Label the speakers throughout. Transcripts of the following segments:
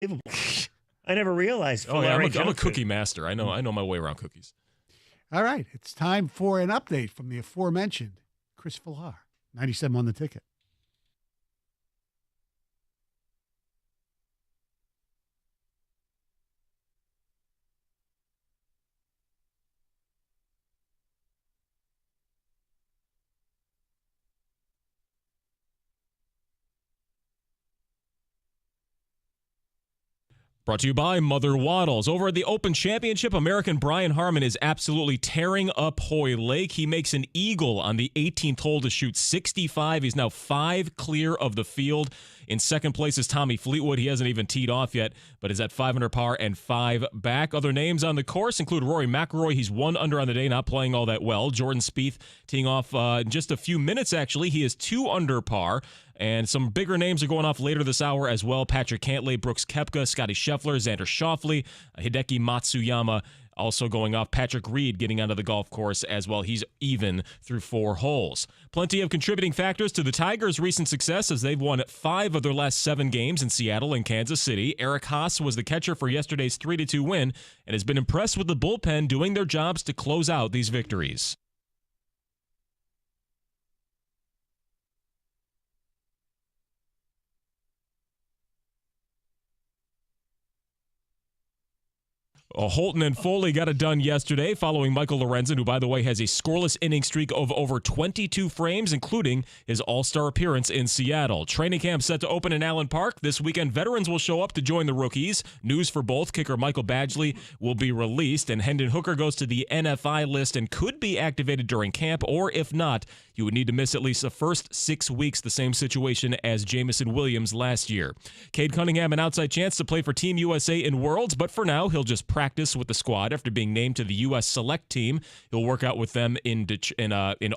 Speaker 1: I never realized.
Speaker 2: Oh, yeah, I'm a cookie master. I know my way around cookies.
Speaker 3: All right, it's time for an update from the aforementioned Chris Villar. 97 on the ticket.
Speaker 2: Brought to you by Mother Waddles. Over at the Open Championship, American Brian Harman is absolutely tearing up Hoy Lake. He makes an eagle on the 18th hole to shoot 65. He's now 5 clear of the field. In second place is Tommy Fleetwood. He hasn't even teed off yet, but is at 5 under par and 5 back. Other names on the course include Rory McIlroy. He's 1 under on the day, not playing all that well. Jordan Spieth teeing off in just a few minutes, actually. He is 2 under par. And some bigger names are going off later this hour as well. Patrick Cantlay, Brooks Koepka, Scotty Scheffler, Xander Schauffele, Hideki Matsuyama also going off. Patrick Reed getting onto the golf course as well. He's even through 4 holes. Plenty of contributing factors to the Tigers' recent success as they've won 5 of their last 7 games in Seattle and Kansas City. Eric Haas was the catcher for yesterday's 3-2 win and has been impressed with the bullpen doing their jobs to close out these victories. Holton and Foley got it done yesterday following Michael Lorenzen, who, by the way, has a scoreless inning streak of over 22 frames, including his all-star appearance in Seattle. Training camp set to open in Allen Park. This weekend, veterans will show up to join the rookies. News for both. Kicker Michael Badgley will be released, and Hendon Hooker goes to the NFI list and could be activated during camp, or if not, you would need to miss at least the first 6 weeks, the same situation as Jamison Williams last year. Cade Cunningham, an outside chance to play for Team USA in Worlds, but for now, he'll just practice with the squad after being named to the U.S. Select Team. He'll work out with them in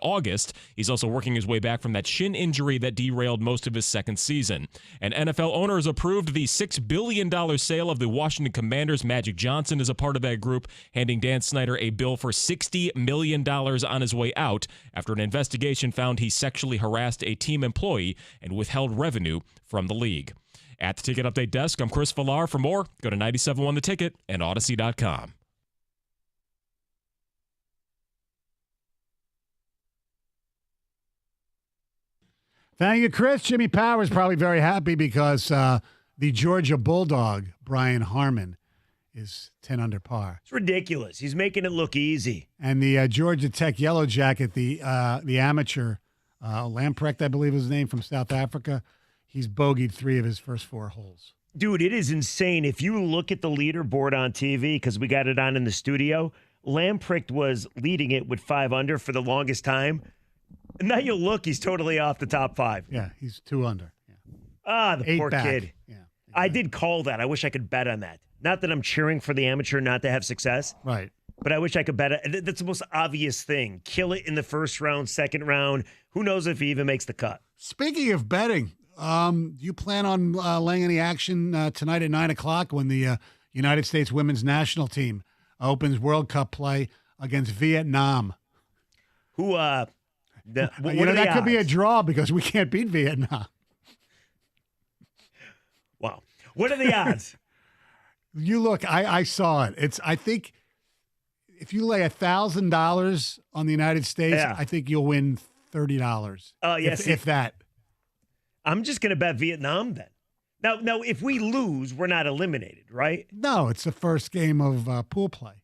Speaker 2: August. He's also working his way back from that shin injury that derailed most of his second season. And NFL owners approved the $6 billion sale of the Washington Commanders. Magic Johnson is a part of that group, handing Dan Snyder a bill for $60 million on his way out after an investigation found he sexually harassed a team employee and withheld revenue from the league. At the Ticket Update desk, I'm Chris Villar. For more, go to 97.1 The Ticket and Odyssey.com.
Speaker 3: Thank you, Chris. Jimmy Power's probably very happy because the Georgia Bulldog, Brian Harman, is 10 under par.
Speaker 1: It's ridiculous. He's making it look easy.
Speaker 3: And the Georgia Tech Yellow Jacket, the amateur, Lamprecht, I believe is his name, from South Africa, he's bogeyed 3 of his first 4 holes.
Speaker 1: Dude, it is insane. If you look at the leaderboard on TV, because we got it on in the studio, Lamprecht was leading it with 5 under for the longest time. And now you look, he's totally off the top 5.
Speaker 3: Yeah, he's 2 under. Yeah.
Speaker 1: Ah, the
Speaker 3: 8
Speaker 1: poor
Speaker 3: back.
Speaker 1: kid.
Speaker 3: Yeah, exactly.
Speaker 1: I did call that. I wish I could bet on that. Not that I'm cheering for the amateur not to have success.
Speaker 3: Right.
Speaker 1: But I wish I could bet it. That's the most obvious thing. Kill it in the first round, second round. Who knows if he even makes the cut?
Speaker 3: Speaking of betting, do you plan on laying any action tonight at 9 o'clock when the United States women's national team opens World Cup play against Vietnam?
Speaker 1: Who, what
Speaker 3: that
Speaker 1: odds?
Speaker 3: could be a draw because we can't beat Vietnam.
Speaker 1: Wow. What are the odds?
Speaker 3: You look, I saw it. I think if you lay $1,000 on the United States,
Speaker 1: Yeah.
Speaker 3: I think you'll win $30.
Speaker 1: Oh, yes.
Speaker 3: If that.
Speaker 1: I'm just going to bet Vietnam then. Now, if we lose, we're not eliminated, right?
Speaker 3: No, it's the first game of pool play.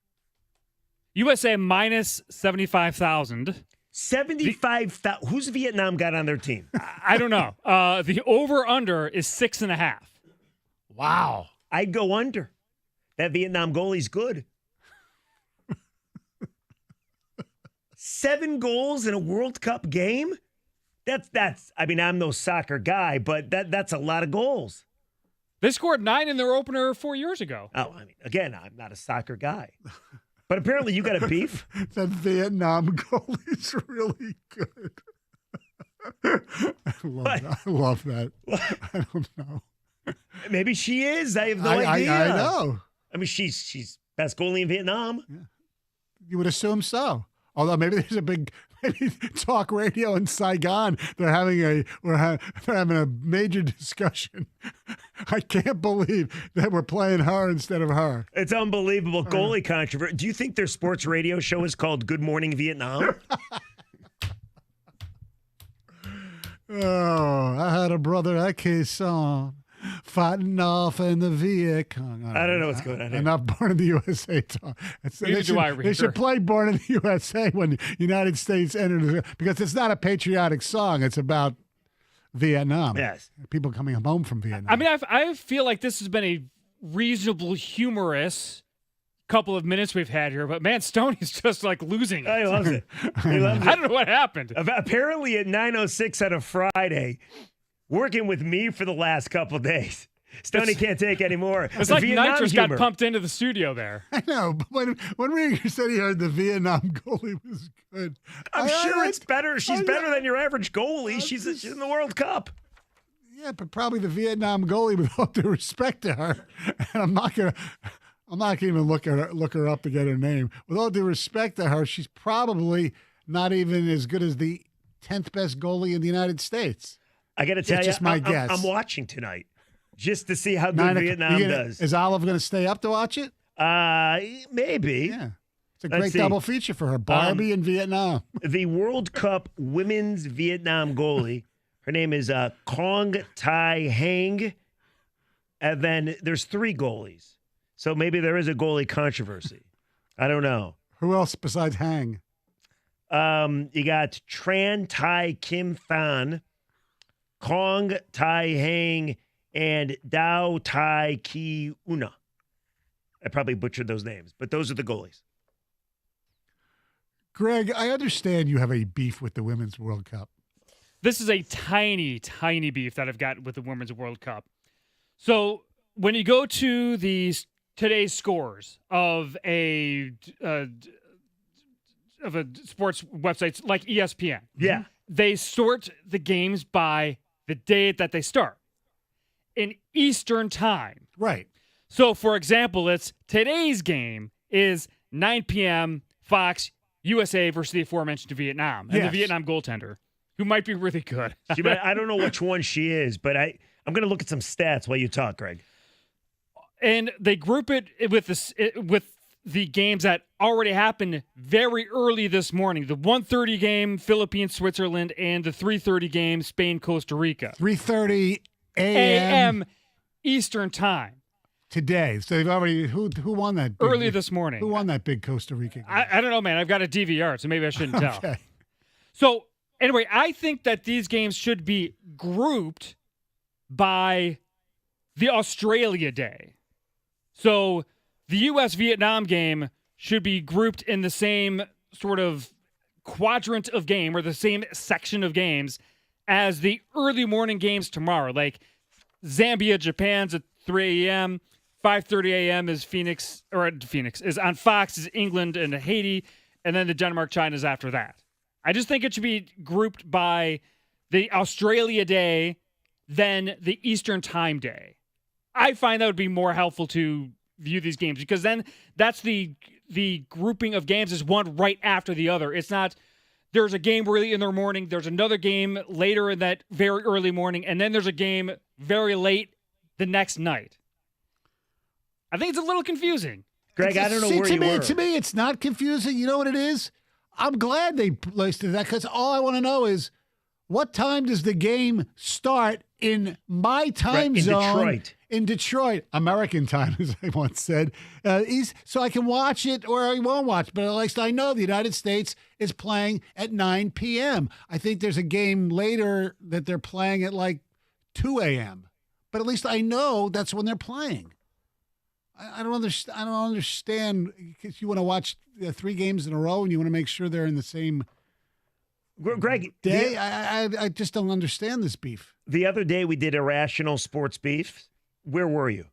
Speaker 4: USA minus 75,000.
Speaker 1: 75,000. Who's Vietnam got on their team?
Speaker 4: I don't know. The over-under is 6.5.
Speaker 3: Wow.
Speaker 1: I'd go under. That Vietnam goalie's good. 7 goals in a World Cup game? That's. I mean, I'm no soccer guy, but that's a lot of goals.
Speaker 4: They scored 9 in their opener 4 years ago.
Speaker 1: Oh, I mean, again, I'm not a soccer guy. But apparently you got a beef?
Speaker 3: That Vietnam goalie's really good. I love that. I don't know.
Speaker 1: Maybe she is. I have no idea.
Speaker 3: I know.
Speaker 1: I mean, she's best goalie in Vietnam.
Speaker 3: Yeah. You would assume so. Although maybe there's a big maybe talk radio in Saigon. They're having a major discussion. I can't believe that we're playing her instead of her.
Speaker 1: It's unbelievable. Goalie controversy. Do you think their sports radio show is called Good Morning Vietnam?
Speaker 3: Oh, I had a brother at Quezon fighting off in the Viet Cong.
Speaker 1: I don't know what's going on here.
Speaker 3: Enough Born in the USA talk. They should play Born in the USA when the United States entered, because it's not a patriotic song. It's about Vietnam.
Speaker 1: Yes.
Speaker 3: People coming home from Vietnam.
Speaker 4: I mean, I feel like this has been a reasonable, humorous couple of minutes we've had here, but man, Stoney's just like losing it.
Speaker 1: He loves it. He loves it.
Speaker 4: I don't know what happened.
Speaker 1: Apparently at 9:06 on a Friday, working with me for the last couple days. Stoney can't take any more.
Speaker 4: It's like nitrous got pumped into the studio there.
Speaker 3: I know, but when Reaves said he heard the Vietnam goalie was good,
Speaker 1: I'm sure it's better. She's better than your average goalie. She's in the World Cup.
Speaker 3: Yeah, but probably the Vietnam goalie, with all due respect to her, and I'm not gonna even look her up to get her name. With all due respect to her, she's probably not even as good as the 10th best goalie in the United States.
Speaker 1: I got to tell you,
Speaker 3: just my guess.
Speaker 1: I'm watching tonight just to see how good Vietnam does.
Speaker 3: Is Olive going to stay up to watch it?
Speaker 1: Maybe.
Speaker 3: Yeah. It's a great double feature for her. Barbie and Vietnam.
Speaker 1: The World Cup women's Vietnam goalie, her name is Kong Tai Hang. And then there's 3 goalies. So maybe there is a goalie controversy. I don't know.
Speaker 3: Who else besides Hang?
Speaker 1: You got Tran Tai Kim Phan, Kong Tai Hang, and Dao Tai Ki Una. I probably butchered those names, but those are the goalies.
Speaker 3: Greg, I understand you have a beef with the Women's World Cup.
Speaker 4: This is a tiny, tiny beef that I've got with the Women's World Cup. So when you go to today's scores of a sports websites like ESPN,
Speaker 1: yeah,
Speaker 4: they sort the games by the date that they start in Eastern time.
Speaker 3: Right.
Speaker 4: So, for example, today's game is 9 p.m. Fox USA versus the aforementioned Vietnam and the Vietnam goaltender, who might be really good.
Speaker 1: I don't know which one she is, but I'm going to look at some stats while you talk, Greg.
Speaker 4: And they group it with the games that already happened very early this morning. The 1:30 game, Philippines, Switzerland, and the 3:30 game, Spain, Costa Rica.
Speaker 3: 3:30
Speaker 4: a.m. Eastern time.
Speaker 3: Today. So they've already, who won that?
Speaker 4: Early this morning.
Speaker 3: Who won that big Costa Rica game?
Speaker 4: I don't know, man. I've got a DVR, so maybe I shouldn't tell.
Speaker 3: Okay.
Speaker 4: So anyway, I think that these games should be grouped by the Australia day. So the U.S.-Vietnam game should be grouped in the same sort of quadrant of game or the same section of games as the early morning games tomorrow. Like Zambia, Japan's at 3 a.m., 5:30 a.m. is Phoenix is on Fox, is England and Haiti, and then the Denmark-China's after that. I just think it should be grouped by the Australia day, then the Eastern time day. I find that would be more helpful to view these games, because then that's the grouping of games is one right after the other. It's not there's a game early in the morning, there's another game later in that very early morning, and then there's a game very late the next night. I think it's a little confusing.
Speaker 1: Greg, I don't know where you were.
Speaker 3: To me, it's not confusing. You know what it is? I'm glad they listed that, because all I want to know is, what time does the game start in my time zone? In Detroit, American time, as I once said. So I can watch it or I won't watch, but at least I know the United States is playing at 9 p.m. I think there's a game later that they're playing at like 2 a.m., but at least I know that's when they're playing. I don't understand, because you want to watch 3 games in a row and you want to make sure they're in the same
Speaker 1: Greg
Speaker 3: day. I just don't understand this beef.
Speaker 1: The other day we did irrational sports beef. Where were you?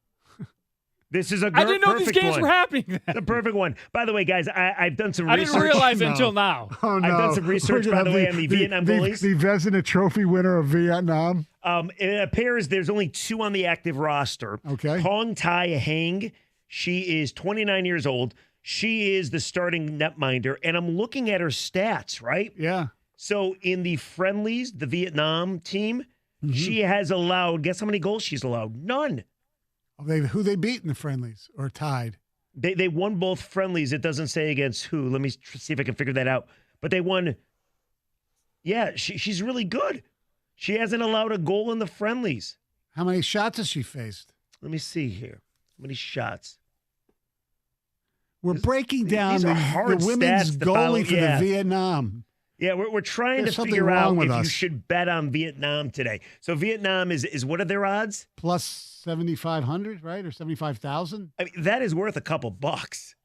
Speaker 1: This is a
Speaker 4: I didn't know these games were happening then.
Speaker 1: The perfect one. By the way, guys, I've done some research.
Speaker 4: I didn't realize it until now.
Speaker 3: Oh, no.
Speaker 1: I've done some research, by the way, on the Vietnam goalies.
Speaker 3: The Vezina Trophy winner of Vietnam.
Speaker 1: It appears there's only 2 on the active roster.
Speaker 3: Okay.
Speaker 1: Kong Tai Hang. She is 29 years old. She is the starting netminder, and I'm looking at her stats, right?
Speaker 3: Yeah.
Speaker 1: So in the friendlies, the Vietnam team, she has allowed, guess how many goals she's allowed? None.
Speaker 3: Who they beat in the friendlies or tied?
Speaker 1: They won both friendlies. It doesn't say against who. Let me see if I can figure that out. But they won. Yeah, she's really good. She hasn't allowed a goal in the friendlies.
Speaker 3: How many shots has she faced?
Speaker 1: Let me see here. How many shots?
Speaker 3: We're breaking down
Speaker 1: These are
Speaker 3: the
Speaker 1: hard
Speaker 3: women's
Speaker 1: stats to follow.
Speaker 3: goalie for the Vietnam.
Speaker 1: Yeah, we're trying
Speaker 3: There's
Speaker 1: to
Speaker 3: something
Speaker 1: figure
Speaker 3: wrong
Speaker 1: out
Speaker 3: with
Speaker 1: if you
Speaker 3: us.
Speaker 1: should bet on Vietnam today. So Vietnam is what are their odds?
Speaker 3: Plus 7,500, right? Or 75,000?
Speaker 1: I mean, that is worth a couple bucks.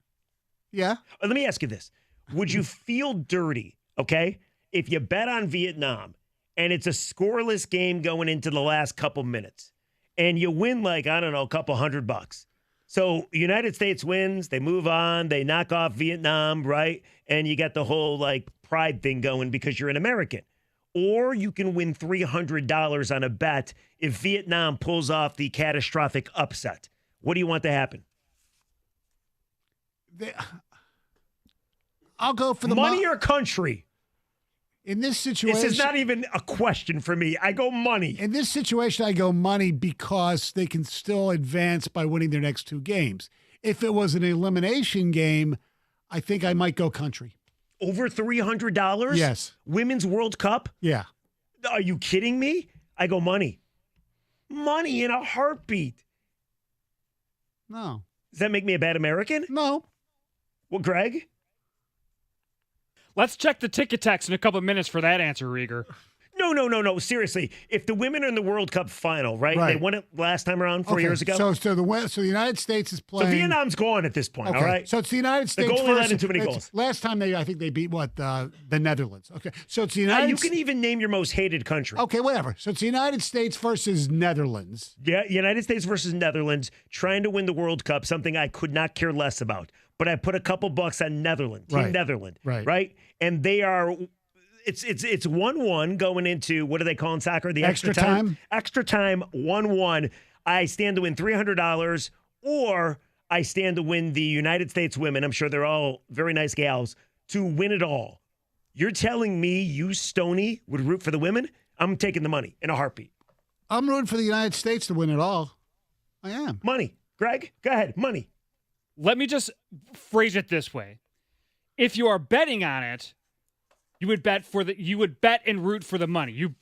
Speaker 3: Yeah.
Speaker 1: Let me ask you this. Would you feel dirty, okay, if you bet on Vietnam and it's a scoreless game going into the last couple minutes and you win like, I don't know, a couple $100? So United States wins, they move on, they knock off Vietnam, right? And you got the whole like pride thing going because you're an American. Or you can win $300 on a bet if Vietnam pulls off the catastrophic upset. What do you want to happen?
Speaker 3: I'll go for the
Speaker 1: money or country.
Speaker 3: In this situation,
Speaker 1: this is not even a question for me. I go money.
Speaker 3: In this situation, I go money because they can still advance by winning their next two games. If it was an elimination game, I think I might go country.
Speaker 1: Over $300?
Speaker 3: Yes.
Speaker 1: Women's World Cup?
Speaker 3: Yeah.
Speaker 1: Are you kidding me? I go money. Money in a heartbeat.
Speaker 3: No.
Speaker 1: Does that make me a bad American?
Speaker 3: No.
Speaker 1: Well, Greg?
Speaker 4: Let's check the ticket text in a couple of minutes for that answer, Rieger.
Speaker 1: No. Seriously, if the women are in the World Cup final, right? They won it last time around 4 years ago.
Speaker 3: So the United States is playing.
Speaker 1: So Vietnam's gone at this point.
Speaker 3: Okay.
Speaker 1: All right.
Speaker 3: So it's the United States.
Speaker 1: The goalie let in too many goals.
Speaker 3: Last time I think they beat the Netherlands. Okay. So it's the United.
Speaker 1: You can even name your most hated country.
Speaker 3: Okay, whatever. So it's the United States versus Netherlands.
Speaker 1: Yeah, United States versus Netherlands, trying to win the World Cup. Something I could not care less about. But I put a couple bucks on Netherlands, Team Netherlands, right? And they are. It's 1-1 going into, what do they call in soccer? The extra time? Extra time, 1-1. I stand to win $300, or I stand to win the United States women. I'm sure they're all very nice gals, to win it all. You're telling me you, Stoney, would root for the women? I'm taking the money in a heartbeat.
Speaker 3: I'm rooting for the United States to win it all. I am.
Speaker 1: Money. Greg, go ahead. Money.
Speaker 4: Let me just phrase it this way. If you are betting on it, you would bet and root for the money. You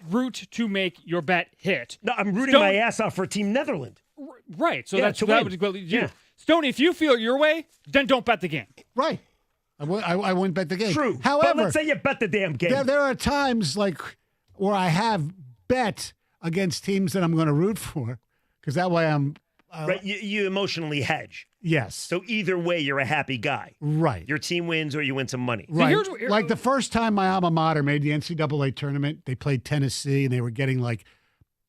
Speaker 4: root to make your bet hit.
Speaker 1: No, I'm rooting my ass off for Team Netherlands.
Speaker 4: Right. So that would go. Yeah. Stoney, if you feel it your way, then don't bet the game.
Speaker 3: Right. I wouldn't bet the game.
Speaker 1: True.
Speaker 3: However,
Speaker 1: but let's say you bet the damn game.
Speaker 3: There are times like where I have bet against teams that I'm going to root for, because that way I'm
Speaker 1: right. You emotionally hedge.
Speaker 3: Yes.
Speaker 1: So either way, you're a happy guy.
Speaker 3: Right.
Speaker 1: Your team wins or you win some money.
Speaker 3: Right. Like the first time my alma mater made the NCAA tournament, they played Tennessee, and they were getting like,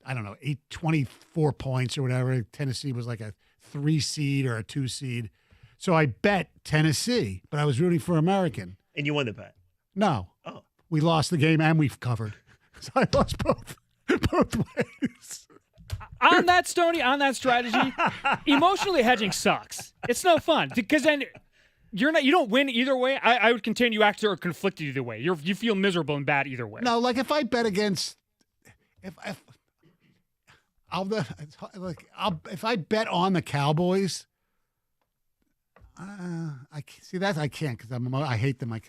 Speaker 3: I don't know, 24 points or whatever. Tennessee was like a 3 seed or a 2 seed. So I bet Tennessee, but I was rooting for American.
Speaker 1: And you won the bet?
Speaker 3: No.
Speaker 1: Oh.
Speaker 3: We lost the game and we've covered. So I lost both ways.
Speaker 4: On that, Stoney, on that strategy, emotionally hedging sucks. It's no fun because then you don't win either way. I would contend you actually are conflicted either way. You feel miserable and bad either way.
Speaker 3: No, like if I bet against, if I bet on the Cowboys, I can't because I hate them.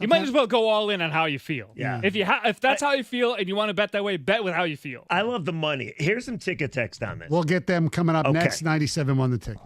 Speaker 4: You might as well go all in on how you feel.
Speaker 1: Yeah.
Speaker 4: If that's how you feel and you want to bet that way, bet with how you feel.
Speaker 1: I love the money. Here's some ticket text on this.
Speaker 3: We'll get them coming up next. 97 won the ticket.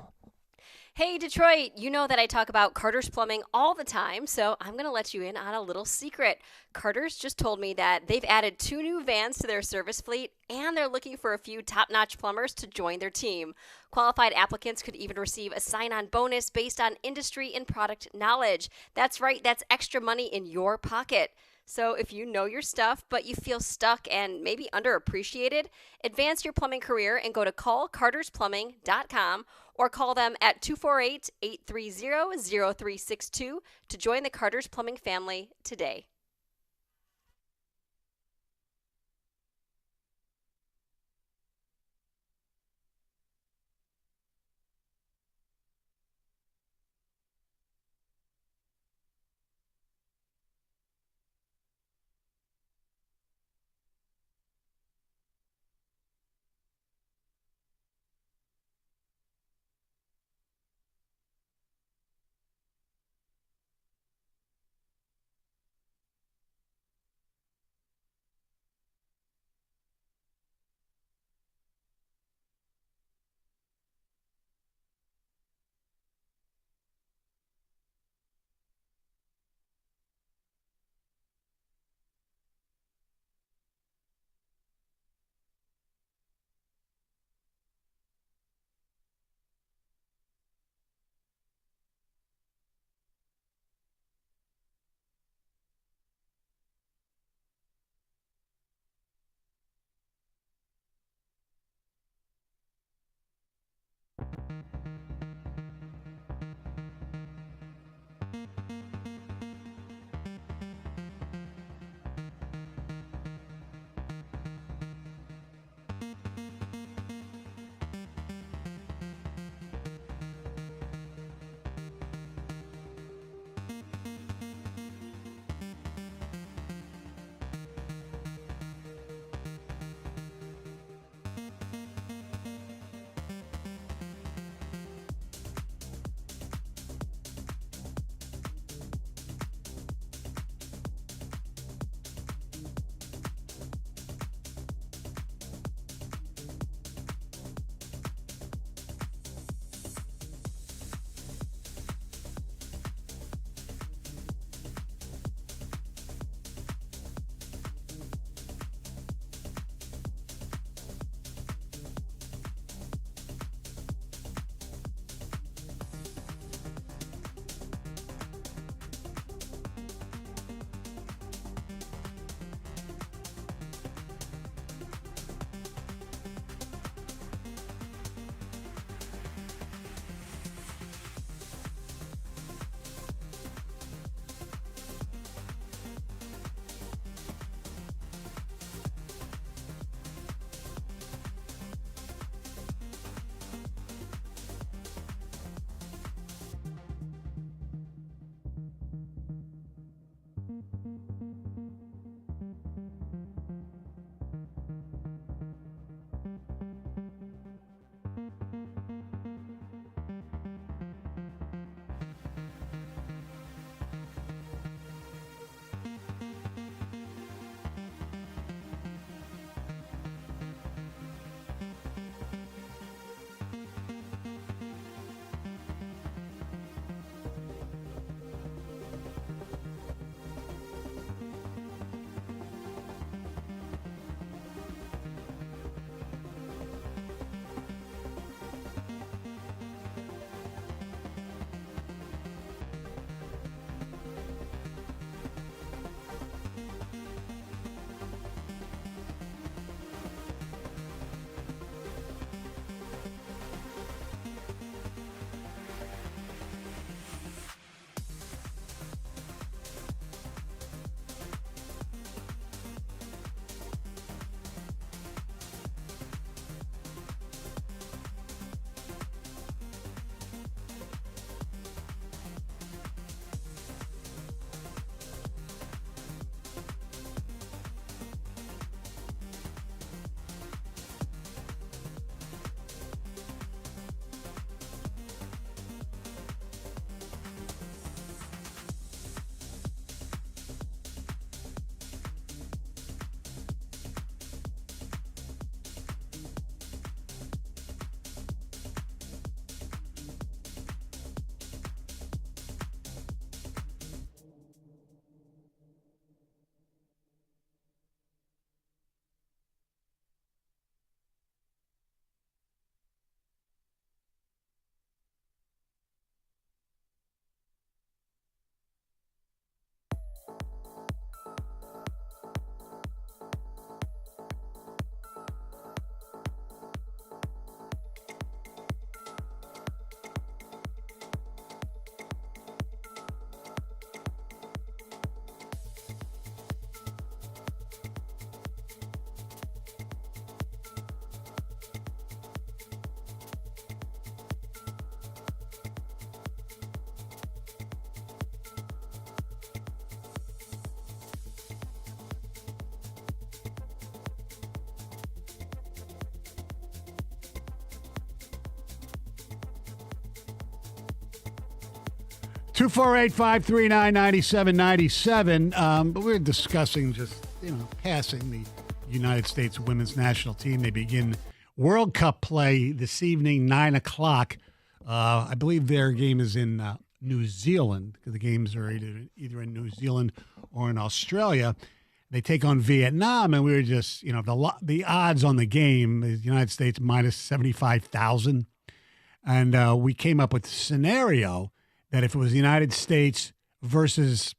Speaker 5: Hey, Detroit, you know that I talk about Carter's Plumbing all the time, so I'm going to let you in on a little secret. Carter's just told me that they've added 2 new vans to their service fleet, and they're looking for a few top-notch plumbers to join their team. Qualified applicants could even receive a sign-on bonus based on industry and product knowledge. That's right, that's extra money in your pocket. So if you know your stuff, but you feel stuck and maybe underappreciated, advance your plumbing career and go to callcartersplumbing.com or call them at 248-830-0362 to join the Carter's Plumbing family today.
Speaker 3: 248-539-9797. But we're discussing just, passing the United States women's national team. They begin World Cup play this evening, 9 o'clock. I believe their game is in New Zealand, because the games are either in New Zealand or in Australia. They take on Vietnam, and we were just, the odds on the game is United States minus 75,000. And we came up with a scenario that if it was the United States versus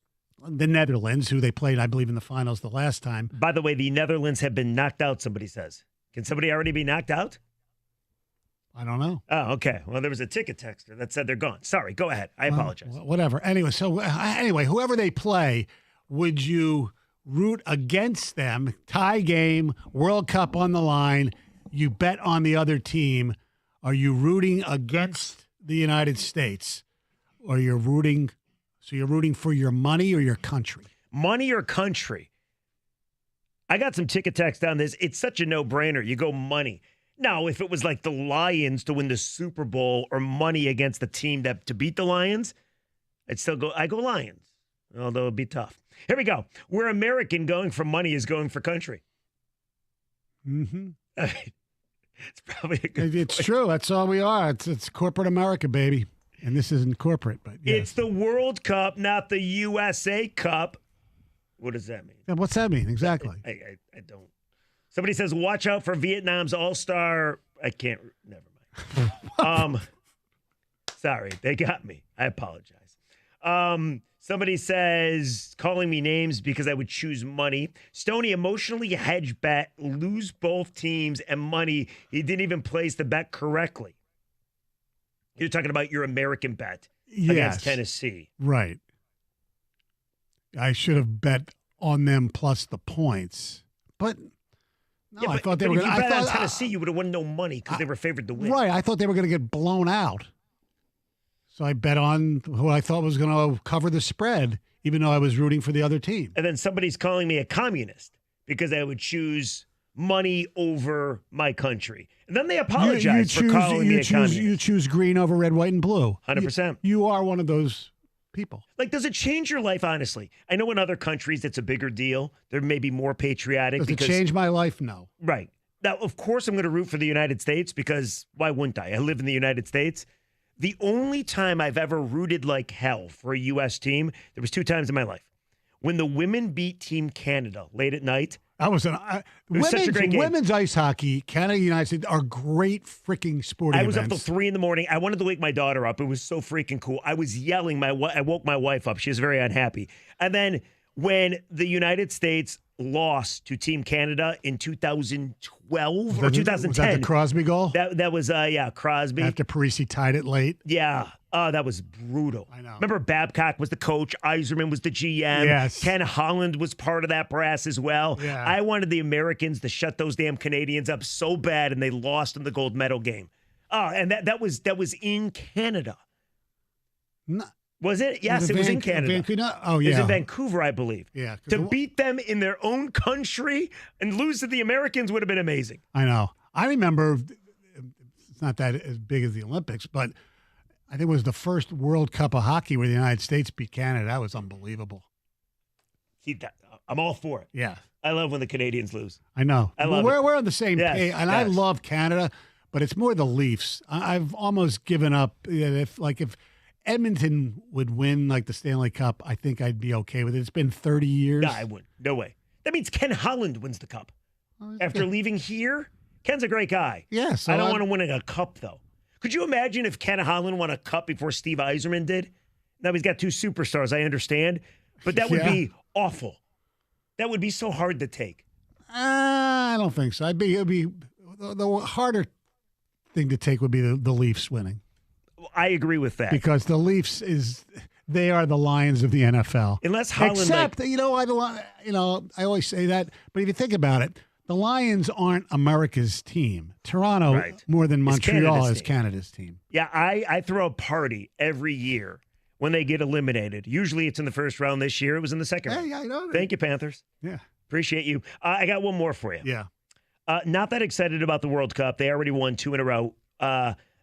Speaker 3: the Netherlands, who they played, I believe, in the finals the last time.
Speaker 1: By the way, the Netherlands have been knocked out, somebody says. Can somebody already be knocked out?
Speaker 3: I don't know.
Speaker 1: Oh, okay. Well, there was a ticket texter that said they're gone. Sorry, go ahead. I apologize.
Speaker 3: Whatever. Anyway, whoever they play, would you root against them? Tie game, World Cup on the line. You bet on the other team. Are you rooting against the United States? Or you're rooting for your money or your country?
Speaker 1: Money or country? I got some ticket text on this. It's such a no-brainer. You go money. Now, if it was like the Lions to win the Super Bowl or money against the team to beat the Lions, I go Lions, although it'd be tough. Here we go. We're American, going for money is going for country.
Speaker 3: Mm-hmm.
Speaker 1: It's probably a good
Speaker 3: It's
Speaker 1: point.
Speaker 3: true. That's all we are. It's corporate America, baby. And this isn't corporate, but yes.
Speaker 1: It's the World Cup, not the USA Cup. What does that mean?
Speaker 3: Yeah, what's that mean? Exactly.
Speaker 1: I don't. Somebody says, watch out for Vietnam's all-star. I can't. Never mind. Sorry, they got me. I apologize. Somebody says, calling me names because I would choose money. Stoney emotionally hedge bet, lose both teams and money. He didn't even place the bet correctly. You're talking about your American bet against Tennessee.
Speaker 3: Right. I should have bet on them plus the points. But no, I thought they were going to.
Speaker 1: If you bet on Tennessee, you would have won no money because they were favored to win.
Speaker 3: Right. I thought they were going to get blown out. So I bet on who I thought was going to cover the spread, even though I was rooting for the other team.
Speaker 1: And then somebody's calling me a communist because I would choose money over my country. And then they apologize for calling me a communist.
Speaker 3: You choose green over red, white, and blue.
Speaker 1: 100%.
Speaker 3: You are one of those people.
Speaker 1: Like, does it change your life, honestly? I know in other countries it's a bigger deal. They're maybe more patriotic.
Speaker 3: Does it change my life? No.
Speaker 1: Right. Now, of course, I'm going to root for the United States because why wouldn't I? I live in the United States. The only time I've ever rooted like hell for a U.S. team, there was 2 times in my life. When the women beat Team Canada late at night.
Speaker 3: That was
Speaker 1: such a great game.
Speaker 3: Women's ice hockey, Canada and the United States are great freaking sporting events.
Speaker 1: I was up till 3 a.m. I wanted to wake my daughter up. It was so freaking cool. I was yelling. I woke my wife up. She was very unhappy. And then when the United States lost to Team Canada in 2012 or 2010.
Speaker 3: Was that the Crosby goal?
Speaker 1: That was, Crosby.
Speaker 3: After Parisi tied it late.
Speaker 1: Yeah. Oh, that was brutal.
Speaker 3: I know.
Speaker 1: Remember, Babcock was the coach. Yzerman was the GM.
Speaker 3: Yes.
Speaker 1: Ken Holland was part of that brass as well.
Speaker 3: Yeah.
Speaker 1: I wanted the Americans to shut those damn Canadians up so bad, and they lost in the gold medal game. Oh, and that was in Canada.
Speaker 3: No.
Speaker 1: Was it? Yes, it was in Canada.
Speaker 3: Vancouver? Oh, yeah.
Speaker 1: It was in Vancouver, I believe.
Speaker 3: Yeah.
Speaker 1: To beat them in their own country and lose to the Americans would have been amazing.
Speaker 3: I know. I remember, it's not that as big as the Olympics, but I think it was the first World Cup of hockey where the United States beat Canada. That was unbelievable.
Speaker 1: I'm all for it.
Speaker 3: Yeah.
Speaker 1: I love when the Canadians lose.
Speaker 3: I know. We're on the same page, and I love Canada, but it's more the Leafs. I've almost given up. If Edmonton would win like the Stanley Cup, I think I'd be okay with it. It's been 30 years.
Speaker 1: No, I wouldn't. No way. That means Ken Holland wins the cup. After leaving here, Ken's a great guy.
Speaker 3: Yeah, so
Speaker 1: I don't want to win a cup, though. Could you imagine if Ken Holland won a cup before Steve Yzerman did? Now he's got 2 superstars, I understand, but that would be awful. That would be so hard to take.
Speaker 3: I don't think so. It'd be the harder thing to take would be the Leafs winning.
Speaker 1: I agree with that.
Speaker 3: Because the Leafs they are the Lions of the NFL.
Speaker 1: Unless Holland,
Speaker 3: except I always say that, but if you think about it, the Lions aren't America's team. Toronto, more than Montreal, is Canada's team.
Speaker 1: Yeah, I throw a party every year when they get eliminated. Usually it's in the first round. This year it was in the second round.
Speaker 3: Yeah, I know that.
Speaker 1: Thank you, Panthers.
Speaker 3: Yeah.
Speaker 1: Appreciate you. I got one more for you.
Speaker 3: Yeah.
Speaker 1: Not that excited about the World Cup. They already won 2 in a row.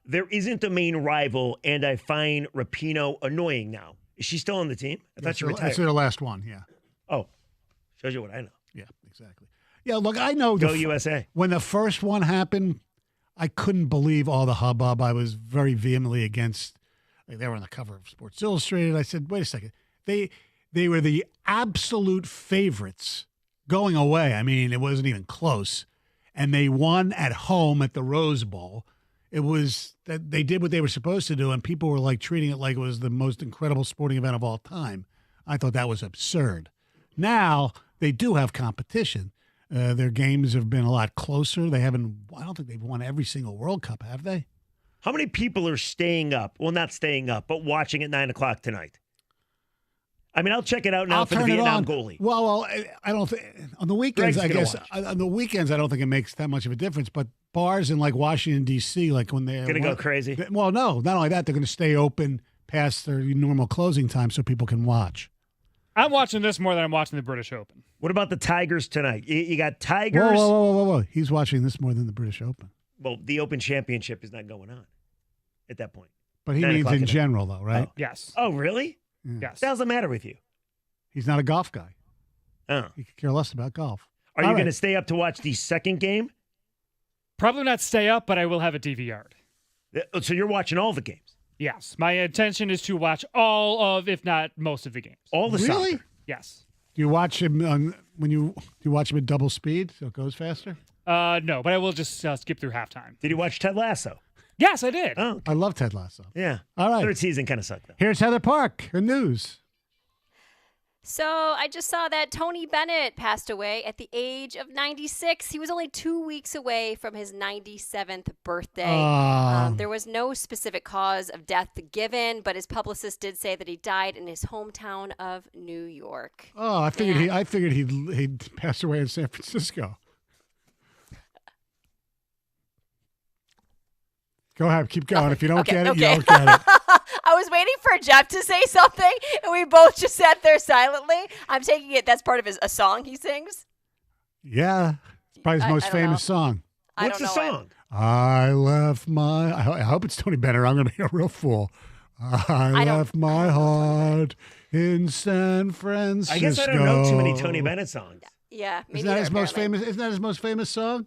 Speaker 1: There isn't a main rival, and I find Rapinoe annoying now. Is she still on the team? I thought she retired.
Speaker 3: That's their last one, yeah.
Speaker 1: Oh, shows you what I know.
Speaker 3: Yeah, exactly. Yeah, look, I know.
Speaker 1: Go USA.
Speaker 3: When the first one happened, I couldn't believe all the hubbub. I was very vehemently against. They were on the cover of Sports Illustrated. I said, wait a second. They were the absolute favorites going away. I mean, it wasn't even close. And they won at home at the Rose Bowl. It was that they did what they were supposed to do, and people were like treating it like it was the most incredible sporting event of all time. I thought that was absurd. Now they do have competition. Their games have been a lot closer. I don't think they've won every single World Cup, have they?
Speaker 1: How many people are staying up? Well, not staying up, but watching at 9 o'clock tonight? I mean, I'll check it out now for the Vietnam goalie.
Speaker 3: Well, I don't think on the weekends. I guess on the weekends, I don't think it makes that much of a difference. But bars in like Washington D.C., like when they're
Speaker 1: gonna go crazy.
Speaker 3: Well, no, not only that, they're going to stay open past their normal closing time so people can watch.
Speaker 4: I'm watching this more than I'm watching the British Open.
Speaker 1: What about the Tigers tonight? You got Tigers.
Speaker 3: Whoa. He's watching this more than the British Open.
Speaker 1: Well, the Open Championship is not going on at that point.
Speaker 3: But he means in general, though, right?
Speaker 4: Yes.
Speaker 1: Oh, really?
Speaker 3: Yeah.
Speaker 4: Yes.
Speaker 1: What doesn't matter with you?
Speaker 3: He's not a golf guy.
Speaker 1: Oh.
Speaker 3: He could care less about golf.
Speaker 1: Are you going to stay up to watch the second game?
Speaker 4: Probably not stay up, but I will have it DVR'd.
Speaker 1: So you're watching all the games?
Speaker 4: Yes. My intention is to watch all of, if not most of the games.
Speaker 1: All the soccer?
Speaker 4: Yes.
Speaker 3: Do you watch him do you watch him at double speed so it goes faster?
Speaker 4: No, but I will just skip through halftime.
Speaker 1: Did you watch Ted Lasso?
Speaker 4: Yes, I did.
Speaker 1: Oh,
Speaker 3: I love Ted Lasso.
Speaker 1: yeah.
Speaker 3: All right.
Speaker 1: Third season kind of sucked, though.
Speaker 3: Here's Heather Park, her news.
Speaker 5: So I just saw that Tony Bennett passed away at the age of 96. He was only 2 weeks away from his 97th birthday. There was no specific cause of death given, but his publicist did say that he died in his hometown of New York.
Speaker 3: Oh, I figured he'd pass away in San Francisco. Go ahead, keep going. If you don't get it, you don't get it.
Speaker 5: I was waiting for Jeff to say something, and we both just sat there silently. I'm taking it that's part of a song he sings.
Speaker 3: Yeah, it's probably his most famous song.
Speaker 1: What's the song?
Speaker 3: I left my. I hope it's Tony Bennett. I'm going to be a real fool. I left my heart in San Francisco.
Speaker 1: I guess I don't know too many Tony Bennett songs.
Speaker 5: Yeah, maybe
Speaker 3: Isn't that his most famous? Isn't that his most famous song?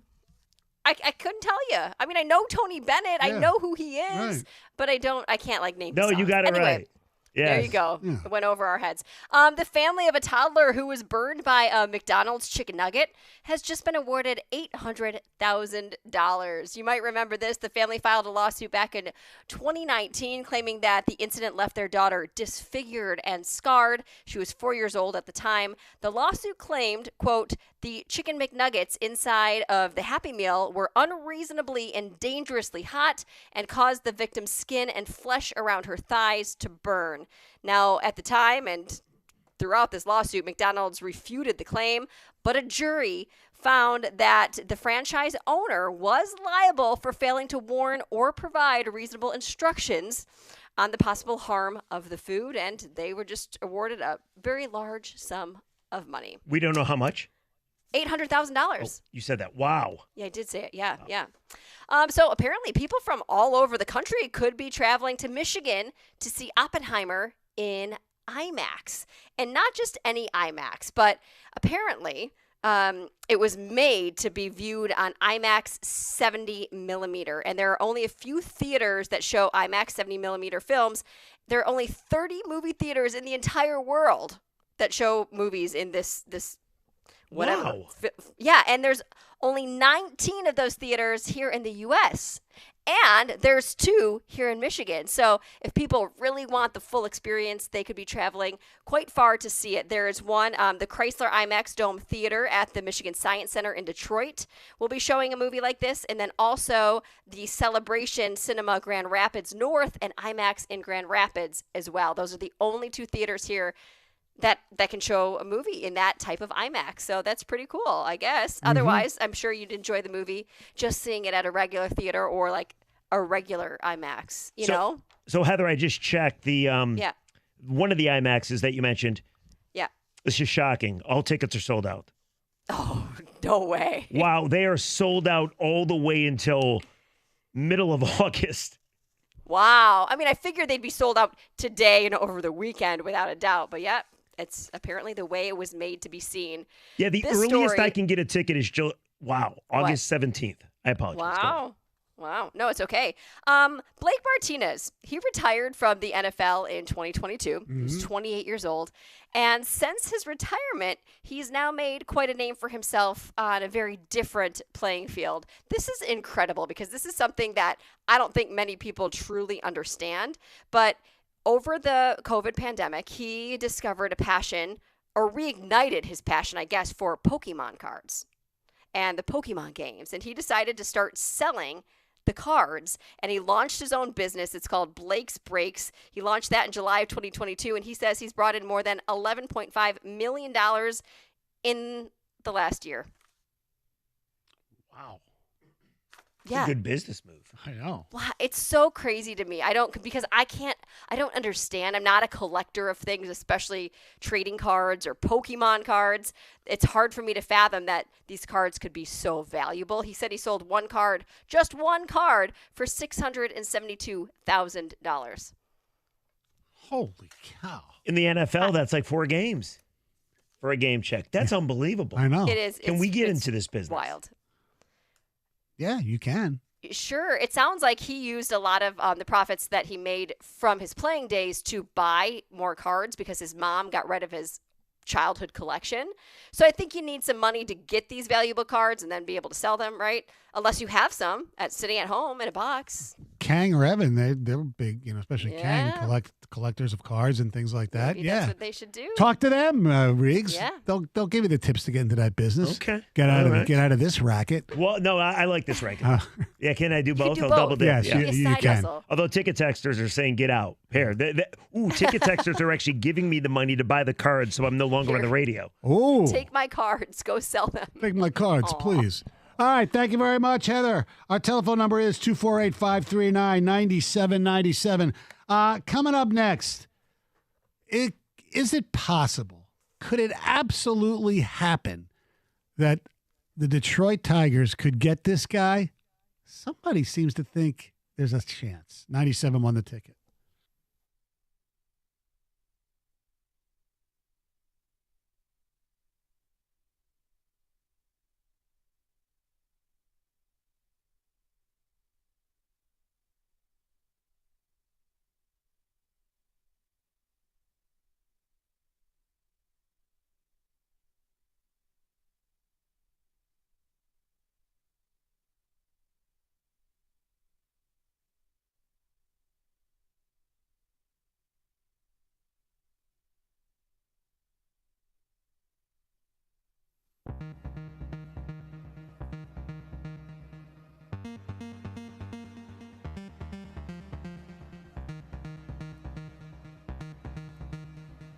Speaker 5: I couldn't tell you. I mean, I know Tony Bennett.
Speaker 3: Yeah.
Speaker 5: I know who he is,
Speaker 3: Right.
Speaker 5: but I can't like name.
Speaker 1: No,
Speaker 5: songs.
Speaker 1: you got it
Speaker 5: anyway,
Speaker 1: right. Yes.
Speaker 5: There you go.
Speaker 3: Yeah.
Speaker 5: It went over our heads. The family of a toddler who was burned by a McDonald's chicken nugget has just been awarded $800,000. You might remember this. The family filed a lawsuit back in 2019 claiming that the incident left their daughter disfigured and scarred. She was 4 years old at the time. The lawsuit claimed, quote, the chicken McNuggets inside of the Happy Meal were unreasonably and dangerously hot and caused the victim's skin and flesh around her thighs to burn. Now, at the time and throughout this lawsuit, McDonald's refuted the claim, but a jury found that the franchise owner was liable for failing to warn or provide reasonable instructions on the possible harm of the food, and they were just awarded a very large sum of money.
Speaker 1: We don't know how much?
Speaker 5: $800,000.
Speaker 1: Oh, you said that. Wow.
Speaker 5: Yeah, I did say it. Yeah, yeah. So apparently people from all over the country could be traveling to Michigan to see Oppenheimer in IMAX. And not just any IMAX, but apparently it was made to be viewed on IMAX 70 millimeter. And there are only a few theaters that show IMAX 70 millimeter films. There are only 30 movie theaters in the entire world that show movies in this whatever.
Speaker 1: Wow.
Speaker 5: Yeah, and there's only 19 of those theaters here in the U.S., and there's 2 here in Michigan. So if people really want the full experience, they could be traveling quite far to see it. There is one, the Chrysler IMAX Dome Theater at the Michigan Science Center in Detroit will be showing a movie like this, and then also the Celebration Cinema Grand Rapids North and IMAX in Grand Rapids as well. Those are the only 2 theaters here that can show a movie in that type of IMAX. So that's pretty cool, I guess. Mm-hmm. Otherwise, I'm sure you'd enjoy the movie just seeing it at a regular theater or like a regular IMAX, you know?
Speaker 1: So Heather, I just checked the one of the IMAXs that you mentioned.
Speaker 5: Yeah.
Speaker 1: This is shocking. All tickets are sold out.
Speaker 5: Oh, no way.
Speaker 1: Wow, they are sold out all the way until middle of August.
Speaker 5: Wow. I mean, I figured they'd be sold out today and over the weekend without a doubt, but yeah. It's apparently the way it was made to be seen.
Speaker 1: Yeah, the earliest I can get a ticket is August 17th. I apologize.
Speaker 5: Wow. No, it's okay. Blake Martinez, he retired from the NFL in 2022. Mm-hmm. He's 28 years old. And since his retirement, he's now made quite a name for himself on a very different playing field. This is incredible because this is something that I don't think many people truly understand. But over the COVID pandemic, he discovered a passion, or reignited his passion, I guess, for Pokemon cards and the Pokemon games. And he decided to start selling the cards, and he launched his own business. It's called Blake's Breaks. He launched that in July of 2022, and he says he's brought in more than $11.5 million in the last year.
Speaker 3: Wow.
Speaker 5: Yeah.
Speaker 1: Good business move.
Speaker 3: I know.
Speaker 5: Wow, it's so crazy to me. I don't understand. I'm not a collector of things, especially trading cards or Pokemon cards. It's hard for me to fathom that these cards could be so valuable. He said he sold just one card, for $672,000.
Speaker 3: Holy cow.
Speaker 1: In the NFL, that's like 4 games for a game check. That's unbelievable.
Speaker 3: I know.
Speaker 5: It is.
Speaker 1: Can we get into this business?
Speaker 5: Wild.
Speaker 3: Yeah, you can.
Speaker 5: Sure. It sounds like he used a lot of the profits that he made from his playing days to buy more cards because his mom got rid of his childhood collection. So I think you need some money to get these valuable cards and then be able to sell them, right? Unless you have some sitting at home in a box.
Speaker 3: Kang or Evan, they're big, especially
Speaker 5: Yeah.
Speaker 3: Kang, collectors of cards and things like that.
Speaker 5: Maybe
Speaker 3: yeah.
Speaker 5: that's what they should do.
Speaker 3: Talk to them, Reaves.
Speaker 5: Yeah.
Speaker 3: They'll give you the tips to get into that business.
Speaker 1: Okay.
Speaker 3: Get out
Speaker 1: All
Speaker 3: of
Speaker 1: right.
Speaker 3: get out of this racket.
Speaker 1: Well, no, I like this racket. Yeah, can I do
Speaker 5: can
Speaker 1: both?
Speaker 5: do
Speaker 1: I'll
Speaker 5: both.
Speaker 1: double dip.
Speaker 3: Yes,
Speaker 1: Yeah.
Speaker 3: you-
Speaker 5: Be a side
Speaker 3: can.
Speaker 5: hustle.
Speaker 1: Although ticket texters are saying get out. Here. Ticket texters are actually giving me the money to buy the cards so I'm no longer on the radio.
Speaker 3: Oh,
Speaker 5: Take my cards. Go sell them.
Speaker 3: take my cards, please. All right, thank you very much, Heather. Our telephone number is 248-539-9797. Coming up next, is it possible? Could it absolutely happen that the Detroit Tigers could get this guy? Somebody seems to think there's a chance. 97 won the ticket.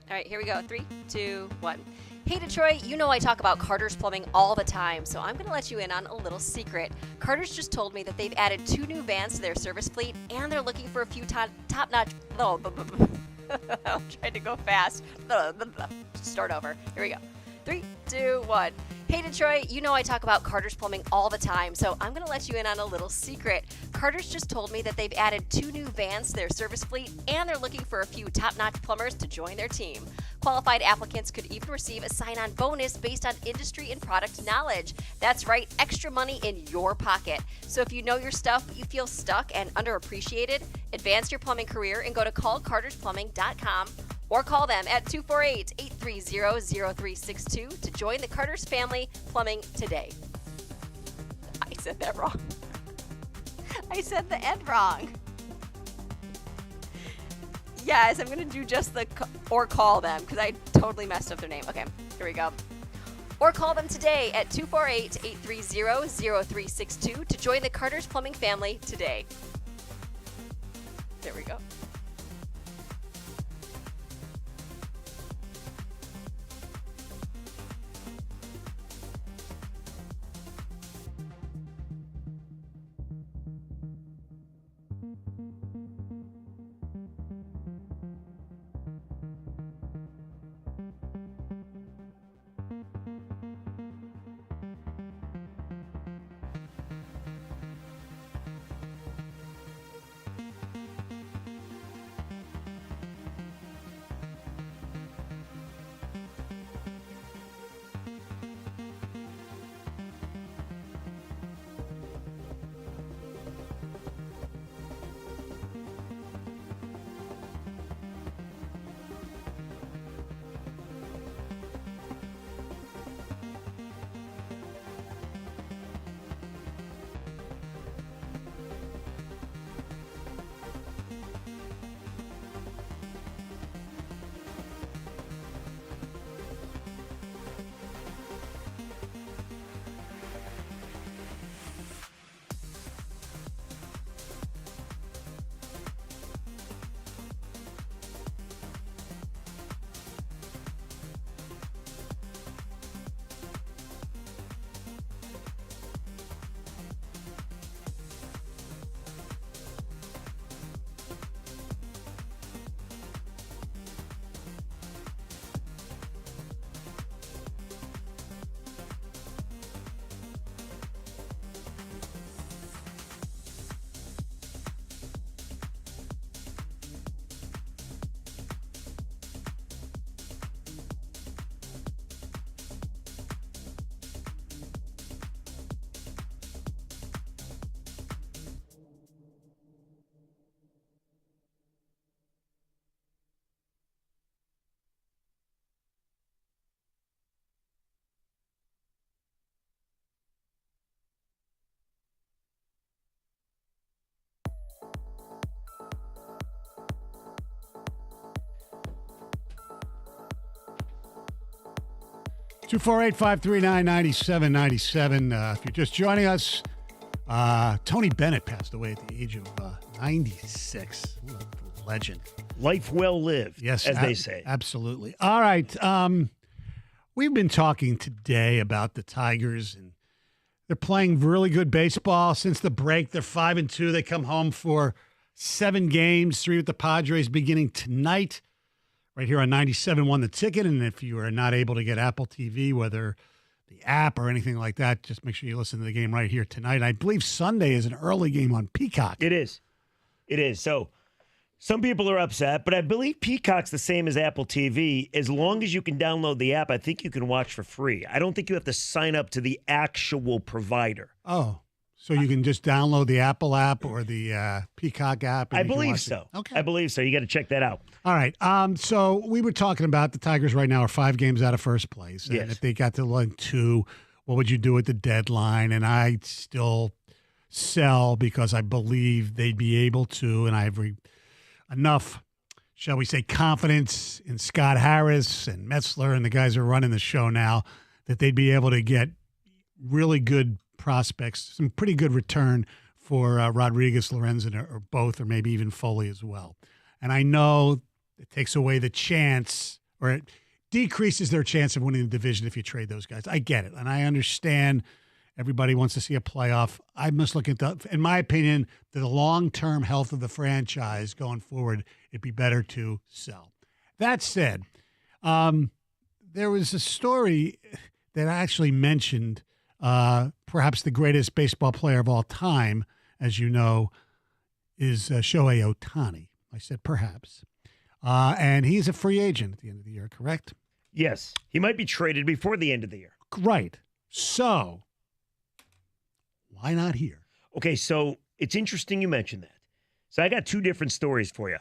Speaker 5: All right, here we go. 3, 2, 1. Hey, Detroit, you know I talk about Carter's Plumbing all the time, so I'm going to let you in on a little secret. Carter's just told me that they've added 2 new vans to their service fleet, and they're looking for a few top-notch... I'm trying to go fast. Start over. Here we go. 3, 2, 1. Hey, Detroit, you know I talk about Carter's Plumbing all the time, so I'm going to let you in on a little secret. Carter's just told me that they've added 2 new vans to their service fleet, and they're looking for a few top-notch plumbers to join their team. Qualified applicants could even receive a sign-on bonus based on industry and product knowledge. That's right, extra money in your pocket. So if you know your stuff but you feel stuck and underappreciated, advance your plumbing career and go to callcartersplumbing.com or call them at 248-830-0362 to join the Carter's family plumbing today. I said that wrong. I said the end wrong. Yes, I'm going to do just or call them because I totally messed up their name. Okay, here we go. Or call them today at 248-830-0362 to join the Carter's Plumbing family today. There we go.
Speaker 3: 248-539-9797. If you're just joining us, Tony Bennett passed away at the age of 96. What a legend.
Speaker 1: Life well lived,
Speaker 3: yes,
Speaker 1: as they say.
Speaker 3: Absolutely. All right. We've been talking today about the Tigers, and they're playing really good baseball since the break. They're 5-2. They come home for 7 games, 3 with the Padres beginning tonight. Right here on 97.1 The Ticket. And if you are not able to get Apple TV, whether the app or anything like that, just make sure you listen to the game right here tonight. I believe Sunday is an early game on Peacock.
Speaker 1: It is. So some people are upset, but I believe Peacock's the same as Apple TV. As long as you can download the app, I think you can watch for free. I don't think you have to sign up to the actual provider.
Speaker 3: Oh, so you can just download the Apple app or the Peacock app?
Speaker 1: I believe so.
Speaker 3: Okay.
Speaker 1: I believe so. You got to check that out.
Speaker 3: All right. So we were talking about the Tigers right now are 5 games out of first place. And
Speaker 1: yes.
Speaker 3: If they got to like 2, what would you do at the deadline? And I still sell because I believe they'd be able to, and I have enough, shall we say, confidence in Scott Harris and Metzler and the guys who are running the show now that they'd be able to get really good prospects, some pretty good return for Rodriguez, Lorenzen, or both, or maybe even Foley as well. And I know it takes away the chance, or it decreases their chance of winning the division if you trade those guys. I get it, and I understand everybody wants to see a playoff. I must look at in my opinion, the long-term health of the franchise going forward, it'd be better to sell. That said, there was a story that I actually mentioned perhaps the greatest baseball player of all time, as you know, is Shohei Ohtani. I said perhaps. And he's a free agent at the end of the year, correct?
Speaker 1: Yes. He might be traded before the end of the year.
Speaker 3: Right. So, why not here?
Speaker 1: Okay, so it's interesting you mentioned that. So I got 2 different stories for you.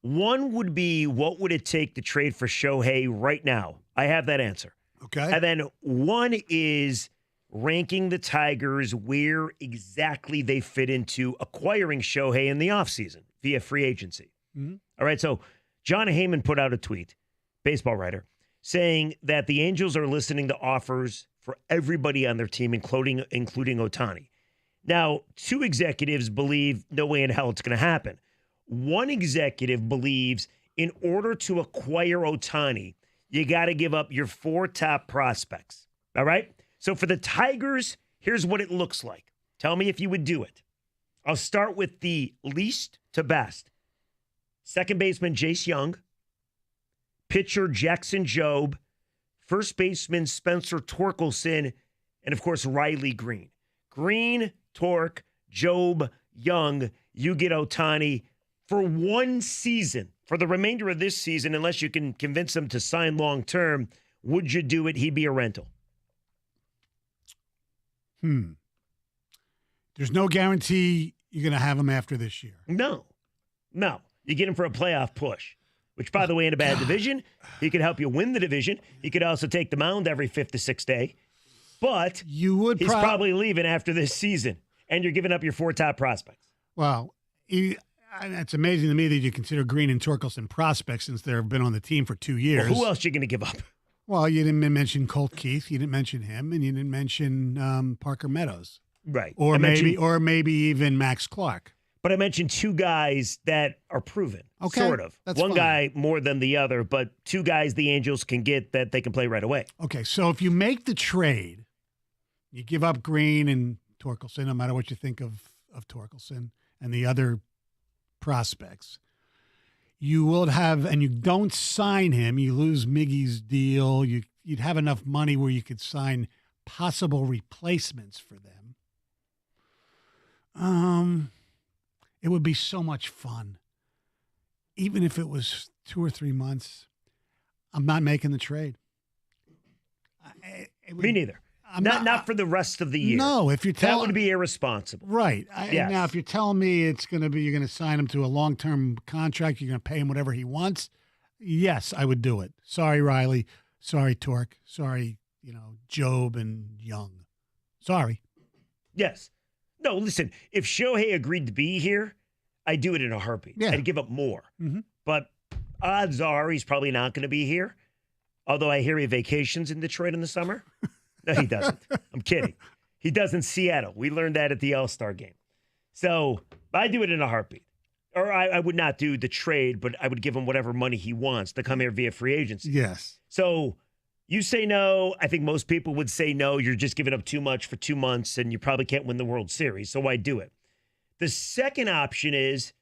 Speaker 1: One would be, what would it take to trade for Shohei right now? I have that answer.
Speaker 3: Okay.
Speaker 1: And then one is ranking the Tigers where exactly they fit into acquiring Shohei in the offseason via free agency.
Speaker 3: Mm-hmm.
Speaker 1: All right, so John Heyman put out a tweet, baseball writer, saying that the Angels are listening to offers for everybody on their team, including Otani. Now, 2 executives believe no way in hell it's going to happen. One executive believes in order to acquire Otani, you got to give up your 4 top prospects. All right? So for the Tigers, here's what it looks like. Tell me if you would do it. I'll start with the least to best. Second baseman, Jace Young. Pitcher, Jackson Jobe. First baseman, Spencer Torkelson. And, of course, Riley Green. Green, Torque, Jobe, Young. You get Otani for 1 season. For the remainder of this season, unless you can convince him to sign long-term, would you do it? He'd be a rental.
Speaker 3: There's no guarantee you're going to have him after this year.
Speaker 1: No. You get him for a playoff push, which, by the way, in a bad division, he could help you win the division. He could also take the mound every 5th to 6th day. But he's probably leaving after this season, and you're giving up your 4 top prospects.
Speaker 3: Well, it's amazing to me that you consider Green and Torkelson prospects since they've been on the team for 2 years.
Speaker 1: Well, who else are you going to give up?
Speaker 3: Well, you didn't mention Colt Keith. You didn't mention him, and you didn't mention Parker Meadows.
Speaker 1: Right.
Speaker 3: Or maybe even Max Clark.
Speaker 1: But I mentioned 2 guys that are proven, sort of.
Speaker 3: That's
Speaker 1: one
Speaker 3: fine.
Speaker 1: guy more than the other, but 2 guys the Angels can get that they can play right away.
Speaker 3: Okay, so if you make the trade, you give up Green and Torkelson, no matter what you think of Torkelson and the other prospects, you will have, and you don't sign him, you lose Miggy's deal, you'd have enough money where you could sign possible replacements for them. It would be so much fun. Even if it was 2 or 3 months, I'm not making the trade.
Speaker 1: Me neither. Not for the rest of the year.
Speaker 3: No, if you're telling,
Speaker 1: that would be irresponsible.
Speaker 3: Right.
Speaker 1: Yes.
Speaker 3: Now, if you're telling me you're going to sign him to a long-term contract, you're going to pay him whatever he wants, yes, I would do it. Sorry, Riley. Sorry, Torque. Sorry, Jobe and Young. Sorry.
Speaker 1: Yes. No, listen, if Shohei agreed to be here, I'd do it in a heartbeat.
Speaker 3: Yeah.
Speaker 1: I'd give up more.
Speaker 3: Mm-hmm.
Speaker 1: But odds are he's probably not going to be here. Although I hear he vacations in Detroit in the summer. No, he doesn't. I'm kidding. He does in Seattle. We learned that at the All-Star game. So I do it in a heartbeat. Or I would not do the trade, but I would give him whatever money he wants to come here via free agency.
Speaker 3: Yes.
Speaker 1: So you say no. I think most people would say no. You're just giving up too much for 2 months, and you probably can't win the World Series. So why do it? The second option is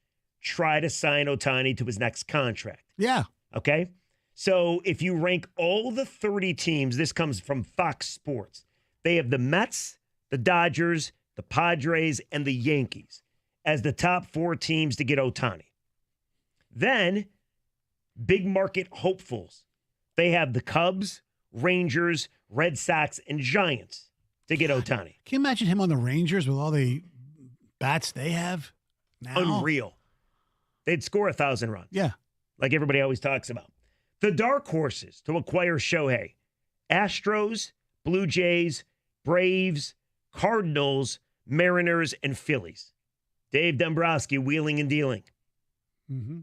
Speaker 1: try to sign Ohtani to his next contract.
Speaker 3: Yeah.
Speaker 1: Okay? So if you rank all the 30 teams, this comes from Fox Sports. They have the Mets, the Dodgers, the Padres, and the Yankees as the top 4 teams to get Ohtani. Then, big market hopefuls. They have the Cubs, Rangers, Red Sox, and Giants to get Ohtani.
Speaker 3: Can you imagine him on the Rangers with all the bats they have now?
Speaker 1: Unreal. They'd score 1,000 runs.
Speaker 3: Yeah.
Speaker 1: Like everybody always talks about. The dark horses to acquire Shohei: Astros, Blue Jays, Braves, Cardinals, Mariners, and Phillies. Dave Dombrowski wheeling and dealing.
Speaker 3: Mm-hmm.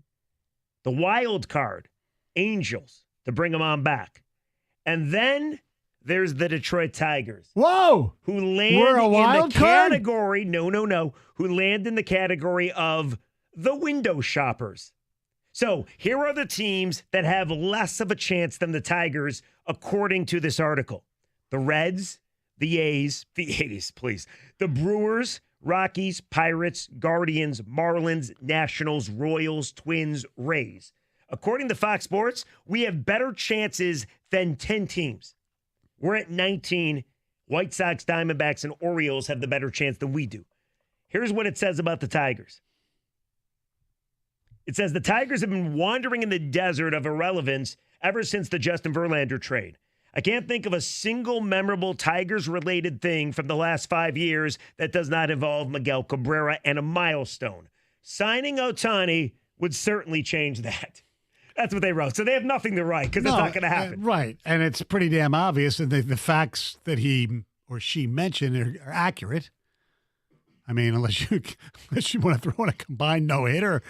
Speaker 1: The wild card, Angels, to bring him on back. And then there's the Detroit Tigers.
Speaker 3: Whoa!
Speaker 1: Who land
Speaker 3: We're a
Speaker 1: in
Speaker 3: wild
Speaker 1: the
Speaker 3: card?
Speaker 1: category, who land in the category of the window shoppers. So here are the teams that have less of a chance than the Tigers, according to this article. The Reds, the A's, please. The Brewers, Rockies, Pirates, Guardians, Marlins, Nationals, Royals, Twins, Rays. According to Fox Sports, we have better chances than 10 teams. We're at 19. White Sox, Diamondbacks, and Orioles have the better chance than we do. Here's what it says about the Tigers. It says the Tigers have been wandering in the desert of irrelevance ever since the Justin Verlander trade. I can't think of a single memorable Tigers-related thing from the last 5 years that does not involve Miguel Cabrera and a milestone. Signing Ohtani would certainly change that. That's what they wrote. So they have nothing to write because it's not going to happen.
Speaker 3: Right. And it's pretty damn obvious. And the facts that he or she mentioned are accurate. I mean, unless you want to throw in a combined no-hitter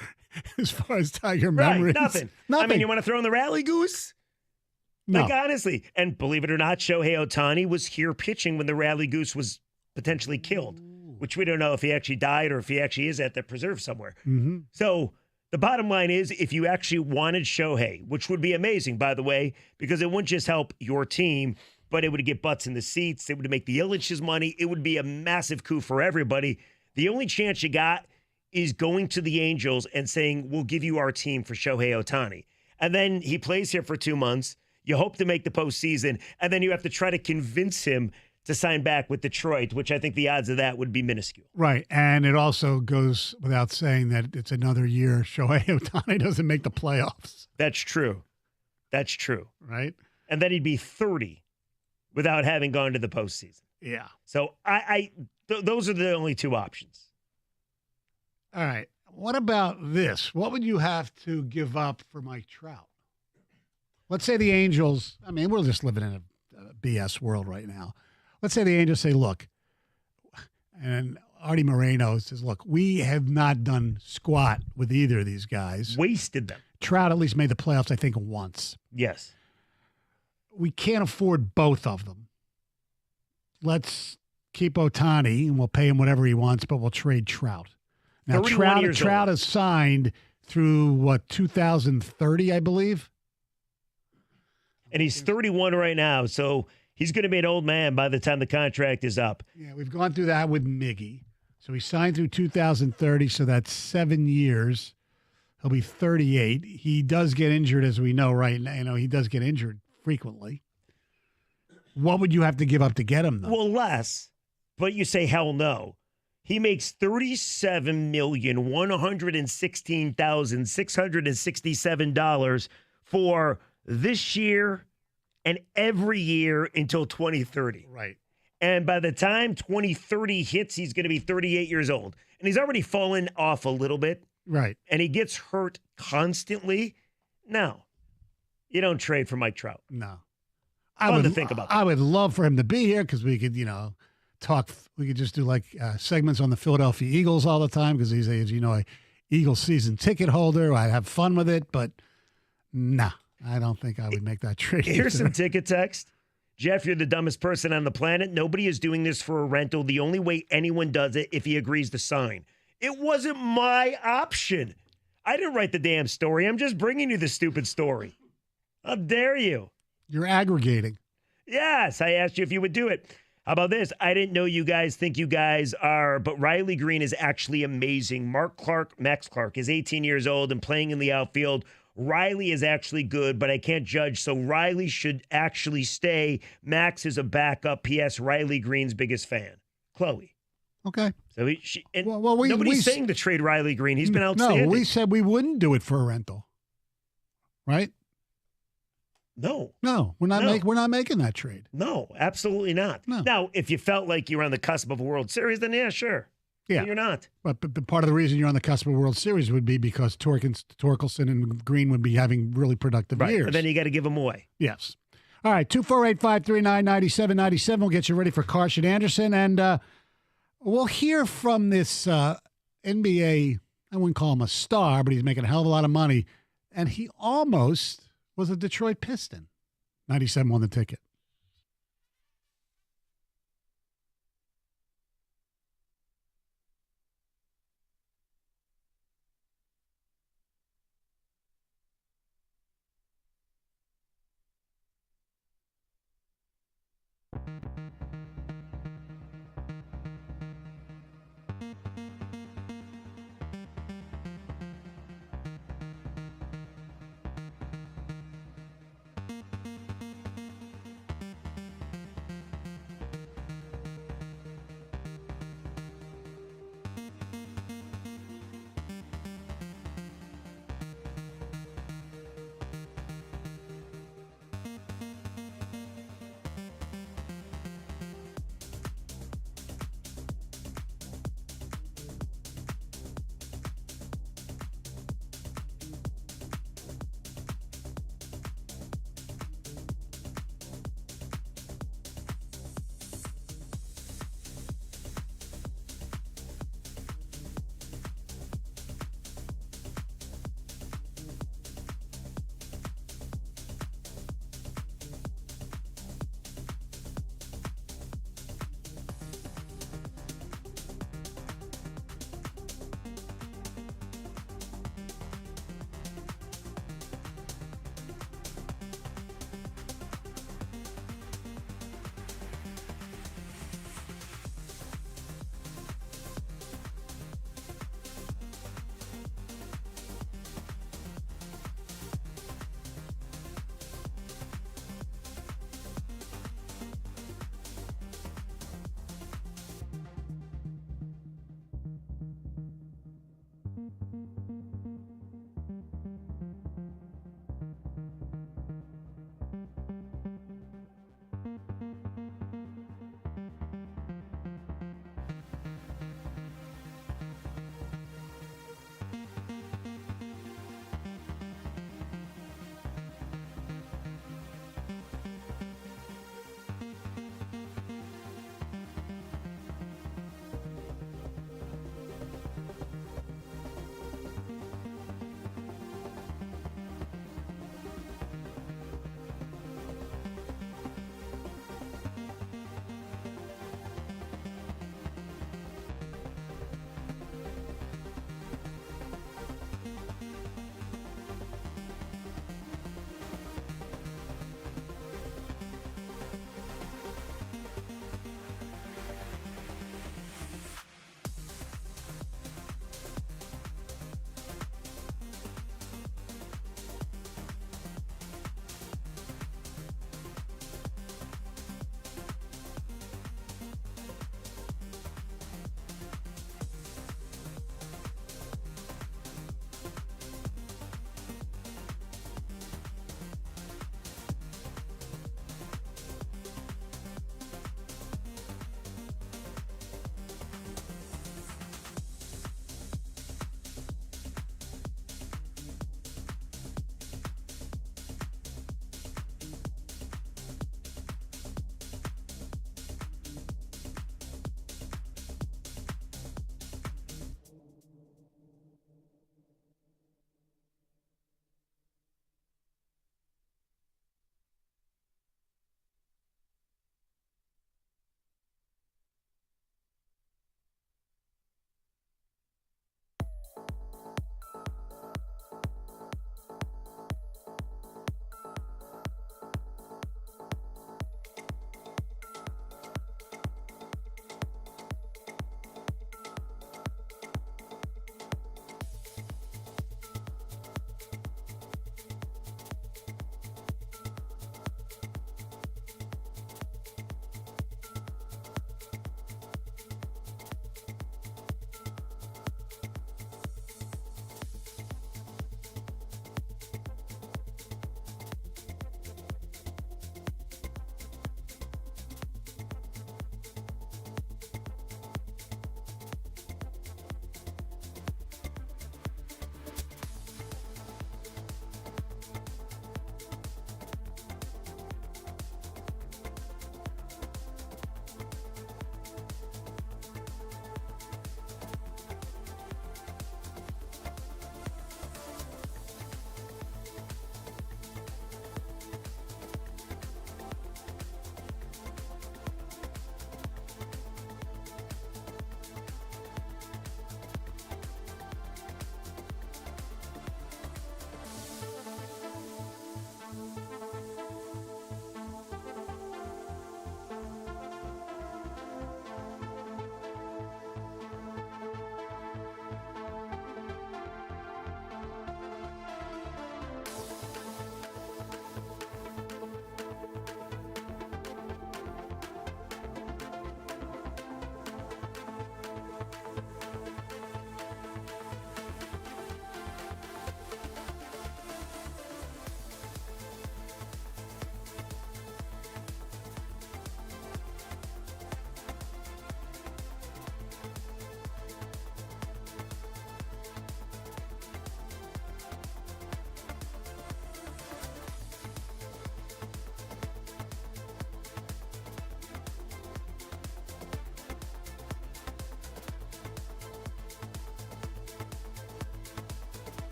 Speaker 3: as far as Tiger memories.
Speaker 1: Nothing. I mean, you want to throw in the rally goose?
Speaker 3: No.
Speaker 1: Like, honestly. And believe it or not, Shohei Ohtani was here pitching when the rally goose was potentially killed, which we don't know if he actually died or if he actually is at the preserve somewhere.
Speaker 3: Mm-hmm.
Speaker 1: So the bottom line is, if you actually wanted Shohei, which would be amazing, by the way, because it wouldn't just help your team, but it would get butts in the seats. It would make the Illich's money. It would be a massive coup for everybody. The only chance you got is going to the Angels and saying, we'll give you our team for Shohei Ohtani. And then he plays here for 2 months. You hope to make the postseason. And then you have to try to convince him to sign back with Detroit, which I think the odds of that would be minuscule.
Speaker 3: Right. And it also goes without saying that it's another year Shohei Ohtani doesn't make the playoffs.
Speaker 1: That's true. That's true.
Speaker 3: Right.
Speaker 1: And then he'd be 30 without having gone to the postseason.
Speaker 3: Yeah.
Speaker 1: So those are the only 2 options.
Speaker 3: All right. What about this? What would you have to give up for Mike Trout? Let's say the Angels, I mean, we're just living in a BS world right now. Let's say the Angels say, look, and Artie Moreno says, look, we have not done squat with either of these guys.
Speaker 1: Wasted them.
Speaker 3: Trout at least made the playoffs, I think, once.
Speaker 1: Yes.
Speaker 3: We can't afford both of them. Let's keep Ohtani, and we'll pay him whatever he wants, but we'll trade Trout. Now, Trout is signed through, 2030, I believe?
Speaker 1: And he's 31 right now, so he's going to be an old man by the time the contract is up.
Speaker 3: Yeah, we've gone through that with Miggy. So he signed through 2030, so that's 7 years. He'll be 38. He does get injured, as we know right now. He does get injured frequently. What would you have to give up to get him, though?
Speaker 1: Well, less, but you say hell no. He makes $37,116,667 for this year and every year until 2030.
Speaker 3: Right.
Speaker 1: And by the time 2030 hits, he's going to be 38 years old. And he's already fallen off a little bit.
Speaker 3: Right.
Speaker 1: And he gets hurt constantly. No, you don't trade for Mike Trout.
Speaker 3: No.
Speaker 1: Fun to think about that.
Speaker 3: I would love for him to be here because we could, talk. We could just do segments on the Philadelphia Eagles all the time because he's a Eagles season ticket holder. I'd have fun with it, but nah. I don't think I would make that trade.
Speaker 1: Here's
Speaker 3: either.
Speaker 1: some ticket text. Jeff, you're the dumbest person on the planet. Nobody is doing this for a rental. The only way anyone does it if he agrees to sign. It wasn't my option. I didn't write the damn story. I'm just bringing you the stupid story. How dare you?
Speaker 3: You're aggregating.
Speaker 1: Yes, I asked you if you would do it. How about this? I didn't know you guys think you guys are, but Riley Green is actually amazing. Max Clark is 18 years old and playing in the outfield. Riley is actually good, but I can't judge, so Riley should actually stay. Max is a backup. P.S. Riley Green's biggest fan. Chloe.
Speaker 3: Okay.
Speaker 1: So
Speaker 3: Well,
Speaker 1: nobody's saying to trade Riley Green. He's been outstanding.
Speaker 3: No, we said we wouldn't do it for a rental. Right?
Speaker 1: No.
Speaker 3: No, we're not making that trade.
Speaker 1: No, absolutely not.
Speaker 3: No.
Speaker 1: Now, if you felt like you were on the cusp of a World Series, then yeah, sure.
Speaker 3: Yeah.
Speaker 1: But you're not.
Speaker 3: But part of the reason you're on the cusp of a World Series would be because Torkelson and Green would be having really productive years.
Speaker 1: But then you got to give them away.
Speaker 3: Yes. All right, 248-539-9797. We'll get you ready for Carson Anderson. And we'll hear from this NBA, I wouldn't call him a star, but he's making a hell of a lot of money. And he almost was a Detroit Piston. 97 won the ticket.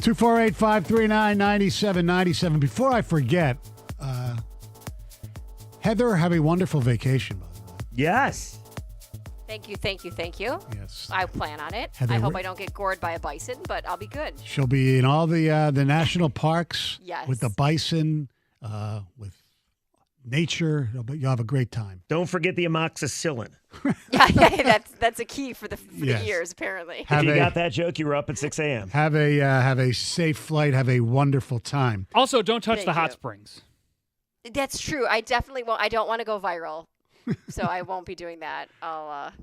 Speaker 3: 248-539-9797. Before I forget, Heather, have a wonderful vacation, by the way.
Speaker 1: Yes.
Speaker 5: Thank you, thank you, thank you.
Speaker 3: Yes.
Speaker 5: I plan on it.
Speaker 3: Heather,
Speaker 5: I hope I don't get gored by a bison, but I'll be good.
Speaker 3: She'll be in all the national parks
Speaker 5: Yes.
Speaker 3: with the bison, with nature. You'll have a great time.
Speaker 1: Don't forget the amoxicillin.
Speaker 5: Yeah, that's a key for the
Speaker 3: Yes.
Speaker 5: ears, apparently.
Speaker 1: If you got that joke, you were up at 6 a.m.
Speaker 3: Have a safe flight. Have a wonderful time.
Speaker 4: Also, don't touch
Speaker 5: Thank
Speaker 4: the hot
Speaker 5: you.
Speaker 4: springs.
Speaker 5: That's true. I definitely won't. I don't want to go viral, so I won't be doing that. I'll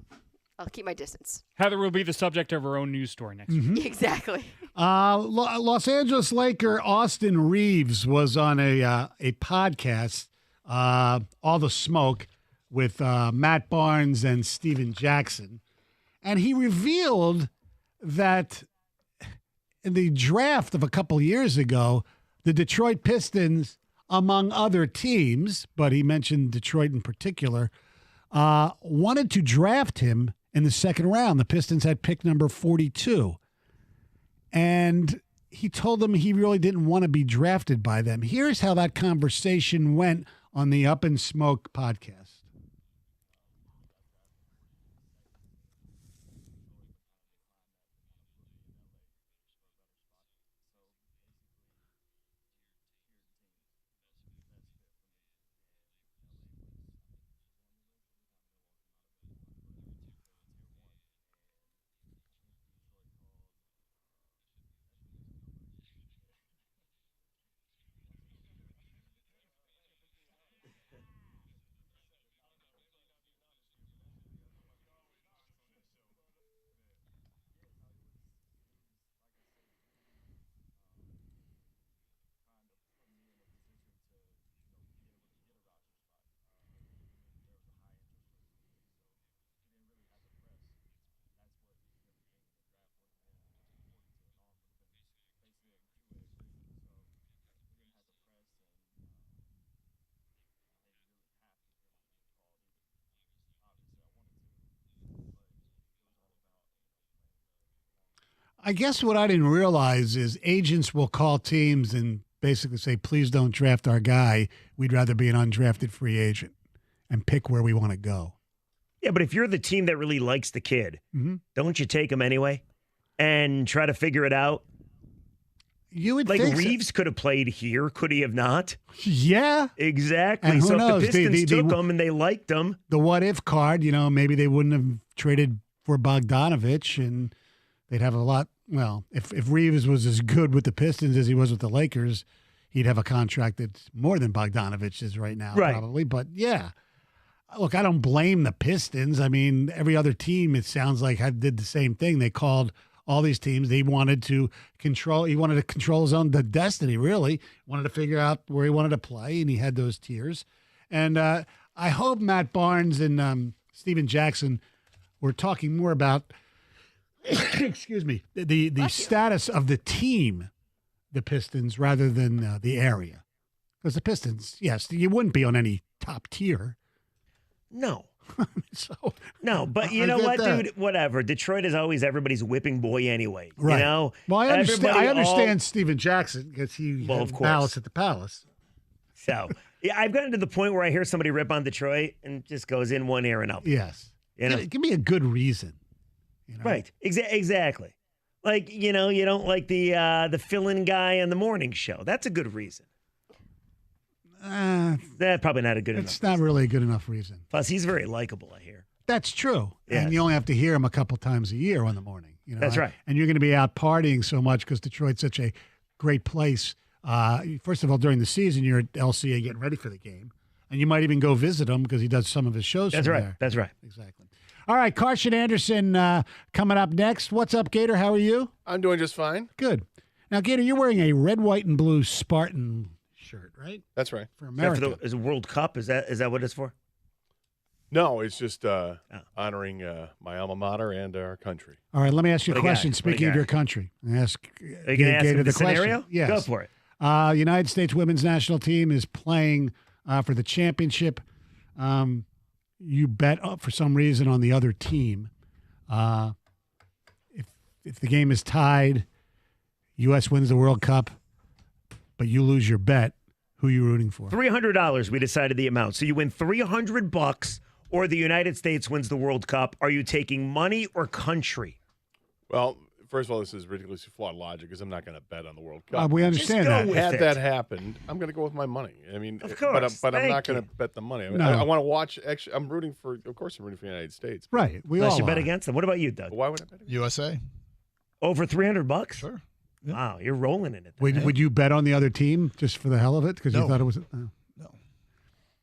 Speaker 5: keep my distance.
Speaker 4: Heather will be the subject of her own news story next week.
Speaker 5: Exactly.
Speaker 3: Los Angeles Laker Austin Reaves was on a podcast, All the Smoke, with Matt Barnes and Steven Jackson. And he revealed that in the draft of a couple years ago, the Detroit Pistons, among other teams, but he mentioned Detroit in particular, wanted to draft him in the second round. The Pistons had pick number 42. And he told them he really didn't want to be drafted by them. Here's how that conversation went on the Up in Smoke podcast. I guess what I didn't realize is agents will call teams and basically say, please don't draft our guy. We'd rather be an undrafted free agent and pick where we want to go.
Speaker 1: Yeah, but if you're the team that really likes the kid, don't you take him anyway and try to figure it out?
Speaker 3: You would
Speaker 1: like
Speaker 3: think
Speaker 1: Reaves could have played here, could he have not?
Speaker 3: Yeah.
Speaker 1: Exactly.
Speaker 3: And who
Speaker 1: so
Speaker 3: knows?
Speaker 1: if the Pistons took him and they liked him.
Speaker 3: The what if card, maybe they wouldn't have traded for Bogdanovich and they'd have a lot. Well, if Reaves was as good with the Pistons as he was with the Lakers, he'd have a contract that's more than Bogdanovich is right now, probably. But yeah, look, I don't blame the Pistons. I mean, every other team, it sounds like, did the same thing. They called all these teams. He wanted to control his own destiny, really. Wanted to figure out where he wanted to play, and he had those tiers. And I hope Matt Barnes and Steven Jackson were talking more about excuse me, the status of the team, the Pistons, rather than the area. Because the Pistons, yes, you wouldn't be on any top tier.
Speaker 1: No.
Speaker 3: No,
Speaker 1: but you know what, dude? Whatever. Detroit is always everybody's whipping boy anyway.
Speaker 3: Right.
Speaker 1: You know?
Speaker 3: Well, I understand Steven Jackson because he
Speaker 1: of course.
Speaker 3: Palace at the Palace.
Speaker 1: So, yeah, I've gotten to the point where I hear somebody rip on Detroit and just goes in one ear and out.
Speaker 3: Yes. Give me a good reason.
Speaker 1: Right. Exactly. Like, you don't like the fill-in guy on the morning show. That's a good reason. That's probably not a good enough
Speaker 3: It's not really a good enough reason.
Speaker 1: Plus, he's very likable, I hear.
Speaker 3: That's true.
Speaker 1: Yes.
Speaker 3: And you only have to hear him a couple times a year on the morning.
Speaker 1: That's right.
Speaker 3: And you're going to be out partying so much because Detroit's such a great place. First of all, during the season, you're at LCA getting ready for the game. And you might even go visit him because he does some of his shows
Speaker 1: That's
Speaker 3: from
Speaker 1: right.
Speaker 3: there.
Speaker 1: That's right.
Speaker 3: Exactly. All right, Carson Anderson coming up next. What's up, Gator? How are you?
Speaker 6: I'm doing just fine.
Speaker 3: Good. Now, Gator, you're wearing a red, white, and blue Spartan shirt, right?
Speaker 6: That's right.
Speaker 3: For America.
Speaker 1: Is it World Cup? Is that what it's for?
Speaker 6: No, it's just honoring my alma mater and our country.
Speaker 3: All right, let me ask you a question. Speaking of your country, ask
Speaker 1: Are you going to ask him the scenario?
Speaker 3: Question. Yes.
Speaker 1: Go for it.
Speaker 3: United States women's national team is playing for the championship. You bet for some reason on the other team. If the game is tied, U.S. wins the World Cup, but you lose your bet. Who are you rooting for?
Speaker 1: $300. We decided the amount. So you win $300, or the United States wins the World Cup. Are you taking money or country?
Speaker 6: Well, first of all, this is ridiculously flawed logic because I'm not going to bet on the World Cup.
Speaker 3: We understand that.
Speaker 6: Had that happened, I'm going to go with my money. I mean,
Speaker 1: of course,
Speaker 6: but I'm not going to bet the money. I mean,
Speaker 3: No.
Speaker 6: I want to watch. Actually, I'm rooting for. Of course, I'm rooting for the United States.
Speaker 3: Right. We
Speaker 1: Unless
Speaker 3: all
Speaker 1: you bet
Speaker 3: are.
Speaker 1: against them. What about you, Doug?
Speaker 6: Why would I bet against
Speaker 7: USA.
Speaker 1: Over $300?
Speaker 7: Sure.
Speaker 1: Wow, you're rolling in it.
Speaker 3: Would you bet on the other team just for the hell of it? Because you
Speaker 7: No.
Speaker 3: thought it was.
Speaker 7: No,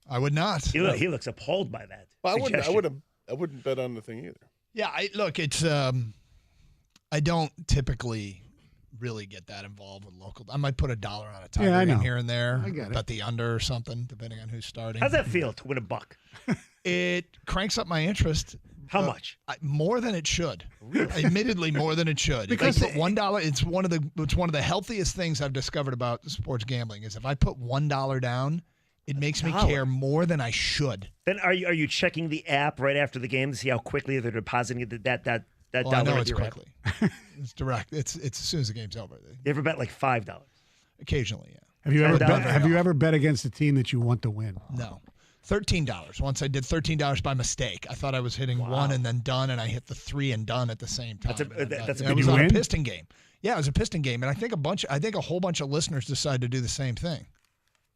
Speaker 7: I would not.
Speaker 1: He looks appalled by that.
Speaker 6: Well,
Speaker 1: suggestion.
Speaker 6: I wouldn't bet on the thing either.
Speaker 7: Yeah, it's. I don't typically really get that involved with local. I might put $1 on a Tiger
Speaker 3: I know.
Speaker 7: game here and there.
Speaker 3: I get it.
Speaker 7: Bet the under or something, depending on who's starting.
Speaker 1: How's that feel to win $1?
Speaker 7: It cranks up my interest.
Speaker 1: How much?
Speaker 7: More than it should. Admittedly, more than it should.
Speaker 3: Because
Speaker 7: if I put $1, it's one of the healthiest things I've discovered about sports gambling is if I put $1 down, it makes me care more than I should.
Speaker 1: Then are you checking the app right after the game to see how quickly they're depositing that
Speaker 7: Well,
Speaker 1: dollar?
Speaker 7: I know
Speaker 1: into
Speaker 7: it's
Speaker 1: your app?
Speaker 7: quickly. It's direct. It's as soon as the game's over.
Speaker 1: You ever bet like $5?
Speaker 7: Occasionally, yeah.
Speaker 3: Have you ever bet against a team that you want to win?
Speaker 7: No. $13. Once I did $13 by mistake. I thought I was hitting one and then done, and I hit the 3 and done at the same time.
Speaker 1: That's a
Speaker 7: it
Speaker 1: good
Speaker 7: was
Speaker 3: you
Speaker 7: on a
Speaker 3: win?
Speaker 7: Piston game. Yeah, it was a Piston game, and I think a whole bunch of listeners decided to do the same thing.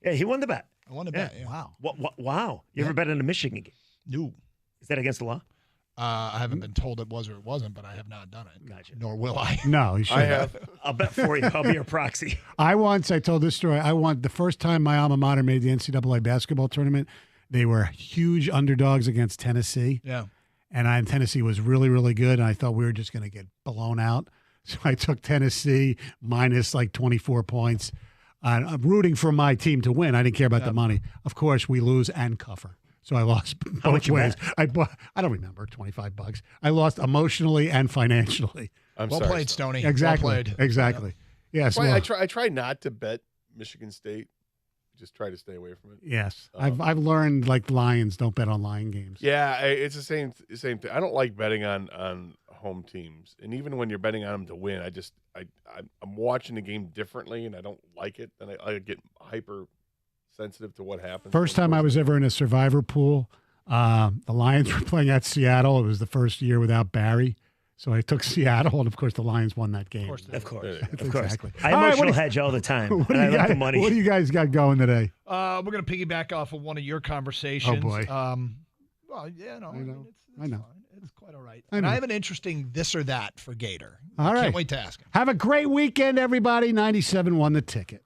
Speaker 1: Yeah, he won the bet.
Speaker 7: I won a bet. Yeah.
Speaker 3: Wow.
Speaker 1: Wow. You ever bet in a Michigan game?
Speaker 7: No.
Speaker 1: Is that against the law?
Speaker 7: I haven't been told it was or it wasn't, but I have not done it.
Speaker 1: Gotcha.
Speaker 7: Nor will I.
Speaker 3: No, you should.
Speaker 6: I have.
Speaker 1: I'll bet for you. I'll be your proxy.
Speaker 3: I told this story. The first time my alma mater made the NCAA basketball tournament, they were huge underdogs against Tennessee.
Speaker 7: Yeah.
Speaker 3: And Tennessee was really, really good. And I thought we were just going to get blown out. So I took Tennessee minus like 24 points. I'm rooting for my team to win. I didn't care about the money. Of course, we lose and cover. So I lost
Speaker 1: How much
Speaker 3: both
Speaker 1: you
Speaker 3: ways.
Speaker 1: bet?
Speaker 3: I don't remember, $25. I lost emotionally and financially.
Speaker 6: I'm
Speaker 7: Well
Speaker 6: sorry.
Speaker 7: played, Stoney.
Speaker 3: Exactly.
Speaker 7: Well played.
Speaker 3: Exactly. Yes.
Speaker 6: Well,
Speaker 3: well,
Speaker 6: I try not to bet Michigan State. Just try to stay away from it.
Speaker 3: yes. I've learned like Lions don't bet on Lion games.
Speaker 6: Yeah, it's the same thing. I don't like betting on home teams, and even when you're betting on them to win, I'm watching the game differently, and I don't like it. And I get hyper sensitive to what happens.
Speaker 3: First time I was ever in a survivor pool, the Lions were playing at Seattle. It was the first year without Barry. So I took Seattle, and of course the Lions won that game.
Speaker 1: Of course.
Speaker 3: Exactly.
Speaker 1: I
Speaker 3: All right,
Speaker 1: emotional hedge all the time.
Speaker 3: What
Speaker 1: And I like the money.
Speaker 3: What do you guys got going today?
Speaker 7: We're going to piggyback off of one of your conversations.
Speaker 3: Oh, boy.
Speaker 7: Well, yeah, no,
Speaker 3: I know.
Speaker 7: It's
Speaker 3: I know.
Speaker 7: fine. It's quite all right.
Speaker 3: I
Speaker 7: And
Speaker 3: know.
Speaker 7: I have an interesting this or that for Gator.
Speaker 3: All right.
Speaker 7: Can't wait to ask him.
Speaker 3: Have a great weekend, everybody. 97 won the ticket.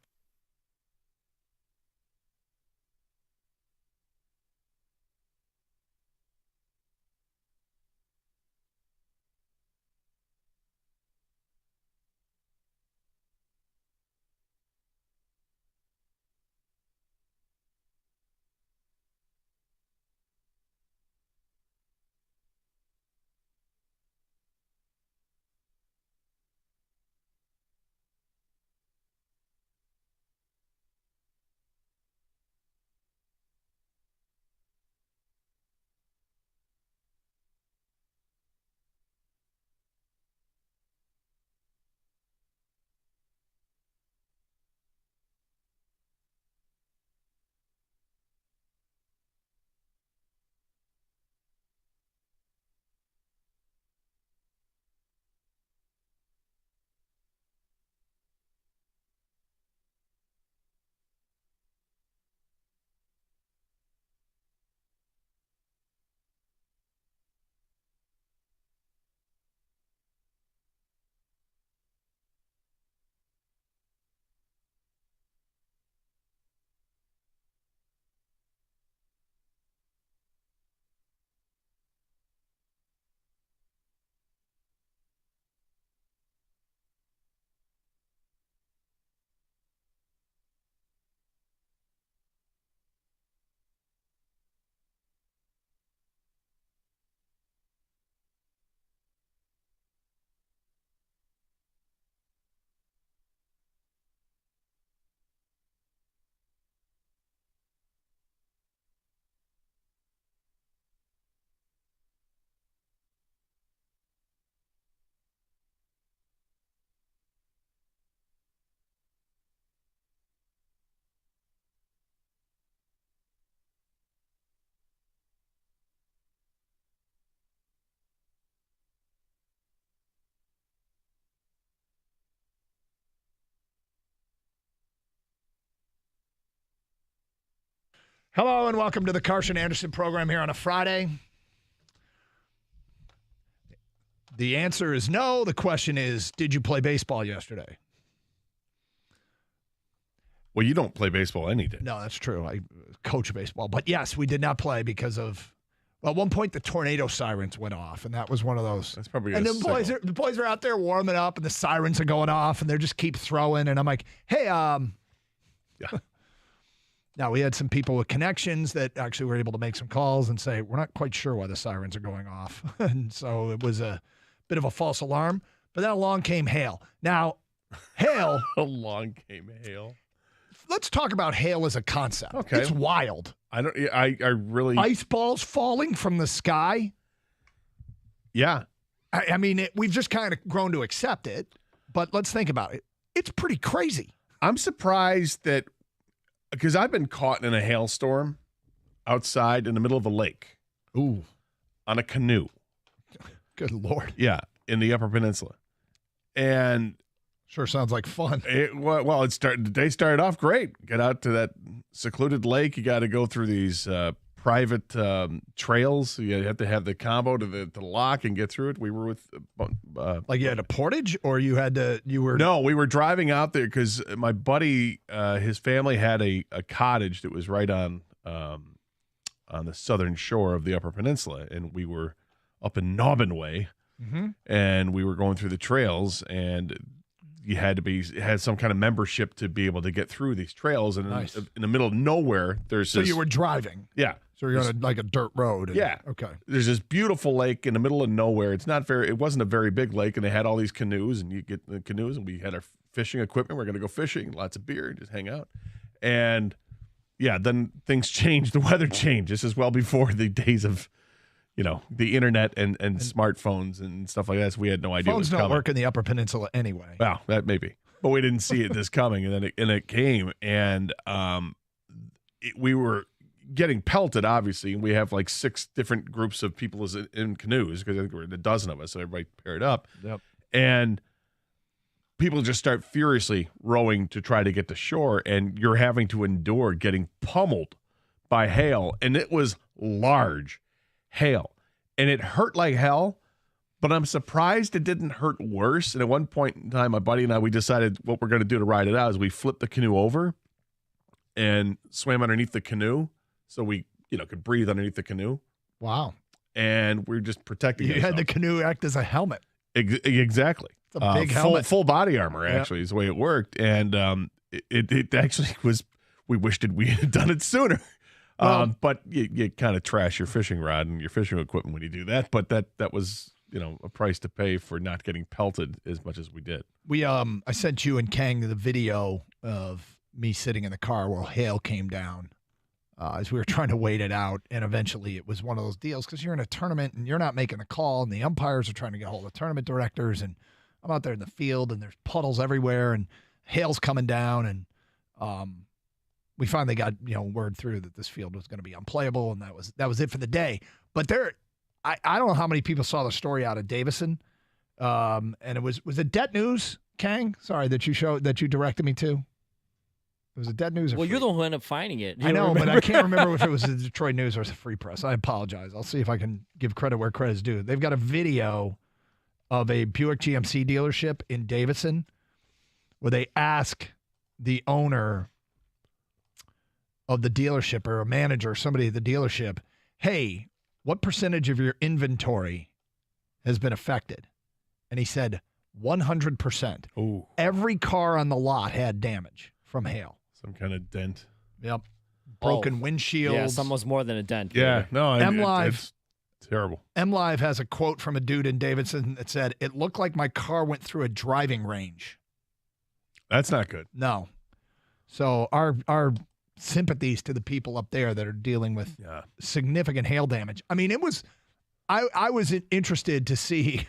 Speaker 7: Hello and welcome to the Carson Anderson program here on a Friday. The answer is no. The question is, did you play baseball yesterday?
Speaker 6: Well, you don't play baseball any day.
Speaker 7: No, that's true. I coach baseball. But yes, we did not play because of, well, at one point the tornado sirens went off, and that was one of those.
Speaker 6: That's probably
Speaker 7: and the boys are out there warming up, and the sirens are going off, and they just keep throwing. And I'm like, hey,
Speaker 6: Yeah.
Speaker 7: Now, we had some people with connections that actually were able to make some calls and say, we're not quite sure why the sirens are going off. And so it was a bit of a false alarm. But then along came hail. Now, hail.
Speaker 6: Along came hail.
Speaker 7: Let's talk about hail as a concept.
Speaker 6: Okay.
Speaker 7: It's wild.
Speaker 6: I really.
Speaker 7: Ice balls falling from the sky.
Speaker 6: Yeah.
Speaker 7: I mean, we've just kind of grown to accept it. But let's think about it. It's pretty crazy.
Speaker 6: I'm surprised that, because I've been caught in a hailstorm outside in the middle of a lake.
Speaker 7: Ooh.
Speaker 6: On a canoe.
Speaker 7: Good Lord.
Speaker 6: Yeah, in the Upper Peninsula. And
Speaker 7: sure sounds like fun.
Speaker 6: The day started off great. Get out to that secluded lake. You got to go through these private trails. You have to have the combo to the lock and get through it. We were with
Speaker 7: like you had a portage, or
Speaker 6: No, we were driving out there because my buddy, his family had a cottage that was right on the southern shore of the Upper Peninsula, and we were up in Nobbin Way, and we were going through the trails, and you had some kind of membership to be able to get through these trails. And
Speaker 7: nice.
Speaker 6: in the middle of nowhere, there's
Speaker 7: So you were driving.
Speaker 6: Yeah.
Speaker 7: So you're on a dirt road.
Speaker 6: Yeah.
Speaker 7: Okay.
Speaker 6: There's this beautiful lake in the middle of nowhere. It wasn't a very big lake, and they had all these canoes, and you get the canoes, and we had our fishing equipment. We're going to go fishing, lots of beer, just hang out. And yeah, then things changed. The weather changed. This is well before the days of, the internet and smartphones and stuff like that. So we had no idea.
Speaker 7: Phones
Speaker 6: what was
Speaker 7: don't work in the Upper Peninsula anyway.
Speaker 6: Well, that may be, but we didn't see it this coming, and then it came, and we were getting pelted, obviously, and we have like 6 different groups of people in canoes, because I think we're a dozen of us, so everybody paired up.
Speaker 7: Yep.
Speaker 6: And people just start furiously rowing to try to get to shore, and you're having to endure getting pummeled by hail, and it was large hail, and it hurt like hell, but I'm surprised it didn't hurt worse. And at one point in time, my buddy and I, we decided what we're going to do to ride it out is we flipped the canoe over and swam underneath the canoe, so we could breathe underneath the canoe.
Speaker 7: Wow.
Speaker 6: And we're just protecting
Speaker 7: You
Speaker 6: ourselves.
Speaker 7: had the canoe act as a helmet.
Speaker 6: Exactly.
Speaker 7: It's a big helmet.
Speaker 6: Full body armor, actually, is the way it worked. And it actually was, we wished we had done it sooner.
Speaker 7: Well,
Speaker 6: but you kind of trash your fishing rod and your fishing equipment when you do that. But that was, a price to pay for not getting pelted as much as we did.
Speaker 7: I sent you and Kang the video of me sitting in the car while hail came down as we were trying to wait it out. And eventually it was one of those deals, because you're in a tournament and you're not making the call, and the umpires are trying to get a hold of tournament directors. And I'm out there in the field, and there's puddles everywhere, and hail's coming down. And we finally got word through that this field was going to be unplayable, and that was it for the day. But I don't know how many people saw the story out of Davison, and it was it Det News, Kang? Sorry that you directed me to. It was a Det News.
Speaker 8: Well, you're the one who ended up finding it.
Speaker 7: I know, but I can't remember if it was the Detroit News or the Free Press. I apologize. I'll see if I can give credit where credit's due. They've got a video of a Buick GMC dealership in Davison where they ask the owner of the dealership, or a manager, or somebody at the dealership, hey, what percentage of your inventory has been affected? And he said 100%.
Speaker 6: Ooh.
Speaker 7: Every car on the lot had damage from hail.
Speaker 6: Some kind of dent.
Speaker 7: Yep. Broken windshields.
Speaker 8: Yeah, some was more than a dent.
Speaker 6: Yeah, no,
Speaker 7: MLive.
Speaker 6: It's terrible.
Speaker 7: MLive has a quote from a dude in Davidson that said, "It looked like my car went through a driving range."
Speaker 6: That's not good.
Speaker 7: No. So our sympathies to the people up there that are dealing with significant hail damage. I mean, it was, I was interested to see,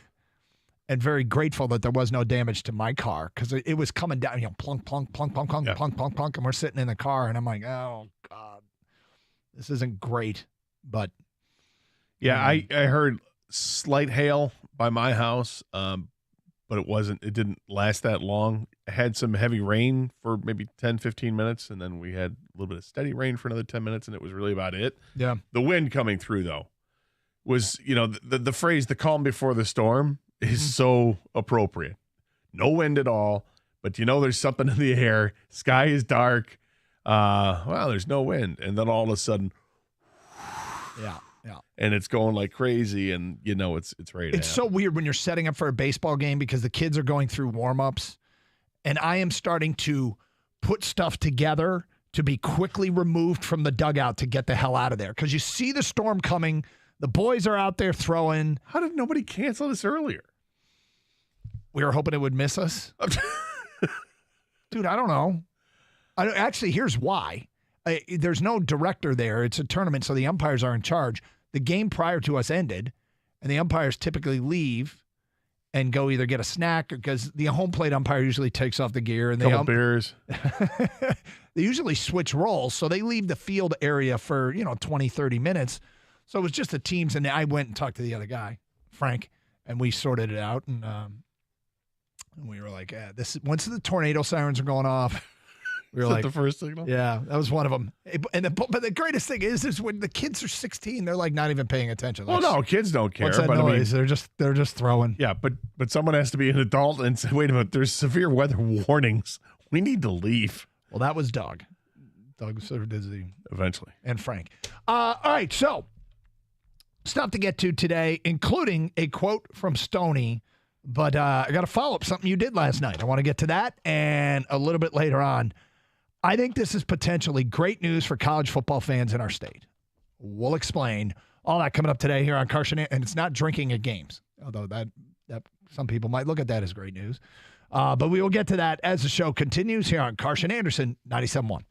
Speaker 7: and very grateful that there was no damage to my car, because it was coming down, plunk, plunk, plunk, plunk, plunk, plunk, plunk, plunk, and we're sitting in the car, and I'm like, oh God, this isn't great, but.
Speaker 6: Yeah, I heard slight hail by my house, but but it didn't last that long. Had some heavy rain for maybe 10, 15 minutes, and then we had a little bit of steady rain for another 10 minutes, and it was really about it.
Speaker 7: Yeah.
Speaker 6: The wind coming through, though, was, the phrase, the calm before the storm, is so appropriate. No wind at all, but there's something in the air. Sky is dark. There's no wind. And then all of a sudden,
Speaker 7: yeah.
Speaker 6: And it's going like crazy, and it's ready to
Speaker 7: It's so
Speaker 6: happen.
Speaker 7: weird when you're setting up for a baseball game because the kids are going through warm-ups, and I am starting to put stuff together to be quickly removed from the dugout to get the hell out of there because you see the storm coming. The boys are out there throwing.
Speaker 6: How did nobody cancel this earlier?
Speaker 7: We were hoping it would miss us. Dude, I don't know. Actually, here's why. There's no director there. It's a tournament, so the umpires are in charge. The game prior to us ended, and the umpires typically leave and go either get a snack because the home plate umpire usually takes off the gear. And
Speaker 6: Couple beers.
Speaker 7: They usually switch roles, so they leave the field area for 20, 30 minutes. So it was just the teams, and I went and talked to the other guy, Frank, and we sorted it out. And we were like, once the tornado sirens are going off, we were like,
Speaker 6: the first signal?
Speaker 7: Yeah, that was one of them. But the greatest thing is when the kids are 16, they're like not even paying attention.
Speaker 6: Well, no, kids don't care.
Speaker 7: What's that
Speaker 6: but
Speaker 7: noise? They're just throwing.
Speaker 6: Yeah, but someone has to be an adult and say, wait a minute, there's severe weather warnings. We need to leave.
Speaker 7: Well, that was Doug. Doug sort of did
Speaker 6: eventually.
Speaker 7: And Frank. All right, so stuff to get to today, including a quote from Stormy. But I got to follow up something you did last night. I want to get to that and a little bit later on. I think this is potentially great news for college football fans in our state. We'll explain all that coming up today here on Carson, and it's not drinking at games, although that some people might look at that as great news. But we will get to that as the show continues here on Carson Anderson 97.1.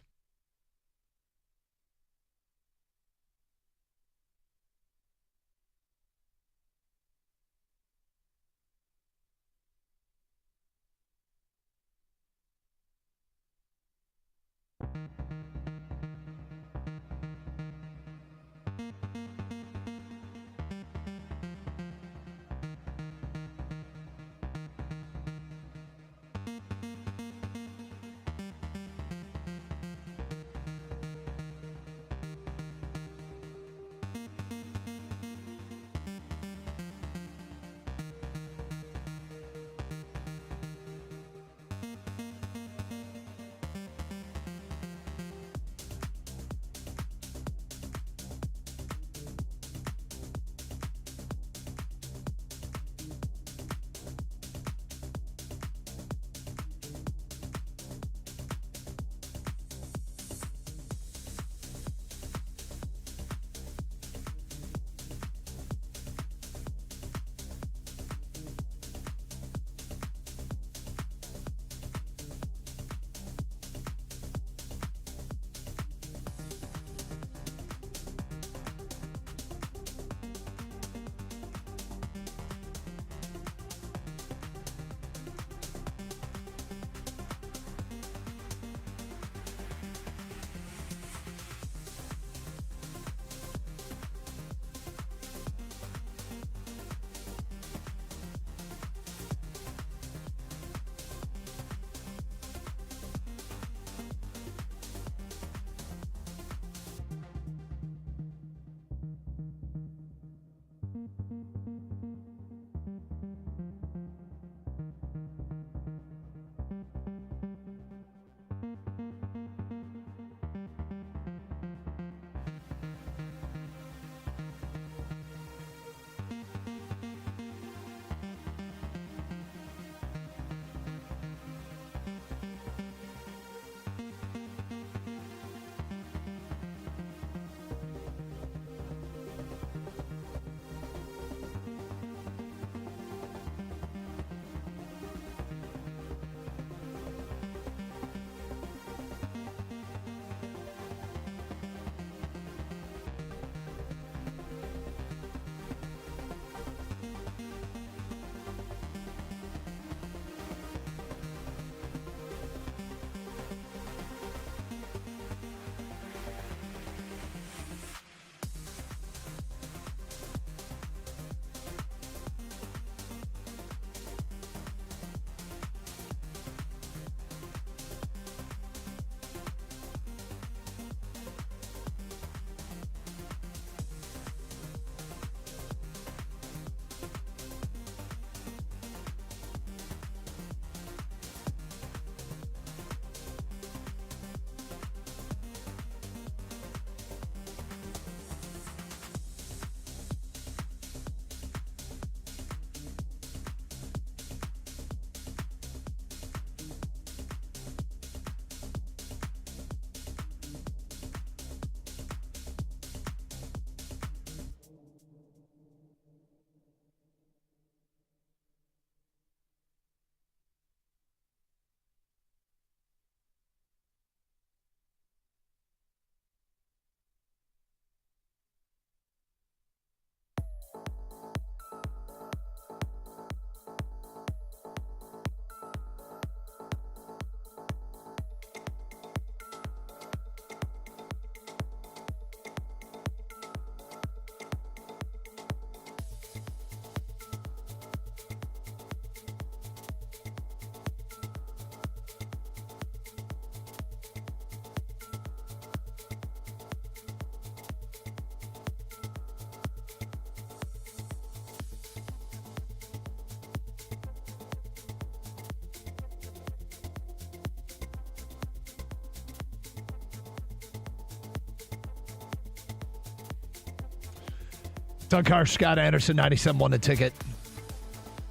Speaker 7: Doug Harsh, Scott Anderson, 97 won the ticket.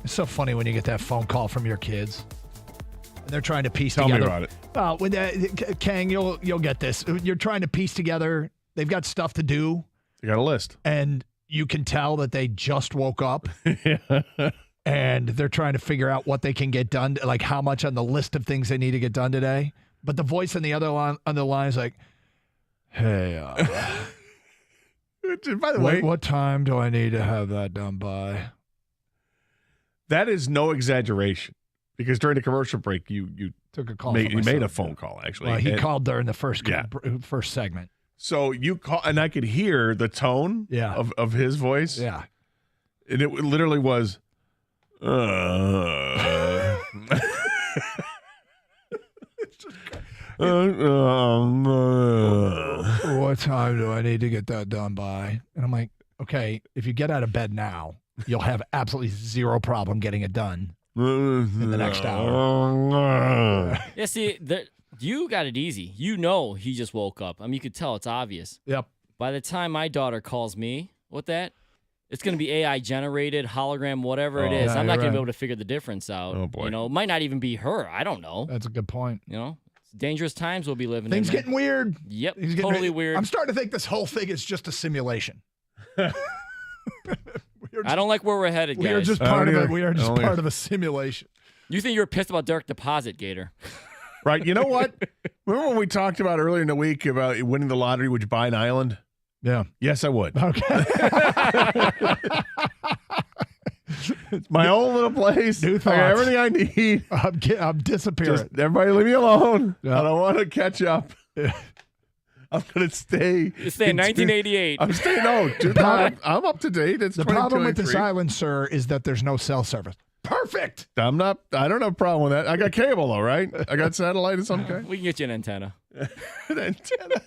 Speaker 7: It's so funny when you get that phone call from your kids. And they're trying to piece together.
Speaker 6: Tell me about it.
Speaker 7: Kang, you'll get this. You're trying to piece together. They've got stuff to do.
Speaker 6: You got a list.
Speaker 7: And you can tell that they just woke up. And they're trying to figure out what they can get done, like how much on the list of things they need to get done today. But the voice on the other line is like, hey,
Speaker 6: by the way,
Speaker 7: what time do I need to have that done by?
Speaker 6: That is no exaggeration, because during the commercial break, you
Speaker 7: took a call.
Speaker 6: You made a phone call, actually.
Speaker 7: Well, he called during the first segment.
Speaker 6: So you call, and I could hear the tone of his voice.
Speaker 7: Yeah.
Speaker 6: And it literally was, what
Speaker 7: time do I need to get that done by? And I'm like, okay, if you get out of bed now, you'll have absolutely zero problem getting it done in the next hour.
Speaker 8: Yeah, see, you got it easy. You know he just woke up. I mean, you could tell. It's obvious.
Speaker 7: Yep.
Speaker 8: By the time my daughter calls me with that, it's going to be AI generated, hologram, whatever it is.
Speaker 7: Yeah,
Speaker 8: I'm not going
Speaker 7: right.
Speaker 8: to be able to figure the difference out.
Speaker 6: Oh, boy.
Speaker 8: You know, it might not even be her. I don't know.
Speaker 7: That's a good point.
Speaker 8: You know, it's dangerous times we'll be living
Speaker 7: Things
Speaker 8: in.
Speaker 7: getting weird.
Speaker 8: Yep,
Speaker 7: Things getting
Speaker 8: totally weird.
Speaker 7: I'm starting to think this whole thing is just a simulation.
Speaker 8: I don't like where we're headed, guys.
Speaker 7: We are just part of it. We are just part of a simulation.
Speaker 8: You think you were pissed about direct deposit, Gator?
Speaker 6: Right. You know what? Remember when we talked about earlier in the week about winning the lottery? Would you buy an island?
Speaker 7: Yeah.
Speaker 6: Yes, I would.
Speaker 7: Okay.
Speaker 6: It's my own little place.
Speaker 7: New
Speaker 6: I got
Speaker 7: thoughts.
Speaker 6: everything I need.
Speaker 7: I'm disappearing.
Speaker 6: Just everybody leave me alone.
Speaker 7: Yeah.
Speaker 6: I don't want to catch up. I'm going to stay.
Speaker 8: You stay in 1988.
Speaker 6: I'm staying. No, dude, I'm up to date. It's
Speaker 7: the problem with this
Speaker 6: 2023.
Speaker 7: island, sir, is that there's no cell service. Perfect.
Speaker 6: I don't have a problem with that. I got cable, though, right? I got satellite of some kind.
Speaker 8: We can get you an antenna.
Speaker 6: An antenna.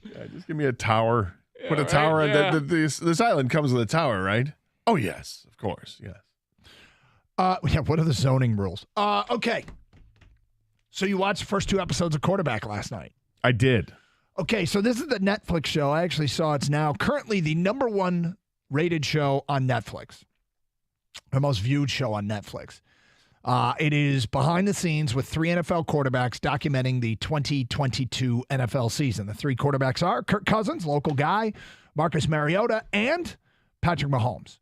Speaker 6: Yeah, just give me a tower. Put a tower on.
Speaker 8: Yeah.
Speaker 6: This island comes with a tower, right? Oh, yes, of course. Yes.
Speaker 7: Yeah, what are the zoning rules? Okay. So you watched the first 2 episodes of Quarterback last night.
Speaker 6: I did.
Speaker 7: Okay, so this is the Netflix show. I actually saw it's now currently the #1 rated show on Netflix. The most viewed show on Netflix. It is behind the scenes with 3 NFL quarterbacks documenting the 2022 NFL season. The 3 quarterbacks are Kirk Cousins, local guy, Marcus Mariota, and Patrick Mahomes.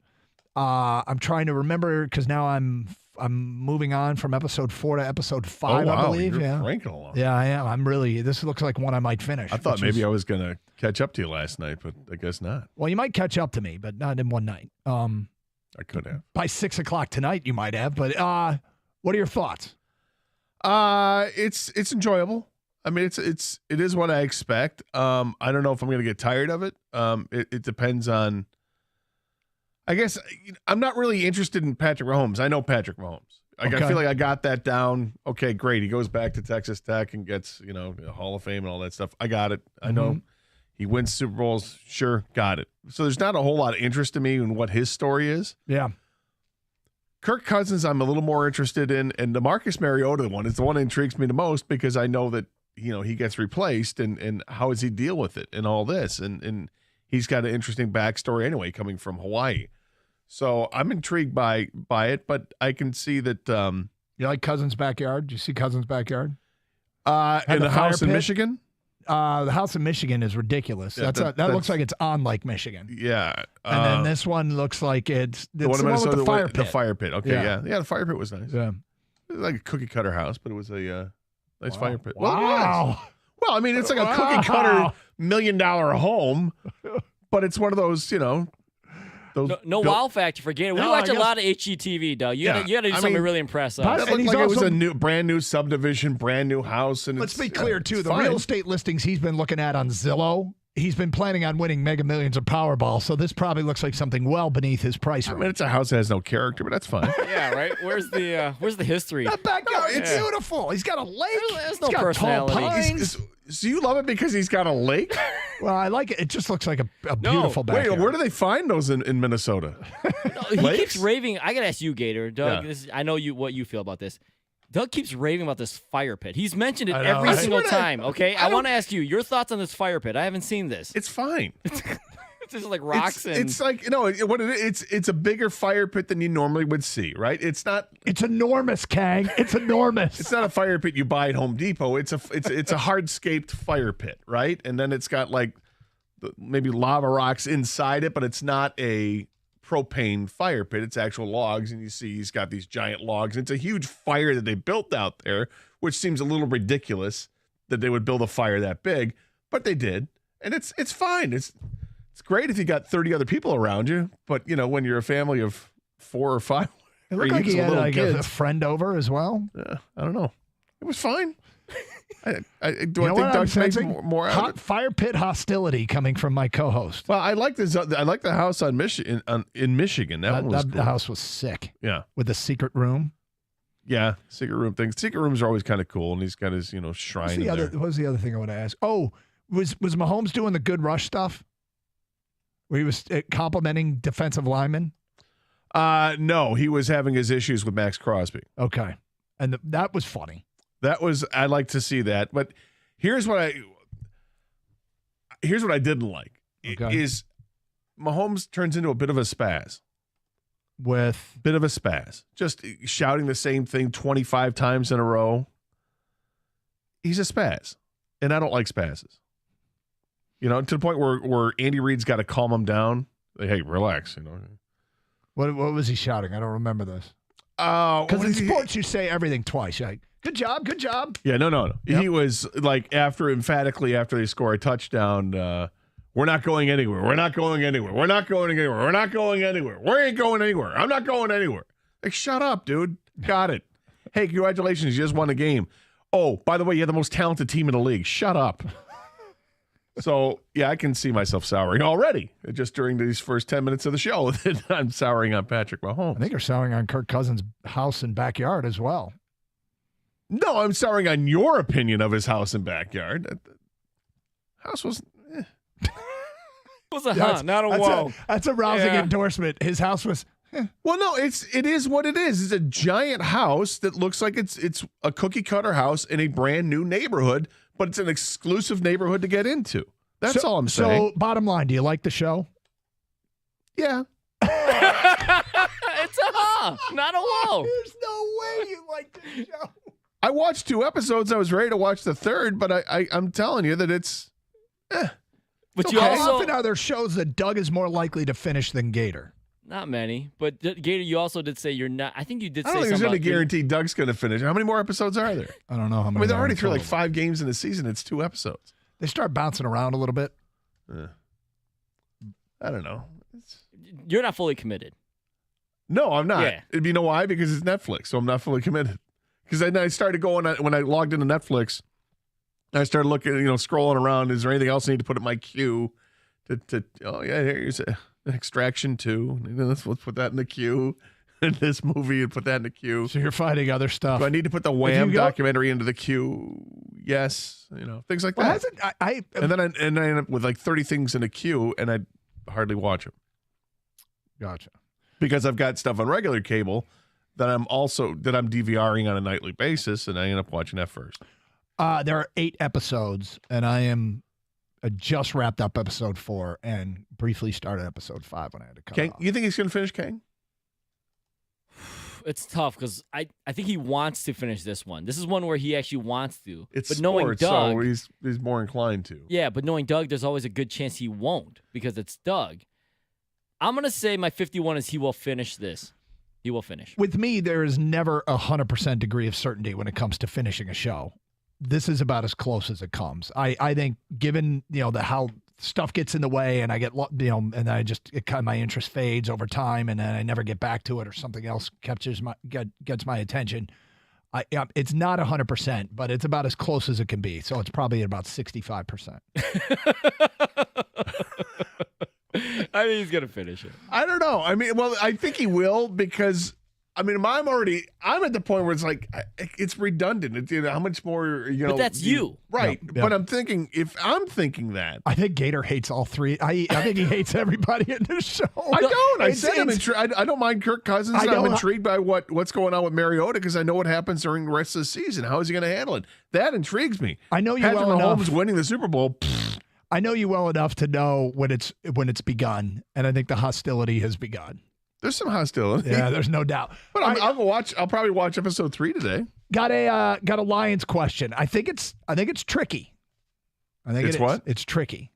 Speaker 7: I'm trying to remember because now I'm moving on from episode 4 to episode 5, I believe.
Speaker 6: You're cranking along.
Speaker 7: Yeah, I am. I'm really. This looks like one I might finish.
Speaker 6: I thought maybe I was going to catch up to you last night, but I guess not.
Speaker 7: Well, you might catch up to me, but not in one night.
Speaker 6: I could have.
Speaker 7: By 6 o'clock tonight, you might have. But what are your thoughts?
Speaker 6: It's enjoyable. I mean, it is what I expect. I don't know if I'm going to get tired of it. It depends on. I guess I'm not really interested in Patrick Mahomes. I know Patrick Mahomes. I feel like I got that down. Okay, great. He goes back to Texas Tech and gets, Hall of Fame and all that stuff. I got it. I know he wins Super Bowls. Sure, got it. So there's not a whole lot of interest to me in what his story is.
Speaker 7: Yeah.
Speaker 6: Kirk Cousins, I'm a little more interested in, and the Marcus Mariota one is the one that intrigues me the most because I know that he gets replaced and how does he deal with it and all this and he's got an interesting backstory anyway coming from Hawaii. So I'm intrigued by it, but I can see that.
Speaker 7: You like Cousins' backyard? Do you see Cousins' backyard?
Speaker 6: In the house in Michigan?
Speaker 7: The house in Michigan is ridiculous.
Speaker 6: Yeah,
Speaker 7: that looks like it's on Lake Michigan.
Speaker 6: Yeah.
Speaker 7: And then this one looks like it's the one with the fire pit.
Speaker 6: The fire pit. Okay, yeah. The fire pit was nice.
Speaker 7: Yeah.
Speaker 6: It was like a cookie cutter house, but it was a nice fire pit.
Speaker 7: Wow.
Speaker 6: Well, it was. Well, I mean, it's like a cookie cutter $1 million home, but it's one of those,
Speaker 8: No wow factor for Gator. We watch a lot of HGTV, Doug. You gotta do something really impressive.
Speaker 6: It looked like it was a brand new subdivision, brand new house. And
Speaker 7: let's be clear, too. The
Speaker 6: fine.
Speaker 7: real estate listings he's been looking at on Zillow, he's been planning on winning Mega Millions or Powerball, so this probably looks like something well beneath his price range.
Speaker 6: I mean, it's a house that has no character, but that's fine.
Speaker 8: Yeah, right? Where's the history?
Speaker 7: That backyard, it's beautiful. He's got a lake.
Speaker 8: There's no
Speaker 7: He's got
Speaker 8: personality.
Speaker 7: tall pines.
Speaker 6: So you love it because he's got a lake?
Speaker 7: Well, I like it. It just looks like a beautiful backyard.
Speaker 6: Wait, where do they find those in Minnesota?
Speaker 8: He keeps raving. I gotta ask you, Gator. Doug, I know what you feel about this. Doug keeps raving about this fire pit. He's mentioned it every single time, okay? I want to ask you your thoughts on this fire pit. I haven't seen this.
Speaker 6: It's fine.
Speaker 8: It's just like rocks
Speaker 6: it's like what it is. It's a bigger fire pit than you normally would see, right? It's not.
Speaker 7: It's enormous, Kang. It's enormous.
Speaker 6: It's not a fire pit you buy at Home Depot. It's a hardscaped fire pit, right? And then it's got like maybe lava rocks inside it, but it's not a propane fire pit. It's actual logs, and you see he's got these giant logs. It's a huge fire that they built out there, which seems a little ridiculous that they would build a fire that big, but they did, and it's fine. It's great if you got 30 other people around you, but when you're a family of 4 or 5,
Speaker 7: it looked like he had a friend over as well.
Speaker 6: I don't know. It was fine. I think Doug makes more out of it?
Speaker 7: Fire pit hostility coming from my co-host.
Speaker 6: Well, I like this. I like the house in Michigan. That one was cool.
Speaker 7: The house was sick.
Speaker 6: Yeah,
Speaker 7: with the secret room.
Speaker 6: Yeah, secret room things. Secret rooms are always kind of cool, and he's got his shrine. What
Speaker 7: was the other thing I want to ask? Oh, was Mahomes doing the good rush stuff? Where he was complimenting defensive linemen?
Speaker 6: No, he was having his issues with Max Crosby.
Speaker 7: Okay, and that was funny.
Speaker 6: I'd like to see that, but here's what I didn't like.
Speaker 7: Okay.
Speaker 6: Is Mahomes turns into a bit of a spaz.
Speaker 7: With
Speaker 6: bit of a spaz, just shouting the same thing 25 times in a row. He's a spaz, and I don't like spazzes. To the point where Andy Reid's got to calm him down. Like, hey, relax.
Speaker 7: What was he shouting? I don't remember this.
Speaker 6: Because
Speaker 7: in sports you say everything twice. You're like, good job, good job.
Speaker 6: Yeah, no.
Speaker 7: Yep.
Speaker 6: He was like after they score a touchdown. We're not going anywhere. We're not going anywhere. We're not going anywhere. We're not going anywhere. We ain't going anywhere. I'm not going anywhere. Like, shut up, dude. Got it. Hey, congratulations. You just won the game. Oh, by the way, you have the most talented team in the league. Shut up. So, yeah, I can see myself souring already just during these first 10 minutes of the show that I'm souring on Patrick Mahomes.
Speaker 7: I think you're souring on Kirk Cousins' house and backyard as well.
Speaker 6: No, I'm souring on your opinion of his house and backyard. House was...
Speaker 8: It was not a whoa.
Speaker 7: That's a rousing endorsement. His house was...
Speaker 6: Well, no, it is what it is. It's a giant house that looks like it's a cookie cutter house in a brand new neighborhood, but it's an exclusive neighborhood to get into. That's all I'm saying.
Speaker 7: So, bottom line, do you like the show?
Speaker 6: Yeah.
Speaker 8: It's a not a whoa.
Speaker 7: There's no way you like the show.
Speaker 6: I watched 2 episodes. I was ready to watch the third, but I'm telling you that it's.
Speaker 8: But
Speaker 7: you also often are there shows that Doug is more likely to finish than Gator.
Speaker 8: Not many, but Gator, you also did say you're not. I think you did say
Speaker 6: I don't think
Speaker 8: something.
Speaker 6: There's any guarantee Doug's going to finish. How many more episodes are there?
Speaker 7: I don't know how many.
Speaker 6: I mean, they're already through like 5 games in the season. It's 2 episodes.
Speaker 7: They start bouncing around a little bit.
Speaker 6: I don't know.
Speaker 8: You're not fully committed.
Speaker 6: No, I'm not.
Speaker 8: Yeah.
Speaker 6: You know why? Because it's Netflix, so I'm not fully committed. Because then I started going when I logged into Netflix. I started looking, scrolling around. Is there anything else I need to put in my queue? Here's Extraction 2. Let's put that in the queue. And this movie and put that in the queue.
Speaker 7: So you're finding other stuff.
Speaker 6: Do I need to put the Wham documentary into the queue? Yes. Things like that. And then I end up with like 30 things in a queue, and I hardly watch them.
Speaker 7: Gotcha.
Speaker 6: Because I've got stuff on regular cable that I'm DVRing on a nightly basis, and I end up watching that first.
Speaker 7: There are 8 episodes, and I just wrapped up episode 4 and briefly started episode 5 when I had to cut off.
Speaker 6: You think he's going to finish Kang?
Speaker 8: It's tough because I think he wants to finish this one. This is one where he actually wants to.
Speaker 6: It's
Speaker 8: but
Speaker 6: sports,
Speaker 8: knowing Doug,
Speaker 6: so he's more inclined to.
Speaker 8: Yeah, but knowing Doug, there's always a good chance he won't because it's Doug. I'm going to say my 51 is he will finish this. He will finish.
Speaker 7: With me, there is never 100% degree of certainty when it comes to finishing a show. This is about as close as it comes. I think given, how stuff gets in the way and I get, and my interest fades over time and then I never get back to it or something else gets my attention. It's not 100%, but it's about as close as it can be. So it's probably about 65%.
Speaker 8: I think he's going to finish it.
Speaker 6: I don't know. I mean, well, I think he will because, I'm at the point where it's like, it's redundant. How much more,
Speaker 8: But that's you.
Speaker 6: Right.
Speaker 7: Yep.
Speaker 6: But I'm thinking, if I'm thinking that.
Speaker 7: I think Gator hates all 3. I think he hates everybody in this show.
Speaker 6: I don't. I said I don't mind Kirk Cousins. I'm intrigued by what's going on with Mariota because I know what happens during the rest of the season. How is he going to handle it? That intrigues me.
Speaker 7: I know you
Speaker 6: Patrick
Speaker 7: well
Speaker 6: Mahomes
Speaker 7: enough.
Speaker 6: winning the Super Bowl.
Speaker 7: I know you well enough to know when it's begun, and I think the hostility has begun.
Speaker 6: There's some hostility.
Speaker 7: Yeah, there's no doubt.
Speaker 6: But I'll go watch. I'll probably watch episode 3 today.
Speaker 7: Got a Lions question. I think it's tricky. I think
Speaker 6: it's what?
Speaker 7: It's tricky.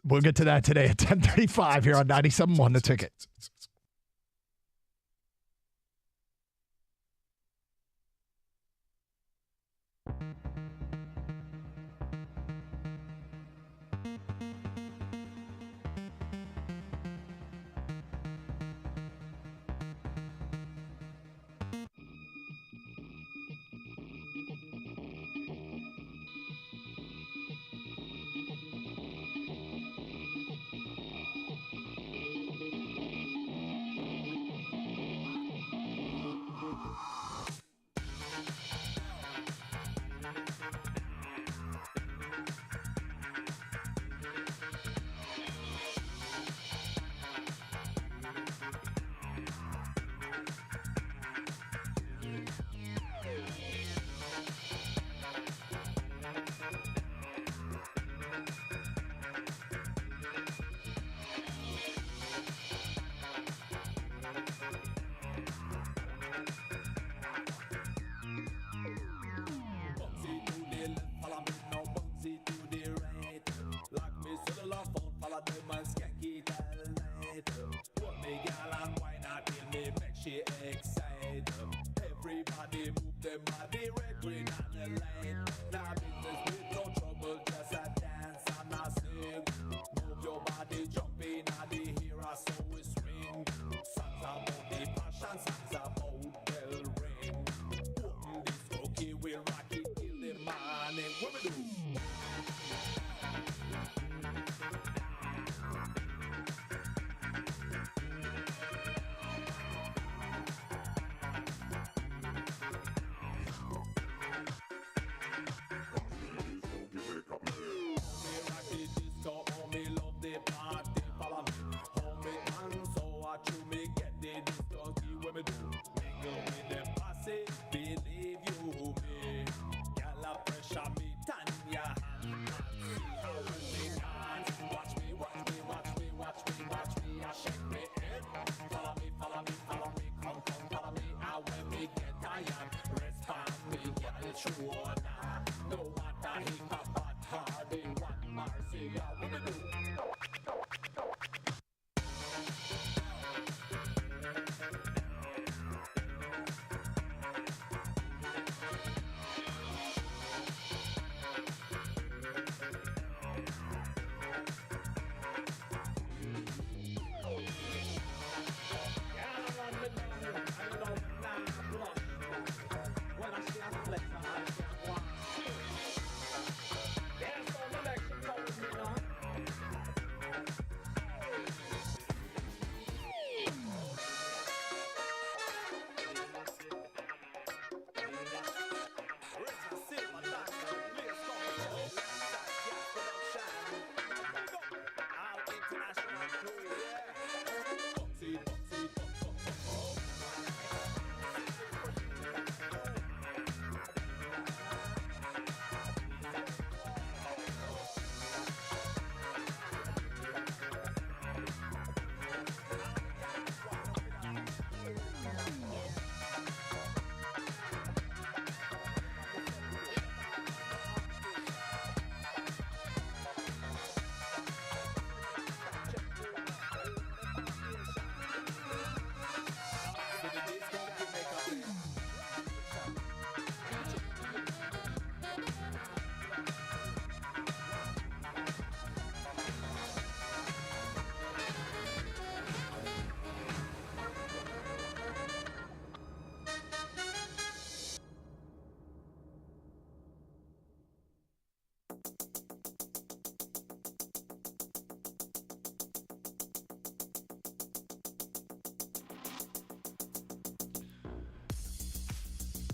Speaker 7: We'll get to that today at 10:35 here on 97.1 The Ticket.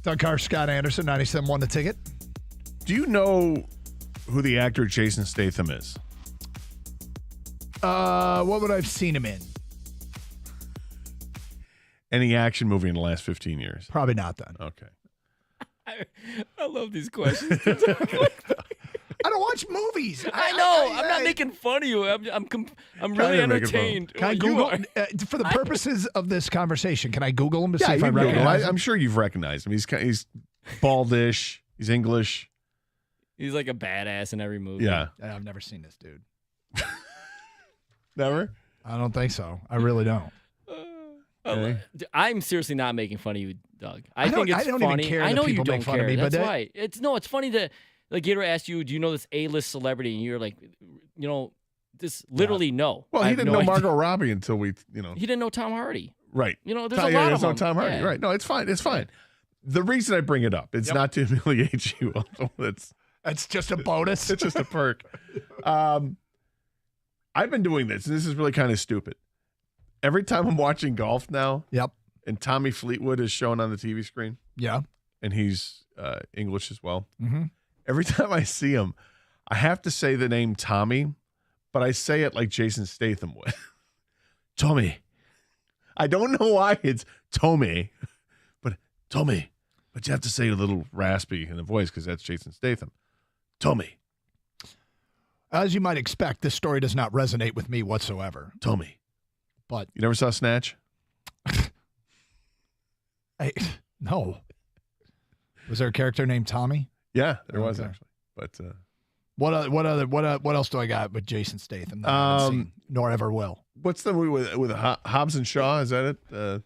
Speaker 7: Doug Carr, Scott Anderson, 97.1 The Ticket.
Speaker 6: Do you know who the actor Jason Statham is?
Speaker 7: What would I have seen him in?
Speaker 6: Any action movie in the last 15 years?
Speaker 7: Probably not then.
Speaker 6: Okay.
Speaker 8: I love these questions.
Speaker 7: I to watch movies.
Speaker 8: I know. I'm not making fun of you. I'm really entertained.
Speaker 7: Can I Google for the purposes of this conversation? Can I Google him to see if I
Speaker 6: Google.
Speaker 7: recognize him?
Speaker 6: I'm sure you've recognized him. He's baldish. He's English.
Speaker 8: He's like a badass in every movie.
Speaker 6: Yeah.
Speaker 7: I've never seen this dude.
Speaker 6: Never?
Speaker 7: I don't think so. I really don't.
Speaker 6: Okay.
Speaker 8: I'm seriously not making fun of you, Doug. I think it's
Speaker 7: I don't
Speaker 8: funny.
Speaker 7: even care
Speaker 8: I
Speaker 7: that
Speaker 8: know you
Speaker 7: people
Speaker 8: don't
Speaker 7: make fun
Speaker 8: care.
Speaker 7: of me, but
Speaker 8: That's why. It's funny that like Gator asked you, do you know this A-list celebrity? And you're like, this literally no.
Speaker 6: Well,
Speaker 8: I
Speaker 6: he
Speaker 8: have
Speaker 6: didn't
Speaker 8: no
Speaker 6: know
Speaker 8: idea.
Speaker 6: Margot Robbie until we,
Speaker 8: He didn't know Tom Hardy.
Speaker 6: Right.
Speaker 8: There's a lot of them.
Speaker 6: Tom Hardy.
Speaker 8: Yeah.
Speaker 6: Right. No, it's fine. It's fine. The reason I bring it up, it's not to humiliate you.
Speaker 7: That's just a bonus.
Speaker 6: It's just a perk. I've been doing this, and this is really kind of stupid. Every time I'm watching golf now, and Tommy Fleetwood is shown on the TV screen, and he's English as well.
Speaker 7: Mm-hmm.
Speaker 6: Every time I see him, I have to say the name Tommy, but I say it like Jason Statham would. Tommy. I don't know why it's Tommy, but Tommy. But you have to say it a little raspy in the voice because that's Jason Statham. Tommy.
Speaker 7: As you might expect, this story does not resonate with me whatsoever.
Speaker 6: Tommy.
Speaker 7: But
Speaker 6: you never saw Snatch?
Speaker 7: No. Was there a character named Tommy?
Speaker 6: Yeah, there was actually. But
Speaker 7: what else do I got with Jason Statham that I haven't seen, nor ever will?
Speaker 6: What's the movie with Hobbs and Shaw? Is that it?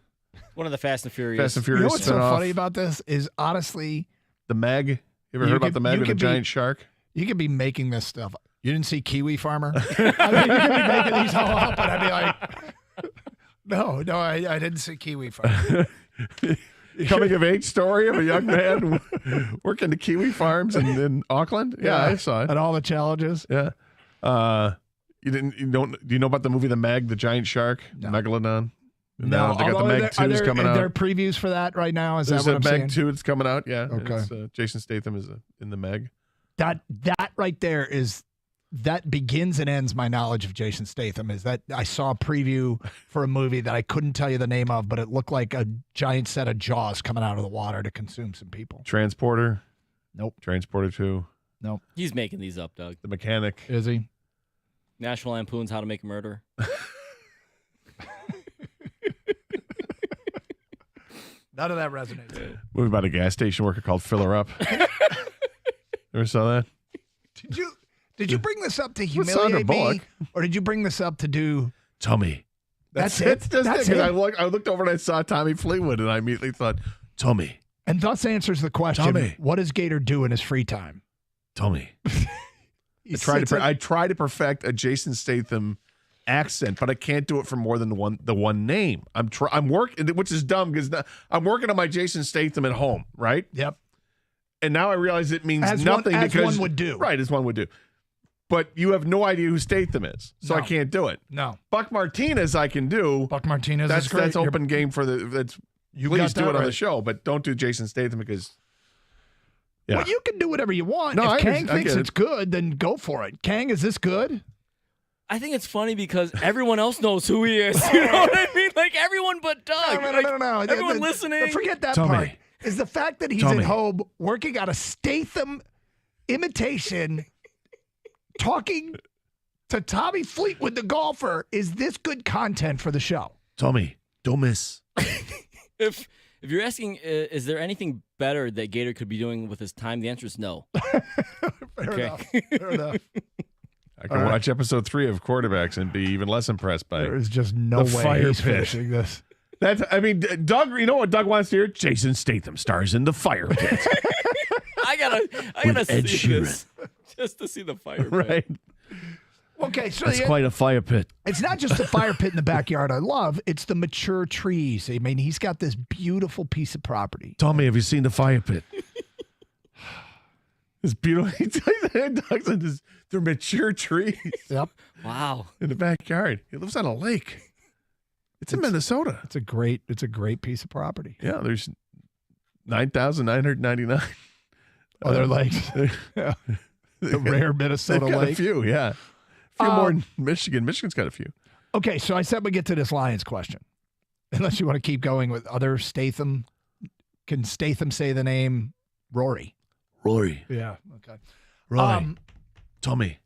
Speaker 8: One of the Fast and Furious.
Speaker 6: Fast and Furious.
Speaker 7: You know what's so funny about this is honestly
Speaker 6: the Meg. You ever heard about the Meg with a giant shark?
Speaker 7: You could be making this stuff. You didn't see Kiwi Farmer? I mean, you could be making these all up, and I'd be like, no, I didn't see Kiwi Farmer.
Speaker 6: Coming of age story of a young man working the kiwi farms in Auckland. Yeah, I saw it.
Speaker 7: And all the challenges.
Speaker 6: Yeah. Do you know about the movie The Meg, the giant shark, Megalodon?
Speaker 7: No,
Speaker 6: they got the Meg 2's coming out.
Speaker 7: Are there previews for that right now? Is
Speaker 6: There's
Speaker 7: that what
Speaker 6: a
Speaker 7: I'm
Speaker 6: Meg
Speaker 7: saying?
Speaker 6: 2 that's coming out. Yeah.
Speaker 7: Okay.
Speaker 6: Jason Statham is in the Meg.
Speaker 7: That right there that begins and ends my knowledge of Jason Statham. Is that I saw a preview for a movie that I couldn't tell you the name of, but it looked like a giant set of jaws coming out of the water to consume some people.
Speaker 6: Transporter.
Speaker 7: Nope.
Speaker 6: Transporter 2.
Speaker 7: Nope.
Speaker 8: He's making these up, Doug.
Speaker 6: The Mechanic.
Speaker 7: Is he?
Speaker 8: National Lampoon's How to Make a Murder.
Speaker 7: None of that resonates.
Speaker 6: Movie about a gas station worker called Filler Up. Ever saw that?
Speaker 7: Did you bring this up to humiliate me, or did you bring this up to do?
Speaker 6: Tommy.
Speaker 7: That's it. That's it.
Speaker 6: I looked over and I saw Tommy Fleetwood, and I immediately thought, Tommy.
Speaker 7: And thus answers the question:
Speaker 6: Tommy.
Speaker 7: What does Gator do in his free time?
Speaker 6: Tommy. I try to perfect a Jason Statham accent, but I can't do it for more than the one name. I'm working, which is dumb because I'm working on my Jason Statham at home, right?
Speaker 7: Yep.
Speaker 6: And now I realize it means
Speaker 7: as
Speaker 6: nothing
Speaker 7: as
Speaker 6: because
Speaker 7: one would do.
Speaker 6: Right, as one would do. But you have no idea who Statham is, so I
Speaker 7: No.
Speaker 6: can't do it.
Speaker 7: No.
Speaker 6: Buck Martinez, I can do.
Speaker 7: Buck Martinez.
Speaker 6: That's
Speaker 7: is great.
Speaker 6: that's open game for the. That's
Speaker 7: You
Speaker 6: please
Speaker 7: got
Speaker 6: do
Speaker 7: that
Speaker 6: it on the
Speaker 7: right.
Speaker 6: show, but don't do Jason Statham because. Yeah.
Speaker 7: Well, you can do whatever you want.
Speaker 6: No,
Speaker 7: if Kang
Speaker 6: I
Speaker 7: thinks
Speaker 6: get
Speaker 7: it's
Speaker 6: it.
Speaker 7: good, then go for it. Kang, is this good?
Speaker 8: I think it's funny because everyone else knows who he is. You know what I mean? Like everyone but Doug.
Speaker 7: No.
Speaker 8: Everyone listening.
Speaker 7: Forget that
Speaker 6: Tommy.
Speaker 7: part. Is the fact that he's
Speaker 6: Tommy.
Speaker 7: at home working on a Statham imitation, talking to Tommy Fleetwood, the golfer, is this good content for the show?
Speaker 6: Tommy, don't miss.
Speaker 8: If you're asking, is there anything better that Gator could be doing with his time? The answer is no.
Speaker 7: Fair enough.
Speaker 6: I can watch episode 3 of Quarterbacks and be even less impressed by
Speaker 7: There is just no
Speaker 6: The
Speaker 7: way
Speaker 6: fire
Speaker 7: he's
Speaker 6: pit.
Speaker 7: finishing this.
Speaker 6: Doug, you know what Doug wants to hear? Jason Statham stars in The Fire Pit.
Speaker 8: I gotta
Speaker 6: Ed
Speaker 8: see this just to see the fire. pit.
Speaker 6: Right?
Speaker 7: Okay, so
Speaker 6: That's quite a fire pit.
Speaker 7: it's not just the fire pit in the backyard I love. It's the mature trees. I mean, he's got this beautiful piece of property.
Speaker 6: Tommy, have you seen The Fire Pit? It's beautiful. Doug said they're mature trees
Speaker 7: Yep.
Speaker 8: Wow.
Speaker 6: in the backyard. He lives on a lake. It's in Minnesota.
Speaker 7: It's a great piece of property.
Speaker 6: Yeah, there's 9,999
Speaker 7: Other lakes. Yeah. The rare Minnesota
Speaker 6: They've got
Speaker 7: lake.
Speaker 6: a few, yeah. A few more in Michigan. Michigan's got a few.
Speaker 7: Okay, so I said we get to this Lions question. Unless you want to keep going with other Statham. Can Statham say the name Rory?
Speaker 6: Rory.
Speaker 7: Yeah. Okay.
Speaker 6: Rory. Tell me.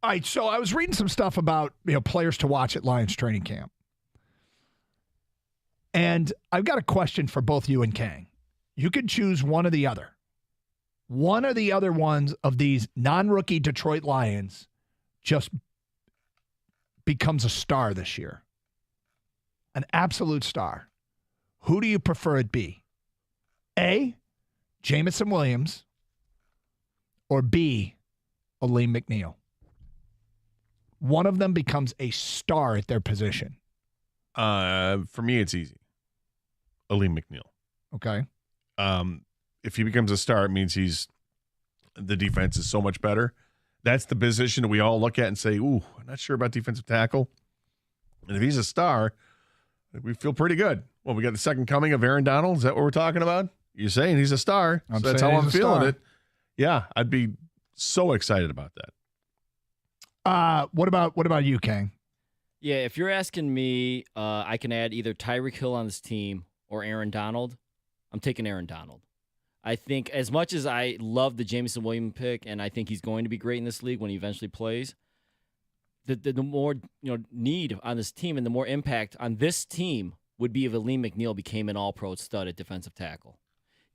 Speaker 7: All right, so I was reading some stuff about players to watch at Lions training camp. And I've got a question for both you and Kang. You could choose one or the other. One or the other ones of these non-rookie Detroit Lions just becomes a star this year. An absolute star. Who do you prefer it be? A, Jamison Williams, or B, Aleem McNeil? One of them becomes a star at their position.
Speaker 6: For me, it's easy. Aleem McNeil.
Speaker 7: Okay.
Speaker 6: If he becomes a star, it means the defense is so much better. That's the position that we all look at and say, ooh, I'm not sure about defensive tackle. And if he's a star, we feel pretty good. Well, we got the second coming of Aaron Donald. Is that what we're talking about? You're saying he's a star. So that's how I'm feeling it. Yeah, I'd be so excited about that.
Speaker 7: What about you, Kang?
Speaker 8: Yeah, if you're asking me, I can add either Tyreek Hill on this team or Aaron Donald. I'm taking Aaron Donald. I think as much as I love the Jamison Williams pick, and I think he's going to be great in this league when he eventually plays, the more need on this team and the more impact on this team would be if Aleem McNeil became an all-pro stud at defensive tackle.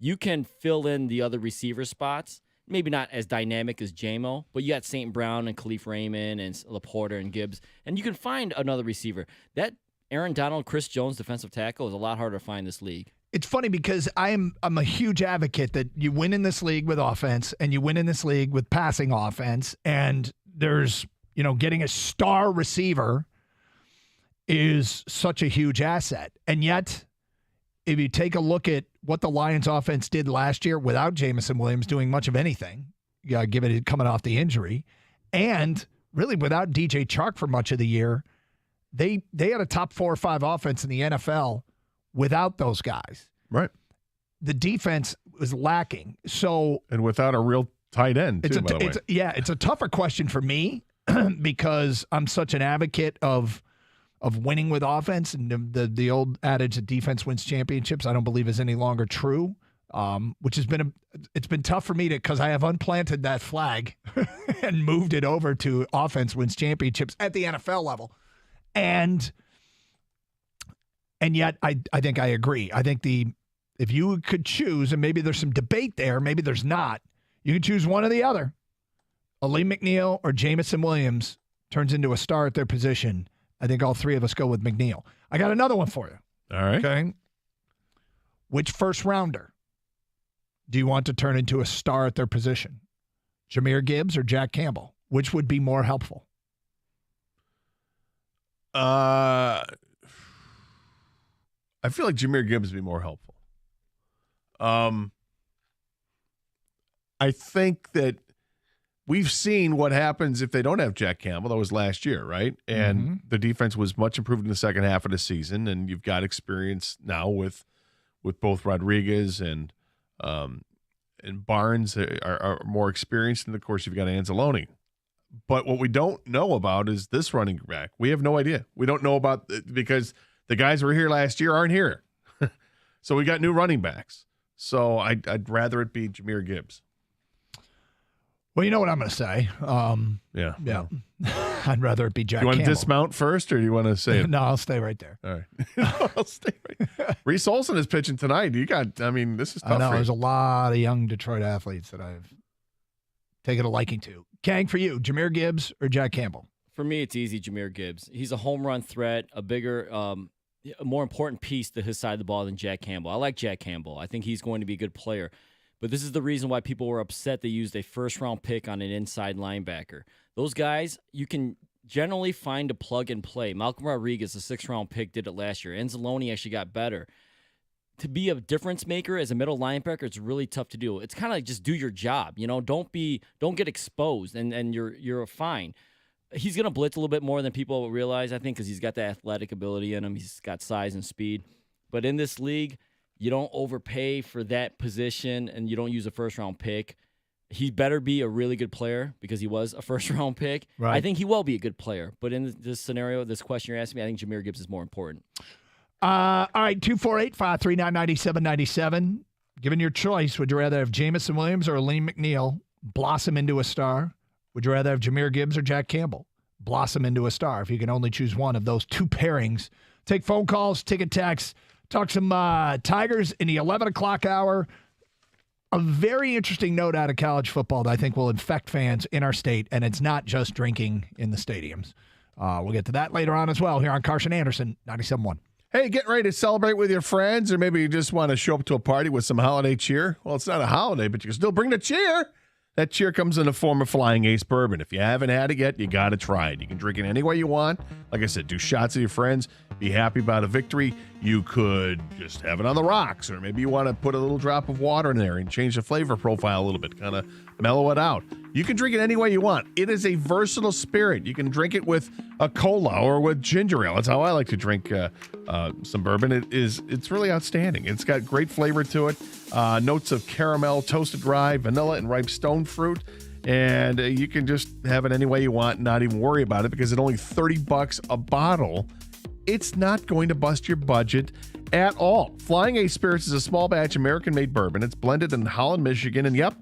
Speaker 8: You can fill in the other receiver spots, maybe not as dynamic as J-Mo, but you got St. Brown and Khalif Raymond and Laporta and Gibbs, and you can find another receiver. That Aaron Donald, Chris Jones defensive tackle is a lot harder to find in this league.
Speaker 7: It's funny because I'm a huge advocate that you win in this league with offense and you win in this league with passing offense, and there's getting a star receiver is such a huge asset. And yet, if you take a look at what the Lions offense did last year without Jamison Williams doing much of anything, given it coming off the injury, and really without DJ Chark for much of the year, they had a top 4 or 5 offense in the NFL without those guys.
Speaker 6: Right.
Speaker 7: The defense was lacking.
Speaker 6: And without a real tight end, too, by the way.
Speaker 7: It's a tougher question for me because I'm such an advocate of winning with offense, and the old adage that defense wins championships I don't believe is any longer true, which has been it's been tough for me because I have unplanted that flag and moved it over to offense wins championships at the NFL level. And yet I think I agree. I think if you could choose, and maybe there's some debate there, maybe there's not, you can choose one or the other. Aleem McNeil or Jamison Williams turns into a star at their position. I think all three of us go with McNeil. I got another one for you.
Speaker 6: All right.
Speaker 7: Okay. Which first rounder do you want to turn into a star at their position? Jahmyr Gibbs or Jack Campbell? Which would be more helpful?
Speaker 6: I feel like Jahmyr Gibbs would be more helpful. I think that we've seen what happens if they don't have Jack Campbell. That was last year, right? And the defense was much improved in the second half of the season, and you've got experience now with both Rodriguez and Barnes are more experienced, and of course you've got Anzalone. But what we don't know about is this running back. We have no idea. We don't know about because the guys who were here last year aren't here. So we got new running backs. So I'd rather it be Jahmyr Gibbs.
Speaker 7: Well, you know what I'm going to say.
Speaker 6: Yeah.
Speaker 7: I'd rather it be Jack
Speaker 6: Campbell. You want to
Speaker 7: Campbell.
Speaker 6: dismount first, or do you want to say it?
Speaker 7: No, I'll stay right there.
Speaker 6: All right. I'll stay right there. Reese Olson is pitching tonight. This is tough.
Speaker 7: I know.
Speaker 6: For
Speaker 7: There's
Speaker 6: you.
Speaker 7: a lot of young Detroit athletes that I've taken a liking to. Kang, for you, Jahmyr Gibbs or Jack Campbell?
Speaker 8: For me, it's easy, Jahmyr Gibbs. He's a home run threat, a bigger, a more important piece to his side of the ball than Jack Campbell. I like Jack Campbell. I think he's going to be a good player. But this is the reason why people were upset they used a first-round pick on an inside linebacker. Those guys, you can generally find a plug-and-play. Malcolm Rodriguez, a sixth-round pick, did it last year. Anzalone actually got better. To be a difference maker as a middle linebacker, it's really tough to do. It's kind of like just do your job. Don't get exposed, and you're fine. He's going to blitz a little bit more than people realize, I think, because he's got the athletic ability in him. He's got size and speed. But in this league, you don't overpay for that position, and you don't use a first-round pick. He better be a really good player because he was a first-round pick. Right. I think he will be a good player. But in this scenario, this question you're asking me, I think Jahmyr Gibbs is more important.
Speaker 7: All right, 248-539-9797. Given your choice, would you rather have Jamison Williams or Aleem McNeil blossom into a star, Would you rather have Jahmyr Gibbs or Jack Campbell? Blossom into a star if you can only choose one of those two pairings. Take phone calls, ticket texts, talk some Tigers in the 11 o'clock hour. A very interesting note out of college football that I think will infect fans in our state, and it's not just drinking in the stadiums. We'll get to that later on as well here on Carson Anderson, 97.1.
Speaker 6: Hey, get ready to celebrate with your friends, or maybe you just want to show up to a party with some holiday cheer. Well, it's not a holiday, but you can still bring the cheer. That cheer comes in the form of Flying Ace Bourbon. If you haven't had it yet, you got to try it. You can drink it any way you want. Like I said, do shots with your friends. Be happy about a victory. You could just have it on the rocks, or maybe you want to put a little drop of water in there and change the flavor profile a little bit, kind of mellow it out. You can drink it any way you want. It is a versatile spirit. You can drink it with a cola or with ginger ale. That's how I like to drink some bourbon. It's really outstanding. It's got great flavor to it. Notes of caramel, toasted rye, vanilla, and ripe stone fruit. And you can just have it any way you want and not even worry about it because it's only $30 a bottle. It's not going to bust your budget at all. Flying Ace Spirits is a small batch American-made bourbon. It's blended in Holland, Michigan, and yep,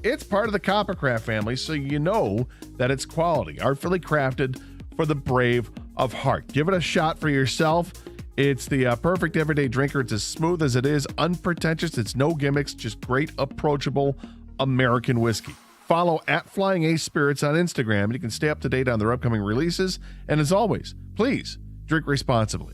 Speaker 6: it's part of the Coppercraft family, so you know that it's quality. Artfully crafted for the brave of heart. Give it a shot for yourself. It's the perfect everyday drinker. It's as smooth as it is, unpretentious. It's no gimmicks, just great, approachable American whiskey. Follow at Flying Ace Spirits on Instagram, and you can stay up to date on their upcoming releases. And as always, please drink responsibly.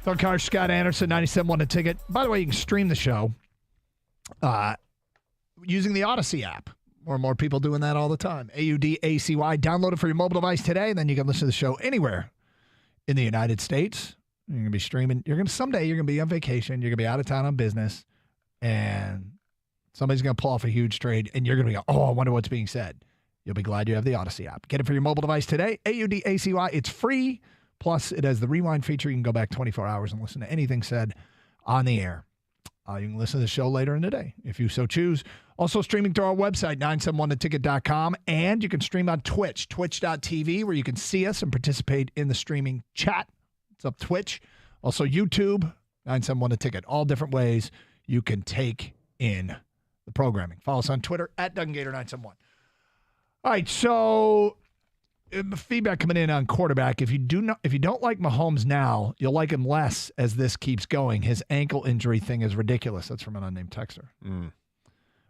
Speaker 7: Phil Carr, Scott Anderson, 97.1 The Ticket. By the way, you can stream the show using the Odyssey app. More and more people doing that all the time. AUDACY. Download it for your mobile device today, and then you can listen to the show anywhere in the United States. You're going to be streaming. Someday you're going to be on vacation. You're going to be out of town on business, and somebody's going to pull off a huge trade, and you're going to go, I wonder what's being said. You'll be glad you have the Odyssey app. Get it for your mobile device today. AUDACY. It's free. Plus, it has the rewind feature. You can go back 24 hours and listen to anything said on the air. You can listen to the show later in the day if you so choose. Also streaming through our website, 971theticket.com. And you can stream on Twitch, twitch.tv, where you can see us and participate in the streaming chat. It's up Twitch. Also YouTube, 971 The Ticket. All different ways you can take in the programming. Follow us on Twitter, @DuncanGator971. All right, so feedback coming in on quarterback. If you don't like Mahomes now, you'll like him less as this keeps going. His ankle injury thing is ridiculous. That's from an unnamed texter.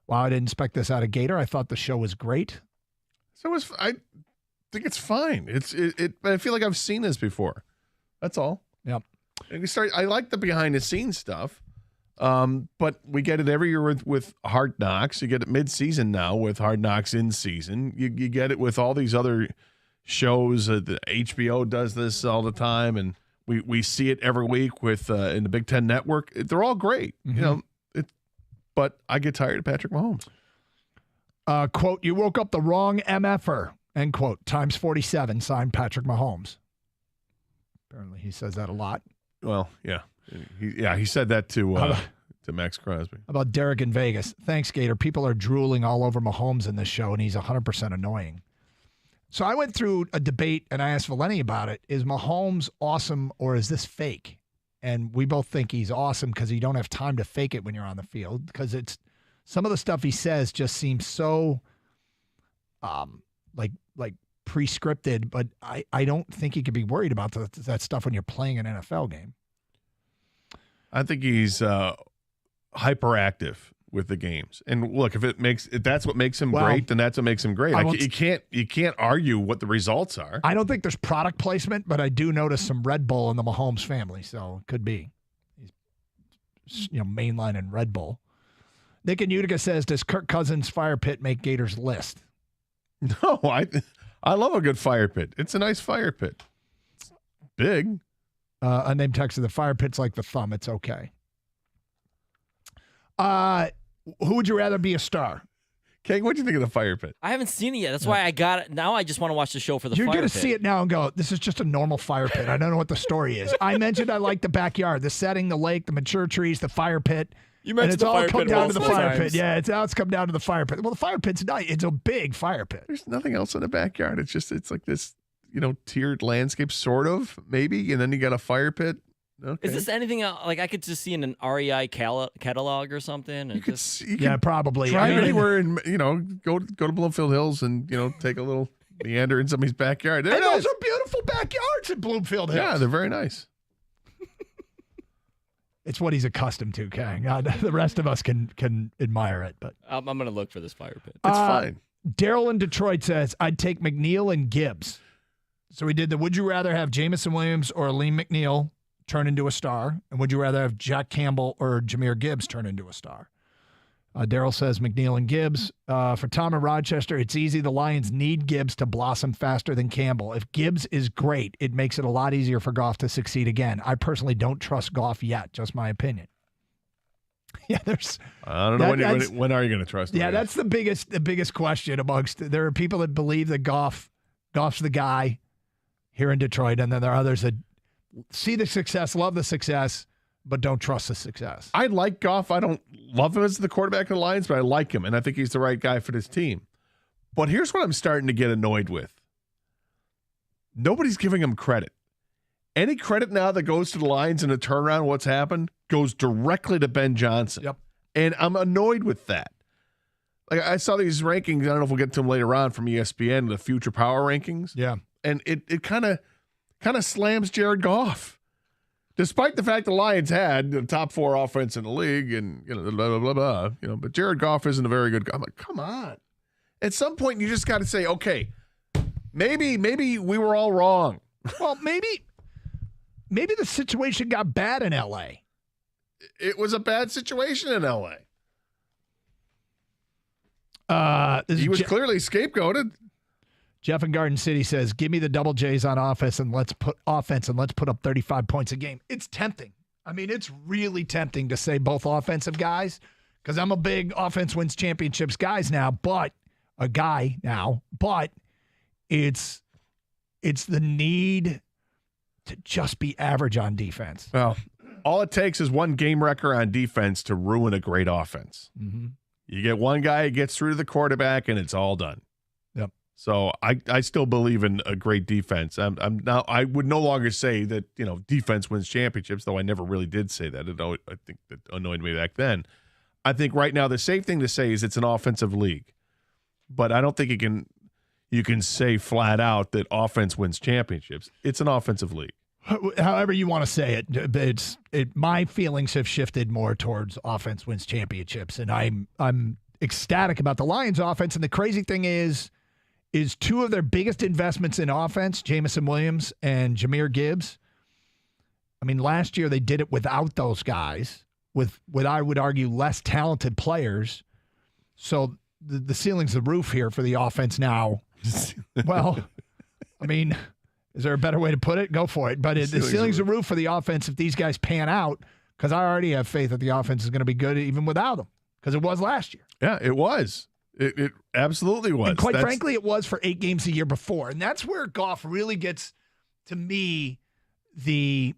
Speaker 7: Wow, I didn't expect this out of Gator. I thought the show was great.
Speaker 6: I think it's fine. I feel like I've seen this before. That's all.
Speaker 7: Yep.
Speaker 6: And I like the behind the scenes stuff. But we get it every year with Hard Knocks. You get it mid-season now with Hard Knocks in season. You get it with all these other shows. The HBO does this all the time, and we see it every week with in the Big Ten Network. They're all great, but I get tired of Patrick Mahomes.
Speaker 7: Quote, you woke up the wrong MFer, end quote, times 47, signed Patrick Mahomes. Apparently he says that a lot.
Speaker 6: Well, yeah. He said that to Max Crosby.
Speaker 7: How about Derek in Vegas? Thanks, Gator. People are drooling all over Mahomes in this show, and he's 100% annoying. So I went through a debate, and I asked Valeni about it. Is Mahomes awesome, or is this fake? And we both think he's awesome because you don't have time to fake it when you're on the field, because it's some of the stuff he says just seems so like pre-scripted, but I don't think you could be worried about that stuff when you're playing an NFL game.
Speaker 6: I think he's hyperactive with the games. And look, if that's what makes him great, then that's what makes him great. You can't argue what the results are.
Speaker 7: I don't think there's product placement, but I do notice some Red Bull in the Mahomes family, so it could be. He's mainline and Red Bull. Nick in Utica says, does Kirk Cousins' fire pit make Gators list?
Speaker 6: No, I love a good fire pit. It's a nice fire pit. It's big.
Speaker 7: Unnamed texter, the fire pit's like the thumb. It's okay. Who would you rather be a star?
Speaker 6: King, what'd you think of the fire pit?
Speaker 8: I haven't seen it yet. That's why I got it. Now I just want to watch the show for the fire pit.
Speaker 7: You're going to see it now and go, this is just a normal fire pit. I don't know what the story is. I mentioned I like the backyard, the setting, the lake, the mature trees, the fire pit.
Speaker 8: You mentioned
Speaker 7: it's all come down to the fire pit.
Speaker 8: Yeah,
Speaker 7: it's come down to the fire pit. Well, the fire pit's nice. It's a big fire pit.
Speaker 6: There's nothing else in the backyard. It's like this, tiered landscape, sort of, maybe, and then you got a fire pit. Okay.
Speaker 8: Is this anything like I could just see in an REI catalog or something?
Speaker 6: You could see,
Speaker 7: probably.
Speaker 6: Drive anywhere and go to Bloomfield Hills and take a little meander in somebody's backyard.
Speaker 7: And those are beautiful backyards in Bloomfield Hills.
Speaker 6: Yeah, they're very nice.
Speaker 7: It's what he's accustomed to, Kang. The rest of us can admire it, but
Speaker 8: I'm going to look for this fire pit.
Speaker 6: It's fine.
Speaker 7: Daryl in Detroit says, I'd take McNeil and Gibbs. So we did the would you rather have Jamison Williams or Aleem McNeil turn into a star? And would you rather have Jack Campbell or Jahmyr Gibbs turn into a star? Daryl says McNeil and Gibbs. For Tom and Rochester, it's easy. The Lions need Gibbs to blossom faster than Campbell. If Gibbs is great, it makes it a lot easier for Goff to succeed again. I personally don't trust Goff yet. Just my opinion. Yeah,
Speaker 6: I don't know when are you going to trust him?
Speaker 7: Yeah, that's the biggest question amongst. There are people that believe that Goff's the guy here in Detroit, and then there are others that see the success, love the success, but don't trust the success.
Speaker 6: I like Goff. I don't love him as the quarterback of the Lions, but I like him, and I think he's the right guy for this team. But here's what I'm starting to get annoyed with. Nobody's giving him credit. Any credit now that goes to the Lions in a turnaround, what's happened, goes directly to Ben Johnson.
Speaker 7: Yep.
Speaker 6: And I'm annoyed with that. Like I saw these rankings, I don't know if we'll get to them later on from ESPN, the future power rankings.
Speaker 7: Yeah.
Speaker 6: And it kind of slams Jared Goff. Despite the fact the Lions had the top 4 offense in the league and blah blah blah blah, but Jared Goff isn't a very good guy. I'm like, come on. At some point you just got to say, okay, maybe we were all wrong.
Speaker 7: Well, maybe maybe the situation got bad in L.A.
Speaker 6: It was a bad situation in L.A. He was clearly scapegoated.
Speaker 7: Jeff in Garden City says, "Give me the double J's on offense and let's put up 35 points a game." It's tempting. I mean, it's really tempting to say both offensive guys because I'm a big offense wins championships guy now, but it's the need to just be average on defense.
Speaker 6: Well, all it takes is one game wrecker on defense to ruin a great offense.
Speaker 7: Mm-hmm.
Speaker 6: You get one guy who gets through to the quarterback, and it's all done.
Speaker 7: Yep.
Speaker 6: So I still believe in a great defense. I would no longer say that defense wins championships, though I never really did say that. I think that annoyed me back then. I think right now the safe thing to say is it's an offensive league, but I don't think you can say flat out that offense wins championships. It's an offensive league.
Speaker 7: However you want to say it, my feelings have shifted more towards offense wins championships, and I'm ecstatic about the Lions' offense. And the crazy thing is two of their biggest investments in offense, Jamison Williams and Jahmyr Gibbs. I mean, last year they did it without those guys, with what I would argue less talented players. So the ceiling's the roof here for the offense now. Well, I mean, is there a better way to put it? Go for it. But the ceiling's the roof for the offense if these guys pan out, because I already have faith that the offense is going to be good even without them, because it was last year.
Speaker 6: Yeah, it was. It absolutely was.
Speaker 7: And quite frankly, it was for 8 games a year before. And that's where Goff really gets, to me, the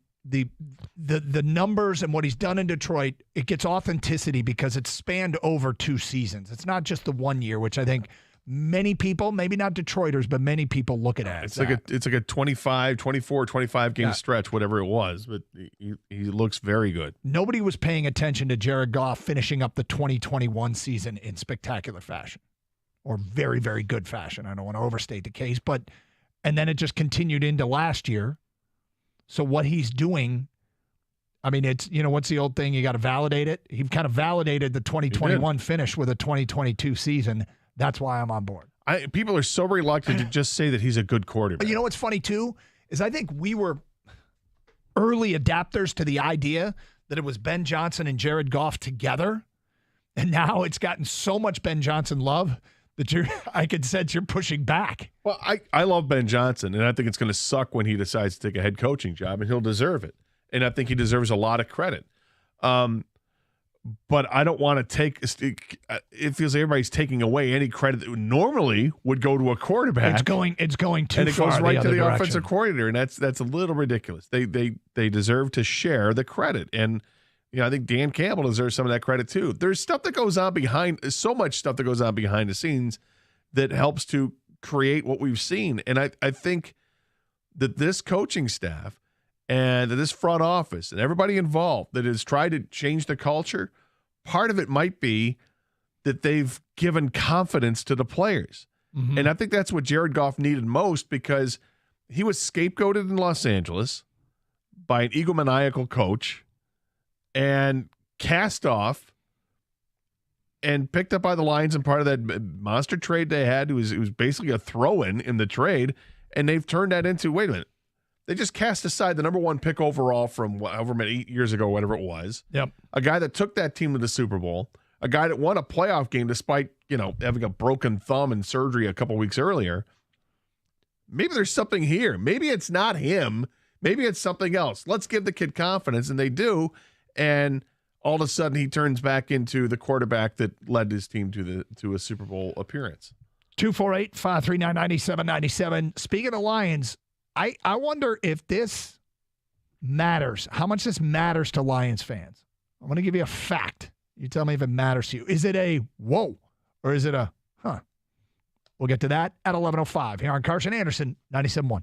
Speaker 7: numbers and what he's done in Detroit. It gets authenticity because it's spanned over 2 seasons. It's not just the 1 year, which I think many people, maybe not Detroiters, but many people look at it.
Speaker 6: It's like a 25 game stretch, whatever it was, but he looks very good.
Speaker 7: Nobody was paying attention to Jared Goff finishing up the 2021 season in spectacular fashion, or very, very good fashion. I don't want to overstate the case, and then it just continued into last year. So what he's doing, I mean, it's, what's the old thing? You got to validate it. He kind of validated the 2021 finish with a 2022 season. That's why I'm on board.
Speaker 6: People are so reluctant to just say that he's a good quarterback.
Speaker 7: But you know what's funny, too, is I think we were early adapters to the idea that it was Ben Johnson and Jared Goff together. And now it's gotten so much Ben Johnson love that I can sense you're pushing back.
Speaker 6: Well, I love Ben Johnson, and I think it's going to suck when he decides to take a head coaching job, and he'll deserve it. And I think he deserves a lot of credit. But I don't want to it feels like everybody's taking away any credit that normally would go to a quarterback.
Speaker 7: It's going too far.
Speaker 6: And it goes right to the
Speaker 7: direction.
Speaker 6: offensive coordinator, and that's a little ridiculous. They deserve to share the credit. And I think Dan Campbell deserves some of that credit too. There's stuff that goes on so much stuff that goes on behind the scenes that helps to create what we've seen. And I think that this coaching staff and this front office and everybody involved that has tried to change the culture, part of it might be that they've given confidence to the players. Mm-hmm. And I think that's what Jared Goff needed most, because he was scapegoated in Los Angeles by an egomaniacal coach and cast off and picked up by the Lions and part of that monster trade they had. It was basically a throw-in in the trade, and they've turned that into, wait a minute, they just cast aside the number 1 pick overall from however many 8 years ago, whatever it was.
Speaker 7: Yep.
Speaker 6: A guy that took that team to the Super Bowl, a guy that won a playoff game despite, having a broken thumb and surgery a couple weeks earlier. Maybe there's something here. Maybe it's not him. Maybe it's something else. Let's give the kid confidence, and they do. And all of a sudden he turns back into the quarterback that led his team to a Super Bowl appearance.
Speaker 7: 248-539-9797. Speaking of Lions, I wonder if this matters, how much this matters to Lions fans. I'm going to give you a fact. You tell me if it matters to you. Is it a whoa, or is it a huh? We'll get to that at 11:05 here on Carson Anderson, 97.1.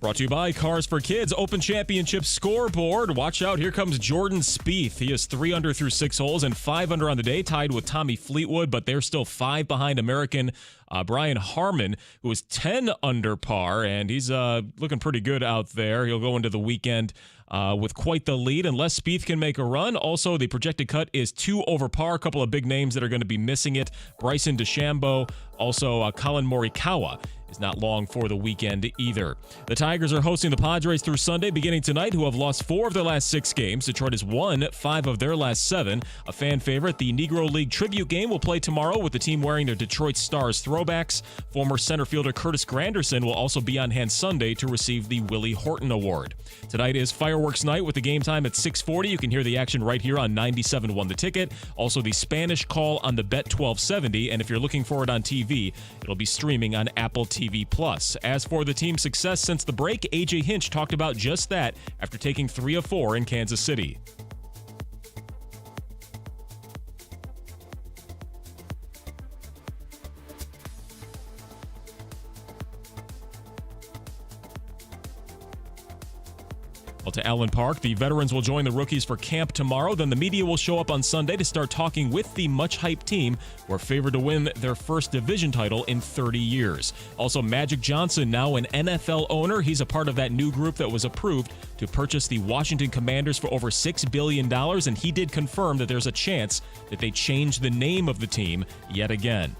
Speaker 2: Brought to you by Cars for Kids Open Championship Scoreboard. Watch out, here comes Jordan Spieth. He is 3 under through 6 holes and 5 under on the day, tied with Tommy Fleetwood, but they're still 5 behind American Brian Harmon, who is 10 under par, and he's looking pretty good out there. He'll go into the weekend with quite the lead, unless Spieth can make a run. Also, the projected cut is 2 over par. A couple of big names that are going to be missing it. Bryson DeChambeau, also Colin Morikawa is not long for the weekend either. The Tigers are hosting the Padres through Sunday, beginning tonight, who have lost 4 of their last 6 games. Detroit has won 5 of their last 7. A fan favorite, the Negro League tribute game will play tomorrow with the team wearing their Detroit Stars throwbacks. Former center fielder Curtis Granderson will also be on hand Sunday to receive the Willie Horton Award. Tonight is fireworks night with the game time at 6:40. You can hear the action right here on 97.1 The Ticket. Also, the Spanish call on the Bet 1270, and if you're looking for it on TV, it'll be streaming on Apple TV+. As for the team's success since the break, A.J. Hinch talked about just that after taking 3 of 4 in Kansas City. Well, to Allen Park, the veterans will join the rookies for camp tomorrow. Then the media will show up on Sunday to start talking with the much-hyped team, who are favored to win their first division title in 30 years. Also, Magic Johnson, now an NFL owner. He's a part of that new group that was approved to purchase the Washington Commanders for over $6 billion, and he did confirm that there's a chance that they change the name of the team yet again.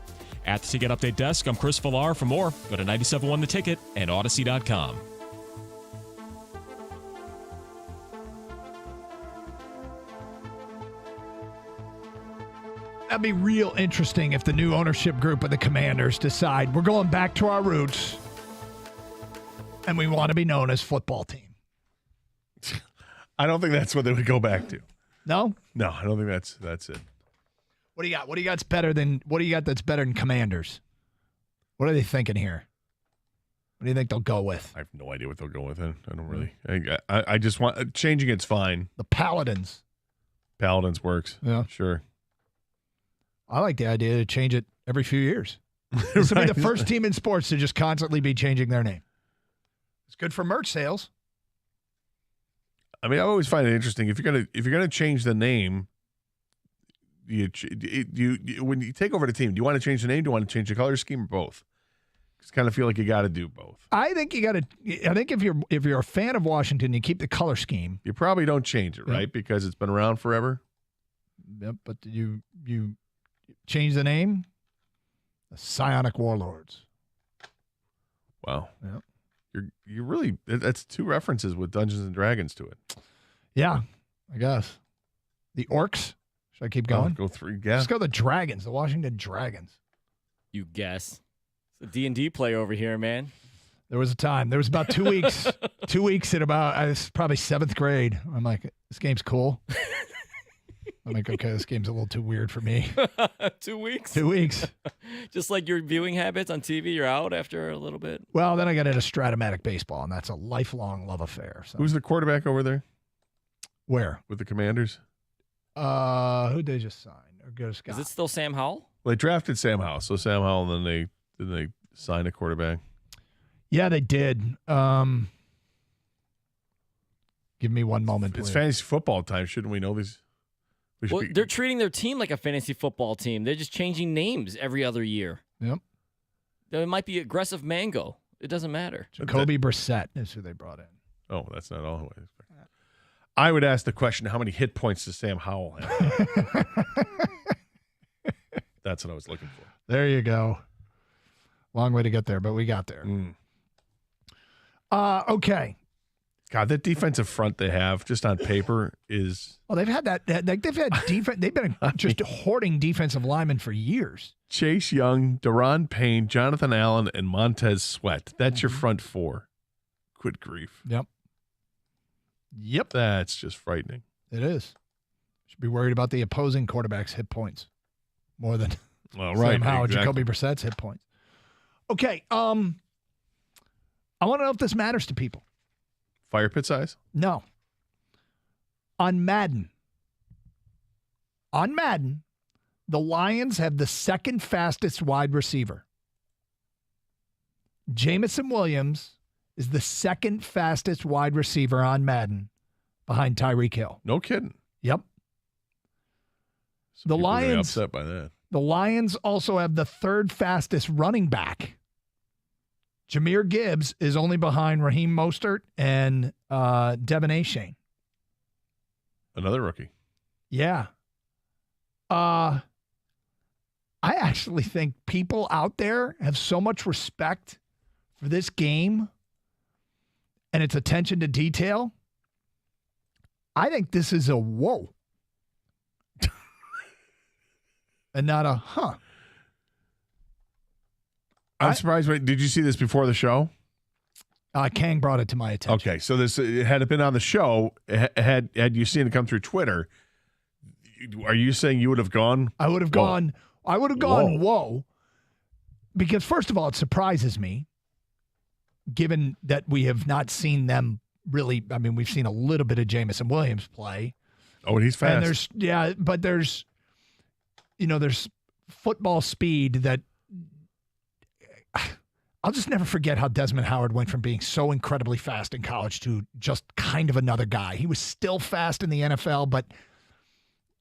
Speaker 2: At the Ticket Update Desk, I'm Chris Villar. For more, go to 97.1 The Ticket and Odyssey.com.
Speaker 7: That'd be real interesting if the new ownership group of the Commanders decide we're going back to our roots and we want to be known as football team.
Speaker 6: I don't think that's what they would go back to.
Speaker 7: No?
Speaker 6: No, I don't think that's it.
Speaker 7: What do you got? What do you got that's better than Commanders? What are they thinking here? What do you think they'll go with?
Speaker 6: I have no idea what they'll go with. I don't really. I just want changing. It's fine.
Speaker 7: The Paladins.
Speaker 6: Paladins works.
Speaker 7: Yeah,
Speaker 6: sure.
Speaker 7: I like the idea to change it every few years. This will be the first team in sports to just constantly be changing their name. It's good for merch sales.
Speaker 6: I mean, I always find it interesting if you're gonna change the name. You when you take over the team, do you want to change the name? Do you want to change the color scheme, or both? Just kind of feel like you got to do both.
Speaker 7: I think you got to. I think if you're a fan of Washington, you keep the color scheme.
Speaker 6: You probably don't change it, right? Because it's been around forever.
Speaker 7: Yep, but you change the name. The Psionic Warlords.
Speaker 6: Wow.
Speaker 7: Yep.
Speaker 6: You really, that's 2 references with Dungeons and Dragons to it.
Speaker 7: Yeah, I guess. The Orcs. Should I keep going?
Speaker 6: Go 3. Yeah.
Speaker 7: Let's go the Dragons, the Washington Dragons.
Speaker 8: You guess. It's a D&D player over here, man.
Speaker 7: There was a time. There was about 2 weeks. 2 weeks in about, I was probably 7th grade. I'm like, this game's cool. I'm like, okay, this game's a little too weird for me.
Speaker 8: 2 weeks?
Speaker 7: 2 weeks.
Speaker 8: Just like your viewing habits on TV, you're out after a little bit.
Speaker 7: Well, then I got into Stratomatic baseball, and that's a lifelong love affair. So.
Speaker 6: Who's the quarterback over there?
Speaker 7: Where?
Speaker 6: With the Commanders?
Speaker 7: Who'd they just sign? Or go to Scott?
Speaker 8: Is it still Sam Howell?
Speaker 6: Well, they drafted Sam Howell. So Sam Howell, and then they signed a quarterback.
Speaker 7: Yeah, they did. Give me one moment, please.
Speaker 6: It's fantasy football time. Shouldn't we know these?
Speaker 8: They're treating their team like a fantasy football team. They're just changing names every other year.
Speaker 7: Yep.
Speaker 8: It might be Aggressive Mango. It doesn't matter.
Speaker 7: Jacoby Brissett is who they brought in.
Speaker 6: Oh, that's not all who I expect. I would ask the question, how many hit points does Sam Howell have? That's what I was looking for.
Speaker 7: There you go. Long way to get there, but we got there. Okay.
Speaker 6: God, that defensive front they have just on paper is.
Speaker 7: Well, they've had that they've had defense. They've been just hoarding defensive linemen for years.
Speaker 6: Chase Young, Daron Payne, Jonathan Allen, and Montez Sweat. That's your front 4. Good grief.
Speaker 7: Yep.
Speaker 6: That's just frightening.
Speaker 7: It is. Should be worried about the opposing quarterback's hit points more than Sam Howell, Jacoby Brissett's hit points. Okay. I want to know if this matters to people.
Speaker 6: Fire pit size?
Speaker 7: No. On Madden, the Lions have the second fastest wide receiver. Jamison Williams is the second fastest wide receiver on Madden behind Tyreek Hill.
Speaker 6: No kidding.
Speaker 7: Yep.
Speaker 6: Some people are gonna be upset by that.
Speaker 7: The Lions also have the third fastest running back. Jahmyr Gibbs is only behind Raheem Mostert and Devin Achane.
Speaker 6: Another rookie.
Speaker 7: Yeah. I actually think people out there have so much respect for this game and its attention to detail. I think this is a whoa. And not a huh.
Speaker 6: I'm surprised. Did you see this before the show?
Speaker 7: Kang brought it to my attention.
Speaker 6: Okay, so this had it been on the show, had you seen it come through Twitter, are you saying you would have gone?
Speaker 7: I would have gone. I would have gone. Whoa. Because first of all, it surprises me, given that we have not seen them really. I mean, we've seen a little bit of Jameson Williams play.
Speaker 6: Oh, and he's fast.
Speaker 7: And there's football speed that I'll just never forget how Desmond Howard went from being so incredibly fast in college to just kind of another guy. He was still fast in the NFL, but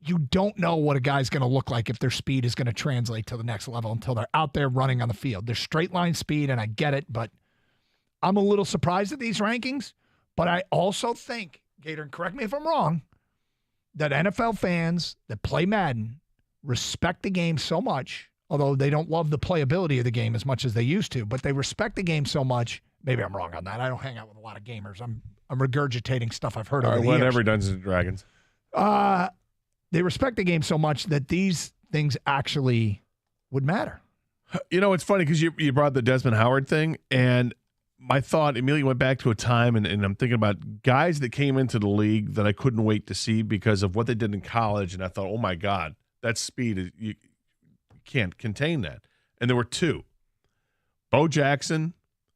Speaker 7: you don't know what a guy's going to look like if their speed is going to translate to the next level until they're out there running on the field. There's straight line speed, and I get it, but I'm a little surprised at these rankings. But I also think, Gator, and correct me if I'm wrong, that NFL fans that play Madden respect the game so much, although they don't love the playability of the game as much as they used to, but they respect the game so much. Maybe I'm wrong on that. I don't hang out with a lot of gamers. I'm regurgitating stuff I've heard over the years.
Speaker 6: Whatever, Dungeons and Dragons.
Speaker 7: They respect the game so much that these things actually would matter.
Speaker 6: You know, it's funny because you brought the Desmond Howard thing, and my thought immediately went back to a time, and I'm thinking about guys that came into the league that I couldn't wait to see because of what they did in college, and I thought, oh my God, that speed, you can't contain that. And there were two, Bo Jackson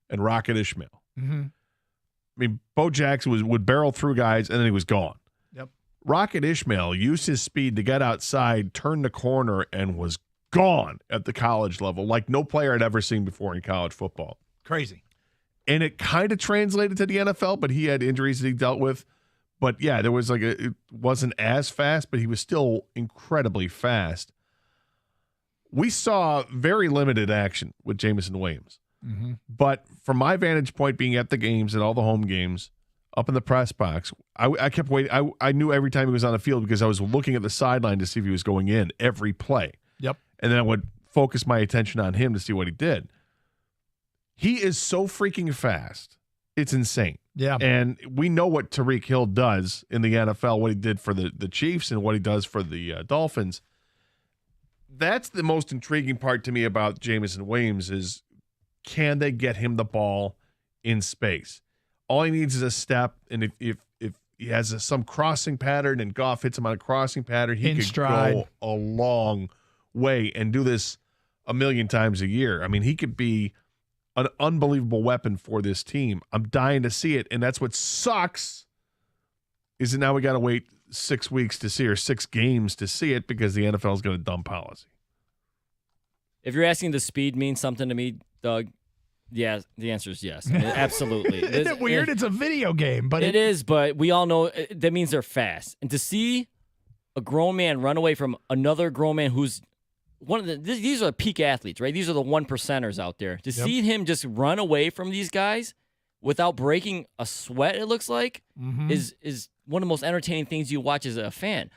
Speaker 6: and Rocket Ishmael.
Speaker 7: Mm-hmm.
Speaker 6: I mean, Bo Jackson would barrel through guys, and then he was gone.
Speaker 7: Yep.
Speaker 6: Rocket Ishmael used his speed to get outside, turn the corner, and was gone at the college level like no player I'd ever seen before in college football.
Speaker 7: Crazy.
Speaker 6: And it kind of translated to the NFL, but he had injuries that he dealt with. But yeah, there was it wasn't as fast, but he was still incredibly fast. We saw very limited action with Jameson Williams.
Speaker 7: Mm-hmm.
Speaker 6: But from my vantage point, being at the games, at all the home games, up in the press box, I kept waiting. I knew every time he was on the field because I was looking at the sideline to see if he was going in every play.
Speaker 7: Yep.
Speaker 6: And then I would focus my attention on him to see what he did. He is so freaking fast. It's insane.
Speaker 7: Yeah.
Speaker 6: And we know what Tyreek Hill does in the NFL, what he did for the Chiefs and what he does for the Dolphins. That's the most intriguing part to me about Jameson Williams is, can they get him the ball in space? All he needs is a step, and if he has some crossing pattern and Goff hits him on a crossing pattern, he could go a long way and do this a million times a year. I mean, he could be an unbelievable weapon for this team. I'm dying to see it, and that's what sucks is that now we got to wait 6 weeks to see, or 6 games to see it, because the NFL is going to dump policy.
Speaker 8: If you're asking the speed means something to me, Doug, yeah, the answer is yes. Absolutely.
Speaker 7: Isn't it weird? It's a video game, but
Speaker 8: it is, but we all know that means they're fast. And to see a grown man run away from another grown man who's these are peak athletes, right? These are the 1%ers out there. To see him just run away from these guys without breaking a sweat, it looks like, is one of the most entertaining things you watch as a fan.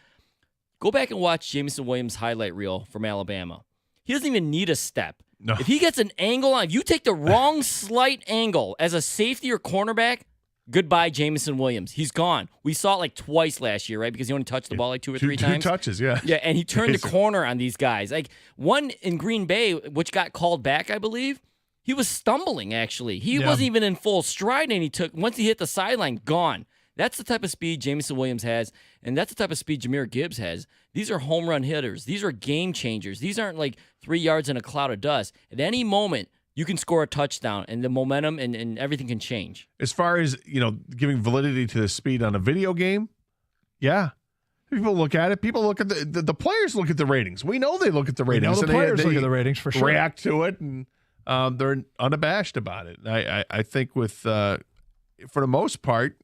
Speaker 8: Go back and watch Jameson Williams' highlight reel from Alabama. He doesn't even need a step.
Speaker 6: No.
Speaker 8: If he gets an angle on, if you take the wrong slight angle as a safety or cornerback, goodbye, Jameson Williams. He's gone. We saw it like twice last year, right? Because he only touched the ball like two or three times.
Speaker 6: 2 touches, yeah.
Speaker 8: Yeah, and he turned the corner on these guys. Like one in Green Bay, which got called back, I believe, he was stumbling, actually. He wasn't even in full stride, and once he hit the sideline, gone. That's the type of speed Jameson Williams has, and that's the type of speed Jahmyr Gibbs has. These are home run hitters. These are game changers. These aren't like 3 yards in a cloud of dust. At any moment, you can score a touchdown, and the momentum and everything can change.
Speaker 6: As far as, giving validity to the speed on a video game, yeah. People look at it. People look at the players look at the ratings. We know they look at the ratings.
Speaker 7: We know the players look at the ratings for sure.
Speaker 6: React to it. And they're unabashed about it. I think with for the most part,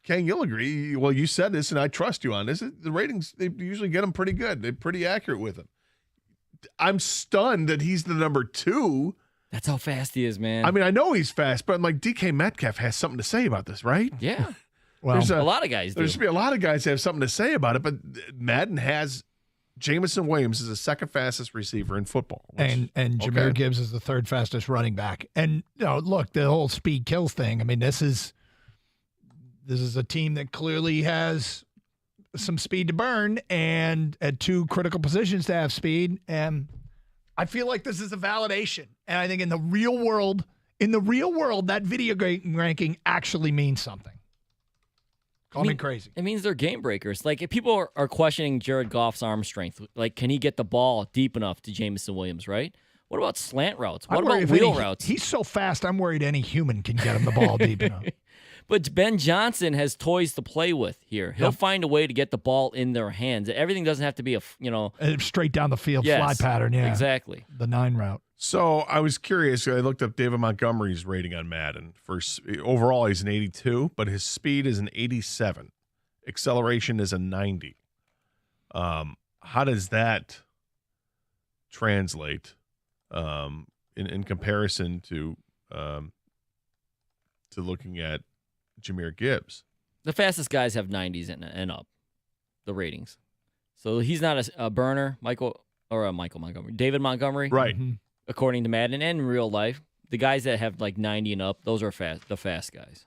Speaker 6: Kang, you'll agree. Well, you said this, and I trust you on this. The ratings, they usually get them pretty good. They're pretty accurate with them. I'm stunned that he's the number 2.
Speaker 8: That's how fast he is, man.
Speaker 6: I mean, I know he's fast, but I'm like, DK Metcalf has something to say about this, right?
Speaker 8: Yeah.
Speaker 7: Well,
Speaker 8: a lot of guys do.
Speaker 6: There should be a lot of guys that have something to say about it, but Madden has Jameson Williams is the second fastest receiver in football.
Speaker 7: And Jahmyr Gibbs is the third fastest running back. And, look, the whole speed kills thing. I mean, this is a team that clearly has some speed to burn and at 2 critical positions to have speed. And I feel like this is a validation. And I think in the real world, that video ranking actually means something. Call me crazy.
Speaker 8: It means they're game breakers. Like, if people are questioning Jared Goff's arm strength, like, can he get the ball deep enough to Jameson Williams, right? What about slant routes? What about wheel routes?
Speaker 7: He's so fast, I'm worried any human can get him the ball deep enough.
Speaker 8: But Ben Johnson has toys to play with here. He'll find a way to get the ball in their hands. Everything doesn't have to be
Speaker 7: straight down the field fly pattern. Yeah,
Speaker 8: exactly.
Speaker 7: The 9 route.
Speaker 6: So I was curious. I looked up David Montgomery's rating on Madden. Overall, he's an 82, but his speed is an 87. Acceleration is a 90. How does that translate in comparison to looking at Jahmyr Gibbs?
Speaker 8: The fastest guys have 90s and up, the ratings. So he's not a burner, Michael Montgomery. David Montgomery.
Speaker 6: Right.
Speaker 8: Mm-hmm. According to Madden and in real life, the guys that have like 90 and up, those are the fast guys.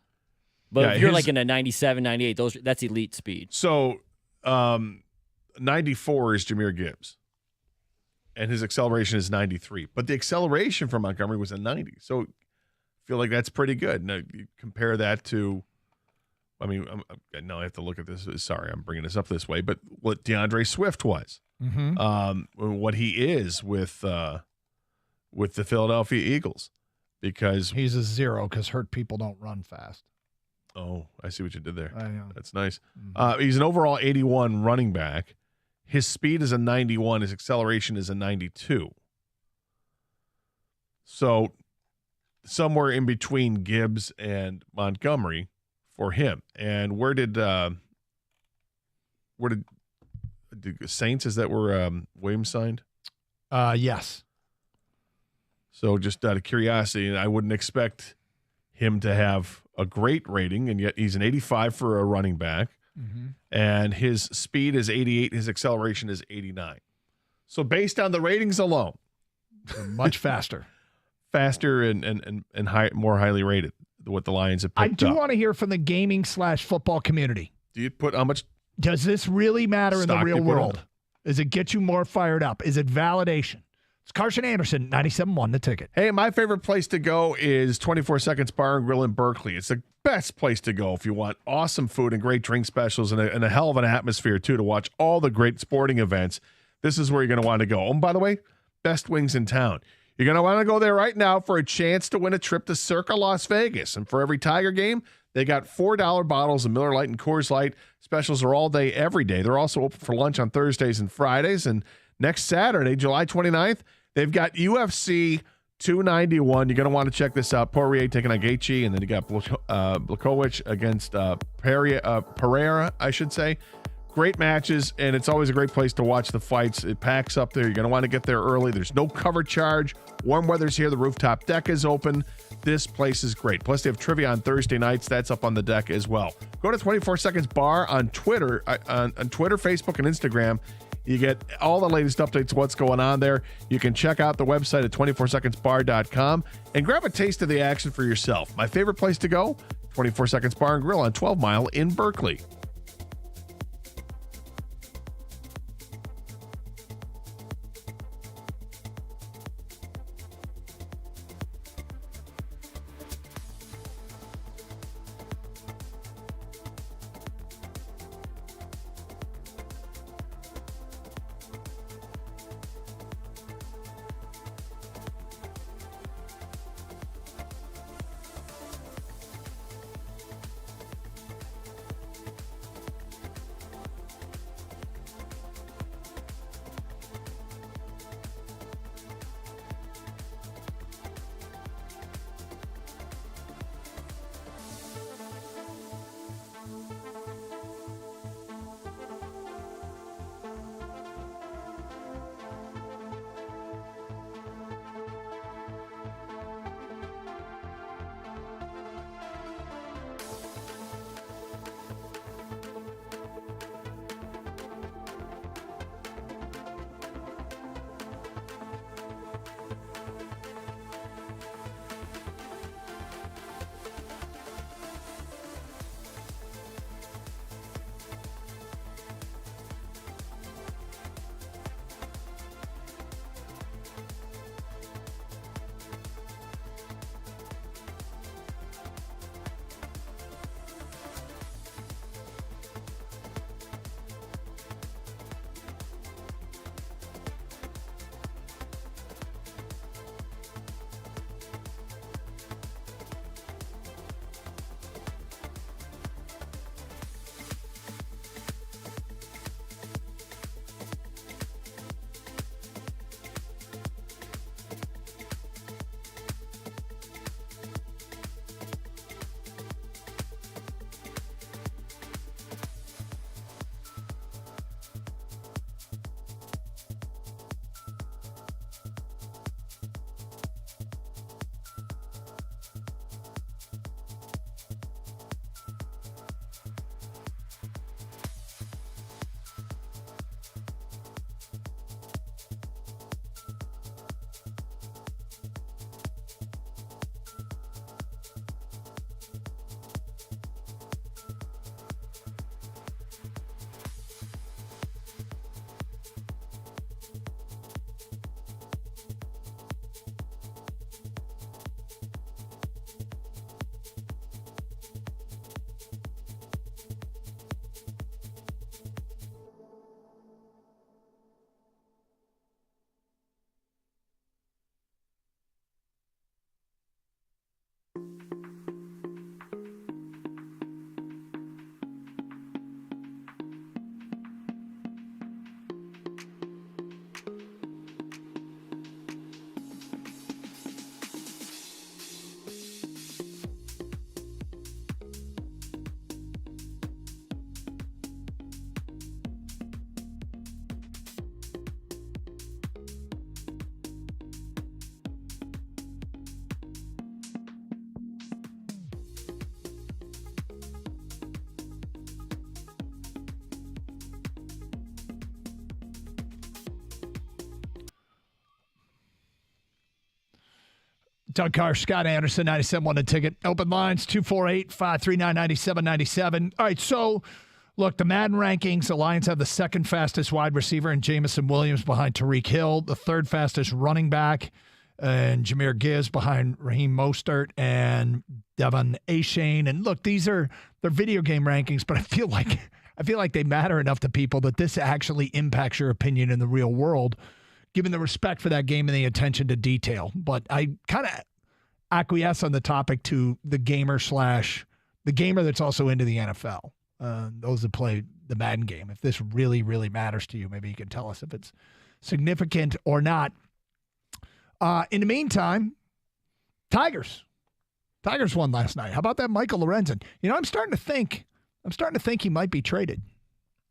Speaker 8: But if you're like in a 97, 98, that's elite speed.
Speaker 6: So 94 is Jahmyr Gibbs, and his acceleration is 93. But the acceleration for Montgomery was a 90. So I feel like that's pretty good. Now, you compare that to, now I have to look at this. Sorry, I'm bringing this up this way, but what DeAndre Swift was, what he is with the Philadelphia Eagles, because
Speaker 7: he's a 0 because hurt people don't run fast.
Speaker 6: Oh, I see what you did there.
Speaker 7: I know.
Speaker 6: That's nice. He's an overall 81 running back. His speed is a 91. His acceleration is a 92. So somewhere in between Gibbs and Montgomery for him. And where did Saints, is that where Williams signed?
Speaker 7: Yes.
Speaker 6: So just out of curiosity, I wouldn't expect him to have a great rating, and yet he's an 85 for a running back, and his speed is 88, his acceleration is 89. So based on the ratings alone,
Speaker 7: much faster.
Speaker 6: and more highly rated, what the Lions have picked
Speaker 7: up. I do
Speaker 6: up.
Speaker 7: want to hear from the gaming/football community.
Speaker 6: Do you put how much?
Speaker 7: Does this really matter in the real world? Does it get you more fired up? Is it validation? It's Carson Anderson, 97.1 The Ticket.
Speaker 6: Hey, my favorite place to go is 24 Seconds Bar and Grill in Berkeley. It's the best place to go if you want awesome food and great drink specials and a hell of an atmosphere, too, to watch all the great sporting events. This is where you're going to want to go. And by the way, best wings in town. You're going to want to go there right now for a chance to win a trip to Circa Las Vegas. And for every Tiger game, they got $4 bottles of Miller Lite and Coors Light. Specials are all day, every day. They're also open for lunch on Thursdays and Fridays. And next Saturday, July 29th, they've got UFC 291. You're going to want to check this out. Poirier taking on Gaethje, and then you got Blachowicz against Pereira, I should say. Great matches, and it's always a great place to watch the fights. It packs up there. You're going to want to get there early. There's no cover charge. Warm weather's here. The rooftop deck is open. This place is great. Plus, they have trivia on Thursday nights. That's up on the deck as well. Go to 24 Seconds Bar on Twitter, on Twitter, Facebook, and Instagram. You get all the latest updates of what's going on there. You can check out the website at 24secondsbar.com and grab a taste of the action for yourself. My favorite place to go, 24 Seconds Bar and Grill on 12 Mile in Berkeley.
Speaker 7: Doug Carr, Scott Anderson, 97.1 The Ticket. Open lines, 248-539-9797. All right, so, look, the Madden rankings, the Lions have the second fastest wide receiver in Jamison Williams behind Tyreek Hill, the third fastest running back, and Jahmyr Gibbs behind Raheem Mostert and Devon Achane. And, look, they're video game rankings, but I feel like they matter enough to people that this actually impacts your opinion in the real world, given the respect for that game and the attention to detail. But I kind of acquiesce on the topic to the gamer that's also into the NFL. Those that play the Madden game. If this really, really matters to you, maybe you can tell us if it's significant or not. In the meantime, Tigers won last night. How about that Michael Lorenzen? I'm starting to think he might be traded.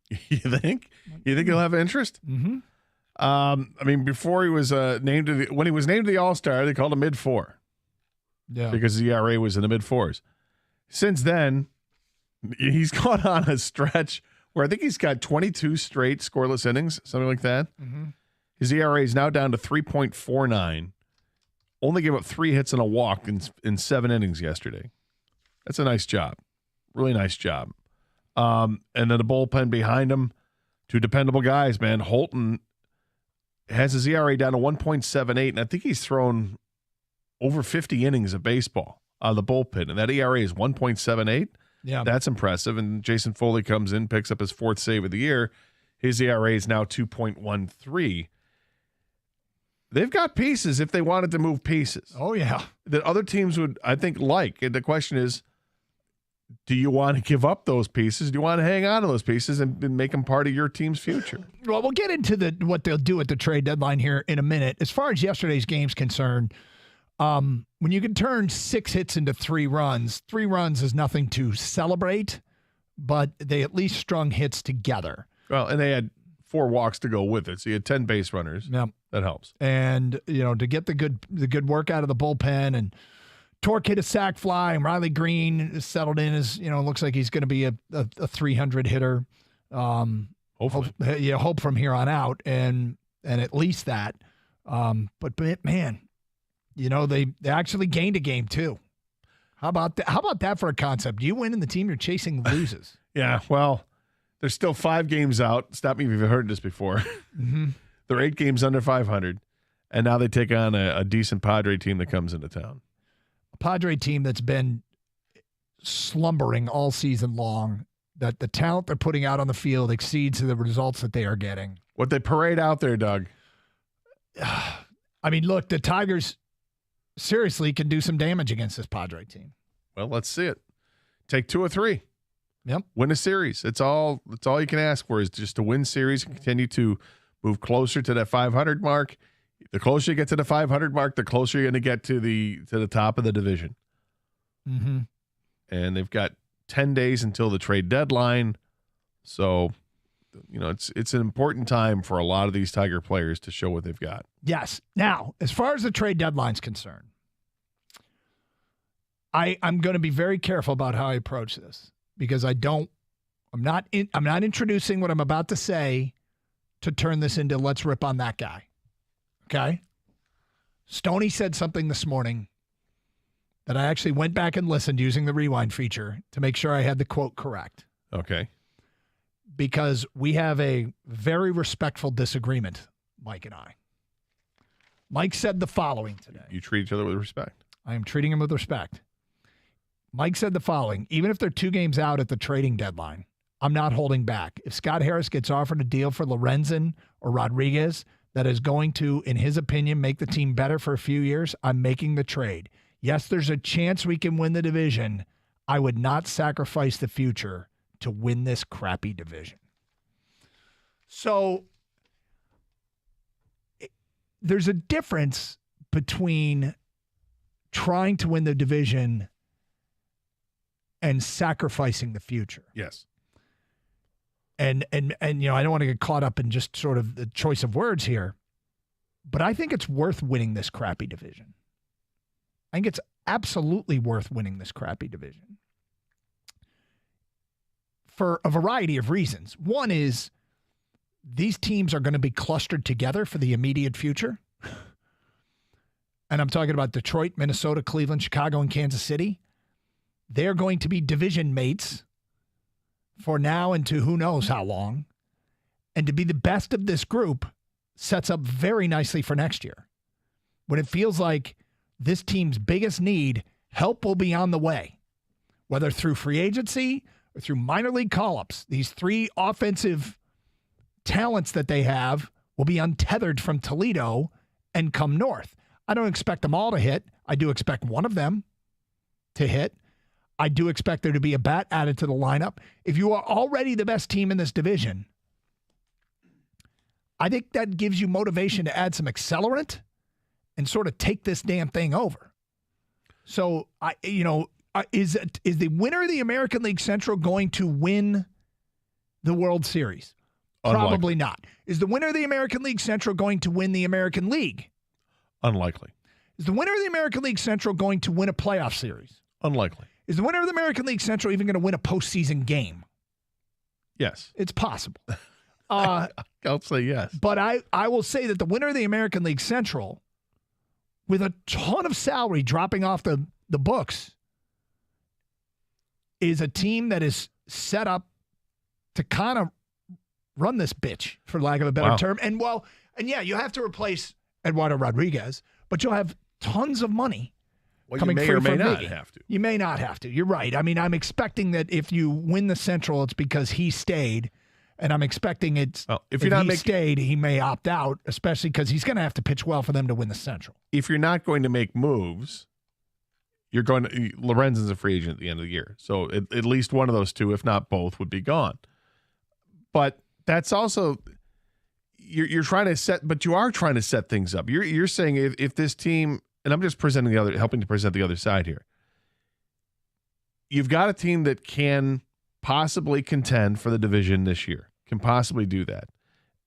Speaker 6: You think? You think he'll have interest?
Speaker 7: Mm-hmm.
Speaker 6: Before he was when he was named to the All-Star, they called him mid-4.
Speaker 7: Yeah.
Speaker 6: Because the ERA was in the mid-4s. Since then, he's gone on a stretch where I think he's got 22 straight scoreless innings, something like that.
Speaker 7: Mm-hmm.
Speaker 6: His ERA is now down to 3.49. Only gave up 3 hits and a walk in 7 innings yesterday. That's a nice job. Really nice job. And then the bullpen behind him, 2 dependable guys, man. Holton has his ERA down to 1.78, and I think he's thrown over 50 innings of baseball out of the bullpen, and that ERA is 1.78.
Speaker 7: Yeah.
Speaker 6: That's impressive. And Jason Foley comes in, picks up his 4th save of the year. His ERA is now 2.13. They've got pieces if they wanted to move pieces.
Speaker 7: Oh, yeah.
Speaker 6: That other teams would, I think, like. And the question is, do you want to give up those pieces? Do you want to hang on to those pieces and make them part of your team's future?
Speaker 7: Well, we'll get into what they'll do at the trade deadline here in a minute. As far as yesterday's game's concerned, when you can turn 6 hits into 3 runs, 3 runs is nothing to celebrate, but they at least strung hits together.
Speaker 6: Well, and they had 4 walks to go with it, so you had 10 base runners.
Speaker 7: Yeah,
Speaker 6: that helps.
Speaker 7: And to get the good work out of the bullpen, and Torque hit a sac fly, and Riley Green is settled in as looks like he's going to be a 300 hitter.
Speaker 6: Hopefully,
Speaker 7: hope from here on out, and at least that. But man, they actually gained a game too. How about that? How about that for a concept? You win and the team you're chasing loses.
Speaker 6: Yeah, well, there's still 5 games out. Stop me if you've heard this before.
Speaker 7: Mm-hmm.
Speaker 6: They're 8 games under 500, and now they take on a decent Padre team that comes into town.
Speaker 7: A Padre team that's been slumbering all season long, that the talent they're putting out on the field exceeds the results that they are getting.
Speaker 6: What they parade out there, Doug.
Speaker 7: I mean, look, the Tigers seriously can do some damage against this Padre team.
Speaker 6: Well, let's see it. Take 2 or 3.
Speaker 7: Yep.
Speaker 6: Win a series. It's all you can ask for is just to win series and continue to move closer to that 500 mark. The closer you get to the 500 mark, the closer you're going to get to the top of the division.
Speaker 7: Mm-hmm.
Speaker 6: And they've got 10 days until the trade deadline. So, it's an important time for a lot of these Tiger players to show what they've got.
Speaker 7: Yes. Now, as far as the trade deadline's concerned, I'm going to be very careful about how I approach this, because I'm not introducing what I'm about to say to turn this into let's rip on that guy. Okay? Stoney said something this morning that I actually went back and listened using the rewind feature to make sure I had the quote correct.
Speaker 6: Okay.
Speaker 7: Because we have a very respectful disagreement, Mike and I. Mike said the following today.
Speaker 6: You treat each other with respect.
Speaker 7: I am treating him with respect. Mike said the following: even if they're 2 games out at the trading deadline, I'm not holding back. If Scott Harris gets offered a deal for Lorenzen or Rodriguez that is going to, in his opinion, make the team better for a few years, I'm making the trade. Yes, there's a chance we can win the division. I would not sacrifice the future to win this crappy division. So there's a difference between trying to win the division and sacrificing the future.
Speaker 6: Yes.
Speaker 7: And I don't want to get caught up in just sort of the choice of words here, but I think it's worth winning this crappy division. I think it's absolutely worth winning this crappy division for a variety of reasons. One is these teams are going to be clustered together for the immediate future. and I'm talking about Detroit, Minnesota, Cleveland, Chicago, and Kansas City, they're going to be division mates for now and to who knows how long. And to be the best of this group sets up very nicely for next year. When it feels like this team's biggest need, help will be on the way, whether through free agency or through minor league call-ups. These three offensive talents that they have will be untethered from Toledo and come north. I don't expect them all to hit. I do expect one of them to hit. I do expect there to be a bat added to the lineup. If you are already the best team in this division, I think that gives you motivation to add some accelerant and sort of take this damn thing over. So, is the winner of the American League Central going to win the World Series?
Speaker 6: Unlikely.
Speaker 7: Probably not. Is the winner of the American League Central going to win the American League?
Speaker 6: Unlikely.
Speaker 7: Is the winner of the American League Central going to win a playoff series?
Speaker 6: Unlikely.
Speaker 7: Is the winner of the American League Central even going to win a postseason game?
Speaker 6: Yes.
Speaker 7: It's possible.
Speaker 6: I'll say yes.
Speaker 7: But I will say that the winner of the American League Central, with a ton of salary dropping off the books, is a team that is set up to kind of run this bitch, for lack of a better term. And yeah, you have to replace Eduardo Rodriguez, but you'll have tons of money coming free from Miggy.
Speaker 6: Have to.
Speaker 7: You may not have to. You're right. I mean, I'm expecting that if you win the Central, it's because he stayed. And I'm expecting if he stayed, he may opt out, especially because he's going to have to pitch well for them to win the Central.
Speaker 6: If you're not going to make moves, Lorenzen's a free agent at the end of the year. So at least one of those two, if not both, would be gone. But that's also, you're trying to set, but you are trying to set things up. You're saying if this team, and I'm just helping to present the other side here. You've got a team that can possibly contend for the division this year, can possibly do that.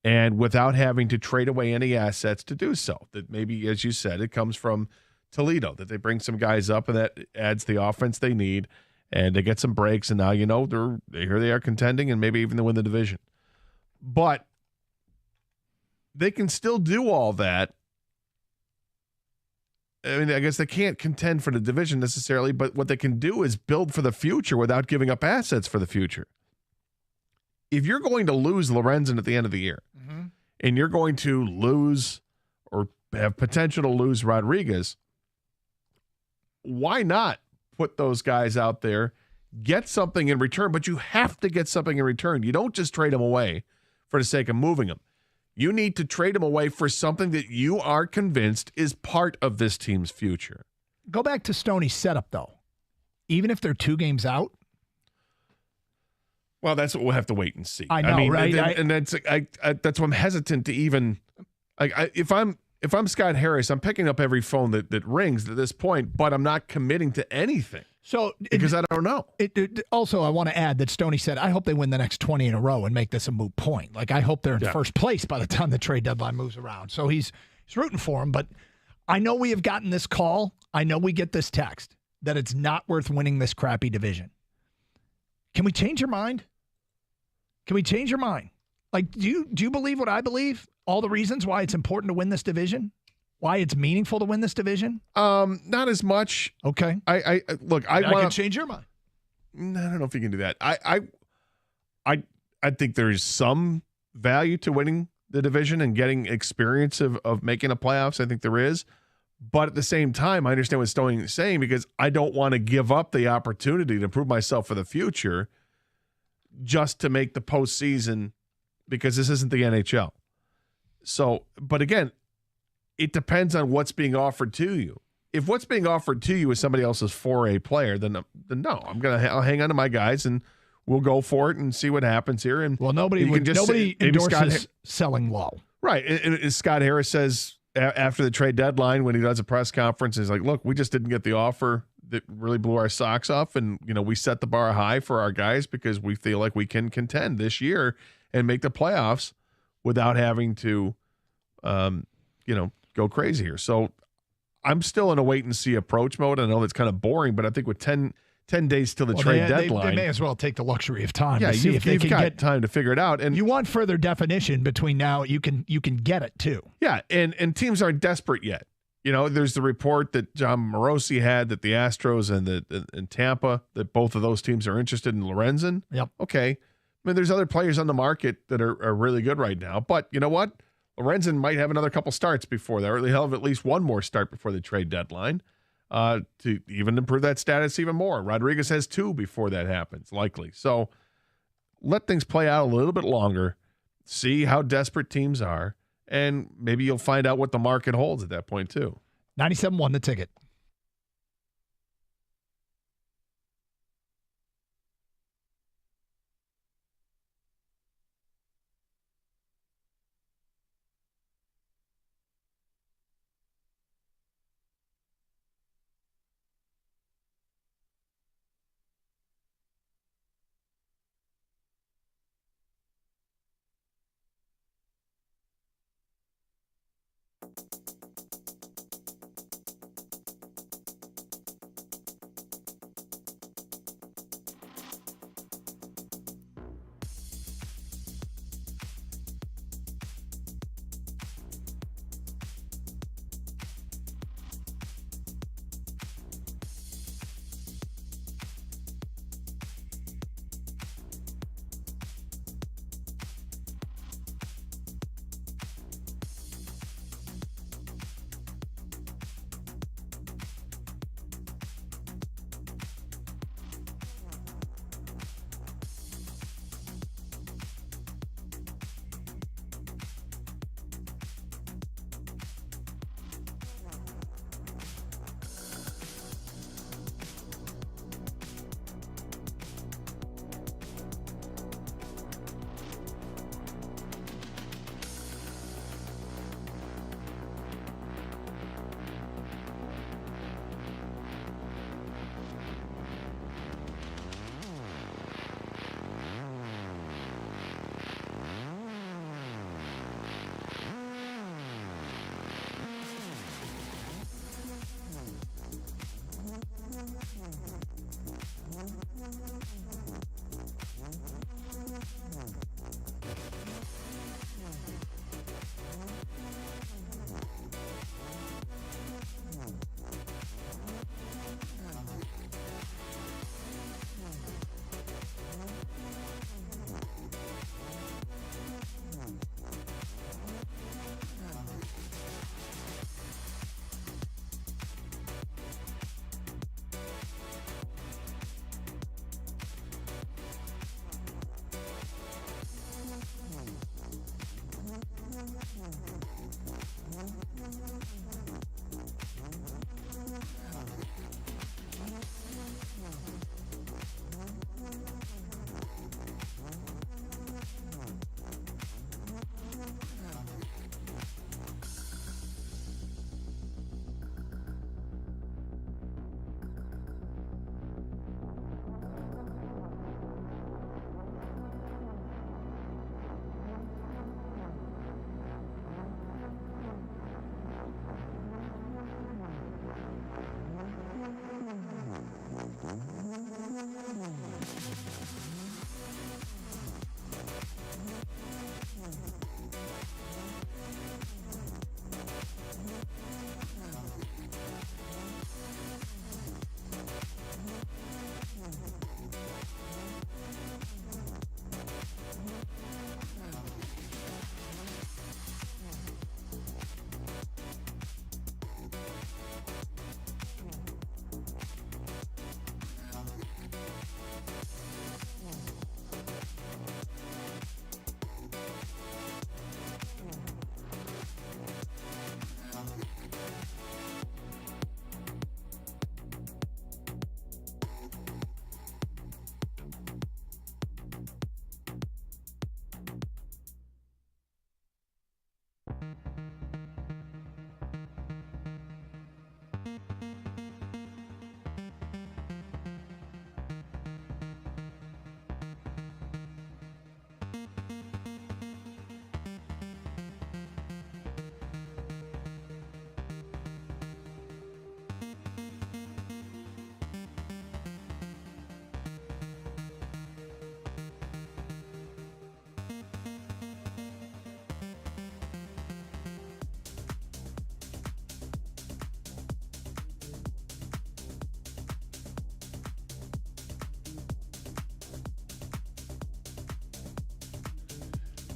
Speaker 6: And without having to trade away any assets to do so, that maybe, as you said, it comes from Toledo, that they bring some guys up and that adds the offense they need and they get some breaks. And now, here they are contending and maybe even they win the division. But they can still do all that. I mean, I guess they can't contend for the division necessarily, but what they can do is build for the future without giving up assets for the future. If you're going to lose Lorenzen at the end of the year, and you're going to lose or have potential to lose Rodriguez, why not put those guys out there, get something in return? But you have to get something in return. You don't just trade them away for the sake of moving them. You need to trade him away for something that you are convinced is part of this team's future.
Speaker 7: Go back to Stoney's setup, though. Even if they're 2 games out?
Speaker 6: Well, that's what we'll have to wait and see.
Speaker 7: I know, right?
Speaker 6: And that's why I'm hesitant to even if I'm Scott Harris, I'm picking up every phone that rings at this point, but I'm not committing to anything. Because I don't know.
Speaker 7: Also, I want to add that Stoney said, I hope they win the next 20 in a row and make this a moot point. Like, I hope they're in first place by the time the trade deadline moves around. So he's rooting for him. But I know we have gotten this call. I know we get this text that it's not worth winning this crappy division. Can we change your mind? Can we change your mind? Like, do you believe what I believe? All the reasons why it's important to win this division? Why it's meaningful to win this division?
Speaker 6: Not as much.
Speaker 7: Okay.
Speaker 6: I
Speaker 7: can change your mind.
Speaker 6: I don't know if you can do that. I think there's some value to winning the division and getting experience of making a playoffs. I think there is. But at the same time, I understand what Stoney is saying because I don't want to give up the opportunity to prove myself for the future just to make the postseason because this isn't the NHL. So, but again, it depends on what's being offered to you. If what's being offered to you is somebody else's 4A player, then no, I'll hang on to my guys and we'll go for it and see what happens here. And
Speaker 7: nobody endorses selling low,
Speaker 6: right? And Scott Harris says after the trade deadline when he does a press conference, he's like, "Look, we just didn't get the offer that really blew our socks off, and we set the bar high for our guys because we feel like we can contend this year and make the playoffs without having to, go crazy here." So I'm still in a wait and see approach mode. I know that's kind of boring, but I think with 10 days till the trade deadline,
Speaker 7: they may as well take the luxury of time.
Speaker 6: Yeah,
Speaker 7: to see if they can get
Speaker 6: time to figure it out. And
Speaker 7: you want further definition between now. You can get it too.
Speaker 6: Yeah, and teams aren't desperate yet. There's the report that John Morosi had that the Astros and Tampa, that both of those teams are interested in Lorenzen.
Speaker 7: Yep.
Speaker 6: Okay. I mean, there's other players on the market that are really good right now. But you know what? Lorenzen might have another couple starts before that, or he'll have at least one more start before the trade deadline to even improve that status even more. Rodriguez has 2 before that happens, likely. So let things play out a little bit longer, see how desperate teams are, and maybe you'll find out what the market holds at that point too.
Speaker 7: 97.1 The Ticket.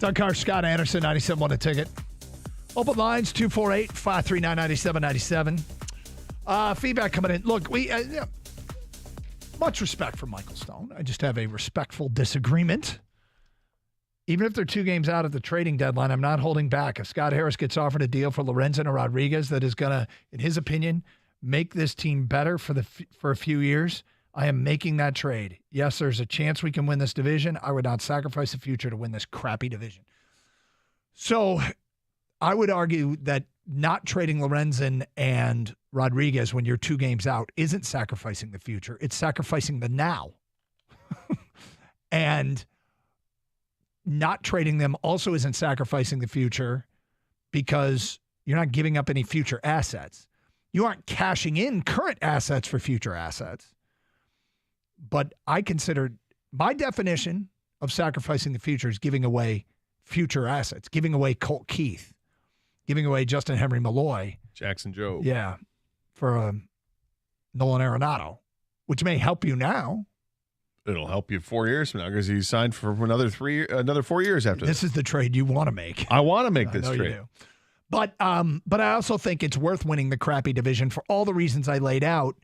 Speaker 7: Doug Carr, Scott Anderson, 97.1 A Ticket. Open lines, 248-539-9797. Feedback coming in. Look, we much respect for Michael Stone. I just have a respectful disagreement. Even if they're 2 games out at the trading deadline, I'm not holding back. If Scott Harris gets offered a deal for Lorenzen or Rodriguez that is going to, in his opinion, make this team better for a few years, I am making that trade. Yes, there's a chance we can win this division. I would not sacrifice the future to win this crappy division. So I would argue that not trading Lorenzen and Rodriguez when you're 2 games out isn't sacrificing the future. It's sacrificing the now. And not trading them also isn't sacrificing the future because you're not giving up any future assets. You aren't cashing in current assets for future assets. But I consider my definition of sacrificing the future is giving away future assets, giving away Colt Keith, giving away Justin Henry Malloy.
Speaker 6: Jackson Jobe.
Speaker 7: Yeah, for Nolan Arenado, which may help you now.
Speaker 6: It'll help you 4 years from now because he's signed for another 4 years after this.
Speaker 7: This is the trade you want to make.
Speaker 6: I want to make this trade.
Speaker 7: But I also think it's worth winning the crappy division for all the reasons I laid out.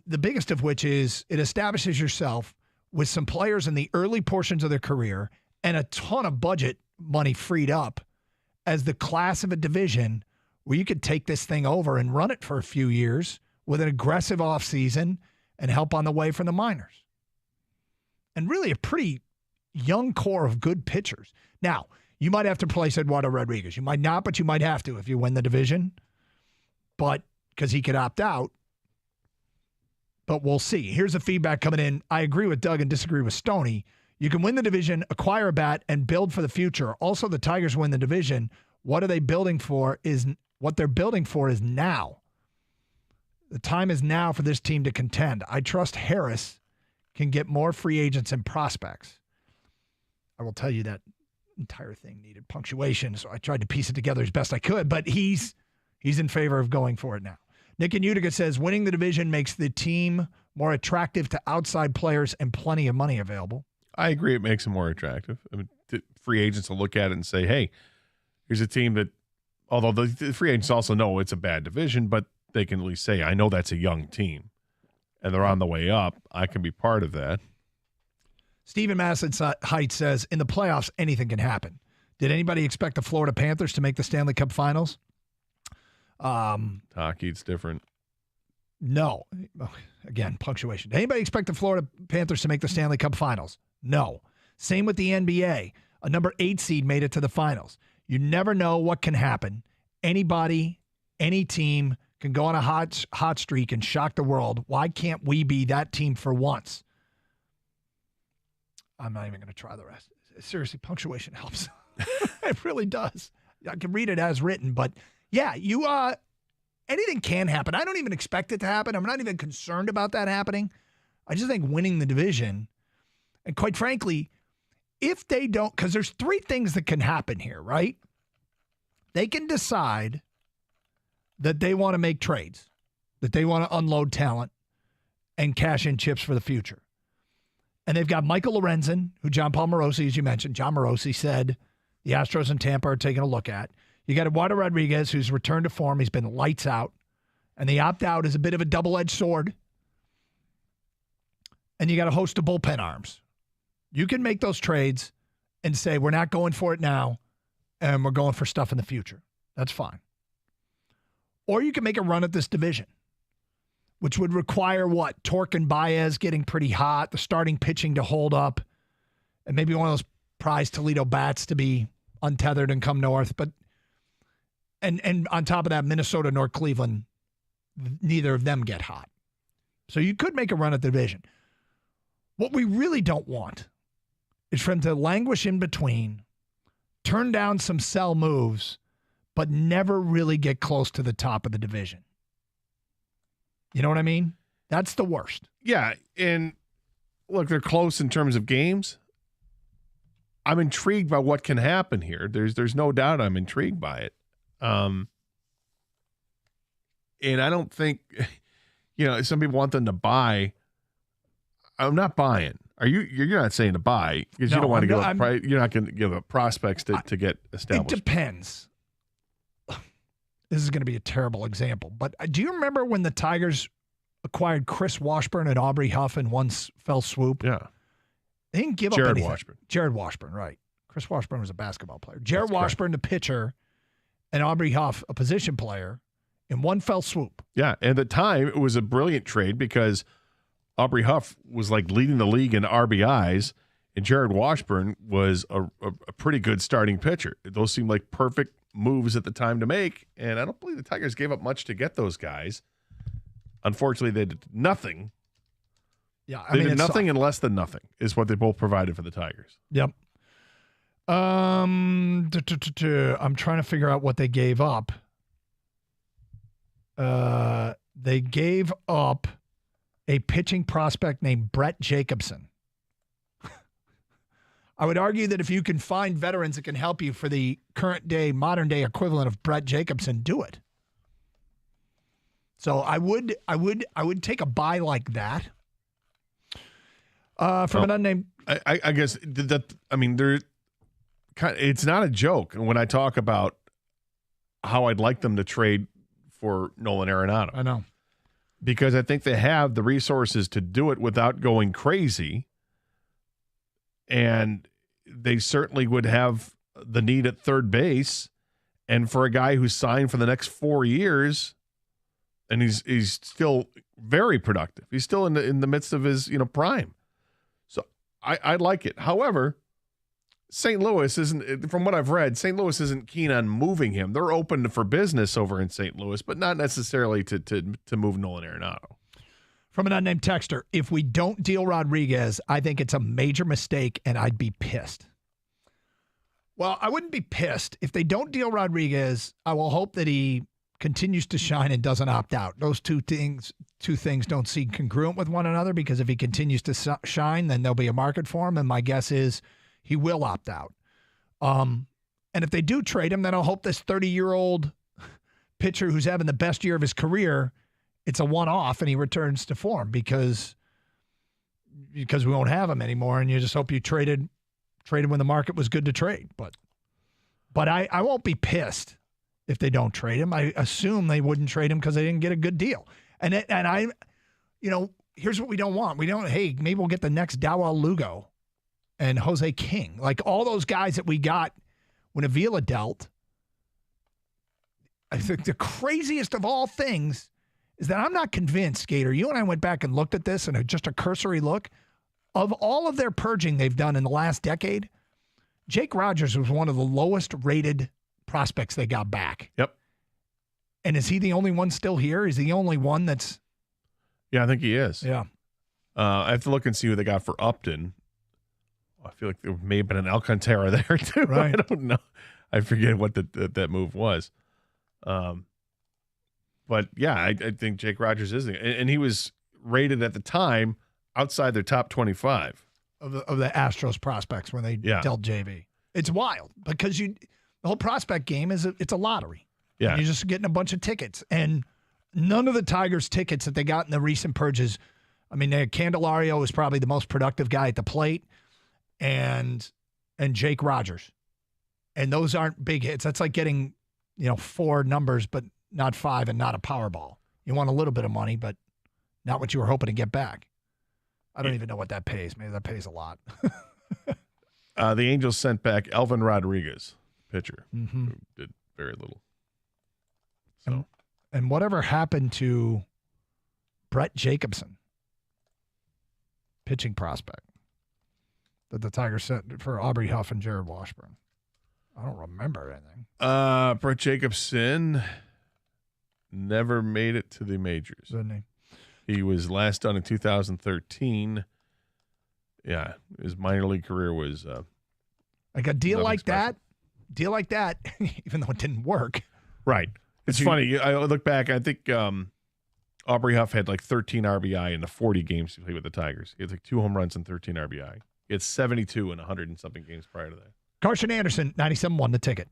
Speaker 7: The biggest of which is it establishes yourself with some players in the early portions of their career and a ton of budget money freed up as the class of a division where you could take this thing over and run it for a few years with an aggressive offseason and help on the way from the minors. And really a pretty young core of good pitchers. Now, you might have to replace Eduardo Rodriguez. You might not, but you might have to if you win the division. But because he could opt out. But we'll see. Here's the feedback coming in. I agree with Doug and disagree with Stoney. You can win the division, acquire a bat, and build for the future. Also, the Tigers win the division. What are they building for? What they're building for is now. The time is now for this team to contend. I trust Harris can get more free agents and prospects. I will tell you that entire thing needed punctuation, so I tried to piece it together as best I could, but he's in favor of going for it now. Nick in Utica says, winning the division makes the team more attractive to outside players and plenty of money available.
Speaker 6: I agree it makes them more attractive. I mean, free agents will look at it and say, hey, here's a team that, although the free agents also know it's a bad division, but they can at least say, I know that's a young team, and they're on the way up. I can be part of that.
Speaker 7: Stephen Madison Heights says, in the playoffs, anything can happen. Did anybody expect the Florida Panthers to make the Stanley Cup Finals?
Speaker 6: Hockey, it's different.
Speaker 7: No. Again, punctuation. Did anybody expect the Florida Panthers to make the Stanley Cup Finals? No. Same with the NBA. A number 8 seed made it to the finals. You never know what can happen. Anybody, any team can go on a hot streak and shock the world. Why can't we be that team for once? I'm not even going to try the rest. Seriously, punctuation helps. It really does. I can read it as written, but yeah, anything can happen. I don't even expect it to happen. I'm not even concerned about that happening. I just think winning the division, and quite frankly, if they don't, because there's 3 things that can happen here, right? They can decide that they want to make trades, that they want to unload talent and cash in chips for the future. And they've got Michael Lorenzen, who John Paul Morosi, as you mentioned, John Morosi said the Astros and Tampa are taking a look at. You got Eduardo Rodriguez, who's returned to form. He's been lights out. And the opt-out is a bit of a double-edged sword. And you got a host of bullpen arms. You can make those trades and say, we're not going for it now, and we're going for stuff in the future. That's fine. Or you can make a run at this division, which would require what? Torque and Baez getting pretty hot, the starting pitching to hold up, and maybe one of those prize Toledo bats to be untethered and come north. But and on top of that, Minnesota nor Cleveland, neither of them get hot. So you could make a run at the division. What we really don't want is for him to languish in between, turn down some sell moves, but never really get close to the top of the division. You know what I mean? That's the worst.
Speaker 6: Yeah, and look, they're close in terms of games. I'm intrigued by what can happen here. There's no doubt I'm intrigued by it. And I don't think, some people want them to buy. I'm not buying. You're not saying to buy because you don't want to give up. You're not going to give up prospects to get established.
Speaker 7: It depends. This is going to be a terrible example, but do you remember when the Tigers acquired Chris Washburn and Aubrey Huff in one fell swoop?
Speaker 6: Yeah.
Speaker 7: They didn't give
Speaker 6: Jared
Speaker 7: up anything.
Speaker 6: Washburn.
Speaker 7: Jared Washburn, right. Chris Washburn was a basketball player. Jared Washburn, the pitcher, and Aubrey Huff, a position player, in one fell swoop.
Speaker 6: Yeah, and at the time, it was a brilliant trade because Aubrey Huff was like leading the league in RBIs, and Jared Washburn was a pretty good starting pitcher. Those seemed like perfect moves at the time to make, and I don't believe the Tigers gave up much to get those guys. Unfortunately, they did nothing.
Speaker 7: Yeah,
Speaker 6: they did nothing and less than nothing is what they both provided for the Tigers.
Speaker 7: Yep. I'm trying to figure out what they gave up. They gave up a pitching prospect named Brett Jacobson. I would argue that if you can find veterans that can help you for the current day, modern day equivalent of Brett Jacobson, do it. So I would take a buy like that. From an unnamed.
Speaker 6: I guess that. I mean, it's not a joke when I talk about how I'd like them to trade for Nolan Arenado.
Speaker 7: I know.
Speaker 6: Because I think they have the resources to do it without going crazy. And they certainly would have the need at third base. And for a guy who's signed for the next 4 years, and he's still very productive. He's still in the midst of his prime. So I like it. However, St. Louis isn't, from what I've read, St. Louis isn't keen on moving him. They're open for business over in St. Louis, but not necessarily to move Nolan Arenado.
Speaker 7: From an unnamed texter, if we don't deal Rodriguez, I think it's a major mistake, and I'd be pissed. Well, I wouldn't be pissed. If they don't deal Rodriguez, I will hope that he continues to shine and doesn't opt out. Those two things don't seem congruent with one another, because if he continues to shine, then there'll be a market for him, and my guess is he will opt out. And if they do trade him, then I'll hope this 30-year-old pitcher who's having the best year of his career, it's a one-off and he returns to form, because we won't have him anymore, and you just hope you traded when the market was good to trade. But I won't be pissed if they don't trade him. I assume they wouldn't trade him because they didn't get a good deal. And here's what we don't want. Hey, maybe we'll get the next Dawel Lugo and Jose King. Like all those guys that we got when Avila dealt. I think the craziest of all things is that I'm not convinced, Gator. You and I went back and looked at this, and just a cursory look. Of all of their purging they've done in the last decade, Jake Rogers was one of the lowest rated prospects they got back.
Speaker 6: Yep.
Speaker 7: And is he the only one still here? Is he the only one that's...
Speaker 6: Yeah, I think he is.
Speaker 7: Yeah.
Speaker 6: I have to look and see who they got for Upton. I feel like there may have been an Alcantara there, too.
Speaker 7: Right.
Speaker 6: I don't know. I forget what that move was. But, yeah, I think Jake Rogers is. And he was rated at the time outside their top 25.
Speaker 7: Of the Astros prospects when they dealt JV. It's wild because the whole prospect game it's a lottery.
Speaker 6: Yeah.
Speaker 7: And you're just getting a bunch of tickets. And none of the Tigers tickets that they got in the recent purges, I mean, Candelario was probably the most productive guy at the plate, and Jake Rogers. And those aren't big hits. That's like getting, 4 numbers, but not 5 and not a Powerball. You want a little bit of money, but not what you were hoping to get back. I don't even know what that pays. Maybe that pays a lot.
Speaker 6: The Angels sent back Elvin Rodriguez, pitcher,
Speaker 7: mm-hmm.
Speaker 6: who did very little. So,
Speaker 7: and whatever happened to Brett Jacobson, pitching prospect, that the Tigers sent for Aubrey Huff and Jared Washburn? I don't remember anything.
Speaker 6: Brett Jacobson never made it to the majors.
Speaker 7: Didn't he?
Speaker 6: He was last done in 2013. Yeah, his minor league career was
Speaker 7: like a deal like special. that, even though it didn't work.
Speaker 6: Right. It's funny. I look back. I think Aubrey Huff had like 13 RBI in the 40 games he played with the Tigers. He had like 2 home runs and 13 RBI. He had 72 in 100 and something games prior to that.
Speaker 7: Carson Anderson, 97-1 the ticket.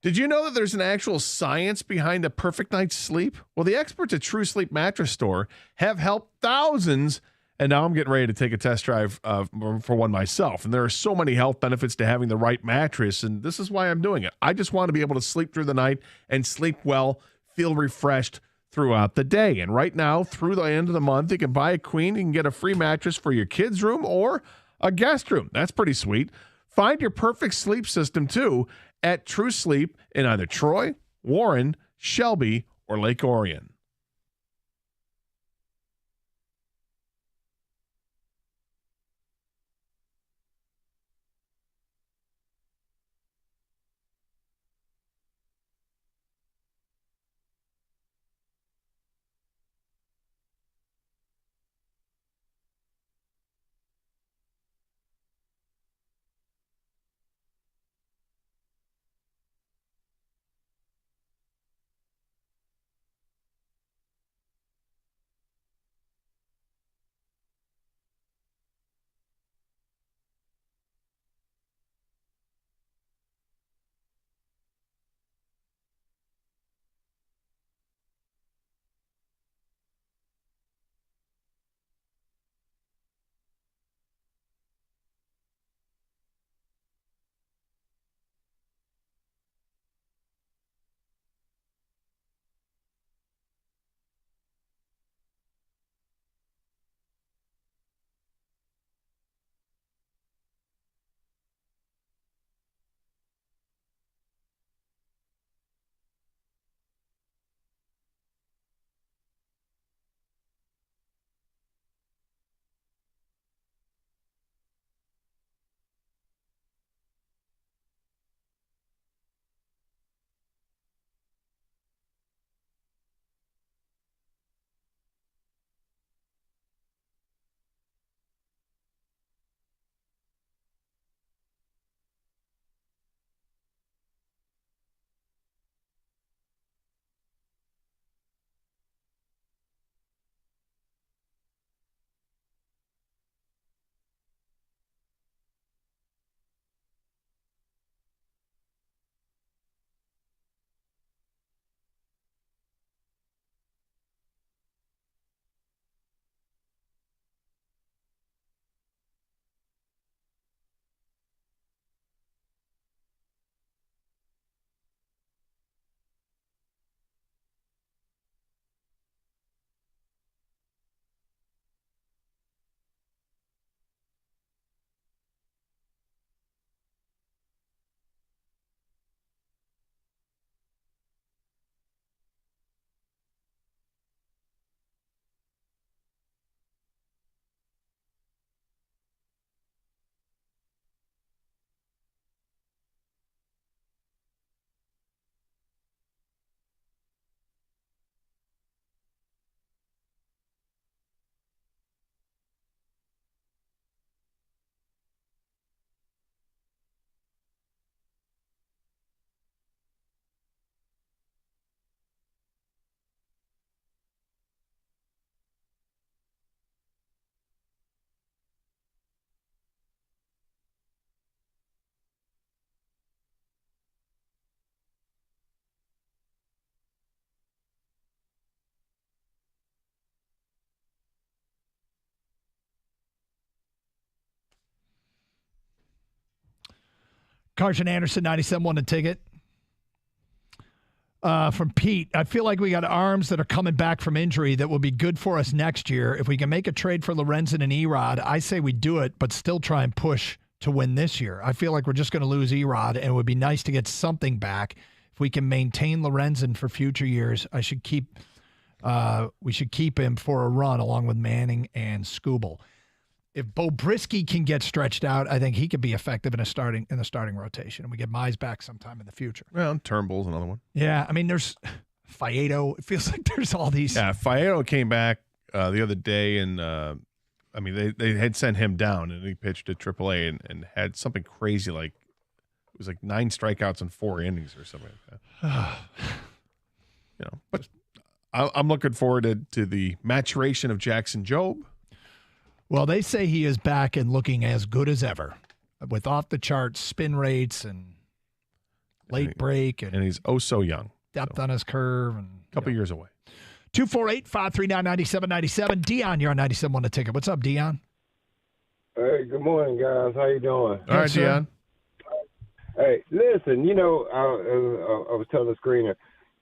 Speaker 6: Did you know that there's an actual science behind a perfect night's sleep? Well, the experts at True Sleep Mattress Store have helped thousands And now I'm getting ready to take a test drive for one myself. And there are so many health benefits to having the right mattress. And this is why I'm doing it. I just want to be able to sleep through the night and sleep well, feel refreshed throughout the day. And right now, through the end of the month, you can buy a queen. You can get a free mattress for your kids' room or a guest room. That's pretty sweet. Find your perfect sleep system, too, at True Sleep in either Troy, Warren, Shelby, or Lake Orion.
Speaker 7: Carson Anderson, 97 won the ticket. From Pete, I feel like we got arms that are coming back from injury that will be good for us next year. If we can make a trade for Lorenzen and Erod, I say we do it, but still try and push to win this year. I feel like we're just going to lose Erod, and it would be nice to get something back. If we can maintain Lorenzen for future years, we should keep him for a run along with Manning and Skubal. If Bobrisky can get stretched out, I think he could be effective in the starting rotation, and we get Mize back sometime in the future.
Speaker 6: Well, Turnbull's another one.
Speaker 7: Yeah, I mean, there's Faedo. It feels like there's all these.
Speaker 6: Yeah, Faedo came back the other day, and I mean, they had sent him down, and he pitched at AAA and had something crazy like it was like 9 strikeouts in 4 innings or something like that. But I'm looking forward to the maturation of Jackson Jobe.
Speaker 7: Well, they say he is back and looking as good as ever with off-the-chart spin rates and late break.
Speaker 6: And he's oh so young.
Speaker 7: Depth on his curve. And
Speaker 6: a couple years away.
Speaker 7: 248-539-9797. Dion, you're on 97 The Ticket. What's up, Dion?
Speaker 9: Hey, good morning, guys. How you doing?
Speaker 6: All right, Dion.
Speaker 9: Hey, listen, I was telling the screener,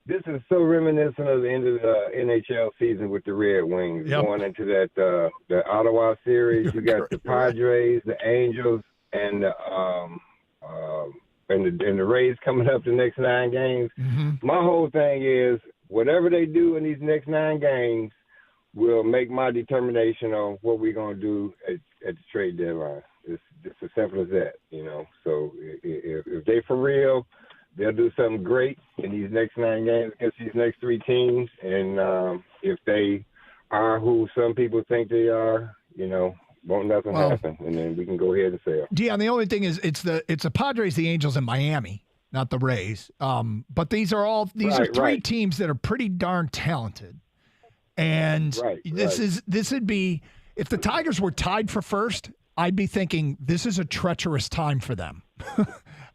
Speaker 9: this is so reminiscent of the end of the NHL season with the Red Wings going into that the Ottawa series. You got the Padres, the Angels, and the Rays coming up the next 9 games.
Speaker 7: Mm-hmm.
Speaker 9: My whole thing is whatever they do in these next 9 games will make my determination on what we're going to do at the trade deadline. It's just as simple as that, So if they for real, they'll do something great in these next 9 games against these next 3 teams. And if they are who some people think they are, won't nothing happen. And then we can go ahead and sell.
Speaker 7: Dion, the only thing is it's the Padres, the Angels, and Miami, not the Rays. But these are 3 teams that are pretty darn talented. And this would be, if the Tigers were tied for first, I'd be thinking this is a treacherous time for them.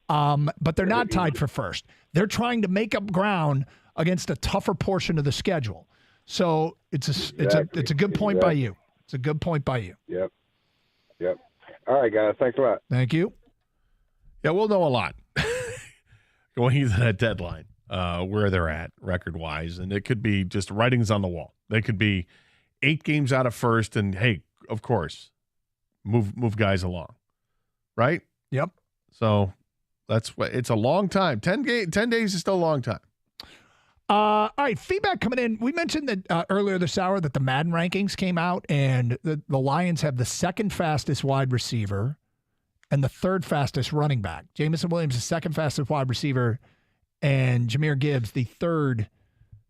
Speaker 7: But they're not tied for first. They're trying to make up ground against a tougher portion of the schedule. So it's a good point by you. It's a good point by you.
Speaker 9: Yep. All right, guys. Thanks a lot.
Speaker 7: Thank you.
Speaker 6: Yeah, we'll know a lot going into that deadline, where they're at record-wise. And it could be just writings on the wall. They could be 8 games out of first and, hey, of course, move guys along. Right?
Speaker 7: Yep.
Speaker 6: So it's a long time. 10 days is still a long time.
Speaker 7: All right, feedback coming in. We mentioned that earlier this hour that the Madden rankings came out, and the Lions have the 2nd fastest wide receiver and the 3rd fastest running back. Jameson Williams, the 2nd fastest wide receiver, and Jahmyr Gibbs, the 3rd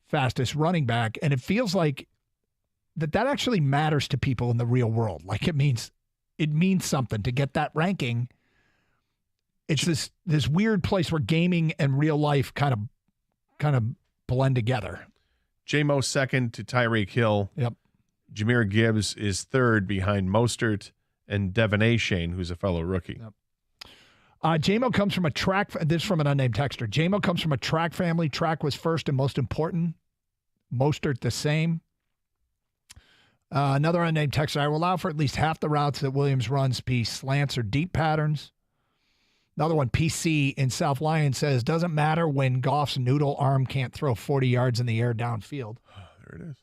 Speaker 7: fastest running back. And it feels like that actually matters to people in the real world. Like it means something to get that ranking. It's this weird place where gaming and real life kind of blend together.
Speaker 6: J-Mo 2nd to Tyreek Hill.
Speaker 7: Yep.
Speaker 6: Jahmyr Gibbs is 3rd behind Mostert and Devin Achane, who's a fellow rookie.
Speaker 7: Yep. J-Mo comes from a track. This is from an unnamed texter. J-Mo comes from a track family. Track was first and most important. Mostert the same. Another unnamed texter. I will allow for at least half the routes that Williams runs be slants or deep patterns. Another one, PC in South Lyon says, doesn't matter when Goff's noodle arm can't throw 40 yards in the air downfield.
Speaker 6: There it is.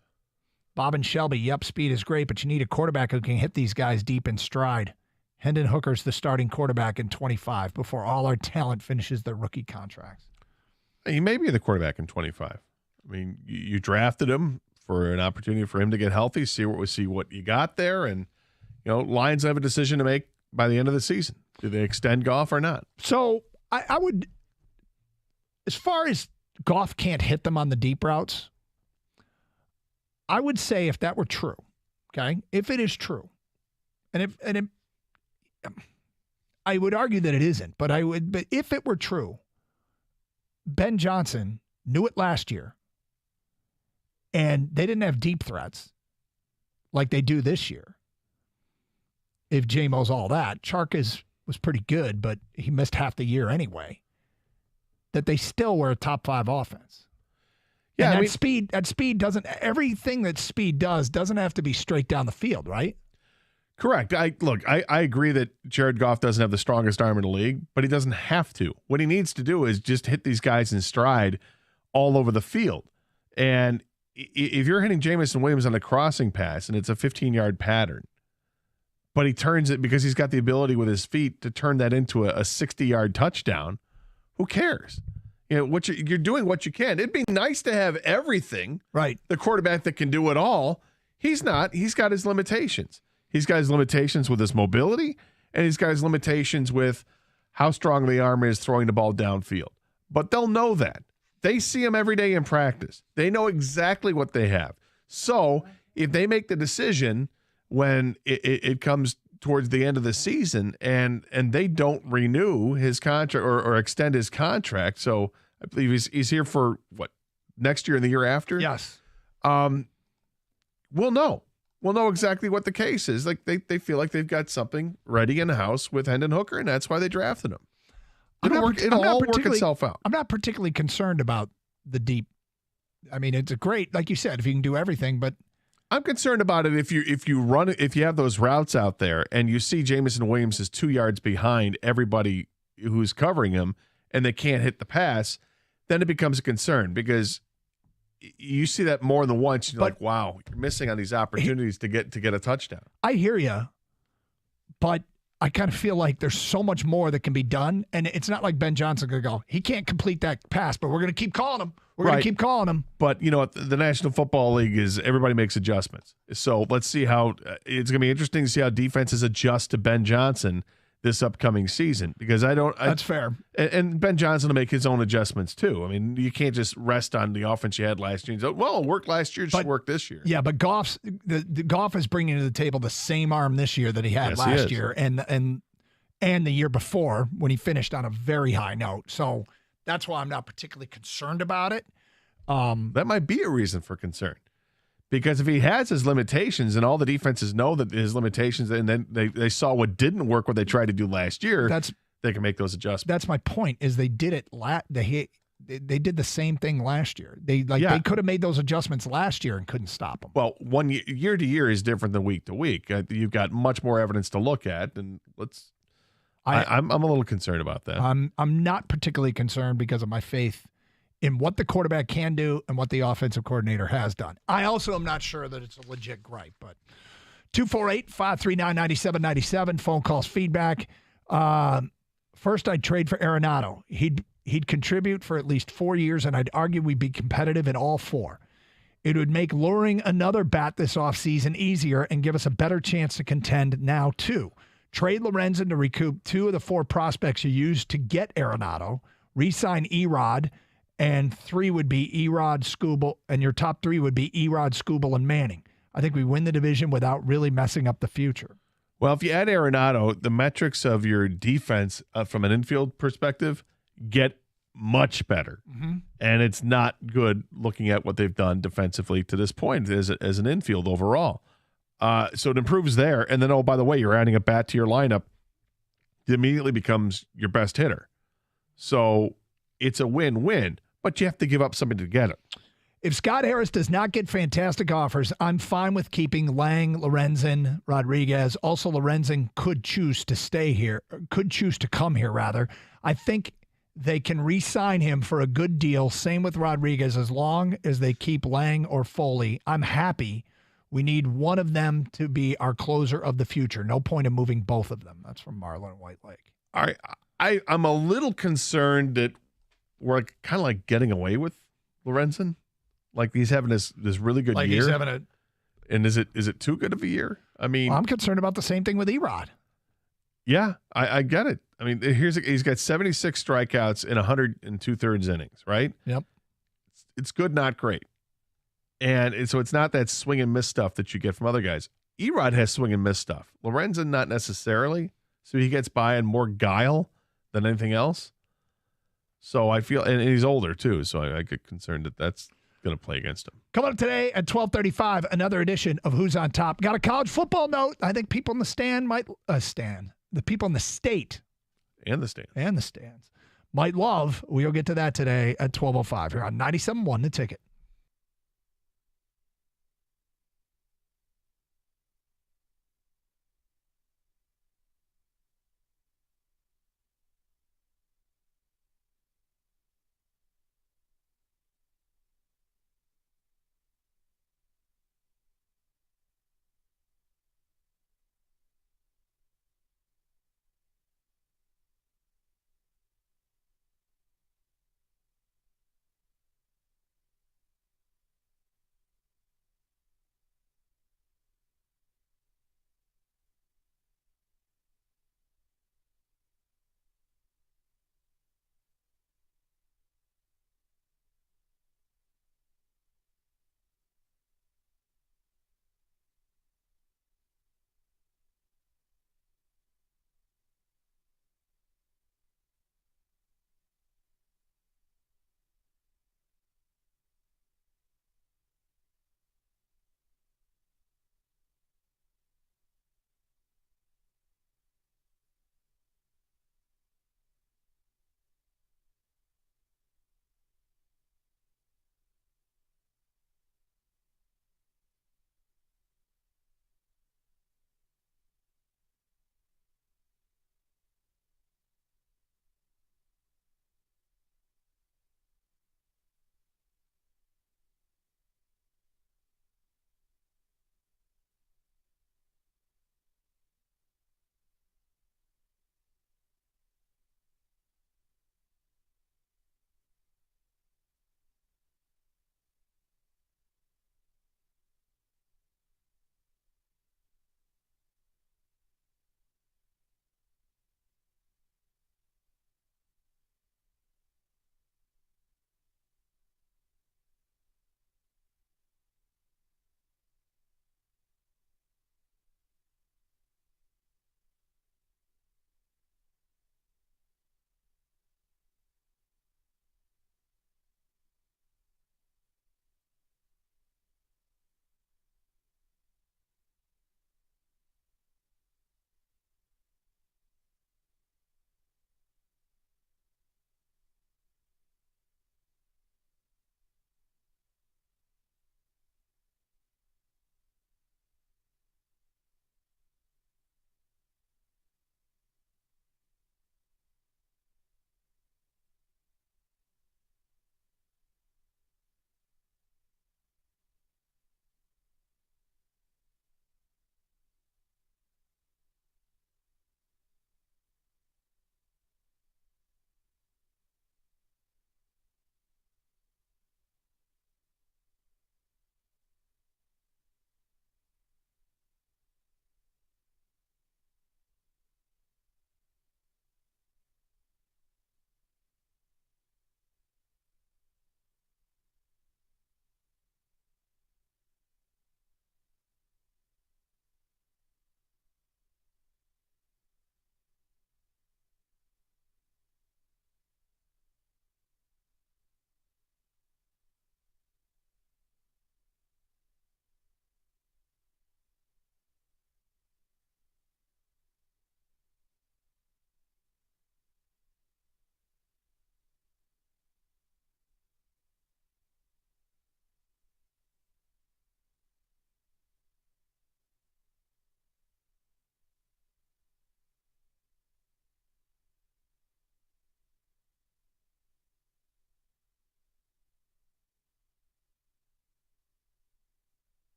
Speaker 7: Bob and Shelby, yep, speed is great, but you need a quarterback who can hit these guys deep in stride. Hendon Hooker's the starting quarterback in 25 before all our talent finishes their rookie contracts.
Speaker 6: He may be the quarterback in 25. I mean, you drafted him for an opportunity for him to get healthy, see what you got there, and Lions have a decision to make by the end of the season. Do they extend Goff or not?
Speaker 7: So I would, as far as Goff can't hit them on the deep routes, I would say if that were true, okay, if it is true, I would argue that it isn't, but if it were true, Ben Johnson knew it last year, and they didn't have deep threats like they do this year. If J-Mo's all that, Chark was pretty good, but he missed half the year anyway. That they still were a top 5 offense. Yeah, and speed doesn't, everything that speed doesn't have to be straight down the field, right?
Speaker 6: Correct. I agree that Jared Goff doesn't have the strongest arm in the league, but he doesn't have to. What he needs to do is just hit these guys in stride all over the field. And if you're hitting Jameson Williams on a crossing pass and it's a 15-yard pattern, but he turns it because he's got the ability with his feet to turn that into a 60-yard touchdown, who cares? You're doing what you can. It'd be nice to have everything.
Speaker 7: Right.
Speaker 6: The quarterback that can do it all. He's not. He's got his limitations. He's got his limitations with his mobility, and he's got his limitations with how strong the arm is throwing the ball downfield. But they'll know that. They see him every day in practice. They know exactly what they have. So if they make the decision when it comes towards the end of the season and they don't renew his contract or extend his contract, so I believe he's here for what, next year and the year after?
Speaker 7: Yes.
Speaker 6: We'll know. We'll know exactly what the case is. Like they feel like they've got something ready in the house with Hendon Hooker, and that's why they drafted him. It'll all work itself out.
Speaker 7: I'm not particularly concerned about the deep I mean, it's a great, like you said, if you can do everything, but
Speaker 6: I'm concerned about it if you have those routes out there and you see Jamison Williams is 2 yards behind everybody who's covering him and they can't hit the pass, then it becomes a concern because you see that more than once. And you're like, wow, you're missing on these opportunities to get a touchdown.
Speaker 7: I hear you, but I kind of feel like there's so much more that can be done. And it's not like Ben Johnson could go, he can't complete that pass, but we're going to keep calling him. We're going to keep calling him.
Speaker 6: But, the National Football League is everybody makes adjustments. So let's see how it's going to be interesting to see how defenses adjust to Ben Johnson this upcoming season because
Speaker 7: that's fair.
Speaker 6: And Ben Johnson will make his own adjustments too. I mean, you can't just rest on the offense you had last year and say, well, it worked last year, just work this year.
Speaker 7: Yeah, but Goff is bringing to the table the same arm this year that he had last year and the year before when he finished on a very high note. So that's why I'm not particularly concerned about it.
Speaker 6: That might be a reason for concern. Because if he has his limitations and all the defenses know that his limitations and then they saw what didn't work what they tried to do last year, they can make those adjustments.
Speaker 7: That's my point is they did it they did the same thing last year. They could have made those adjustments last year and couldn't stop them.
Speaker 6: Well, year to year is different than week to week. You've got much more evidence to look at and I'm a little concerned about that.
Speaker 7: I'm not particularly concerned because of my faith in what the quarterback can do and what the offensive coordinator has done. I also am not sure that it's a legit gripe, but 248-539-9797, phone calls, feedback. First, I'd trade for Arenado. He'd contribute for at least 4 years, and I'd argue we'd be competitive in all 4. It would make luring another bat this offseason easier and give us a better chance to contend now, too. Trade Lorenzen to recoup 2 of the 4 prospects you used to get Arenado. Re-sign Erod. And 3 would be Erod, Skubal, and your top 3 would be Erod, Skubal, and Manning. I think we win the division without really messing up the future.
Speaker 6: Well, if you add Arenado, the metrics of your defense from an infield perspective get much better. Mm-hmm. And it's not good looking at what they've done defensively to this point as an infield overall. So it improves there. And then, oh, by the way, you're adding a bat to your lineup. It immediately becomes your best hitter. So it's a win-win. But you have to give up something to get it.
Speaker 7: If Scott Harris does not get fantastic offers, I'm fine with keeping Lang, Lorenzen, Rodriguez. Also, Lorenzen could choose to stay here, could choose to come here, rather. I think they can re-sign him for a good deal. Same with Rodriguez, as long as they keep Lang or Foley. I'm happy. We need one of them to be our closer of the future. No point in moving both of them. That's from Marlon White Lake.
Speaker 6: All right. I'm a little concerned that we're kind of like getting away with Lorenzen. Like he's having this really good year.
Speaker 7: He's having
Speaker 6: and is it too good of a year? I mean,
Speaker 7: I'm concerned about the same thing with Erod.
Speaker 6: Yeah, I get it. I mean, he's got 76 strikeouts in 100 2/3 innings, right?
Speaker 7: Yep.
Speaker 6: It's good, not great. And so it's not that swing and miss stuff that you get from other guys. Erod has swing and miss stuff. Lorenzen, not necessarily. So he gets by in more guile than anything else. So I feel, and he's older too, so I get concerned that that's going to play against him.
Speaker 7: Coming up today at 12:35, another edition of Who's on Top. Got a college football note. I think people in the stand might the people in the state
Speaker 6: and the
Speaker 7: stands might love. We'll get to that today at 12:05 here on 97.1 The Ticket.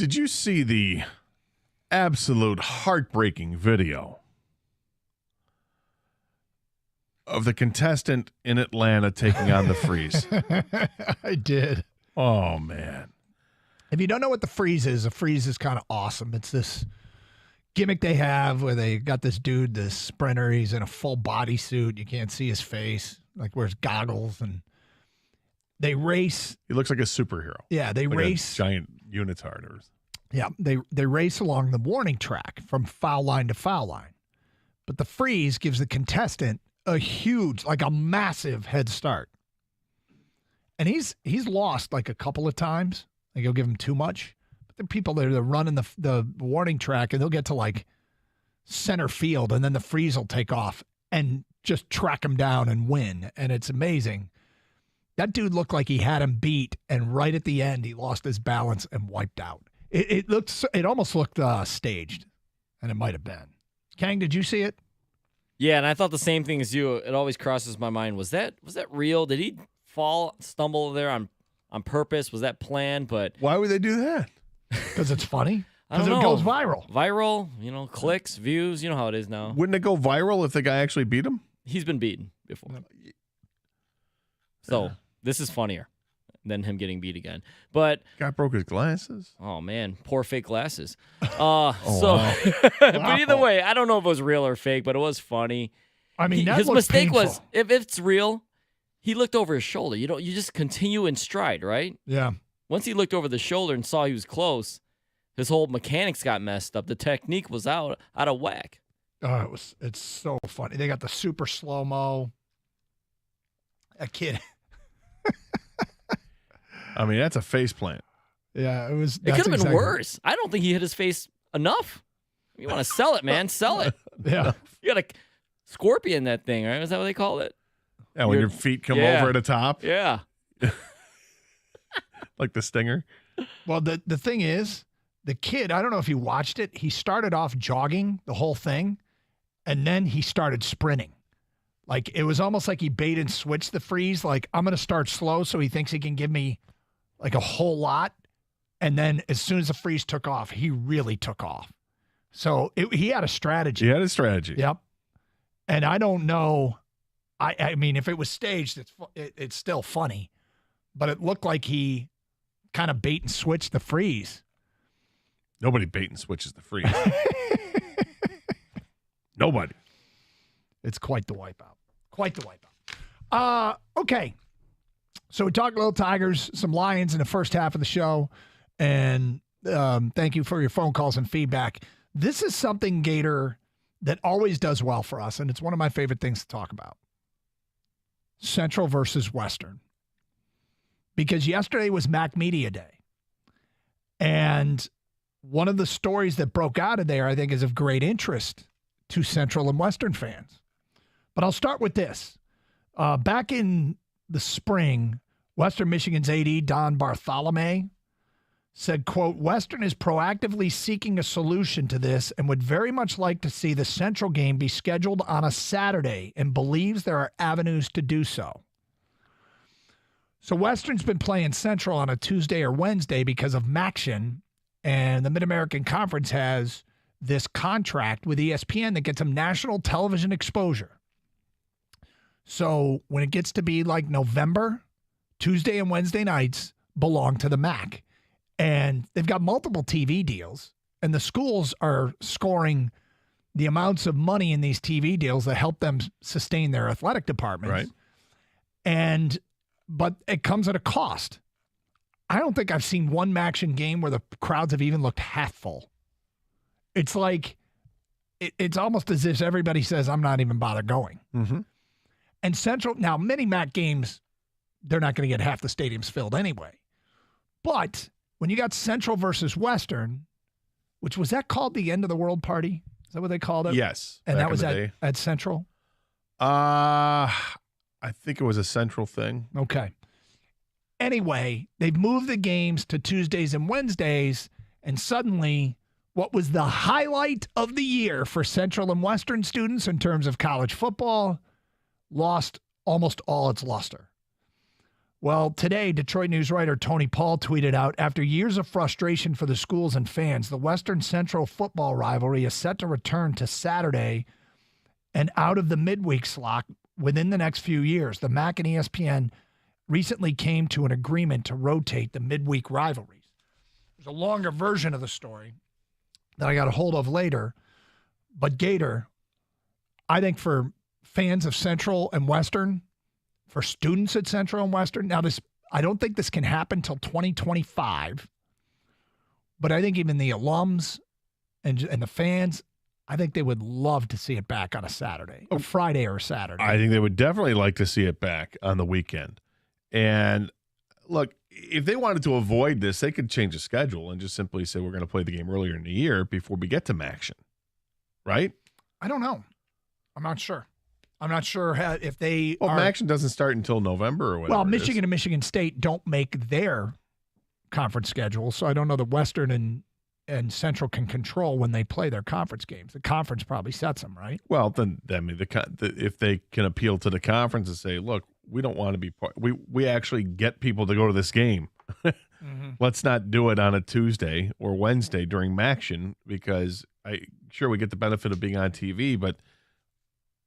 Speaker 6: Did you see the absolute heartbreaking video of the contestant in Atlanta taking on the Freeze?
Speaker 7: I did.
Speaker 6: Oh, man.
Speaker 7: If you don't know what the Freeze is kind of awesome. It's this gimmick they have where they got this dude, this sprinter. He's in a full bodysuit. You can't see his face, like wears goggles, and they race.
Speaker 6: He looks like a superhero.
Speaker 7: Yeah, they
Speaker 6: like
Speaker 7: race.
Speaker 6: A giant unitard.
Speaker 7: Yeah, they race along the warning track from foul line to foul line. But the Freeze gives the contestant a huge, like a massive head start. And he's lost like a couple of times. Like he'll give him too much. But the people that are running the warning track, and they'll get to like center field, and then the Freeze will take off and just track him down and win. And it's amazing. That dude looked like he had him beat, and right at the end, he lost his balance and wiped out. It almost looked staged, and it might have been. Kang, did you see it?
Speaker 8: Yeah, and I thought the same thing as you. It always crosses my mind. Was that real? Did he stumble there on purpose? Was that planned? But
Speaker 6: why would they do that?
Speaker 7: Because it's funny.
Speaker 8: Because
Speaker 7: it goes viral.
Speaker 8: Viral, clicks, views. You know how it is now.
Speaker 6: Wouldn't it go viral if the guy actually beat him?
Speaker 8: He's been beaten before. So this is funnier than him getting beat again. But
Speaker 6: guy broke his glasses.
Speaker 8: Oh man, poor fake glasses.
Speaker 6: Wow.
Speaker 8: But either way, I don't know if it was real or fake, but it was funny.
Speaker 7: I mean,
Speaker 8: his mistake was if it's real, he looked over his shoulder. You just continue in stride, right?
Speaker 7: Yeah.
Speaker 8: Once he looked over the shoulder and saw he was close, his whole mechanics got messed up. The technique was out of whack.
Speaker 7: Oh, it's so funny. They got the super slow-mo. A kid.
Speaker 6: I mean, that's a face plant.
Speaker 7: Yeah, it was.
Speaker 8: It could have been worse. I don't think he hit his face enough. You want to sell it, man? Sell it.
Speaker 7: Yeah.
Speaker 8: You got a scorpion that thing, right? Is that what they call it?
Speaker 6: Yeah, when your feet come over the top.
Speaker 8: Yeah.
Speaker 6: Like the stinger.
Speaker 7: Well, the thing is, the kid, I don't know if you watched it, he started off jogging the whole thing, and then he started sprinting. Like, it was almost like he bait and switched the Freeze. Like, I'm going to start slow so he thinks he can give me, like, a whole lot. And then as soon as the Freeze took off, he really took off. So he had a strategy.
Speaker 6: He had a strategy.
Speaker 7: Yep. And I don't know. I mean, if it was staged, it's still funny. But it looked like he kind of bait and switched the Freeze.
Speaker 6: Nobody bait and switches the Freeze. Nobody.
Speaker 7: It's quite the wipeout. Quite the wipeout. Okay. So we talked a little Tigers, some Lions in the first half of the show. And thank you for your phone calls and feedback. This is something, Gator, that always does well for us, and it's one of my favorite things to talk about. Central versus Western. Because yesterday was Mac Media Day. And one of the stories that broke out of there, I think, is of great interest to Central and Western fans. But I'll start with this. Back in the spring, Western Michigan's AD, Don Bartholomew, said, quote, Western is proactively seeking a solution to this and would very much like to see the Central game be scheduled on a Saturday and believes there are avenues to do so. So Western's been playing Central on a Tuesday or Wednesday because of MACtion, and the Mid-American Conference has this contract with ESPN that gets them national television exposure. So when it gets to be like November, Tuesday and Wednesday nights belong to the MAC. And they've got multiple TV deals, and the schools are scoring the amounts of money in these TV deals that help them sustain their athletic departments.
Speaker 6: Right.
Speaker 7: But it comes at a cost. I don't think I've seen one MACtion game where the crowds have even looked half full. It's like, it's almost as if everybody says, I'm not even bothered going.
Speaker 6: Mm-hmm.
Speaker 7: And Central, now many MAC games, they're not going to get half the stadiums filled anyway. But when you got Central versus Western, was that called the end of the world party? Is that what they called it?
Speaker 6: Yes.
Speaker 7: And that was at Central?
Speaker 6: I think it was a Central thing.
Speaker 7: Okay. Anyway, they've moved the games to Tuesdays and Wednesdays, and suddenly what was the highlight of the year for Central and Western students in terms of college football lost almost all its luster. Well, today, Detroit News writer Tony Paul tweeted out, after years of frustration for the schools and fans, the Western Central football rivalry is set to return to Saturday and out of the midweek slot within the next few years. The MAC and ESPN recently came to an agreement to rotate the midweek rivalries. There's a longer version of the story that I got a hold of later. But Gator, I think for fans of Central and Western, for students at Central and Western, now I don't think this can happen till 2025, but I think even the alums and the fans, I think they would love to see it back on a Saturday, a Friday or a Saturday.
Speaker 6: I think they would definitely like to see it back on the weekend. And look, if they wanted to avoid this, they could change the schedule and just simply say we're going to play the game earlier in the year before we get to MACtion, right?
Speaker 7: I don't know. I'm not sure. I'm not sure if they
Speaker 6: MACtion doesn't start until November or whatever.
Speaker 7: Well, Michigan and Michigan State don't make their conference schedule, so I don't know that Western and Central can control when they play their conference games. The conference probably sets them, right?
Speaker 6: Well, then I mean, if they can appeal to the conference and say, look, we don't want to be part. We actually get people to go to this game. Let's not do it on a Tuesday or Wednesday during MACtion, because we get the benefit of being on TV, but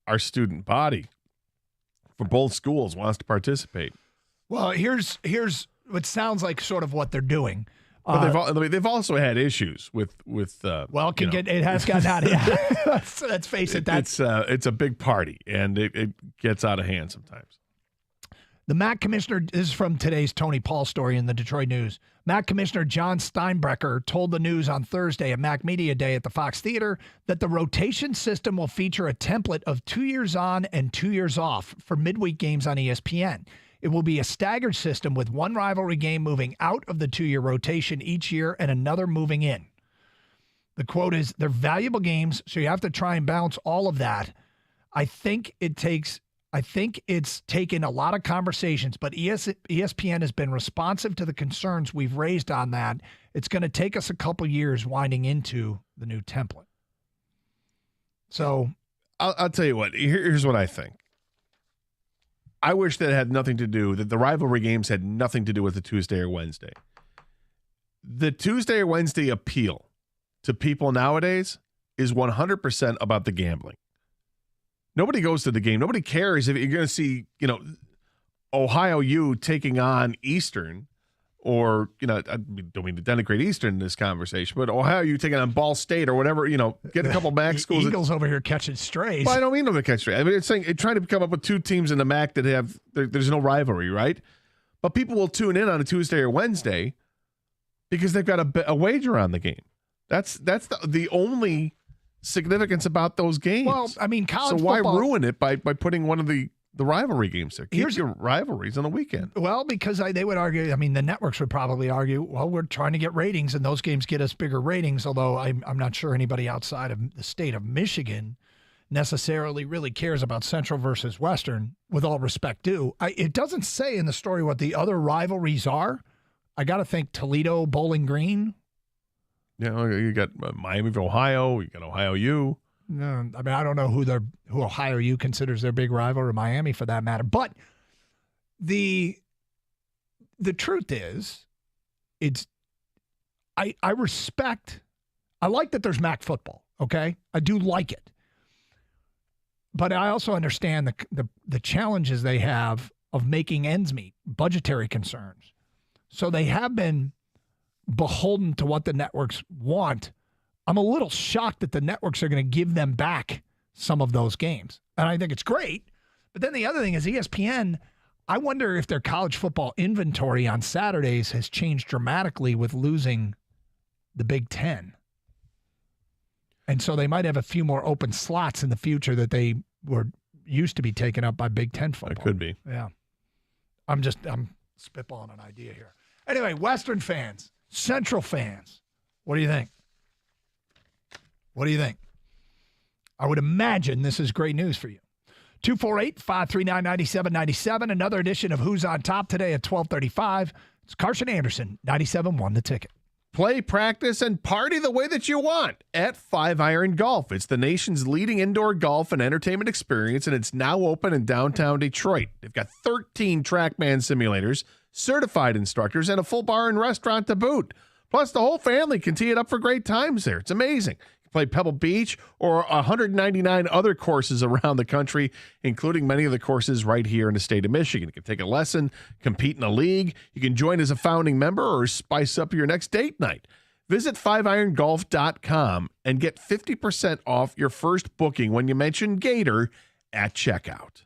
Speaker 6: our student body for both schools wants to participate.
Speaker 7: Well, here's what sounds like sort of what they're doing.
Speaker 6: But they've also had issues with
Speaker 7: it has gotten out of hand. Let's face it.
Speaker 6: It's a big party, and it gets out of hand sometimes.
Speaker 7: The MAC commissioner, this is from today's Tony Paul story in the Detroit News. MAC Commissioner John Steinbrecher told the news on Thursday at MAC Media Day at the Fox Theater that the rotation system will feature a template of 2 years on and 2 years off for midweek games on ESPN. It will be a staggered system with one rivalry game moving out of the 2-year rotation each year and another moving in. The quote is, they're valuable games, so you have to try and balance all of that. I think it's taken a lot of conversations, but ESPN has been responsive to the concerns we've raised on that. It's going to take us a couple years winding into the new template. So
Speaker 6: I'll tell you what, here's what I think. I wish that the rivalry games had nothing to do with the Tuesday or Wednesday. The Tuesday or Wednesday appeal to people nowadays is 100% about the gambling. Nobody goes to the game. Nobody cares if you're going to see, Ohio U taking on Eastern, or, I don't mean to denigrate Eastern in this conversation, but Ohio U taking on Ball State or whatever, get a couple MAC schools.
Speaker 7: Eagles over here catching strays.
Speaker 6: Well, I don't mean them to catch strays. I mean, it's trying to come up with two teams in the MAC that there's no rivalry, right? But people will tune in on a Tuesday or Wednesday because they've got a wager on the game. That's the only significance about those games.
Speaker 7: Well, I mean, college
Speaker 6: football. So
Speaker 7: football,
Speaker 6: why ruin it by putting one of the rivalry games there? Keep your rivalries on the weekend.
Speaker 7: Well, because they would argue, the networks would probably argue, well, we're trying to get ratings, and those games get us bigger ratings, although I'm not sure anybody outside of the state of Michigan necessarily really cares about Central versus Western, with all respect due. It doesn't say in the story what the other rivalries are. I got to think Toledo, Bowling Green.
Speaker 6: You got Miami of Ohio. You got Ohio U.
Speaker 7: No, I don't know who Ohio U considers their big rival, or Miami for that matter. But the truth is, I like that there's MAC football. Okay, I do like it, but I also understand the challenges they have of making ends meet, budgetary concerns. So they have been beholden to what the networks want. I'm a little shocked that the networks are going to give them back some of those games. And I think it's great. But then the other thing is ESPN, I wonder if their college football inventory on Saturdays has changed dramatically with losing the Big Ten. And so they might have a few more open slots in the future that they used to be taken up by Big Ten football.
Speaker 6: It could be.
Speaker 7: Yeah. I'm spitballing an idea here. Anyway, Western fans, Central fans, what do you think? What do you think? I would imagine this is great news for you. 248-539-9797. Another edition of Who's on Top today at 12:35. It's Carson Anderson, 97.1 The Ticket.
Speaker 6: Play, practice, and party the way that you want at 5-Iron Golf. It's the nation's leading indoor golf and entertainment experience, and it's now open in downtown Detroit. They've got 13 TrackMan simulators, certified instructors, and a full bar and restaurant to boot. Plus, the whole family can tee it up for great times there. It's amazing. You play Pebble Beach or 199 other courses around the country, including many of the courses right here in the state of Michigan. You can take a lesson, compete in a league. You can join as a founding member or spice up your next date night. Visit 5irongolf.com and get 50% off your first booking when you mention Gator at checkout.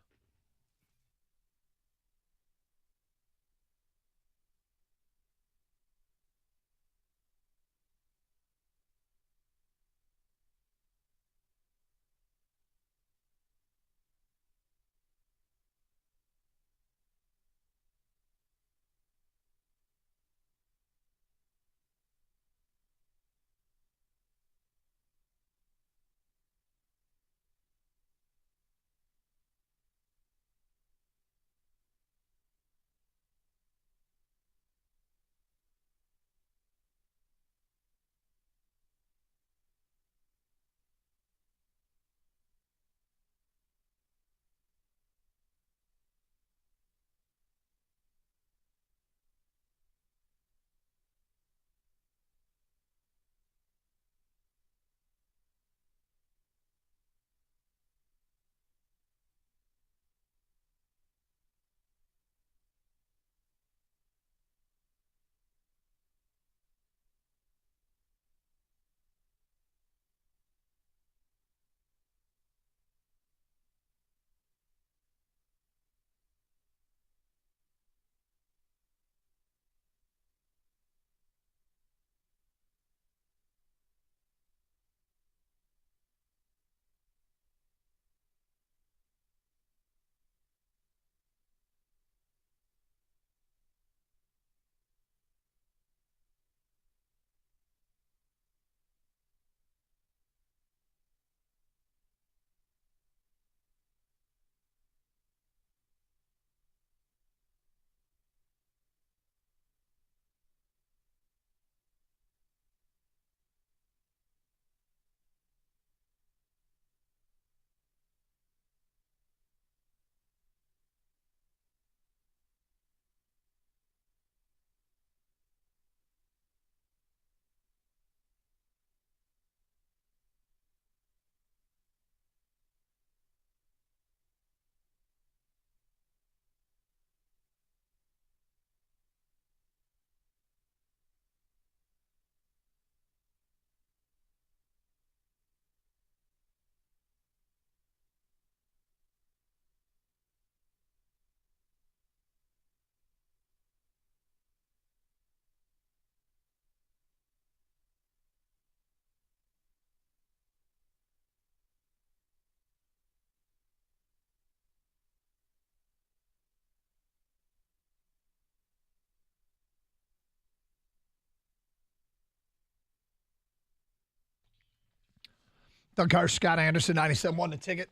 Speaker 7: Doug Carr, Scott Anderson, 97.1 The Ticket.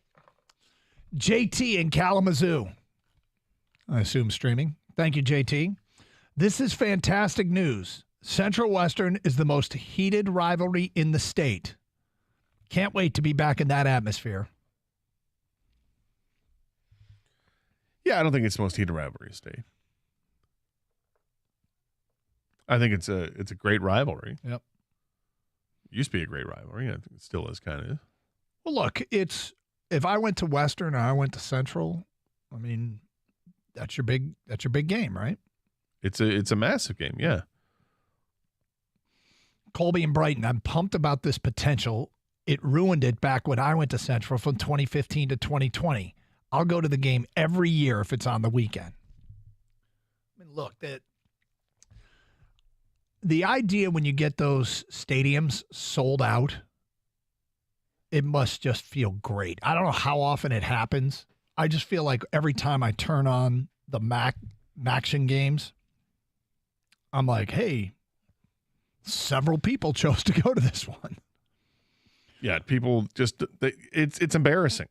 Speaker 7: JT in Kalamazoo. I assume streaming. Thank you, JT. This is fantastic news. Central Western is the most heated rivalry in the state. Can't wait to be back in that atmosphere.
Speaker 6: Yeah, I don't think it's the most heated rivalry in the state. I think it's a great rivalry.
Speaker 7: Yep.
Speaker 6: Used to be a great rivalry. I think it still is kind of.
Speaker 7: Well, look, it's if I went to Western and I went to Central, I mean, that's your big game, right?
Speaker 6: It's a massive game, yeah.
Speaker 7: Colby and Brighton, I'm pumped about this potential. It ruined it back when I went to Central from 2015 to 2020. I'll go to the game every year if it's on the weekend. I mean, look, the idea when you get those stadiums sold out, it must just feel great. I don't know how often it happens. I just feel like every time I turn on the Maction games, I'm like, hey, several people chose to go to this one.
Speaker 6: Yeah, people just it's embarrassing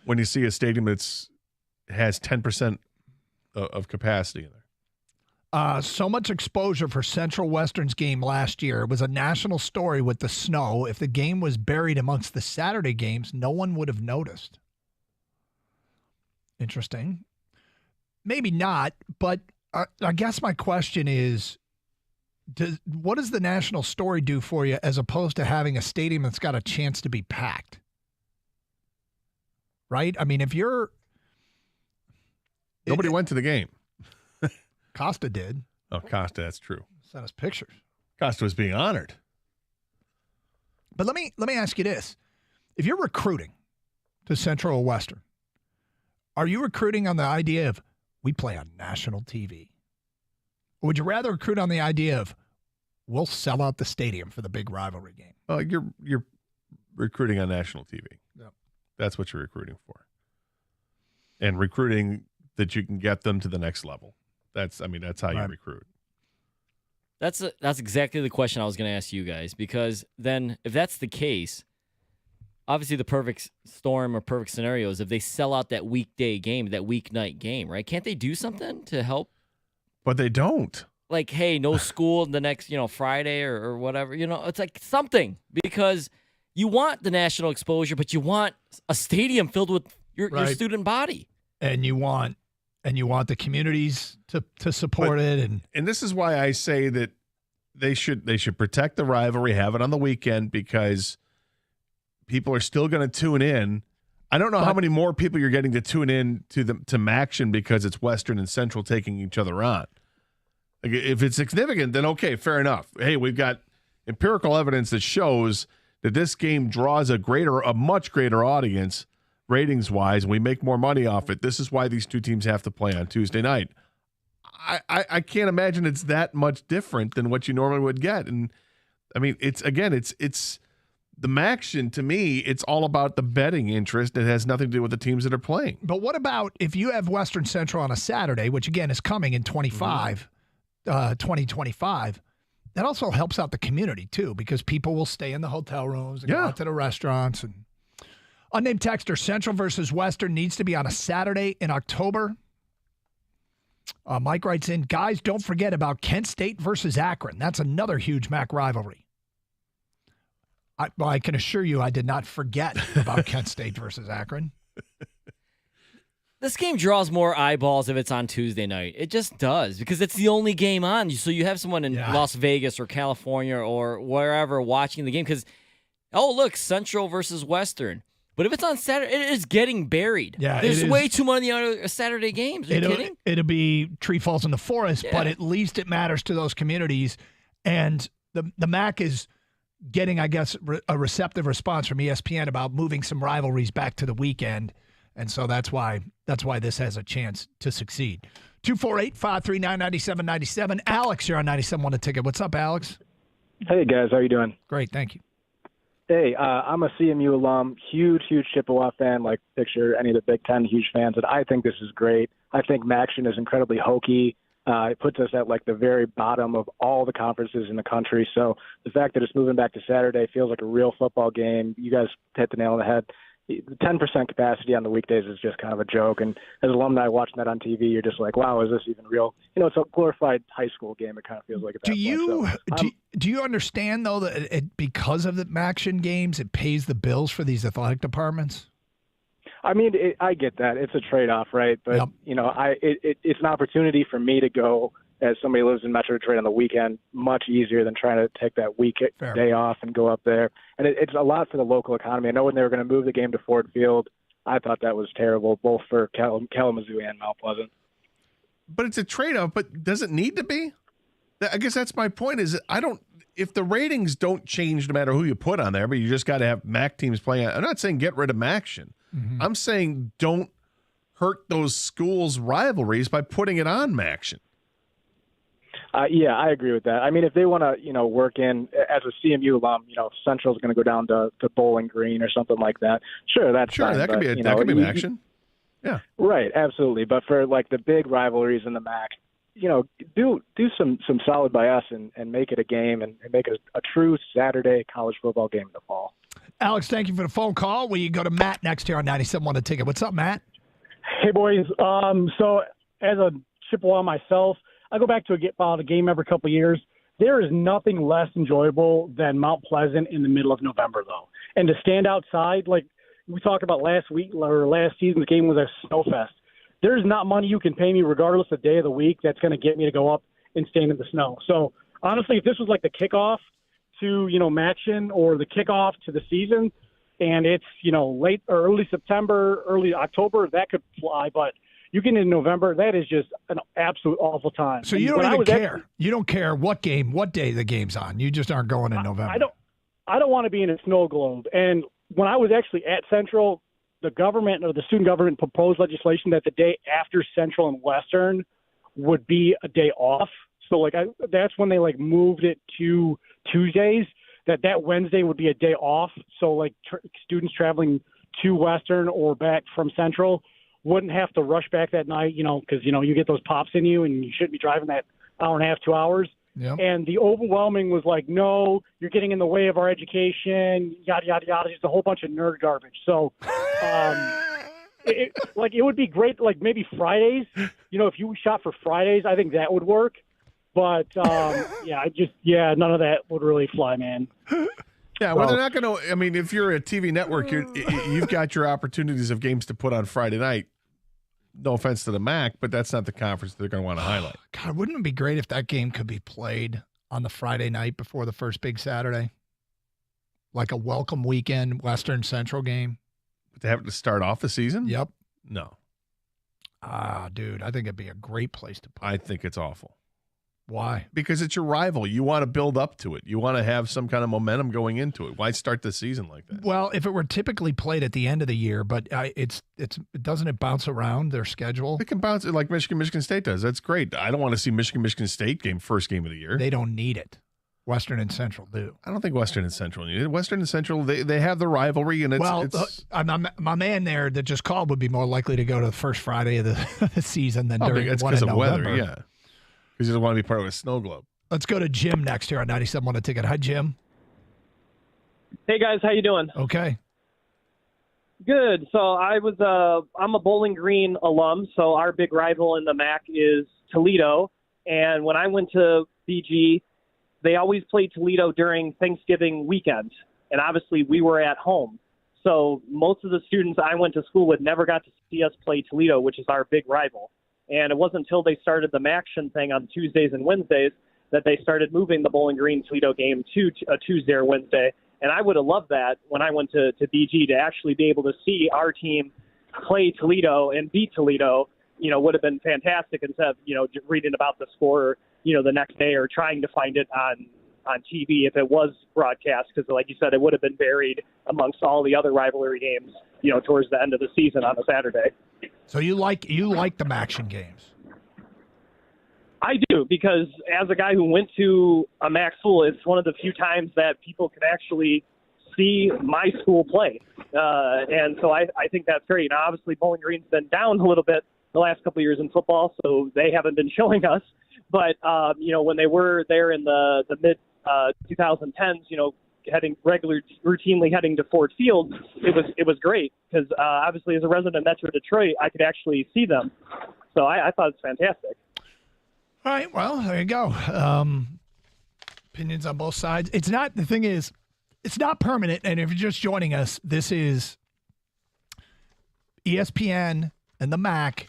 Speaker 6: when you see a stadium has 10% of capacity in there.
Speaker 7: So much exposure for Central Western's game last year. It was a national story with the snow. If the game was buried amongst the Saturday games, no one would have noticed. Interesting. Maybe not, but I guess my question is, what does the national story do for you as opposed to having a stadium that's got a chance to be packed? Right? I mean, if you're...
Speaker 6: Nobody went to the game.
Speaker 7: Costa did.
Speaker 6: Oh, Costa, that's true.
Speaker 7: Sent us pictures.
Speaker 6: Costa was being honored.
Speaker 7: But let me ask you this. If you're recruiting to Central or Western, are you recruiting on the idea of we play on national TV? Or would you rather recruit on the idea of we'll sell out the stadium for the big rivalry game?
Speaker 6: You're recruiting on national TV.
Speaker 7: Yep.
Speaker 6: That's what you're recruiting for. And recruiting that you can get them to the next level. That's how you recruit.
Speaker 8: That's exactly the question I was going to ask you guys, because then if that's the case, obviously the perfect storm or perfect scenario is if they sell out that weekday game, that weeknight game, right? Can't they do something to help?
Speaker 6: But they don't.
Speaker 8: Like, hey, no school the next, Friday or whatever. It's like something, because you want the national exposure, but you want a stadium filled with your student body.
Speaker 7: And you want the communities to support it.
Speaker 6: And this is why I say that they should protect the rivalry, have it on the weekend, because people are still going to tune in. I don't know how many more people you're getting to tune in to MACtion because it's Western and Central taking each other on. Like, if it's significant, then okay, fair enough. Hey, we've got empirical evidence that shows that this game draws a much greater audience ratings-wise, and we make more money off it. This is why these two teams have to play on Tuesday night. I can't imagine it's that much different than what you normally would get. And I mean, it's the MACtion, to me, it's all about the betting interest. It has nothing to do with the teams that are playing.
Speaker 7: But what about if you have Western Central on a Saturday, which again is coming in 2025, that also helps out the community too, because people will stay in the hotel rooms and go out to the restaurants. And unnamed texter, Central versus Western needs to be on a Saturday in October. Mike writes in, guys, don't forget about Kent State versus Akron. That's another huge MAC rivalry. I can assure you I did not forget about Kent State versus Akron.
Speaker 8: This game draws more eyeballs if it's on Tuesday night. It just does, because it's the only game on. So you have someone in Las Vegas or California or wherever watching the game because, look, Central versus Western. But if it's on Saturday, it is getting buried. Yeah, there's way too many other Saturday games. Are you kidding?
Speaker 7: It'll be tree falls in the forest, but at least it matters to those communities. And the MAC is getting, I guess, a receptive response from ESPN about moving some rivalries back to the weekend. And so that's why this has a chance to succeed. 248-539-9797. Alex, you're on 97 a ticket. What's up, Alex?
Speaker 10: Hey, guys. How you doing?
Speaker 7: Great. Thank you.
Speaker 10: Hey, I'm a CMU alum, huge Chippewa fan, like picture any of the Big Ten, huge fans, and I think this is great. I think MACtion is incredibly hokey. It puts us at like the very bottom of all the conferences in the country. So the fact that it's moving back to Saturday feels like a real football game. You guys hit the nail on the head. The 10% capacity on the weekdays is just kind of a joke. And as alumni watching that on TV, you're just like, wow, is this even real? It's a glorified high school game. It kind of feels like at that point.
Speaker 7: Do you understand, though, that because of the MACtion games, it pays the bills for these athletic departments?
Speaker 10: I mean, I get that. It's a trade-off, right? But, it's an opportunity for me to go, as somebody who lives in Metro Detroit on the weekend, much easier than trying to take that day off and go up there. And it's a lot for the local economy. I know when they were going to move the game to Ford Field, I thought that was terrible, both for Kalamazoo and Mount Pleasant.
Speaker 6: But it's a trade-off, but does it need to be? I guess that's my point is if the ratings don't change no matter who you put on there, but you just got to have MAC teams playing. I'm not saying get rid of MACtion. Mm-hmm. I'm saying don't hurt those schools' rivalries by putting it on MACtion.
Speaker 10: Yeah, I agree with that. I mean, if they want to, work in as a CMU alum, Central's going to go down to Bowling Green or something like that. Sure, that's fine,
Speaker 6: that could be MACtion. Yeah, right,
Speaker 10: absolutely. But for like the big rivalries in the MAC, do some solid by us and make it a game and make it a true Saturday college football game in the fall.
Speaker 7: Alex, thank you for the phone call. We go to Matt next here on 97.1 The Ticket. What's up, Matt?
Speaker 11: Hey, boys. So as a Chippewa myself,
Speaker 10: I go back to a game every couple of years. There is nothing less enjoyable than Mount Pleasant in the middle of November, though. And to stand outside, like we talked about last week or last season, the game was a snowfest. There's not money you can pay me regardless of day of the week that's going to get me to go up and stand in the snow. So, honestly, if this was like the kickoff to, Maction or the kickoff to the season, and it's, late or early September, early October, that could fly. But you get into November, that is just an absolute awful time.
Speaker 7: So you don't even care. You don't care what day the game's on. You just aren't going in November.
Speaker 10: I don't want to be in a snow globe. And when I was actually at Central, the government or the student government proposed legislation that the day after Central and Western would be a day off. So that's when they moved it to Tuesdays, that Wednesday would be a day off. So students traveling to Western or back from Central wouldn't have to rush back that night, because, you get those pops in you and you shouldn't be driving that hour and a half, 2 hours.
Speaker 7: Yep.
Speaker 10: And the overwhelming was like, no, you're getting in the way of our education, yada, yada, yada. Just a whole bunch of nerd garbage. So it would be great, maybe Fridays. If you shot for Fridays, I think that would work. But, none of that would really fly, man.
Speaker 6: Yeah, well, they're not going to – I mean, if you're a TV network, you've got your opportunities of games to put on Friday night. No offense to the MAC, but that's not the conference they're going to want to highlight.
Speaker 7: God, wouldn't it be great if that game could be played on the Friday night before the first big Saturday? Like a welcome weekend Western Central game?
Speaker 6: But they have to start off the season?
Speaker 7: Yep.
Speaker 6: No.
Speaker 7: Dude, I think it'd be a great place to play.
Speaker 6: I think it's awful.
Speaker 7: Why?
Speaker 6: Because it's your rival. You want to build up to it. You want to have some kind of momentum going into it. Why start the season like that?
Speaker 7: Well, if it were typically played at the end of the year, but doesn't it bounce around their schedule?
Speaker 6: It can bounce it like Michigan State does. That's great. I don't want to see Michigan State first game of the year.
Speaker 7: They don't need it. Western and Central do.
Speaker 6: I don't think Western and Central need it. Western and Central, they have the rivalry, and
Speaker 7: my man there that just called would be more likely to go to the first Friday of the season than during
Speaker 6: it's
Speaker 7: one
Speaker 6: because
Speaker 7: in
Speaker 6: of
Speaker 7: November.
Speaker 6: weather, yeah. Because he doesn't want to be part of a snow globe.
Speaker 7: Let's go to Jim next here on 97.1 The Ticket. Hi, Jim.
Speaker 11: Hey, guys. How you doing?
Speaker 7: Okay.
Speaker 11: Good. So I'm a Bowling Green alum, so our big rival in the MAC is Toledo. And when I went to BG, they always played Toledo during Thanksgiving weekend. And obviously we were at home. So most of the students I went to school with never got to see us play Toledo, which is our big rival. And it wasn't until they started the MACtion thing on Tuesdays and Wednesdays that they started moving the Bowling Green Toledo game to a Tuesday or Wednesday. And I would have loved that when I went to BG to actually be able to see our team play Toledo and beat Toledo, would have been fantastic instead of, reading about the score, the next day or trying to find it on TV if it was broadcast. Because like you said, it would have been buried amongst all the other rivalry games, towards the end of the season on a Saturday.
Speaker 7: So you like the MACtion games?
Speaker 11: I do, because as a guy who went to a MAC school, it's one of the few times that people can actually see my school play. And so I think that's great. Now, obviously, Bowling Green's been down a little bit the last couple of years in football, so they haven't been showing us. But, when they were there in the mid-2010s, routinely heading to Ford Field, it was great because obviously as a resident of Metro Detroit, I could actually see them. So I thought it's fantastic.
Speaker 7: All right, well, there you go. Opinions on both sides. The thing is, it's not permanent. And if you're just joining us, this is ESPN and the MAC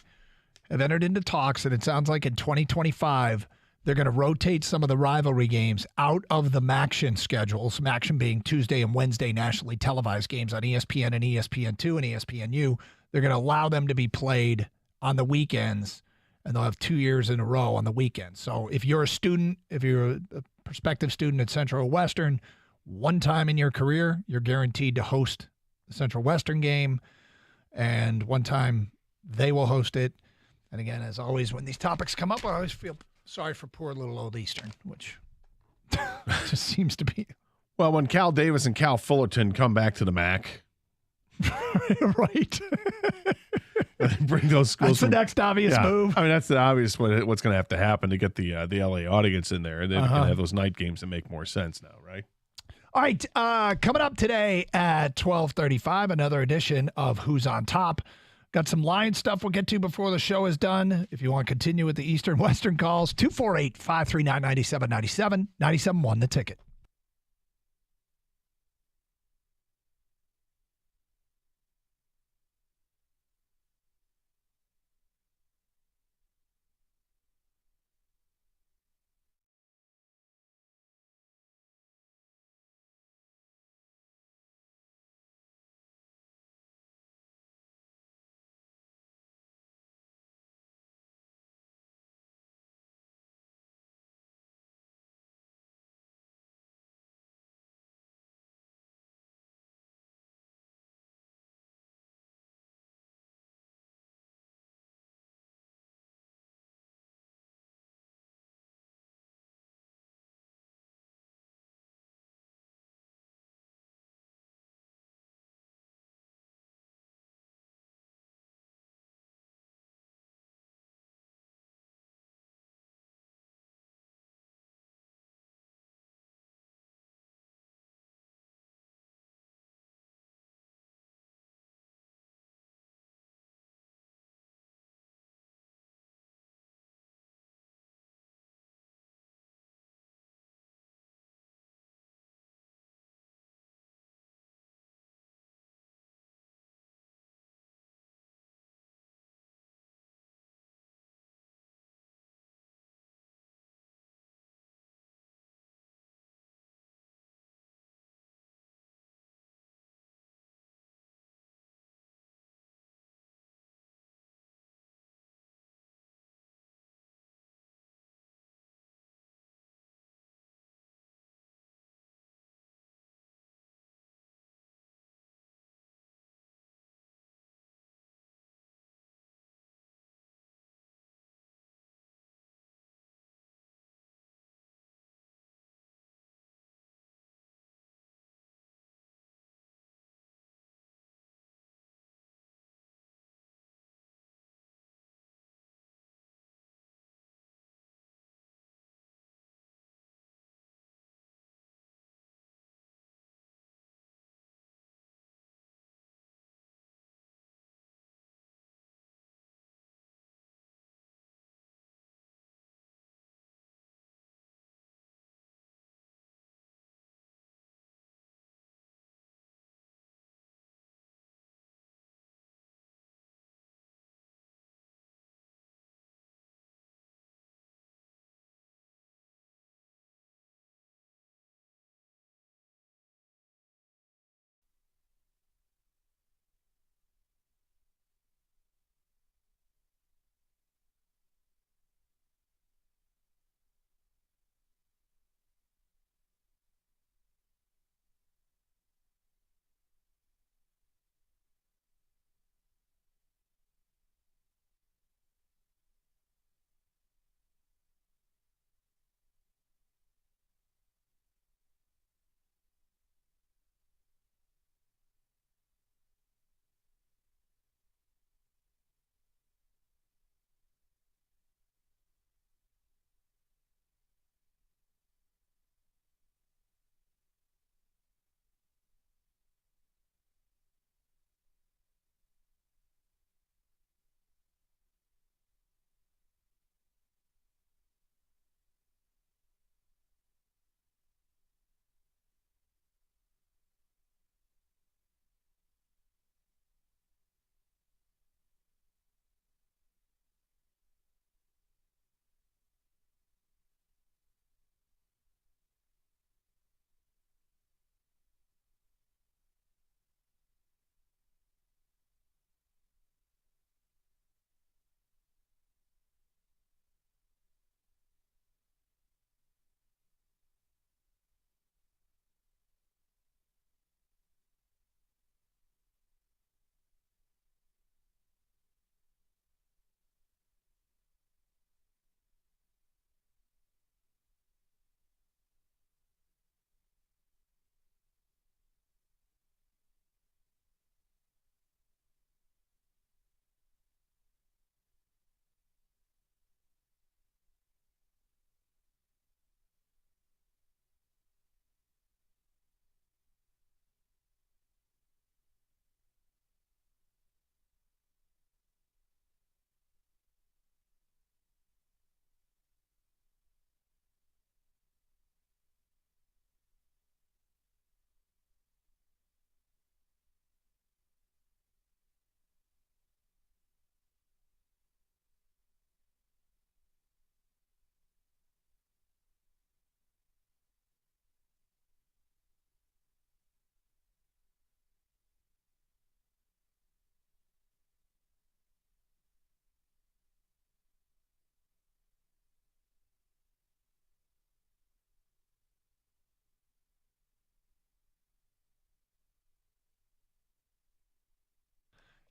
Speaker 7: have entered into talks, and it sounds like in 2025, they're going to rotate some of the rivalry games out of the MACtion schedules, MACtion being Tuesday and Wednesday nationally televised games on ESPN and ESPN2 and ESPNU. They're going to allow them to be played on the weekends, and they'll have 2 years in a row on the weekends. So if you're a student, if you're a prospective student at Central or Western, one time in your career, you're guaranteed to host the Central Western game, and one time they will host it. And again, as always, when these topics come up, I always feel sorry for poor little old Eastern, which just seems to be.
Speaker 6: Well, when Cal Davis and Cal Fullerton come back to the MAC.
Speaker 7: Right.
Speaker 6: Bring those schools.
Speaker 7: That's the next obvious move.
Speaker 6: I mean, that's the obvious what's going to have to happen to get the LA audience in there. And then we can have those night games that make more sense now, right?
Speaker 7: All right. Coming up today at 12:35, another edition of Who's on Top. Got some Lions stuff we'll get to before the show is done. If you want to continue with the Eastern Western calls, 248-539-9797, 97.1 The Ticket.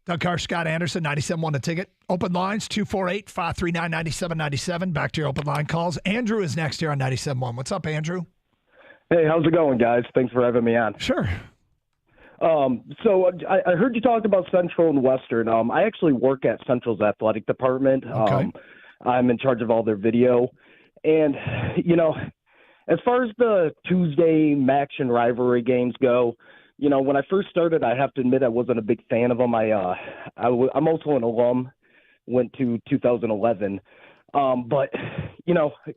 Speaker 7: Doug Carr, Scott Anderson, 97.1 The Ticket. Open lines, 248-539-9797. Back to your open line calls. Andrew is next here on 97.1. What's up, Andrew?
Speaker 12: Hey, how's it going, guys? Thanks for having me on.
Speaker 7: Sure.
Speaker 12: So I heard you talked about Central and Western. I actually work at Central's athletic department.
Speaker 7: Okay.
Speaker 12: I'm in charge of all their video. And, as far as the Tuesday MAX and rivalry games go, when I first started, I have to admit I wasn't a big fan of them. I'm also an alum, went to 2011. But,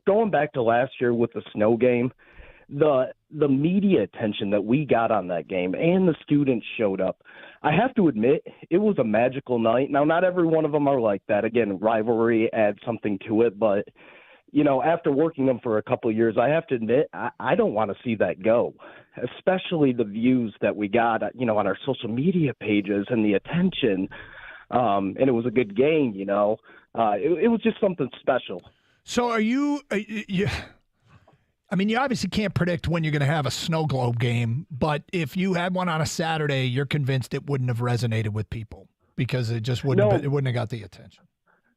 Speaker 12: going back to last year with the snow game, the media attention that we got on that game and the students showed up, I have to admit it was a magical night. Now, not every one of them are like that. Again, rivalry adds something to it, but after working them for a couple of years, I have to admit I don't want to see that go, especially the views that we got on our social media pages and the attention, and it was a good game. It was just something special.
Speaker 7: So are you I mean, you obviously can't predict when you're going to have a snow globe game, but if you had one on a Saturday, you're convinced it wouldn't have resonated with people because it just wouldn't have got the attention.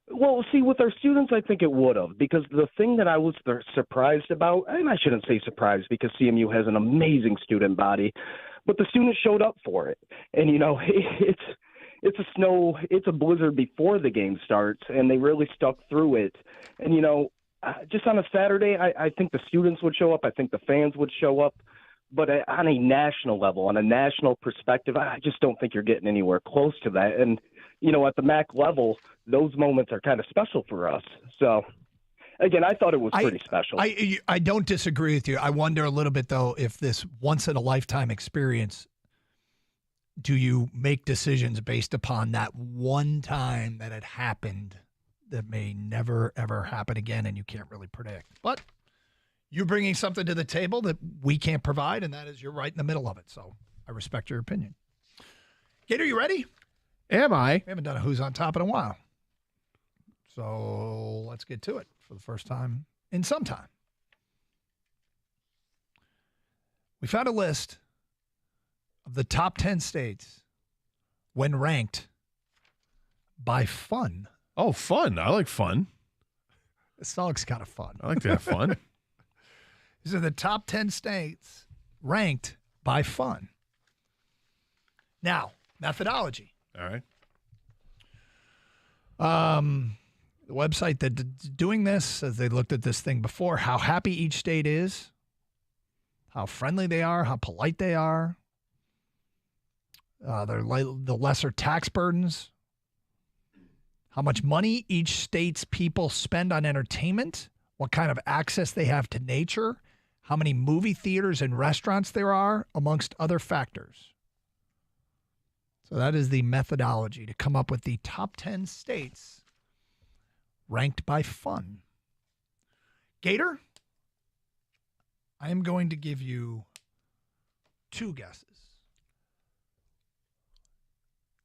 Speaker 12: Well, see, with our students, I think it would have, because the thing that I was surprised about, and I shouldn't say surprised because CMU has an amazing student body, but the students showed up for it. And, it's a blizzard before the game starts, and they really stuck through it. And, just on a Saturday, I think the students would show up. I think the fans would show up. But on a national level, on a national perspective, I just don't think you're getting anywhere close to that. And, at the MAC level, those moments are kind of special for us. So, again, I thought it was pretty special.
Speaker 7: I don't disagree with you. I wonder a little bit, though, if this once-in-a-lifetime experience, do you make decisions based upon that one time that it happened that may never, ever happen again and you can't really predict? But you're bringing something to the table that we can't provide, and that is you're right in the middle of it. So I respect your opinion. Gator, you ready?
Speaker 6: Am I?
Speaker 7: We haven't done a Who's on Top in a while. So let's get to it for the first time in some time. We found a list of the top 10 states when ranked by fun.
Speaker 6: Oh, fun. I like fun.
Speaker 7: This song's kind of fun.
Speaker 6: I like to have fun.
Speaker 7: These are the top 10 states ranked by fun. Now, methodology.
Speaker 6: All right.
Speaker 7: The website that's doing this says they looked at this thing before, how happy each state is, how friendly they are, how polite they are, the lesser tax burdens, how much money each state's people spend on entertainment, what kind of access they have to nature, how many movie theaters and restaurants there are, amongst other factors. So that is the methodology to come up with the top 10 states ranked by fun. Gator, I am going to give you 2 guesses.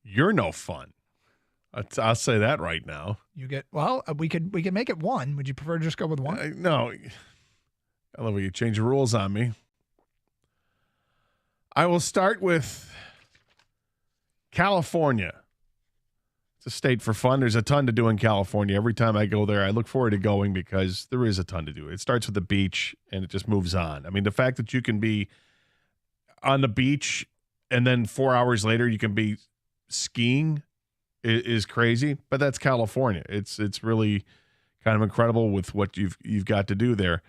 Speaker 6: You're no fun. I'll say that right now.
Speaker 7: You get we could make it 1. Would you prefer to just go with 1?
Speaker 6: No. I love when you change the rules on me. I will start with California. It's a state for fun. There's a ton to do in California. Every time I go there, I look forward to going because there is a ton to do. It starts with the beach and it just moves on. I mean, the fact that you can be on the beach and then 4 hours later you can be skiing is crazy, but that's California. It's really kind of incredible with what you've got to do there.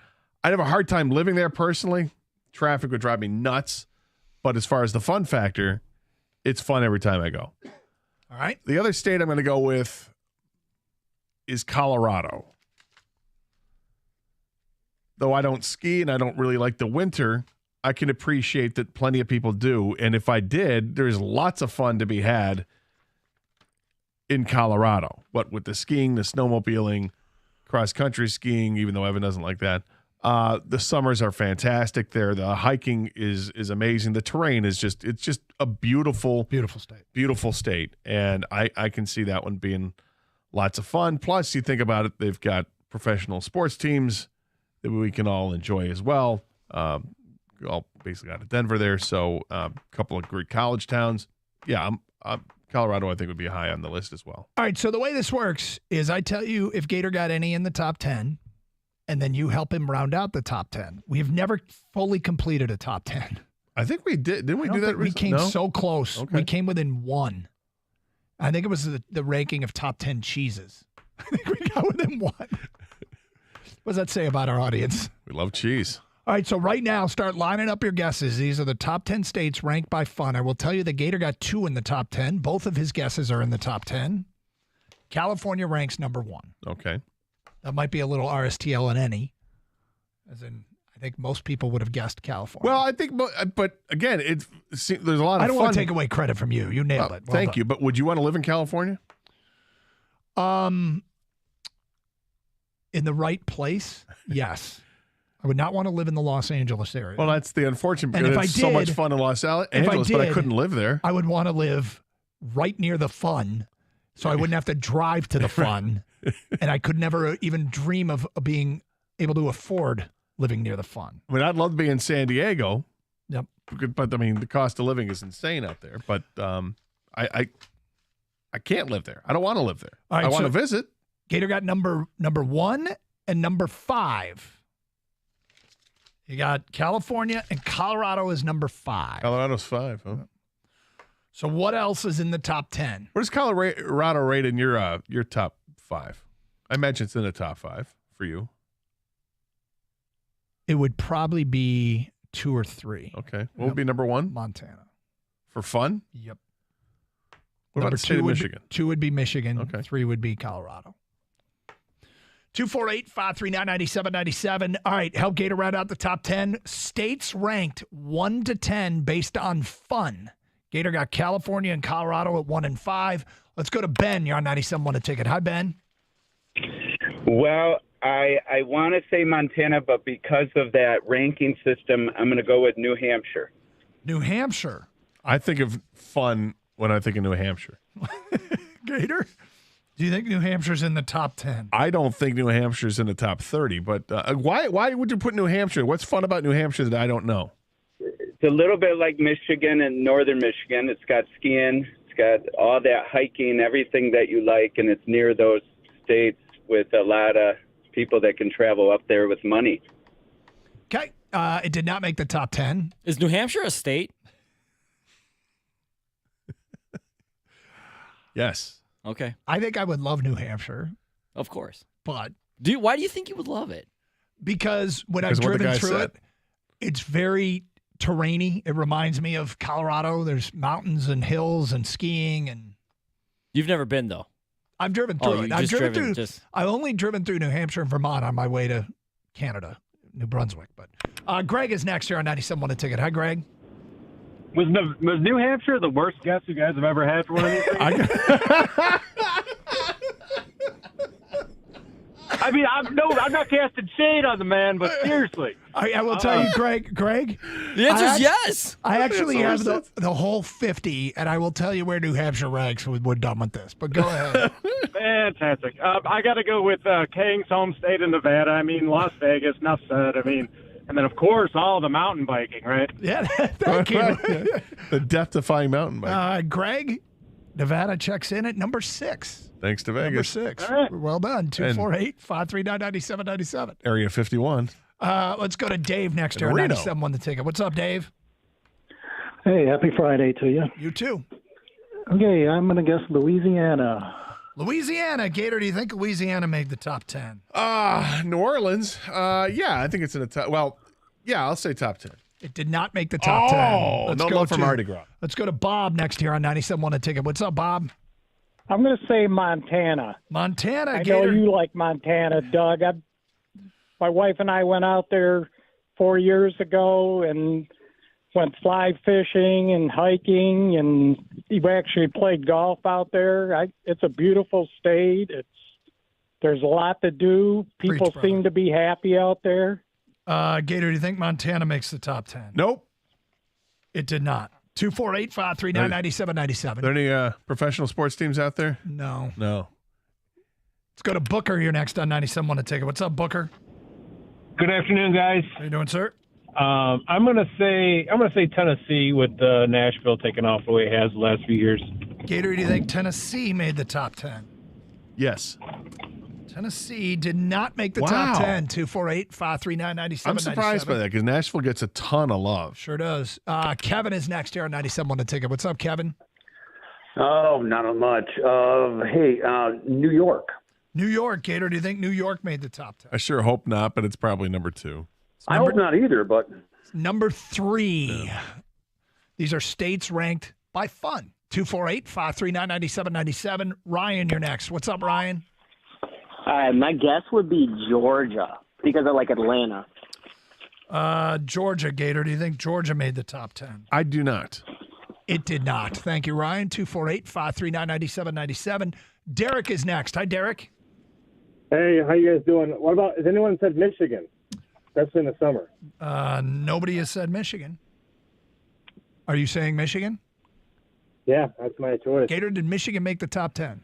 Speaker 6: I'd have a hard time living there personally. Traffic would drive me nuts. But as far as the fun factor, it's fun every time I go.
Speaker 7: All right.
Speaker 6: The other state I'm going to go with is Colorado. Though I don't ski and I don't really like the winter, I can appreciate that plenty of people do. And if I did, there's lots of fun to be had in Colorado. What with the skiing, the snowmobiling, cross-country skiing, even though Evan doesn't like that. The summers are fantastic there. The hiking is amazing. The terrain is just a beautiful state. And I can see that one being lots of fun. Plus, you think about it, they've got professional sports teams that we can all enjoy as well. All basically out of Denver there. So a couple of great college towns. Yeah, Colorado, I think, would be high on the list as well.
Speaker 7: All right, so the way this works is I tell you if Gator got any in the top 10, and then you help him round out the top 10. We have never fully completed a top 10.
Speaker 6: I think we did. Didn't we do that?
Speaker 7: We came
Speaker 6: No?
Speaker 7: so close.
Speaker 6: Okay.
Speaker 7: We came within one. I think it was the ranking of top 10 cheeses. I think we got within one. What does that say about our audience?
Speaker 6: We love cheese.
Speaker 7: All right, so right now, start lining up your guesses. These are the top 10 states ranked by fun. I will tell you the Gator got 2 in the top 10. Both of his guesses are in the top 10. California ranks number 1.
Speaker 6: Okay.
Speaker 7: That might be a little RSTL in any, as in I think most people would have guessed California.
Speaker 6: Well, I think, but again, there's a lot of
Speaker 7: I don't
Speaker 6: fun.
Speaker 7: want to take away credit from you. You nailed it. Well
Speaker 6: Thank
Speaker 7: done.
Speaker 6: you. But would you want to live in California?
Speaker 7: In the right place, yes. I would not want to live in the Los Angeles area.
Speaker 6: Well, that's the unfortunate
Speaker 7: And
Speaker 6: because
Speaker 7: if I
Speaker 6: it's so much
Speaker 7: did-
Speaker 6: fun in Los Angeles, but I couldn't live there.
Speaker 7: I would want to live right near the fun, so I wouldn't have to drive to the fun, and I could never even dream of being able to afford living near the fun.
Speaker 6: I mean, I'd love to be in San Diego.
Speaker 7: Yep.
Speaker 6: But I mean, the cost of living is insane out there. But I can't live there. I don't want to live there.
Speaker 7: All right,
Speaker 6: I want
Speaker 7: so-
Speaker 6: to visit.
Speaker 7: Gator got number 1 and number 5. You got California and Colorado is number 5.
Speaker 6: Colorado's 5. Huh?
Speaker 7: So what else is in the top 10?
Speaker 6: Where does Colorado rate in your top 5? I imagine it's in the top 5 for you.
Speaker 7: It would probably be 2 or 3.
Speaker 6: Okay. What would be number 1?
Speaker 7: Montana.
Speaker 6: For fun?
Speaker 7: Yep.
Speaker 6: What about the state of Michigan?
Speaker 7: 2 would be Michigan.
Speaker 6: Okay.
Speaker 7: 3 would be Colorado. 248-539-9797. All right, help Gator round out the top 10. States ranked 1 to 10 based on fun. Gator got California and Colorado at 1 and 5. Let's go to Ben. You're on 97.1 a ticket. Hi, Ben.
Speaker 13: Well, I want to say Montana, but because of that ranking system, I'm going to go with New Hampshire.
Speaker 7: New Hampshire.
Speaker 6: I think of fun when I think of New Hampshire.
Speaker 7: Gator? Do you think New Hampshire's in the top 10?
Speaker 6: I don't think New Hampshire's in the top 30, but why would you put New Hampshire? What's fun about New Hampshire that I don't know?
Speaker 13: It's a little bit like Michigan and northern Michigan. It's got skiing. It's got all that hiking, everything that you like, and it's near those states with a lot of people that can travel up there with money.
Speaker 7: Okay. It did not make the top 10.
Speaker 8: Is New Hampshire a state?
Speaker 6: Yes.
Speaker 8: Okay.
Speaker 7: I think I would love New Hampshire,
Speaker 8: Of course.
Speaker 7: but
Speaker 8: Why do you think you would love it?
Speaker 7: because when I've
Speaker 6: Because what the
Speaker 7: driven
Speaker 6: guy
Speaker 7: through
Speaker 6: said.
Speaker 7: it, it's very terrainy. It reminds me of Colorado. There's mountains and hills and skiing, and
Speaker 8: You've never been, though.
Speaker 7: I've driven through
Speaker 8: you
Speaker 7: it. I've
Speaker 8: just
Speaker 7: driven
Speaker 8: driven,
Speaker 7: through.
Speaker 8: just-
Speaker 7: I've only driven through New Hampshire and Vermont on my way to Canada, New Brunswick. But Greg is next here on 97.1 a ticket. Hi, Greg.
Speaker 14: Was New Hampshire the worst guess you guys have ever had for one of these things? I mean, I'm not casting shade on the man, but seriously.
Speaker 7: I will tell you, Greg.
Speaker 8: The answer's yes.
Speaker 7: I actually have the whole 50, and I will tell you where New Hampshire ranks when we're done with this. But go ahead.
Speaker 14: Fantastic. I got to go with Kang's home state in Nevada. I mean, Las Vegas, enough said. I mean, and then, of course, all the mountain biking, right?
Speaker 7: Yeah, thank you.
Speaker 6: The death-defying mountain bike.
Speaker 7: Greg, Nevada checks in at number 6.
Speaker 6: Thanks to
Speaker 7: Number
Speaker 6: Vegas.
Speaker 7: 6.
Speaker 14: All right.
Speaker 7: Well done. 248-539-9797.
Speaker 6: Area 51.
Speaker 7: Let's go to Dave next year.
Speaker 6: Reno.
Speaker 7: 97.1 the ticket. What's up, Dave?
Speaker 15: Hey, happy Friday to you.
Speaker 7: You too.
Speaker 15: Okay, I'm going to guess Louisiana.
Speaker 7: Louisiana. Gator, do you think Louisiana made the top 10?
Speaker 6: New Orleans. Yeah, I think it's in the top. Well, yeah, I'll say top 10.
Speaker 7: It did not make the top 10.
Speaker 6: No love for Mardi Gras.
Speaker 7: Let's go to Bob next year on 97.1 a ticket. What's up, Bob?
Speaker 15: I'm going to say Montana.
Speaker 7: Montana,
Speaker 15: I know
Speaker 7: Gator.
Speaker 15: you like Montana, Doug. My wife and I went out there 4 years ago and went fly fishing and hiking, and we actually played golf out there. It's a beautiful state. There's a lot to do. People
Speaker 7: Preach, brother.
Speaker 15: seem to be happy out there.
Speaker 7: Gator, do you think Montana makes the top 10?
Speaker 6: Nope.
Speaker 7: It did not. 248-539-9797.
Speaker 6: Are there any professional sports teams out there?
Speaker 7: No.
Speaker 6: No.
Speaker 7: Let's go to Booker here next on 97.1 a ticket. What's up, Booker?
Speaker 14: Good afternoon, guys.
Speaker 7: How you doing, sir?
Speaker 14: I'm gonna say Tennessee with Nashville taking off the way it has the last few years.
Speaker 7: Gator, do you think Tennessee made the top 10?
Speaker 6: Yes.
Speaker 7: Tennessee did not make the top 10. 248-539-9797.
Speaker 6: I'm surprised by that because Nashville gets a ton of love.
Speaker 7: Sure does. Kevin is next here on 97 on the ticket. What's up, Kevin?
Speaker 16: Oh, not much. Hey, New York.
Speaker 7: New York, Gator. Do you think New York made the top 10?
Speaker 6: I sure hope not, but it's probably number 2.
Speaker 16: I hope not either, but.
Speaker 7: Number 3. Yeah. These are states ranked by fun. 248-539-9797. Ryan, you're next. What's up, Ryan?
Speaker 17: My guess would be Georgia because I like Atlanta.
Speaker 7: Georgia, Gator. Do you think Georgia made the top 10?
Speaker 6: I do not.
Speaker 7: It did not. Thank you, Ryan. 248-539-9797. Derek is next. Hi, Derek.
Speaker 18: Hey, how you guys doing? What about, has anyone said Michigan? That's in the summer.
Speaker 7: Nobody has said Michigan. Are you saying Michigan?
Speaker 18: Yeah, that's my choice.
Speaker 7: Gator, did Michigan make the top 10?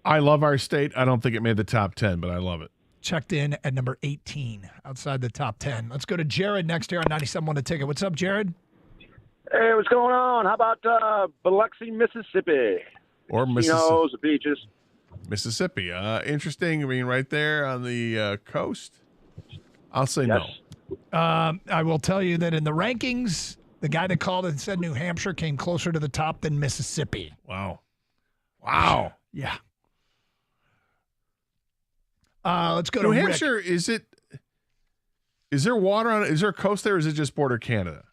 Speaker 6: I love our state. I don't think it made the top 10, but I love it.
Speaker 7: Checked in at number 18, outside the top 10. Let's go to Jared next here on 97 on the ticket. What's up, Jared?
Speaker 19: Hey, what's going on? How about Biloxi, Mississippi?
Speaker 6: Or
Speaker 19: Casinos, the beaches.
Speaker 6: Mississippi. Interesting. I mean, right there on the coast. I'll say no.
Speaker 7: I will tell you that in the rankings, the guy that called and said New Hampshire came closer to the top than Mississippi.
Speaker 6: Wow.
Speaker 7: Yeah. Let's go to
Speaker 6: New
Speaker 7: Rick.
Speaker 6: Hampshire. Is there water on it? Is there a coast there, or is it just border Canada?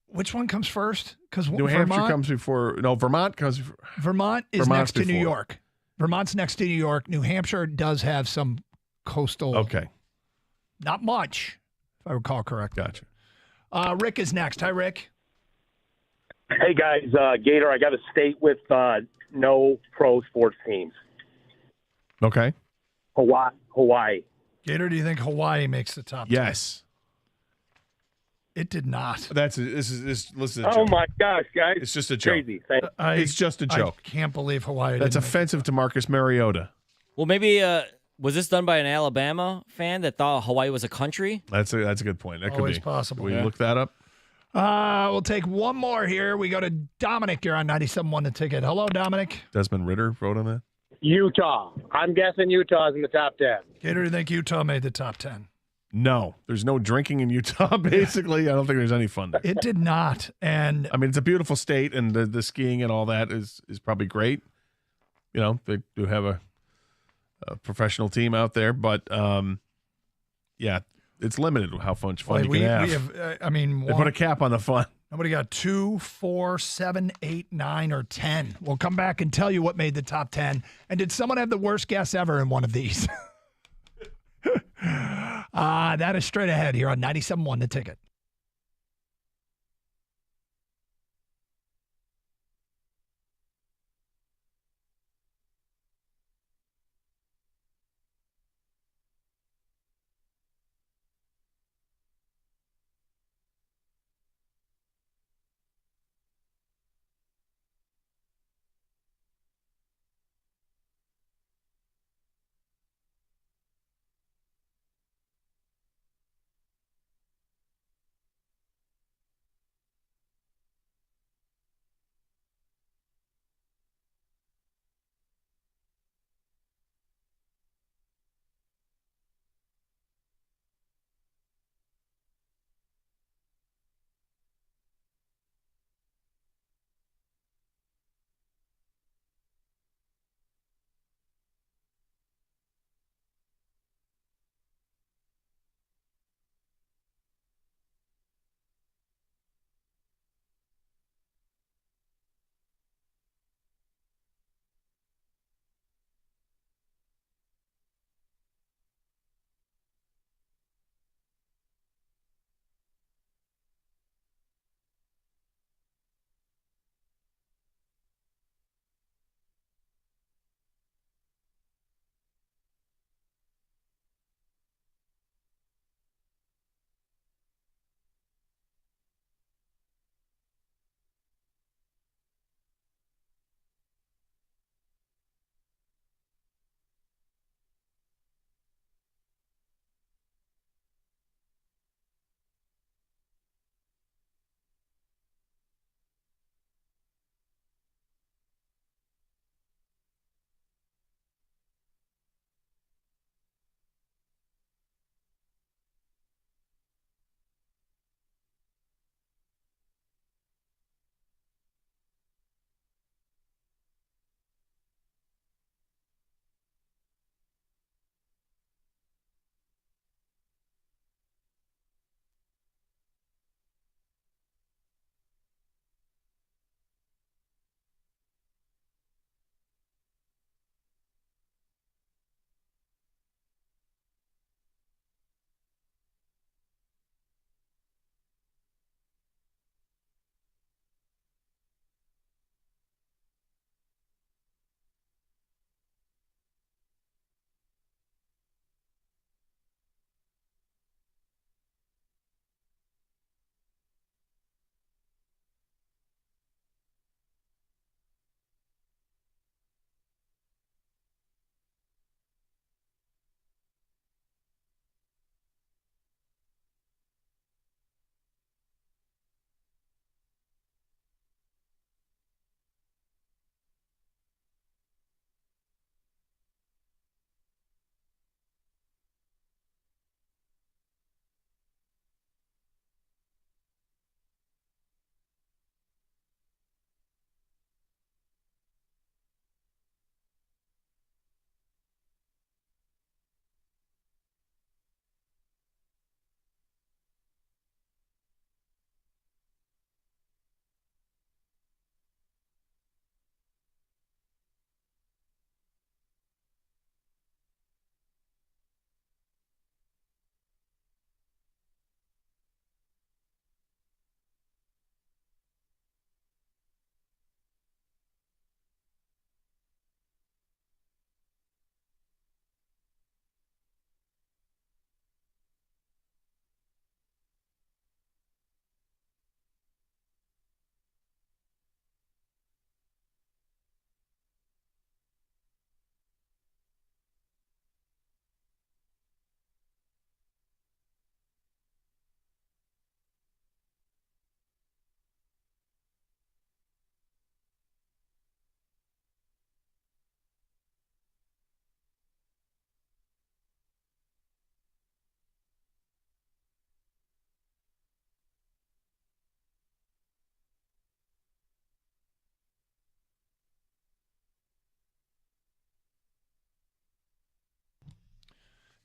Speaker 7: Which one comes first? Because
Speaker 6: New Hampshire comes before. No, Vermont comes before.
Speaker 7: Vermont is
Speaker 6: Vermont's
Speaker 7: next to New
Speaker 6: before.
Speaker 7: York. Vermont's next to New York. New Hampshire does have some coastal.
Speaker 6: Okay.
Speaker 7: Not much, if I recall correctly.
Speaker 6: Gotcha.
Speaker 7: Rick is next. Hi, Rick.
Speaker 19: Hey, guys. Gator, I got a state with no pro sports teams.
Speaker 6: Okay.
Speaker 19: Hawaii.
Speaker 7: Gator, do you think Hawaii makes the top 10?
Speaker 6: Yes.
Speaker 7: It did not.
Speaker 6: This is a joke.
Speaker 19: Oh, my gosh, guys.
Speaker 6: It's just a joke.
Speaker 19: Crazy.
Speaker 6: It's just a joke.
Speaker 7: I can't believe Hawaii.
Speaker 6: That's
Speaker 7: didn't
Speaker 6: offensive to Marcus Mariota.
Speaker 8: Well, maybe was this done by an Alabama fan that thought Hawaii was a country?
Speaker 6: That's a good point. That
Speaker 7: Always
Speaker 6: could be
Speaker 7: possible.
Speaker 6: Will you look that up?
Speaker 7: We'll take one more here. We go to Dominic. You're on 97.1 the ticket. Hello, Dominic.
Speaker 6: Desmond Ritter wrote on that.
Speaker 18: Utah. I'm guessing Utah's in the top 10.
Speaker 7: Gator, do you think Utah made the top 10?
Speaker 6: No, there's no drinking in Utah. Basically, I don't think there's any fun there.
Speaker 7: It did not, and
Speaker 6: I mean it's a beautiful state, and the skiing and all that is probably great. You know, they do have a professional team out there, but yeah, it's limited how much fun you can have. They put a cap on the fun.
Speaker 7: Nobody got 2, 4, 7, 8, 9, or 10. We'll come back and tell you what made the top 10. And did someone have the worst guess ever in one of these? That is straight ahead here on 97.1 the ticket.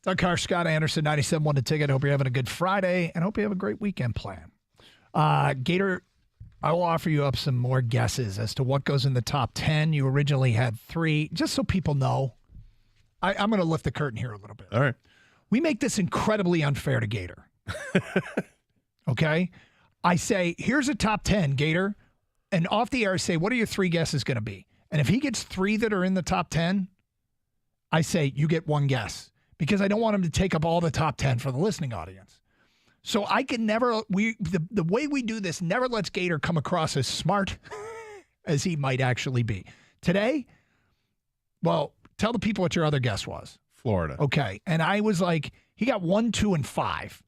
Speaker 7: Doug Carr, Scott Anderson, 97.1 The Ticket. Hope you're having a good Friday, and hope you have a great weekend plan. Gator, I will offer you up some more guesses as to what goes in the top 10. You originally had 3. Just so people know, I'm going to lift the curtain here a little bit.
Speaker 6: All right.
Speaker 7: We make this incredibly unfair to Gator. Okay? I say, here's a top 10, Gator. And off the air, I say, what are your 3 guesses going to be? And if he gets 3 that are in the top 10, I say, you get 1 guess. Because I don't want him to take up all the top 10 for the listening audience. So I can never, the way we do this never lets Gator come across as smart as he might actually be. Today, well, tell the people what your other guess was.
Speaker 6: Florida.
Speaker 7: Okay. And I was like, he got 1, 2, and 5.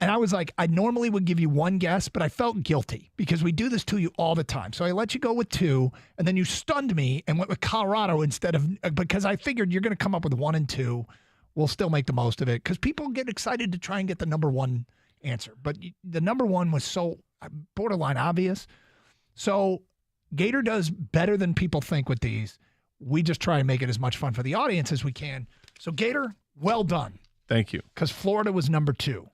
Speaker 7: And I was like, I normally would give you 1 guess, but I felt guilty because we do this to you all the time. So I let you go with 2, and then you stunned me and went with Colorado instead of, because I figured you're going to come up with 1 and 2. We'll still make the most of it because people get excited to try and get the number 1 answer. But the number 1 was so borderline obvious. So Gator does better than people think with these. We just try and make it as much fun for the audience as we can. So Gator, well done.
Speaker 6: Thank you.
Speaker 7: Because Florida was number 2.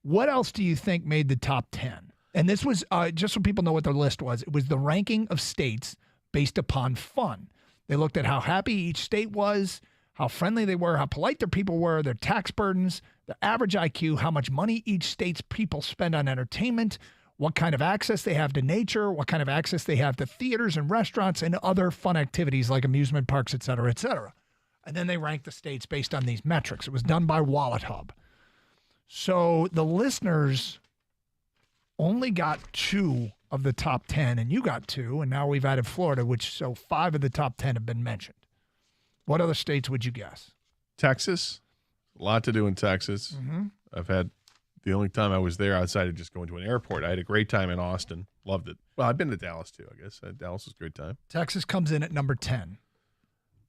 Speaker 7: What else do you think made the top 10? And this was, just so people know what their list was, it was the ranking of states based upon fun. They looked at how happy each state was, how friendly they were, how polite their people were, their tax burdens, the average IQ, how much money each state's people spend on entertainment, what kind of access they have to nature, what kind of access they have to theaters and restaurants and other fun activities like amusement parks, et cetera, et cetera. And then they ranked the states based on these metrics. It was done by Wallet Hub. So the listeners only got 2 of the top 10, and you got 2, and now we've added Florida, so 5 of the top 10 have been mentioned. What other states would you guess?
Speaker 6: Texas. A lot to do in Texas.
Speaker 7: Mm-hmm.
Speaker 6: I've had the only time I was there outside of just going to an airport. I had a great time in Austin. Loved it. Well, I've been to Dallas too, I guess. Dallas was a great time.
Speaker 7: Texas comes in at number 10.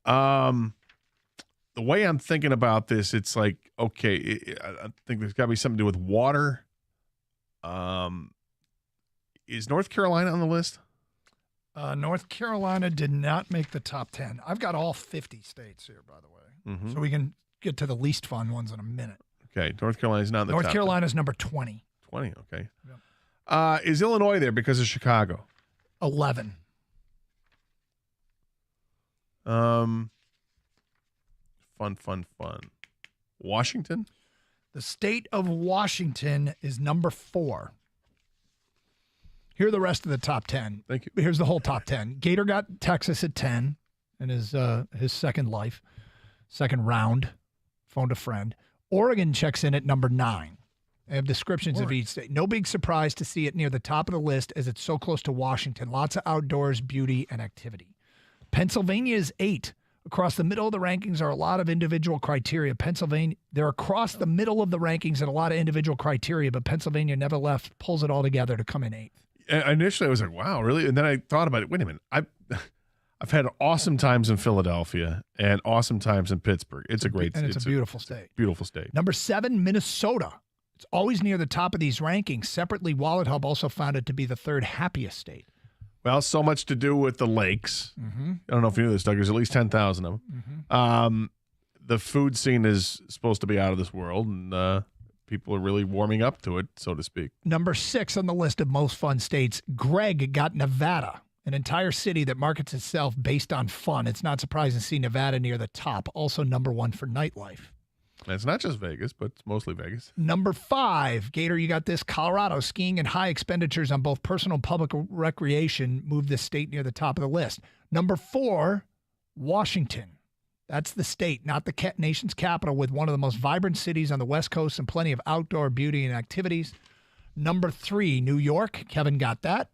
Speaker 6: The way I'm thinking about this, it's like, okay, I think there's got to be something to do with water. Is North Carolina on the list?
Speaker 7: North Carolina did not make the top 10. I've got all 50 states here, by the way.
Speaker 6: Mm-hmm.
Speaker 7: So we can get to the least fun ones in a minute.
Speaker 6: Okay, North Carolina's not in the top 10.
Speaker 7: North Carolina's number 20.
Speaker 6: 20, okay.
Speaker 7: Yep.
Speaker 6: Is Illinois there because of Chicago?
Speaker 7: 11.
Speaker 6: Fun. Washington?
Speaker 7: The state of Washington is number 4. Here are the rest of the top 10.
Speaker 6: Thank you.
Speaker 7: Here's the whole top 10. Gator got Texas at 10 in his second round, phoned a friend. Oregon checks in at number 9. They have descriptions of each state. No big surprise to see it near the top of the list as it's so close to Washington. Lots of outdoors, beauty, and activity. Pennsylvania is 8. Across the middle of the rankings are a lot of individual criteria. They're across the middle of the rankings and a lot of individual criteria, but Pennsylvania nevertheless pulls it all together to come in 8th.
Speaker 6: Initially, I was like, wow, really? And then I thought about it. Wait a minute. I've had awesome times in Philadelphia and awesome times in Pittsburgh. It's a
Speaker 7: beautiful state.
Speaker 6: Beautiful state.
Speaker 7: Number 7, Minnesota. It's always near the top of these rankings. Separately, Wallet Hub also found it to be the 3rd happiest state.
Speaker 6: Well, so much to do with the lakes.
Speaker 7: Mm-hmm.
Speaker 6: I don't know if you knew this, Doug. There's at least 10,000 of them.
Speaker 7: Mm-hmm.
Speaker 6: The food scene is supposed to be out of this world, and people are really warming up to it, so to speak.
Speaker 7: Number 6 on the list of most fun states, Greg got Nevada, an entire city that markets itself based on fun. It's not surprising to see Nevada near the top, also number 1 for nightlife.
Speaker 6: And it's not just Vegas, but it's mostly Vegas.
Speaker 7: Number 5, Gator, you got this. Colorado, skiing and high expenditures on both personal and public recreation moved this state near the top of the list. Number 4, Washington. That's the state, not the nation's capital, with one of the most vibrant cities on the West Coast and plenty of outdoor beauty and activities. Number 3, New York. Kevin got that.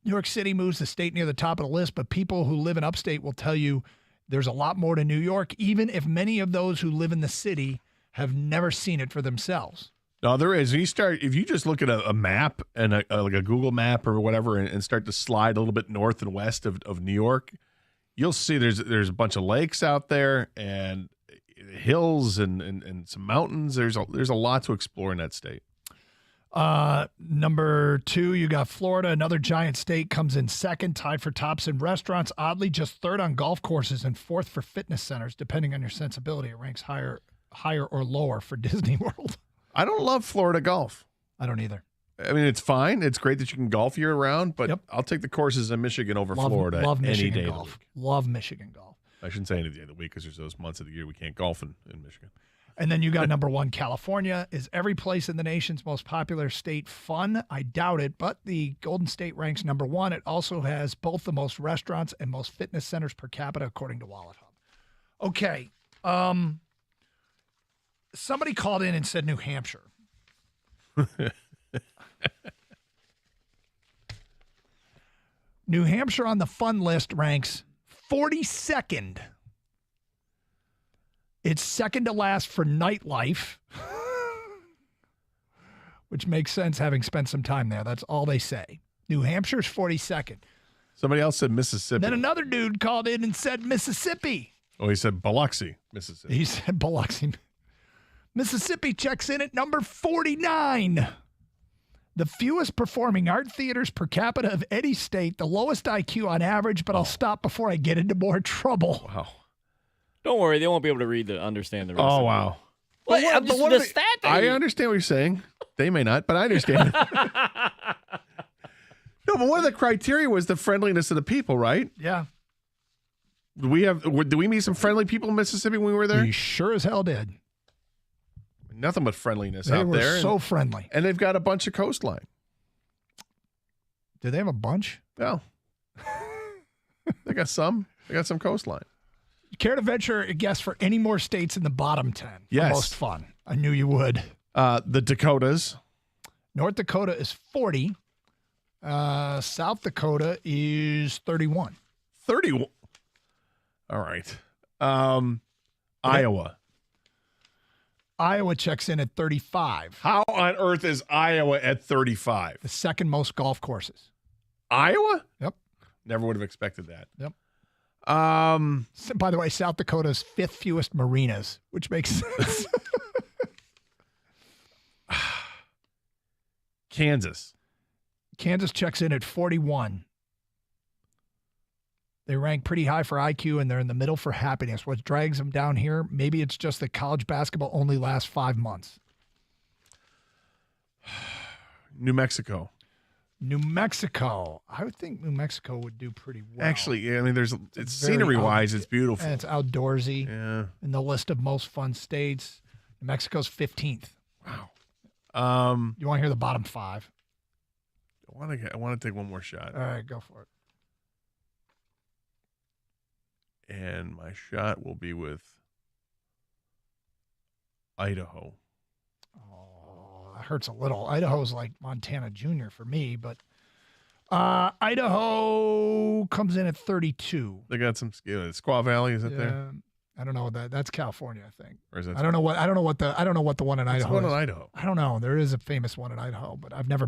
Speaker 7: New York City moves the state near the top of the list, but people who live in upstate will tell you there's a lot more to New York, even if many of those who live in the city have never seen it for themselves.
Speaker 6: No, there is. If you just look at a map and like a Google map or whatever and start to slide a little bit north and west of New York, you'll see there's a bunch of lakes out there and hills and some mountains. There's a lot to explore in that state.
Speaker 7: Number 2, you got Florida. Another giant state comes in 2nd, tied for tops in restaurants. Oddly, just 3rd on golf courses and 4th for fitness centers, depending on your sensibility. It ranks higher higher or lower for Disney World.
Speaker 6: I don't love Florida golf.
Speaker 7: I don't either.
Speaker 6: I mean, it's fine. It's great that you can golf year round, but I'll take the courses in Michigan over Florida
Speaker 7: Love
Speaker 6: any
Speaker 7: Michigan
Speaker 6: day
Speaker 7: golf.
Speaker 6: of the week.
Speaker 7: Love Michigan golf.
Speaker 6: I shouldn't say any day of the week because there's those months of the year we can't golf in Michigan.
Speaker 7: And then you got number 1, California. Is every place in the nation's most popular state fun? I doubt it, but the Golden State ranks number 1. It also has both the most restaurants and most fitness centers per capita, according to Wallet Hub. Okay. Somebody called in and said New Hampshire. New Hampshire on the fun list ranks 42nd. It's second to last for nightlife, which makes sense having spent some time there. That's all they say. New Hampshire's 42nd.
Speaker 6: Somebody else said Mississippi.
Speaker 7: Then another dude called in and said Mississippi.
Speaker 6: Oh, he said Biloxi, Mississippi.
Speaker 7: He said Biloxi. Mississippi checks in at number 49. The fewest performing art theaters per capita of any state, the lowest IQ on average, but I'll stop before I get into more trouble.
Speaker 6: Wow.
Speaker 8: Don't worry, they won't be able to understand the rest.
Speaker 6: Oh, wow.
Speaker 8: Well,
Speaker 6: But
Speaker 8: the stat that
Speaker 6: I
Speaker 8: he-
Speaker 6: understand what you're saying. They may not, but I understand. No, but one of the criteria was the friendliness of the people, right?
Speaker 7: Yeah.
Speaker 6: Did we meet some friendly people in Mississippi when we were there?
Speaker 7: We sure as hell did.
Speaker 6: Nothing but friendliness
Speaker 7: They
Speaker 6: out
Speaker 7: were
Speaker 6: there.
Speaker 7: so friendly.
Speaker 6: And they've got a bunch of coastline.
Speaker 7: Do they have a bunch?
Speaker 6: No. They got some. They got some coastline.
Speaker 7: Care to venture a guess for any more states in the bottom 10?
Speaker 6: Yes.
Speaker 7: Most fun. I knew you would.
Speaker 6: The Dakotas.
Speaker 7: North Dakota is 40. South Dakota is 31.
Speaker 6: 31. All right. Iowa.
Speaker 7: Iowa checks in at 35.
Speaker 6: How on earth is Iowa at 35?
Speaker 7: The second most golf courses.
Speaker 6: Iowa?
Speaker 7: Yep.
Speaker 6: Never would have expected that.
Speaker 7: Yep. By the way, South Dakota's 5th fewest marinas, which makes sense.
Speaker 6: Kansas.
Speaker 7: Kansas checks in at 41. They rank pretty high for IQ, and they're in the middle for happiness. What drags them down here, maybe it's just that college basketball only lasts 5 months.
Speaker 6: New Mexico.
Speaker 7: New Mexico. I would think New Mexico would do pretty well.
Speaker 6: Actually, yeah, I mean, it's
Speaker 7: very
Speaker 6: scenery-wise, it's beautiful.
Speaker 7: And it's outdoorsy.
Speaker 6: Yeah.
Speaker 7: In the list of most fun states, New Mexico's 15th.
Speaker 6: Wow.
Speaker 7: You want to hear the bottom 5?
Speaker 6: I want to take one more shot.
Speaker 7: All right, go for it.
Speaker 6: And my shot will be with Idaho.
Speaker 7: Oh, that hurts a little. Idaho's like Montana Junior for me, but Idaho comes in at 32.
Speaker 6: They got some skill. Squaw Valley, is it there?
Speaker 7: I don't know what that's California, I think.
Speaker 6: Or is that
Speaker 7: I don't know what the one in
Speaker 6: What's
Speaker 7: Idaho
Speaker 6: the one
Speaker 7: is.
Speaker 6: in Idaho?
Speaker 7: I don't know. There is a famous one in Idaho, but I've been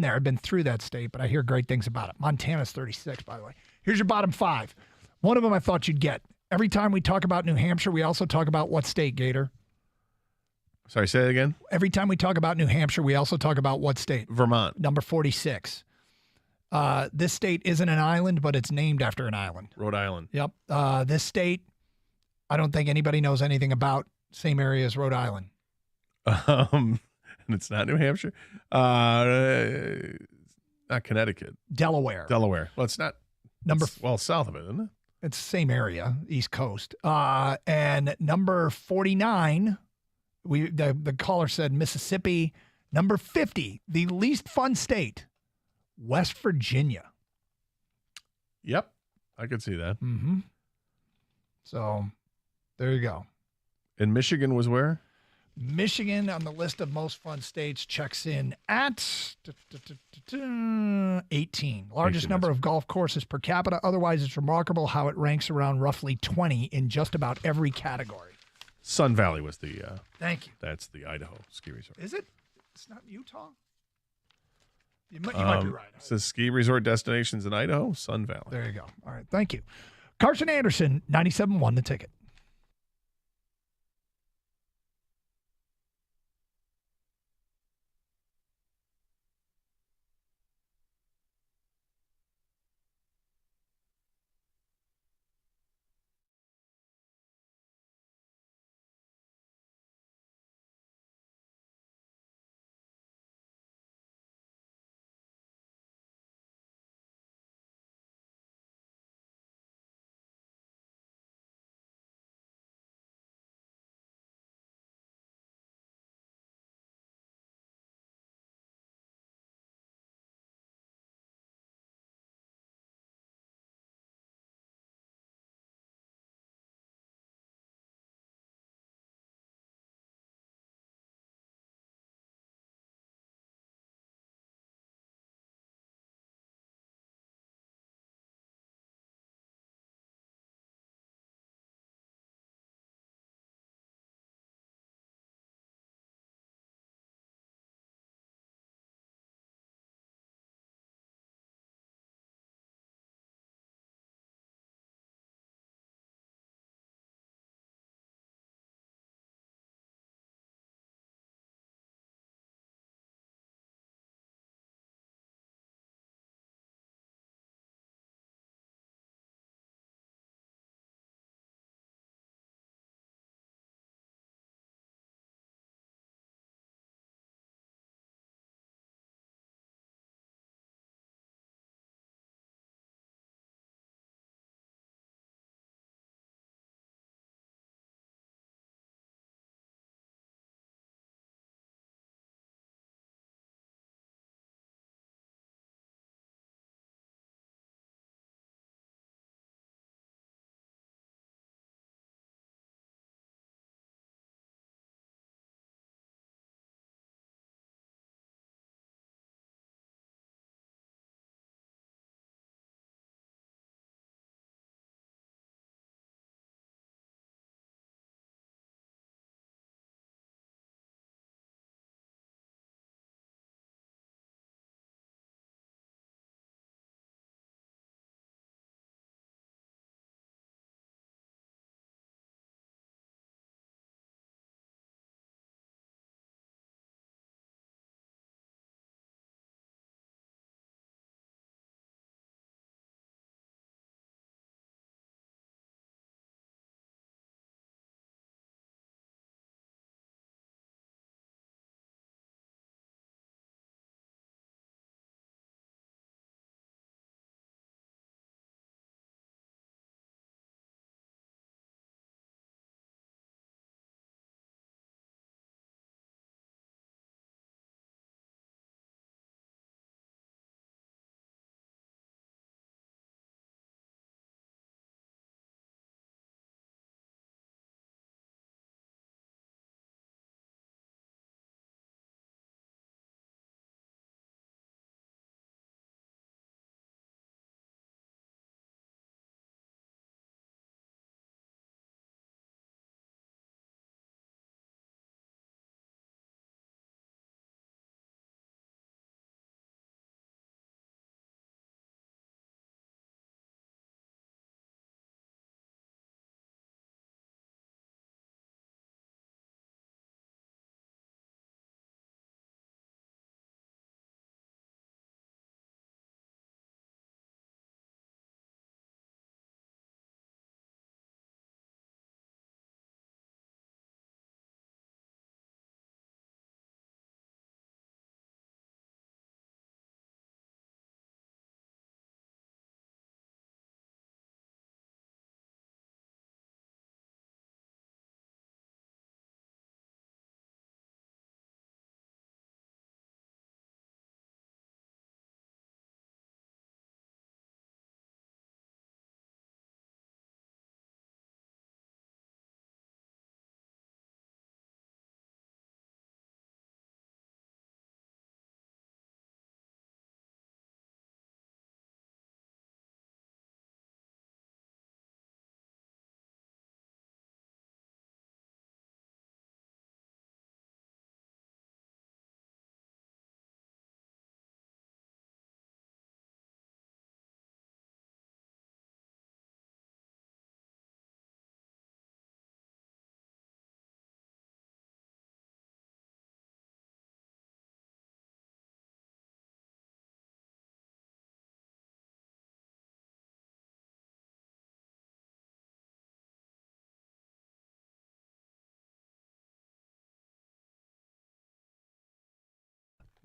Speaker 7: there. I've been through that state, but I hear great things about it. Montana's 36, by the way. Here's your bottom 5. One of them I thought you'd get. Every time we talk about New Hampshire, we also talk about what state, Gator?
Speaker 6: Sorry, say it again.
Speaker 7: Every time we talk about New Hampshire, we also talk about what state?
Speaker 6: Vermont.
Speaker 7: Number 46. This state isn't an island, but it's named after an island.
Speaker 6: Rhode Island.
Speaker 7: Yep. This state, I don't think anybody knows anything about. Same area as Rhode Island.
Speaker 6: And it's not New Hampshire. Not Connecticut.
Speaker 7: Delaware.
Speaker 6: Well, it's not. It's south of it, isn't it?
Speaker 7: It's the same area, East Coast. And number 49, the caller said Mississippi. Number 50, the least fun state, West Virginia.
Speaker 6: Yep, I could see that.
Speaker 7: Mm-hmm. So there you go.
Speaker 6: And Michigan was where?
Speaker 7: Michigan on the list of most fun states checks in at 18. Largest number of golf courses per capita. Otherwise, it's remarkable how it ranks around roughly 20 in just about every category.
Speaker 6: Sun Valley was the.
Speaker 7: Thank you.
Speaker 6: That's the Idaho ski resort.
Speaker 7: Is it? It's not Utah? You might be right.
Speaker 6: It says ski resort destinations in Idaho, Sun Valley.
Speaker 7: There you go. All right. Thank you. Carson Anderson, 97.1 The Ticket.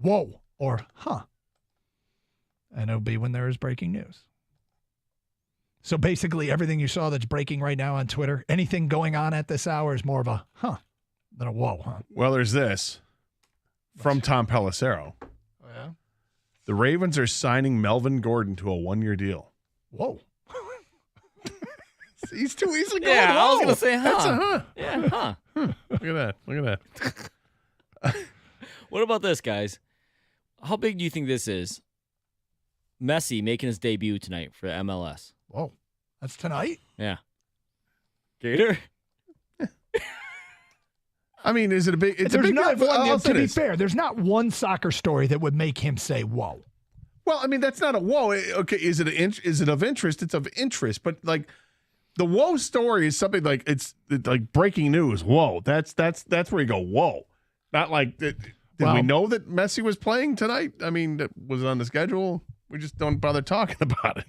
Speaker 7: whoa, or huh. And it'll be when there is breaking news. So basically everything you saw that's breaking right now on Twitter, anything going on at this hour is more of a huh than a whoa, huh?
Speaker 6: Well, there's this from Tom Pelissero.
Speaker 7: Oh, yeah?
Speaker 6: The Ravens are signing Melvin Gordon to a 1-year deal.
Speaker 7: Whoa.
Speaker 6: He's too easily going.
Speaker 8: Yeah, I was
Speaker 6: whoa.
Speaker 8: going to say huh.
Speaker 6: That's a huh.
Speaker 8: Yeah, huh.
Speaker 6: Look at that.
Speaker 8: What about this, guys? How big do you think this is? Messi making his debut tonight for MLS.
Speaker 7: Whoa. That's tonight?
Speaker 8: Yeah. Gator?
Speaker 6: I mean, is it a big? It's
Speaker 7: there's
Speaker 6: a big
Speaker 7: not
Speaker 6: deal.
Speaker 7: one,
Speaker 6: I'll
Speaker 7: to
Speaker 6: say
Speaker 7: be
Speaker 6: this.
Speaker 7: fair, there's not one soccer story that would make him say whoa.
Speaker 6: Well, I mean, that's not a whoa. Okay, is it of interest? It's of interest, but like the whoa story is something like it's like breaking news. Whoa, that's where you go whoa. Not like did we know that Messi was playing tonight? I mean, that was on the schedule. We just don't bother talking about it.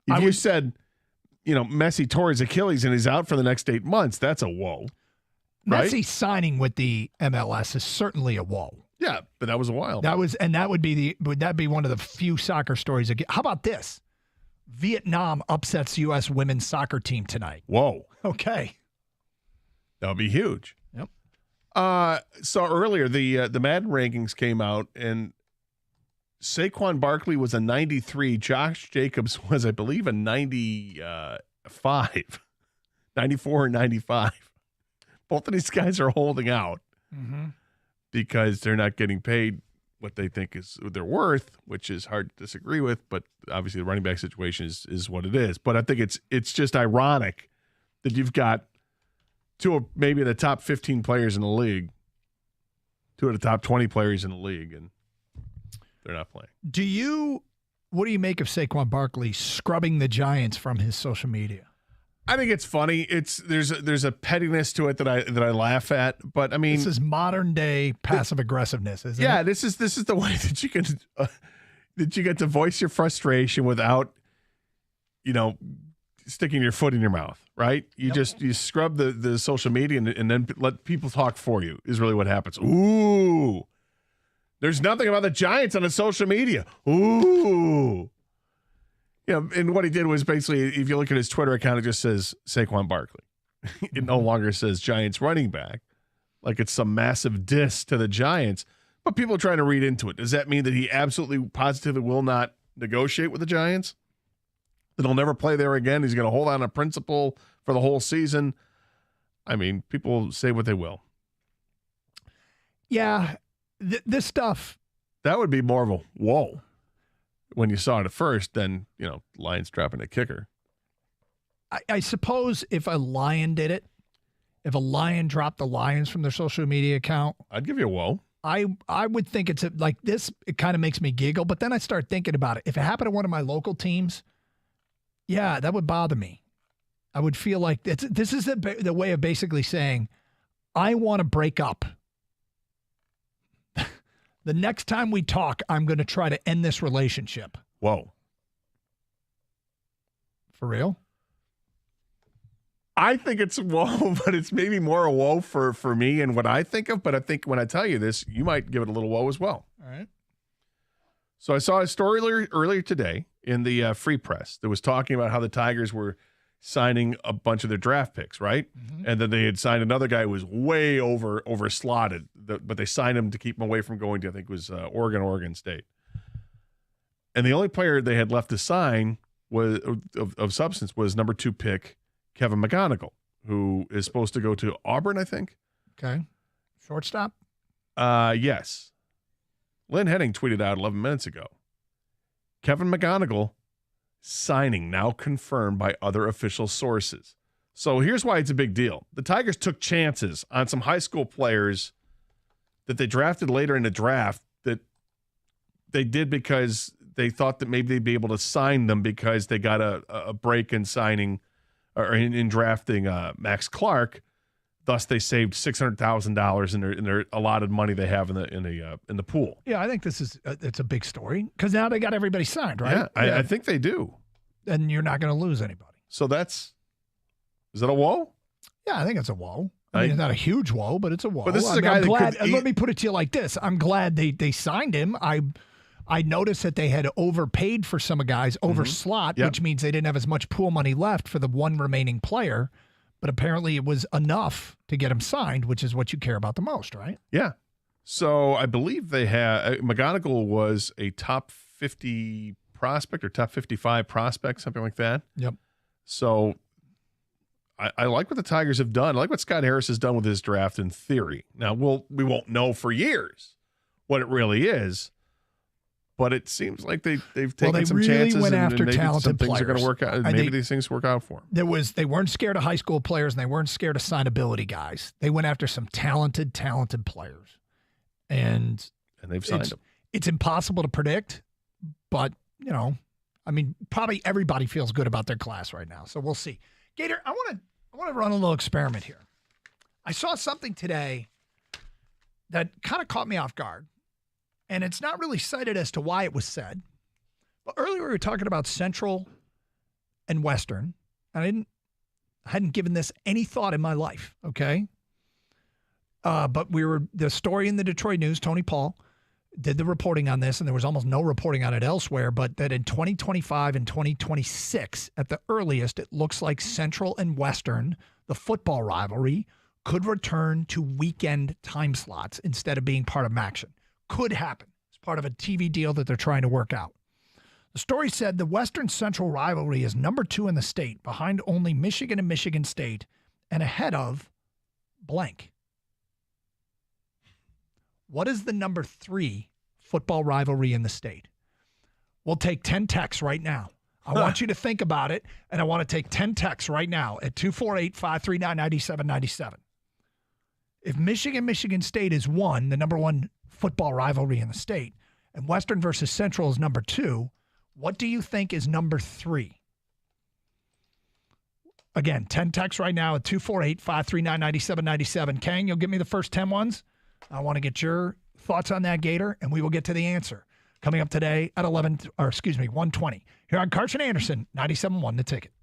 Speaker 6: If you said, Messi tore his Achilles and he's out for the next 8 months, that's a whoa. Right?
Speaker 7: Messi signing with the MLS is certainly a whoa.
Speaker 6: Yeah, but that was a while.
Speaker 7: Would that be one of the few soccer stories again? How about this? Vietnam upsets U.S. women's soccer team tonight.
Speaker 6: Whoa.
Speaker 7: Okay.
Speaker 6: That would be huge.
Speaker 7: Yep.
Speaker 6: So earlier the Madden rankings came out and Saquon Barkley was a 93. Josh Jacobs was, I believe, a 95. 94 or 95. Both of these guys are holding out because they're not getting paid what they think is they're worth, which is hard to disagree with. But obviously the running back situation is what it is. But I think it's just ironic that you've got two of maybe the top 15 players in the league, two of the top 20 players in the league, and they're not playing.
Speaker 7: What do you make of Saquon Barkley scrubbing the Giants from his social media?
Speaker 6: I think it's funny. There's a pettiness to it that I laugh at, but I mean,
Speaker 7: this is modern day passive aggressiveness, isn't it?
Speaker 6: Yeah, this is the way that you can that you get to voice your frustration without, sticking your foot in your mouth, right? You scrub the social media and then let people talk for you is really what happens. Ooh. There's nothing about the Giants on the social media. Ooh. And what he did was basically, if you look at his Twitter account, it just says Saquon Barkley. It no longer says Giants running back, like it's some massive diss to the Giants. But people are trying to read into it. Does that mean that he absolutely, positively will not negotiate with the Giants? That he'll never play there again? He's going to hold on to principle for the whole season? I mean, people say what they will.
Speaker 7: Yeah. This stuff.
Speaker 6: That would be more of a whoa when you saw it at first than, Lions dropping a kicker.
Speaker 7: I suppose if a Lion did it, if a Lion dropped the Lions from their social media account,
Speaker 6: I'd give you a whoa.
Speaker 7: I would think it's like this. It kind of makes me giggle, but then I start thinking about it. If it happened to one of my local teams, yeah, that would bother me. I would feel like this is the way of basically saying, I want to break up. The next time we talk, I'm going to try to end this relationship.
Speaker 6: Whoa.
Speaker 7: For real?
Speaker 6: I think it's a whoa, but it's maybe more a whoa for me and what I think of. But I think when I tell you this, you might give it a little whoa as well.
Speaker 7: All right.
Speaker 6: So I saw a story earlier today in the Free Press that was talking about how the Tigers were signing a bunch of their draft picks, right? Mm-hmm. And then they had signed another guy who was way over slotted, but they signed him to keep him away from going to, I think it was Oregon State. And the only player they had left to sign was of substance was number 2 pick Kevin McGonigal, who is supposed to go to Auburn, I think.
Speaker 7: Okay. Shortstop?
Speaker 6: Yes. Lynn Henning tweeted out 11 minutes ago. Kevin McGonigal signing now confirmed by other official sources. So here's why it's a big deal. The Tigers took chances on some high school players that they drafted later in the draft that they did because they thought that maybe they'd be able to sign them because they got a break in signing or in drafting Max Clark. Thus, they saved $600,000 in their allotted money they have in the pool.
Speaker 7: Yeah, I think this is it's a big story because now they got everybody signed, right?
Speaker 6: Yeah, I think they do.
Speaker 7: And you're not going to lose anybody.
Speaker 6: So is that a whoa?
Speaker 7: Yeah, I think it's a whoa. I mean, it's not a huge woe, but it's a woe.
Speaker 6: But this is
Speaker 7: I
Speaker 6: a
Speaker 7: mean,
Speaker 6: guy
Speaker 7: I'm
Speaker 6: that
Speaker 7: glad,
Speaker 6: could
Speaker 7: let me put it to you like this. I'm glad they signed him. I noticed that they had overpaid for some guys over slot, which means they didn't have as much pool money left for the one remaining player. But apparently it was enough to get him signed, which is what you care about the most, right?
Speaker 6: Yeah. So I believe they had McGonigal was a top 50 prospect or top 55 prospect, something like that.
Speaker 7: Yep.
Speaker 6: So I like what the Tigers have done. I like what Scott Harris has done with his draft in theory. Now we won't know for years what it really is, but it seems like they've taken some
Speaker 7: really
Speaker 6: chances
Speaker 7: went
Speaker 6: and
Speaker 7: after
Speaker 6: maybe
Speaker 7: talented
Speaker 6: some things are going to
Speaker 7: players.
Speaker 6: work out. Maybe these things work out for them.
Speaker 7: They weren't scared of high school players and they weren't scared of signability guys. They went after some talented players. And
Speaker 6: they've signed them.
Speaker 7: It's impossible to predict, but I mean, probably everybody feels good about their class right now. So we'll see. Gator, I want to run a little experiment here. I saw something today that kind of caught me off guard, and it's not really cited as to why it was said. But earlier we were talking about Central and Western. I hadn't given this any thought in my life, okay? But the story in the Detroit News, Tony Paul did the reporting on this, and there was almost no reporting on it elsewhere, but that in 2025 and 2026, at the earliest, it looks like Central and Western, the football rivalry, could return to weekend time slots instead of being part of MACtion. Could happen. It's part of a TV deal that they're trying to work out. The story said the Western Central rivalry is number 2 in the state, behind only Michigan and Michigan State, and ahead of blank. What is the number 3 football rivalry in the state? We'll take 10 texts right now. I want you to think about it, and I want to take 10 texts right now at 248-539-9797. If Michigan State is 1, the number 1 football rivalry in the state, and Western versus Central is number 2, what do you think is number 3? Again, 10 texts right now at 248-539-9797. Kang, you'll give me the first 10 ones? I want to get your thoughts on that, Gator, and we will get to the answer coming up today at 120 here on Carson Anderson, 97.1 The Ticket.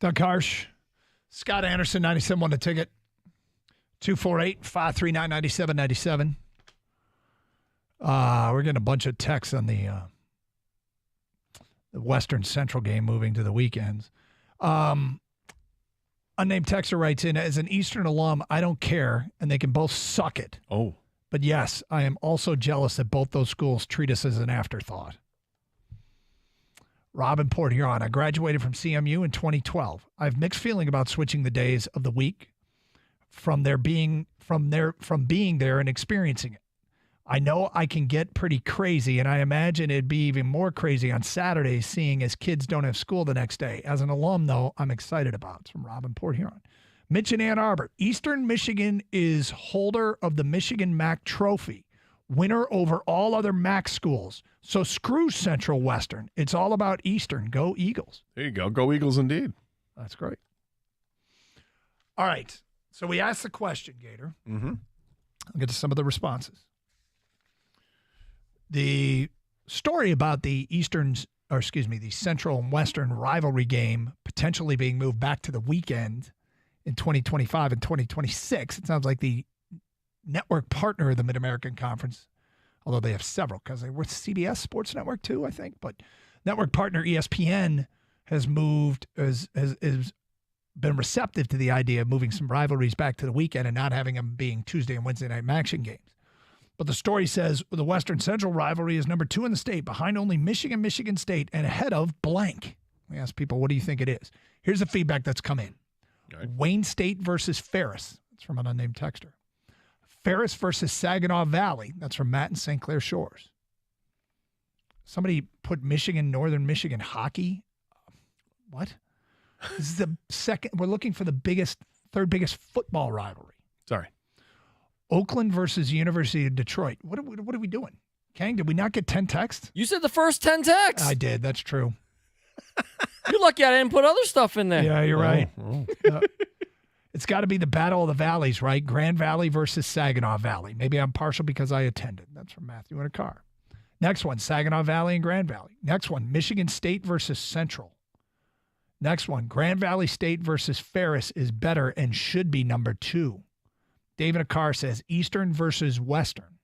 Speaker 7: Doug Harsh, Scott Anderson, 97 the ticket. 248-539-9797. We're getting a bunch of texts on the Western Central game moving to the weekends. Unnamed texter writes in, as an Eastern alum, I don't care, and they can both suck it.
Speaker 6: Oh.
Speaker 7: But yes, I am also jealous that both those schools treat us as an afterthought. Robin Port Huron, I graduated from CMU in 2012. I have mixed feeling about switching the days of the week from being there and experiencing it. I know I can get pretty crazy, and I imagine it'd be even more crazy on Saturdays, seeing as kids don't have school the next day. As an alum, though, I'm excited about it. It's from Robin Port Huron. Mitch in Ann Arbor. Eastern Michigan is holder of the Michigan MAC Trophy, winner over all other MAC schools. So screw Central Western. It's all about Eastern. Go Eagles.
Speaker 6: There you go. Go Eagles indeed.
Speaker 7: That's great. All right. So we asked the question, Gator.
Speaker 6: Mm-hmm.
Speaker 7: I'll get to some of the responses. The story about the the Central and Western rivalry game potentially being moved back to the weekend in 2025 and 2026. It sounds like the network partner of the Mid-American Conference, although they have several because they were CBS Sports Network too, I think. But network partner ESPN has been receptive to the idea of moving some rivalries back to the weekend and not having them being Tuesday and Wednesday night action games. But the story says the Western Central rivalry is number 2 in the state, behind only Michigan, Michigan State, and ahead of blank. We ask people, what do you think it is? Here's the feedback that's come in.
Speaker 6: Right.
Speaker 7: Wayne State versus Ferris. That's from an unnamed texter. Ferris versus Saginaw Valley. That's from Matt in St. Clair Shores. Somebody put Northern Michigan hockey. What? This is the second. We're looking for the third biggest football rivalry.
Speaker 6: Sorry.
Speaker 7: Oakland versus University of Detroit. What are we doing? Kang, did we not get 10 texts?
Speaker 8: You said the first 10 texts.
Speaker 7: I did. That's true.
Speaker 8: You're lucky I didn't put other stuff in there.
Speaker 7: Yeah, you're right. It's got to be the Battle of the Valleys, right? Grand Valley versus Saginaw Valley. Maybe I'm partial because I attended. That's from Matthew in a car. Next one, Saginaw Valley and Grand Valley. Next one, Michigan State versus Central. Next one, Grand Valley State versus Ferris is better and should be number 2. David Akar says Eastern versus Western.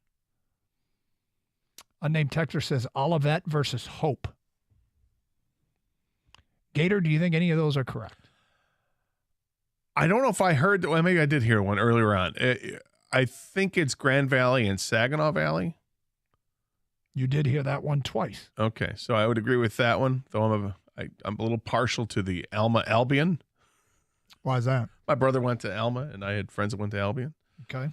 Speaker 7: Unnamed texter says Olivet versus Hope. Gator, do you think any of those are correct?
Speaker 6: I don't know if I heard, well, maybe I did hear one earlier on. I think it's Grand Valley and Saginaw Valley.
Speaker 7: You did hear that one twice.
Speaker 6: Okay, so I would agree with that one, though I'm a little partial to the Alma Albion.
Speaker 7: Why is that?
Speaker 6: My brother went to Alma, and I had friends that went to Albion.
Speaker 7: Okay.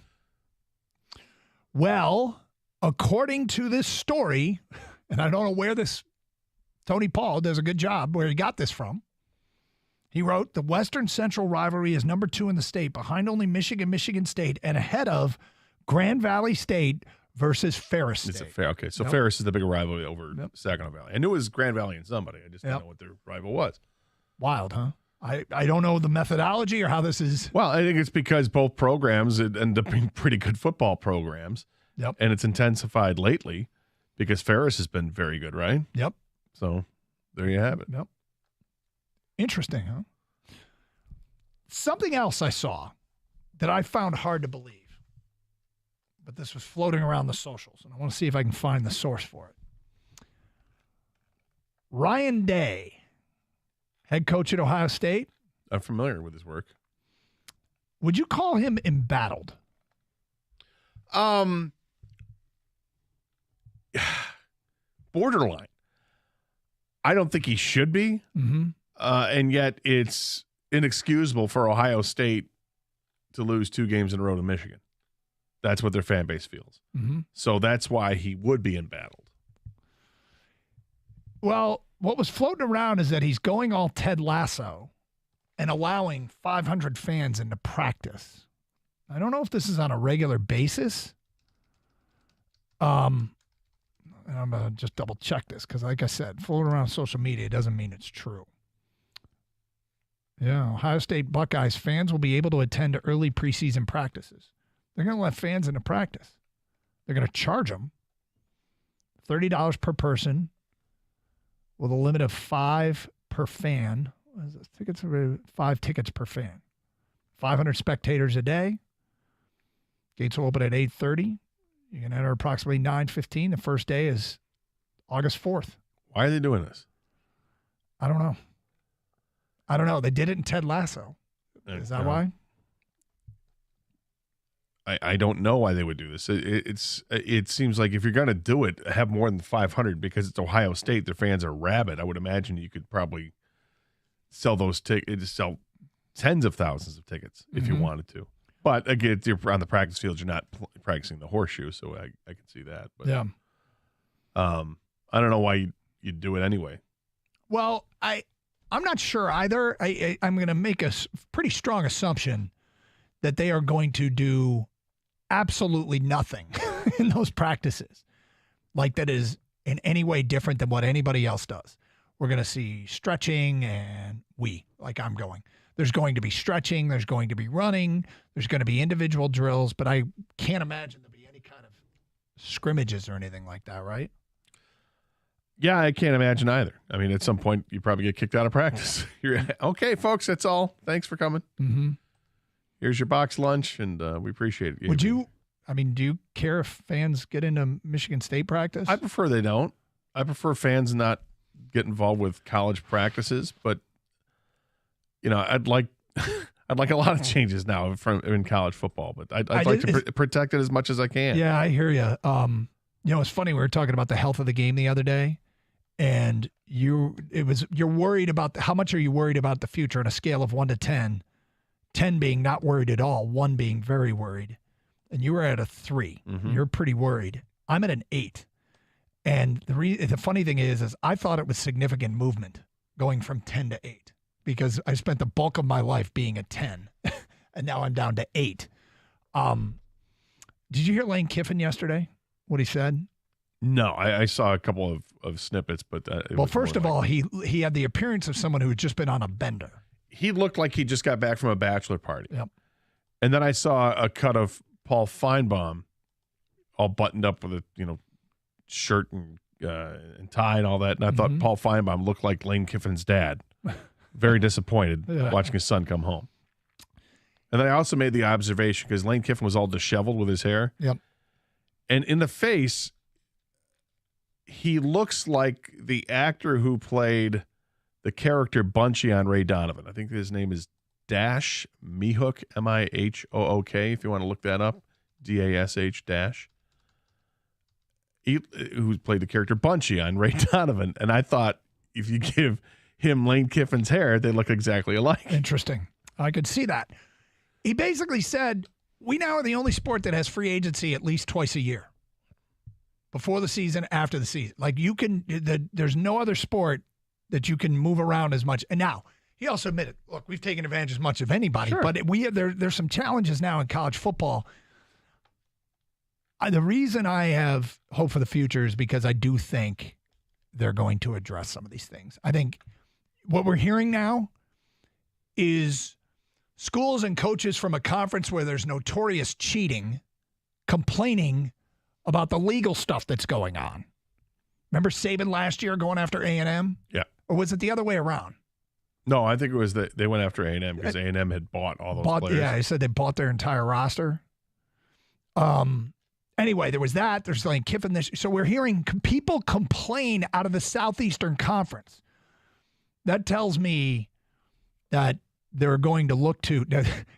Speaker 7: Well, according to this story, and I don't know where Tony Paul does a good job where he got this from. He wrote, the Western Central rivalry is number 2 in the state, behind only Michigan, Michigan State, and ahead of Grand Valley State versus Ferris State.
Speaker 6: Okay, so Ferris is the bigger rivalry over Saginaw Valley. I knew it was Grand Valley and somebody. I just didn't know what their rival was.
Speaker 7: Wild, huh? I don't know the methodology or how this is.
Speaker 6: Well, I think it's because both programs end up being pretty good football programs.
Speaker 7: Yep.
Speaker 6: And it's intensified lately because Ferris has been very good, right?
Speaker 7: Yep.
Speaker 6: So there you have it.
Speaker 7: Yep. Interesting, huh? Something else I saw that I found hard to believe, but this was floating around the socials, and I want to see if I can find the source for it. Ryan Day, head coach at Ohio State.
Speaker 6: I'm familiar with his work.
Speaker 7: Would you call him embattled?
Speaker 6: Borderline. I don't think he should be.
Speaker 7: Mm-hmm.
Speaker 6: And yet it's inexcusable for Ohio State to lose 2 games in a row to Michigan. That's what their fan base feels.
Speaker 7: Mm-hmm.
Speaker 6: So that's why he would be embattled.
Speaker 7: Well, what was floating around is that he's going all Ted Lasso and allowing 500 fans into practice. I don't know if this is on a regular basis. And I'm going to just double check this because, like I said, floating around social media doesn't mean it's true. Yeah, Ohio State Buckeyes fans will be able to attend early preseason practices. They're going to let fans into practice. They're going to charge them $30 per person with a limit of 5 per fan. Tickets are 5 tickets per fan. 500 spectators a day. Gates will open at 8:30. You can enter approximately 9:15. The first day is August 4th.
Speaker 6: Why are they doing this?
Speaker 7: I don't know. They did it in Ted Lasso. Is that why?
Speaker 6: I don't know why they would do this. It seems like if you're going to do it, have more than 500 because it's Ohio State. Their fans are rabid. I would imagine you could probably sell those tickets, sell tens of thousands of tickets if you wanted to. But again, you're on the practice field. You're not practicing the horseshoe, so I can see that. But,
Speaker 7: yeah.
Speaker 6: I don't know why you'd do it anyway.
Speaker 7: Well, I'm not sure either. I'm going to make a pretty strong assumption that they are going to do absolutely nothing in those practices like that is in any way different than what anybody else does. We're going to see stretching and I'm going. There's going to be stretching. There's going to be running. There's going to be individual drills, but I can't imagine there'll be any kind of scrimmages or anything like that, right?
Speaker 6: Yeah, I can't imagine either. I mean, at some point, you probably get kicked out of practice. You're okay, folks, that's all. Thanks for coming.
Speaker 7: Mm-hmm.
Speaker 6: Here's your box lunch, and we appreciate it.
Speaker 7: Do you care if fans get into Michigan State practice?
Speaker 6: I prefer they don't. I prefer fans not get involved with college practices, but I'd like a lot of changes now in college football, but I'd like to protect it as much as I can.
Speaker 7: Yeah, I hear you. It's funny. We were talking about the health of the game the other day, and you're worried about how much are you worried about the future on a scale of 1 to 10? 10 being not worried at all, 1 being very worried. And you were at a 3. Mm-hmm. You're pretty worried. I'm at an 8. And the funny thing is I thought it was significant movement going from 10 to 8 because I spent the bulk of my life being a 10, and now I'm down to 8. Did you hear Lane Kiffin yesterday, what he said?
Speaker 6: No, I saw a couple of snippets, but
Speaker 7: first of all, he had the appearance of someone who had just been on a bender.
Speaker 6: He looked like he just got back from a bachelor party.
Speaker 7: Yep.
Speaker 6: And then I saw a cut of Paul Feinbaum all buttoned up with a shirt and tie and all that. And I thought Paul Feinbaum looked like Lane Kiffin's dad. Very disappointed watching his son come home. And then I also made the observation because Lane Kiffin was all disheveled with his hair.
Speaker 7: Yep.
Speaker 6: And in the face, he looks like the actor who played the character Bunchy on Ray Donovan. I think his name is Dash Mihook, Mihook, if you want to look that up. Dash Dash. Who played the character Bunchy on Ray Donovan. And I thought if you give him Lane Kiffin's hair, they look exactly alike.
Speaker 7: Interesting. I could see that. He basically said, we now are the only sport that has free agency at least twice a year. Before the season, after the season. Like there's no other sport that you can move around as much. And now, he also admitted, look, we've taken advantage as much of anybody, sure. But there's some challenges now in college football. The reason I have hope for the future is because I do think they're going to address some of these things. I think what we're hearing now is schools and coaches from a conference where there's notorious cheating complaining about the legal stuff that's going on. Remember Saban last year going after A&M?
Speaker 6: Yeah.
Speaker 7: Or was it the other way around?
Speaker 6: No, I think it was that they went after A&M because A&M had bought all those players.
Speaker 7: Yeah, he said they bought their entire roster. Anyway, there was that. There's Lane Kiffin. So we're hearing people complain out of the Southeastern Conference. That tells me that they're going to look to.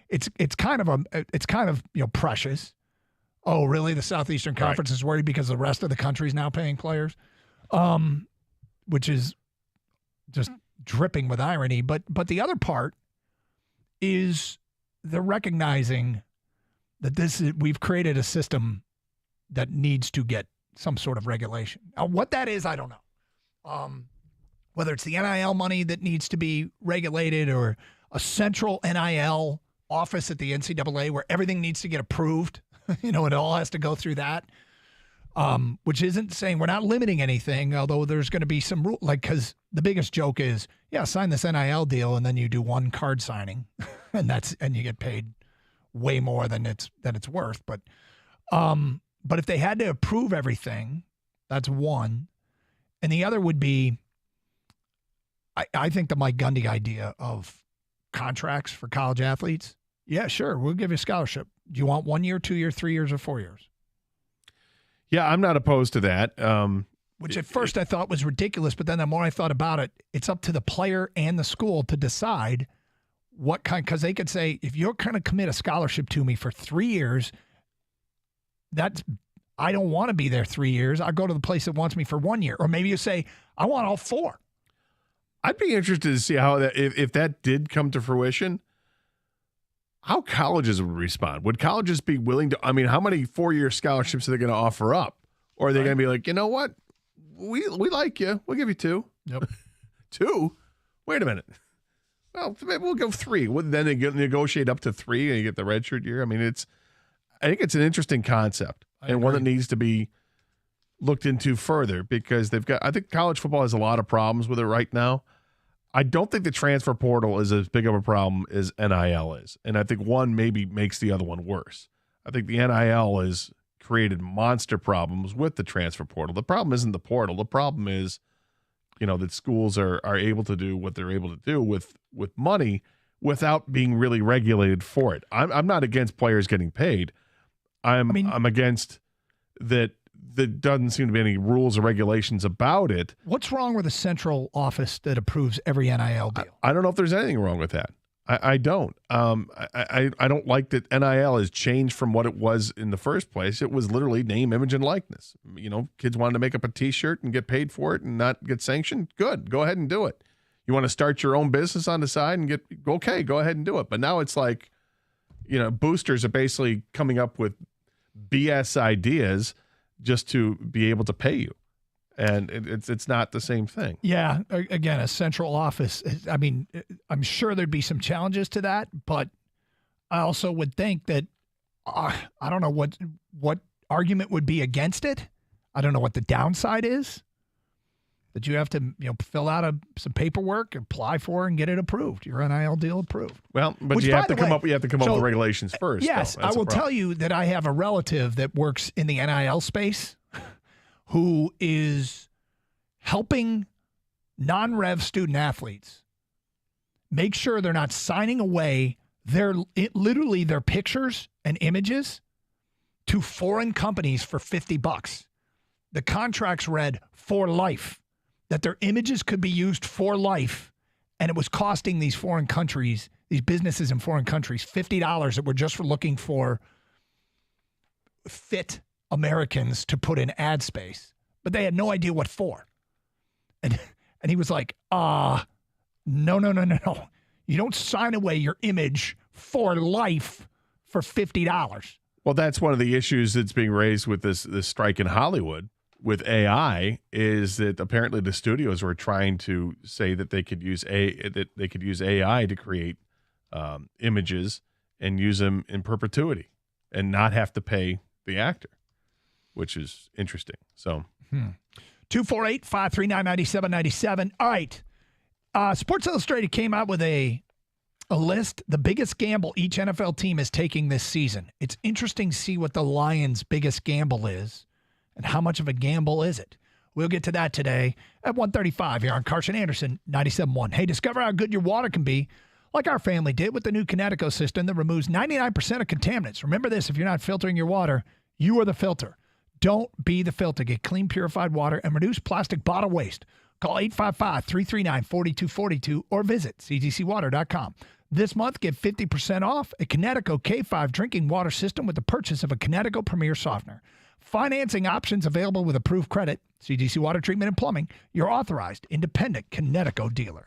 Speaker 7: It's kind of precious. Oh, really? The Southeastern Conference is worried because the rest of the country is now paying players, which is just dripping with irony. But the other part is they're recognizing that we've created a system that needs to get some sort of regulation. Now, what that is, I don't know. Whether it's the NIL money that needs to be regulated or a central NIL office at the NCAA where everything needs to get approved. It all has to go through that, which isn't saying we're not limiting anything, although there's going to be some rule. Because the biggest joke is, sign this NIL deal and then you do one card signing, and you get paid way more than it's worth. But if they had to approve everything, that's one, and the other would be, I think the Mike Gundy idea of contracts for college athletes, yeah, sure, we'll give you a scholarship. Do you want 1 year, 2 year, 3 years, or 4 years?
Speaker 6: Yeah, I'm not opposed to that.
Speaker 7: Which at first I thought was ridiculous, but then the more I thought about it, it's up to the player and the school to decide what kind, because they could say, if you're going to commit a scholarship to me for 3 years, I don't want to be there 3 years. I'll go to the place that wants me for 1 year. Or maybe you say, I want all 4.
Speaker 6: I'd be interested to see how that, if that did come to fruition, how colleges would respond. Would colleges be willing to, I mean, how many 4-year scholarships are they going to offer up? Or are they going to be like, you know what? We like you. We'll give you 2.
Speaker 7: Yep.
Speaker 6: 2? Wait a minute. Well, maybe we'll go 3. Then they negotiate up to 3 and you get the redshirt year. I mean, I think it's an interesting concept and one that needs to be looked into further because I think college football has a lot of problems with it right now. I don't think the transfer portal is as big of a problem as NIL is. And I think one maybe makes the other one worse. I think the NIL has created monster problems with the transfer portal. The problem isn't the portal. The problem is, that schools are able to do what they're able to do with money without being really regulated for it. I'm not against players getting paid. I'm against that. There doesn't seem to be any rules or regulations about it.
Speaker 7: What's wrong with a central office that approves every NIL deal?
Speaker 6: I don't know if there's anything wrong with that. I don't. I don't like that NIL has changed from what it was in the first place. It was literally name, image, and likeness. Kids wanted to make up a T-shirt and get paid for it and not get sanctioned. Good. Go ahead and do it. You want to start your own business on the side and go ahead and do it. But now it's like, boosters are basically coming up with BS ideas just to be able to pay you. And it's not the same thing.
Speaker 7: Yeah. Again, a central office. I mean, I'm sure there'd be some challenges to that, but I also would think that I don't know what argument would be against it. I don't know what the downside is. That you have to fill out some paperwork, apply for, and get it approved. Your NIL deal approved.
Speaker 6: Well, but you have to come up with regulations first.
Speaker 7: Yes, I will tell you that I have a relative that works in the NIL space who is helping non-rev student athletes make sure they're not signing away literally their pictures and images to foreign companies for $50. The contracts read for life, that their images could be used for life, and it was costing these foreign countries, these businesses in foreign countries, $50 that were just looking for fit Americans to put in ad space, but they had no idea what for. And he was like, no. You don't sign away your image for life for $50.
Speaker 6: Well, that's one of the issues that's being raised with this strike in Hollywood with AI is that apparently the studios were trying to say that they could use AI to create images and use them in perpetuity and not have to pay the actor, which is interesting. So
Speaker 7: 248-539-9797. All right. Sports Illustrated came out with a list, the biggest gamble each NFL team is taking this season. It's interesting to see what the Lions' biggest gamble is and how much of a gamble is it. We'll get to that today at 1:35 here on Carson Anderson 97.1. Hey, discover how good your water can be like our family did with the new Connecticut system that removes 99% of contaminants. Remember this, if you're not filtering your water, you are the filter. Don't be the filter. Get clean, purified water and reduce plastic bottle waste. Call 855-339-4242 or visit cgcwater.com. This month, get 50% off a Connecticut K5 drinking water system with the purchase of a Connecticut Premier Softener. Financing options available with approved credit. CGC Water Treatment and Plumbing, your authorized independent Connecticut dealer.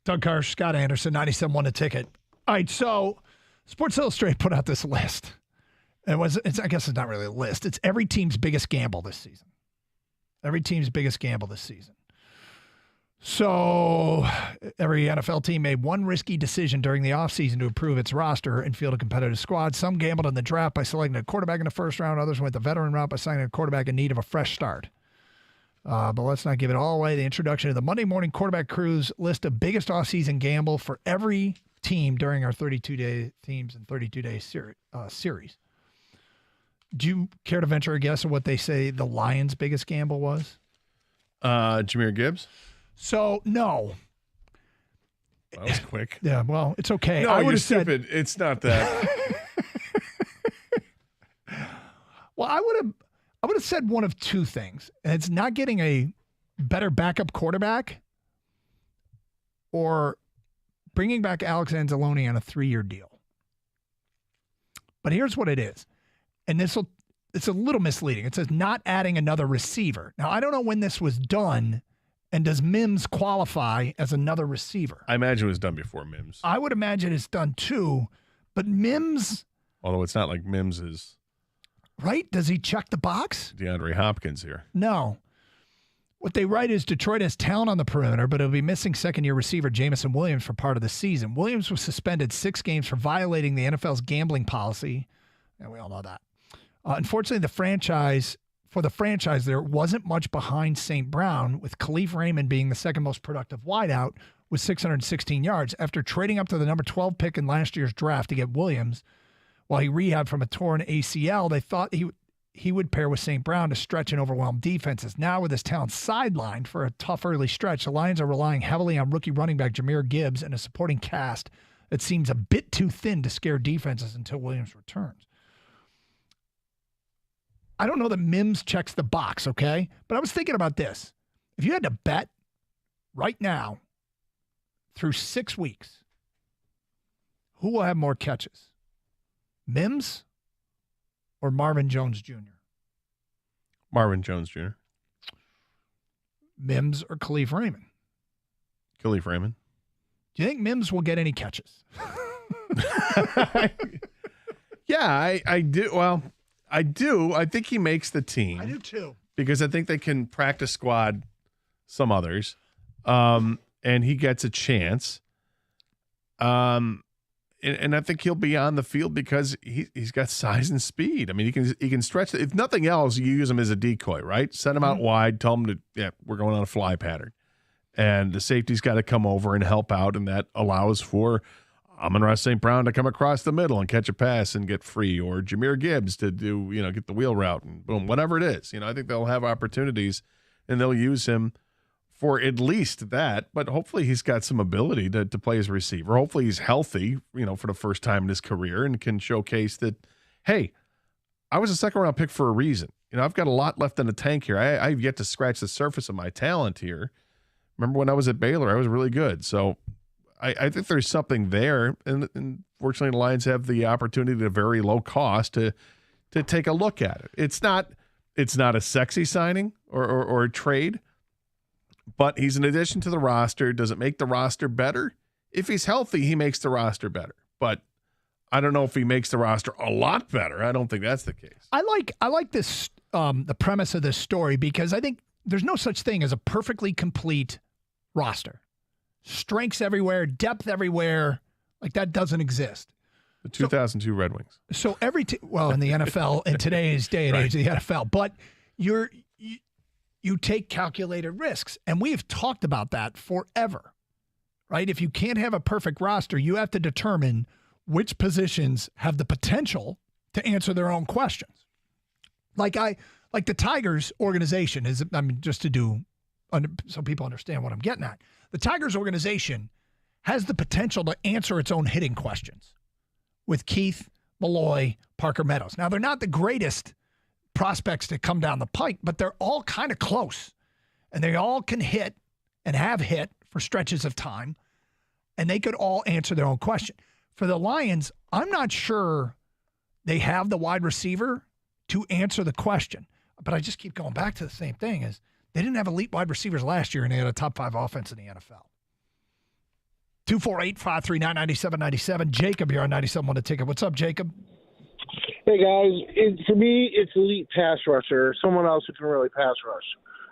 Speaker 7: Doug Karsh, Scott Anderson, 97 won the ticket. All right, so Sports Illustrated put out this list. I guess it's not really a list. It's every team's biggest gamble this season. Every team's biggest gamble this season. So every NFL team made one risky decision during the offseason to improve its roster and field a competitive squad. Some gambled in the draft by selecting a quarterback in the first round. Others went the veteran route by signing a quarterback in need of a fresh start. But let's not give it all away. The introduction of the Monday Morning Quarterback Cruise list of biggest offseason gamble for every team during our 32-day teams and 32-day series. Do you care to venture a guess of what they say the Lions' biggest gamble was?
Speaker 6: Jahmyr Gibbs?
Speaker 7: So, no.
Speaker 6: That was quick.
Speaker 7: Yeah, well, it's okay.
Speaker 6: No, you're stupid. It's not that.
Speaker 7: Well, I would have said one of two things. And it's not getting a better backup quarterback or bringing back Alex Anzalone on a 3-year deal. But here's what it is. And it's a little misleading. It says not adding another receiver. Now, I don't know when this was done. And does Mims qualify as another receiver?
Speaker 6: I imagine it was done before Mims.
Speaker 7: I would imagine it's done too. But Mims...
Speaker 6: Although it's not like Mims is...
Speaker 7: Right? Does he check the box?
Speaker 6: DeAndre Hopkins here.
Speaker 7: No. What they write is Detroit has talent on the perimeter, but it'll be missing second-year receiver Jamison Williams for part of the season. Williams was suspended 6 games for violating the NFL's gambling policy. And we all know that. Unfortunately, for the franchise, there wasn't much behind St. Brown, with Khalif Raymond being the second most productive wideout with 616 yards. After trading up to the number 12 pick in last year's draft to get Williams, while he rehabbed from a torn ACL, they thought he would pair with St. Brown to stretch and overwhelm defenses. Now, with his talent sidelined for a tough early stretch, the Lions are relying heavily on rookie running back Jahmyr Gibbs and a supporting cast that seems a bit too thin to scare defenses until Williams returns. I don't know that Mims checks the box, okay? But I was thinking about this. If you had to bet right now through 6 weeks, who will have more catches? Mims or Marvin Jones Jr.?
Speaker 6: Marvin Jones Jr.
Speaker 7: Mims or Khalif Raymond?
Speaker 6: Khalif Raymond.
Speaker 7: Do you think Mims will get any catches?
Speaker 6: Yeah, I do. Well, I do. I think he makes the team.
Speaker 7: I do too.
Speaker 6: Because I think they can practice squad some others. And he gets a chance. And I think he'll be on the field because he's got size and speed. I mean, he can stretch. If nothing else, you use him as a decoy, right? Send him out wide. Tell him we're going on a fly pattern. And the safety's got to come over and help out, and that allows for Amon-Ra St. Brown to come across the middle and catch a pass and get free, or Jahmyr Gibbs to do, get the wheel route and boom, whatever it is. I think they'll have opportunities and they'll use him for at least that, but hopefully he's got some ability to play as a receiver. Hopefully he's healthy, for the first time in his career and can showcase that, hey, I was a second-round pick for a reason. I've got a lot left in the tank here. I've yet to scratch the surface of my talent here. Remember when I was at Baylor, I was really good. So I think there's something there, and fortunately the Lions have the opportunity at a very low cost to take a look at it. It's not a sexy signing or a trade, but he's an addition to the roster. Does it make the roster better? If he's healthy, he makes the roster better. But I don't know if he makes the roster a lot better. I don't think that's the case.
Speaker 7: I like this the premise of this story because I think there's no such thing as a perfectly complete roster. Strengths everywhere, depth everywhere, like that doesn't exist.
Speaker 6: The 2002 Red Wings.
Speaker 7: So in the NFL in today's day and age of the NFL, but you take calculated risks, and we've talked about that forever, right? If you can't have a perfect roster, you have to determine which positions have the potential to answer their own questions. Like the Tigers organization is, just to do, so people understand what I'm getting at. The Tigers organization has the potential to answer its own hitting questions with Keith, Malloy, Parker Meadows. Now, they're not the greatest prospects to come down the pike, but they're all kind of close. And they all can hit and have hit for stretches of time, and they could all answer their own question. For the Lions, I'm not sure they have the wide receiver to answer the question. But I just keep going back to the same thing is they didn't have elite wide receivers last year, and they had a top 5 offense in the NFL. 248-539-9797. Jacob here on 97.1 The Ticket. What's up, Jacob?
Speaker 20: Hey, guys. For me, it's elite pass rusher, someone else who can really pass rush.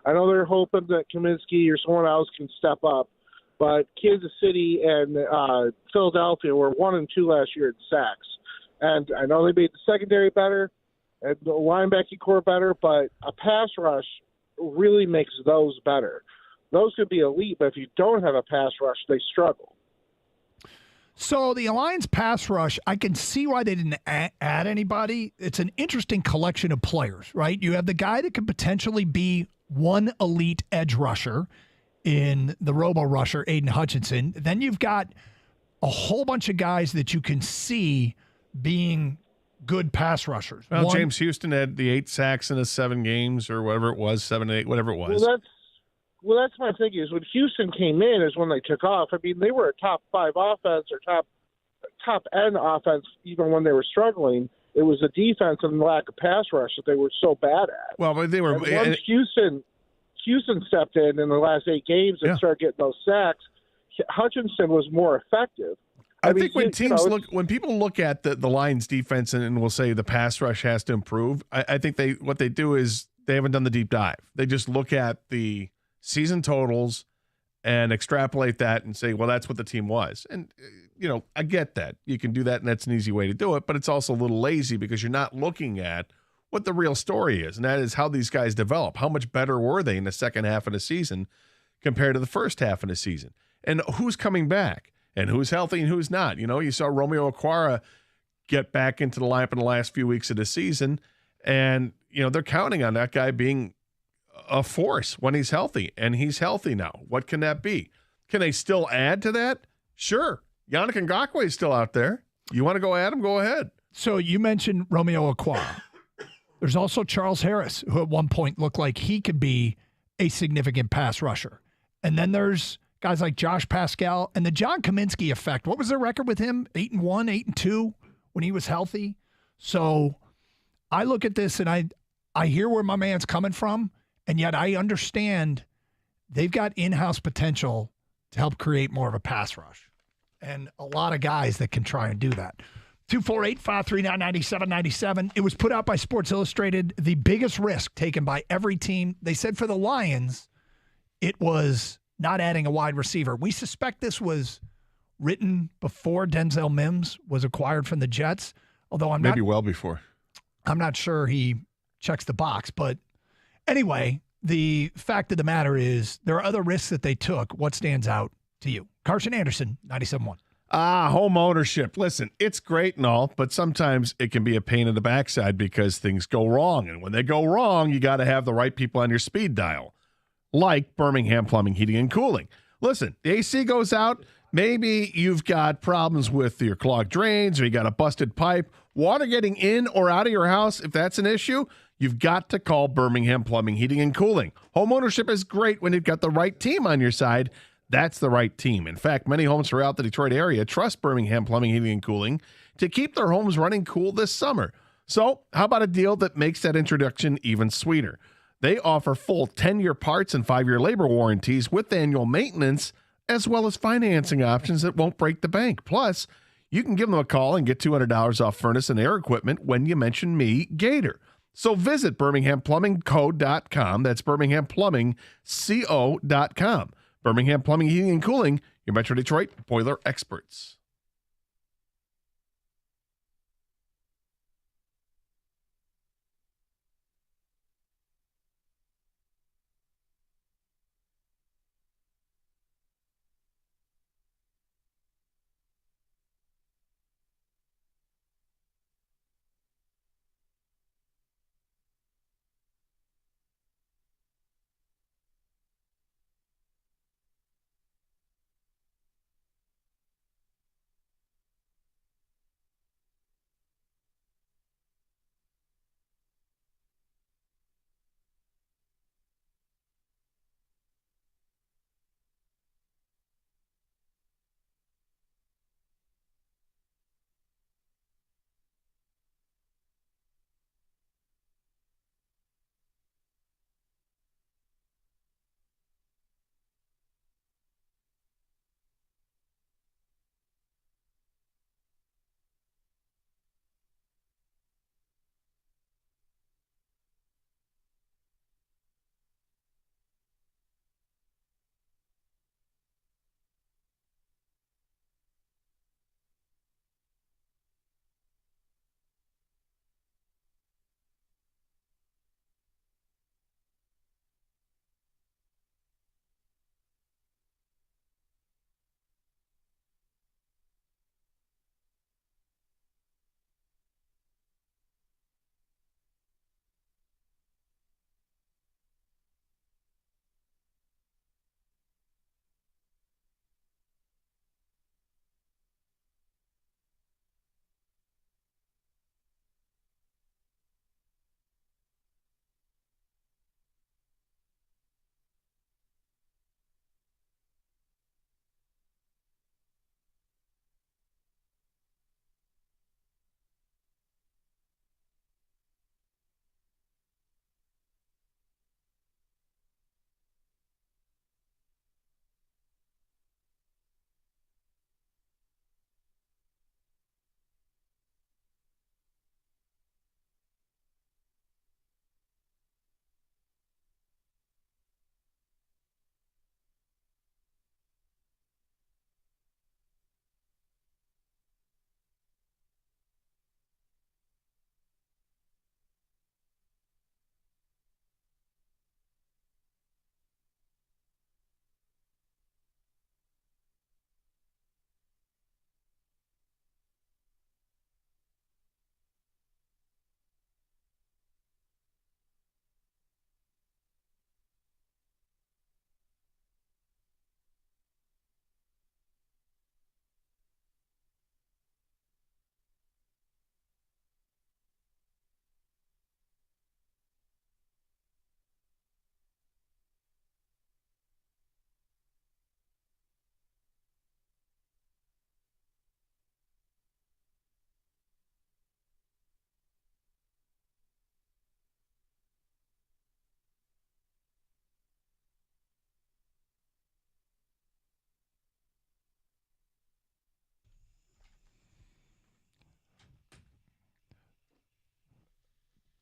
Speaker 20: I know they're hoping that Kaminsky or someone else can step up, but Kansas City and Philadelphia were 1 and 2 last year in sacks. And I know they made the secondary better and the linebacking core better, but a pass rush really makes those better. Those could be elite, but if you don't have a pass rush, they struggle.
Speaker 7: So the Alliance pass rush, I can see why they didn't add anybody. It's an interesting collection of players, right? You have the guy that could potentially be one elite edge rusher in the robo-rusher, Aiden Hutchinson. Then you've got a whole bunch of guys that you can see being good pass rushers.
Speaker 6: Well, James Houston had the 8 sacks in his 7 games or whatever it was, 7, 8, whatever it was.
Speaker 20: Well, that's my thing is when Houston came in is when they took off. I mean, they were a top 5 offense or top end offense even when they were struggling. It was the defense and the lack of pass rush that they were so bad at.
Speaker 6: Well, but they were.
Speaker 20: And once Houston stepped in the last 8 games and started getting those sacks, Hutchinson was more effective.
Speaker 6: I think when when people look at the Lions defense and will say the pass rush has to improve, I think what they do is they haven't done the deep dive. They just look at the season totals and extrapolate that and say, well, that's what the team was. And, I get that. You can do that, and that's an easy way to do it, but it's also a little lazy because you're not looking at what the real story is, and that is how these guys develop. How much better were they in the second half of the season compared to the first half of the season? And who's coming back? And who's healthy and who's not? You saw Romeo Okwara get back into the lineup in the last few weeks of the season, and, they're counting on that guy being a force when he's healthy, and he's healthy now. What can that be? Can they still add to that? Sure. Yannick Ngakoue is still out there. You want to go at him? Go ahead.
Speaker 7: So you mentioned Romeo Okwara. There's also Charles Harris, who at one point looked like he could be a significant pass rusher. And then there's guys like Josh Pascal and the John Kaminsky effect. What was the record with him? 8-1, 8-2 when he was healthy. So I look at this and I hear where my man's coming from, and yet I understand they've got in-house potential to help create more of a pass rush. And a lot of guys that can try and do that. 248-539-9797. It was put out by Sports Illustrated, the biggest risk taken by every team. They said for the Lions, it was not adding a wide receiver. We suspect this was written before Denzel Mims was acquired from the Jets, although
Speaker 6: maybe well before.
Speaker 7: I'm not sure he checks the box. But anyway, the fact of the matter is there are other risks that they took. What stands out to you? Carson Anderson, 97.1.
Speaker 6: Home ownership. Listen, it's great and all, but sometimes it can be a pain in the backside because things go wrong. And when they go wrong, you got to have the right people on your speed dial, like Birmingham Plumbing, Heating, and Cooling. Listen, the AC goes out. Maybe you've got problems with your clogged drains or you got a busted pipe. Water getting in or out of your house, if that's an issue, you've got to call Birmingham Plumbing, Heating, and Cooling. Home ownership is great when you've got the right team on your side. That's the right team. In fact, many homes throughout the Detroit area trust Birmingham Plumbing, Heating, and Cooling to keep their homes running cool this summer. So how about a deal that makes that introduction even sweeter? They offer full 10-year parts and 5-year labor warranties with annual maintenance, as well as financing options that won't break the bank. Plus, you can give them a call and get $200 off furnace and air equipment when you mention me, Gator. So visit BirminghamPlumbingCo.com. That's BirminghamPlumbingCo.com. Birmingham Plumbing, Heating, and Cooling, your Metro Detroit boiler experts.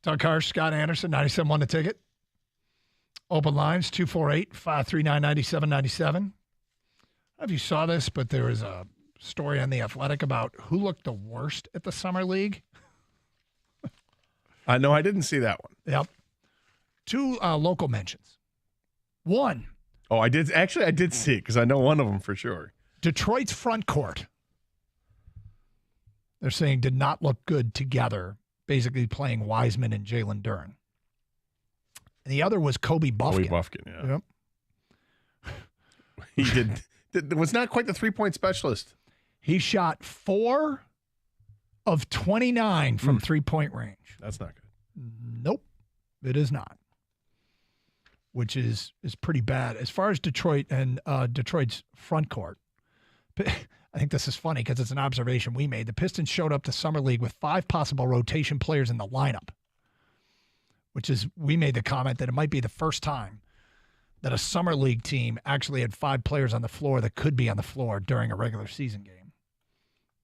Speaker 7: Doug Harsh, Scott Anderson, 97.1 The Ticket. Open lines, 248-539-9797. I don't know if you saw this, but there was a story on The Athletic about who looked the worst at the Summer League.
Speaker 6: No, I didn't see that one.
Speaker 7: Yep. 2 local mentions. One.
Speaker 6: Oh, I did see it because I know one of them for sure.
Speaker 7: Detroit's front court. They're saying did not look good together, basically playing Wiseman and Jalen Duren. And the other was Kobe Buffkin.
Speaker 6: Yeah. Yep. He was not quite the three-point specialist.
Speaker 7: He shot 4 of 29 from three-point range.
Speaker 6: That's not good.
Speaker 7: Nope, it is not. Which is pretty bad. As far as Detroit and Detroit's front court, I think this is funny because it's an observation we made. The Pistons showed up to Summer League with 5 possible rotation players in the lineup, which is, we made the comment that it might be the first time that a Summer League team actually had 5 players on the floor that could be on the floor during a regular season game.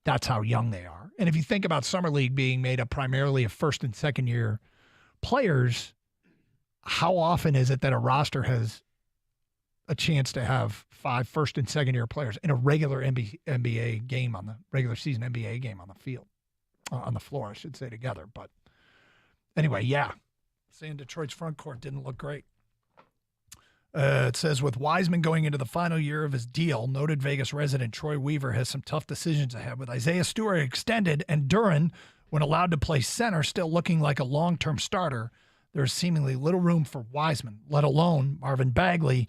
Speaker 7: That's how young they are. And if you think about Summer League being made up primarily of first and second year players, how often is it that a roster has a chance to have 5 first and second year players in a regular NBA game on the regular season NBA game on the field, on the floor, I should say, together. But anyway, yeah, saying Detroit's front court didn't look great. It says, with Wiseman going into the final year of his deal, noted Vegas resident Troy Weaver has some tough decisions ahead, with Isaiah Stewart extended and Duren, when allowed to play center, still looking like a long-term starter. There's seemingly little room for Wiseman, let alone Marvin Bagley,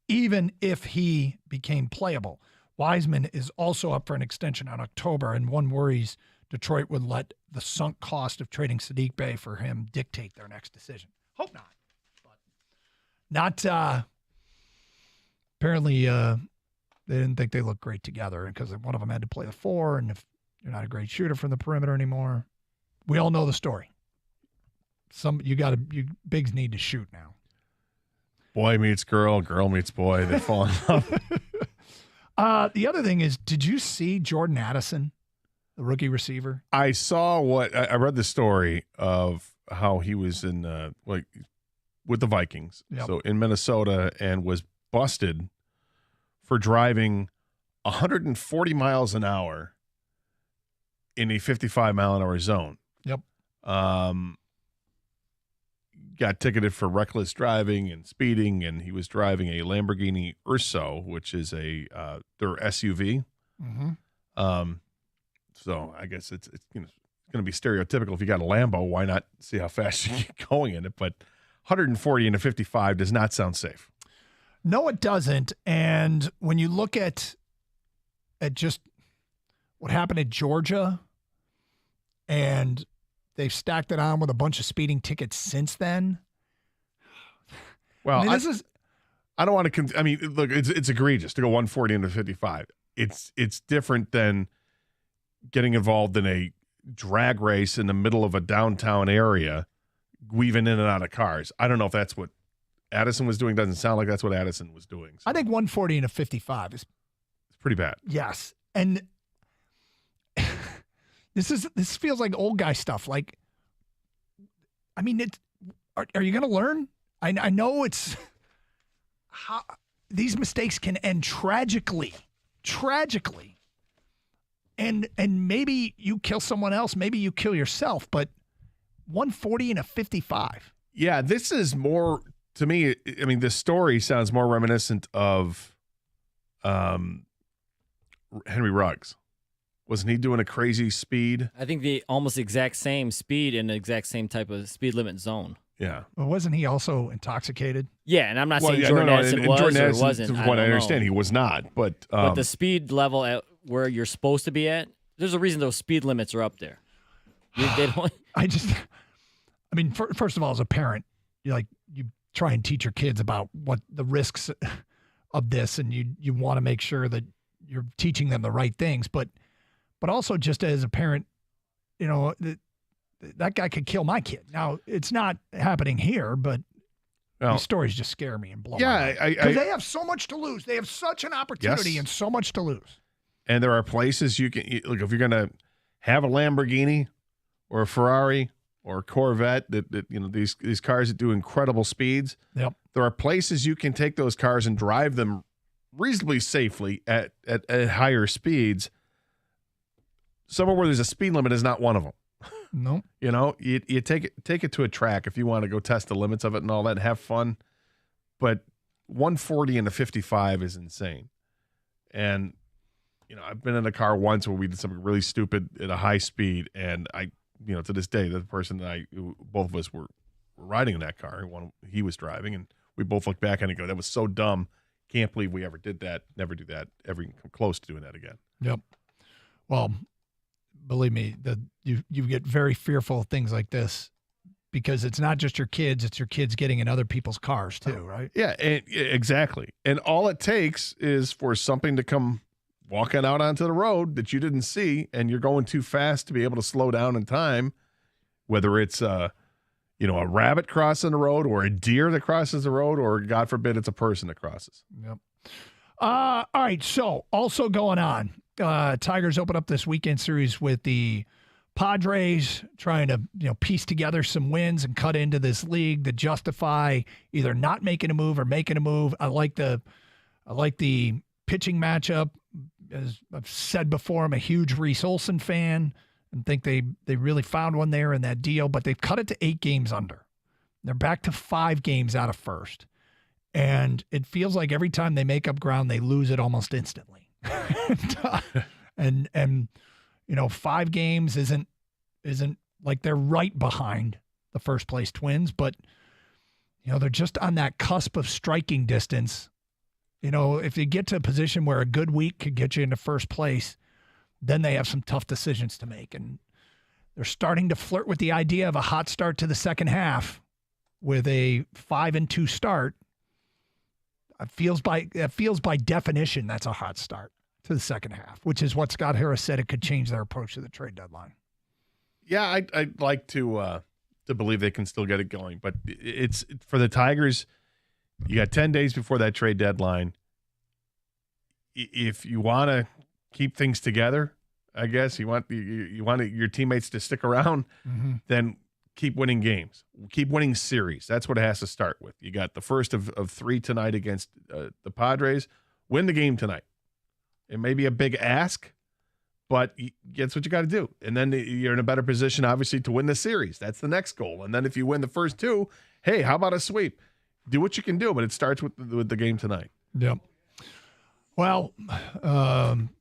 Speaker 7: even if he became playable. Wiseman is also up for an extension in October, and one worries Detroit would let the sunk cost of trading Sadiq Bey for him dictate their next decision. Hope not. Not apparently they didn't think they looked great together because one of them had to play the 4, and if you're not a great shooter from the perimeter anymore, we all know the story. You bigs need to shoot now.
Speaker 6: Boy meets girl, girl meets boy, they fall in love.
Speaker 7: The other thing is, did you see Jordan Addison, the rookie receiver?
Speaker 6: I saw I read the story of how he was in with the Vikings, so in Minnesota, and was busted for driving 140 miles an hour in a 55-mile-an-hour zone.
Speaker 7: Yep.
Speaker 6: Got ticketed for reckless driving and speeding, and he was driving a Lamborghini Urso, which is their SUV.
Speaker 7: Mm-hmm.
Speaker 6: So I guess it's going to be stereotypical. If you got a Lambo, why not see how fast you get going in it? But 140 in a 55 does not sound safe.
Speaker 7: No, it doesn't. And when you look at just what happened at Georgia, and they've stacked it on with a bunch of speeding tickets since then.
Speaker 6: Well, I don't want to. Look, it's egregious to go 140 into 55. It's different than getting involved in a drag race in the middle of a downtown area, weaving in and out of cars. I don't know if that's what Addison was doing. Doesn't sound like that's what Addison was doing. So.
Speaker 7: I think 140 into 55 is
Speaker 6: pretty bad.
Speaker 7: Yes, and this feels like old guy stuff. Like, I mean, are you going to learn? I know it's how these mistakes can end tragically, and maybe you kill someone else, maybe you kill yourself. But 140 and a 55.
Speaker 6: Yeah, this is more to me. I mean, this story sounds more reminiscent of Henry Ruggs. Wasn't he doing a crazy speed?
Speaker 8: I think the almost exact same speed in the exact same type of speed limit zone.
Speaker 6: Yeah.
Speaker 7: Well, wasn't he also intoxicated?
Speaker 8: Yeah, and I'm not saying Jordan Addison was
Speaker 6: Jordan
Speaker 8: or wasn't.
Speaker 6: From what I understand, he was not. But
Speaker 8: the speed level at where you're supposed to be at, there's a reason those speed limits are up there. They don't.
Speaker 7: First of all, as a parent, you try and teach your kids about what the risks of this, and you want to make sure that you're teaching them the right things, but also just as a parent, that guy could kill my kid. Now, it's not happening here, but these stories just scare me and blow my mind. Because they have so much to lose. They have such an opportunity and so much to lose.
Speaker 6: And there are places you can look if you're going to have a Lamborghini or a Ferrari or Corvette that these cars that do incredible speeds.
Speaker 7: Yep.
Speaker 6: There are places you can take those cars and drive them reasonably safely at higher speeds. Somewhere where there's a speed limit is not one of them.
Speaker 7: No.
Speaker 6: You take it to a track if you want to go test the limits of it and all that and have fun. But 140 and a 55 is insane. And I've been in a car once where we did something really stupid at a high speed, and to this day, the person that both of us were riding in that car, he was driving, and we both look back and go, "That was so dumb. Can't believe we ever did that. Never do that. Ever even come close to doing that again."
Speaker 7: Yep. Well, believe me, you get very fearful of things like this because it's not just your kids; it's your kids getting in other people's cars too, right?
Speaker 6: Yeah, exactly. And all it takes is for something to come walking out onto the road that you didn't see, and you're going too fast to be able to slow down in time, whether it's a rabbit crossing the road or a deer that crosses the road, or God forbid it's a person that crosses.
Speaker 7: Yep. All right. So also going on, Tigers open up this weekend series with the Padres, trying to piece together some wins and cut into this league to justify either not making a move or making a move. I like the pitching matchup. As I've said before, I'm a huge Reese Olson fan and think they really found one there in that deal, but they've cut it to 8 games under. They're back to 5 games out of first. And it feels like every time they make up ground, they lose it almost instantly. and 5 games isn't like they're right behind the first place Twins, but they're just on that cusp of striking distance. If you get to a position where a good week could get you into first place, then they have some tough decisions to make. And they're starting to flirt with the idea of a hot start to the second half with a 5-2 start. It feels by definition that's a hot start to the second half, which is what Scott Harris said it could change their approach to the trade deadline.
Speaker 6: Yeah, I'd like to believe they can still get it going, but it's for the Tigers. You got 10 days before that trade deadline. If you want to keep things together, I guess you want your teammates to stick around, then keep winning games. Keep winning series. That's what it has to start with. You got the first of 3 tonight against the Padres. Win the game tonight. It may be a big ask, but that's what you got to do. And then you're in a better position, obviously, to win the series. That's the next goal. And then if you win the first 2, hey, how about a sweep? Do what you can do, but it starts with the game tonight.
Speaker 7: Yep. Well,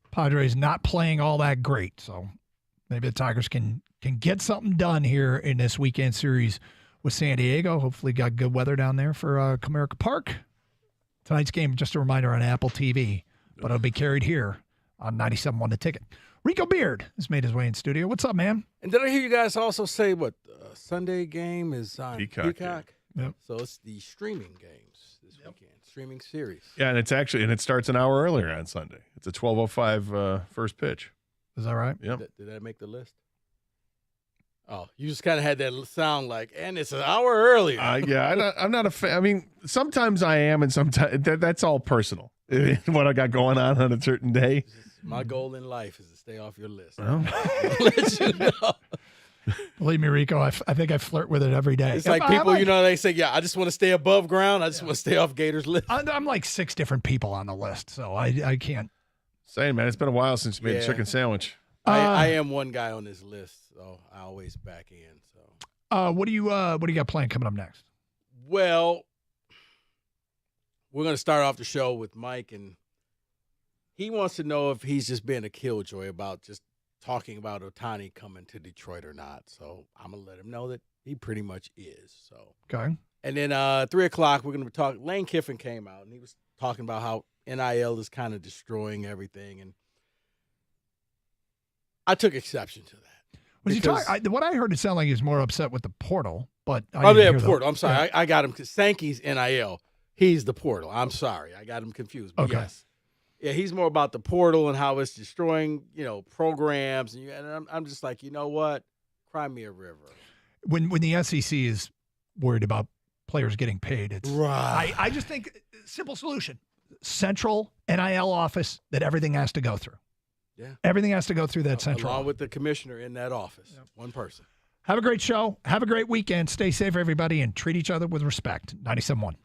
Speaker 7: Padres not playing all that great, so maybe the Tigers can get something done here in this weekend series with San Diego. Hopefully got good weather down there for Comerica Park. Tonight's game, just a reminder, on Apple TV, but it'll be carried here on 97.1 The Ticket. Rico Beard has made his way in studio. What's up, man?
Speaker 21: And did I hear you guys also say Sunday game is on Peacock?
Speaker 7: Yep.
Speaker 21: So it's the streaming games this weekend, streaming series.
Speaker 6: Yeah, and it starts an hour earlier on Sunday. It's a 12:05 first pitch.
Speaker 7: Is that right?
Speaker 6: Yep.
Speaker 21: Did that make the list? Oh, you just kind of had that sound like, and it's an hour earlier.
Speaker 6: Yeah, I'm not a fan. I mean, sometimes I am, and sometimes that's all personal. What I got going on a certain day.
Speaker 21: My goal in life is to stay off your list.
Speaker 6: Well.
Speaker 21: Let you know.
Speaker 7: Believe me, Rico, I think I flirt with it every day.
Speaker 21: It's like people, they say, yeah, I just want to stay above ground. I just want to stay off Gators' list.
Speaker 7: I'm like 6 different people on the list, so I can't.
Speaker 6: Saying, man, it's been a while since you made a chicken sandwich.
Speaker 21: I am one guy on this list, so I always back in. So,
Speaker 7: what do you got planned coming up next?
Speaker 21: Well, we're going to start off the show with Mike, and he wants to know if he's just being a killjoy about just talking about Otani coming to Detroit or not. So I'm going to let him know that he pretty much is. So
Speaker 7: okay.
Speaker 21: And then 3 o'clock, we're going to be talking. Lane Kiffin came out, and he was talking about how NIL is kind of destroying everything. And I took exception to that.
Speaker 7: Was he talking? What I heard, it sounded like he was more upset with the portal. But
Speaker 21: portal. I'm sorry. Yeah. I got him because Sankey's NIL. He's the portal. I'm sorry. I got him confused. But
Speaker 7: okay.
Speaker 21: Yes. Yeah, he's more about the portal and how it's destroying, programs. And I'm just like, you know what? Cry me a river.
Speaker 7: When the SEC is worried about players getting paid, it's
Speaker 21: right.
Speaker 7: I just think simple solution: central NIL office that everything has to go through.
Speaker 21: Yeah,
Speaker 7: everything has to go through that central.
Speaker 21: Along with the commissioner in that office, One person.
Speaker 7: Have a great show. Have a great weekend. Stay safe, everybody, and treat each other with respect. 97.1.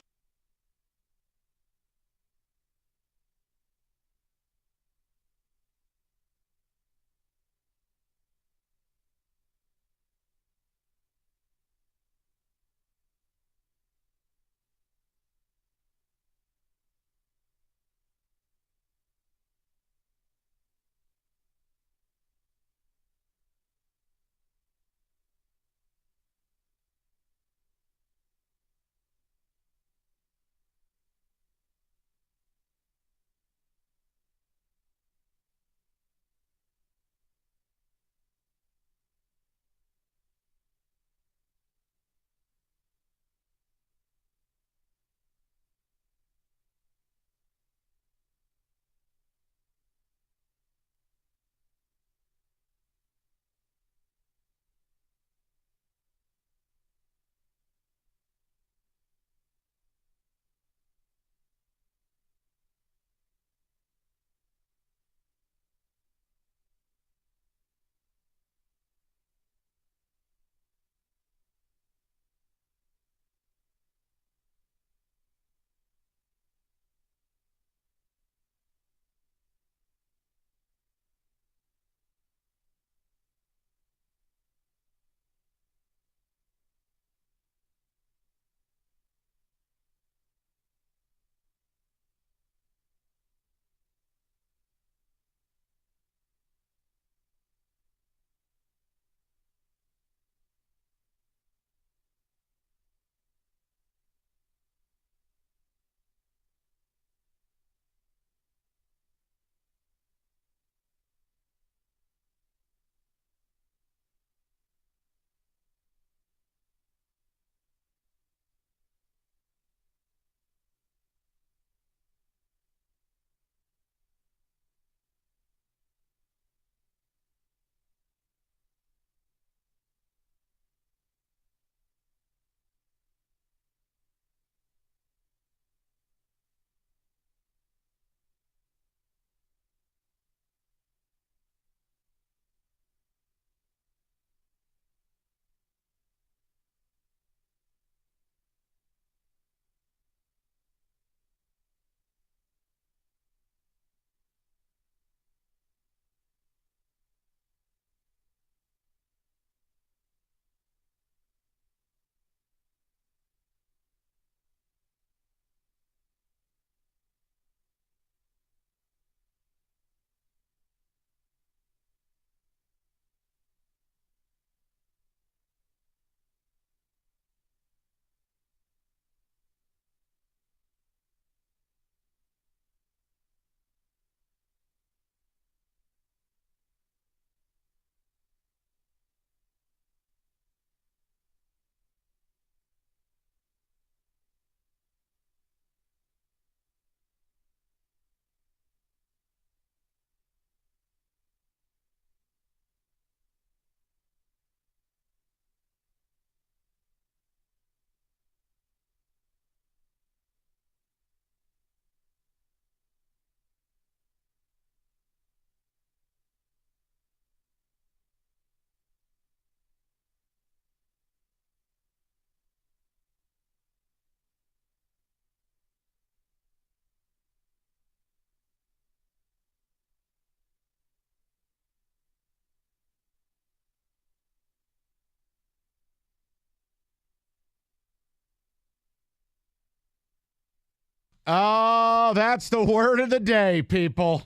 Speaker 7: Oh, that's the word of the day, people.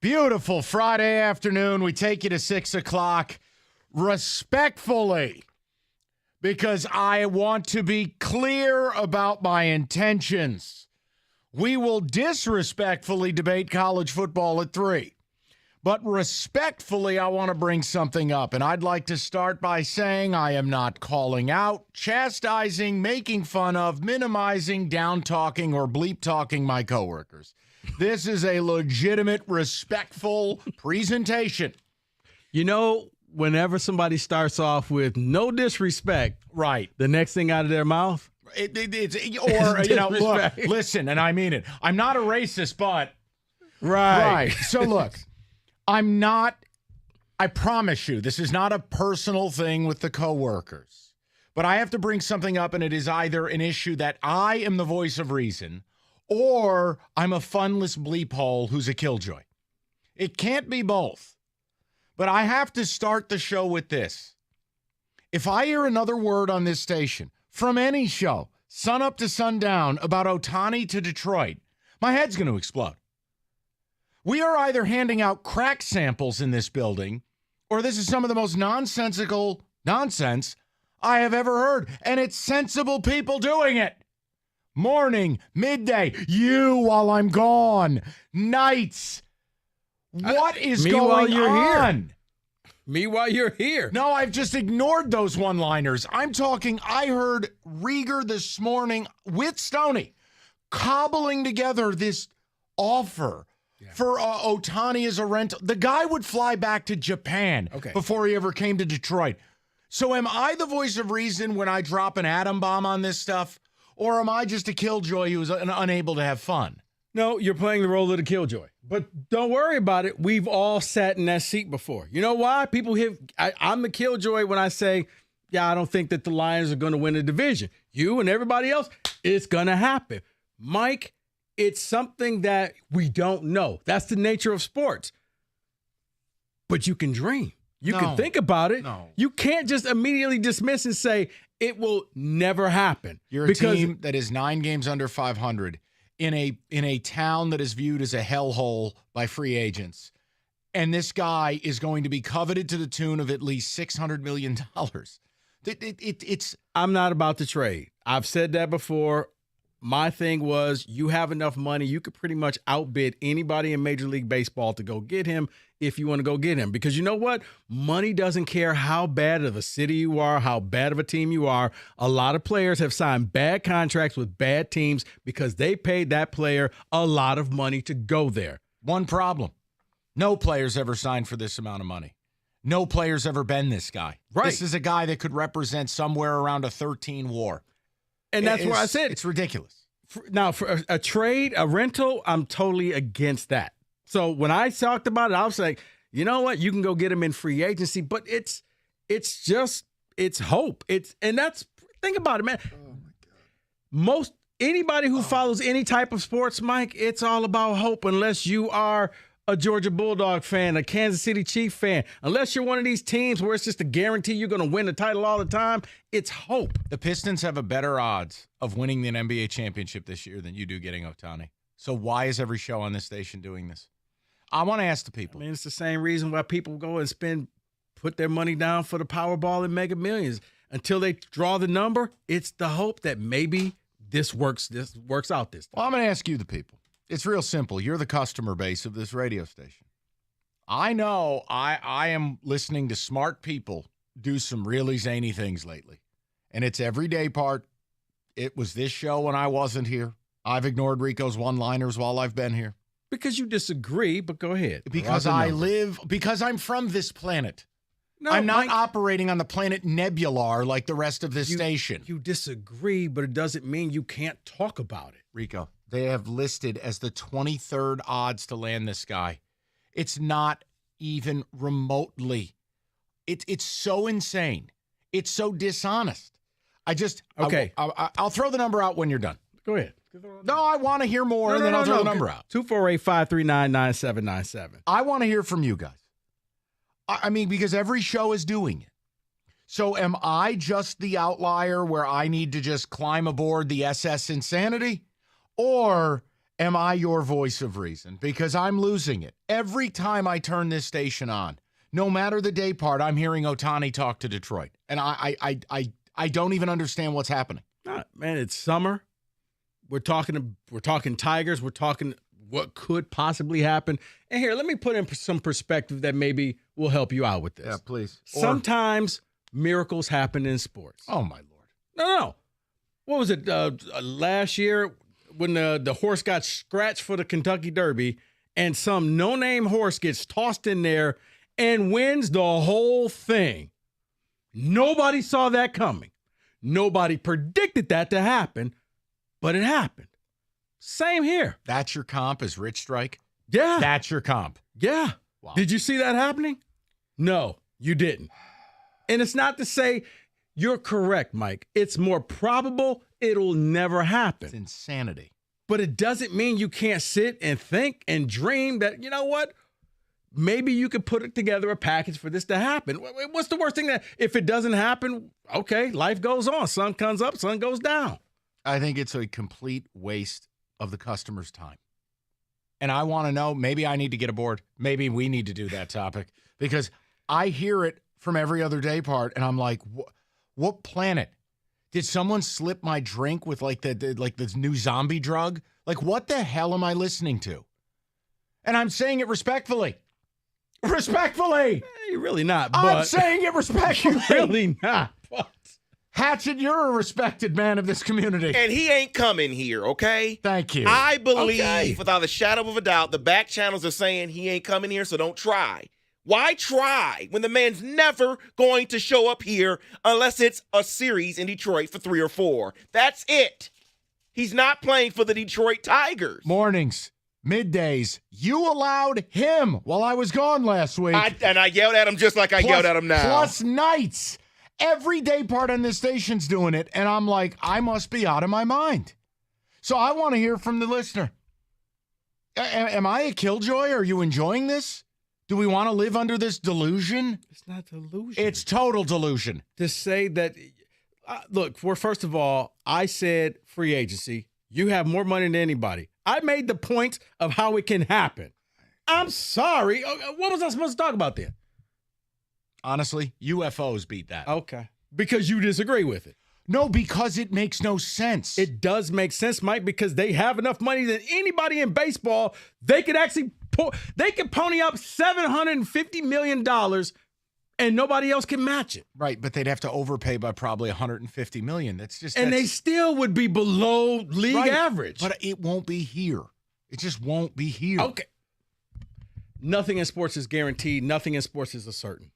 Speaker 7: Beautiful Friday afternoon. We take you to 6 o'clock respectfully because I want to be clear about my intentions. We will disrespectfully debate college football at 3. But respectfully, I want to bring something up, and I'd like to start by saying I am not calling out, chastising, making fun of, minimizing, down-talking, or bleep-talking my coworkers. This is a legitimate, respectful presentation.
Speaker 21: You know, whenever somebody starts off with no disrespect,
Speaker 1: right,
Speaker 21: the next thing out of their mouth,
Speaker 1: look, listen, and I mean it. I'm not a racist, but
Speaker 21: right.
Speaker 1: So look. I'm not
Speaker 4: I promise you, this is not a personal thing with the coworkers. But I have to bring something up, and it is either an issue that I am the voice of reason or I'm a funless bleep hole who's a killjoy. It can't be both. But I have to start the show with this. If I hear another word on this station from any show, sun up to sundown, about Otani to Detroit, my head's going to explode. We are either handing out crack samples in this building, or this is some of the most nonsensical nonsense I have ever heard. And it's sensible people doing it. Morning, midday, you while I'm gone, nights. What is going
Speaker 21: while you're
Speaker 4: on?
Speaker 21: Here. Me while you're here.
Speaker 4: No, I've just ignored those one-liners. I'm talking, I heard Rieger this morning with Stoney cobbling together this offer for Otani as a rental. The guy would fly back to Japan before he ever came to Detroit. So am I the voice of reason when I drop an atom bomb on this stuff? Or am I just a killjoy who's unable to have fun?
Speaker 21: No, you're playing the role of the killjoy. But don't worry about it. We've all sat in that seat before. You know why? People have. I'm the killjoy when I say, yeah, I don't think that the Lions are going to win the division. You and everybody else, it's going to happen. Mike, it's something that we don't know. That's the nature of sports. But you can dream. You can think about it. No. You can't just immediately dismiss and say it will never happen.
Speaker 4: You're a team that is 9 games under 500 in a town that is viewed as a hellhole by free agents. And this guy is going to be coveted to the tune of at least $600 million. It's.
Speaker 21: I'm not about to trade. I've said that before. My thing was, you have enough money, you could pretty much outbid anybody in Major League Baseball to go get him if you want to go get him. Because you know what? Money doesn't care how bad of a city you are, how bad of a team you are. A lot of players have signed bad contracts with bad teams because they paid that player a lot of money to go there.
Speaker 4: One problem. No player's ever signed for this amount of money. No player's ever been this guy.
Speaker 21: Right.
Speaker 4: This is a guy that could represent somewhere around a 13 WAR.
Speaker 21: And that's where I said
Speaker 4: it's ridiculous.
Speaker 21: Now, for a trade, a rental, I'm totally against that. So when I talked about it, I was like, you know what? You can go get him in free agency, but it's hope. Think about it, man. Oh my God. Anybody who follows any type of sports, Mike, it's all about hope unless you are a Georgia Bulldog fan, a Kansas City Chief fan. Unless you're one of these teams where it's just a guarantee you're going to win the title all the time, it's hope.
Speaker 4: The Pistons have a better odds of winning an NBA championship this year than you do getting Otani. So why is every show on this station doing this? I want to ask the people.
Speaker 21: I mean, it's the same reason why people go and put their money down for the Powerball and Mega Millions. Until they draw the number, it's the hope that maybe this works out this time.
Speaker 4: Well, I'm going to ask you, the people. It's real simple. You're the customer base of this radio station. I know I am listening to smart people do some really zany things lately. And it's everyday part. It was this show when I wasn't here. I've ignored Rico's one-liners while I've been here.
Speaker 21: Because you disagree, but go ahead.
Speaker 4: Because I'm from this planet.
Speaker 21: No,
Speaker 4: I'm not
Speaker 21: Mike,
Speaker 4: operating on the planet Nebular like the rest of this station.
Speaker 21: You disagree, but it doesn't mean you can't talk about it.
Speaker 4: Rico, they have listed as the 23rd odds to land this guy. It's not even remotely. It's so insane. It's so dishonest.
Speaker 21: Okay.
Speaker 4: I'll throw the number out when you're done.
Speaker 21: Go ahead.
Speaker 4: No, I want to hear more, and then I'll throw the number out.
Speaker 21: 248-539-9797.
Speaker 4: I want to hear from you guys. I mean, because every show is doing it. So am I just the outlier where I need to just climb aboard the SS Insanity? Or am I your voice of reason? Because I'm losing it. Every time I turn this station on, no matter the day part, I'm hearing Otani talk to Detroit. And I don't even understand what's happening.
Speaker 21: Man, it's summer. We're talking Tigers. We're talking what could possibly happen. And here, let me put in some perspective that maybe will help you out with this.
Speaker 4: Yeah, please.
Speaker 21: Sometimes miracles happen in sports.
Speaker 4: Oh, my Lord.
Speaker 21: No. What was it, last year when the horse got scratched for the Kentucky Derby and some no-name horse gets tossed in there and wins the whole thing? Nobody saw that coming. Nobody predicted that to happen, but it happened. Same here.
Speaker 4: That's your comp as Rich Strike?
Speaker 21: Yeah.
Speaker 4: That's your comp?
Speaker 21: Yeah.
Speaker 4: Wow.
Speaker 21: Did you see that happening? No, you didn't. And it's not to say you're correct, Mike. It's more probable it'll never happen.
Speaker 4: It's insanity.
Speaker 21: But it doesn't mean you can't sit and think and dream that, you know what? Maybe you could put together a package for this to happen. What's the worst thing that if it doesn't happen, okay, life goes on. Sun comes up, sun goes down.
Speaker 4: I think it's a complete waste of the customer's time. And I want to know, maybe I need to get aboard. Maybe we need to do that topic because I hear it from every other day part, and I'm like, what planet? Did someone slip my drink with like this new zombie drug? Like, what the hell am I listening to? And I'm saying it respectfully. Respectfully.
Speaker 21: You're really not.
Speaker 4: I'm saying it respectfully.
Speaker 21: You're really not. But.
Speaker 4: Hatchet, you're a respected man of this community.
Speaker 5: And he ain't coming here, okay?
Speaker 4: Thank you.
Speaker 5: I believe, without a shadow of a doubt, the back channels are saying he ain't coming here, so don't try. Why try when the man's never going to show up here unless it's a series in Detroit for 3 or 4? That's it. He's not playing for the Detroit Tigers.
Speaker 4: Mornings, middays, you allowed him while I was gone last week.
Speaker 5: I yelled at him just like I yelled at him now.
Speaker 4: Plus nights. Every day part on this station's doing it, and I'm like, I must be out of my mind. So I want to hear from the listener. Am I a killjoy? Are you enjoying this? Do we want to live under this delusion?
Speaker 21: It's not delusion.
Speaker 4: It's total delusion.
Speaker 21: To say that, look, first of all, I said free agency. You have more money than anybody. I made the point of how it can happen. I'm sorry. What was I supposed to talk about then?
Speaker 4: Honestly, UFOs beat that.
Speaker 21: Okay. Because you disagree with it.
Speaker 4: No, because it makes no sense.
Speaker 21: It does make sense, Mike, because they have enough money than anybody in baseball. They could actually they could pony up $750 million and nobody else can match it.
Speaker 4: Right, but they'd have to overpay by probably $150 million.
Speaker 21: And they still would be below league average.
Speaker 4: But it won't be here. It just won't be here.
Speaker 21: Okay. Nothing in sports is guaranteed. Nothing in sports is a certain.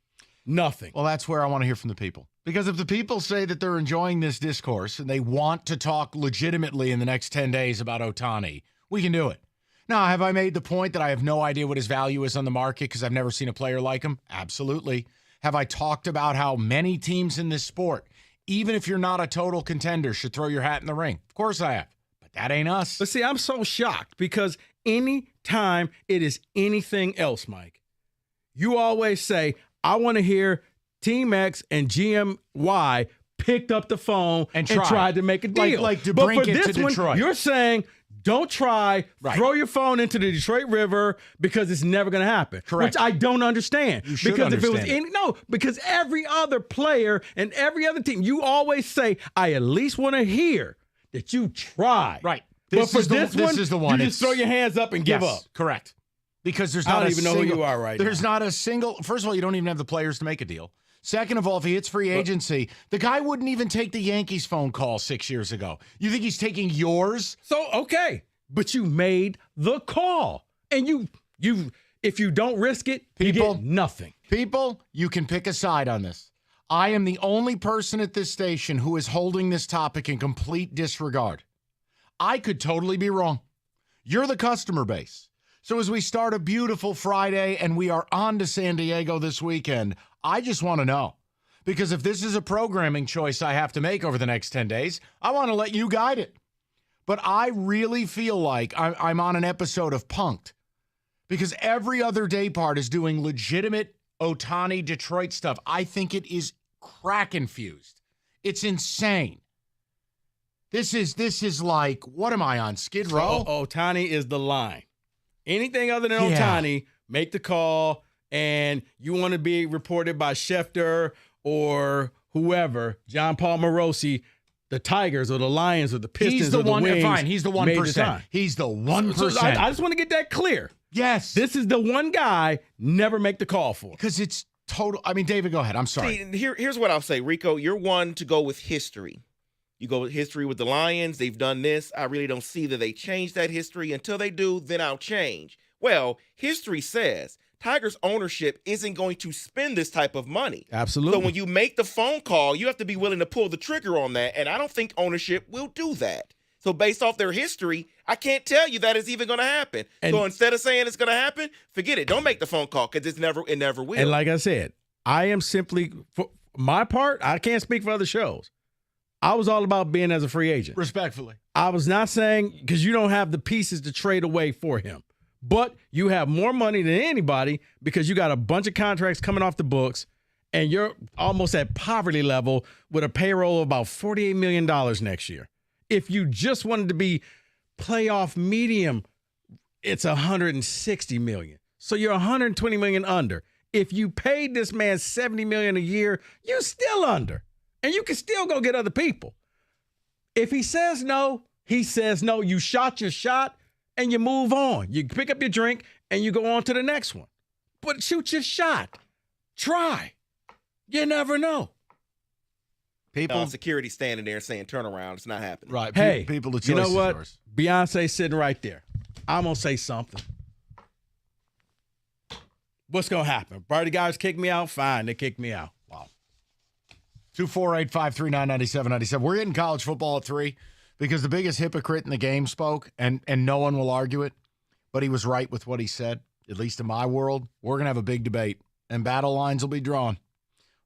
Speaker 21: Nothing.
Speaker 4: Well, that's where I want to hear from the people. Because if the people say that they're enjoying this discourse and they want to talk legitimately in the next 10 days about Ohtani, we can do it. Now, have I made the point that I have no idea what his value is on the market because I've never seen a player like him? Absolutely. Have I talked about how many teams in this sport, even if you're not a total contender, should throw your hat in the ring? Of course I have. But that ain't us.
Speaker 21: But see, I'm so shocked because any time it is anything else, Mike, you always say, I want to hear Team X and GM Y picked up the phone and tried to make a deal.
Speaker 4: Like to
Speaker 21: but
Speaker 4: bring
Speaker 21: for
Speaker 4: it
Speaker 21: this
Speaker 4: to
Speaker 21: one,
Speaker 4: Detroit.
Speaker 21: You're saying don't try, throw your phone into the Detroit River because it's never going to happen.
Speaker 4: Correct.
Speaker 21: Which I don't understand.
Speaker 4: You should
Speaker 21: because
Speaker 4: understand
Speaker 21: if it was because every other player and every other team, you always say, I at least want to hear that you tried.
Speaker 4: Right.
Speaker 21: But for this
Speaker 4: is the one.
Speaker 21: You just throw your hands up and give up.
Speaker 4: Correct. Because there's
Speaker 21: I
Speaker 4: not
Speaker 21: don't
Speaker 4: a
Speaker 21: even know
Speaker 4: single,
Speaker 21: who you are right now.
Speaker 4: There's not a single. First of all, you don't even have the players to make a deal. Second of all, if he hits free agency, the guy wouldn't even take the Yankees phone call 6 years ago. You think he's taking yours?
Speaker 21: So, okay. But you made the call. And you if you don't risk it, you get nothing.
Speaker 4: People, you can pick a side on this. I am the only person at this station who is holding this topic in complete disregard. I could totally be wrong. You're the customer base. So as we start a beautiful Friday and we are on to San Diego this weekend, I just want to know. Because if this is a programming choice I have to make over the next 10 days, I want to let you guide it. But I really feel like I'm on an episode of Punk'd. Because every other day part is doing legitimate Ohtani Detroit stuff. I think it is crack-infused. It's insane. This is like, what am I on, Skid Row?
Speaker 21: Ohtani is the line. Anything other than Ohtani, make the call, and you want to be reported by Schefter or whoever, John Paul Morosi, the Tigers or the Lions or the Pistons
Speaker 4: He's the
Speaker 21: or the
Speaker 4: one.
Speaker 21: Wings.
Speaker 4: Fine, he's the 1%. He's the 1%.
Speaker 21: So I just want to get that clear.
Speaker 4: Yes.
Speaker 21: This is the one guy never make the call for.
Speaker 4: Because it's total. I mean, David, go ahead. I'm sorry.
Speaker 5: See, here's what I'll say, Rico. You're one to go with history. You go with history with the Lions. They've done this. I really don't see that they change that history. Until they do, then I'll change. Well, history says Tigers ownership isn't going to spend this type of money.
Speaker 21: Absolutely.
Speaker 5: So when you make the phone call, you have to be willing to pull the trigger on that. And I don't think ownership will do that. So based off their history, I can't tell you that it's even going to happen. So instead of saying it's going to happen, forget it. Don't make the phone call because it never will.
Speaker 21: And like I said, I am simply, for my part, I can't speak for other shows. I was all about being as a free agent.
Speaker 4: Respectfully.
Speaker 21: I was not saying because you don't have the pieces to trade away for him. But you have more money than anybody because you got a bunch of contracts coming off the books and you're almost at poverty level with a payroll of about $48 million next year. If you just wanted to be playoff medium, it's $160 million. So you're $120 million under. If you paid this man $70 million a year, you're still under. And you can still go get other people. If he says no, he says no. You shot your shot and you move on. You pick up your drink and you go on to the next one. But shoot your shot. Try. You never know.
Speaker 5: People, security standing there saying turn around. It's not happening.
Speaker 4: Right.
Speaker 21: Hey,
Speaker 4: people, the choice
Speaker 21: you know
Speaker 4: is
Speaker 21: what?
Speaker 4: yours.
Speaker 21: Beyonce sitting right there. I'm going to say something. What's going to happen? Party guys kick me out? Fine, they kick me out. Wow.
Speaker 4: 248-539-9797. We're getting college football at 3 because the biggest hypocrite in the game spoke, and no one will argue it, but he was right with what he said, at least in my world. We're going to have a big debate, and battle lines will be drawn.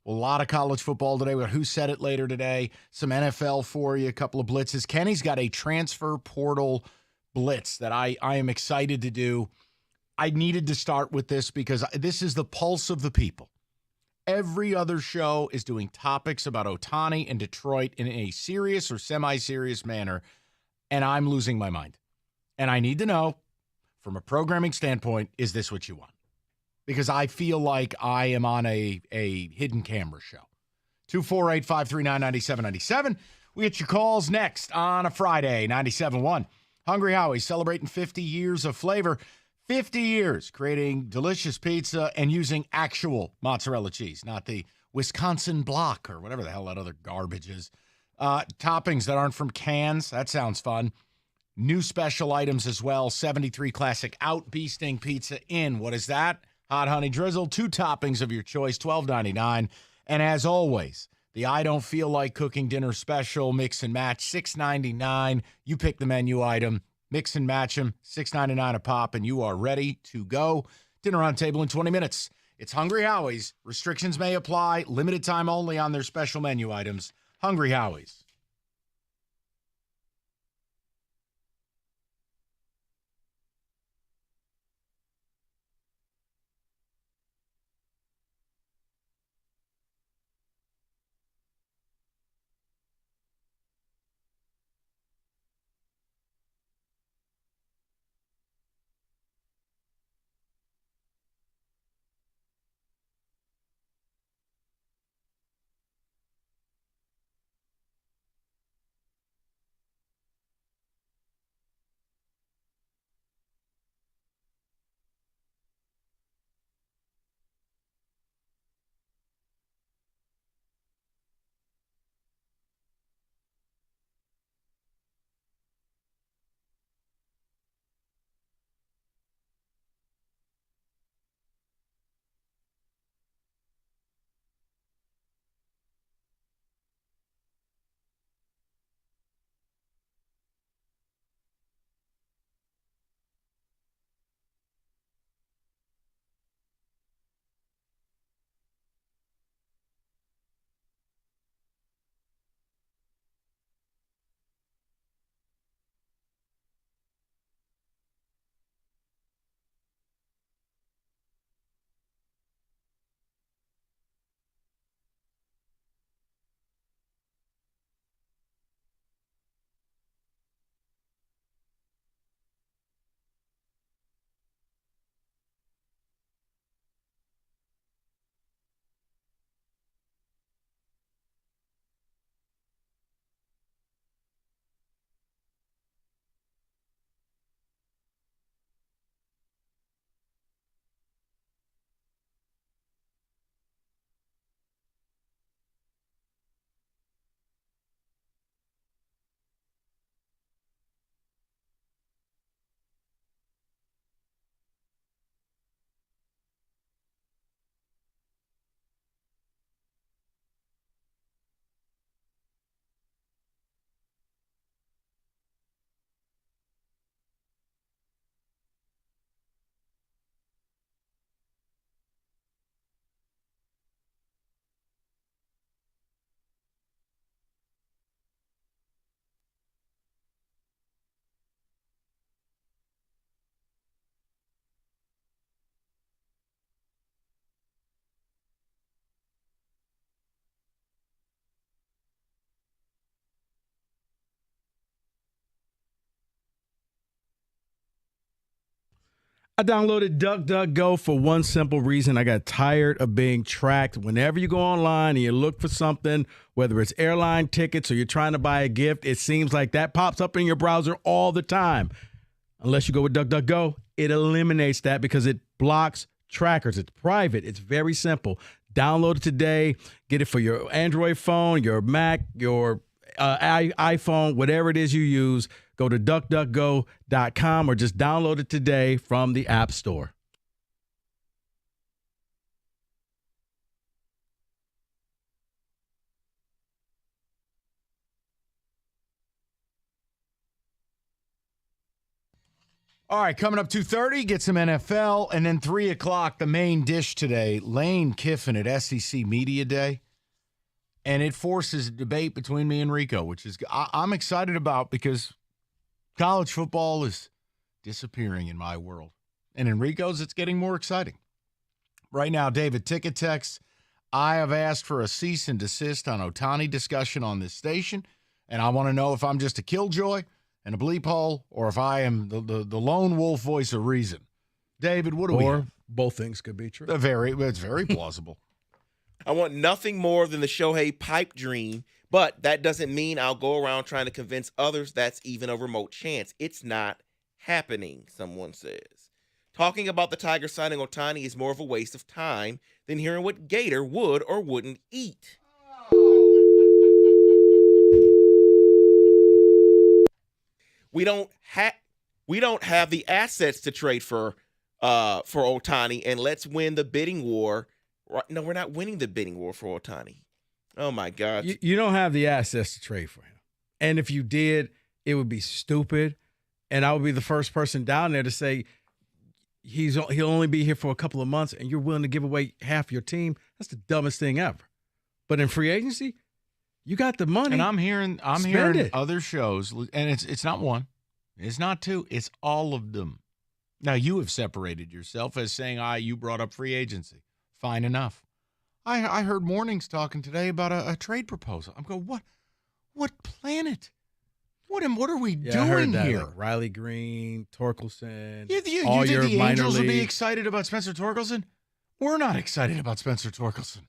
Speaker 4: A lot of college football today. We got Who Said It later today, some NFL for you, a couple of blitzes. Kenny's got a transfer portal blitz that I am excited to do. I needed to start with this because this is the pulse of the people. Every other show is doing topics about Otani and Detroit in a serious or semi-serious manner, and I'm losing my mind. And I need to know, from a programming standpoint, is this what you want? Because I feel like I am on a hidden camera show. 248-539-9797. We get your calls next on a Friday, 97.1. Hungry Howie's celebrating 50 years of flavor. 50 years creating delicious pizza and using actual mozzarella cheese, not the Wisconsin block or whatever the hell that other garbage is. Toppings that aren't from cans. That sounds fun. New special items as well. 73 Classic Out Bee Sting Pizza in. What is that? Hot honey drizzle. 2 toppings of your choice. $12.99. And as always, the I don't feel like cooking dinner special. Mix and match. $6.99. You pick the menu item. Mix and match them, $6.99 a pop, and you are ready to go. Dinner on table in 20 minutes. It's Hungry Howie's. Restrictions may apply. Limited time only on their special menu items. Hungry Howie's.
Speaker 21: I downloaded DuckDuckGo for one simple reason. I got tired of being tracked. Whenever you go online and you look for something, whether it's airline tickets or you're trying to buy a gift, it seems like that pops up in your browser all the time. Unless you go with DuckDuckGo, it eliminates that because it blocks trackers. It's private. It's very simple. Download it today. Get it for your Android phone, your Mac, your iPhone, whatever it is you use. Go to duckduckgo.com or just download it today from the App Store.
Speaker 4: All right, coming up 2:30, get some NFL, and then 3 o'clock, the main dish today, Lane Kiffin at SEC Media Day. And it forces a debate between me and Rico, which is I'm excited about because college football is disappearing in my world. And in Rico's, it's getting more exciting. Right now, David Ticket texts, I have asked for a cease and desist on Otani discussion on this station, and I want to know if I'm just a killjoy and a bleep hole, or if I am the lone wolf voice of reason. David, what do we have?
Speaker 21: Or both things could be true.
Speaker 4: It's very plausible.
Speaker 5: I want nothing more than the Shohei pipe dream, but that doesn't mean I'll go around trying to convince others that's even a remote chance. It's not happening, someone says. Talking about the Tigers signing Otani is more of a waste of time than hearing what Gator would or wouldn't eat. We don't have the assets to trade for Otani, and let's win the bidding war. No, we're not winning the bidding war for Otani. Oh my God!
Speaker 21: You don't have the assets to trade for him, and if you did, it would be stupid. And I would be the first person down there to say he'll only be here for a couple of months, and you're willing to give away half your team. That's the dumbest thing ever. But in free agency, you got the money.
Speaker 4: And I'm hearing other shows, and it's not one, it's not two, it's all of them. Now, you have separated yourself as saying, you brought up free agency. Fine enough. I heard Mornings talking today about a trade proposal. I'm going, what planet? What are we doing
Speaker 21: I heard that,
Speaker 4: here?
Speaker 21: Like Riley Green, Torkelson.
Speaker 4: You think the Angels will be excited about Spencer Torkelson? We're not excited about Spencer Torkelson.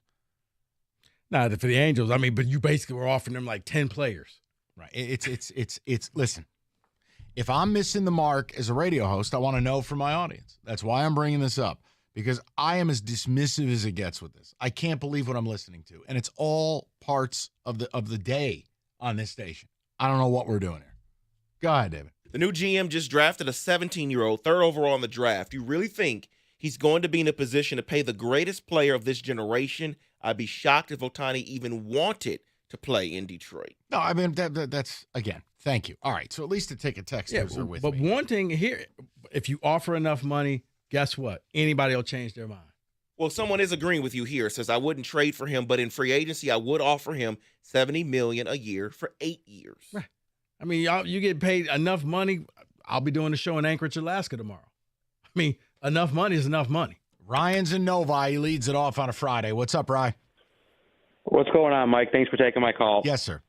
Speaker 21: Nah, for the Angels, I mean, but you basically were offering them like 10 players.
Speaker 4: Right. It's listen, if I'm missing the mark as a radio host, I want to know from my audience. That's why I'm bringing this up, because I am as dismissive as it gets with this. I can't believe what I'm listening to, and it's all parts of the day on this station. I don't know what we're doing here. Go ahead, David.
Speaker 5: The new GM just drafted a 17-year-old, third overall in the draft. You really think he's going to be in a position to pay the greatest player of this generation? I'd be shocked if Otani even wanted to play in Detroit.
Speaker 4: No, I mean, that's, again, thank you. All right, so at least to take a text are with
Speaker 21: but
Speaker 4: me.
Speaker 21: One thing here, if you offer enough money, guess what? Anybody will change their mind.
Speaker 5: Well, someone is agreeing with you here. Says I wouldn't trade for him, but in free agency, I would offer him $70 million a year for 8 years.
Speaker 21: Right. I mean, you get paid enough money. I'll be doing a show in Anchorage, Alaska tomorrow. I mean, enough money is enough money.
Speaker 4: Ryan's in Novi. He leads it off on a Friday. What's up, Ryan?
Speaker 3: What's going on, Mike? Thanks for taking my call.
Speaker 4: Yes, sir.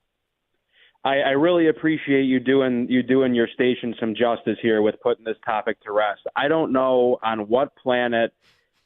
Speaker 3: I really appreciate you doing your station some justice here with putting this topic to rest. I don't know on what planet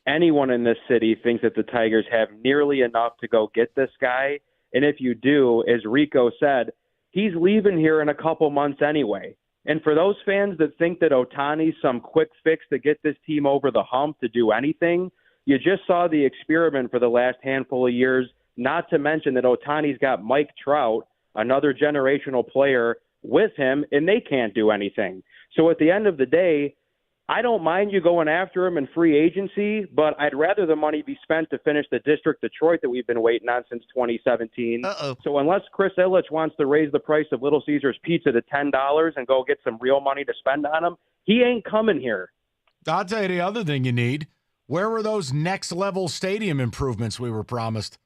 Speaker 3: anyone in this city thinks that the Tigers have nearly enough to go get this guy. And if you do, as Rico said, he's leaving here in a couple months anyway. And for those fans that think that Otani's some quick fix to get this team over the hump to do anything, you just saw the experiment for the last handful of years, not to mention that Otani's got Mike Trout, another generational player, with him, and they can't do anything. So at the end of the day, I don't mind you going after him in free agency, but I'd rather the money be spent to finish the District Detroit that we've been waiting on since 2017. So unless Chris Ilitch wants to raise the price of Little Caesars Pizza to $10 and go get some real money to spend on him, he ain't coming here.
Speaker 4: I'll tell you the other thing you need. Where were those next-level stadium improvements we were promised?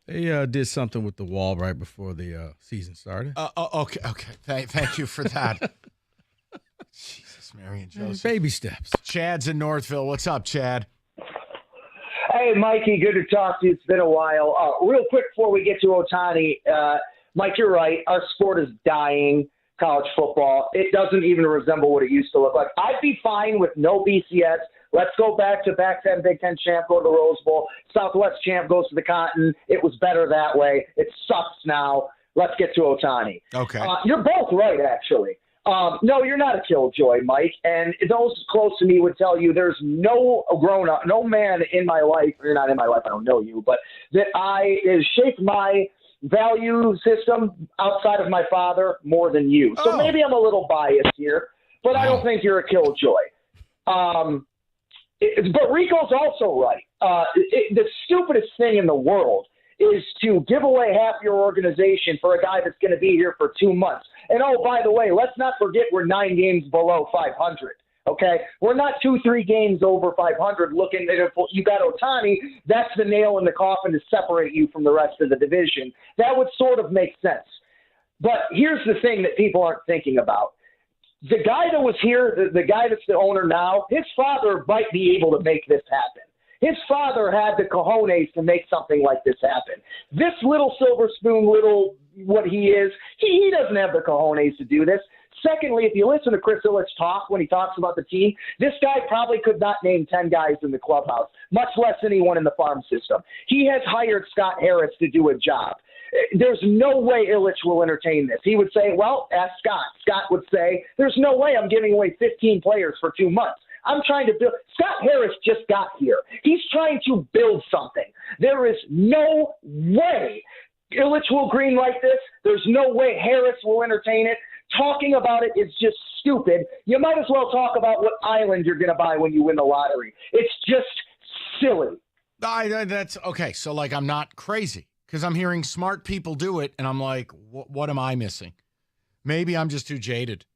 Speaker 21: They did something with the wall right before the season started.
Speaker 4: Okay. Thank you for that. Jesus, Mary and Joseph.
Speaker 21: Baby steps.
Speaker 4: Chad's in Northville. What's up, Chad?
Speaker 22: Hey, Mikey. Good to talk to you. It's been a while. Real quick before we get to Otani, Mike, you're right. Our sport is dying. college football. It doesn't even resemble what it used to look like. I'd be fine with no BCS. Let's go back to back 10 Big Ten champ, go to the Rose Bowl. Southwest champ goes to the Cotton. It was better that way. It sucks now. Let's get to Ohtani.
Speaker 4: Okay.
Speaker 22: You're both right, actually. No, you're not a killjoy, Mike. And those close to me would tell you there's no grown-up, no man in my life, or not in my life, I don't know you, but that has shaped my value system outside of my father more than you. So maybe I'm a little biased here, but I don't think you're a killjoy. But Rico's also right. The stupidest thing in the world is to give away half your organization for a guy that's going to be here for 2 months. And, oh, by the way, let's not forget we're 9 games below 500, okay? We're not 2-3 games over 500 looking at if you got Otani, that's the nail in the coffin to separate you from the rest of the division. That would sort of make sense. But here's the thing that people aren't thinking about. The guy that was here, the guy that's the owner now, his father might be able to make this happen. His father had the cojones to make something like this happen. This little silver spoon, what he is, he doesn't have the cojones to do this. Secondly, if you listen to Chris Illich talk when he talks about the team, this guy probably could not name 10 guys in the clubhouse, much less anyone in the farm system. He has hired Scott Harris to do a job. There's no way Illich will entertain this. He would say, well, ask Scott. Scott would say, there's no way I'm giving away 15 players for 2 months. I'm trying to build. Scott Harris just got here. He's trying to build something. There is no way Illich will greenlight this. There's no way Harris will entertain it. Talking about it is just stupid. You might as well talk about what island you're going to buy when you win the lottery. It's just silly.
Speaker 4: That's okay. So, like, I'm not crazy because I'm hearing smart people do it, and I'm like, what am I missing? Maybe I'm just too jaded.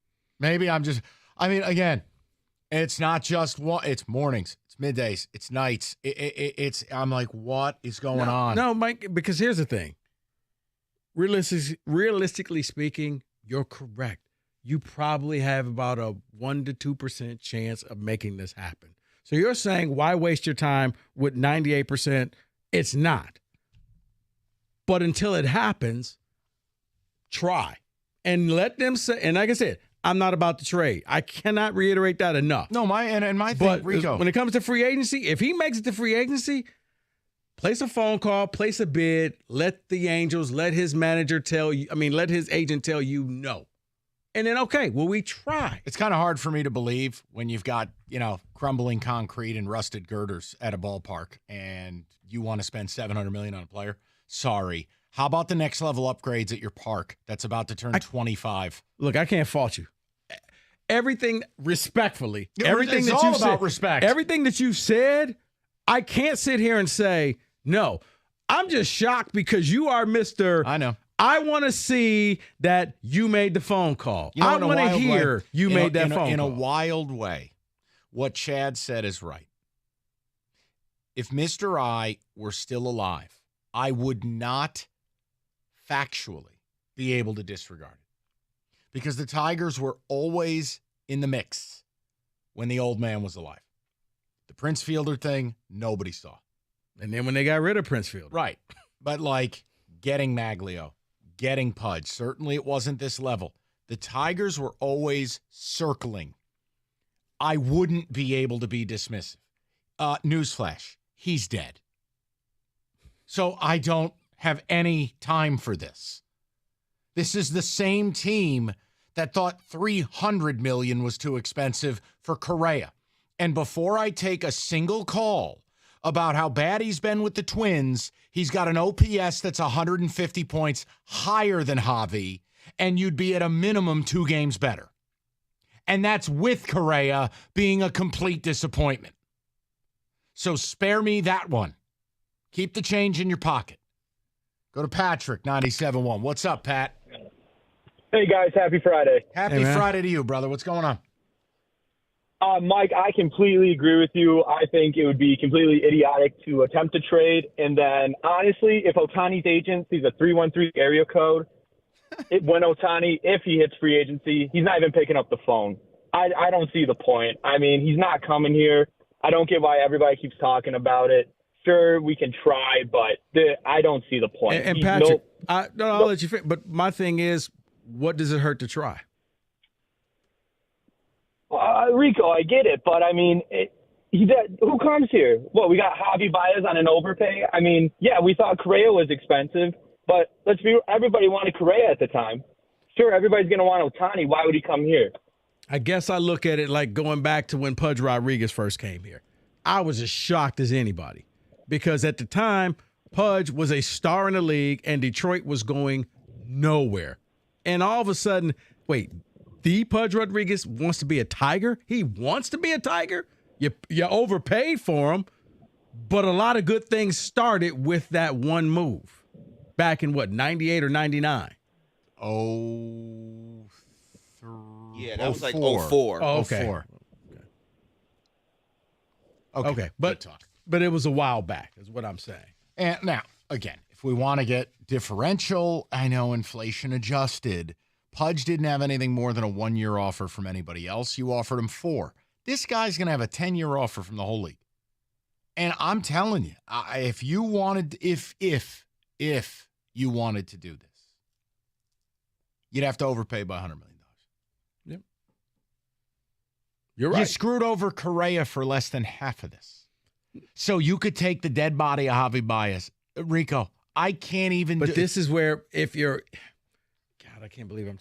Speaker 4: Maybe I'm just, again, it's not just it's mornings, it's middays, it's nights. I'm like, what is going on?
Speaker 21: No, Mike, because here's the thing. Realistically speaking, you're correct. You probably have about a 1% to 2% chance of making this happen. So you're saying, why waste your time with 98%? It's not. But until it happens, try. And let them say, and like I said, I'm not about to trade. I cannot reiterate that enough.
Speaker 4: No, my thing, Rico.
Speaker 21: When it comes to free agency, if he makes it to free agency, place a phone call, place a bid, let the Angels, let his manager let his agent tell you no. And then, okay, well, we try.
Speaker 4: It's kind of hard for me to believe when you've got, crumbling concrete and rusted girders at a ballpark and you want to spend $700 million on a player. Sorry. How about the next level upgrades at your park that's about to turn 25?
Speaker 21: Look, I can't fault you. Everything, respectfully, everything
Speaker 4: it's
Speaker 21: that
Speaker 4: all
Speaker 21: you
Speaker 4: about
Speaker 21: said,
Speaker 4: respect.
Speaker 21: Everything that you said, I can't sit here and say, no. I'm just shocked because you are Mr.
Speaker 4: I know.
Speaker 21: I want to see that you made the phone call. I want to hear you made that phone call.
Speaker 4: In a wild way, what Chad said is right. If Mr. I were still alive, I would not factually be able to disregard it because the Tigers were always in the mix when the old man was alive. The Prince Fielder thing, nobody saw.
Speaker 21: And then when they got rid of Prince Fielder.
Speaker 4: Right. But like getting Maglio, getting Pudge, certainly it wasn't this level. The Tigers were always circling. I wouldn't be able to be dismissive. Newsflash, he's dead. So I don't have any time for this. This is the same team that thought $300 million was too expensive for Correa. And before I take a single call about how bad he's been with the Twins, he's got an OPS that's 150 points higher than Javi, and you'd be at a minimum 2 games better. And that's with Correa being a complete disappointment. So spare me that one. Keep the change in your pocket. Go to Patrick, 97.1. What's up, Pat?
Speaker 2: Hey, guys. Happy Friday.
Speaker 4: Happy Friday to you, brother. What's going on?
Speaker 2: Mike, I completely agree with you. I think it would be completely idiotic to attempt to trade. And then, honestly, if Otani's agent sees a 313 area code, when Otani, if he hits free agency, he's not even picking up the phone. I don't see the point. I mean, he's not coming here. I don't get why everybody keeps talking about it. Sure, we can try, but I don't see the point.
Speaker 21: And Patrick, I'll let you finish. But my thing is, what does it hurt to try?
Speaker 2: Rico, I get it, but I mean, who comes here? What, we got Javi Baez on an overpay? I mean, yeah, we thought Correa was expensive, but everybody wanted Correa at the time. Sure, everybody's going to want Otani. Why would he come here?
Speaker 21: I guess I look at it like going back to when Pudge Rodriguez first came here. I was as shocked as anybody because at the time, Pudge was a star in the league and Detroit was going nowhere. And all of a sudden, wait, the Pudge Rodriguez wants to be a Tiger? He wants to be a Tiger? You overpaid for him, but a lot of good things started with that one move back in, 98 or 99?
Speaker 5: Yeah, that was like 04.
Speaker 21: Oh, okay.
Speaker 7: 04.
Speaker 21: Okay. But it was a while back is what I'm saying.
Speaker 4: And now, again, if we want to get differential, I know inflation adjusted. Pudge didn't have anything more than a 1-year offer from anybody else. You offered him 4. This guy's going to have a 10-year offer from the whole league. And I'm telling you, if you wanted to do this, you'd have to overpay by $100 million.
Speaker 21: Yep. You're right.
Speaker 4: You screwed over Correa for less than half of this. So you could take the dead body of Javi Baez. Rico, I can't even
Speaker 21: But this is where if you're – God, I can't believe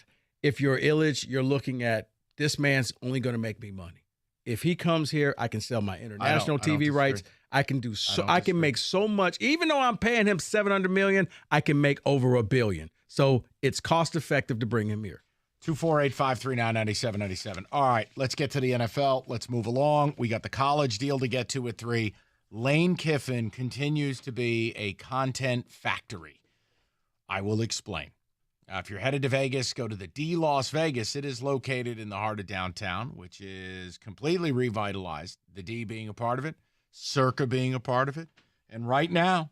Speaker 21: if you're Illich, you're looking at this man's only going to make me money. If he comes here, I can sell my international TV rights. I can do so. I can make so much. Even though I'm paying him $700 million, I can make over $1 billion. So it's cost effective to bring him here.
Speaker 4: 248-539-9797. All right, let's get to the NFL. Let's move along. We got the college deal to get to at 3. Lane Kiffin continues to be a content factory. I will explain. Now, if you're headed to Vegas, go to the D Las Vegas. It is located in the heart of downtown, which is completely revitalized. The D being a part of it, Circa being a part of it. And right now,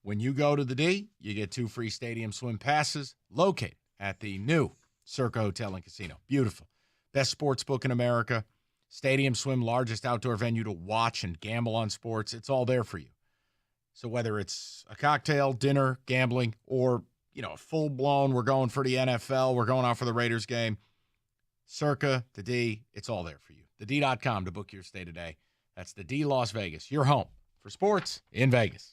Speaker 4: when you go to the D, you get 2 free stadium swim passes located at the new Circa Hotel and Casino. Beautiful. Best sports book in America. Stadium swim, largest outdoor venue to watch and gamble on sports. It's all there for you. So whether it's a cocktail, dinner, gambling, or a full-blown, we're going for the NFL, we're going out for the Raiders game, Circa, the D, it's all there for you. TheD.com to book your stay today. That's the D Las Vegas, your home for sports in Vegas.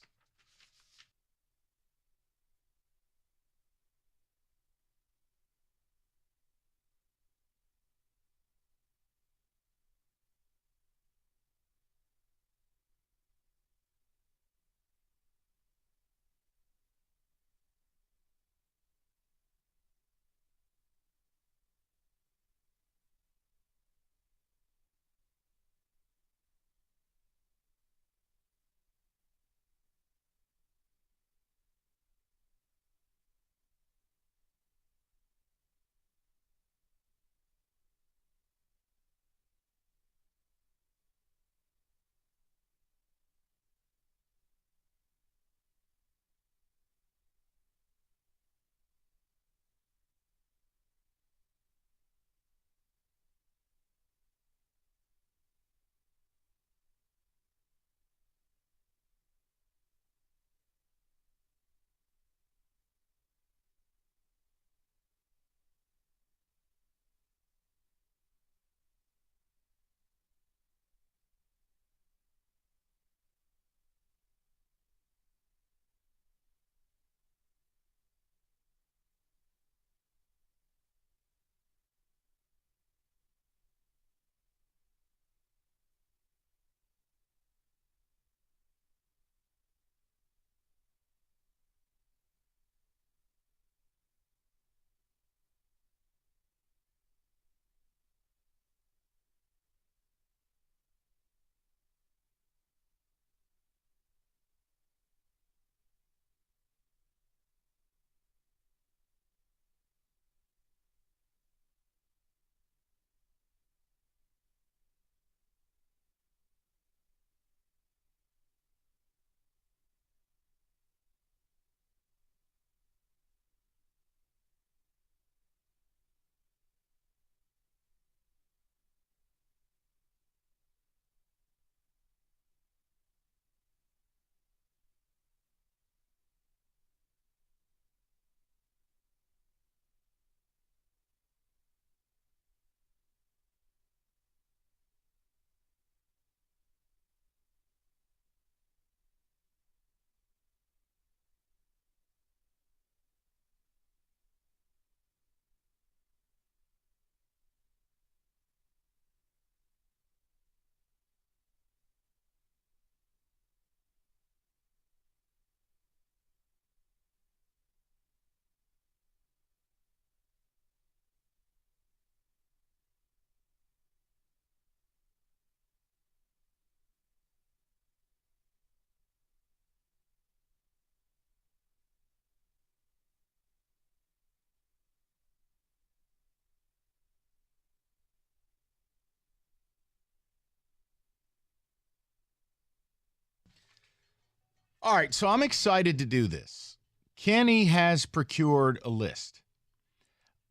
Speaker 4: All right, so I'm excited to do this. Kenny has procured a list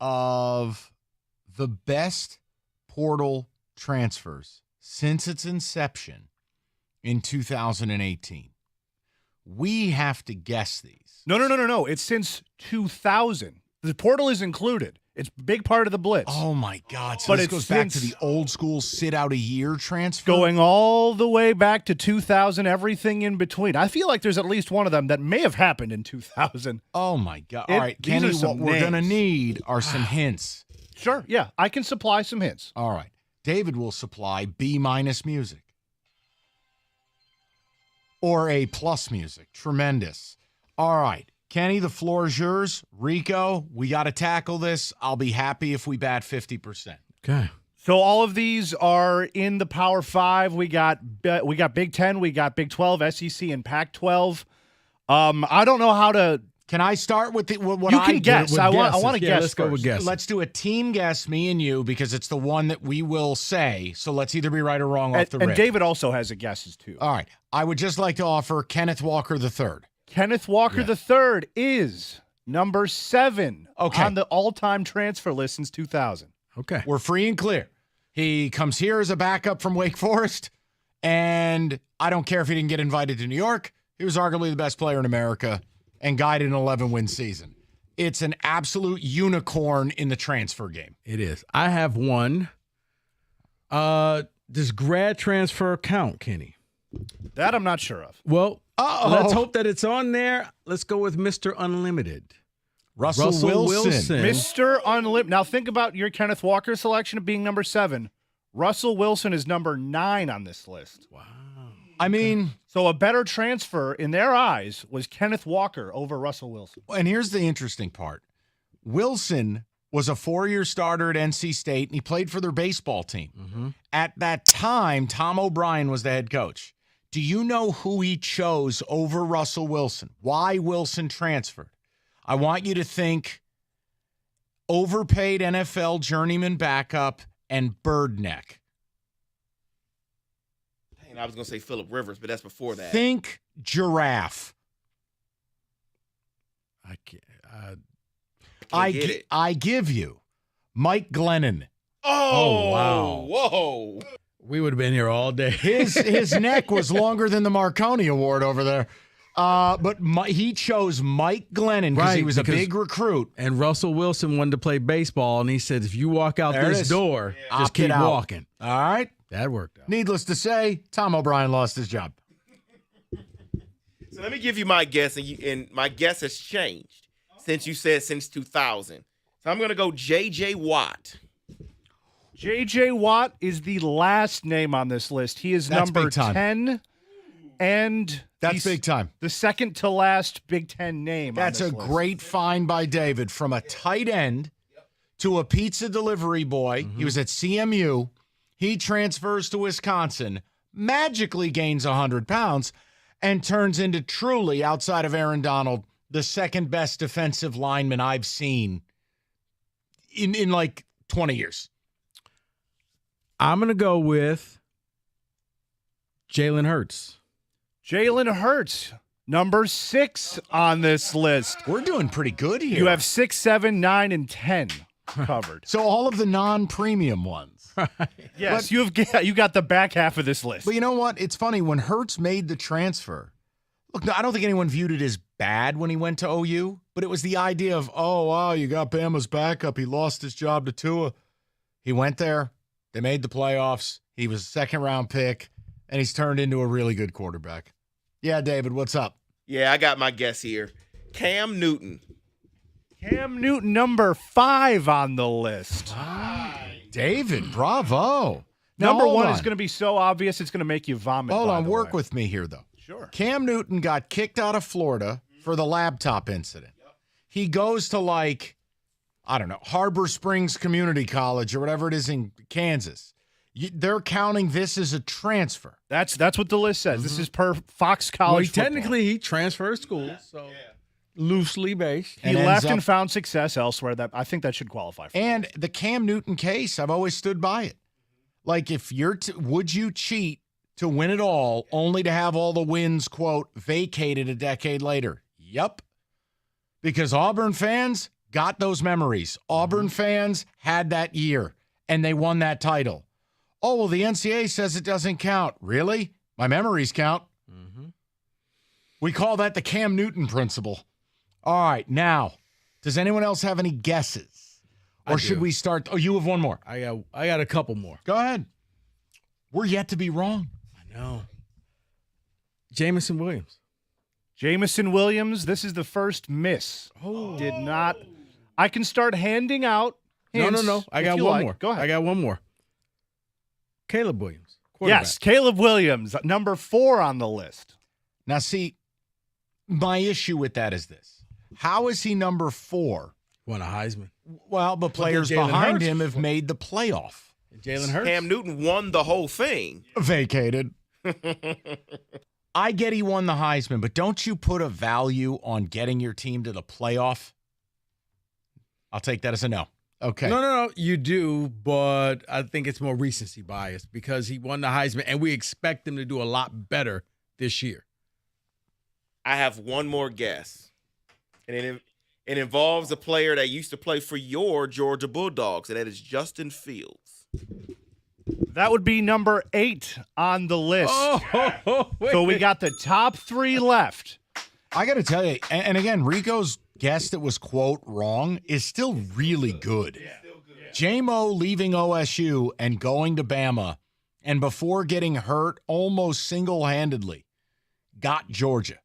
Speaker 4: of the best portal transfers since its inception in 2018. We have to guess these.
Speaker 9: No. It's since 2000. The portal is included. It's a big part of the blitz.
Speaker 4: Oh, my God. So this goes back to the old school sit-out-a-year transfer?
Speaker 9: Going all the way back to 2000, everything in between. I feel like there's at least one of them that may have happened in 2000.
Speaker 4: Oh, my God. All right, Kenny, what we're going to need are some hints.
Speaker 9: Sure, yeah. I can supply some hints.
Speaker 4: All right. David will supply B-minus music. Or A-plus music. Tremendous. All right. Kenny, the floor is yours. Rico, we got to tackle this. I'll be happy if we bat 50%.
Speaker 21: Okay.
Speaker 9: So all of these are in the Power 5. We got Big 10, we got Big 12, SEC, and Pac-12. I don't know how to.
Speaker 4: Can I start with what
Speaker 9: you
Speaker 4: I
Speaker 9: can guess? I want to guess.
Speaker 21: Let's go with guess.
Speaker 4: Let's do a team guess, me and you, because it's the one that we will say. So let's either be right or wrong off the rip.
Speaker 9: And David also has a guesses too.
Speaker 4: All right. I would just like to offer Kenneth Walker III.
Speaker 9: Kenneth Walker III is number 7 on the all-time transfer list since 2000.
Speaker 21: Okay.
Speaker 4: We're free and clear. He comes here as a backup from Wake Forest, and I don't care if he didn't get invited to New York. He was arguably the best player in America and guided an 11-win season. It's an absolute unicorn in the transfer game.
Speaker 21: It is. I have one. Does grad transfer count, Kenny?
Speaker 9: That I'm not sure of.
Speaker 21: Well, let's hope that it's on there. Let's go with Mr. Unlimited.
Speaker 4: Russell Wilson.
Speaker 9: Mr. Unlimited. Now think about your Kenneth Walker selection of being number 7. Russell Wilson is number 9 on this list.
Speaker 21: Wow.
Speaker 4: I mean,
Speaker 9: so a better transfer in their eyes was Kenneth Walker over Russell Wilson.
Speaker 4: And here's the interesting part. Wilson was a 4-year starter at NC State, and he played for their baseball team.
Speaker 21: Mm-hmm.
Speaker 4: At that time, Tom O'Brien was the head coach. Do you know who he chose over Russell Wilson? Why Wilson transferred? I want you to think overpaid NFL journeyman backup and bird neck.
Speaker 5: And I was going to say Phillip Rivers, but that's before that.
Speaker 4: Think giraffe.
Speaker 21: I can't.
Speaker 4: I give you Mike Glennon.
Speaker 5: Oh,
Speaker 21: wow.
Speaker 5: Whoa.
Speaker 21: We would have been here all day.
Speaker 4: His neck was longer than the Marconi Award over there. But he chose Mike Glennon because he was a big recruit.
Speaker 21: And Russell Wilson wanted to play baseball, and he said, if you walk out this door, just keep walking.
Speaker 4: All right.
Speaker 21: That worked out.
Speaker 4: Needless to say, Tom O'Brien lost his job.
Speaker 5: So let me give you my guess, and my guess has changed since you said since 2000. So I'm going to go J.J. Watt.
Speaker 9: J.J. Watt is the last name on this list. He is number 10, and
Speaker 4: that's big time.
Speaker 9: The second to last Big Ten name.
Speaker 4: That's a great find by David. From a tight end to a pizza delivery boy. Mm-hmm. He was at CMU. He transfers to Wisconsin, magically gains 100 pounds, and turns into truly, outside of Aaron Donald, the second best defensive lineman I've seen in like 20 years.
Speaker 21: I'm going to go with Jalen Hurts.
Speaker 9: Jalen Hurts, number 6 on this list.
Speaker 4: We're doing pretty good here.
Speaker 9: You have 6, 7, 9, and 10 covered.
Speaker 4: So all of the non-premium ones.
Speaker 9: Yes, you got the back half of this list.
Speaker 4: But you know what? It's funny. When Hurts made the transfer, look, I don't think anyone viewed it as bad when he went to OU, but it was the idea of, oh, wow, you got Bama's backup. He lost his job to Tua. He went there. They made the playoffs. He was a second-round pick, and he's turned into a really good quarterback. Yeah, David, what's up?
Speaker 5: Yeah, I got my guess here. Cam Newton.
Speaker 9: Cam Newton, number 5 on the list.
Speaker 4: David, bravo.
Speaker 9: Now, number 1 is going to be so obvious it's going to make you vomit.
Speaker 4: Hold on, work with me here, though.
Speaker 9: Sure.
Speaker 4: Cam Newton got kicked out of Florida for the laptop incident. Yep. He goes to, like, I don't know, Harbor Springs Community College or whatever it is in Kansas. They're counting this as a transfer.
Speaker 9: That's what the list says. Mm-hmm. This is per Fox College football.
Speaker 21: Technically, he transferred schools, so loosely based.
Speaker 9: He left and found success elsewhere. That I think that should qualify for.
Speaker 4: And the Cam Newton case, I've always stood by it. Like, if you're would you cheat to win it all, only to have all the wins, quote, vacated a decade later. Yep. Because Auburn fans got those memories. Auburn fans had that year, and they won that title. Oh, well, the NCAA says it doesn't count. Really? My memories count. We call that the Cam Newton principle. All right, now, does anyone else have any guesses? Or should we start? Oh, you have one more.
Speaker 21: I got a couple more.
Speaker 4: Go ahead. We're yet to be wrong.
Speaker 21: I know. Jamison Williams.
Speaker 9: Jamison Williams, this is the first miss.
Speaker 21: Oh.
Speaker 9: Did not. I can start handing out hints.
Speaker 21: No. I
Speaker 9: if
Speaker 21: got
Speaker 9: you
Speaker 21: one
Speaker 9: like.
Speaker 21: more.
Speaker 9: Go ahead.
Speaker 21: I got one more. Caleb Williams. Quarterback.
Speaker 9: Yes, Caleb Williams, number 4 on the list.
Speaker 4: Now, see, my issue with that is this. How is he number 4?
Speaker 21: Won a Heisman.
Speaker 4: Well, the players
Speaker 21: Jalen
Speaker 4: behind
Speaker 21: Hurts
Speaker 4: him have made the playoff.
Speaker 21: Jalen Hurts.
Speaker 5: Cam Newton won the whole thing.
Speaker 4: Vacated. I get he won the Heisman, but don't you put a value on getting your team to the playoff? I'll take that as a no. Okay.
Speaker 21: No. You do, but I think it's more recency bias because he won the Heisman, and we expect him to do a lot better this year.
Speaker 5: I have one more guess, and it involves a player that used to play for your Georgia Bulldogs, and that is Justin Fields.
Speaker 9: That would be number 8 on the list. So we got the top 3 left.
Speaker 4: I got to tell you, and again, Rico's guess that was, quote, wrong is still really good. J-Mo leaving OSU and going to Bama, and before getting hurt, almost single-handedly got Georgia.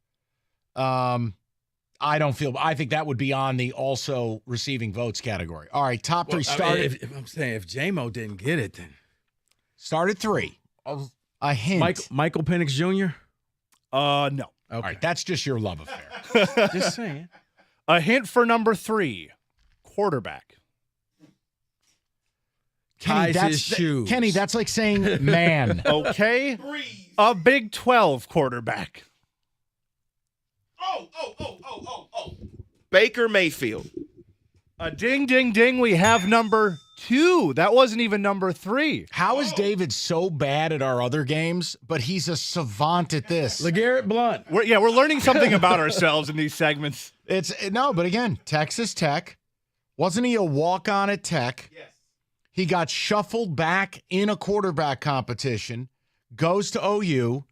Speaker 4: I think that would be on the also receiving votes category. All right, top 3 started.
Speaker 21: I'm saying if J-Mo didn't get it, then
Speaker 4: start at 3. A hint.
Speaker 21: Michael Penix Jr.?
Speaker 9: No.
Speaker 4: Okay. All right, that's just your love affair.
Speaker 21: Just saying.
Speaker 9: A hint for number 3, quarterback.
Speaker 4: Kenny,
Speaker 21: Ties his shoes.
Speaker 4: Kenny, that's like saying man.
Speaker 9: Okay. A Big 12 quarterback.
Speaker 5: Oh. Baker Mayfield.
Speaker 9: A ding, ding, ding. We have number 2. That wasn't even number 3.
Speaker 4: How is David so bad at our other games, but he's a savant at this?
Speaker 21: LeGarrette Blount.
Speaker 9: We're learning something about ourselves in these segments.
Speaker 4: But again, Texas Tech. Wasn't he a walk-on at Tech? Yes. He got shuffled back in a quarterback competition, goes to OU,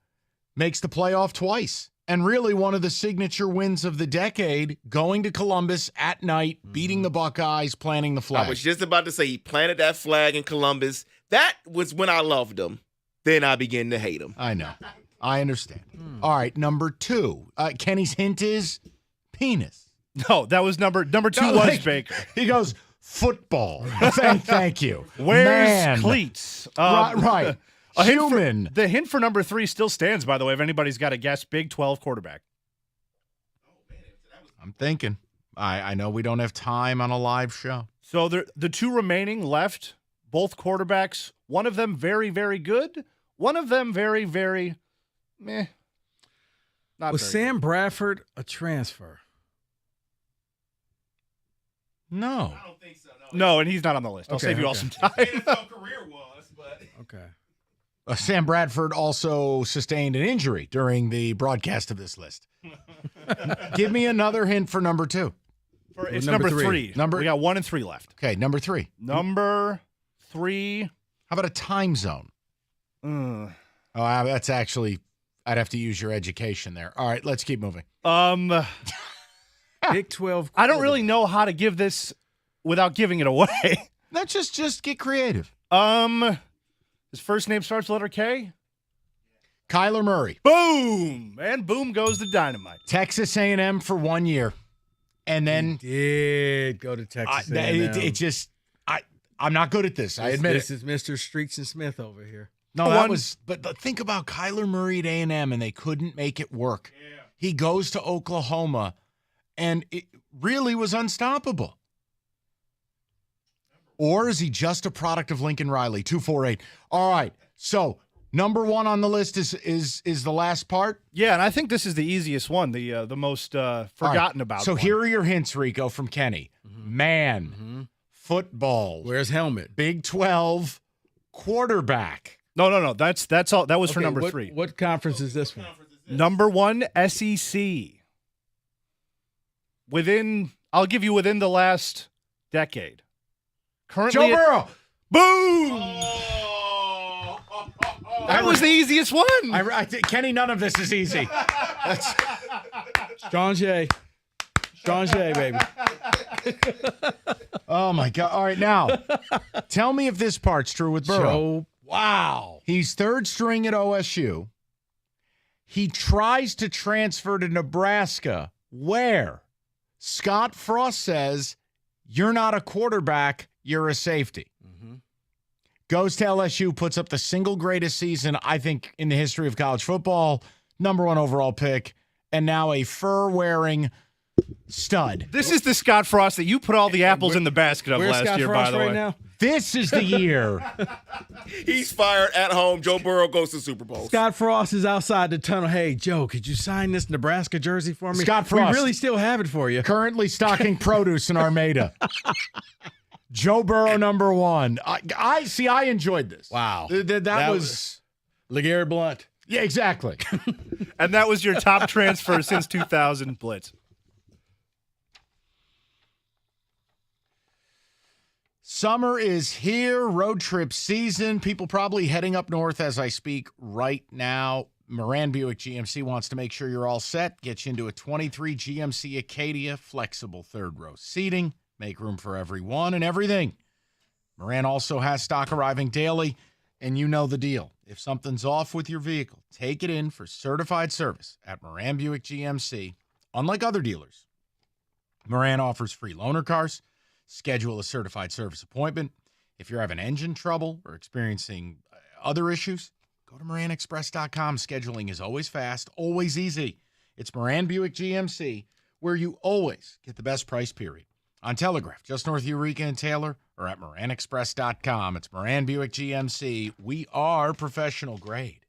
Speaker 4: makes the playoff twice. And really one of the signature wins of the decade, going to Columbus at night, beating the Buckeyes, planting the flag.
Speaker 5: I was just about to say he planted that flag in Columbus. That was when I loved him. Then I began to hate him.
Speaker 4: I know. I understand. All right, number 2. Kenny's hint is penis.
Speaker 9: No, that was number 2 was Baker.
Speaker 4: He goes, football. Thank you.
Speaker 9: Where's cleats?
Speaker 4: Right.
Speaker 9: The hint for number 3 still stands, by the way, if anybody's got a guess. Big 12 quarterback.
Speaker 4: I'm thinking. I know we don't have time on a live show.
Speaker 9: So the 2 remaining left, both quarterbacks, one of them very, very good, one of them very, very meh.
Speaker 21: Was Sam Bradford a transfer?
Speaker 4: No.
Speaker 5: I don't think so.
Speaker 9: No, and he's not on the list. I'll save you all some time.
Speaker 5: His NFL career was, but
Speaker 21: okay.
Speaker 4: Sam Bradford also sustained an injury during the broadcast of this list. Give me another hint for number 2.
Speaker 9: It's number 3. We got 1 and 3 left.
Speaker 4: Okay, number 3.
Speaker 9: Number 3.
Speaker 4: How about a time zone? Oh, that's actually, I'd have to use your education there. All right, let's keep moving.
Speaker 21: Big 12.
Speaker 9: I don't really know how to give this without giving it away.
Speaker 4: No, just get creative.
Speaker 9: His first name starts with letter K.
Speaker 4: Kyler Murray.
Speaker 9: Boom! And boom goes the dynamite.
Speaker 4: Texas A&M for 1 year. And then
Speaker 21: he did go to Texas A&M.
Speaker 4: I'm not good at this. I admit
Speaker 21: this is Mr. Streets and Smith over here.
Speaker 4: No, but think about Kyler Murray at A&M, and they couldn't make it work. Yeah. He goes to Oklahoma, and it really was unstoppable. Or is he just a product of Lincoln Riley? 248. All right. So number 1 on the list is the last part.
Speaker 9: Yeah, and I think this is the easiest one, the most forgotten about.
Speaker 4: So
Speaker 9: one.
Speaker 4: Here are your hints, Rico, from Kenny. Man, football.
Speaker 21: Where's helmet?
Speaker 4: Big 12 quarterback.
Speaker 9: No. That's all. That was for
Speaker 21: Okay,
Speaker 9: number
Speaker 21: what-
Speaker 9: 3.
Speaker 21: What conference is this one?
Speaker 9: Number 1, SEC. I'll give you within the last decade. Currently,
Speaker 4: Joe Burrow.
Speaker 9: Boom! That was the easiest one.
Speaker 4: I think Kenny, none of this is easy.
Speaker 21: Strong J. Strong J, baby.
Speaker 4: Oh my God! All right, now tell me if this part's true with Burrow.
Speaker 21: Wow.
Speaker 4: He's third string at OSU. He tries to transfer to Nebraska, where Scott Frost says, "You're not a quarterback, you're a safety." Goes to LSU, puts up the single greatest season, I think, in the history of college football, number 1 overall pick, and now a fur-wearing stud.
Speaker 9: This is the Scott Frost that you put all the apples in the basket of
Speaker 21: Where's
Speaker 9: last
Speaker 21: Scott
Speaker 9: year,
Speaker 21: Frost
Speaker 9: by the
Speaker 21: right
Speaker 9: way.
Speaker 21: now?
Speaker 4: This is the year.
Speaker 5: He's fired at home. Joe Burrow goes to Super Bowl.
Speaker 21: Scott Frost is outside the tunnel. Hey, Joe, could you sign this Nebraska jersey for me?
Speaker 4: Scott Frost.
Speaker 21: We really still have it for you.
Speaker 4: Currently stocking produce in Armada. Joe Burrow, number 1. I see. I enjoyed this.
Speaker 21: Wow.
Speaker 4: That was
Speaker 21: LeGarrette Blount.
Speaker 4: Yeah, exactly.
Speaker 9: And that was your top transfer since 2000, Blitz.
Speaker 4: Summer is here, road trip season. People probably heading up north as I speak right now. Moran Buick GMC wants to make sure you're all set. Get you into a 23 GMC Acadia, flexible third row seating. Make room for everyone and everything. Moran also has stock arriving daily, and you know the deal. If something's off with your vehicle, take it in for certified service at Moran Buick GMC. Unlike other dealers, Moran offers free loaner cars. Schedule a certified service appointment. If you're having engine trouble or experiencing other issues, go to MoranExpress.com. Scheduling is always fast, always easy. It's Moran Buick GMC, where you always get the best price, period. On Telegraph, just north of Eureka and Taylor, or at MoranExpress.com. It's Moran Buick GMC. We are professional grade.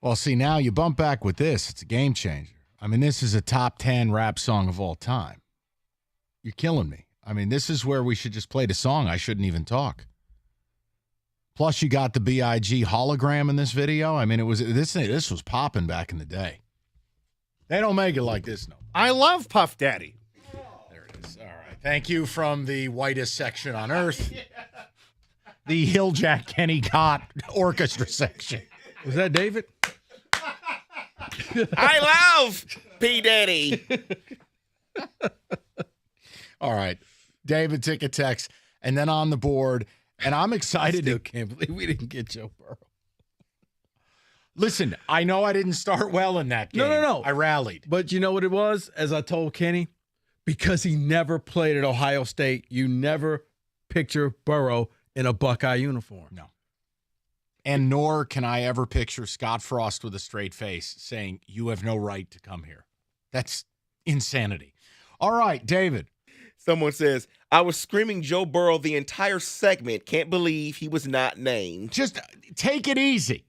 Speaker 4: Well, see, now you bump back with this. It's a game changer. I mean, this is a top 10 rap song of all time. You're killing me. I mean, this is where we should just play the song. I shouldn't even talk. Plus, you got the B.I.G. hologram in this video. I mean, this was popping back in the day. They don't make it like this, no.
Speaker 9: I love Puff Daddy.
Speaker 4: There it is. All right. Thank you from the whitest section on earth. The Hill Jack Kenny Cott orchestra section.
Speaker 21: Was that David?
Speaker 5: I love P. Daddy.
Speaker 4: All right. David took a text, and then on the board, and I'm excited.
Speaker 21: I still can't believe we didn't get Joe Burrow.
Speaker 4: Listen, I know I didn't start well in that game.
Speaker 21: No.
Speaker 4: I rallied.
Speaker 21: But you know what it was? As I told Kenny, because he never played at Ohio State, you never picture Burrow in a Buckeye uniform.
Speaker 4: No. And nor can I ever picture Scott Frost with a straight face saying, you have no right to come here. That's insanity. All right, David.
Speaker 5: Someone says, I was screaming Joe Burrow the entire segment. Can't believe he was not named.
Speaker 4: Just take it easy.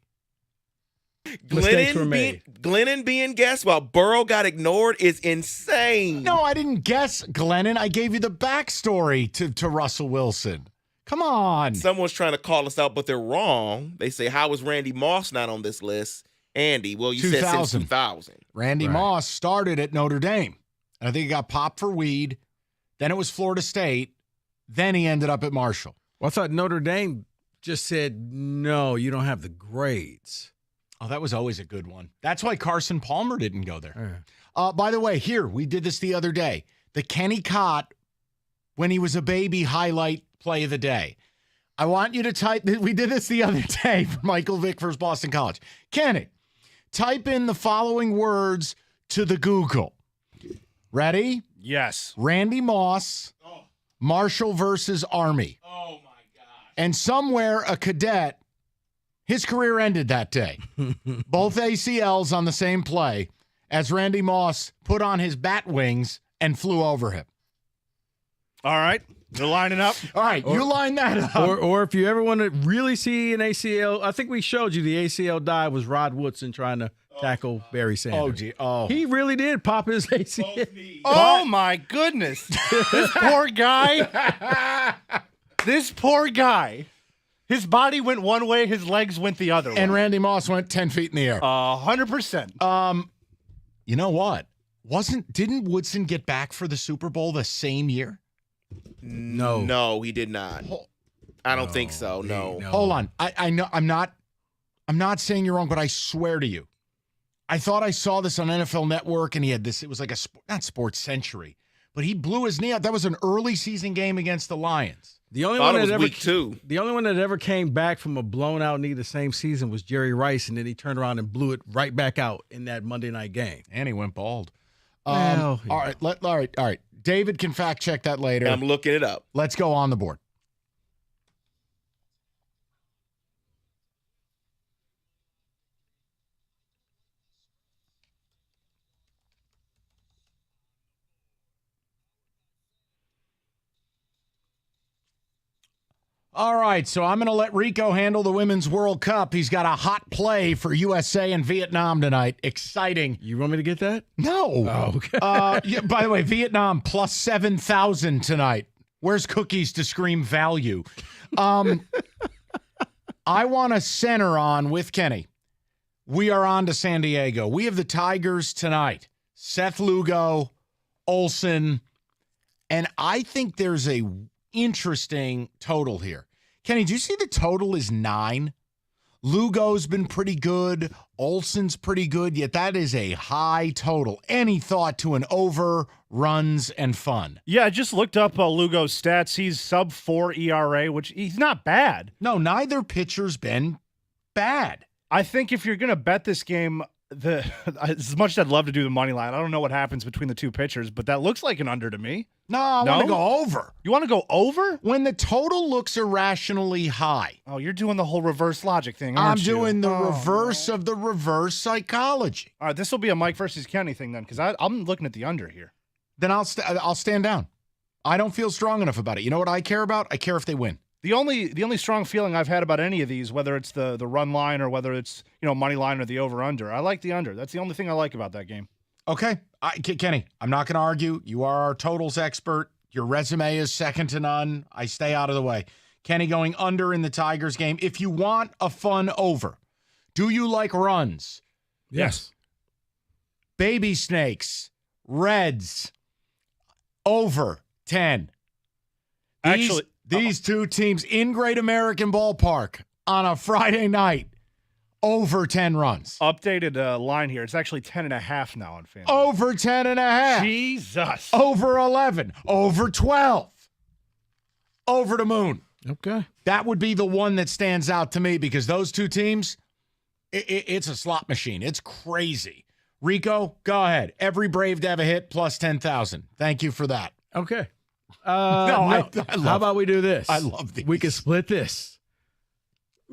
Speaker 5: Glennon being guessed while Burrow got ignored is insane.
Speaker 4: No, I didn't guess Glennon. I gave you the backstory to Russell Wilson. Come on.
Speaker 5: Someone's trying to call us out, but they're wrong. They say, how is Randy Moss not on this list? Andy, well, you said since 2000.
Speaker 4: Randy Moss started at Notre Dame. And I think he got popped for weed. Then it was Florida State. Then he ended up at Marshall.
Speaker 21: Well, I thought Notre Dame just said, no, you don't have the grades.
Speaker 4: Oh, that was always a good one. That's why Carson Palmer didn't go there. By the way, here, we did this the other day. The Kenny Cott, when he was a baby, highlight play of the day. I want you to type, we did this the other day for Michael Vick versus Boston College. Kenny, type in the following words to the Google. Ready?
Speaker 9: Yes.
Speaker 4: Randy Moss, Marshall versus Army.
Speaker 5: Oh, my God.
Speaker 4: And somewhere a cadet, his career ended that day. Both ACLs on the same play as Randy Moss put on his bat wings and flew over him.
Speaker 9: All right. They're lining up.
Speaker 4: All right. You line that up.
Speaker 21: Or if you ever want to really see an ACL, I think we showed you the ACL dive was Rod Woodson trying to tackle Barry Sanders.
Speaker 4: Oh, gee. Oh.
Speaker 21: He really did pop his ACL.
Speaker 9: Oh, my goodness. This poor guy. This poor guy. His body went one way, his legs went the other way.
Speaker 4: And Randy Moss went 10 feet in the air.
Speaker 9: 100%.
Speaker 4: You know what? Didn't Woodson get back for the Super Bowl the same year?
Speaker 5: No, he did not. I don't think so. No.
Speaker 4: Hold on. I know I'm not saying you're wrong, but I swear to you, I thought I saw this on NFL Network, and he had this. It was like not Sports Century, but he blew his knee out. That was an early season game against the Lions.
Speaker 21: The only one that ever came back from a blown out knee the same season was Jerry Rice, and then he turned around and blew it right back out in that Monday night game.
Speaker 4: And he went bald. All right. David can fact check that later.
Speaker 5: I'm looking it up.
Speaker 4: Let's go on the board. All right, so I'm going to let Rico handle the Women's World Cup. He's got a hot play for USA and Vietnam tonight. Exciting.
Speaker 21: You want me to get that?
Speaker 4: No.
Speaker 21: Oh, okay.
Speaker 4: Yeah, by the way, Vietnam plus 7,000 tonight. Where's cookies to scream value? I want to center on with Kenny. We are on to San Diego. We have the Tigers tonight. Seth Lugo, Olsen, and I think there's a interesting total here. Kenny, do you see the total is 9? Lugo's been pretty good. Olsen's pretty good, yet that is a high total. Any thought to an over, runs, and fun?
Speaker 9: Yeah, I just looked up Lugo's stats. He's sub 4 ERA, which he's not bad.
Speaker 4: No, neither pitcher's been bad.
Speaker 9: I think if you're going to bet this game, as much as I'd love to do the money line, I don't know what happens between the two pitchers, but that looks like an under to me.
Speaker 4: No, I want to go over.
Speaker 9: You want to go over?
Speaker 4: When the total looks irrationally high.
Speaker 9: Oh, you're doing the whole reverse logic thing, aren't you?
Speaker 4: I'm doing the reverse of the reverse psychology.
Speaker 9: All right, this will be a Mike versus Kenny thing then, because I'm looking at the under here.
Speaker 4: Then I'll stand down. I don't feel strong enough about it. You know what I care about? I care if they win.
Speaker 9: The only strong feeling I've had about any of these, whether it's the run line or whether it's money line or the over under, I like the under. That's the only thing I like about that game.
Speaker 4: Okay, Kenny, I'm not going to argue. You are our totals expert. Your resume is second to none. I stay out of the way. Kenny going under in the Tigers game. If you want a fun over, do you like runs?
Speaker 21: Yes.
Speaker 4: Baby snakes, Reds, over 10. These two teams in Great American Ballpark on a Friday night, over 10 runs.
Speaker 9: Updated line here. It's actually 10.5 now on FanDuel.
Speaker 4: Over 10.5.
Speaker 9: Jesus.
Speaker 4: Over 11. Over 12. Over the moon.
Speaker 21: Okay.
Speaker 4: That would be the one that stands out to me because those two teams, it's a slot machine. It's crazy. Rico, go ahead. Every Brave to have a hit plus 10,000. Thank you for that.
Speaker 21: Okay.
Speaker 4: I
Speaker 21: How about we do this?
Speaker 4: I love these.
Speaker 21: We can split this.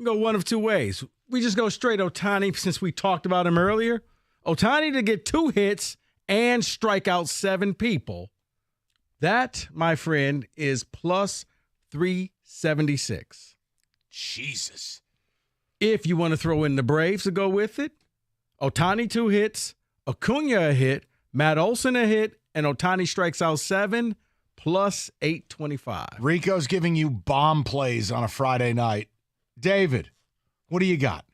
Speaker 21: Go one of two ways. We just go straight Ohtani since we talked about him earlier. Ohtani to get 2 hits and strike out 7 people. That, my friend, is plus 376.
Speaker 4: Jesus.
Speaker 21: If you want to throw in the Braves to go with it, Ohtani 2 hits, Acuna a hit, Matt Olson a hit, and Ohtani strikes out 7, plus 825.
Speaker 4: Rico's giving you bomb plays on a Friday night. David, what do you got?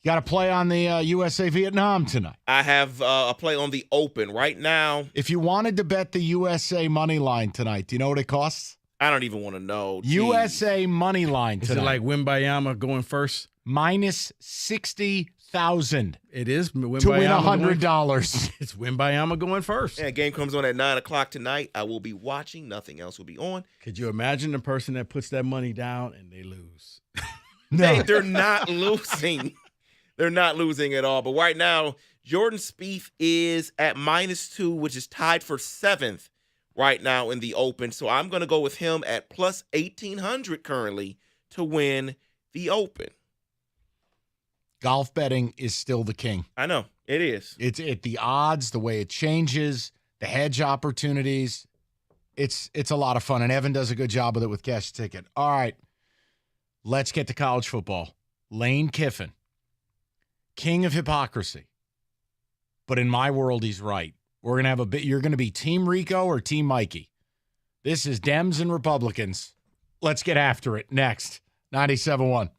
Speaker 4: You got to play on the USA Vietnam tonight.
Speaker 5: I have a play on the open right now.
Speaker 4: If you wanted to bet the USA money line tonight, do you know what it costs?
Speaker 5: I don't even want to know. Jeez.
Speaker 4: USA money line tonight.
Speaker 21: Is it like Wimbayama going first?
Speaker 4: Minus 60,000.
Speaker 21: It is Wimbayama
Speaker 4: to win $100.
Speaker 21: It's Wimbayama going first.
Speaker 5: Yeah, game comes on at 9 o'clock tonight. I will be watching. Nothing else will be on.
Speaker 21: Could you imagine the person that puts that money down and they lose?
Speaker 4: No.
Speaker 5: They're not losing. They're not losing at all. But right now, Jordan Spieth is at -2, which is tied for 7th right now in the Open. So I'm going to go with him at plus 1,800 currently to win the Open.
Speaker 4: Golf betting is still the king.
Speaker 5: I know. It is.
Speaker 4: It's the odds, the way it changes, the hedge opportunities. It's a lot of fun, and Evan does a good job with it with Cash the Ticket. All right, let's get to college football. Lane Kiffin, king of hypocrisy. But in my world, he's right. We're gonna have a bit. You're gonna be Team Rico or Team Mikey. This is Dems and Republicans. Let's get after it. Next, 97.1.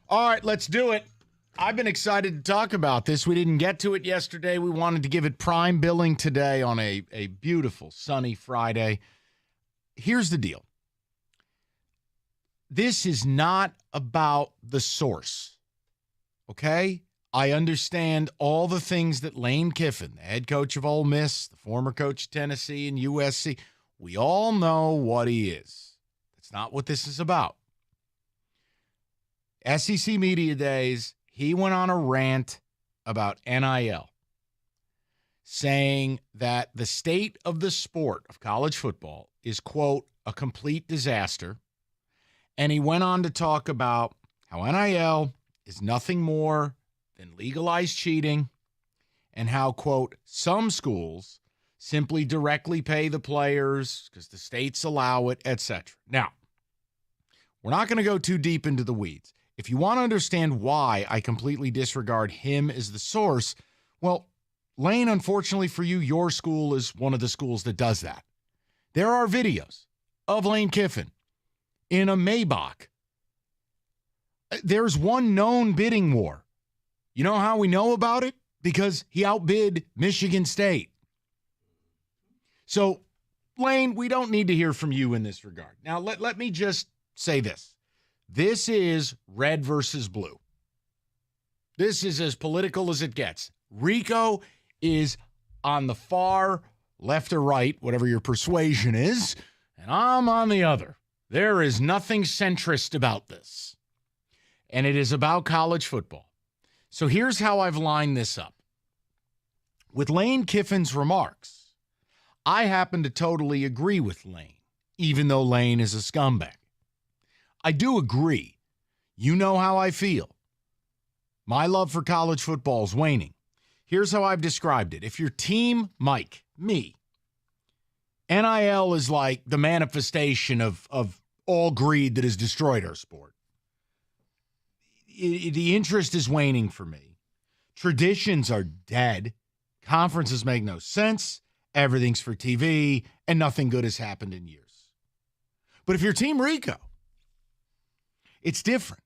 Speaker 4: All right, let's do it. I've been excited to talk about this. We didn't get to it yesterday. We wanted to give it prime billing today on a beautiful sunny Friday. Here's the deal. This is not about the source, okay? I understand all the things that Lane Kiffin, the head coach of Ole Miss, the former coach of Tennessee and USC, we all know what he is. That's not what this is about. SEC Media Days, he went on a rant about NIL, saying that the state of the sport of college football is, quote, a complete disaster. And he went on to talk about how NIL is nothing more than legalized cheating and how, quote, some schools simply directly pay the players because the states allow it, etc. Now, we're not going to go too deep into the weeds. If you want to understand why I completely disregard him as the source, well, Lane, unfortunately for you, your school is one of the schools that does that. There are videos of Lane Kiffin in a Maybach. There's one known bidding war. You know how we know about it? Because he outbid Michigan State. So, Lane, we don't need to hear from you in this regard. Now, let me just say this. This is red versus blue. This is as political as it gets. Rico is on the far left or right, whatever your persuasion is, and I'm on the other. There is nothing centrist about this. And it is about college football. So here's how I've lined this up. With Lane Kiffin's remarks, I happen to totally agree with Lane, even though Lane is a scumbag. I do agree. You know how I feel. My love for college football is waning. Here's how I've described it. If your team, Mike, me, NIL is like the manifestation of all greed that has destroyed our sport. The interest is waning for me. Traditions are dead. Conferences make no sense. Everything's for TV, and nothing good has happened in years. But if you're Team Rico, it's different.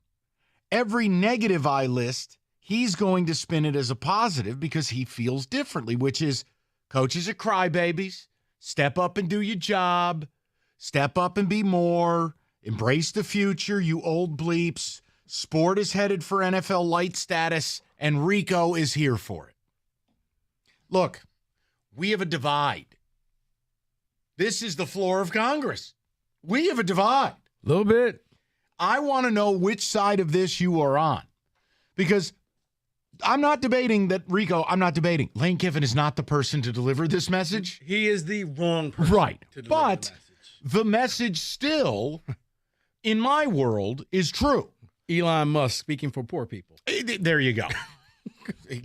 Speaker 4: Every negative I list, he's going to spin it as a positive because he feels differently, which is coaches are crybabies. Step up and do your job. Step up and be more. Embrace the future, you old bleeps. Sport is headed for NFL light status, and Rico is here for it. Look, we have a divide. This is the floor of Congress. We have a divide.
Speaker 21: A little bit.
Speaker 4: I want to know which side of this you are on. Because I'm not debating that, Rico, I'm not debating. Lane Kiffin is not the person to deliver this message.
Speaker 21: He is the wrong person.
Speaker 4: Right.
Speaker 21: To deliver
Speaker 4: But the message still, in my world, is true.
Speaker 21: Elon Musk speaking for poor people.
Speaker 4: There you go.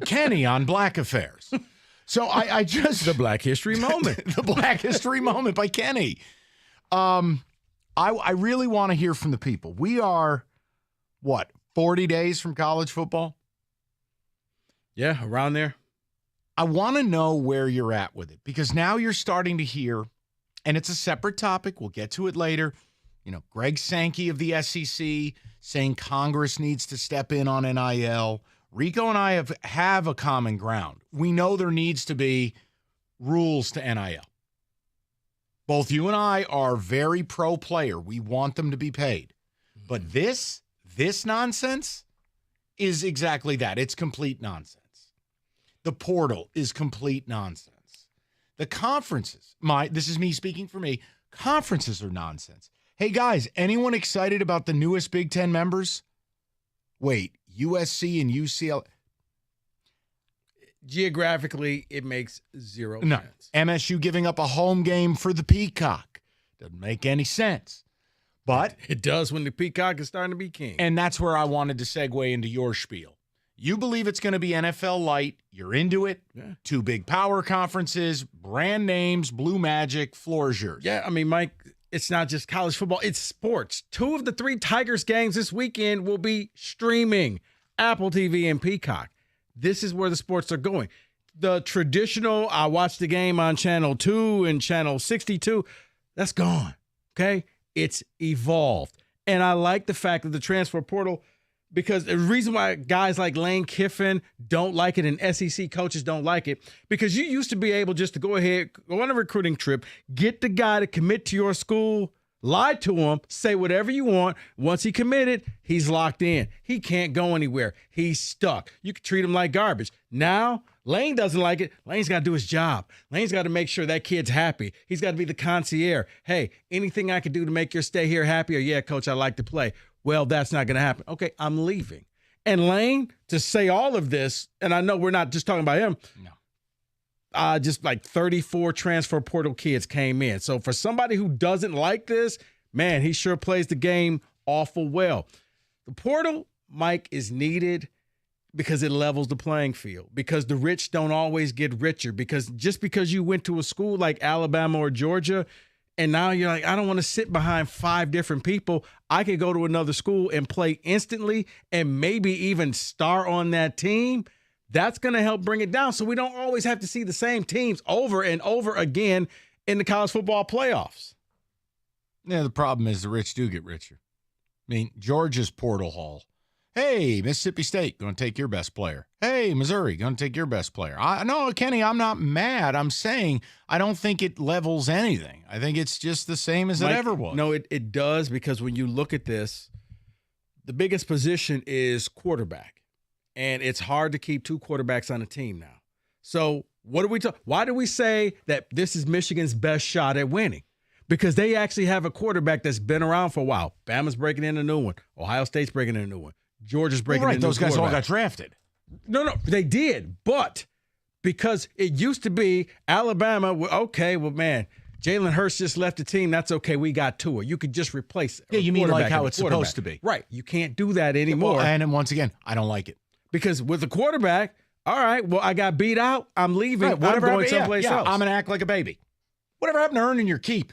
Speaker 4: Kenny on Black Affairs. So I just...
Speaker 21: The Black History Moment.
Speaker 4: The Black History Moment by Kenny. I really want to hear from the people. We are, 40 days from college football?
Speaker 21: Yeah, around there.
Speaker 4: I want to know where you're at with it because now you're starting to hear, and it's a separate topic. We'll get to it later. Greg Sankey of the SEC saying Congress needs to step in on NIL. Rico and I have a common ground. We know there needs to be rules to NIL. Both you and I are very pro-player. We want them to be paid. But this nonsense is exactly that. It's complete nonsense. The portal is complete nonsense. The conferences, this is me speaking for me, conferences are nonsense. Hey, guys, anyone excited about the newest Big Ten members? Wait, USC and UCLA?
Speaker 21: Geographically, it makes zero sense.
Speaker 4: MSU giving up a home game for the Peacock. Doesn't make any sense. But
Speaker 21: it does when the Peacock is starting to be king.
Speaker 4: And that's where I wanted to segue into your spiel. You believe it's going to be NFL light. You're into it.
Speaker 21: Yeah.
Speaker 4: 2 big power conferences, brand names, Blue Magic, floor is yours.
Speaker 21: Yeah, I mean, Mike, it's not just college football. It's sports. 2 of the 3 Tigers games this weekend will be streaming. Apple TV and Peacock. This is where the sports are going. The traditional, I watched the game on Channel 2 and Channel 62, that's gone, okay? It's evolved. And I like the fact that the transfer portal, Because the reason why guys like Lane Kiffin don't like it and SEC coaches don't like it, because you used to be able just to go ahead, go on a recruiting trip, get the guy to commit to your school, lie to him, say whatever you want. Once he committed, he's locked in. He can't go anywhere. He's stuck. You can treat him like garbage. Now, Lane doesn't like it. Lane's got to do his job. Lane's got to make sure that kid's happy. He's got to be the concierge. Hey, anything I can do to make your stay here happier? Yeah, coach, I like to play. Well, that's not going to happen. Okay, I'm leaving. And Lane, to say all of this, and I know we're not just talking about him. No. Just like 34 transfer portal kids came in. So for somebody who doesn't like this, man, he sure plays the game awful well. The portal, Mike, is needed because it levels the playing field, because the rich don't always get richer, because just because you went to a school like Alabama or Georgia and now you're like, I don't want to sit behind 5 different people. I could go to another school and play instantly and maybe even star on that team. That's going to help bring it down so we don't always have to see the same teams over and over again in the college football playoffs.
Speaker 4: Yeah, the problem is the rich do get richer. I mean, Georgia's portal haul. Hey, Mississippi State, going to take your best player. Hey, Missouri, going to take your best player. No, Kenny, I'm not mad. I'm saying I don't think it levels anything. I think it's just the same as it ever was.
Speaker 21: No, it does, because when you look at this, the biggest position is quarterback. And it's hard to keep 2 quarterbacks on a team now. So what do we talk? Why do we say that this is Michigan's best shot at winning? Because they actually have a quarterback that's been around for a while. Bama's breaking in a new one. Ohio State's breaking in a new one. Georgia's breaking in a new one.
Speaker 4: Those guys all got drafted.
Speaker 21: No, they did. But because it used to be Alabama, okay, well, man, Jalen Hurts just left the team. That's okay. We got Tua. You could just replace it.
Speaker 4: Yeah, you mean like how it's supposed to be.
Speaker 21: Right. You can't do that anymore.
Speaker 4: Well, and once again, I don't like it.
Speaker 21: Because with a quarterback, all right, well, I got beat out. I'm leaving.
Speaker 4: Right, whatever
Speaker 21: I'm going someplace else.
Speaker 4: I'm going to act like a baby. Whatever happened to earning your keep?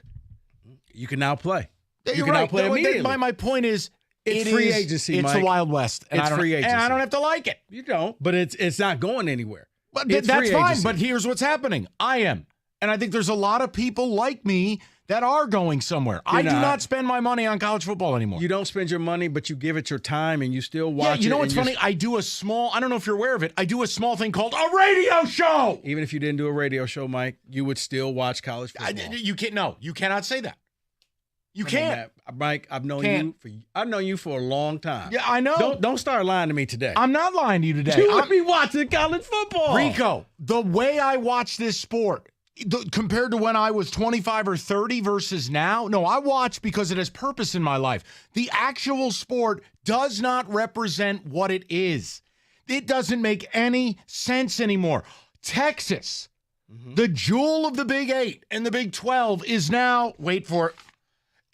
Speaker 21: You can now play.
Speaker 4: You can now play immediately. My point is,
Speaker 21: it's free agency,
Speaker 4: It's
Speaker 21: Mike.
Speaker 4: the Wild West. And
Speaker 21: It's free agency.
Speaker 4: And I don't have to like it.
Speaker 21: You don't. But it's not going anywhere.
Speaker 4: But that's fine. But here's what's happening. I am. And I think there's a lot of people like me that are going somewhere. I do not spend my money on college football anymore.
Speaker 21: You don't spend your money, but you give it your time and you still watch it.
Speaker 4: Yeah, you know what's funny? I do a small, I don't know if you're aware of it, I do a small thing called a radio show.
Speaker 21: Even if you didn't do a radio show, Mike, you would still watch college football.
Speaker 4: You can't. No, you cannot say that. You can't.
Speaker 21: Mike, I've known you for a long time.
Speaker 4: Yeah, I know.
Speaker 21: Don't start lying to me today.
Speaker 4: I'm not lying to you today.
Speaker 21: You would be watching college football.
Speaker 4: Rico, the way I watch this sport, compared to when I was 25 or 30 versus now, no, I watch because it has purpose in my life. The actual sport does not represent what it is. It doesn't make any sense anymore. Texas, the jewel of the Big 8 and the Big 12 is now, wait for it,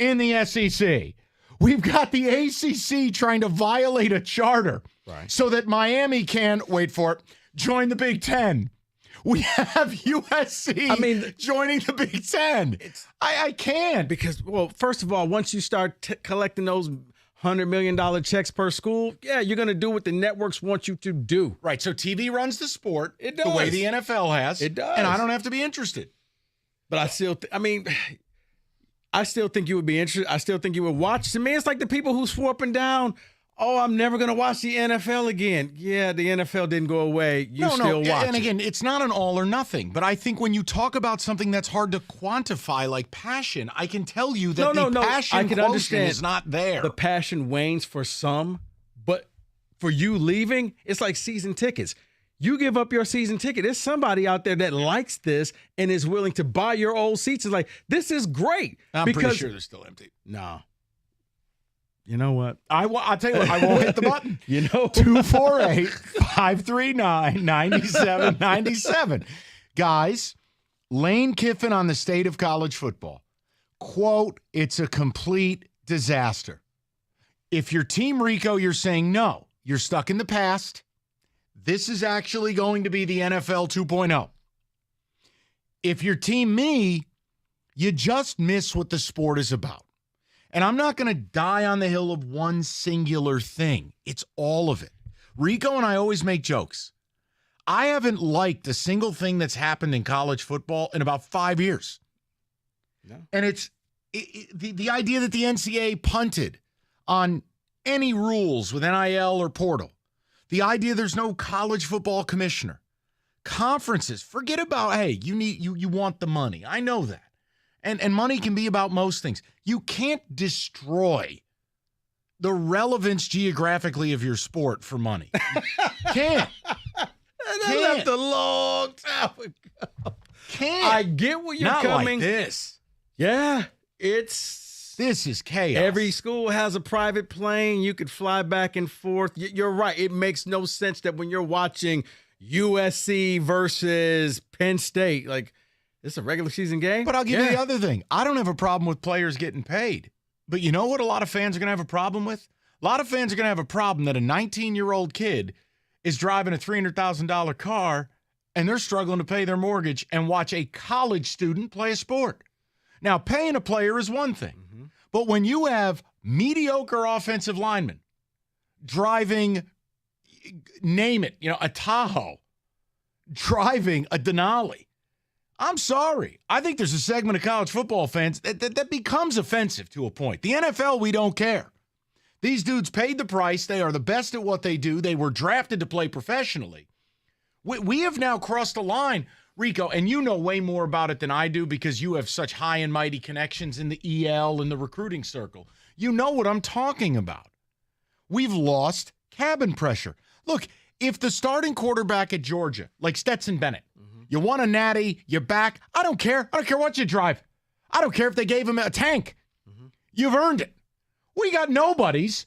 Speaker 4: in the SEC. We've got the ACC trying to violate a charter so that Miami can, wait for it, join the Big 10. We have USC joining the Big 10. I can't.
Speaker 21: Because, well, first of all, once you start collecting those $100 million checks per school, yeah, you're going to do what the networks want you to do.
Speaker 4: Right, so TV runs the sport
Speaker 21: it does.
Speaker 4: the way the NFL has.
Speaker 21: It does.
Speaker 4: And I don't have to be interested.
Speaker 21: But I still think you would be interested. I still think you would watch. To me, it's like the people who swore up and down, oh, I'm never going to watch the NFL again. Yeah, the NFL didn't go away. You still watch
Speaker 4: and again, it's not an all or nothing. But I think when you talk about something that's hard to quantify, like passion, I can tell you that passion
Speaker 21: I can understand
Speaker 4: is not there.
Speaker 21: The passion wanes for some, but for you leaving, it's like season tickets. You give up your season ticket. There's somebody out there that likes this and is willing to buy your old seats. It's like, this is great.
Speaker 4: I'm pretty sure they're still empty.
Speaker 21: No. You know what?
Speaker 4: I'll tell you what, I won't hit the button. 248-539-9797. Guys, Lane Kiffin on the state of college football. Quote, it's a complete disaster. If you're Team Rico, you're saying no. You're stuck in the past. This is actually going to be the NFL 2.0. If you're Team Me, you just miss what the sport is about. And I'm not going to die on the hill of one singular thing. It's all of it. Rico and I always make jokes. I haven't liked a single thing that's happened in college football in about 5 years. No. And it's the idea that the NCAA punted on any rules with NIL or portal. The idea there's no college football commissioner. Conferences, forget about, hey, you want the money. I know that. And money can be about most things. You can't destroy the relevance geographically of your sport for money. Can't.
Speaker 21: That left a long time ago.
Speaker 4: Can't.
Speaker 21: I get where you're
Speaker 4: Not
Speaker 21: coming.
Speaker 4: like this.
Speaker 21: Yeah,
Speaker 4: this is chaos.
Speaker 21: Every school has a private plane. You could fly back and forth. You're right. It makes no sense that when you're watching USC versus Penn State, like, it's a regular season game.
Speaker 4: But I'll give you the other thing. I don't have a problem with players getting paid. But you know what a lot of fans are going to have a problem with? A lot of fans are going to have a problem that a 19-year-old kid is driving a $300,000 car and they're struggling to pay their mortgage and watch a college student play a sport. Now, paying a player is one thing. But when you have mediocre offensive linemen driving, name it, a Tahoe, driving a Denali, I'm sorry. I think there's a segment of college football fans that becomes offensive to a point. The NFL, we don't care. These dudes paid the price. They are the best at what they do. They were drafted to play professionally. We have now crossed a line, Rico, and you know way more about it than I do because you have such high and mighty connections in the EL and the recruiting circle. You know what I'm talking about. We've lost cabin pressure. Look, if the starting quarterback at Georgia, like Stetson Bennett, you won a natty, you're back. I don't care. I don't care what you drive. I don't care if they gave him a tank. You've earned it. We got nobodies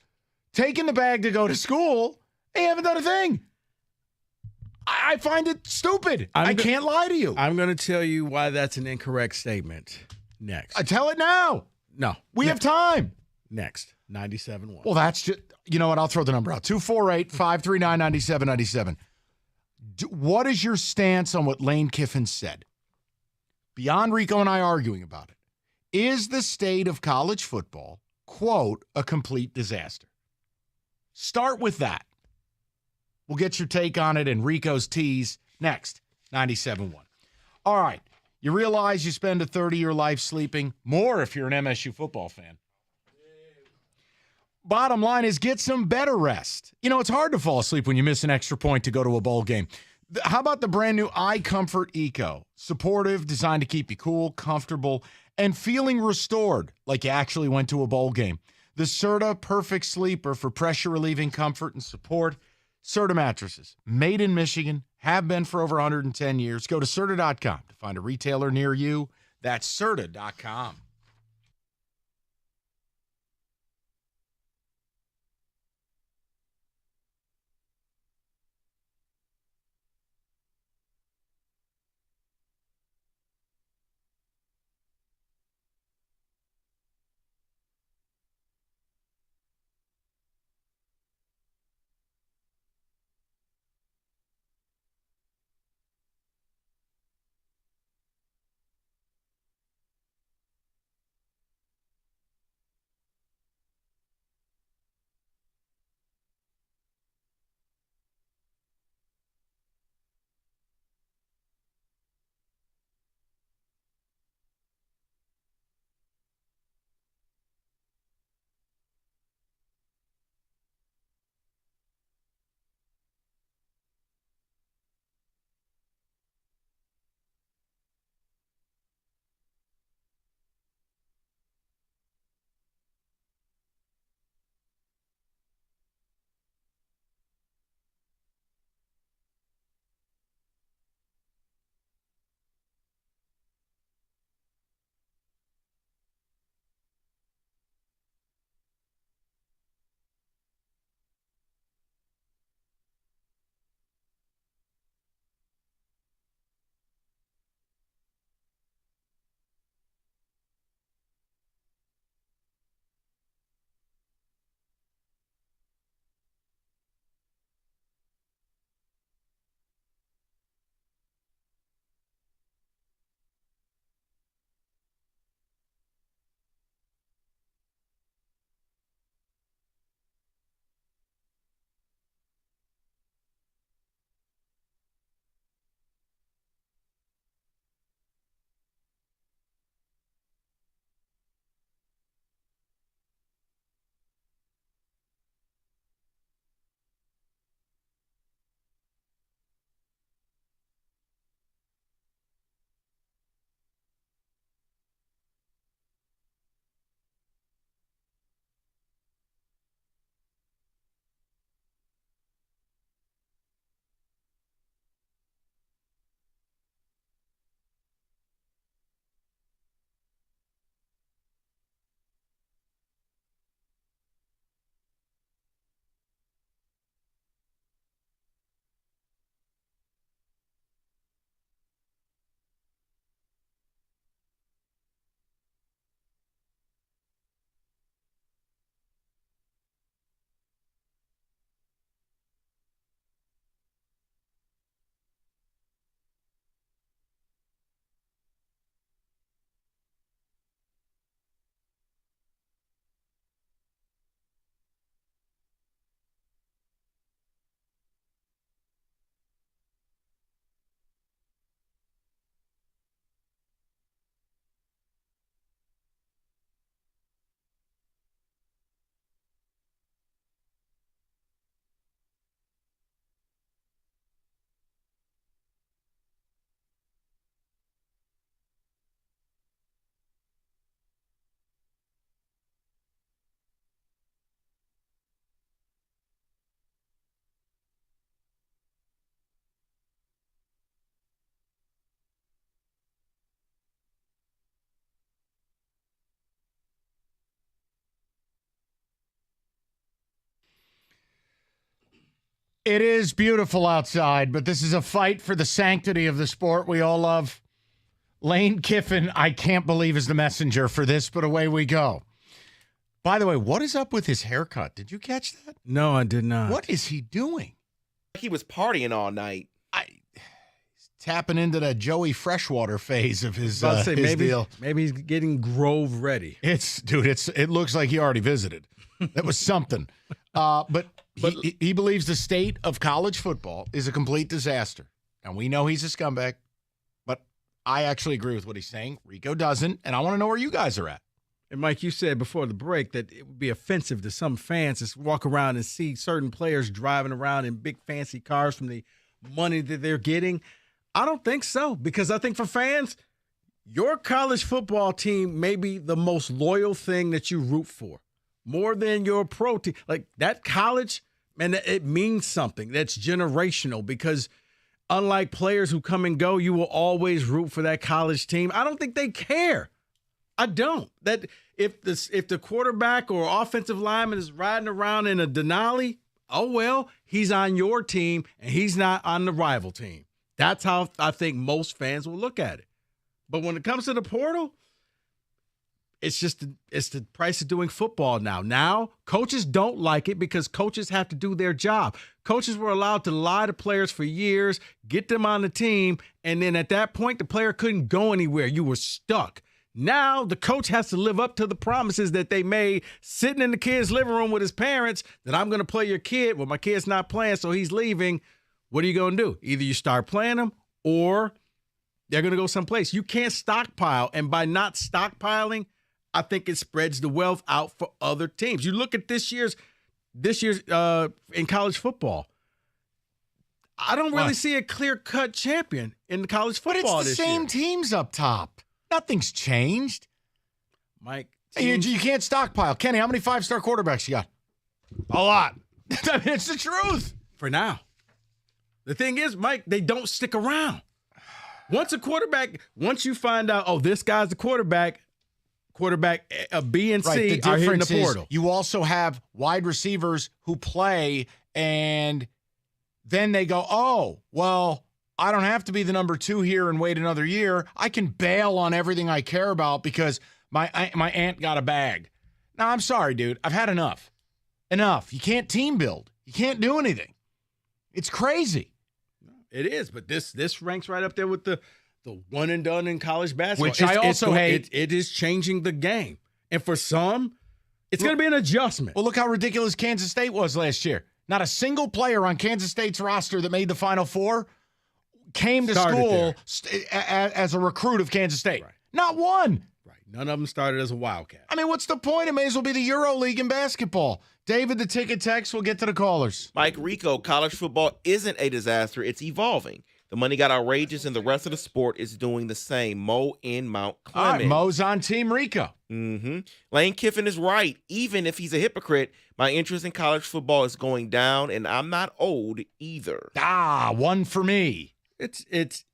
Speaker 4: taking the bag to go to school. They haven't done a thing. I find it stupid. I can't lie to you.
Speaker 21: I'm going to tell you why that's an incorrect statement next.
Speaker 4: Tell it now.
Speaker 21: No.
Speaker 4: We have time.
Speaker 21: Next. 97.1.
Speaker 4: Well, that's just, you know what? I'll throw the number out. 248-539-9797. What is your stance on what Lane Kiffin said? Beyond Rico and I arguing about it, is the state of college football, quote, a complete disaster? Start with that. We'll get your take on it and Rico's tease next, 97.1. All right, you realize you spend a third of your life sleeping, more if you're an MSU football fan. Bottom line is get some better rest. It's hard to fall asleep when you miss an extra point to go to a bowl game. How about the brand new iComfort Eco? Supportive, designed to keep you cool, comfortable, and feeling restored like you actually went to a bowl game. The Serta Perfect Sleeper for pressure-relieving comfort and support. Serta mattresses, made in Michigan, have been for over 110 years. Go to Serta.com to find a retailer near you. That's Serta.com. It is beautiful outside, but this is a fight for the sanctity of the sport we all love. Lane Kiffin, I can't believe, is the messenger for this, but away we go. By the way, what is up with his haircut? Did you catch that?
Speaker 21: No, I did not.
Speaker 4: What is he doing?
Speaker 5: He was partying all night.
Speaker 4: He's tapping into that Joey Freshwater phase of his,
Speaker 21: I was about to say,
Speaker 4: his deal.
Speaker 21: Maybe he's getting Grove ready.
Speaker 4: It looks like he already visited. That was something. But he believes the state of college football is a complete disaster. And we know he's a scumbag, but I actually agree with what he's saying. Rico doesn't, and I want to know where you guys are at.
Speaker 21: And Mike, you said before the break that it would be offensive to some fans to walk around and see certain players driving around in big fancy cars from the money that they're getting. I don't think so, because I think for fans, your college football team may be the most loyal thing that you root for, more than your pro team. Like that college, man, it means something. That's generational, because unlike players who come and go, you will always root for that college team. I don't think they care. I don't. That if the quarterback or offensive lineman is riding around in a Denali, oh well, he's on your team and he's not on the rival team. That's how I think most fans will look at it. But when it comes to the portal, it's the price of doing football now. Now, coaches don't like it because coaches have to do their job. Coaches were allowed to lie to players for years, get them on the team, and then at that point, the player couldn't go anywhere. You were stuck. Now the coach has to live up to the promises that they made sitting in the kid's living room with his parents that I'm going to play your kid. Well, my kid's not playing, so he's leaving. What are you going to do? Either you start playing him or they're going to go someplace. You can't stockpile. And by not stockpiling, I think it spreads the wealth out for other teams. You look at this year's in college football. I don't really see a clear-cut champion in college football
Speaker 4: But it's the same teams up top. Nothing's changed.
Speaker 21: Mike.
Speaker 4: You can't stockpile. Kenny, how many 5-star quarterbacks you got? A lot. I mean, it's the truth.
Speaker 21: For now. The thing is, Mike, they don't stick around. Once you find out, oh, this guy's the quarterback B and C are hitting the portal.
Speaker 4: You also have wide receivers who play, and then they go, oh, well, I don't have to be the number 2 here and wait another year. I can bail on everything I care about because my aunt got a bag. Now, I'm sorry, dude. I've had enough. Enough. You can't team build. You can't do anything. It's crazy.
Speaker 21: It is, but this ranks right up there with the one and done in college basketball.
Speaker 4: Which I also hate.
Speaker 21: It is changing the game. And for some, it's going to be an adjustment.
Speaker 4: Well, look how ridiculous Kansas State was last year. Not a single player on Kansas State's roster that made the Final Four came to school as a recruit of Kansas State.
Speaker 21: Right.
Speaker 4: Not one.
Speaker 21: Right. None of them started as a Wildcat.
Speaker 4: I mean, what's the point? It may as well be the Euro League in basketball. David, the ticket text, we'll get to the callers.
Speaker 5: Mike Rico, college football isn't a disaster. It's evolving. The money got outrageous, and the rest of the sport is doing the same. Mo in Mount Clemens.
Speaker 4: All right, Mo's on Team Rico.
Speaker 5: Mm-hmm. Lane Kiffin is right. Even if he's a hypocrite, my interest in college football is going down, and I'm not old either.
Speaker 4: One for me.
Speaker 21: It's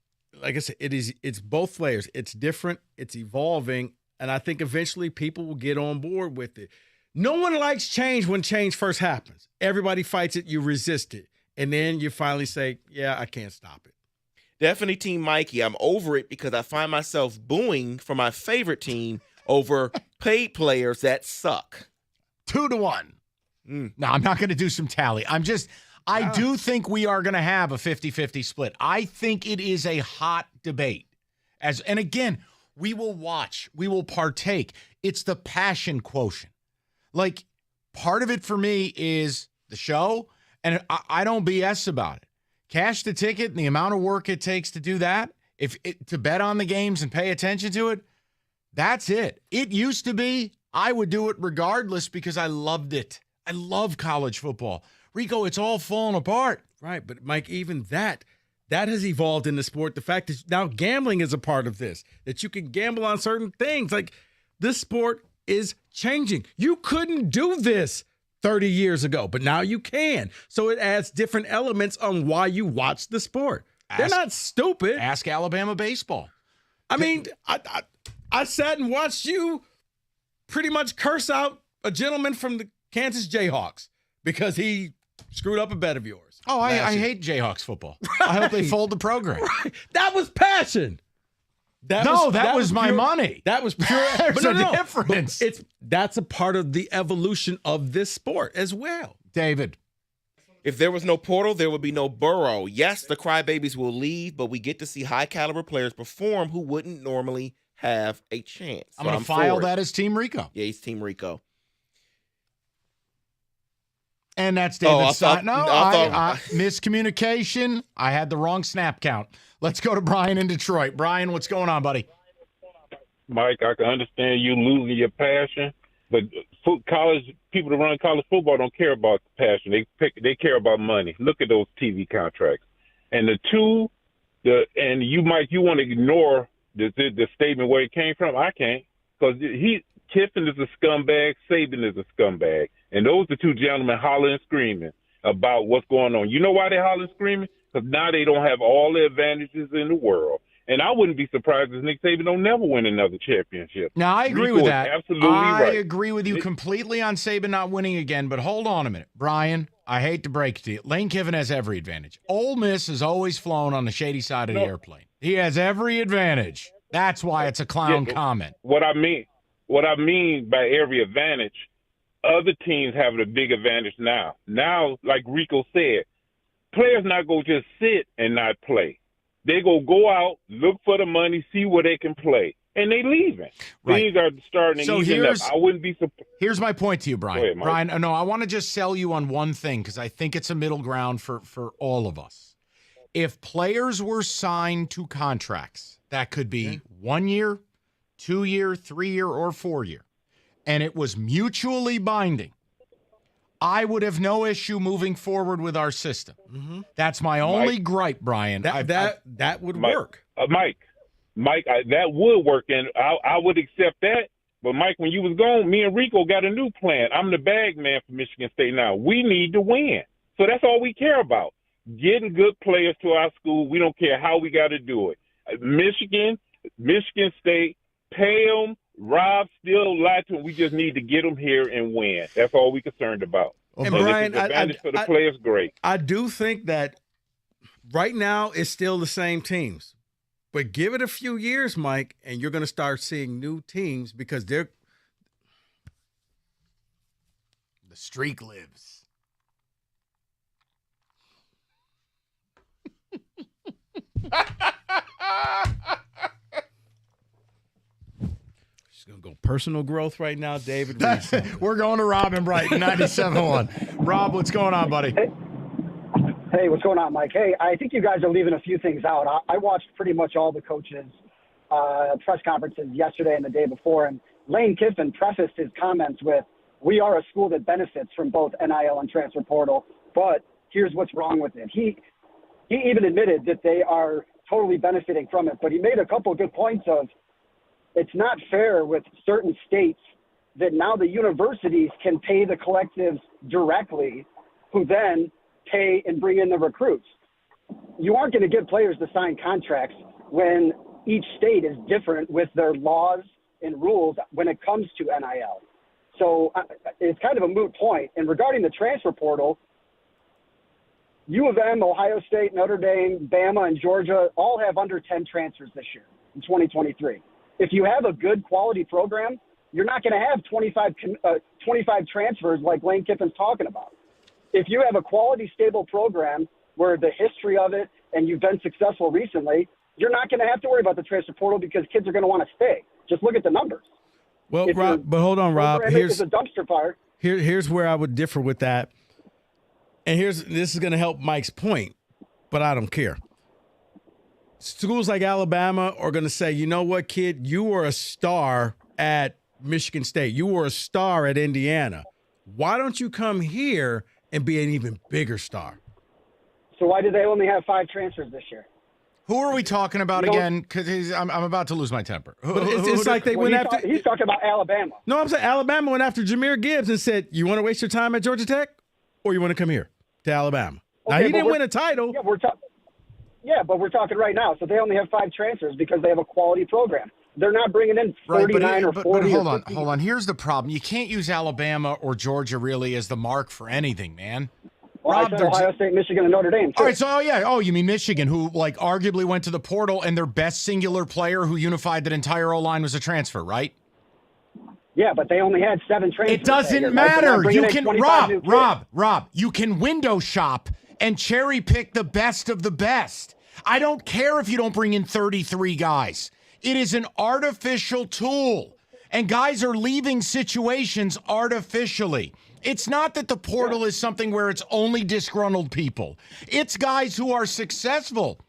Speaker 21: like I said, it's both layers. It's different, it's evolving, and I think eventually people will get on board with it. No one likes change when change first happens. Everybody fights it, you resist it, and then you finally say, yeah, I can't stop it.
Speaker 5: Definitely Team Mikey. I'm over it because I find myself booing for my favorite team over paid players that suck.
Speaker 4: 2-1. No, I'm not going to do some tally. I do think we are going to have a 50-50 split. I think it is a hot debate. And again, we will watch. We will partake. It's the passion quotient. Like, part of it for me is the show, and I don't BS about it. Cash the ticket and the amount of work it takes to do that, to bet on the games and pay attention to it, that's it. It used to be I would do it regardless because I loved it. I love college football. Rico, it's all falling apart.
Speaker 21: Right, but Mike, even that has evolved in the sport. The fact that now gambling is a part of this, that you can gamble on certain things. Like, this sport is changing. You couldn't do this 30 years ago, but now you can. So it adds different elements on why you watch the sport. They're not stupid.
Speaker 4: Ask Alabama baseball.
Speaker 21: I mean, I sat and watched you pretty much curse out a gentleman from the Kansas Jayhawks because he screwed up a bet of yours.
Speaker 4: Oh, I hate Jayhawks football. I hope they fold the program.
Speaker 21: Right. That was passion.
Speaker 4: That was my money.
Speaker 21: That was pure.
Speaker 4: There's a difference.
Speaker 21: That's a part of the evolution of this sport as well.
Speaker 4: David.
Speaker 5: If there was no portal, there would be no Burrow. Yes, the crybabies will leave, but we get to see high-caliber players perform who wouldn't normally have a chance.
Speaker 4: I'm going to file that as Team Rico.
Speaker 5: Yeah, he's Team Rico.
Speaker 4: And that's David's side. Miscommunication. I had the wrong snap count. Let's go to Brian in Detroit. Brian, what's going on, buddy?
Speaker 10: Mike, I can understand you losing your passion, but college people that run college football don't care about the passion. They care about money. Look at those TV contracts. And you want to ignore the statement where it came from. I can't, because Kiffin is a scumbag, Saban is a scumbag, and those are two gentlemen hollering and screaming about what's going on. You know why they hollering and screaming? Because now they don't have all the advantages in the world. And I wouldn't be surprised if Nick Saban don't never win another championship.
Speaker 4: Now, I agree with that.
Speaker 10: Absolutely right.
Speaker 4: I agree with you completely on Saban not winning again, but hold on a minute. Brian, I hate to break it to you. Lane Kiffin has every advantage. Ole Miss has always flown on the shady side of the airplane. He has every advantage. That's why it's a clown comment.
Speaker 10: What I mean by every advantage, other teams have a big advantage now. Now, like Rico said, players not going to just sit and not play. They go out, look for the money, see where they can play, and they leaving.
Speaker 4: Right.
Speaker 10: Things are starting to ease up. I wouldn't be surprised.
Speaker 4: Here's my point to you, Brian.
Speaker 10: Go ahead, Mike.
Speaker 4: Brian, no, I want to just sell you on one thing because I think it's a middle ground for all of us. If players were signed to contracts, that could be 1 year, 2 year, 3 year, or 4 year, and it was mutually binding, I would have no issue moving forward with our system.
Speaker 21: Mm-hmm.
Speaker 4: That's my only gripe, Brian.
Speaker 21: That would work.
Speaker 10: Mike, that would work, and I would accept that. But, Mike, when you was gone, me and Rico got a new plan. I'm the bag man for Michigan State now. We need to win. So that's all we care about, getting good players to our school. We don't care how we got to do it. Michigan State, pay them. Rob still lied to him. We just need to get them here and win. That's all we're concerned about.
Speaker 21: And Brian,
Speaker 10: advantage for the players, great.
Speaker 21: I do think that right now it's still the same teams, but give it a few years, Mike, and you're going to start seeing new teams because the
Speaker 4: streak lives.
Speaker 21: Gonna go personal growth right now, David.
Speaker 4: We're going to Rob in Brighton, 97.1. Rob, what's going on, buddy?
Speaker 11: Hey, what's going on, Mike? Hey, I think you guys are leaving a few things out. I watched pretty much all the coaches' press conferences yesterday and the day before, and Lane Kiffin prefaced his comments with, "We are a school that benefits from both NIL and transfer portal, but here's what's wrong with it." He even admitted that they are totally benefiting from it, but he made a couple of good points of, it's not fair with certain states that now the universities can pay the collectives directly, who then pay and bring in the recruits. You aren't going to get players to sign contracts when each state is different with their laws and rules when it comes to NIL. So it's kind of a moot point. And regarding the transfer portal, U of M, Ohio State, Notre Dame, Bama, and Georgia all have under 10 transfers this year in 2023. If you have a good quality program, you're not going to have 25 transfers like Lane Kiffin's talking about. If you have a quality, stable program where the history of it and you've been successful recently, you're not going to have to worry about the transfer portal because kids are going to want to stay. Just look at the numbers.
Speaker 21: Well, Rob, but hold on, Rob.
Speaker 11: Here's a dumpster fire.
Speaker 21: Here's where I would differ with that. And this is going to help Mike's point, but I don't care. Schools like Alabama are going to say, you know what, kid, you were a star at Michigan State. You were a star at Indiana. Why don't you come here and be an even bigger star?
Speaker 11: So why did they only have 5 transfers this year?
Speaker 4: Who are we talking about again? Because I'm about to lose my temper.
Speaker 21: But it's like they went after.
Speaker 11: He's talking about Alabama.
Speaker 21: No, I'm saying Alabama went after Jahmyr Gibbs and said, you want to waste your time at Georgia Tech or you want to come here to Alabama?
Speaker 11: Okay,
Speaker 21: now, he didn't win a title.
Speaker 11: Yeah, but we're talking right now. So they only have 5 transfers because they have a quality program. They're not bringing in 39 or 40.
Speaker 4: But hold on. Here's the problem. You can't use Alabama or Georgia really as the mark for anything, man.
Speaker 11: Well, I said Ohio State, Michigan, and Notre Dame, too.
Speaker 4: All right, so, you mean Michigan, who, arguably went to the portal, and their best singular player who unified that entire O-line was a transfer, right?
Speaker 11: Yeah, but they only had 7 transfers.
Speaker 4: It doesn't matter. You can, Rob, you can window shop and cherry pick the best of the best. I don't care if you don't bring in 33 guys. It is an artificial tool, and guys are leaving situations artificially. It's not that the portal is something where it's only disgruntled people. It's guys who are successful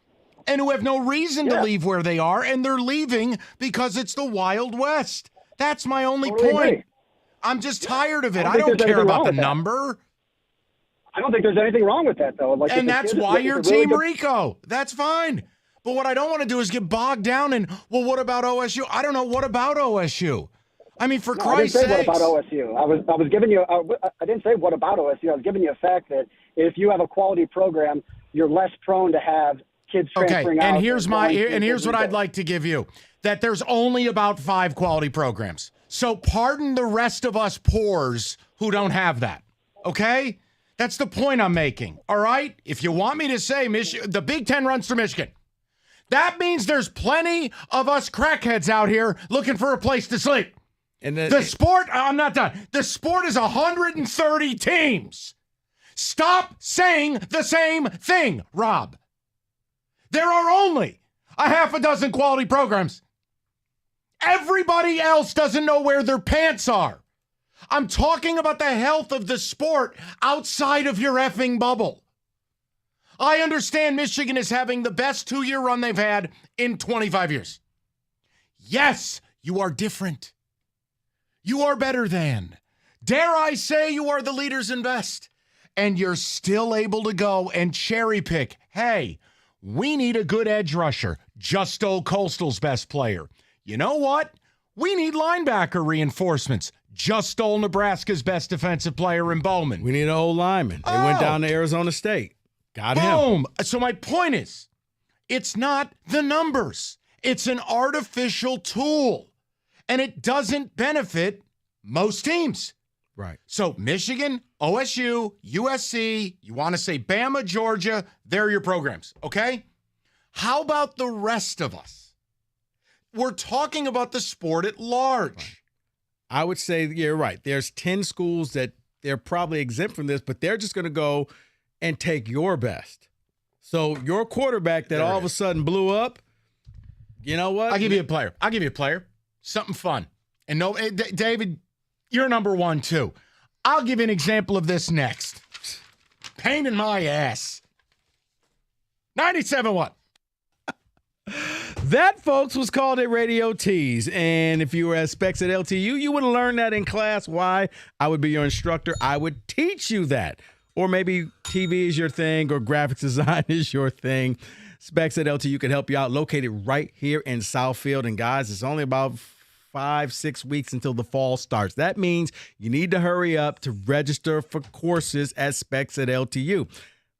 Speaker 4: and who have no reason to leave where they are, and they're leaving because it's the Wild West. That's my only point.
Speaker 11: Agree.
Speaker 4: I'm just tired of it. I don't care about the number.
Speaker 11: I don't think there's anything wrong with that, though.
Speaker 4: And that's why you're Team Rico. That's fine. But what I don't want to do is get bogged down in, well, what about OSU? I don't know. What about OSU? I mean, for Christ's sake.
Speaker 11: I didn't say what about OSU. I was giving you. I didn't say what about OSU. I was giving you a fact that if you have a quality program, you're less prone to have kids transferring out.
Speaker 4: And here's what I'd like to give you: that there's only about 5 quality programs. So pardon the rest of us poors who don't have that. Okay, that's the point I'm making. All right. If you want me to say the Big Ten runs through Michigan, that means there's plenty of us crackheads out here looking for a place to sleep. And the sport, I'm not done. The sport is 130 teams. Stop saying the same thing, Rob. There are only a half a dozen quality programs. Everybody else doesn't know where their pants are. I'm talking about the health of the sport outside of your effing bubble. I understand Michigan is having the best 2-year run they've had in 25 years. Yes, you are different. You are better than. Dare I say you are the leaders in best. And you're still able to go and cherry pick. Hey, we need a good edge rusher. Just stole Coastal's best player. You know what? We need linebacker reinforcements. Just stole Nebraska's best defensive player in Bowman.
Speaker 21: We need an old lineman. They went down to Arizona State. Got him.
Speaker 4: Boom. So my point is, it's not the numbers. It's an artificial tool. And it doesn't benefit most teams.
Speaker 21: Right.
Speaker 4: So Michigan, OSU, USC, you want to say Bama, Georgia, they're your programs, okay? How about the rest of us? We're talking about the sport at large.
Speaker 21: Right. I would say you're right. There's 10 schools that they're probably exempt from this, but they're just going to go and take your best. So your quarterback that all of a sudden blew up, you know what?
Speaker 4: I'll give you a player. Something fun. And no, David, you're number one, too. I'll give you an example of this next. Pain in my ass. 97-1.
Speaker 21: That, folks, was called a radio tease. And if you were at Specs at LTU, you would have learned that in class. Why? I would be your instructor. I would teach you that. Or maybe TV is your thing or graphics design is your thing. Specs at LTU can help you out. Located right here in Southfield. And, guys, it's only about 5-6 weeks until the fall starts. That means you need to hurry up to register for courses at Specs at LTU.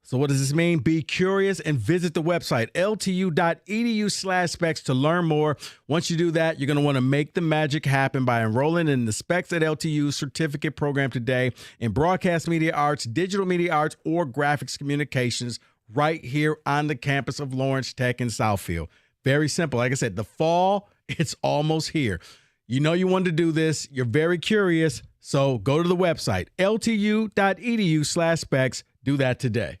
Speaker 21: So what does this mean? Be curious and visit the website, ltu.edu/specs to learn more. Once you do that, you're going to want to make the magic happen by enrolling in the Specs at LTU certificate program today in broadcast media arts, digital media arts, or graphics communications right here on the campus of Lawrence Tech in Southfield. Very simple. Like I said, the fall, it's almost here. You know you wanted to do this. You're very curious. So go to the website, ltu.edu/specs. Do that today.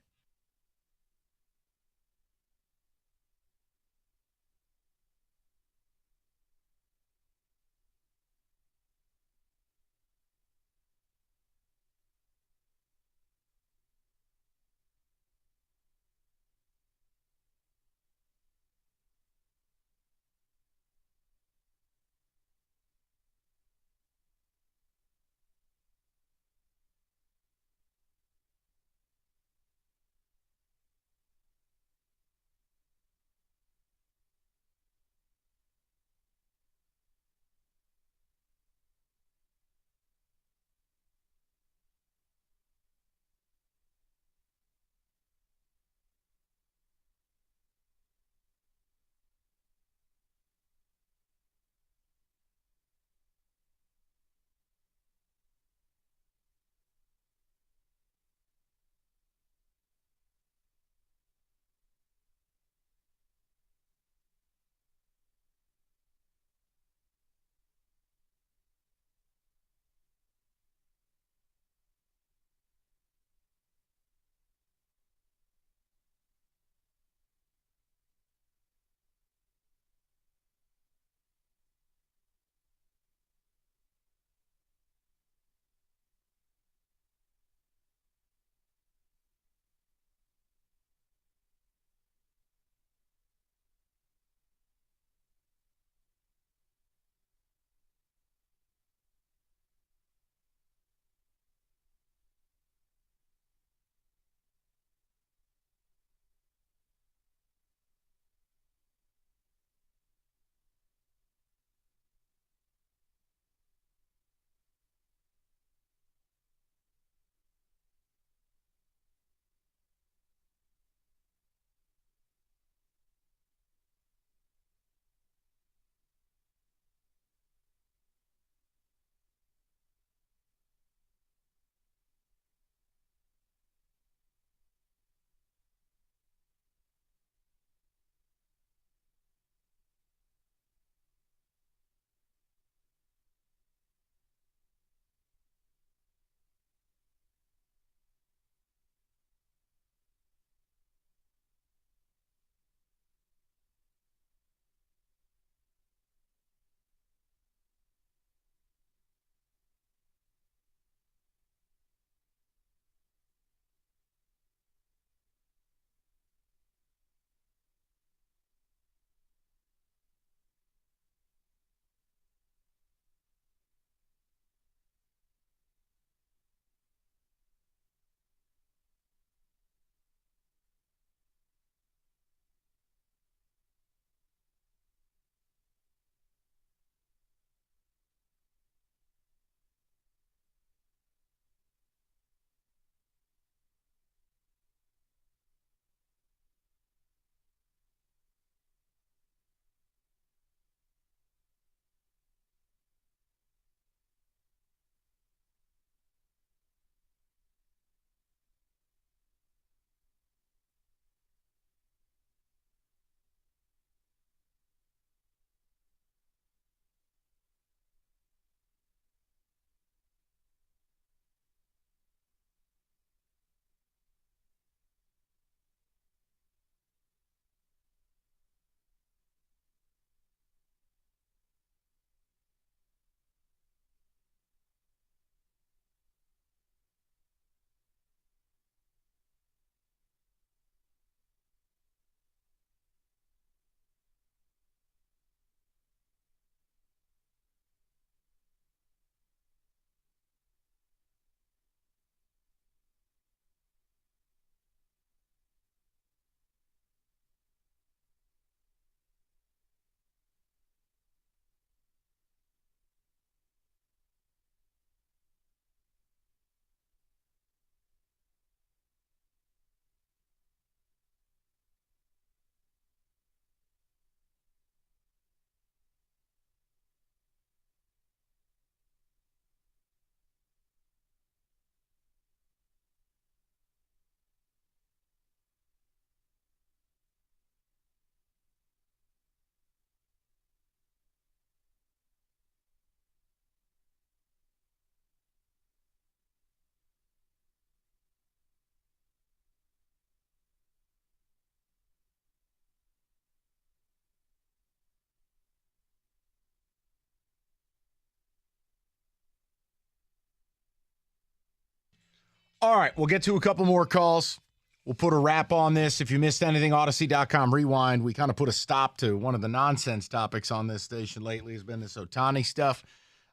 Speaker 4: All right, we'll get to a couple more calls. We'll put a wrap on this. If you missed anything, Odyssey.com rewind. We kind of put a stop to one of the nonsense topics on this station lately has been this Otani stuff.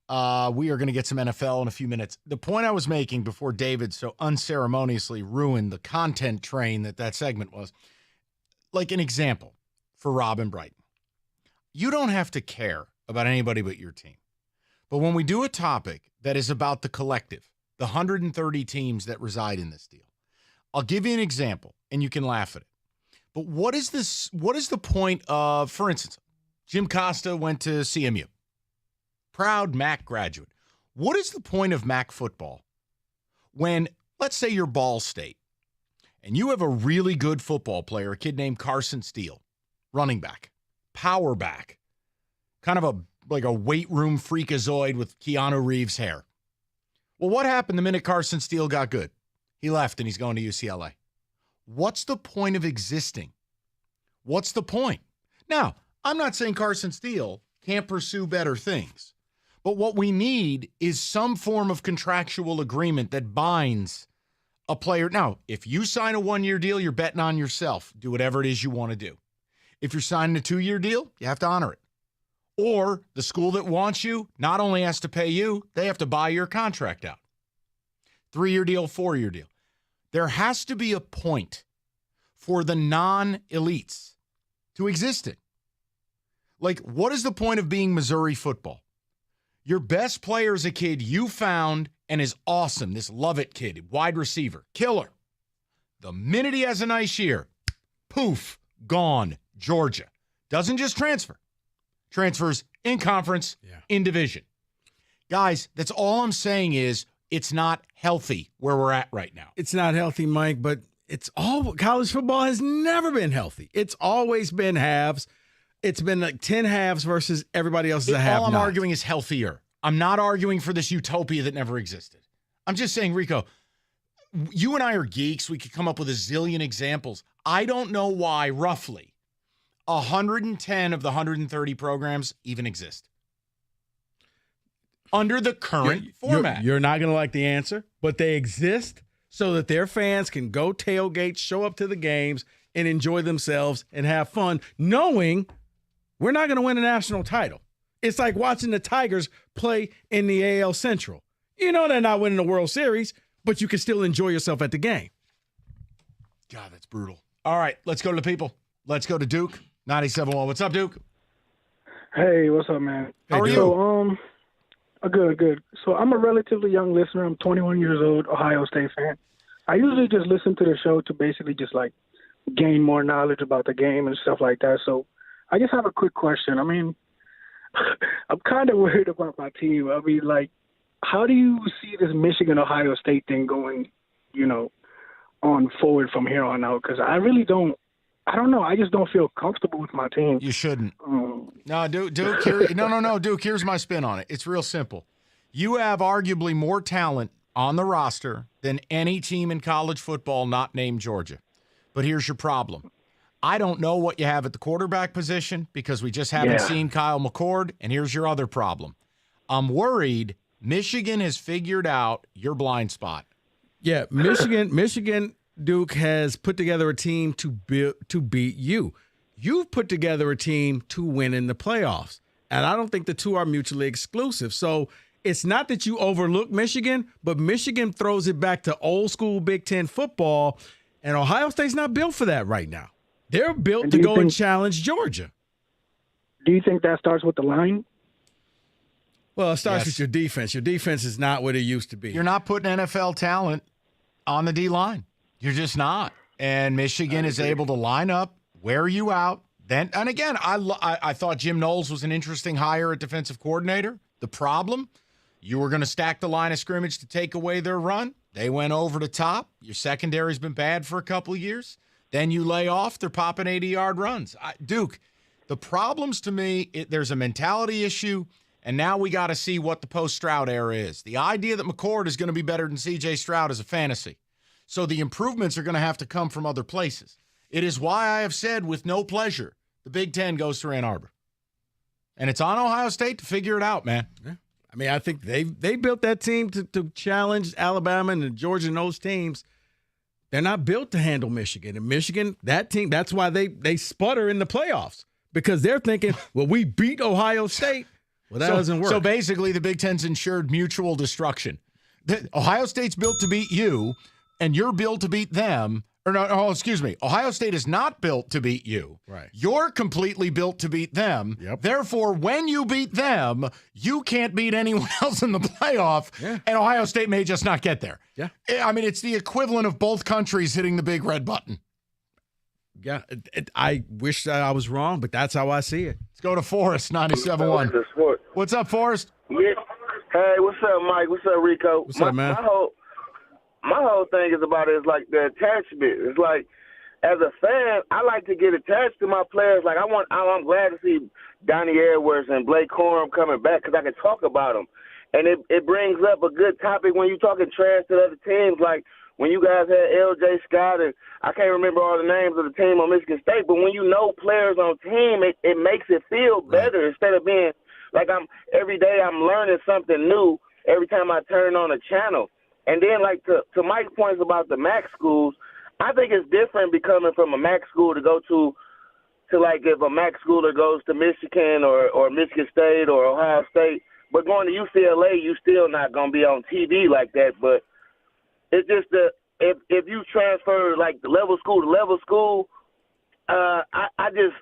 Speaker 4: We are going to get some NFL in a few minutes. The point I was making before David so unceremoniously ruined the content train that segment was, like an example for Rob and Brighton. You don't have to care about anybody but your team. But when we do a topic that is about the collective, the 130 teams that reside in this deal, I'll give you an example, and you can laugh at it. But what is this? What is the point of, for instance, Jim Costa went to CMU. Proud MAC graduate. What is the point of MAC football when, let's say you're Ball State, and you have a really good football player, a kid named Carson Steele, running back, power back, kind of like a weight room freakazoid with Keanu Reeves hair. Well, what happened the minute Carson Steele got good? He left and he's going to UCLA. What's the point of existing? What's the point? Now, I'm not saying Carson Steele can't pursue better things, but what we need is some form of contractual agreement that binds a player. Now, if you sign a 1-year deal, you're betting on yourself. Do whatever it is you want to do. If you're signing a 2-year deal, you have to honor it. Or the school that wants you not only has to pay you, they have to buy your contract out. 3-year deal, 4-year deal. There has to be a point for the non-elites to exist in. Like, what is the point of being Missouri football? Your best player is a kid you found and is awesome. This Lovett kid, wide receiver, killer. The minute he has a nice year, poof, gone, Georgia. Doesn't just transfer. Transfers in conference, in division. Guys, that's all I'm saying is it's not healthy where we're at right now.
Speaker 21: It's not healthy, Mike, but college football has never been healthy. It's always been halves. It's been like 10 halves versus everybody else's a half.
Speaker 4: All I'm arguing is healthier. I'm not arguing for this utopia that never existed. I'm just saying, Rico, you and I are geeks. We could come up with a zillion examples. I don't know why, roughly, 110 of the 130 programs even exist under the current format.
Speaker 21: You're not going to like the answer, but they exist so that their fans can go tailgate, show up to the games, and enjoy themselves and have fun, knowing we're not going to win a national title. It's like watching the Tigers play in the AL Central. You know they're not winning the World Series, but you can still enjoy yourself at the game.
Speaker 4: God, that's brutal. All right, let's go to the people. Let's go to Duke, 97.1. What's up, Duke?
Speaker 12: Hey, what's up, man?
Speaker 4: How are you?
Speaker 12: So, good. So I'm a relatively young listener. I'm 21 years old, Ohio State fan. I usually just listen to the show to basically just like gain more knowledge about the game and stuff like that. So I just have a quick question. I mean, I'm kind of worried about my team. I mean, like, how do you see this Michigan-Ohio State thing going, on forward from here on out? Because I really don't. I don't know. I just don't feel comfortable with my team.
Speaker 4: You shouldn't. No, Duke. No, Duke. Here's my spin on it. It's real simple. You have arguably more talent on the roster than any team in college football not named Georgia. But here's your problem. I don't know what you have at the quarterback position because we just haven't seen Kyle McCord. And here's your other problem. I'm worried Michigan has figured out your blind spot.
Speaker 21: Yeah, Michigan, Duke has put together a team to beat you. You've put together a team to win in the playoffs. And I don't think the two are mutually exclusive. So it's not that you overlook Michigan, but Michigan throws it back to old school Big Ten football. And Ohio State's not built for that right now. They're built to go and challenge Georgia.
Speaker 12: Do you think that starts with the line?
Speaker 21: Well, it starts with your defense. Your defense is not what it used to be.
Speaker 4: You're not putting NFL talent on the D-line. You're just not. And Michigan is able to line up, wear you out. And again, I thought Jim Knowles was an interesting hire at defensive coordinator. The problem, you were going to stack the line of scrimmage to take away their run. They went over the top. Your secondary's been bad for a couple of years. Then you lay off, they're popping 80-yard runs. Duke, the problems to me, there's a mentality issue, and now we got to see what the post-Stroud era is. The idea that McCord is going to be better than C.J. Stroud is a fantasy. So the improvements are going to have to come from other places. It is why I have said with no pleasure, the Big Ten goes to Ann Arbor. And it's on Ohio State to figure it out, man.
Speaker 21: Yeah. I mean, I think they built that team to challenge Alabama and Georgia and those teams. They're not built to handle Michigan. And Michigan, that team, that's why they sputter in the playoffs, because they're thinking, well, we beat Ohio State. Well, that doesn't work.
Speaker 4: So basically, the Big Ten's ensured mutual destruction. Ohio State's built to beat you, and you're built to beat them. Or no, excuse me. Ohio State is not built to beat you.
Speaker 21: Right.
Speaker 4: You're completely built to beat them.
Speaker 21: Yep.
Speaker 4: Therefore, when you beat them, you can't beat anyone else in the playoff, and Ohio State may just not get there.
Speaker 21: Yeah.
Speaker 4: I mean, it's the equivalent of both countries hitting the big red button.
Speaker 21: Yeah, I wish I was wrong, but that's how I see it.
Speaker 4: Let's go to Forrest, 97.1. What's up, Forrest?
Speaker 13: Yeah. Hey, what's up, Mike? What's up, Rico?
Speaker 21: What's up, man?
Speaker 13: My whole thing is about it is like the attachment. It's like, as a fan, I like to get attached to my players. Like I'm glad to see Donnie Edwards and Blake Corum coming back because I can talk about them, and it brings up a good topic when you're talking trash to other teams. Like when you guys had L.J. Scott, and I can't remember all the names of the team on Michigan State, but when you know players on team, it makes it feel better instead of being like every day I'm learning something new every time I turn on a channel. And then like to Mike's points about the MAC schools, I think it's different becoming from a MAC school to go to like if a MAC schooler goes to Michigan or Michigan State or Ohio State, but going to UCLA, you still not going to be on TV like that, but it's just if you transfer like the level school to level school, I just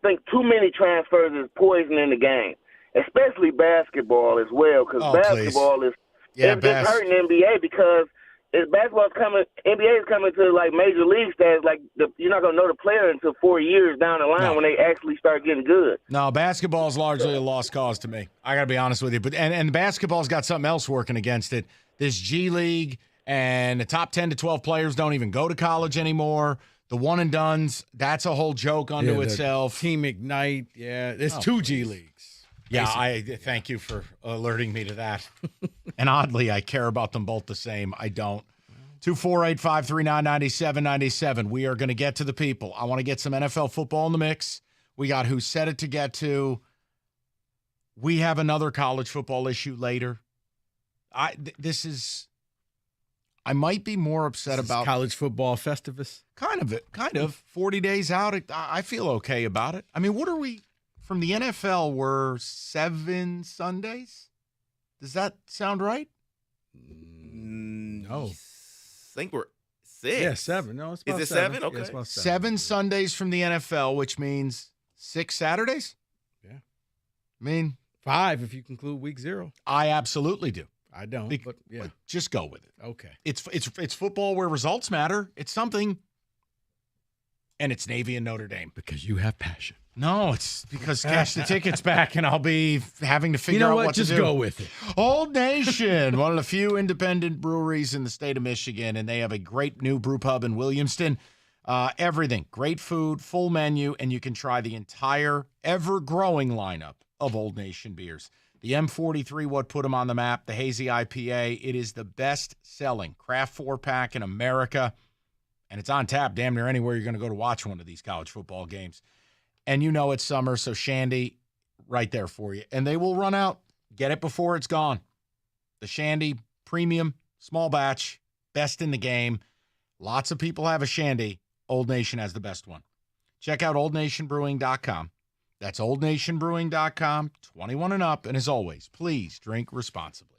Speaker 13: think too many transfers is poisoning the game, especially basketball as well, because basketball is it's hurting NBA because NBA is coming to like major league status. Like you're not gonna know the player until 4 years down the line when they actually start getting good.
Speaker 4: No, basketball is largely a lost cause to me. I got to be honest with you. But and basketball's got something else working against it. This G League and the top 10 to 12 players don't even go to college anymore. The one and dones, that's a whole joke unto itself.
Speaker 21: Team Ignite, there's two G Leagues.
Speaker 4: Yeah, I thank you for alerting me to that. And oddly, I care about them both the same. I don't. 248-539-9797. We are going to get to the people. I want to get some NFL football in the mix. We got Who Said It to get to. We have another college football issue later. I might be more upset about
Speaker 21: college football Festivus.
Speaker 4: Kind of. 40 days out, I feel okay about it. I mean, what are we from the NFL? We're 7 Sundays. Does that sound right?
Speaker 21: No.
Speaker 5: I think we're 6.
Speaker 21: Yeah, 7. No, it's about
Speaker 5: Is it 7? Okay.
Speaker 21: Yeah, it's about
Speaker 4: 7 Sundays from the NFL, which means 6 Saturdays?
Speaker 21: Yeah.
Speaker 4: I mean,
Speaker 21: 5 if you conclude week 0.
Speaker 4: I absolutely do.
Speaker 21: I don't, but yeah.
Speaker 4: But just go with it.
Speaker 21: Okay.
Speaker 4: It's football where results matter. It's something. And it's Navy and Notre Dame.
Speaker 21: Because you have passion.
Speaker 4: No, it's because cash the tickets back and I'll be having to figure out what to do.
Speaker 21: Just go with it.
Speaker 4: Old Nation, one of the few independent breweries in the state of Michigan, and they have a great new brew pub in Williamston. Everything, great food, full menu, and you can try the entire ever-growing lineup of Old Nation beers. The M43, what put them on the map, the Hazy IPA, it is the best-selling craft 4-pack in America, and it's on tap damn near anywhere you're going to go to watch one of these college football games. And you know it's summer, so Shandy, right there for you. And they will run out. Get it before it's gone. The Shandy, premium, small batch, best in the game. Lots of people have a Shandy. Old Nation has the best one. Check out oldnationbrewing.com. That's oldnationbrewing.com, 21 and up. And as always, please drink responsibly.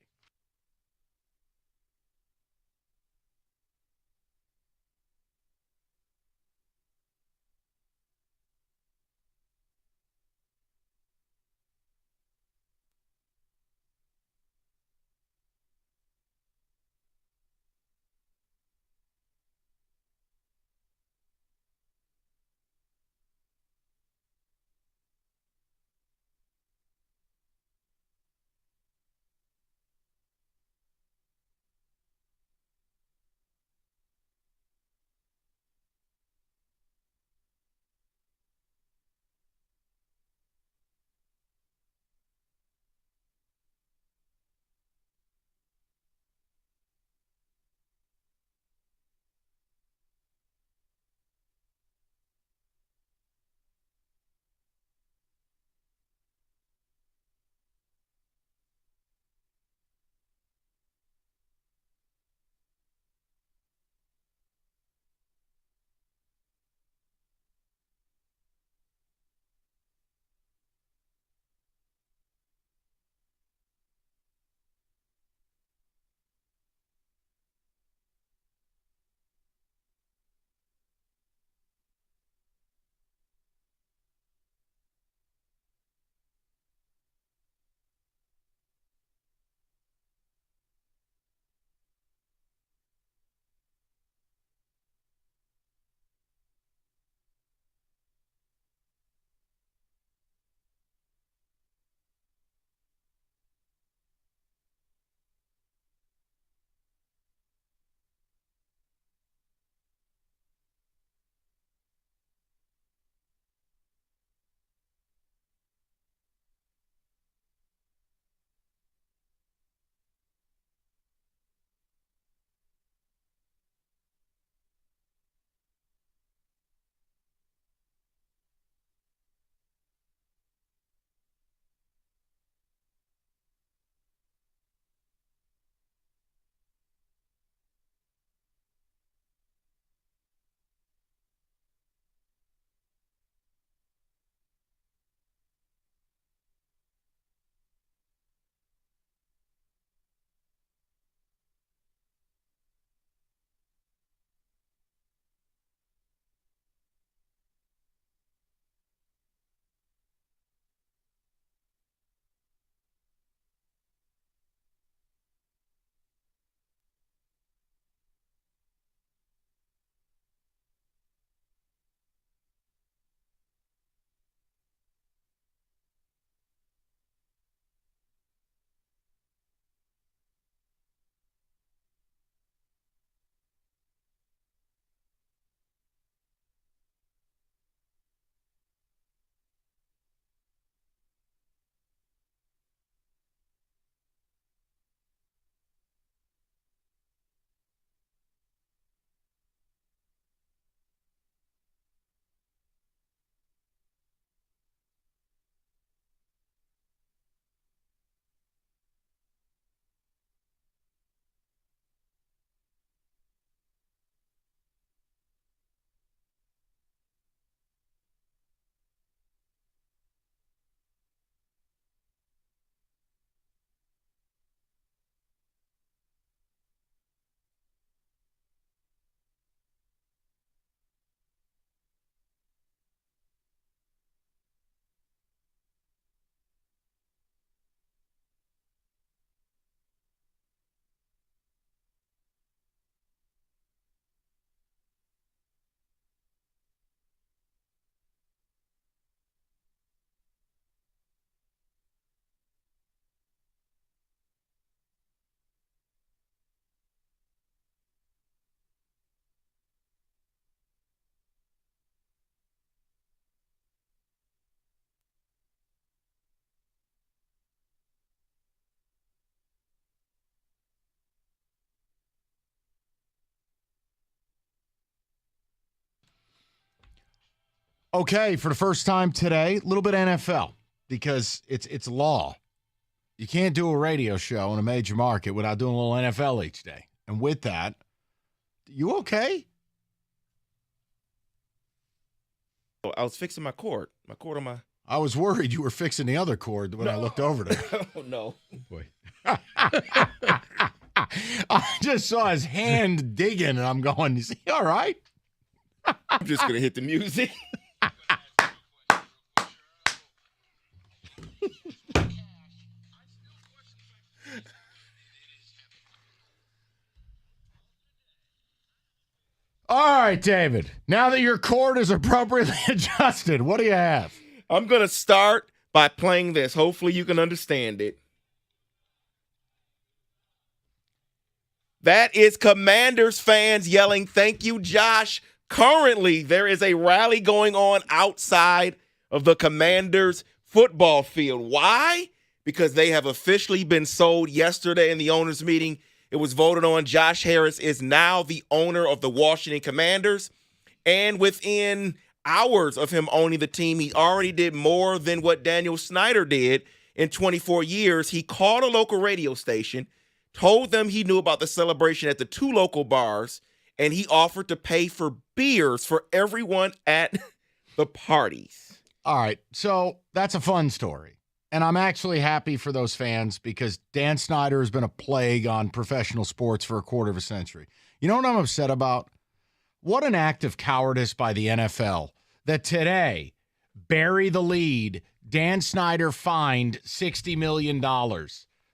Speaker 4: Okay, for the first time today, a little bit NFL because it's law. You can't do a radio show in a major market without doing a little NFL each day. And with that, you okay?
Speaker 5: I was fixing my cord. My cord on my.
Speaker 4: I was worried you were fixing the other cord when I looked over there.
Speaker 5: Oh, no.
Speaker 4: Boy. I just saw his hand digging, and I'm going, is he all right?
Speaker 5: I'm just going to hit the music.
Speaker 4: All right, David. Now that your cord is appropriately adjusted, what do you have?
Speaker 5: I'm going to start by playing this. Hopefully you can understand it. That is Commanders fans yelling, "Thank you, Josh." Currently, there is a rally going on outside of the Commanders football field. Why? Because they have officially been sold yesterday in the owners' meeting. It was voted on. Josh Harris is now the owner of the Washington Commanders. And within hours of him owning the team, he already did more than what Daniel Snyder did in 24 years. He called a local radio station, told them he knew about the celebration at the 2 local bars, and he offered to pay for beers for everyone at the parties.
Speaker 4: All right, so that's a fun story. And I'm actually happy for those fans because Dan Snyder has been a plague on professional sports for a quarter of a century. You know what I'm upset about? What an act of cowardice by the NFL that today, bury the lead, Dan Snyder fined $60 million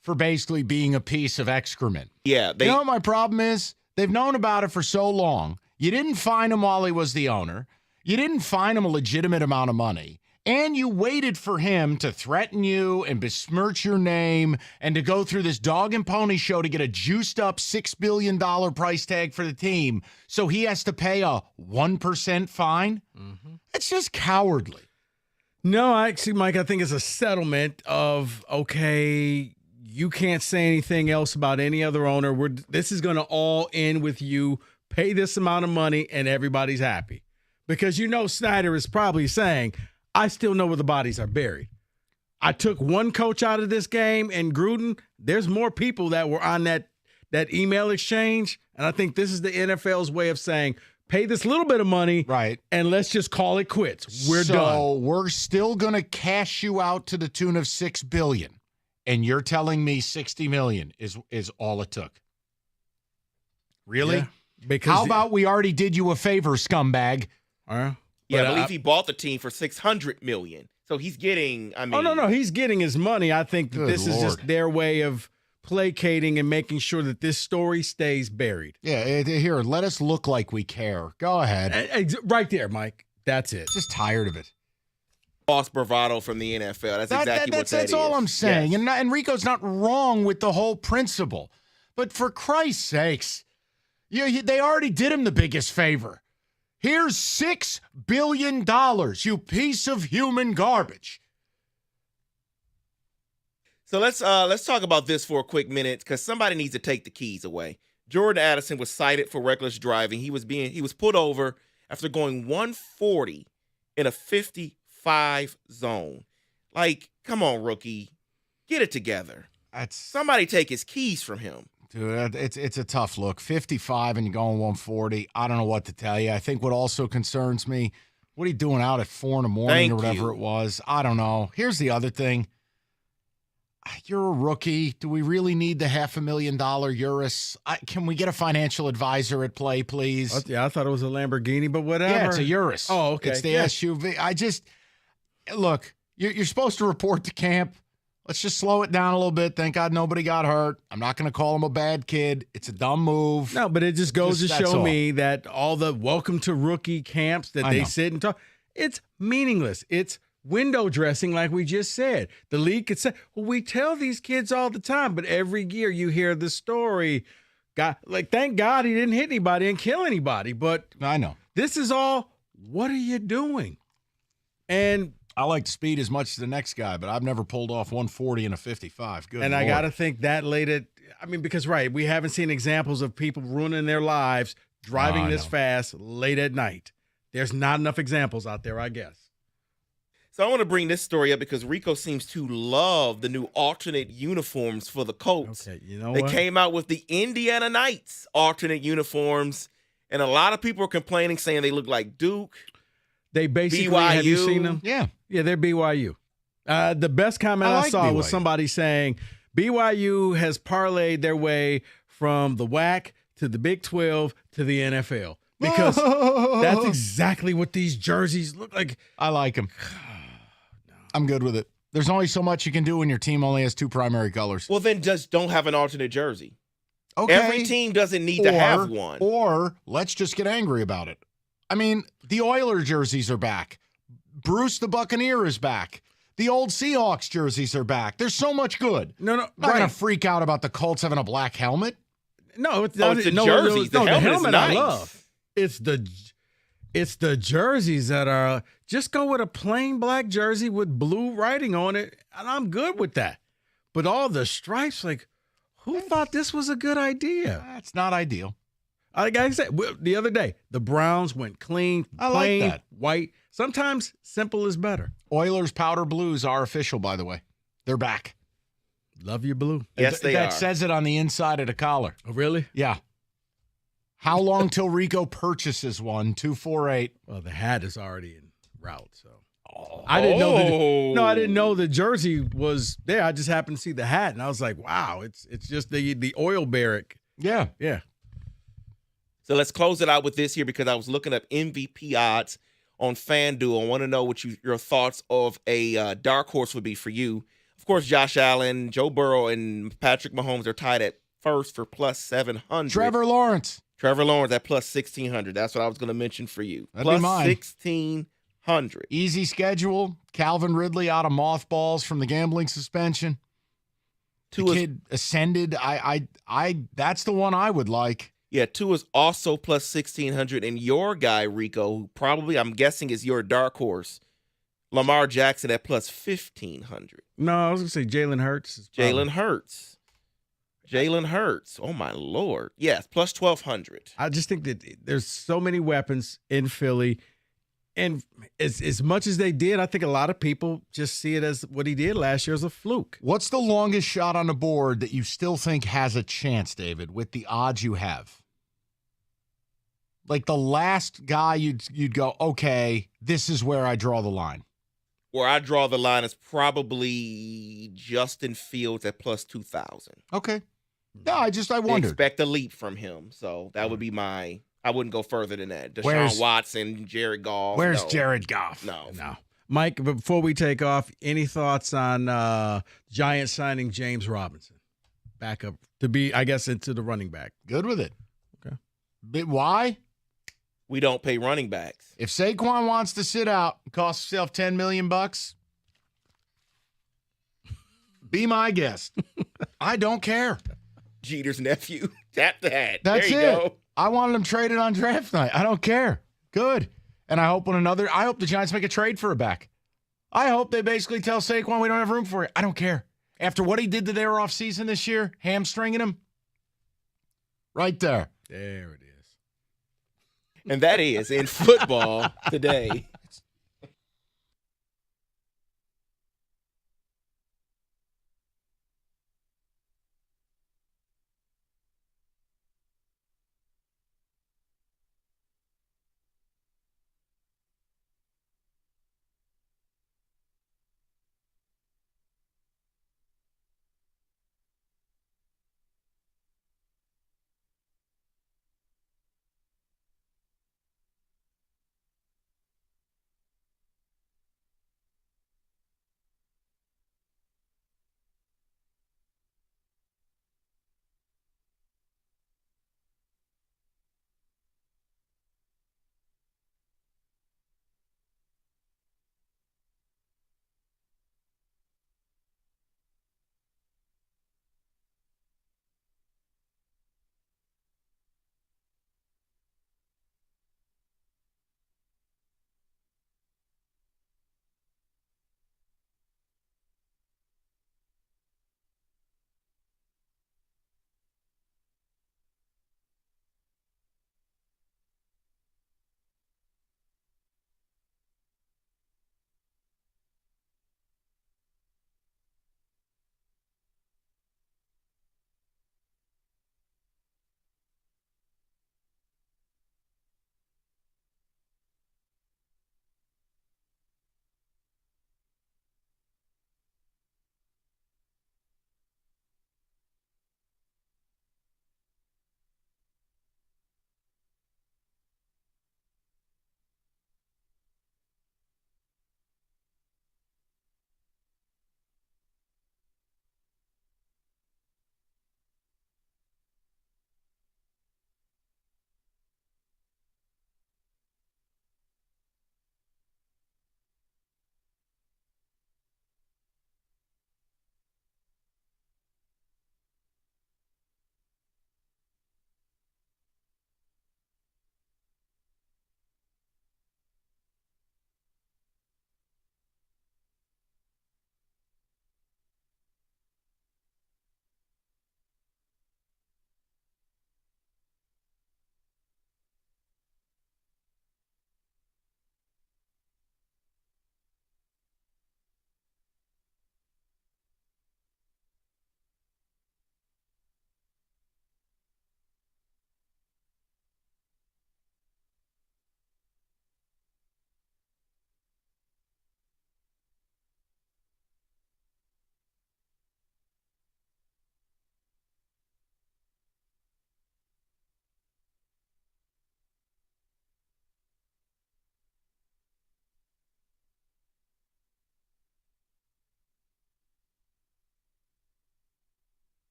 Speaker 4: for basically being a piece of excrement.
Speaker 5: Yeah.
Speaker 4: You know what my problem is? They've known about it for so long. You didn't fine him while he was the owner. You didn't fine him a legitimate amount of money. And you waited for him to threaten you and besmirch your name and to go through this dog and pony show to get a juiced up $6 billion price tag for the team. So he has to pay a 1% fine. Mm-hmm. It's just cowardly.
Speaker 21: No, actually, Mike, I think it's a settlement of, okay, you can't say anything else about any other owner. This is going to all end with you. Pay this amount of money and everybody's happy. Because you know Snyder is probably saying, I still know where the bodies are buried. I took one coach out of this game, and Gruden, there's more people that were on that email exchange, and I think this is the NFL's way of saying, pay this little bit of money,
Speaker 4: right,
Speaker 21: and let's just call it quits. We're done.
Speaker 4: So we're still going to cash you out to the tune of $6 billion, and you're telling me $60 million is all it took? Really?
Speaker 21: Yeah, because
Speaker 4: how about we already did you a favor, scumbag?
Speaker 5: Yeah, I believe he bought the team for $600 million. So he's getting, I mean.
Speaker 21: Oh, no, he's getting his money. I think that this
Speaker 4: Lord.
Speaker 21: is just their way of placating and making sure that this story stays buried.
Speaker 4: Yeah, here, let us look like we care. Go ahead.
Speaker 21: Right there, Mike. That's it.
Speaker 4: Just tired of it.
Speaker 5: False bravado from the NFL. That's exactly what that
Speaker 4: That's
Speaker 5: is.
Speaker 4: all I'm saying.
Speaker 5: Yes.
Speaker 4: And Rico's not wrong with the whole principle. But for Christ's sakes, they already did him the biggest favor. Here's $6 billion, you piece of human garbage.
Speaker 5: So let's talk about this for a quick minute because somebody needs to take the keys away. Jordan Addison was cited for reckless driving. He was pulled over after going 140 in a 55 zone. Like, come on, rookie, get it together. Somebody take his keys from him.
Speaker 4: Dude, it's a tough look. 55 and you're going 140. I don't know what to tell you. I think what also concerns me, what are you doing out at 4 a.m. or whatever it was? I don't know. Here's the other thing. You're a rookie. Do we really need the $500,000 Urus? Can we get a financial advisor at play, please?
Speaker 21: Yeah, I thought it was a Lamborghini, but whatever.
Speaker 4: Yeah, it's a Urus.
Speaker 21: Oh, okay.
Speaker 4: It's the SUV. Look, you're supposed to report to camp. Let's just slow it down a little bit. Thank God nobody got hurt. I'm not going to call him a bad kid. It's a dumb move.
Speaker 21: No, but it just goes to show me that all the welcome to rookie camps that they sit and talk, it's meaningless. It's window dressing like we just said. The league could say, well, we tell these kids all the time, but every year you hear the story. Thank God he didn't hit anybody and kill anybody. But
Speaker 4: I know.
Speaker 21: This is all, what are you doing? And
Speaker 4: I like speed as much as the next guy, but I've never pulled off 140 in a 55. Good
Speaker 21: and
Speaker 4: Lord.
Speaker 21: I got to think that late because, we haven't seen examples of people ruining their lives driving this fast late at night. There's not enough examples out there, I guess.
Speaker 5: So I want to bring this story up because Rico seems to love the new alternate uniforms for the Colts.
Speaker 21: Okay, you know
Speaker 5: They
Speaker 21: what?
Speaker 5: came out with the Indiana Knights alternate uniforms, and a lot of people are complaining, saying they look like Duke.
Speaker 21: They basically,
Speaker 5: BYU.
Speaker 21: have you seen them?
Speaker 7: Yeah.
Speaker 21: Yeah, they're BYU. The best comment I
Speaker 7: like
Speaker 21: saw was
Speaker 7: BYU.
Speaker 21: somebody saying BYU has parlayed their way from the WAC to the Big 12 to the NFL. Because that's exactly what these jerseys look like.
Speaker 7: I like them. I'm good with it. There's only so much you can do when your team only has two primary colors.
Speaker 5: Well, then just don't have an alternate jersey.
Speaker 7: Okay.
Speaker 5: Every team doesn't need to have one.
Speaker 7: Or let's just get angry about it. I mean, the Oiler jerseys are back. Bruce the Buccaneer is back. The old Seahawks jerseys are back. There's so much good.
Speaker 21: No,
Speaker 7: I'm not going to freak out about the Colts having a black helmet.
Speaker 21: No, it's
Speaker 5: the jerseys. The helmet is
Speaker 21: I
Speaker 5: nice.
Speaker 21: love. It's the jerseys that are just go with a plain black jersey with blue writing on it, and I'm good with that. But all the stripes, like, who thought this was a good idea?
Speaker 7: That's not ideal.
Speaker 21: Like I said the other day, the Browns went clean, plain,
Speaker 7: like that.
Speaker 21: white. Sometimes simple is better.
Speaker 7: Oilers powder blues are official, by the way. They're back.
Speaker 21: Love your blue.
Speaker 5: Yes, they
Speaker 7: that
Speaker 5: are.
Speaker 7: says it on the inside of the collar.
Speaker 21: Oh, really?
Speaker 7: Yeah. How long till Rico purchases one? 248.
Speaker 21: Well, the hat is already en route, so. I didn't know. I didn't know the jersey was there. I just happened to see the hat, and I was like, "Wow, it's just the oil barrack."
Speaker 7: Yeah,
Speaker 21: yeah.
Speaker 5: So let's close it out with this here because I was looking up MVP odds on FanDuel. I want to know what your thoughts of a dark horse would be for you. Of course, Josh Allen, Joe Burrow, and Patrick Mahomes are tied at first for plus 700.
Speaker 7: Trevor Lawrence at
Speaker 5: plus 1,600. That's what I was going to mention for you.
Speaker 7: That'd
Speaker 5: Plus
Speaker 7: be mine.
Speaker 5: 1,600.
Speaker 7: Easy schedule. Calvin Ridley out of mothballs from the gambling suspension. Kid ascended. I that's the one I would like.
Speaker 5: Yeah, Tua is also plus 1,600. And your guy, Rico, who probably, I'm guessing, is your dark horse, Lamar Jackson at plus 1,500.
Speaker 21: No, I was going to say Jalen Hurts.
Speaker 5: Jalen Hurts. Oh, my Lord. Yes, plus 1,200.
Speaker 21: I just think that there's so many weapons in Philly. And as much as they did, I think a lot of people just see it as what he did last year as a fluke.
Speaker 7: What's the longest shot on the board that you still think has a chance, David, with the odds you have? Like the last guy you'd go, okay, this is where I draw the line.
Speaker 5: Where I draw the line is probably Justin Fields at plus 2,000.
Speaker 7: Okay. No, I wondered.
Speaker 5: Expect a leap from him. So that would be I wouldn't go further than that.
Speaker 7: Where's-
Speaker 5: Deshaun Watson, Jared Goff.
Speaker 7: Where's
Speaker 5: no.
Speaker 7: Jared Goff?
Speaker 5: No.
Speaker 21: Mike, before we take off, any thoughts on Giants signing James Robinson? Back up to be, I guess, into the running back.
Speaker 7: Good with it.
Speaker 21: Okay.
Speaker 7: But why?
Speaker 5: We don't pay running backs.
Speaker 7: If Saquon wants to sit out and cost himself $10 million, be my guest. I don't care.
Speaker 5: Jeter's nephew. Tap the hat.
Speaker 7: That's
Speaker 5: there you
Speaker 7: it.
Speaker 5: go.
Speaker 7: I wanted him traded on draft night. I don't care. Good. And I hope the Giants make a trade for a back. I hope they basically tell Saquon we don't have room for it. I don't care. After what he did to their offseason this year, hamstringing him. Right there.
Speaker 21: There it is.
Speaker 5: And that is in football today.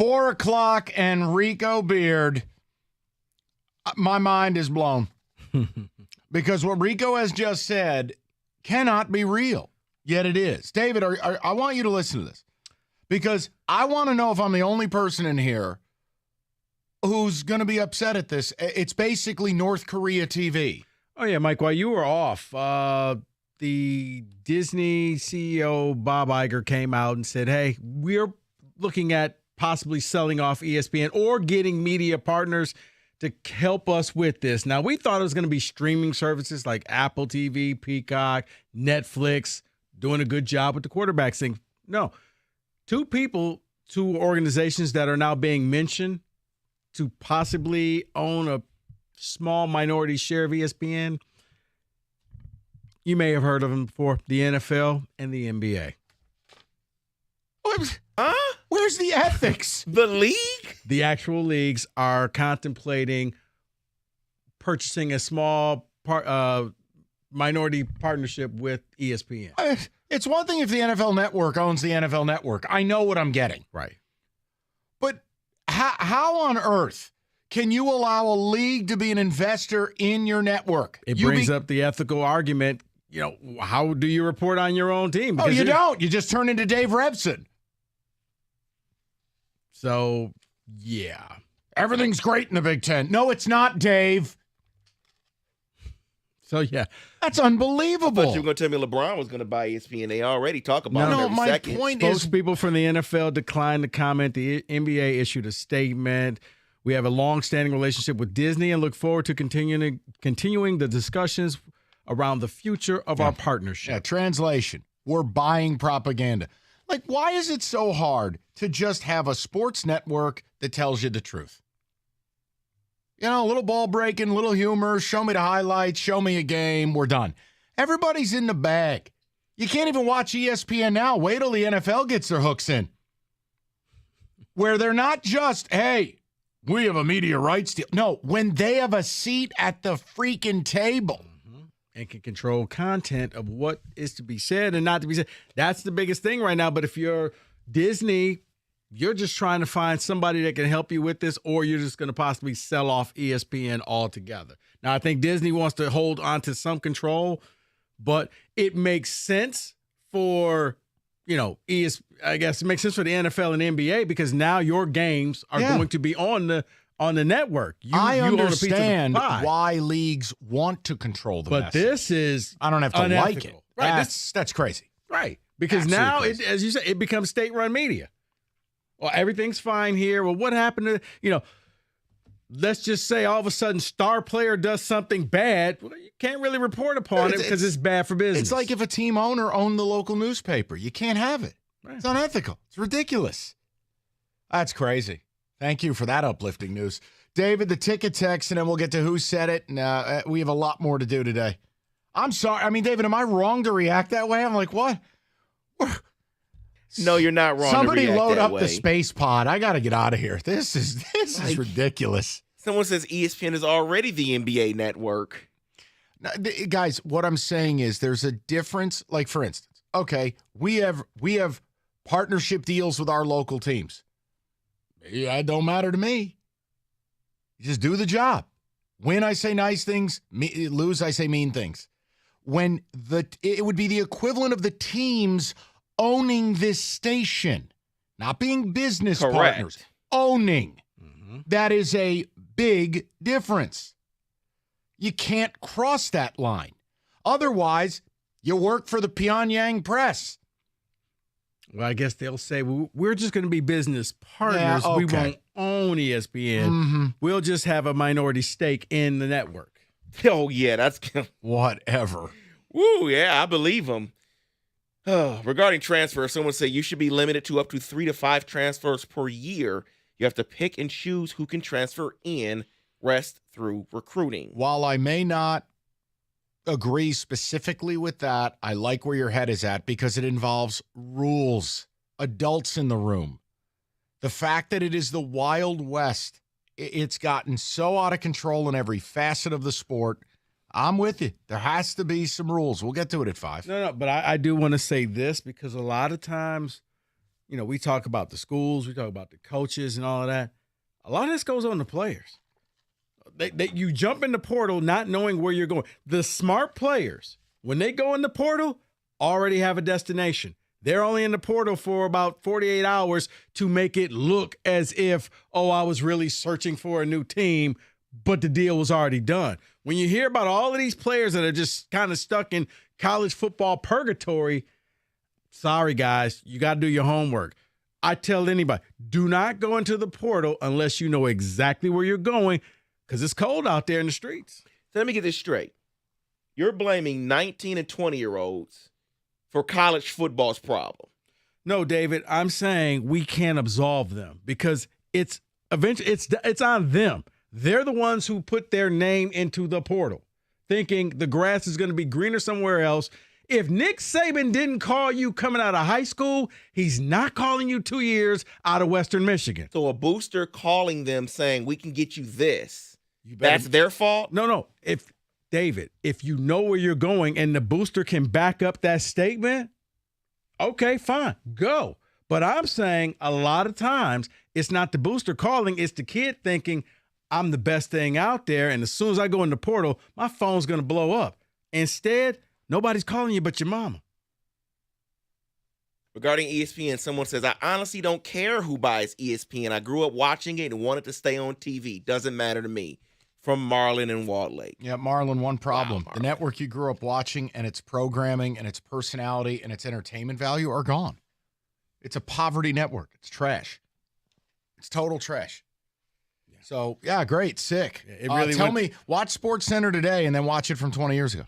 Speaker 4: 4 o'clock and Rico Beard. My mind is blown. Because what Rico has just said cannot be real, yet it is. David, I want you to listen to this because I want to know if I'm the only person in here who's going to be upset at this. It's basically North Korea TV.
Speaker 21: Oh, yeah, Mike, while you were off, the Disney CEO Bob Iger came out and said, hey, we're looking at possibly selling off ESPN or getting media partners to help us with this. Now, we thought it was going to be streaming services like Apple TV, Peacock, Netflix, doing a good job with the quarterbacks thing. No. Two organizations that are now being mentioned to possibly own a small minority share of ESPN. You may have heard of them before, the NFL and the NBA.
Speaker 4: Huh? Where's the ethics?
Speaker 5: The league?
Speaker 21: The actual leagues are contemplating purchasing a small minority partnership with ESPN.
Speaker 4: It's one thing if the NFL Network owns the NFL Network. I know what I'm getting.
Speaker 21: Right.
Speaker 4: But how on earth can you allow a league to be an investor in your network?
Speaker 21: It brings up the ethical argument. You know, how do you report on your own team? Because
Speaker 4: you don't. You just turn into Dave Rebson.
Speaker 21: So, yeah.
Speaker 4: Everything's great in the Big Ten. No, it's not, Dave.
Speaker 21: So, yeah.
Speaker 4: That's unbelievable.
Speaker 5: I thought you were going to tell me LeBron was going to buy ESPN. They already talk about it every second.
Speaker 4: Point is,
Speaker 21: spokespeople from the NFL declined to comment. The NBA issued a statement. We have a long-standing relationship with Disney and look forward to continuing the discussions around the future of our partnership.
Speaker 4: Yeah, translation. We're buying propaganda. Like, why is it so hard to just have a sports network that tells you the truth? You know, a little ball breaking, a little humor, show me the highlights, show me a game, we're done. Everybody's in the bag. You can't even watch ESPN now. Wait till the NFL gets their hooks in. Where they're not just, hey, we have a media rights deal. No, when they have a seat at the freaking table.
Speaker 21: And can control content of what is to be said and not to be said. That's the biggest thing right now. But if you're Disney, you're just trying to find somebody that can help you with this, or you're just going to possibly sell off ESPN altogether. Now, I think Disney wants to hold on to some control, but it makes sense for, I guess it makes sense for the NFL and NBA because now your games are going to be on the network.
Speaker 4: I understand why leagues want to control the message.
Speaker 21: This is
Speaker 4: I don't have to
Speaker 21: unethical.
Speaker 4: like it. Right. That's crazy.
Speaker 21: Right. Because
Speaker 4: Absolutely
Speaker 21: now,
Speaker 4: crazy.
Speaker 21: as you said, it becomes state-run media. Well, everything's fine here. Well, what happened to, let's just say all of a sudden star player does something bad. Well, you can't really report upon it because it's bad for business.
Speaker 4: It's like if a team owner owned the local newspaper. You can't have it. Right. It's unethical. It's ridiculous. That's crazy. Thank you for that uplifting news. David, the ticket text, and then we'll get to who said it. And we have a lot more to do today. I'm sorry. I mean, David, am I wrong to react that way? I'm like, what?
Speaker 5: No, you're not wrong.
Speaker 4: Somebody
Speaker 5: to react
Speaker 4: load
Speaker 5: that
Speaker 4: up
Speaker 5: way.
Speaker 4: the space pod. I got to get out of here. This is ridiculous.
Speaker 5: Someone says ESPN is already the NBA network.
Speaker 4: Now, guys, what I'm saying is there's a difference. Like, for instance, okay, we have partnership deals with our local teams. Yeah, it don't matter to me. You just do the job. Win, I say nice things. Lose, I say mean things. When it would be the equivalent of the teams owning this station, not being business partners, owning. Mm-hmm. That is a big difference. You can't cross that line. Otherwise, you work for the Pyongyang press.
Speaker 21: Well, I guess they'll say, well, we're just going to be business partners.
Speaker 4: Yeah, okay.
Speaker 21: We won't own ESPN.
Speaker 4: Mm-hmm.
Speaker 21: We'll just have a minority stake in the network.
Speaker 5: Oh, yeah, that's
Speaker 4: whatever.
Speaker 5: Woo, yeah, I believe them. Regarding transfers, someone said you should be limited to up to 3 to 5 transfers per year. You have to pick and choose who can transfer in, rest through recruiting.
Speaker 4: While I may not agree specifically with that, I like where your head is at because it involves rules, adults in the room. The fact that it is the Wild West, it's gotten so out of control in every facet of the sport. I'm with you. There has to be some rules. We'll get to it at 5.
Speaker 21: No, but I do want to say this because a lot of times we talk about the schools, we talk about the coaches and all of that. A lot of this goes on the players. You jump in the portal not knowing where you're going. The smart players, when they go in the portal, already have a destination. They're only in the portal for about 48 hours to make it look as if, I was really searching for a new team, but the deal was already done. When you hear about all of these players that are just kind of stuck in college football purgatory, sorry, guys, you got to do your homework. I tell anybody, do not go into the portal unless you know exactly where you're going, because it's cold out there in the streets.
Speaker 5: So let me get this straight. You're blaming 19 and 20-year-olds for college football's problem.
Speaker 21: No, David, I'm saying we can't absolve them because it's on them. They're the ones who put their name into the portal, thinking the grass is going to be greener somewhere else. If Nick Saban didn't call you coming out of high school, he's not calling you 2 years out of Western Michigan.
Speaker 5: So a booster calling them saying, we can get you this, that's their fault?
Speaker 21: No. If you know where you're going and the booster can back up that statement, okay, fine, go. But I'm saying a lot of times it's not the booster calling, it's the kid thinking, I'm the best thing out there, and as soon as I go in the portal, my phone's going to blow up. Instead, nobody's calling you but your mama.
Speaker 5: Regarding ESPN, someone says, I honestly don't care who buys ESPN. I grew up watching it and wanted to stay on TV. Doesn't matter to me. From Marlon and Walt Lake.
Speaker 4: Yeah, Marlon, one problem.
Speaker 5: Wow,
Speaker 4: the network you grew up watching and its programming and its personality and its entertainment value are gone. It's a poverty network. It's trash. It's total trash. Yeah. So, yeah, great. Sick.
Speaker 21: Yeah, it really
Speaker 4: tell me, watch Sports Center today and then watch it from 20 years ago.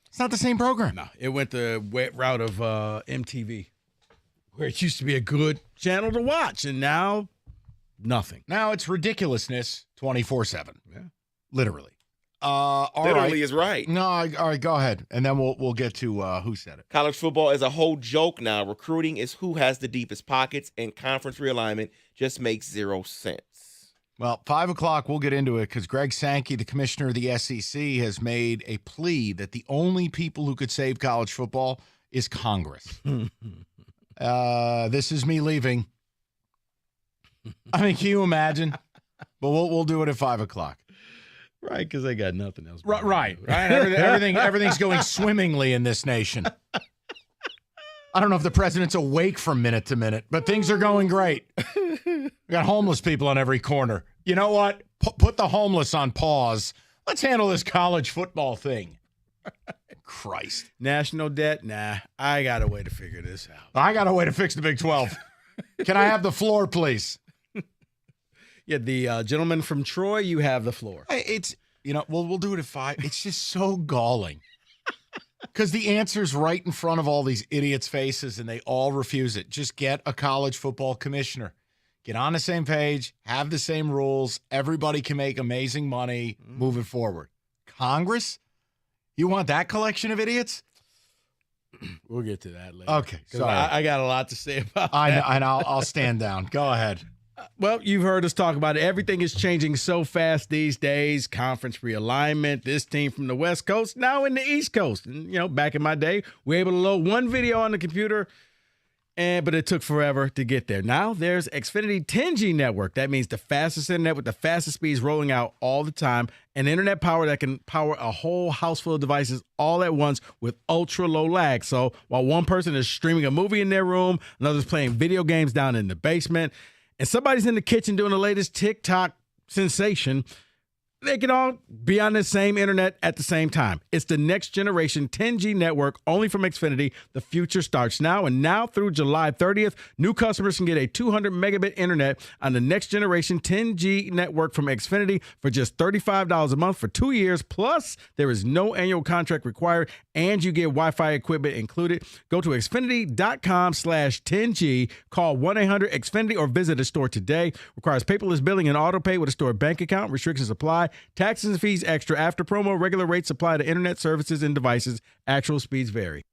Speaker 4: It's not the same program.
Speaker 21: No, it went the wet route of MTV, where it used to be a good channel to watch, and now nothing.
Speaker 4: Now it's ridiculousness 24/7.
Speaker 21: Yeah.
Speaker 4: Literally.
Speaker 5: Literally is right.
Speaker 4: No, all right, go ahead. And then we'll get to who said it.
Speaker 5: College football is a whole joke now. Recruiting is who has the deepest pockets, and conference realignment just makes zero sense.
Speaker 4: Well, 5 o'clock, we'll get into it because Greg Sankey, the commissioner of the SEC, has made a plea that the only people who could save college football is Congress. This is me leaving. I mean, can you imagine? But we'll do it at 5 o'clock.
Speaker 21: Right, because they got nothing else.
Speaker 4: Right. Everything's going swimmingly in this nation. I don't know if the president's awake from minute to minute, but things are going great. We got homeless people on every corner. You know what? Put the homeless on pause. Let's handle this college football thing. Christ.
Speaker 21: National debt? Nah, I got a way to figure this out.
Speaker 4: I got a way to fix the Big 12. Can I have the floor, please?
Speaker 21: Yeah, the gentleman from Troy, you have the floor.
Speaker 4: It's, we'll do it at 5. It's just so galling. Because the answer's right in front of all these idiots' faces, and they all refuse it. Just get a college football commissioner. Get on the same page, have the same rules. Everybody can make amazing money moving forward. Congress? You want that collection of idiots?
Speaker 21: We'll get to that later.
Speaker 4: Okay, sorry.
Speaker 21: I got a lot to say about that.
Speaker 4: I know, and I'll stand down. Go ahead.
Speaker 21: Well, you've heard us talk about it. Everything is changing so fast these days. Conference realignment, this team from the West Coast, now in the East Coast. And, back in my day, we were able to load one video on the computer, but it took forever to get there. Now there's Xfinity 10G network. That means the fastest internet with the fastest speeds rolling out all the time. An internet power that can power a whole house full of devices all at once with ultra low lag. So while one person is streaming a movie in their room, another's playing video games down in the basement, and somebody's in the kitchen doing the latest TikTok sensation, they can all be on the same internet at the same time. It's the next generation 10G network only from Xfinity. The future starts now, and now through July 30th, new customers can get a 200 megabit internet on the next generation 10G network from Xfinity for just $35 a month for 2 years. Plus, there is no annual contract required, and you get Wi-Fi equipment included. Go to Xfinity.com/10G, call 1-800-XFINITY, or visit a store today. Requires paperless billing and auto pay with a store bank account. Restrictions apply. Taxes and fees extra. After promo, regular rates apply to internet services and devices. Actual speeds vary.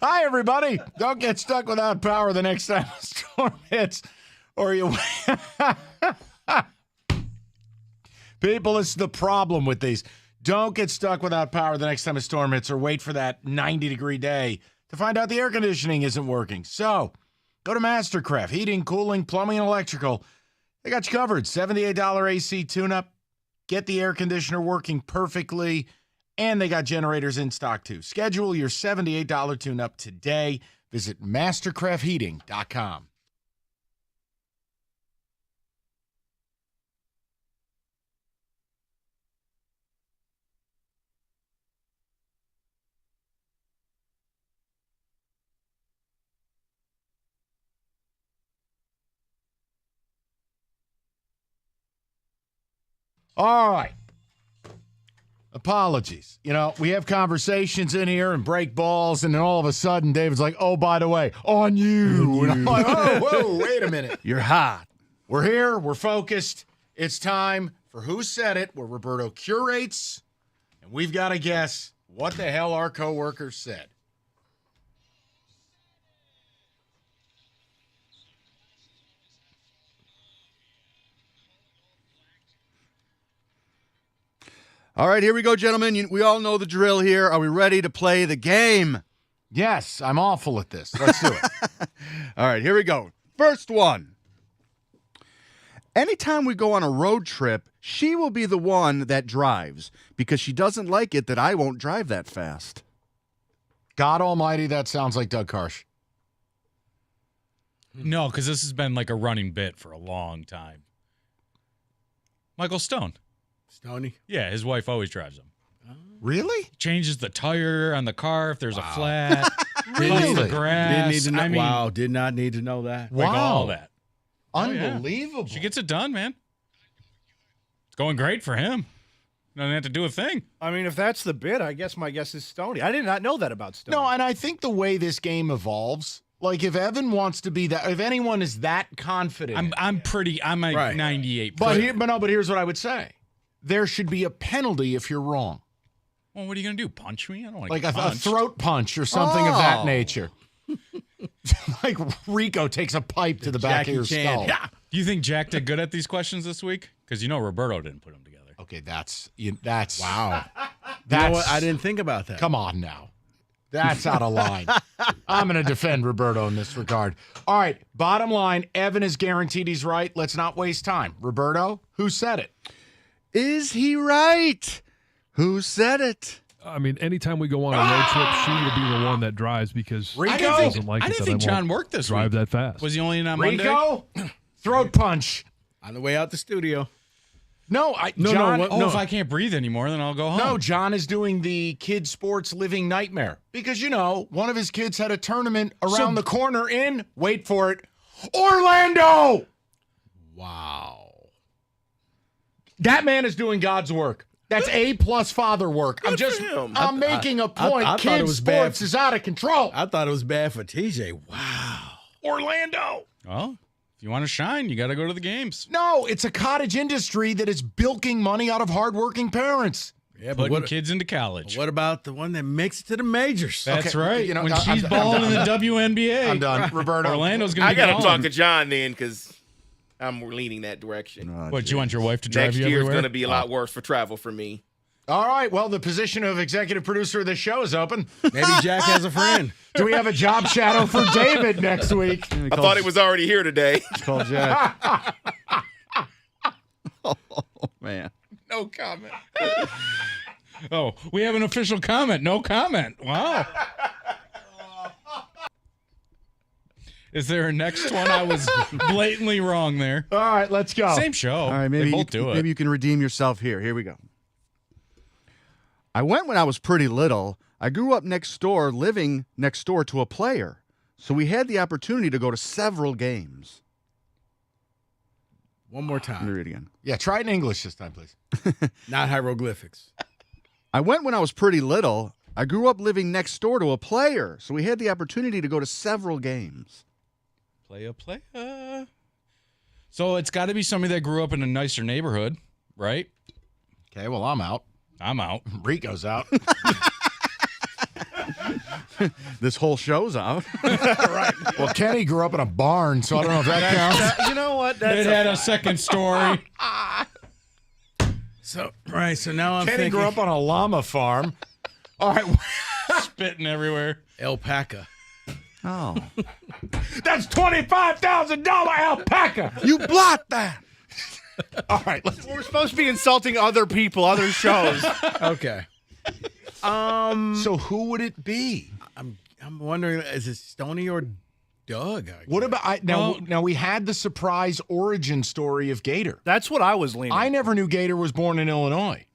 Speaker 4: Hi, everybody. Don't get stuck without power the next time a storm hits, or you. People, this is the problem with these. Don't get stuck without power the next time a storm hits, or wait for that 90-degree day to find out the air conditioning isn't working. So, go to Mastercraft, heating, cooling, plumbing, and electrical. They got you covered. $78 AC tune-up. Get the air conditioner working perfectly. And they got generators in stock, too. Schedule your $78 tune-up today. Visit mastercraftheating.com. All right. Apologies. You know, we have conversations in here and break balls, and then all of a sudden David's like, oh, by the way, on you. And I'm like, oh, whoa, wait a minute.
Speaker 21: You're hot.
Speaker 4: We're here. We're focused. It's time for Who Said It, where Roberto curates, and we've got to guess what the hell our coworkers said.
Speaker 14: All right, here we go, gentlemen. We all know the drill here. Are we ready to play the game?
Speaker 4: Yes, I'm awful at this. Let's do it.
Speaker 14: All right, here we go. First one. Anytime we go on a road trip, she will be the one that drives because she doesn't like it that I won't drive that fast.
Speaker 4: God almighty, that sounds like Doug Karsh.
Speaker 15: No, because this has been like a running bit for a long time. Michael Stone.
Speaker 21: Stoney?
Speaker 15: Yeah, his wife always drives him.
Speaker 4: Really?
Speaker 15: Changes the tire on the car if there's a flat.
Speaker 21: Really?
Speaker 15: The grass.
Speaker 21: Didn't need to know.
Speaker 15: I mean,
Speaker 21: Wow, did not need to know that.
Speaker 15: like all that.
Speaker 4: Unbelievable.
Speaker 15: Oh, yeah. She gets it done, man. It's going great for him. Doesn't have to do a thing.
Speaker 9: I mean, if that's the bid, I guess my guess is Stoney. I did not know that about Stoney.
Speaker 4: No, and I think the way this game evolves, like if Evan wants to be that, if anyone is that confident,
Speaker 15: I'm like
Speaker 4: Right.
Speaker 15: 98.
Speaker 4: But here's what I would say: there should be a penalty if you're wrong,
Speaker 15: Well, what are you gonna do? Punch me? I don't want
Speaker 4: like
Speaker 15: to
Speaker 4: a throat punch or something of that nature. Like Rico takes a pipe to the back of your skull.
Speaker 15: Yeah. Do you think Jack did good at these questions this week? Because you know Roberto didn't put them together.
Speaker 4: Okay, that's
Speaker 21: wow.
Speaker 4: That's,
Speaker 21: You know what? I didn't think about that.
Speaker 4: Come on now. That's out of line. I'm going to defend Roberto in this regard. All right, bottom line, Evan is guaranteed he's right. Let's not waste time. Roberto, who said it?
Speaker 14: Is he right? Who said it?
Speaker 23: I mean, anytime we go on a road trip, she will be the one that drives because
Speaker 15: Rico?
Speaker 23: she doesn't like
Speaker 15: I
Speaker 23: it
Speaker 15: didn't
Speaker 23: that
Speaker 15: think
Speaker 23: I
Speaker 15: John
Speaker 23: won't
Speaker 15: worked this
Speaker 23: drive
Speaker 15: week.
Speaker 23: that fast.
Speaker 15: Was he only in on Monday?
Speaker 4: Rico, throat punch.
Speaker 21: On the way out the studio.
Speaker 4: No, John.
Speaker 15: If I can't breathe anymore, then I'll go home.
Speaker 4: No, John is doing the kid sports living nightmare because, one of his kids had a tournament around the corner in, wait for it, Orlando.
Speaker 21: Wow.
Speaker 4: That man is doing God's work. That's A+ father work. I'm making a point.
Speaker 21: I
Speaker 4: Kid sports is out of control.
Speaker 21: I thought it was bad for TJ. Wow.
Speaker 4: Orlando.
Speaker 15: Well, if you want to shine, you got to go to the games.
Speaker 4: No, it's a cottage industry that is bilking money out of hardworking parents.
Speaker 21: Yeah,
Speaker 15: Putting kids into college.
Speaker 21: What about the one that makes it to the majors?
Speaker 15: That's right. When
Speaker 4: I'm
Speaker 15: she's balling in the WNBA.
Speaker 4: I'm done. Roberto.
Speaker 15: Orlando's going to
Speaker 5: I
Speaker 15: be
Speaker 5: got to
Speaker 15: balling.
Speaker 5: talk to John then because I'm leaning that direction.
Speaker 15: What, do you want your wife to drive
Speaker 5: Next
Speaker 15: you
Speaker 5: year's
Speaker 15: everywhere?
Speaker 5: going to be a lot worse for travel for me.
Speaker 4: All right. Well, the position of executive producer of this show is open.
Speaker 21: Maybe Jack has a friend.
Speaker 4: Do we have a job shadow for David next week?
Speaker 5: I thought he was already here today.
Speaker 14: Call Jack. Oh, man.
Speaker 4: No comment.
Speaker 15: Oh, we have an official comment. No comment. Wow. Is there a next one? I was blatantly wrong there.
Speaker 4: All right, let's go.
Speaker 15: Same show.
Speaker 14: All right,
Speaker 15: they both do it.
Speaker 14: Maybe you can redeem yourself here. Here we go. I went when I was pretty little. I grew up living next door to a player. So we had the opportunity to go to several games.
Speaker 21: One more time.
Speaker 14: Let me read it again.
Speaker 4: Yeah, try it in English this time, please.
Speaker 21: Not hieroglyphics.
Speaker 14: I went when I was pretty little. I grew up living next door to a player. So we had the opportunity to go to several games.
Speaker 15: Playa. So it's got to be somebody that grew up in a nicer neighborhood, right?
Speaker 4: Okay, well, I'm out.
Speaker 15: I'm out.
Speaker 4: Rico's out.
Speaker 14: This whole show's out.
Speaker 4: Right. Well, Kenny grew up in a barn, so I don't know if that counts.
Speaker 9: You know what?
Speaker 15: It had a second story.
Speaker 21: So now I'm
Speaker 4: Kenny
Speaker 21: thinking
Speaker 4: grew up on a llama farm. All right.
Speaker 15: Spitting everywhere.
Speaker 21: alpaca.
Speaker 14: Oh.
Speaker 4: That's $25,000 alpaca.
Speaker 14: You blocked that.
Speaker 4: All right.
Speaker 9: We're supposed to be insulting other people, other shows.
Speaker 21: Okay.
Speaker 4: So who would it be?
Speaker 21: I'm wondering, is it Stoney or Doug?
Speaker 4: What about now we had the surprise origin story of Gator.
Speaker 9: That's what I was leaning.
Speaker 4: I never knew Gator was born in Illinois.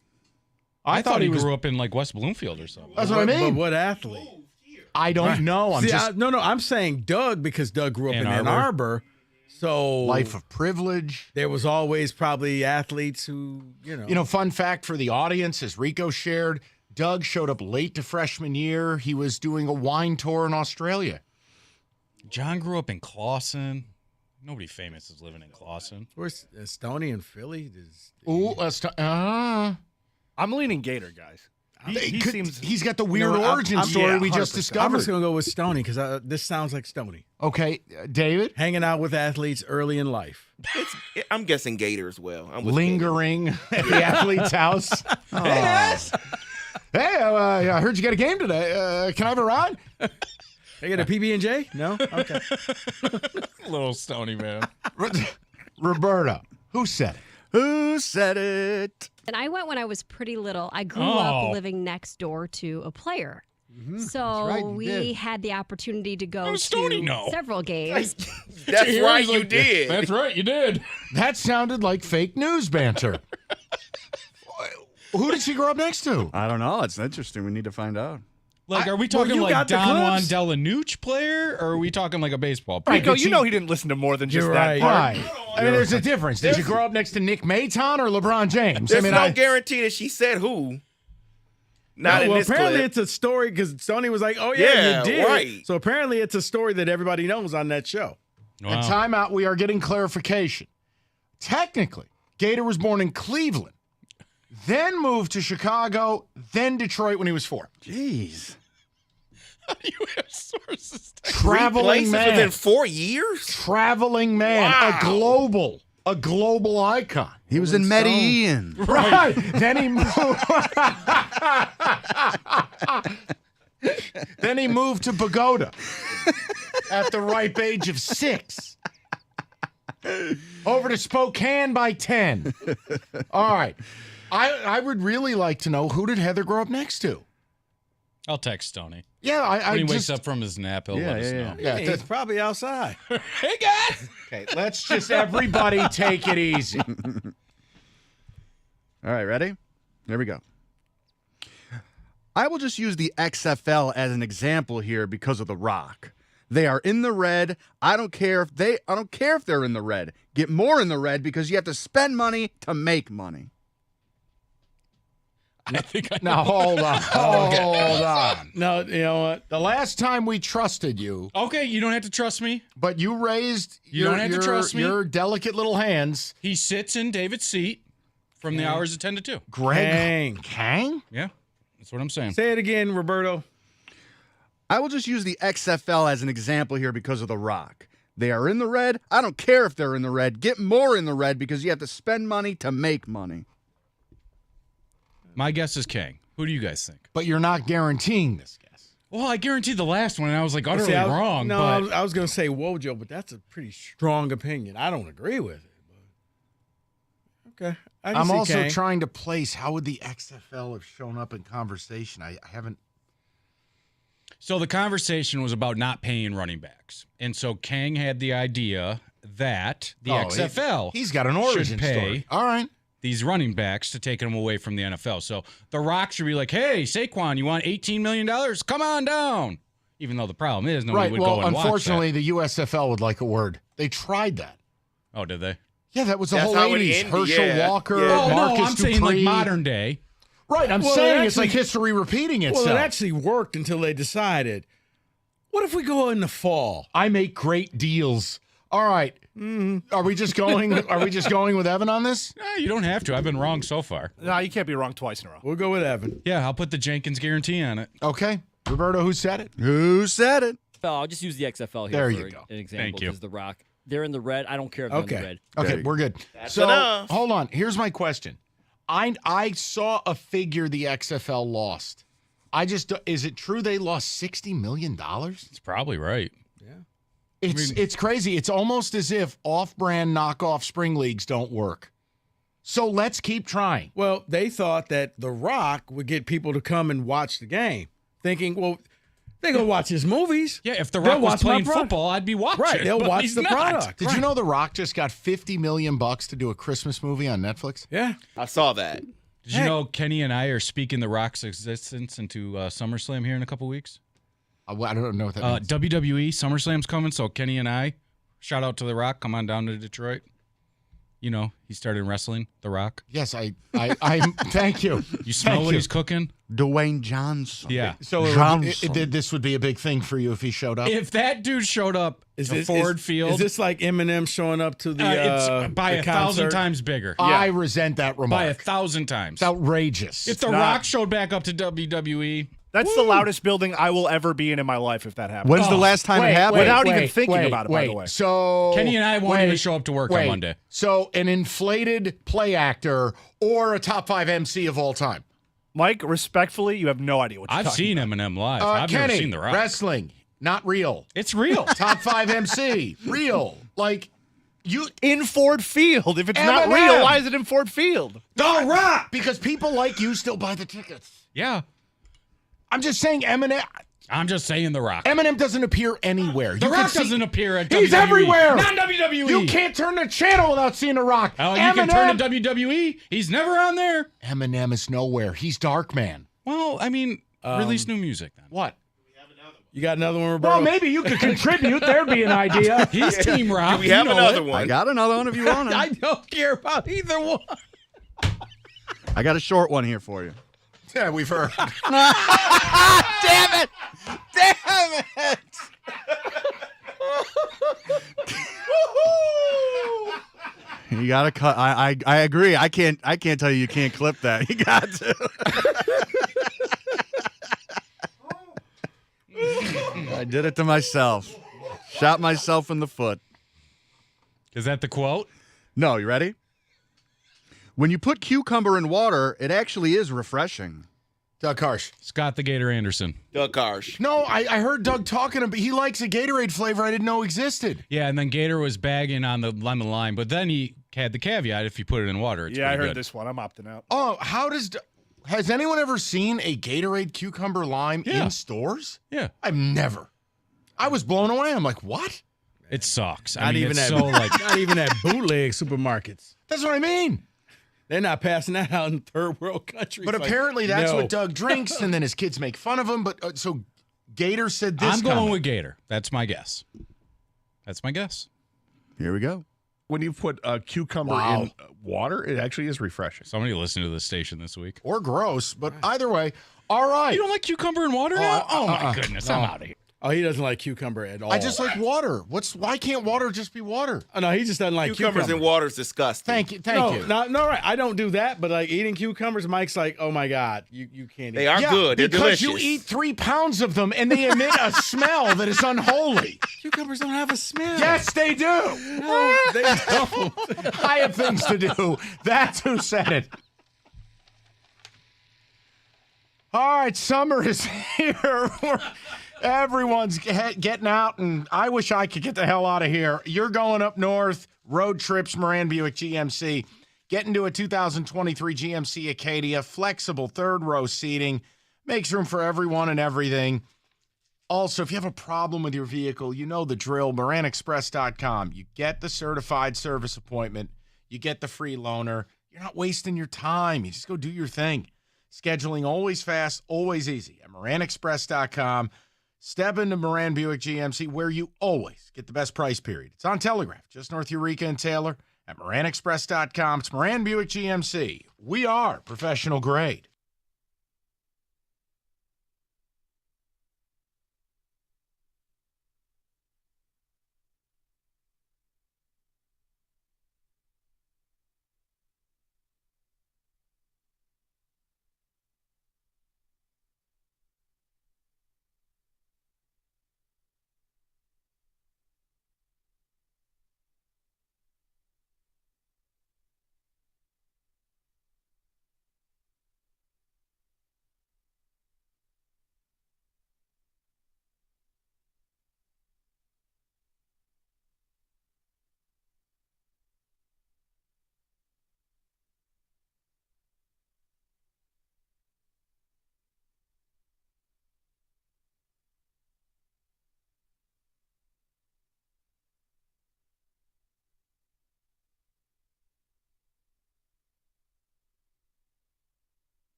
Speaker 15: I thought he grew up in like West Bloomfield or something.
Speaker 4: That's what I mean.
Speaker 21: But what athlete?
Speaker 4: I don't know.
Speaker 21: I'm saying Doug because Doug grew up in Ann Arbor. So
Speaker 4: life of privilege.
Speaker 21: There was always probably athletes who,
Speaker 4: fun fact for the audience, as Rico shared, Doug showed up late to freshman year. He was doing a wine tour in Australia.
Speaker 15: John grew up in Clawson. Nobody famous is living in Clawson.
Speaker 21: Where's Stoney in Philly?
Speaker 9: I'm leaning Gator, guys.
Speaker 4: He's got the weird origin story we just discovered.
Speaker 21: I'm just going to go with Stoney because this sounds like Stoney.
Speaker 4: Okay, David?
Speaker 21: Hanging out with athletes early in life.
Speaker 5: I'm guessing Gator as well. I'm with
Speaker 4: lingering at the athlete's house. Hey, I heard you got a game today. Can I have a ride?
Speaker 21: I get a PB&J? No? Okay.
Speaker 15: Little Stoney, man.
Speaker 4: Roberta, who said it?
Speaker 14: Who said it?
Speaker 16: And I went when I was pretty little. I grew up living next door to a player.
Speaker 14: Mm-hmm.
Speaker 16: So we had the opportunity to go to several games.
Speaker 5: That's right, you did.
Speaker 15: That's right, you did.
Speaker 4: That sounded like fake news banter. Who did she grow up next to?
Speaker 14: I don't know. It's interesting. We need to find out.
Speaker 15: Like, are we talking like Don Juan Delanucci player, or are we talking like a baseball player?
Speaker 9: Rico, you know he didn't listen to more than just that part.
Speaker 4: Right. I mean, there's a difference. Did you grow up next to Nick Maton or LeBron James?
Speaker 5: There's no guarantee that she said who. Not in this
Speaker 21: apparently
Speaker 5: clip.
Speaker 21: It's a story because Stoney was like, "Oh yeah, you did."
Speaker 5: Right.
Speaker 21: So apparently it's a story that everybody knows on that show.
Speaker 15: Wow.
Speaker 4: And timeout. We are getting clarification. Technically, Gator was born in Cleveland, then moved to Chicago, then Detroit when he was 4.
Speaker 14: Jeez.
Speaker 15: How do you have sources?
Speaker 4: Traveling man
Speaker 5: within 4 years.
Speaker 4: Traveling man,
Speaker 5: Wow.
Speaker 4: a global icon.
Speaker 14: He was in Medellin.
Speaker 4: Right. Then he moved. Then he moved to Bogota at the ripe age of 6. Over to Spokane by 10. All right. I would really like to know, who did Heather grow up next to?
Speaker 15: I'll text Stoney.
Speaker 4: Yeah,
Speaker 15: when he wakes up from his nap, he'll let us know.
Speaker 21: Yeah, he's probably outside.
Speaker 15: Hey guys.
Speaker 4: Okay, let's just everybody take it easy.
Speaker 14: All right, ready? Here we go. I will just use the XFL as an example here because of The Rock. They are in the red. I don't care if they're in the red. Get more in the red because you have to spend money to make money.
Speaker 15: I think I
Speaker 4: Now hold on. Hold on.
Speaker 21: No, you know what?
Speaker 4: The last time we trusted you,
Speaker 15: Okay, you don't have to trust me.
Speaker 4: but you raised
Speaker 15: You don't have to trust me.
Speaker 4: your delicate little hands.
Speaker 15: He sits in David's seat from the hours of 10 to 2.
Speaker 4: Greg Kang?
Speaker 15: Yeah, that's what I'm saying.
Speaker 21: Say it again, Roberto.
Speaker 14: I will just use the XFL as an example here because of The Rock. They are in the red. I don't care if they're in the red. Get more in the red because you have to spend money to make money.
Speaker 15: My guess is Kang. Who do you guys think?
Speaker 4: But you're not guaranteeing this guess.
Speaker 15: Well, I guaranteed the last one, and I was like utterly
Speaker 21: See,
Speaker 15: wrong.
Speaker 21: No,
Speaker 15: but
Speaker 21: I was going to say Wojo, but that's a pretty strong opinion. I don't agree with it. But... Okay.
Speaker 4: I'm
Speaker 21: see
Speaker 4: also
Speaker 21: Kang.
Speaker 4: trying to place, how would the XFL have shown up in conversation? I haven't.
Speaker 15: So the conversation was about not paying running backs. And so Kang had the idea that the XFL
Speaker 4: he's got an origin
Speaker 15: should pay
Speaker 4: story. All right.
Speaker 15: these running backs to take them away from the NFL. So The Rock should be like, hey, Saquon, you want $18 million? Come on down. Even though the problem is nobody would go and watch
Speaker 4: unfortunately,
Speaker 15: that.
Speaker 4: the USFL would like a word. They tried that.
Speaker 15: Oh, did they?
Speaker 4: Yeah, that was the
Speaker 5: That's
Speaker 4: whole
Speaker 5: how it
Speaker 4: 80s.
Speaker 5: ended,
Speaker 4: Herschel
Speaker 5: yeah.
Speaker 4: Walker,
Speaker 5: Yeah.
Speaker 15: Oh,
Speaker 4: Marcus
Speaker 15: no, I'm saying like
Speaker 4: Dupree.
Speaker 15: modern day.
Speaker 4: Right, I'm
Speaker 21: Well,
Speaker 4: saying
Speaker 21: it
Speaker 4: it's like
Speaker 21: actually-
Speaker 4: history repeating itself.
Speaker 21: Well, it actually worked until they decided, what if we go in the fall?
Speaker 4: I make great deals. All right. Are we just going? Are we just going with Evan on this?
Speaker 15: You don't have to. I've been wrong so far.
Speaker 9: No, you can't be wrong twice in a row.
Speaker 21: We'll go with Evan.
Speaker 15: Yeah, I'll put the Jenkins guarantee on it.
Speaker 4: Okay. Roberto, who said it?
Speaker 14: Who said it?
Speaker 8: I'll just use the XFL here
Speaker 4: There
Speaker 8: for
Speaker 4: you go.
Speaker 8: an example.
Speaker 15: Thank you.
Speaker 8: Because The Rock, they're in the red. I don't care if they're in the red.
Speaker 4: Okay, we're good.
Speaker 5: That's
Speaker 4: so
Speaker 5: enough.
Speaker 4: hold on. Here's my question. I saw a figure the XFL lost. Is it true they lost $60 million?
Speaker 15: It's probably right.
Speaker 4: It's crazy. It's almost as if off-brand knockoff spring leagues don't work. So let's keep trying.
Speaker 21: Well, they thought that The Rock would get people to come and watch the game, thinking, well, they're going to watch his movies.
Speaker 15: Yeah, if The
Speaker 21: They'll
Speaker 15: Rock was
Speaker 21: watch my
Speaker 15: playing
Speaker 21: product.
Speaker 15: football, I'd be watching.
Speaker 21: Right, they'll
Speaker 15: but
Speaker 21: watch
Speaker 15: he's
Speaker 21: the
Speaker 15: not.
Speaker 21: product.
Speaker 4: Did you know The Rock just got $50 million to do a Christmas movie on Netflix?
Speaker 21: Yeah.
Speaker 5: I saw that.
Speaker 15: Did you know Kenny and I are speaking The Rock's existence into SummerSlam here in a couple weeks?
Speaker 4: I don't know what that means.
Speaker 15: WWE SummerSlam's coming, so Kenny and I, shout out to The Rock, come on down to Detroit. You know, he started wrestling, The Rock.
Speaker 4: Yes, I thank you.
Speaker 15: You smell what he's cooking?
Speaker 14: Dwayne Johnson.
Speaker 15: Yeah.
Speaker 4: So this would be a big thing for you if he showed up?
Speaker 15: If that dude showed up to Ford Field.
Speaker 21: Is this like Eminem showing up to the
Speaker 15: it's by
Speaker 21: the
Speaker 15: 1,000
Speaker 21: concert?
Speaker 15: times bigger.
Speaker 4: I resent that remark.
Speaker 15: By 1,000 times.
Speaker 4: It's outrageous.
Speaker 15: If The Rock showed back up to WWE.
Speaker 9: That's the loudest building I will ever be in my life if that happens.
Speaker 14: When's the last time it happened?
Speaker 9: Without even thinking about it, by the way.
Speaker 4: So
Speaker 15: Kenny and I won't even show up to work on Monday.
Speaker 4: So an inflated play actor or a top 5 MC of all time?
Speaker 9: Mike, respectfully, you have no idea what you're
Speaker 15: I've
Speaker 9: talking
Speaker 15: seen
Speaker 9: about.
Speaker 15: Eminem live. I've
Speaker 4: Kenny,
Speaker 15: never seen The Rock.
Speaker 4: Wrestling, not real.
Speaker 15: It's real.
Speaker 4: Top 5 MC, real. Like you
Speaker 9: in Ford Field. If it's
Speaker 4: Eminem.
Speaker 9: not real, why is it in Ford Field?
Speaker 4: The Rock, because people like you still buy the tickets.
Speaker 15: Yeah.
Speaker 4: I'm just saying Eminem.
Speaker 15: I'm just saying The Rock.
Speaker 4: Eminem doesn't appear anywhere.
Speaker 15: The Rock doesn't appear at WWE.
Speaker 4: He's everywhere.
Speaker 15: Not WWE.
Speaker 4: You can't turn the channel without seeing The Rock.
Speaker 15: Oh, you can turn to WWE. He's never on there.
Speaker 4: Eminem is nowhere. He's Dark Man.
Speaker 15: Well, I mean, release new music then.
Speaker 4: What?
Speaker 21: You got another one, Roberto?
Speaker 4: Well, maybe you could contribute. There'd be an idea.
Speaker 15: He's Team Rock.
Speaker 5: Do we have another
Speaker 14: I
Speaker 5: one?
Speaker 14: got another one if you want it.
Speaker 21: I don't care about either one.
Speaker 14: I got a short one here for you.
Speaker 4: Yeah, we've heard.
Speaker 14: Damn it! Damn it! You gotta cut. I agree. I can't tell you can't clip that. You got to. I did it to myself. Shot myself in the foot.
Speaker 15: Is that the quote?
Speaker 14: No, you ready? When you put cucumber in water, it actually is refreshing.
Speaker 4: Doug Harsh.
Speaker 15: Scott the Gator Anderson.
Speaker 5: Doug Karsh.
Speaker 4: No, I heard Doug talking about he likes a Gatorade flavor I didn't know existed.
Speaker 15: Yeah, and then Gator was bagging on the lemon lime, but then he had the caveat if you put it in water. It's
Speaker 9: Yeah, I
Speaker 15: pretty
Speaker 9: heard
Speaker 15: good.
Speaker 9: this one. I'm opting out.
Speaker 4: Oh, has anyone ever seen a Gatorade cucumber lime in stores?
Speaker 15: Yeah.
Speaker 4: I've never. I was blown away. I'm like, what?
Speaker 15: It sucks.
Speaker 21: Not even
Speaker 15: it's
Speaker 21: at
Speaker 15: so like
Speaker 21: not even at bootleg supermarkets.
Speaker 4: That's what I mean.
Speaker 21: They're not passing that out in third world countries.
Speaker 4: But
Speaker 21: Like,
Speaker 4: apparently that's
Speaker 21: no.
Speaker 4: what Doug drinks, and then his kids make fun of him. But so Gator said this.
Speaker 15: I'm going
Speaker 4: comment.
Speaker 15: with Gator. That's my guess. That's my guess.
Speaker 14: Here we go.
Speaker 6: When you put cucumber in water, it actually is refreshing.
Speaker 15: Somebody listened to this station this week.
Speaker 4: Or gross, but either way, all right.
Speaker 15: You don't like cucumber in water now? Oh my goodness, I'm out of here.
Speaker 21: Oh, he doesn't like cucumber at all.
Speaker 4: I just like water. Why can't water just be water?
Speaker 21: Oh, no, he just doesn't like
Speaker 5: Cucumbers
Speaker 21: cucumber.
Speaker 5: in water is disgusting.
Speaker 4: Thank you.
Speaker 21: No, right. I don't do that, but like eating cucumbers, Mike's like, oh my God, you can't eat
Speaker 5: They are good. They're
Speaker 4: because
Speaker 5: delicious.
Speaker 4: you eat 3 pounds of them and they emit a smell that is unholy.
Speaker 21: Cucumbers don't have a smell.
Speaker 4: Yes, they do.
Speaker 21: No, they don't.
Speaker 4: I have things to do. That's who said it. All right, summer is here. Everyone's getting out, and I wish I could get the hell out of here. You're going up north, road trips, Moran Buick GMC. Get into a 2023 GMC Acadia, flexible third-row seating, makes room for everyone and everything. Also, if you have a problem with your vehicle, you know the drill, MoranExpress.com. You get the certified service appointment. You get the free loaner. You're not wasting your time. You just go do your thing. Scheduling always fast, always easy at MoranExpress.com. Step into Moran Buick GMC, where you always get the best price period. It's on Telegraph, just north of Eureka and Taylor at MoranExpress.com. It's Moran Buick GMC. We are professional grade.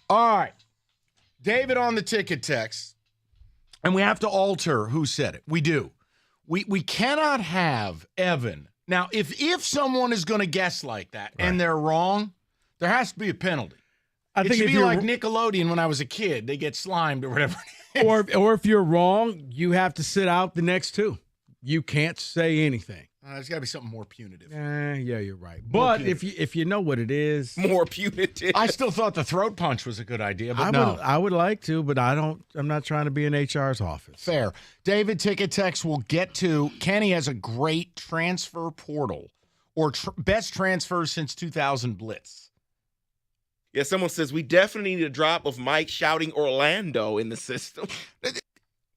Speaker 4: All right. David on the ticket text. And we have to alter who said it. We do. We cannot have Evan. Now, if someone is going to guess like that and they're wrong, there has to be a penalty.
Speaker 21: I think
Speaker 4: it should
Speaker 21: if
Speaker 4: be
Speaker 21: you're
Speaker 4: like Nickelodeon when I was a kid. They get slimed or whatever.
Speaker 21: Or if you're wrong, you have to sit out the next two. You can't say anything.
Speaker 4: There's got to be something more punitive.
Speaker 21: Yeah, you're right. But if you know what it is,
Speaker 5: more punitive.
Speaker 4: I still thought the throat punch was a good idea, but
Speaker 21: I would like to, but I'm not trying to be in HR's office.
Speaker 4: Fair. David Ticket Text will get to. Kenny has a great transfer portal or best transfer since 2000 blitz.
Speaker 5: Yeah, someone says we definitely need a drop of Mike shouting Orlando in the system.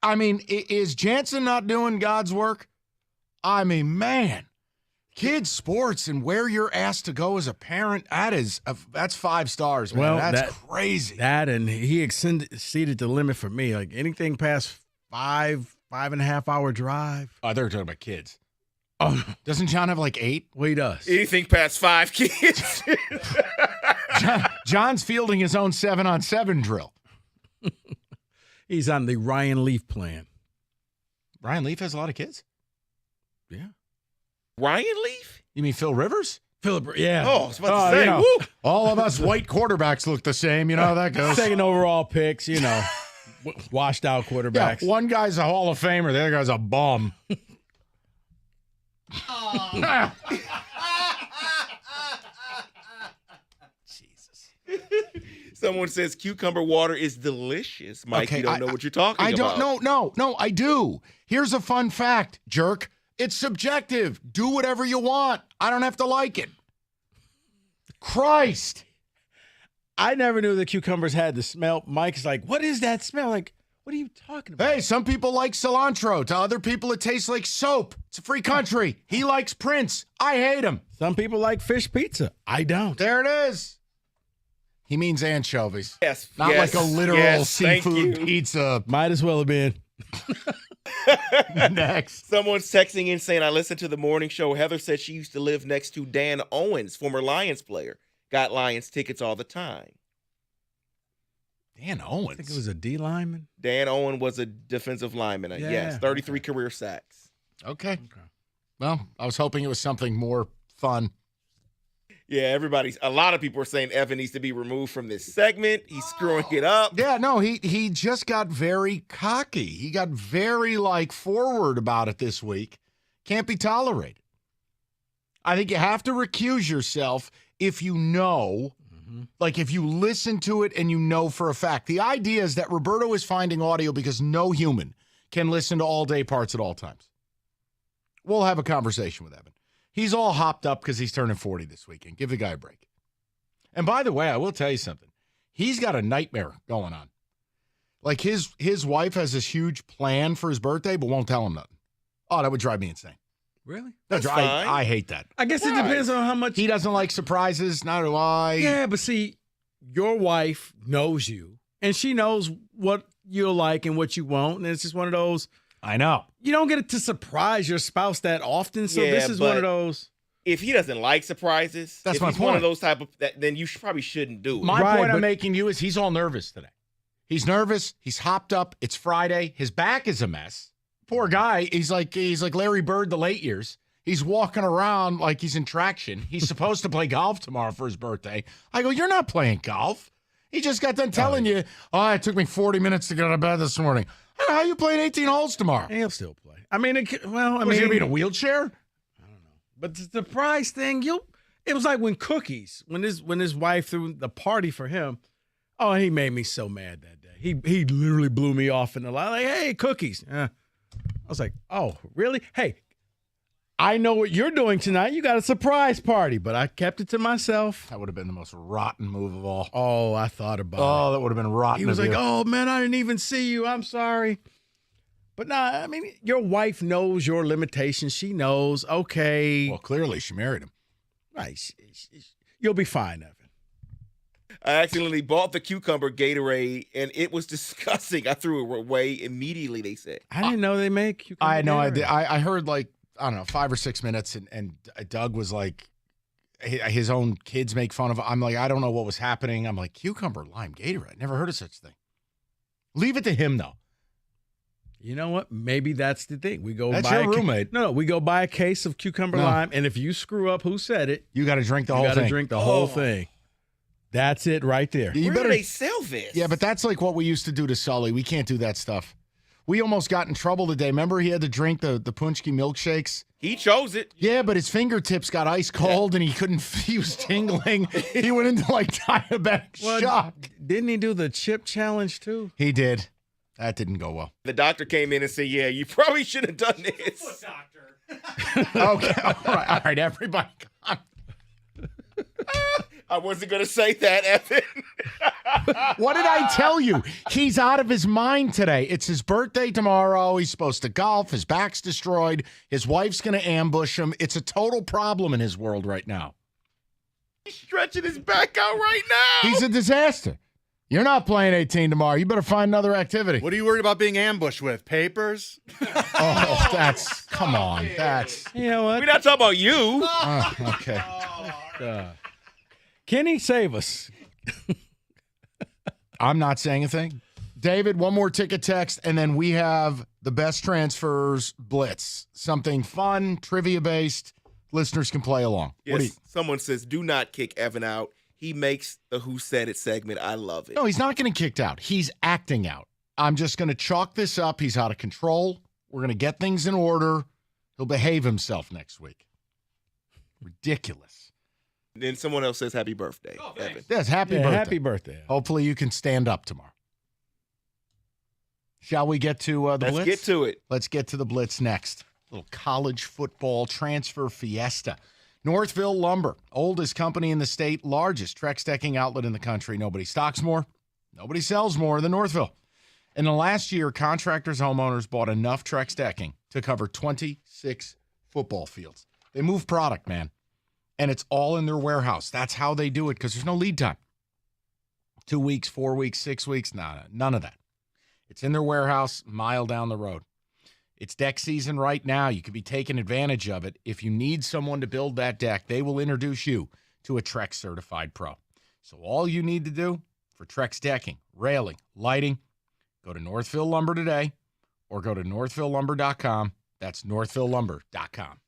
Speaker 4: I mean, is Jansen not doing God's work? I mean, man, kids sports and where you're asked to go as a parent, that's 5 stars, man.
Speaker 21: Well,
Speaker 4: that's crazy.
Speaker 21: That and he exceeded the limit for me. Like anything past 5.5 hour drive.
Speaker 4: Oh, they're talking about kids. Oh, doesn't John have like 8?
Speaker 21: Well, he does.
Speaker 5: Anything past 5 kids.
Speaker 4: John's fielding his own 7-on-7 drill.
Speaker 21: He's on the Ryan Leaf plan.
Speaker 4: Ryan Leaf has a lot of kids?
Speaker 21: Yeah.
Speaker 5: Ryan Leaf?
Speaker 4: You mean Phil Rivers?
Speaker 21: Yeah.
Speaker 5: Oh, I was about to say, woo.
Speaker 4: All of us white quarterbacks look the same. You know how that goes.
Speaker 21: Second overall picks, washed out quarterbacks.
Speaker 4: Yeah, one guy's a Hall of Famer. The other guy's a bum.
Speaker 5: Someone says cucumber water is delicious. Mike,
Speaker 4: Okay,
Speaker 5: you don't know what you're talking about.
Speaker 4: I don't know. No, I do. Here's a fun fact, jerk. It's subjective. Do whatever you want. I don't have to like it. Christ.
Speaker 21: I never knew the cucumbers had the smell. Mike's like, what is that smell? Like, what are you talking about?
Speaker 4: Hey, some people like cilantro. To other people, it tastes like soap. It's a free country. He likes Prince. I hate him.
Speaker 21: Some people like fish pizza. I don't.
Speaker 4: There it is. He means anchovies.
Speaker 5: Yes.
Speaker 4: Not like a literal seafood pizza.
Speaker 21: Might as well have been.
Speaker 4: Next.
Speaker 5: Someone's texting in saying, I listened to the morning show. Heather said she used to live next to Dan Owens, former Lions player. Got Lions tickets all the time.
Speaker 4: Dan Owens?
Speaker 21: I think it was a D lineman.
Speaker 5: Dan Owen was a defensive lineman.
Speaker 21: Yeah.
Speaker 5: Yes, 33 career sacks.
Speaker 4: Okay. Well, I was hoping it was something more fun.
Speaker 5: Yeah, a lot of people are saying Evan needs to be removed from this segment. He's screwing it up.
Speaker 4: Yeah, no, he just got very cocky. He got very, forward about it this week. Can't be tolerated. I think you have to recuse yourself if you know, if you listen to it and you know for a fact. The idea is that Roberto is finding audio because no human can listen to all-day parts at all times. We'll have a conversation with Evan. He's all hopped up because he's turning 40 this weekend. Give the guy a break. And by the way, I will tell you something. He's got a nightmare going on. Like his wife has this huge plan for his birthday, but won't tell him nothing. Oh, that would drive me insane.
Speaker 21: Really?
Speaker 4: I hate that.
Speaker 21: I guess it depends on how much.
Speaker 4: He doesn't like surprises. Neither do I.
Speaker 21: Yeah, but see, your wife knows you, and she knows what you'll like and what you won't, and it's just one of those.
Speaker 4: I know.
Speaker 21: You don't get to surprise your spouse that often, so this is one of those.
Speaker 5: If he doesn't like surprises,
Speaker 4: that's my
Speaker 5: he's
Speaker 4: point.
Speaker 5: One of those type of then you probably shouldn't do it.
Speaker 4: My point I'm making you is he's all nervous today. He's nervous. He's hopped up. It's Friday. His back is a mess. Poor guy. He's like Larry Bird the late years. He's walking around like he's in traction. He's supposed to play golf tomorrow for his birthday. I go, you're not playing golf. He just got done telling you, it took me 40 minutes to get out of bed this morning. How are you playing 18 holes tomorrow?
Speaker 21: He'll still play. I mean, was he going
Speaker 4: to be in a wheelchair?
Speaker 21: I don't know. But the surprise thing, it was like when when his wife threw the party for him. Oh, he made me so mad that day. He literally blew me off in the line. Like, hey, cookies. I was like, oh, really? Hey, I know what you're doing tonight. You got a surprise party, but I kept it to myself.
Speaker 4: That would have been the most rotten move of all.
Speaker 21: Oh, I thought about it.
Speaker 4: Oh, that would have been rotten.
Speaker 21: He was like, oh, man, I didn't even see you. I'm sorry. But I mean, your wife knows your limitations. She knows, okay.
Speaker 4: Well, clearly she married him.
Speaker 21: Right. You'll be fine, Evan.
Speaker 5: I accidentally bought the cucumber Gatorade, and it was disgusting. I threw it away immediately, they said.
Speaker 21: I didn't know they make cucumber
Speaker 4: I know.
Speaker 21: Gatorade.
Speaker 4: I heard 5 or 6 minutes, and Doug was like, his own kids make fun of him. I'm like, I don't know what was happening. I'm like, cucumber lime Gatorade. Never heard of such thing. Leave it to him, though.
Speaker 21: You know what? Maybe that's the thing. We go
Speaker 4: That's
Speaker 21: buy
Speaker 4: your roommate.
Speaker 21: No, we go buy a case of cucumber lime, and if you screw up, who said it?
Speaker 4: You got to drink the whole thing.
Speaker 21: You got to drink the whole thing. That's it right there.
Speaker 5: Where do they sell this?
Speaker 4: Yeah, but that's like what we used to do to Sully. We can't do that stuff. We almost got in trouble today. Remember he had to drink the Punchki milkshakes?
Speaker 5: He chose it.
Speaker 4: Yeah, but his fingertips got ice cold and he was tingling. He went into like diabetic shock.
Speaker 21: Didn't he do the chip challenge too?
Speaker 4: He did. That didn't go well.
Speaker 5: The doctor came in and said, yeah, you probably should have done this.
Speaker 4: Okay, all right, everybody.
Speaker 5: I wasn't going to say that, Evan.
Speaker 4: What did I tell you? He's out of his mind today. It's his birthday tomorrow. He's supposed to golf. His back's destroyed. His wife's going to ambush him. It's a total problem in his world right now.
Speaker 5: He's stretching his back out right now.
Speaker 4: He's a disaster. You're not playing 18 tomorrow. You better find another activity.
Speaker 14: What are you worried about being ambushed with? Papers?
Speaker 4: Oh, come on.
Speaker 21: You know what?
Speaker 5: We're not talking about you.
Speaker 4: Okay.
Speaker 21: Kenny, save us.
Speaker 4: I'm not saying a thing. David, one more ticket text, and then we have the best transfers blitz. Something fun, trivia-based. Listeners can play along.
Speaker 5: Yes, someone says, do not kick Evan out. He makes the Who Said It segment. I love it.
Speaker 4: No, he's not getting kicked out. He's acting out. I'm just going to chalk this up. He's out of control. We're going to get things in order. He'll behave himself next week. Ridiculous.
Speaker 5: Then someone else says happy birthday, Evan.
Speaker 4: Yes, happy birthday.
Speaker 21: Happy birthday.
Speaker 4: Hopefully you can stand up tomorrow. Shall we get to the blitz?
Speaker 5: Let's get to it.
Speaker 4: Let's get to the blitz next. Little college football transfer fiesta. Northville Lumber, oldest company in the state, largest Trex decking outlet in the country. Nobody stocks more, nobody sells more than Northville. In the last year, contractors, homeowners bought enough Trex decking to cover 26 football fields. They move product, man, and it's all in their warehouse. That's how they do it because there's no lead time. 2 weeks, 4 weeks, 6 weeks, none of that. It's in their warehouse, mile down the road. It's deck season right now. You could be taking advantage of it. If you need someone to build that deck, they will introduce you to a Trex certified pro. So all you need to do for Trex decking, railing, lighting, go to Northville Lumber today or go to northvillelumber.com. That's northvillelumber.com.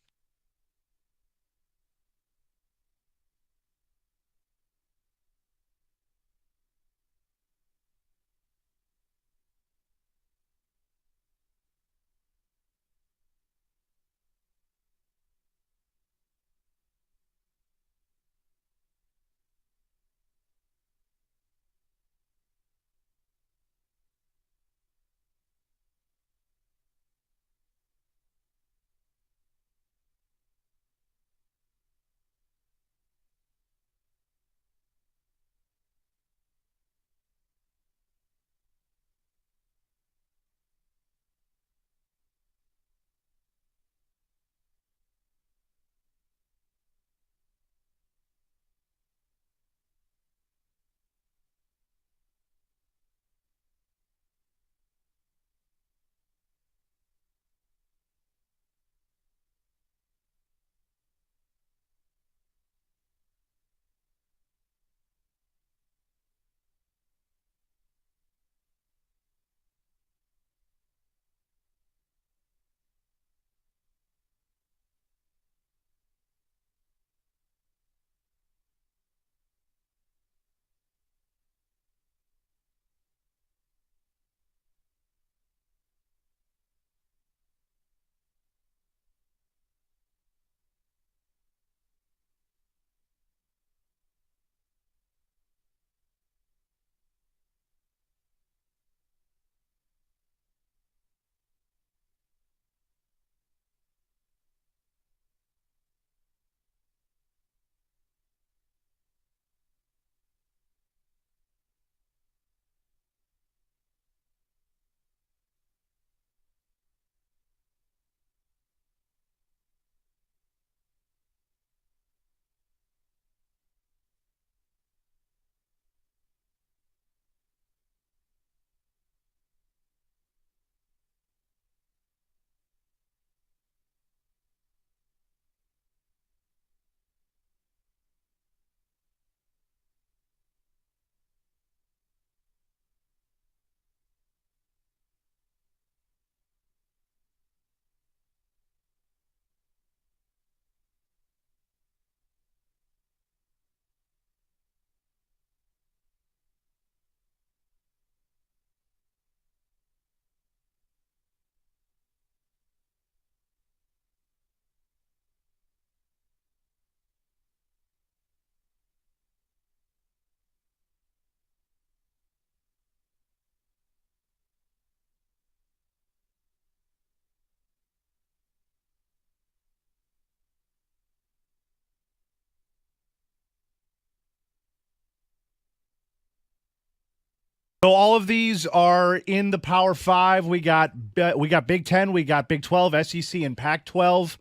Speaker 9: So all of these are in the Power 5. We got Big 10, we got Big 12, SEC, and Pac-12.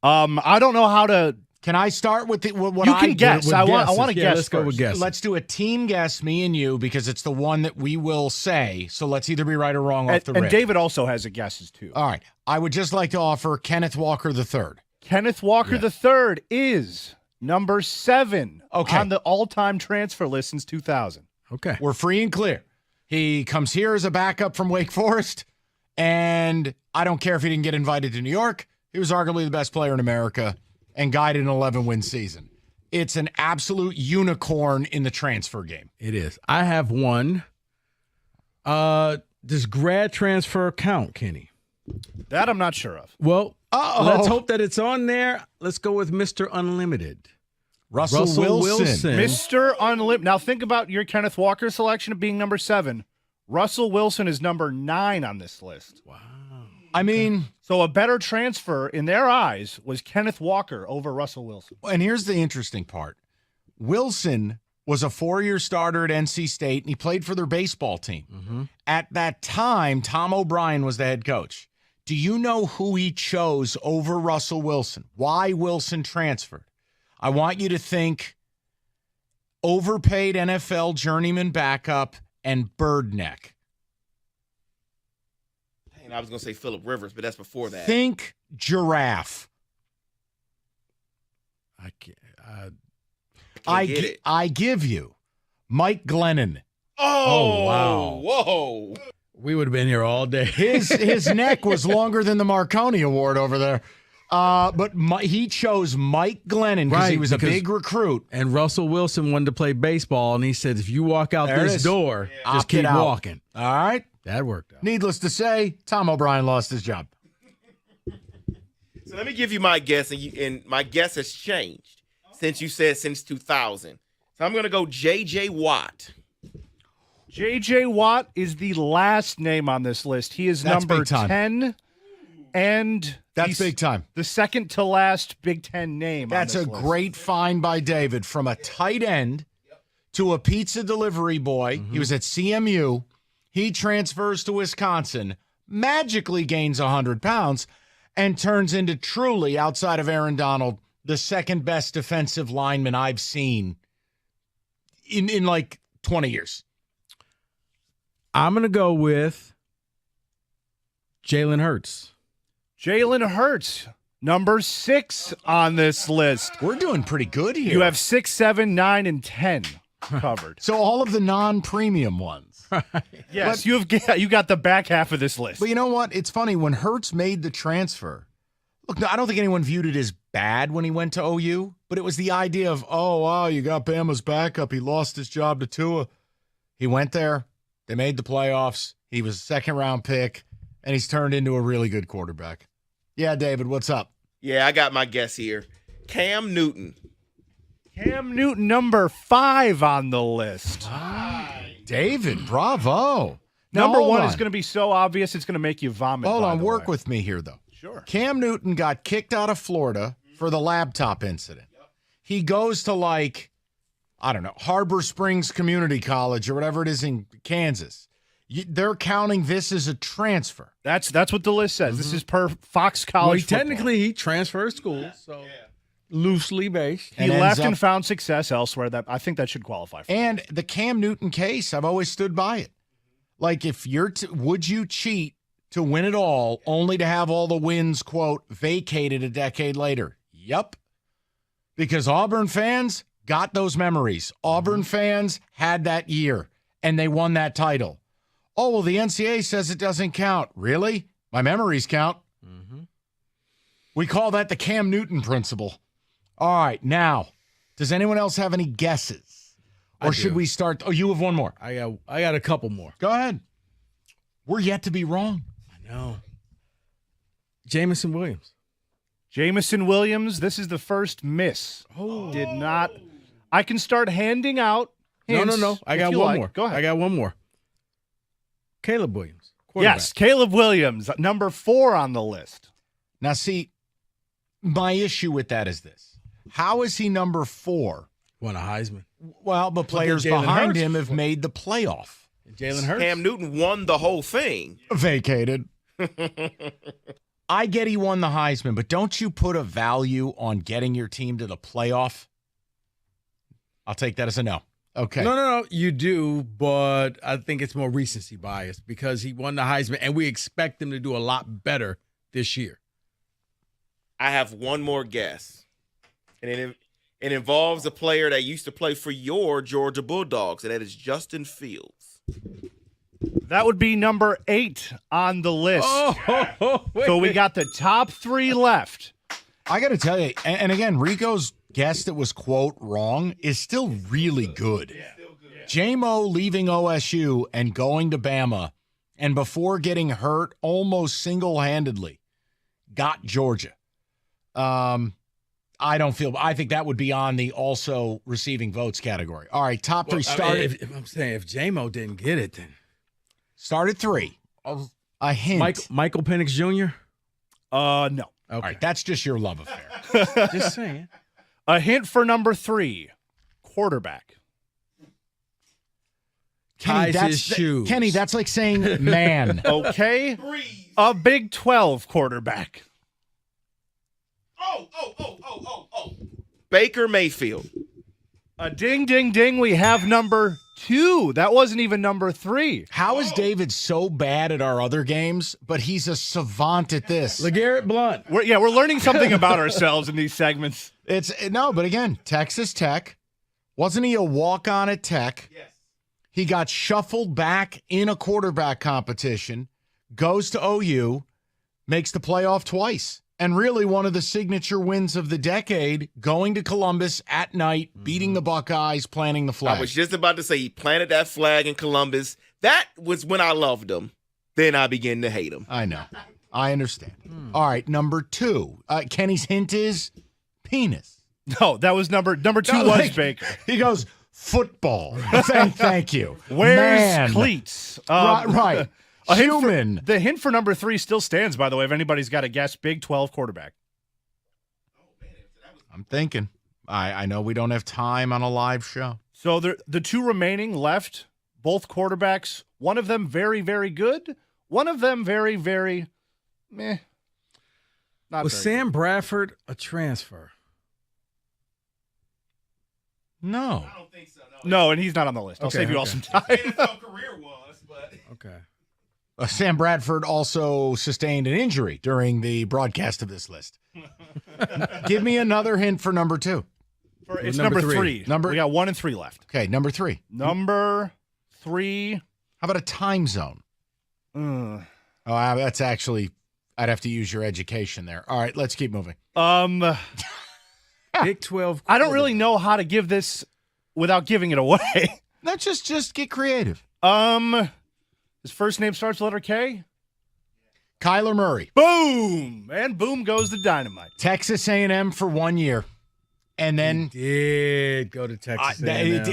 Speaker 9: I don't know how to.
Speaker 4: Can I start with what
Speaker 9: you
Speaker 4: I
Speaker 9: can guess? I want to guess.
Speaker 21: Let's go with guess.
Speaker 4: Let's do a team guess, me and you, because it's the one that we will say. So let's either be right or wrong off the rip.
Speaker 9: And David also has a guesses too.
Speaker 4: All right. I would just like to offer Kenneth Walker III.
Speaker 9: Kenneth Walker III is number 7 on the all-time transfer list since 2000.
Speaker 21: Okay.
Speaker 4: We're free and clear. He comes here as a backup from Wake Forest, and I don't care if he didn't get invited to New York. He was arguably the best player in America and guided an 11-win season. It's an absolute unicorn in the transfer game.
Speaker 21: It is. I have one. Does grad transfer count, Kenny?
Speaker 9: That I'm not sure of.
Speaker 21: Well, let's hope that it's on there. Let's go with Mr. Unlimited.
Speaker 4: Russell Wilson.
Speaker 9: Mr. Unlimited. Now think about your Kenneth Walker selection of being number 7. Russell Wilson is number 9 on this list.
Speaker 21: Wow.
Speaker 4: I mean,
Speaker 9: so a better transfer in their eyes was Kenneth Walker over Russell Wilson.
Speaker 4: And here's the interesting part. Wilson was a 4-year starter at NC State, and he played for their baseball team.
Speaker 21: Mm-hmm.
Speaker 4: At that time, Tom O'Brien was the head coach. Do you know who he chose over Russell Wilson? Why Wilson transferred? I want you to think overpaid NFL journeyman backup and bird neck.
Speaker 5: And I was going to say Phillip Rivers, but that's before that.
Speaker 4: Think giraffe.
Speaker 21: I can't.
Speaker 4: I give you Mike Glennon.
Speaker 5: Oh,
Speaker 21: wow.
Speaker 5: Whoa.
Speaker 21: We would have been here all day.
Speaker 4: His neck was longer than the Marconi Award over there. But he chose Mike Glennon because he was a big recruit.
Speaker 21: And Russell Wilson wanted to play baseball, and he said, if you walk out this door, just keep walking.
Speaker 4: All right.
Speaker 21: That worked out.
Speaker 4: Needless to say, Tom O'Brien lost his job.
Speaker 5: So let me give you my guess, and my guess has changed since you said since 2000. So I'm going to go J.J. Watt.
Speaker 9: J.J. Watt is the last name on this list. He is number 10, and
Speaker 4: that's big time.
Speaker 9: The second to last Big Ten name.
Speaker 4: That's
Speaker 9: on
Speaker 4: a
Speaker 9: this list.
Speaker 4: great find by David. From a tight end to a pizza delivery boy. He was at CMU. He transfers to Wisconsin, magically gains 100 pounds, and turns into truly, outside of Aaron Donald, the second best defensive lineman I've seen in like 20 years.
Speaker 21: I'm going to go with Jalen Hurts.
Speaker 9: Jalen Hurts, number 6 on this list.
Speaker 4: We're doing pretty good here.
Speaker 9: You have 6, 7, 9, and 10 covered.
Speaker 4: So all of the non-premium ones.
Speaker 9: Yes, you got the back half of this list.
Speaker 4: But you know what? It's funny. When Hurts made the transfer, look, I don't think anyone viewed it as bad when he went to OU, but it was the idea of, oh, wow, you got Bama's backup. He lost his job to Tua. He went there. They made the playoffs. He was a second-round pick, and he's turned into a really good quarterback. Yeah, David, what's up?
Speaker 5: Yeah, I got my guess here. Cam Newton.
Speaker 9: Cam Newton, number 5 on the list.
Speaker 4: David, bravo.
Speaker 9: Number 1 is going to be so obvious it's going to make you vomit.
Speaker 4: Hold on, work with me here, though.
Speaker 9: Sure.
Speaker 4: Cam Newton got kicked out of Florida for the laptop incident. He goes to, like, I don't know, Harbor Springs Community College or whatever it is in Kansas. They're counting this as a transfer.
Speaker 9: That's what the list says. This is per Fox College football.
Speaker 21: Technically, he transferred schools, so loosely based.
Speaker 9: He left and found success elsewhere. That I think that should qualify for.
Speaker 4: And the Cam Newton case, I've always stood by it. Like, if you're would you cheat to win it all only to have all the wins, quote, vacated a decade later? Yep. Because Auburn fans got those memories. Auburn fans had that year, and they won that title. Oh, well, the NCAA says it doesn't count. Really? My memories count. We call that the Cam Newton principle. All right, now, does anyone else have any guesses? Or should we start? Oh, you have one more.
Speaker 21: I got a couple more.
Speaker 4: Go ahead. We're yet to be wrong.
Speaker 21: I know. Jamison Williams.
Speaker 9: Jamison Williams, this is the first miss.
Speaker 21: Oh.
Speaker 9: Did not. I can start handing out hints.
Speaker 21: No. I got one more. Go ahead. I got one more. Caleb Williams.
Speaker 9: Yes, Caleb Williams, number 4 on the list.
Speaker 4: Now, see, my issue with that is this. How is he number 4?
Speaker 21: Won a Heisman.
Speaker 4: Well, but players behind him have made the playoff.
Speaker 21: Jalen Hurts.
Speaker 5: Cam Newton won the whole thing.
Speaker 4: Vacated. I get he won the Heisman, but don't you put a value on getting your team to the playoff? I'll take that as a no. Okay.
Speaker 21: No. You do, but I think it's more recency bias because he won the Heisman, and we expect him to do a lot better this year.
Speaker 5: I have one more guess, and it involves a player that used to play for your Georgia Bulldogs, and that is Justin Fields.
Speaker 9: That would be number 8 on the list. So we got the top 3 left.
Speaker 4: I got to tell you, and again, Rico's guess that was, quote, wrong is still really good. J-Mo leaving OSU and going to Bama, and before getting hurt almost single-handedly, got Georgia. I think that would be on the also receiving votes category. All right, top 3 started.
Speaker 21: I'm saying if J-Mo didn't get it, then.
Speaker 4: Started 3. A hint.
Speaker 21: Michael Penix Jr.?
Speaker 9: No.
Speaker 21: Okay.
Speaker 4: All right, that's just your love affair.
Speaker 21: Just saying.
Speaker 9: A hint for number 3, quarterback.
Speaker 4: Kenny, that's like saying man.
Speaker 9: Okay. A Big 12 quarterback.
Speaker 5: Oh. Baker Mayfield.
Speaker 9: A ding, ding, ding. We have number 2. That wasn't even number 3.
Speaker 4: How is David so bad at our other games, but he's a savant at this?
Speaker 21: LeGarrette Blount.
Speaker 9: We're learning something about ourselves in these segments.
Speaker 4: But again, Texas Tech. Wasn't he a walk-on at Tech? Yes. He got shuffled back in a quarterback competition, goes to OU, makes the playoff twice. And really one of the signature wins of the decade, going to Columbus at night, beating the Buckeyes, planting the flag.
Speaker 5: I was just about to say he planted that flag in Columbus. That was when I loved him. Then I began to hate him.
Speaker 4: I know. I understand. All right, number 2. Kenny's hint is penis.
Speaker 9: No, that was number 2 was Baker.
Speaker 4: He goes, football. Thank you.
Speaker 9: Where's cleats?
Speaker 4: Right.
Speaker 9: The hint for number 3 still stands, by the way, if anybody's got a guess. Big 12 quarterback.
Speaker 4: I'm thinking. I know we don't have time on a live show.
Speaker 9: So the 2 remaining left, both quarterbacks, one of them very, very good, one of them very, very meh.
Speaker 21: Was Sam Bradford a transfer?
Speaker 4: No.
Speaker 5: I don't think so.
Speaker 9: No, and he's not on the list. I'll save you all some time.
Speaker 5: His NFL career was, but.
Speaker 21: Okay.
Speaker 4: Sam Bradford also sustained an injury during the broadcast of this list. Give me another hint for number 2.
Speaker 9: It's number 3. We got 1 and 3 left.
Speaker 4: Okay, number 3.
Speaker 9: Number 3.
Speaker 4: How about a time zone? That's actually, I'd have to use your education there. All right, let's keep moving.
Speaker 21: Big 12.
Speaker 9: I don't really know how to give this without giving it away.
Speaker 4: Let's just get creative.
Speaker 9: His first name starts with letter K.
Speaker 4: Kyler Murray.
Speaker 9: Boom! And boom goes the dynamite.
Speaker 4: Texas A&M for 1 year. And then
Speaker 21: he did go to Texas A&M.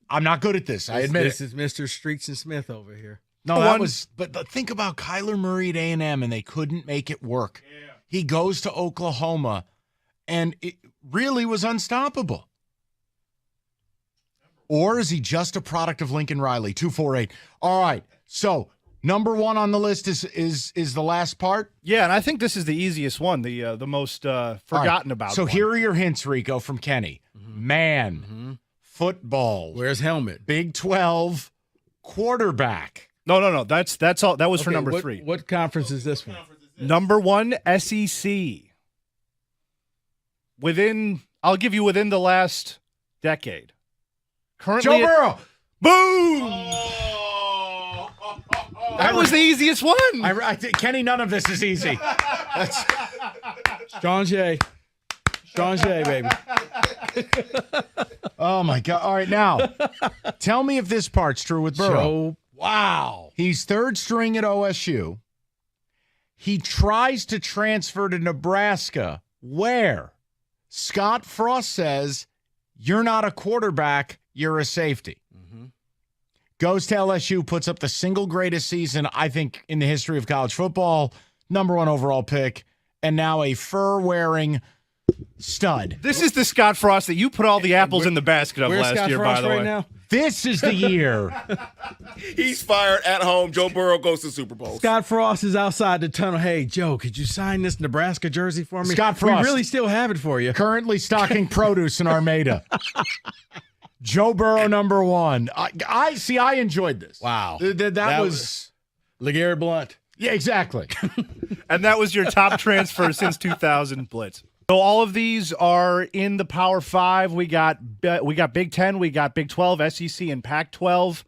Speaker 4: I'm not good at this. I admit
Speaker 21: this is Mr. Streets and Smith over here.
Speaker 4: No, but think about Kyler Murray at A&M, and they couldn't make it work. Yeah. He goes to Oklahoma, and it really was unstoppable. Or is he just a product of Lincoln Riley? 248. All right. So number 1 on the list is the last part.
Speaker 9: Yeah, and I think this is the easiest one, the most forgotten about.
Speaker 4: So
Speaker 9: one.
Speaker 4: Here are your hints, Rico, from Kenny. Man, football.
Speaker 21: Where's helmet?
Speaker 4: Big 12, quarterback.
Speaker 9: No. That's all. That was for number 3.
Speaker 21: What conference is this one?
Speaker 9: Number 1, SEC. I'll give you within the last decade. Currently,
Speaker 4: Joe Burrow.
Speaker 9: Boom! That was the easiest one.
Speaker 4: Kenny, none of this is easy.
Speaker 21: Sean Shea, baby.
Speaker 4: Oh, my God. All right, now, tell me if this part's true with Burrow.
Speaker 21: Wow.
Speaker 4: He's 3rd string at OSU. He tries to transfer to Nebraska. Where? Scott Frost says, you're not a quarterback, you're a safety. Goes to LSU, puts up the single greatest season, I think, in the history of college football, number 1 overall pick, and now a fur-wearing stud.
Speaker 9: This is the Scott Frost that you put all the apples in the basket of last year, by the way.
Speaker 21: Now?
Speaker 4: This is the year.
Speaker 5: He's fired at home. Joe Burrow goes to Super Bowl.
Speaker 21: Scott Frost is outside the tunnel. Hey, Joe, could you sign this Nebraska jersey for me?
Speaker 4: Scott Frost.
Speaker 21: We really still have it for you.
Speaker 4: Currently stocking produce in Armada. Joe Burrow, number one. I enjoyed this.
Speaker 21: Wow.
Speaker 4: That was
Speaker 21: LeGarrette Blount.
Speaker 4: Yeah, exactly.
Speaker 9: And that was your top transfer since 2000 blitz. So all of these are in the Power 5. We got Big 10, we got Big 12, SEC, and Pac-12.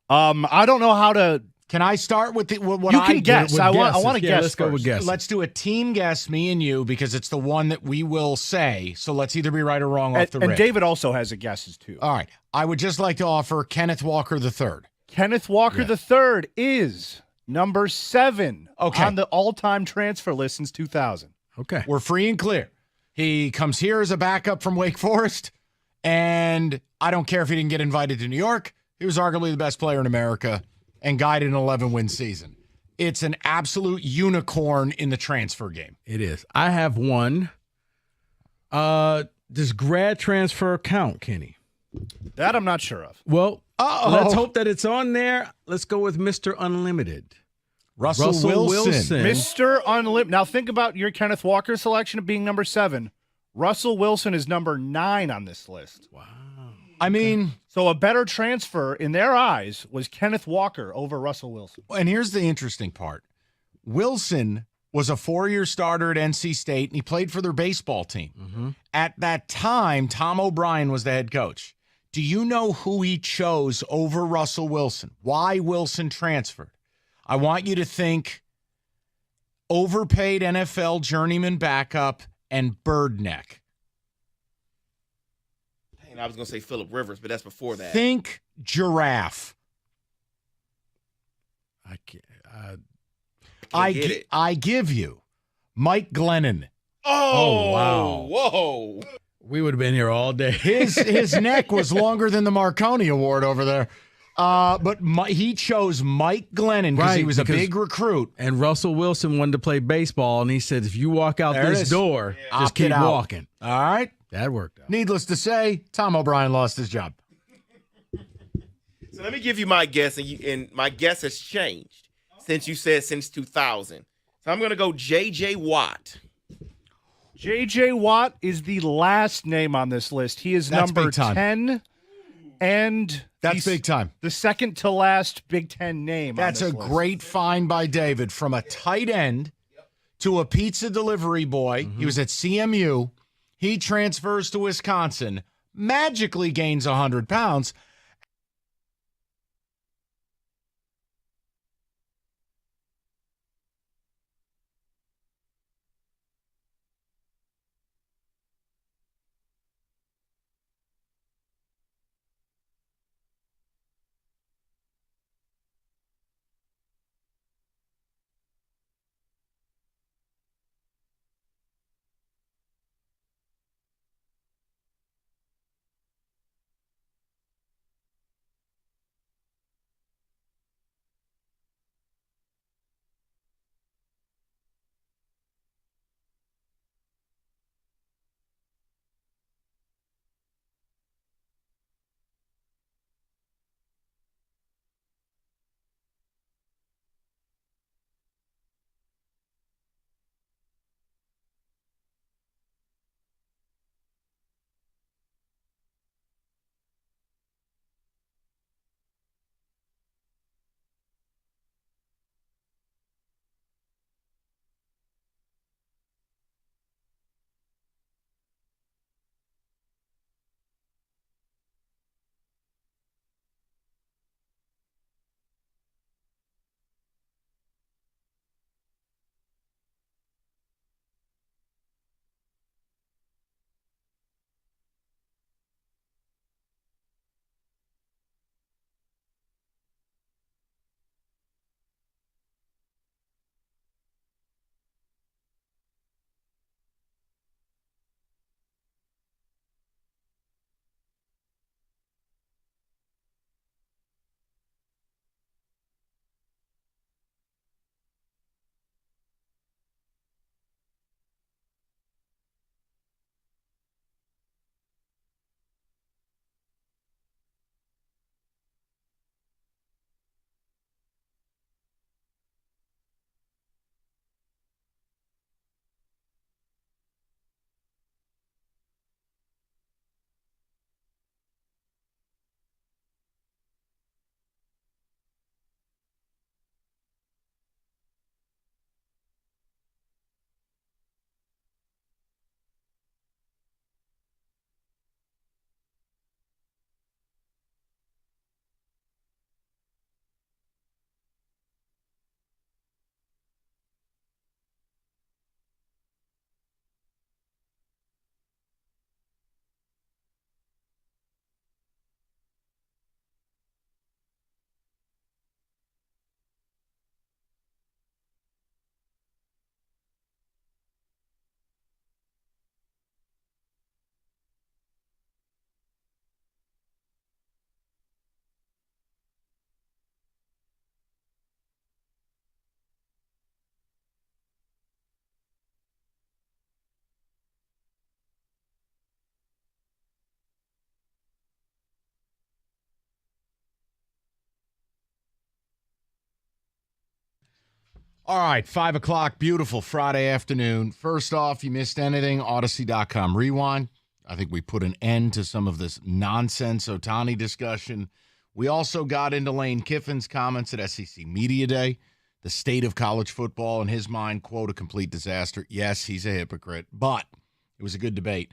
Speaker 9: I don't know how to.
Speaker 4: Can I start with what
Speaker 9: you
Speaker 4: I
Speaker 9: can guess? I want to guess.
Speaker 21: Let's go with guess.
Speaker 4: Let's do a team guess, me and you, because it's the one that we will say. So let's either be right or wrong off the rip.
Speaker 9: And David also has a guesses too.
Speaker 4: All right. I would just like to offer Kenneth Walker III.
Speaker 9: Kenneth Walker III is number 7 on the all-time transfer list since 2000.
Speaker 21: Okay.
Speaker 4: We're free and clear. He comes here as a backup from Wake Forest, and I don't care if he didn't get invited to New York. He was arguably the best player in America and guided an 11-win season. It's an absolute unicorn in the transfer game.
Speaker 21: It is. I have one. Does grad transfer count, Kenny?
Speaker 9: That I'm not sure of.
Speaker 21: Well, let's hope that it's on there. Let's go with Mr. Unlimited.
Speaker 4: Russell Wilson.
Speaker 9: Mr. Unlimited. Now think about your Kenneth Walker selection of being number 7. Russell Wilson is number 9 on this list.
Speaker 21: Wow.
Speaker 4: I mean,
Speaker 9: so a better transfer in their eyes was Kenneth Walker over Russell Wilson.
Speaker 4: And here's the interesting part. Wilson was a 4-year starter at NC State, and he played for their baseball team.
Speaker 21: Mm-hmm.
Speaker 4: At that time, Tom O'Brien was the head coach. Do you know who he chose over Russell Wilson? Why Wilson transferred? I want you to think overpaid NFL journeyman backup and bird neck.
Speaker 5: And I was going to say Phillip Rivers, but that's before that.
Speaker 4: Think giraffe.
Speaker 21: I can't.
Speaker 4: I give you Mike Glennon.
Speaker 5: Oh,
Speaker 21: wow.
Speaker 5: Whoa.
Speaker 21: We would have been here all day.
Speaker 4: His neck was longer than the Marconi Award over there. But he chose Mike Glennon because he was a big recruit.
Speaker 21: And Russell Wilson wanted to play baseball, and he said, if you walk out this door, just keep walking.
Speaker 4: All right.
Speaker 21: That worked out.
Speaker 4: Needless to say, Tom O'Brien lost his job.
Speaker 5: So let me give you my guess, and my guess has changed since you said since 2000. So I'm going to go J.J. Watt.
Speaker 9: J.J. Watt is the last name on this list. He is number 10, and
Speaker 4: that's big time.
Speaker 9: The second to last Big Ten name.
Speaker 4: That's a great find by David. From a tight end to a pizza delivery boy. Mm-hmm. He was at CMU. He transfers to Wisconsin, magically gains 100 pounds. All right, 5 o'clock, beautiful Friday afternoon. First off, you missed anything, Odyssey.com rewind. I think we put an end to some of this nonsense Otani discussion. We also got into Lane Kiffin's comments at SEC Media Day. The state of college football, in his mind, quote, a complete disaster. Yes, he's a hypocrite, but it was a good debate.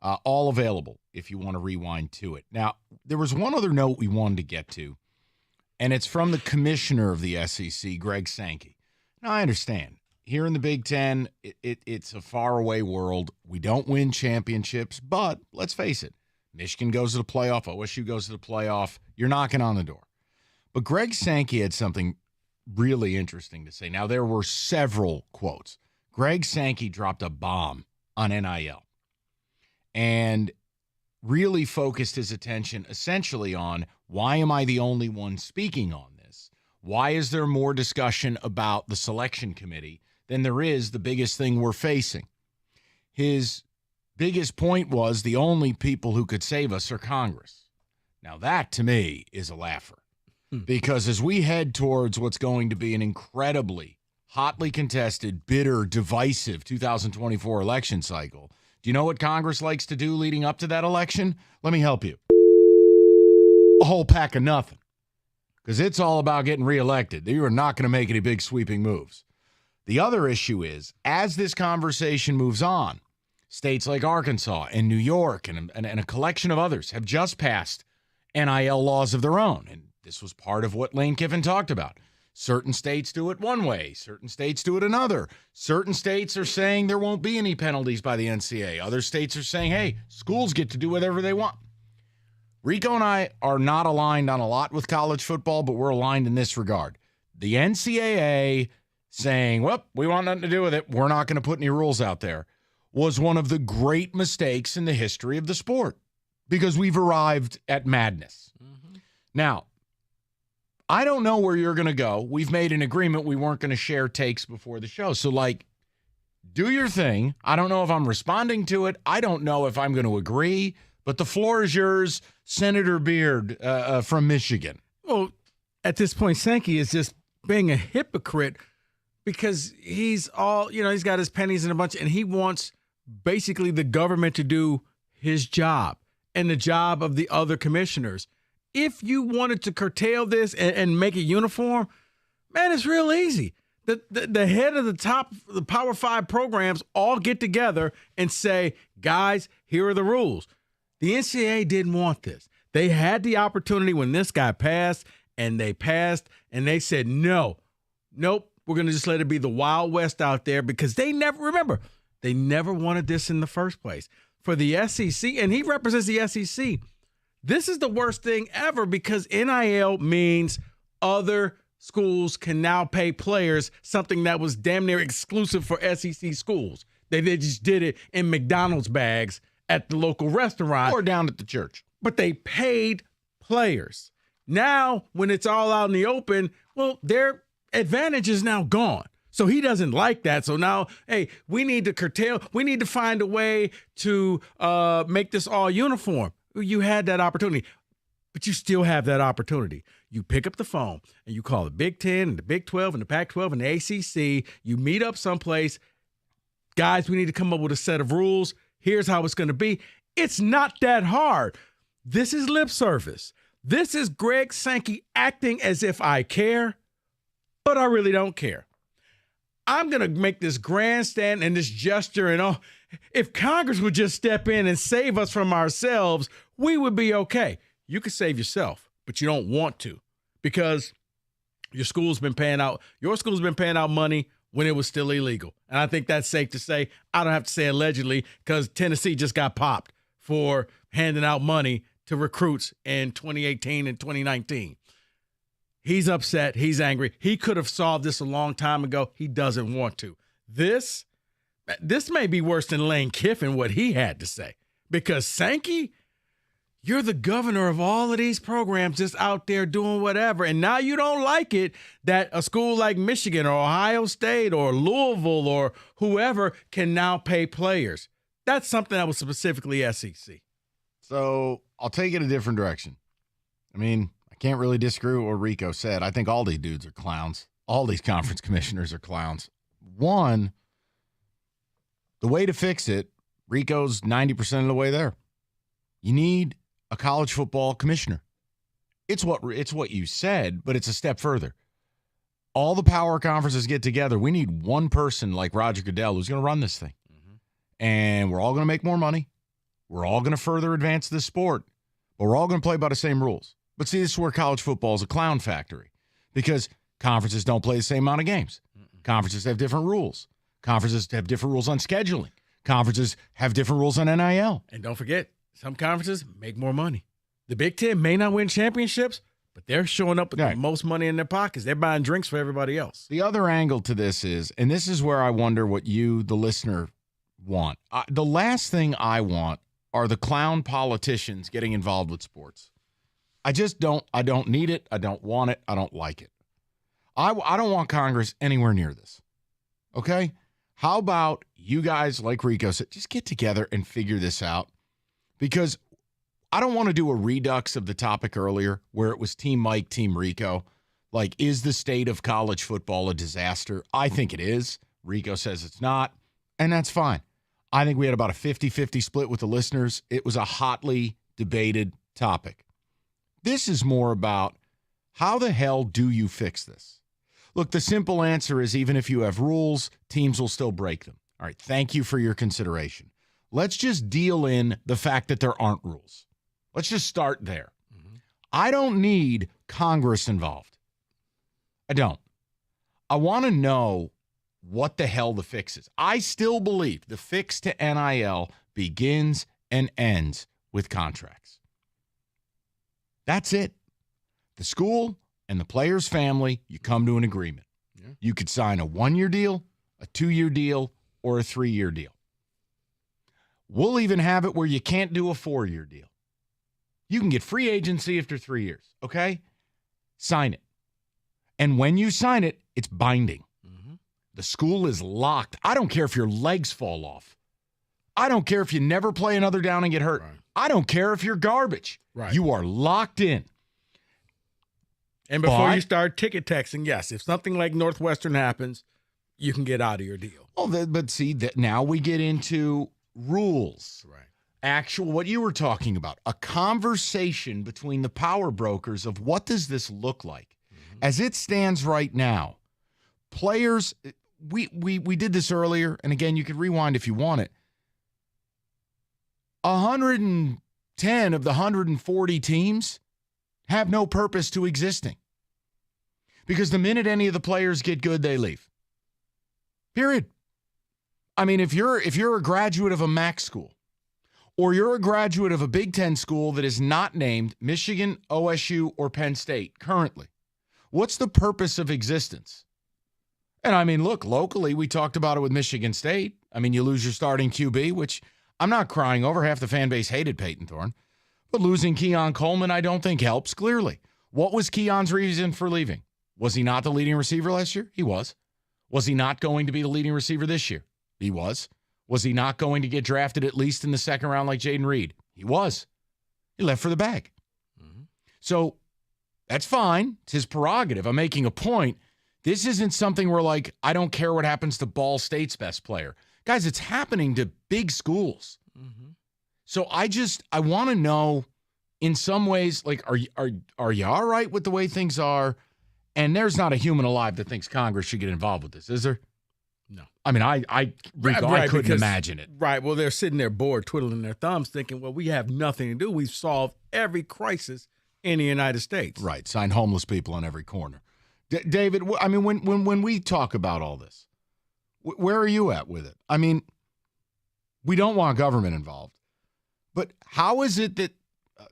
Speaker 4: All available if you want to rewind to it. Now, there was one other note we wanted to get to, and it's from the commissioner of the SEC, Greg Sankey. Now, I understand. Here in the Big Ten, it's a faraway world. We don't win championships, but let's face it. Michigan goes to the playoff. OSU goes to the playoff. You're knocking on the door. But Greg Sankey had something really interesting to say. Now, there were several quotes. Greg Sankey dropped a bomb on NIL and really focused his attention essentially on, why am I the only one speaking on this? Why is there more discussion about the selection committee than there is the biggest thing we're facing? His biggest point was the only people who could save us are Congress. Now that, to me, is a laugher. Because as we head towards what's going to be an incredibly hotly contested, bitter, divisive 2024 election cycle, do you know what Congress likes to do leading up to that election? Let me help you. A whole pack of nothing. Because it's all about getting reelected. You are not going to make any big sweeping moves. The other issue is, as this conversation moves on, states like Arkansas and New York and a collection of others have just passed NIL laws of their own. And this was part of what Lane Kiffin talked about. Certain states do it one way. Certain states do it another. Certain states are saying there won't be any penalties by the NCAA. Other states are saying, hey, schools get to do whatever they want. Rico and I are not aligned on a lot with college football, but we're aligned in this regard. The NCAA saying, well, we want nothing to do with it, we're not going to put any rules out there, was one of the great mistakes in the history of the sport, because we've arrived at madness. Now, I don't know where you're going to go. We've made an agreement we weren't going to share takes before the show. So, do your thing. I don't know if I'm responding to it. I don't know if I'm going to agree. But the floor is yours, Senator Beard from Michigan.
Speaker 21: Well, at this point, Sankey is just being a hypocrite because he's he's got his pennies in a bunch, and he wants basically the government to do his job and the job of the other commissioners. If you wanted to curtail this and make it uniform, man, it's real easy. The head of the Power 5 programs all get together and say, guys, here are the rules. The NCAA didn't want this. They had the opportunity when this guy passed, and they said, nope, we're going to just let it be the Wild West out there, because they never wanted this in the first place. For the SEC, and he represents the SEC, this is the worst thing ever, because NIL means other schools can now pay players, something that was damn near exclusive for SEC schools. They just did it in McDonald's bags at the local restaurant.
Speaker 4: Or down at the church.
Speaker 21: But they paid players. Now, when it's all out in the open, well, their advantage is now gone. So he doesn't like that. So now, hey, we need to curtail. We need to find a way to make this all uniform. You had that opportunity, but you still have that opportunity. You pick up the phone and you call the Big Ten and the Big 12 and the Pac-12 and the ACC. You meet up someplace. Guys, we need to come up with a set of rules. Here's how it's going to be. It's not that hard. This is lip service. This is Greg Sankey acting as if I care, but I really don't care. I'm going to make this grandstand and this gesture and all. If Congress would just step in and save us from ourselves, we would be okay. You could save yourself, but you don't want to, because your school's been paying out money when it was still illegal. And I think that's safe to say. I don't have to say allegedly, because Tennessee just got popped for handing out money to recruits in 2018 and 2019. He's upset. He's angry. He could have solved this a long time ago. He doesn't want to. This may be worse than Lane Kiffin, what he had to say. Because Sankey, you're the governor of all of these programs just out there doing whatever. And now you don't like it that a school like Michigan or Ohio State or Louisville or whoever can now pay players. That's something that was specifically SEC.
Speaker 4: So I'll take it a different direction. I mean, I can't really disagree with what Rico said. I think all these dudes are clowns. all these conference commissioners are clowns. One, the way to fix it, Rico's 90% of the way there. You need a college football commissioner. It's what you said, but it's a step further. All the power conferences get together. We need one person like Roger Goodell who's going to run this thing. And we're all going to make more money. We're all going to further advance this sport. But we're all going to play by the same rules. But see, this is where college football is a clown factory because conferences don't play the same amount of games. Conferences have different rules. Conferences have different rules on scheduling. Conferences have different rules on NIL.
Speaker 21: And don't forget, some conferences make more money. The Big Ten may not win championships, but they're showing up with the most money in their pockets. They're buying drinks for everybody else.
Speaker 4: The other angle to this is, and this is where I wonder what you, the listener, want. The last thing I want are the clown politicians getting involved with sports. I don't need it. I don't want it. I don't like it. I don't want Congress anywhere near this. Okay? How about you guys, like Rico said, just get together and figure this out? Because I don't want to do a redux of the topic earlier where it was Team Mike, Team Rico. Like, is the state of college football a disaster? I think it is. Rico says it's not, and that's fine. I think we had about a 50-50 split with the listeners. It was a hotly debated topic. This is more about how the hell do you fix this? Look, the simple answer is even if you have rules, teams will still break them. All right, thank you for your consideration. Let's just deal in the fact that there aren't rules. Let's just start there. I don't need Congress involved. I don't. I want to know what the hell the fix is. I still believe the fix to NIL begins and ends with contracts. That's it. The school and the player's family, you come to an agreement. Yeah. You could sign a 1-year deal, a 2-year deal, or a 3-year deal. We'll even have it where you can't do a 4-year deal. You can get free agency after 3 years, okay? Sign it. And when you sign it, it's binding. The school is locked. I don't care if your legs fall off. I don't care if you never play another down and get hurt. Right. I don't care if you're garbage. Right. You are locked in.
Speaker 21: And before you start ticket texting, yes, if something like Northwestern happens, you can get out of your deal.
Speaker 4: Oh, but see, that now we get into rules. Right. Actual, what you were talking about, a conversation between the power brokers of what does this look like? As it stands right now, players, we did this earlier, and again, you can rewind if you want it. 110 of the 140 teams have no purpose to existing. Because the minute any of the players get good, they leave. Period. I mean, if you're a graduate of a MAC school, or you're a graduate of a Big Ten school that is not named Michigan, OSU, or Penn State currently, what's the purpose of existence? And I mean, look, locally, we talked about it with Michigan State. I mean, you lose your starting QB, which I'm not crying over. Half the fan base hated Peyton Thorne. But losing Keon Coleman, I don't think helps, clearly. What was Keon's reason for leaving? Was he not the leading receiver last year? He was. Was he not going to be the leading receiver this year? He was. Was he not going to get drafted at least in the second round like Jaden Reed? He was. He left for the bag. So that's fine. It's his prerogative. I'm making a point. This isn't something where, like, I don't care what happens to Ball State's best player. Guys, it's happening to big schools. So I want to know, in some ways, like, are you all right with the way things are? And there's not a human alive that thinks Congress should get involved with this, is there?
Speaker 21: No.
Speaker 4: I mean, I couldn't imagine it.
Speaker 21: Right. Well, they're sitting there bored, twiddling their thumbs, thinking, well, we have nothing to do. We've solved every crisis in the United States.
Speaker 4: Right. Sign homeless people on every corner. David, I mean, when we talk about all this, where are you at with it? I mean, we don't want government involved. But how is it that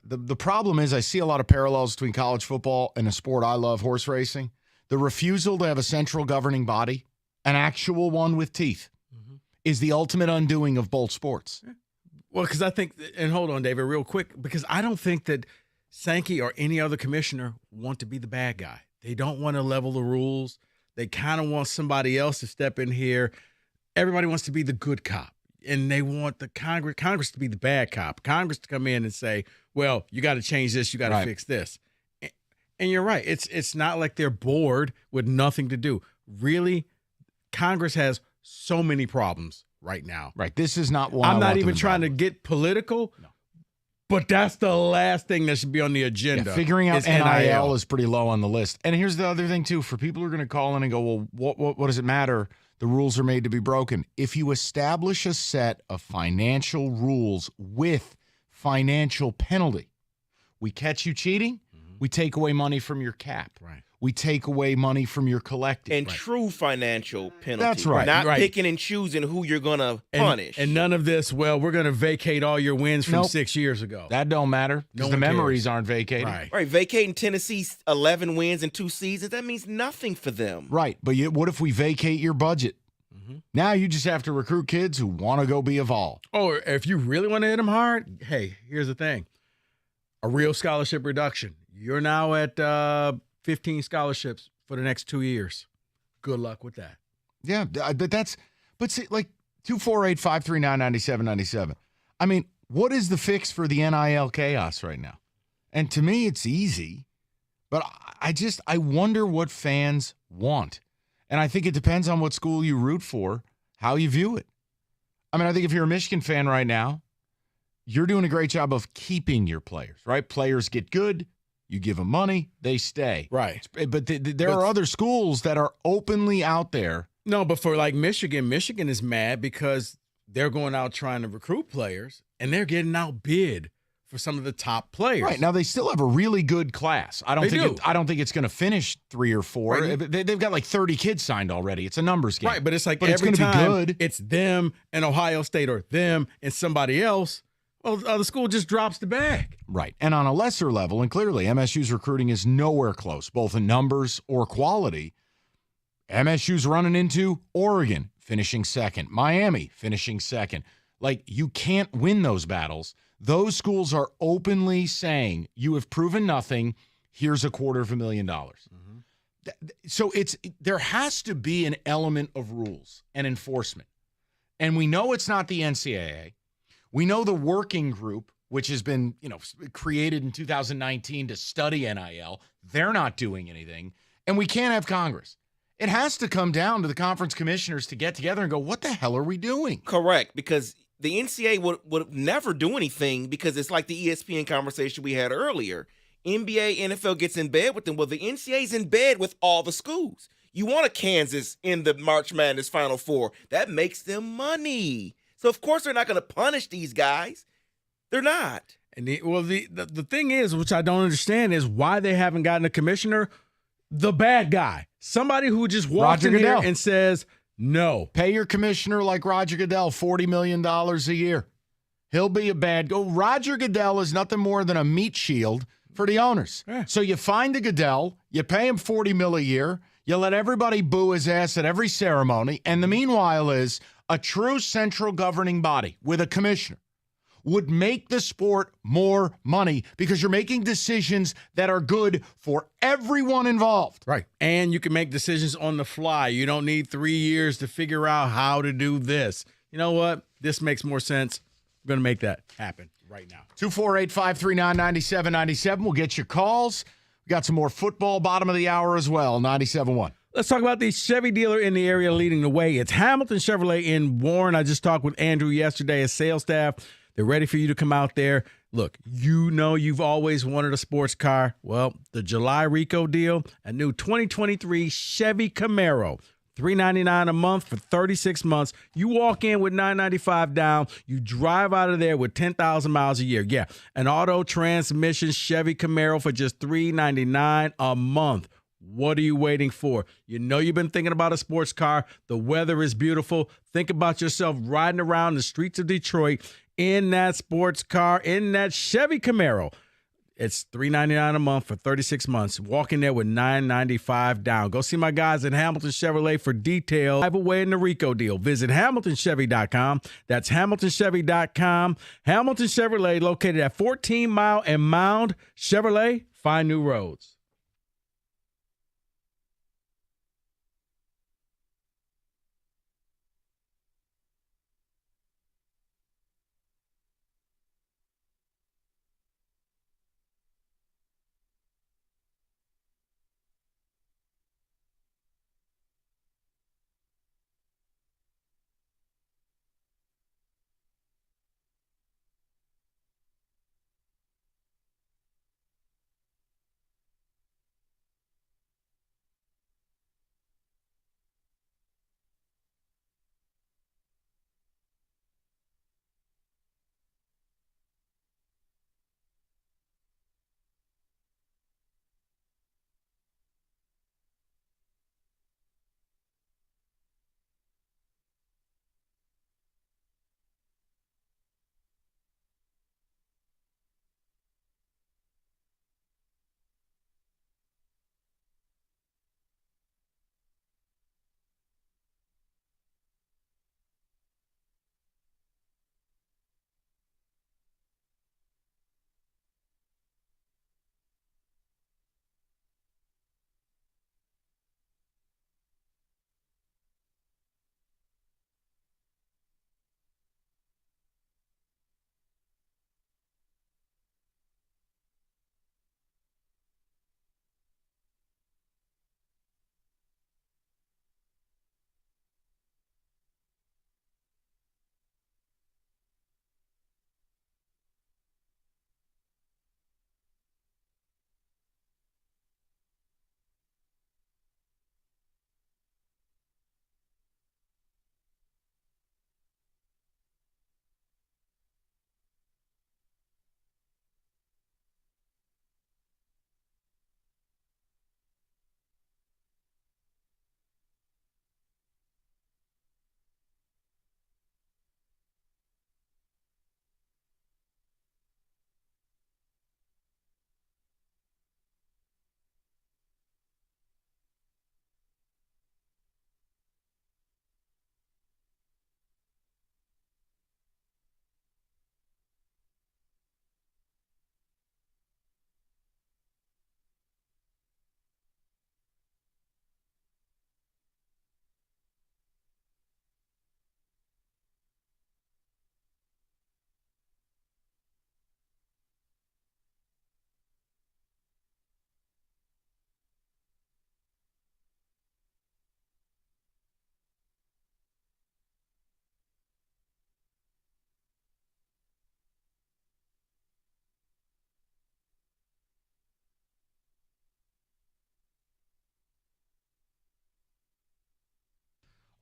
Speaker 4: the problem is I see a lot of parallels between college football and a sport I love, horse racing. The refusal to have a central governing body, an actual one with teeth, is the ultimate undoing of both sports.
Speaker 21: Well, because I think, and hold on, David, real quick, because I don't think that Sankey or any other commissioner want to be the bad guy. They don't want to level the rules. They kind of want somebody else to step in here. Everybody wants to be the good cop. And they want the Congress to be the bad cop. Congress to come in and say, well, you got to change this. You got to fix this. And And you're right. It's not like they're bored with nothing to do. Really, Congress has so many problems right now.
Speaker 4: Right. This is not one.
Speaker 21: I'm not even trying to get political. No. But that's the last thing that should be on the agenda.
Speaker 4: Yeah, figuring out NIL is pretty low on the list. And here's the other thing, too. For people who are going to call in and go, well, what does it matter? The rules are made to be broken. If you establish a set of financial rules with financial penalty, we catch you cheating, we take away money from your cap.
Speaker 21: Right.
Speaker 4: We take away money from your collective.
Speaker 5: And true financial penalty.
Speaker 4: That's right.
Speaker 5: Not picking and choosing who you're going to punish.
Speaker 21: And none of this, well, we're going to vacate all your wins from 6 years ago.
Speaker 4: That don't matter because the memories aren't vacated.
Speaker 5: Right. Vacating Tennessee's 11 wins in 2 seasons, that means nothing for them.
Speaker 4: Right. But what if we vacate your budget? Now you just have to recruit kids who want to go be a Vol.
Speaker 21: Or if you really want to hit them hard, hey, here's the thing. A real scholarship reduction. You're now at 15 scholarships for the next 2 years. Good luck with that.
Speaker 4: Yeah, but see, like 248-539-9797. I mean, what is the fix for the NIL chaos right now? And to me, it's easy, but I wonder what fans want. And I think it depends on what school you root for, how you view it. I mean, I think if you're a Michigan fan right now, you're doing a great job of keeping your players, right? Players get good. You give them money, they stay.
Speaker 21: Right.
Speaker 4: But there are other schools that are openly out there.
Speaker 21: No, but for like Michigan is mad because they're going out trying to recruit players, and they're getting outbid for some of the top players.
Speaker 4: Right. Now, they still have a really good class. I don't think it's going to finish 3 or 4.
Speaker 21: Right.
Speaker 4: They've got like 30 kids signed already. It's a numbers game.
Speaker 21: Right, but it's like
Speaker 4: it's
Speaker 21: every
Speaker 4: gonna
Speaker 21: time
Speaker 4: be good.
Speaker 21: It's them and Ohio State or them and somebody else, well, the school just drops the bag.
Speaker 4: Right. And on a lesser level, and clearly MSU's recruiting is nowhere close, both in numbers or quality. MSU's running into Oregon, finishing second. Miami, finishing second. Like, you can't win those battles. Those schools are openly saying, you have proven nothing. Here's $250,000. Mm-hmm. So there has to be an element of rules and enforcement. And we know it's not the NCAA. We know the working group, which has been, created in 2019 to study NIL. They're not doing anything. And we can't have Congress. It has to come down to the conference commissioners to get together and go, what the hell are we doing?
Speaker 5: Correct, because the NCAA would never do anything because it's like the ESPN conversation we had earlier. NBA, NFL gets in bed with them. Well, the NCAA's in bed with all the schools. You want a Kansas in the March Madness Final Four. That makes them money. So, of course, they're not going to punish these guys. They're not.
Speaker 21: And the thing is, which I don't understand, is why they haven't gotten a commissioner, the bad guy. Somebody who just walks in here and says, no.
Speaker 4: Pay your commissioner like Roger Goodell $40 million a year. He'll be a bad guy. Roger Goodell is nothing more than a meat shield for the owners. Yeah. So you find the Goodell, you pay him $40 million a year, you let everybody boo his ass at every ceremony, and the meanwhile is a true central governing body with a commissioner would make the sport more money because you're making decisions that are good for everyone involved.
Speaker 21: Right. And you can make decisions on the fly. You don't need 3 years to figure out how to do this. You know what? This makes more sense. I'm going to make that happen right now.
Speaker 4: 248-539-9797. We'll get your calls. We got some more football, bottom of the hour as well, 97.1.
Speaker 21: Let's talk about the Chevy dealer in the area leading the way. It's Hamilton Chevrolet in Warren. I just talked with Andrew yesterday, his sales staff. They're ready for you to come out there. Look, you've always wanted a sports car. Well, the July Rico deal, a new 2023 Chevy Camaro, $399 a month for 36 months. You walk in with $995 down. You drive out of there with 10,000 miles a year. Yeah, an auto transmission Chevy Camaro for just $399 a month. What are you waiting for? You know you've been thinking about a sports car. The weather is beautiful. Think about yourself riding around the streets of Detroit in that sports car, in that Chevy Camaro. It's $399 a month for 36 months. Walk in there with $995 down. Go see my guys at Hamilton Chevrolet for details. Drive away in the Rico deal. Visit HamiltonChevy.com. That's HamiltonChevy.com. Hamilton Chevrolet, located at 14 Mile and Mound. Chevrolet, find new roads.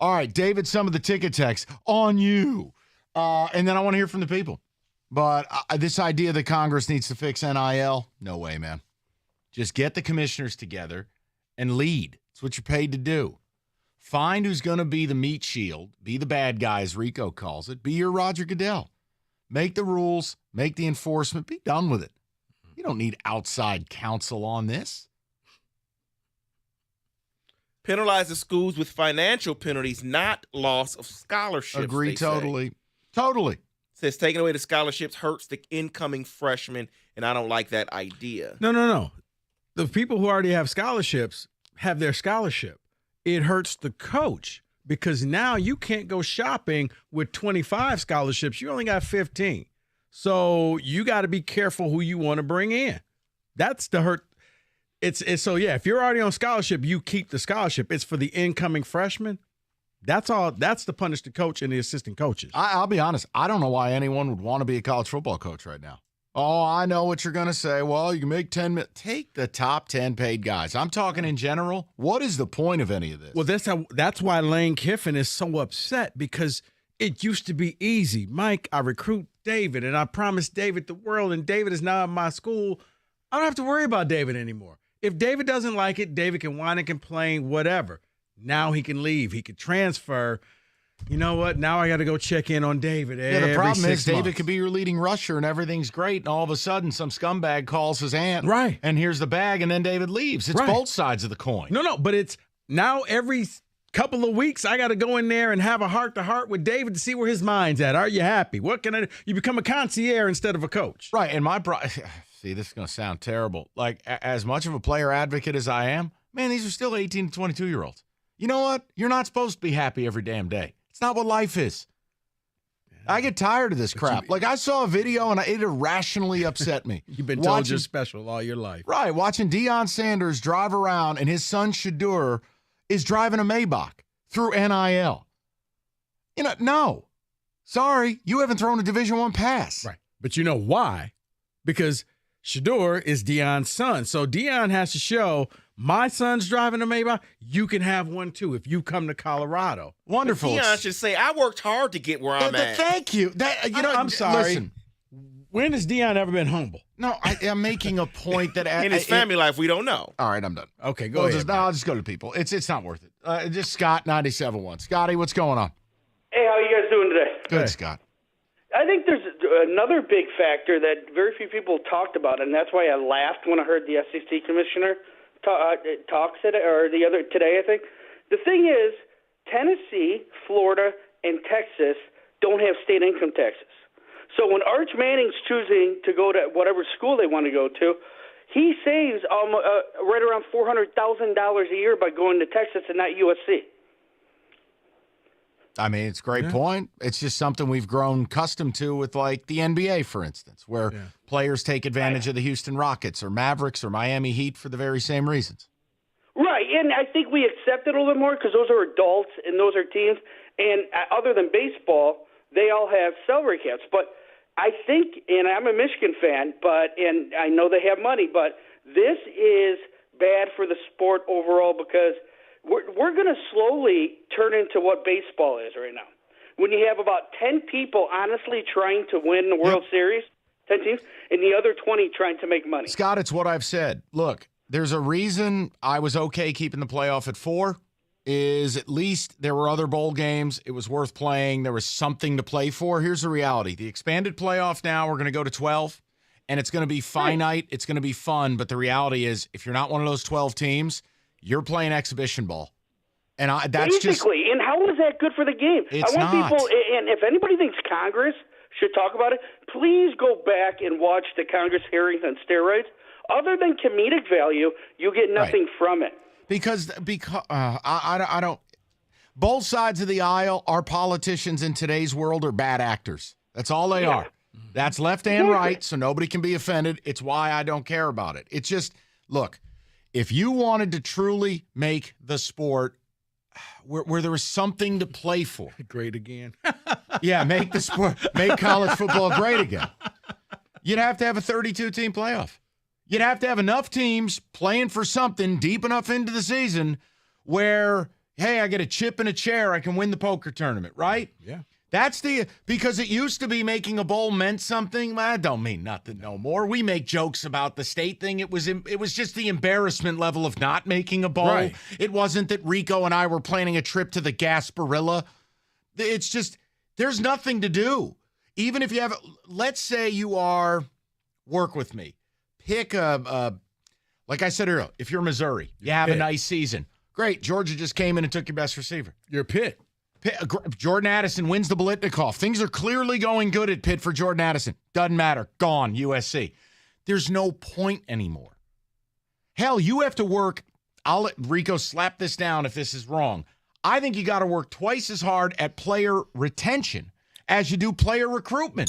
Speaker 4: All right, David, some of the ticket text on you. And then I want to hear from the people. But this idea that Congress needs to fix NIL, no way, man. Just get the commissioners together and lead. It's what you're paid to do. Find who's going to be the meat shield, be the bad guy, as Rico calls it, be your Roger Goodell. Make the rules, make the enforcement, be done with it. You don't need outside counsel on this.
Speaker 5: Penalize the schools with financial penalties, not loss of scholarships.
Speaker 4: Agree totally. Totally.
Speaker 5: Says taking away the scholarships hurts the incoming freshmen, and I don't like that idea.
Speaker 17: No. The people who already have scholarships have their scholarship. It hurts the coach because now you can't go shopping with 25 scholarships. You only got 15. So you got to be careful who you want to bring in. That's the hurt. It's so, yeah, if you're already on scholarship, you keep the scholarship. It's for the incoming freshmen. That's all. That's to punish the coach and the assistant coaches.
Speaker 4: I'll be honest. I don't know why anyone would want to be a college football coach right now. Oh, I know what you're going to say. Well, you can make 10 minutes. Take the top 10 paid guys. I'm talking in general. What is the point of any of this?
Speaker 17: Well, that's why Lane Kiffin is so upset, because it used to be easy. Mike, I recruit David, and I promised David the world, and David is now at my school. I don't have to worry about David anymore. If David doesn't like it, David can whine and complain, whatever. Now he can leave. He can transfer. You know what? Now I got to go check in on David every
Speaker 4: the problem
Speaker 17: 6
Speaker 4: is David
Speaker 17: months.
Speaker 4: could be your leading rusher and everything's great, and all of a sudden some scumbag calls his aunt.
Speaker 17: Right.
Speaker 4: And here's the bag, and then David leaves. It's both sides of the coin.
Speaker 17: No, but it's now every couple of weeks I got to go in there and have a heart-to-heart with David to see where his mind's at. Are you happy? What can I do? You become a concierge instead of a coach.
Speaker 4: Right, and see, this is going to sound terrible. Like, as much of a player advocate as I am, man, these are still 18 to 22-year-olds. You know what? You're not supposed to be happy every damn day. It's not what life is. I get tired of this crap. Like, I saw a video, and it irrationally upset me.
Speaker 17: You've been told you're special all your life.
Speaker 4: Right, watching Deion Sanders drive around, and his son Shadur is driving a Maybach through NIL. You know, no. Sorry, you haven't thrown a Division I pass.
Speaker 17: Right, but you know why? Because Shadur is Deion's son. So Deion has to show, my son's driving a Maybach, you can have one too if you come to Colorado.
Speaker 4: Wonderful.
Speaker 5: Deion should say, I worked hard to get where I'm at.
Speaker 4: Thank you.
Speaker 17: I'm sorry.
Speaker 4: Listen,
Speaker 17: when has Deion ever been humble?
Speaker 4: No, I'm making a point that
Speaker 5: in his family life, we don't know.
Speaker 4: All right, I'm done.
Speaker 17: Okay, go ahead.
Speaker 4: I'll just go to people. It's not worth it. Just Scott 97.1. Scotty, what's going on?
Speaker 18: Hey, how are you guys doing today?
Speaker 4: Good, Scott.
Speaker 18: I think there's another big factor that very few people talked about, and that's why I laughed when I heard the SEC commissioner talk today, I think. The thing is, Tennessee, Florida, and Texas don't have state income taxes. So when Arch Manning's choosing to go to whatever school they want to go to, he saves right around $400,000 a year by going to Texas and not USC.
Speaker 4: I mean, it's a great point. It's just something we've grown accustomed to with, like, the NBA, for instance, where players take advantage of the Houston Rockets or Mavericks or Miami Heat for the very same reasons.
Speaker 18: Right, and I think we accept it a little bit more because those are adults and those are teams. And other than baseball, they all have salary caps. But I think, and I'm a Michigan fan, and I know they have money, but this is bad for the sport overall because we're going to slowly turn into what baseball is right now. When you have about 10 people honestly trying to win the World Series, 10 teams, and the other 20 trying to make money.
Speaker 4: Scott, it's what I've said. Look, there's a reason I was okay keeping the playoff at 4 is at least there were other bowl games. It was worth playing. There was something to play for. Here's the reality. The expanded playoff now, we're going to go to 12, and it's going to be finite. It's going to be fun, but the reality is if you're not one of those 12 teams, you're playing exhibition ball. And that's
Speaker 18: basically, and how is that good for the game?
Speaker 4: It's
Speaker 18: I want
Speaker 4: not.
Speaker 18: people, and if anybody thinks Congress should talk about it, please go back and watch the Congress hearings on steroids. Other than comedic value, you get nothing from it.
Speaker 4: Because I don't. Both sides of the aisle, our politicians in today's world are bad actors. That's all they are. That's left and right, so nobody can be offended. It's why I don't care about it. It's just, look, if you wanted to truly make the sport where there was something to play for.
Speaker 17: Great again.
Speaker 4: Make the sport, make college football great again. You'd have to have a 32-team playoff. You'd have to have enough teams playing for something deep enough into the season where Hey, I get a chip and a chair. I can win the poker tournament, right?
Speaker 21: Yeah.
Speaker 4: Because it used to be making a bowl meant something. Well, that don't mean nothing no more. We make jokes about the state thing. It was just the embarrassment level of not making a bowl.
Speaker 21: Right.
Speaker 4: It wasn't that Rico and I were planning a trip to the Gasparilla. It's just, there's nothing to do. Even if you have, let's say you are, work with me. Pick like I said earlier, if you're Missouri, you have a nice season. Great. Georgia just came in and took your best receiver.
Speaker 21: You're Pitt.
Speaker 4: Jordan Addison wins the Biletnikoff. Things are clearly going good at Pitt for Jordan Addison. Doesn't matter. Gone, USC. There's no point anymore. Hell, you have to work. I'll let Rico slap this down if this is wrong. I think you got to work twice as hard at player retention as you do player recruitment.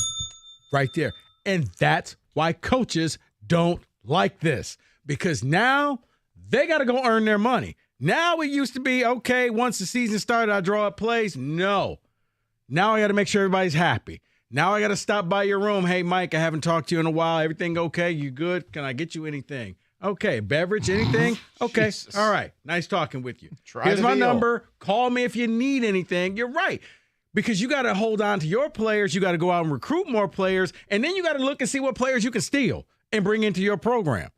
Speaker 21: Right there. And that's why coaches don't like this. Because now they got to go earn their money. Now it used to be, okay, once the season started, I draw up plays. No. Now I got to make sure everybody's happy. Now I got to stop by your room. Hey, Mike, I haven't talked to you in a while. Everything okay? You good? Can I get you anything? Okay. Beverage, anything? Okay.
Speaker 4: Jesus.
Speaker 21: All right. Nice talking with you.
Speaker 4: Try
Speaker 21: Here's
Speaker 4: the
Speaker 21: my
Speaker 4: deal.
Speaker 21: number. Call me if you need anything. You're right. Because you got to hold on to your players. You got to go out and recruit more players. And then you got to look and see what players you can steal and bring into your program.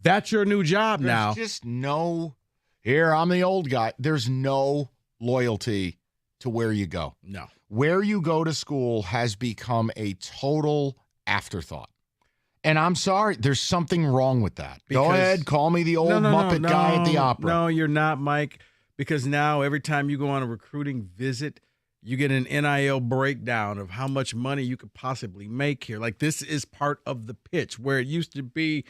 Speaker 21: That's your new job now.
Speaker 4: There's just no, here, I'm the old guy. There's no loyalty to where you go.
Speaker 21: No.
Speaker 4: Where you go to school has become a total afterthought. And I'm sorry, there's something wrong with that. Go ahead, call me the old Muppet guy at the opera.
Speaker 21: No, you're not, Mike, because now every time you go on a recruiting visit, you get an NIL breakdown of how much money you could possibly make here. Like, this is part of the pitch, where it used to be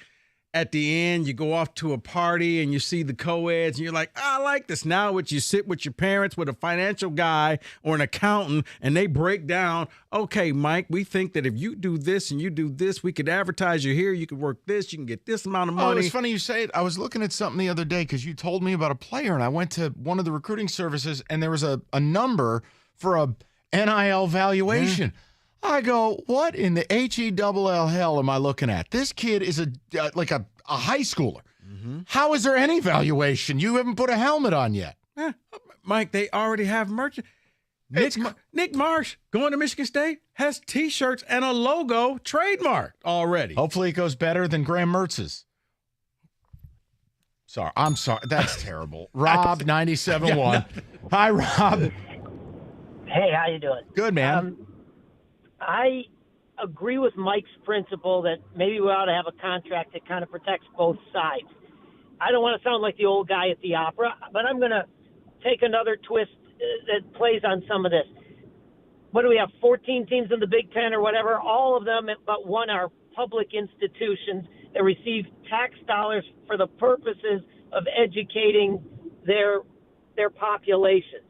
Speaker 21: at the end, you go off to a party and you see the co-eds and you're like, I like this. Now you sit with your parents with a financial guy or an accountant and they break down, okay, Mike, we think that if you do this and you do this, we could advertise you here, you could work this, you can get this amount of money.
Speaker 4: Oh, it's funny you say it. I was looking at something the other day because you told me about a player and I went to one of the recruiting services and there was a number for a NIL valuation. Yeah. I go, what in the HELL hell am I looking at? This kid is a high schooler. Mm-hmm. How is there any valuation? You haven't put a helmet on yet.
Speaker 21: Mike, they already have merch. Nick Marsh, going to Michigan State, has T-shirts and a logo trademarked already.
Speaker 4: Hopefully it goes better than Graham Mertz's. Sorry. I'm sorry. That's terrible. Rob, 97.1. Hi, Rob.
Speaker 1: Hey, how you doing?
Speaker 4: Good, man.
Speaker 1: I agree with Mike's principle that maybe we ought to have a contract that kind of protects both sides. I don't want to sound like the old guy at the opera, but I'm going to take another twist that plays on some of this. What do we have, 14 teams in the Big Ten or whatever? All of them but one are public institutions that receive tax dollars for the purposes of educating their populations.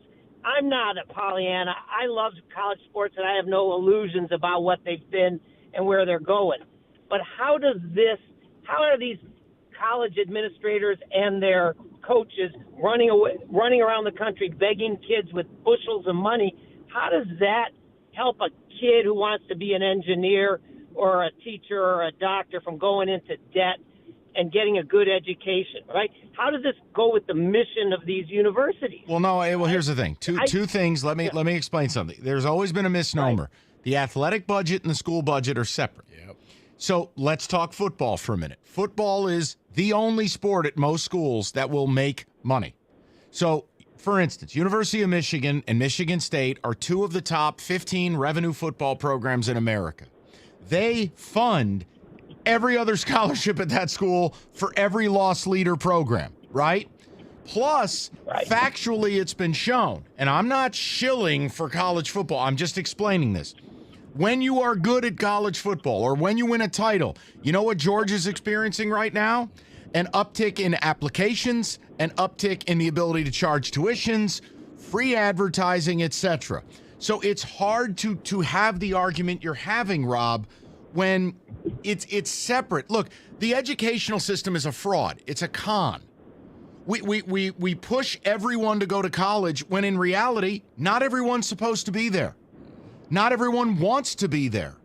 Speaker 1: I'm not a Pollyanna. I love college sports, and I have no illusions about what they've been and where they're going. But how are these college administrators and their coaches running around the country begging kids with bushels of money? How does that help a kid who wants to be an engineer or a teacher or a doctor from going into debt and getting a good education, right? How does this go with the mission of these universities?
Speaker 4: Well, no. Well, here's the thing. Two things. Let me explain something. There's always been a misnomer. Right. The athletic budget and the school budget are separate.
Speaker 21: Yep.
Speaker 4: So let's talk football for a minute. Football is the only sport at most schools that will make money. So, for instance, University of Michigan and Michigan State are two of the top 15 revenue football programs in America. They fund every other scholarship at that school for every loss leader program, right? Plus, factually, it's been shown, and I'm not shilling for college football. I'm just explaining this. When you are good at college football or when you win a title, you know what Georgia's experiencing right now? An uptick in applications, an uptick in the ability to charge tuitions, free advertising, etc. So it's hard to have the argument you're having, Rob, when it's separate. Look, the educational system is a fraud. It's a con. We push everyone to go to college when in reality, not everyone's supposed to be there. Not everyone wants to be there.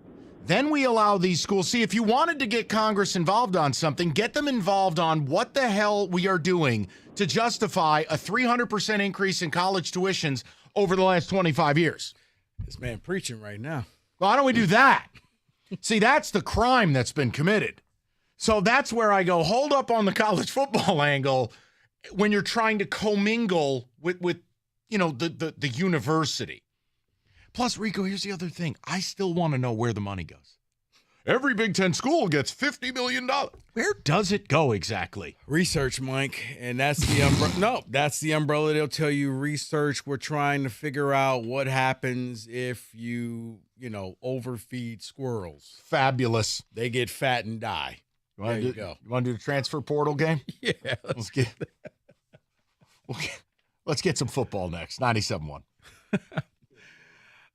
Speaker 4: Then we allow these schools. See, if you wanted to get Congress involved on something, get them involved on what the hell we are doing to justify a 300% increase in college tuitions over the last 25 years.
Speaker 21: This man preaching right now.
Speaker 4: Why don't we do that? See, that's the crime that's been committed. So that's where I go, hold up on the college football angle when you're trying to commingle with the university. Plus, Rico, here's the other thing. I still want to know where the money goes. Every Big Ten school gets $50 million. Where does it go exactly?
Speaker 21: Research, Mike, and that's the umbrella. No, that's the umbrella. They'll tell you research. We're trying to figure out what happens if you overfeed squirrels.
Speaker 4: Fabulous.
Speaker 21: They get fat and die. There you go.
Speaker 4: You want to do the transfer portal game?
Speaker 21: Yeah.
Speaker 4: Let's get some football next. 97.1.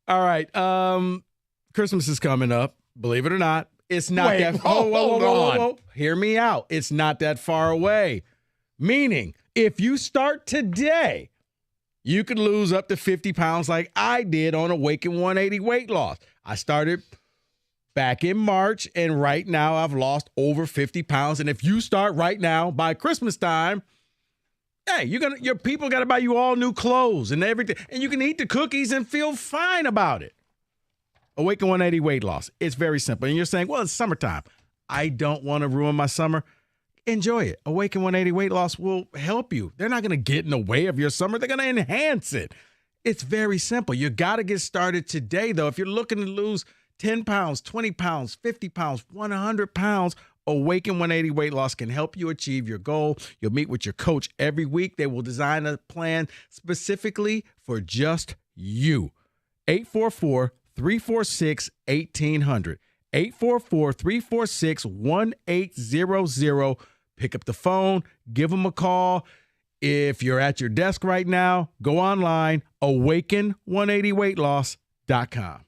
Speaker 21: All right. Christmas is coming up. Believe it or not, it's not that. Whoa. Hear me out. It's not that far away. Meaning, if you start today, you could lose up to 50 pounds like I did on Awaken 180 weight loss. I started back in March, and right now I've lost over 50 pounds. And if you start right now by Christmas time, hey, your people got to buy you all new clothes and everything, and you can eat the cookies and feel fine about it. Awaken 180 weight loss. It's very simple. And you're saying, well, it's summertime. I don't want to ruin my summer. Enjoy it. Awaken 180 weight loss will help you. They're not going to get in the way of your summer. They're going to enhance it. It's very simple. You got to get started today, though. If you're looking to lose 10 pounds, 20 pounds, 50 pounds, 100 pounds, Awaken 180 weight loss can help you achieve your goal. You'll meet with your coach every week. They will design a plan specifically for just you. 844-346-1800. 844-346-1800. Pick up the phone. Give them a call. If you're at your desk right now, go online, awaken180weightloss.com.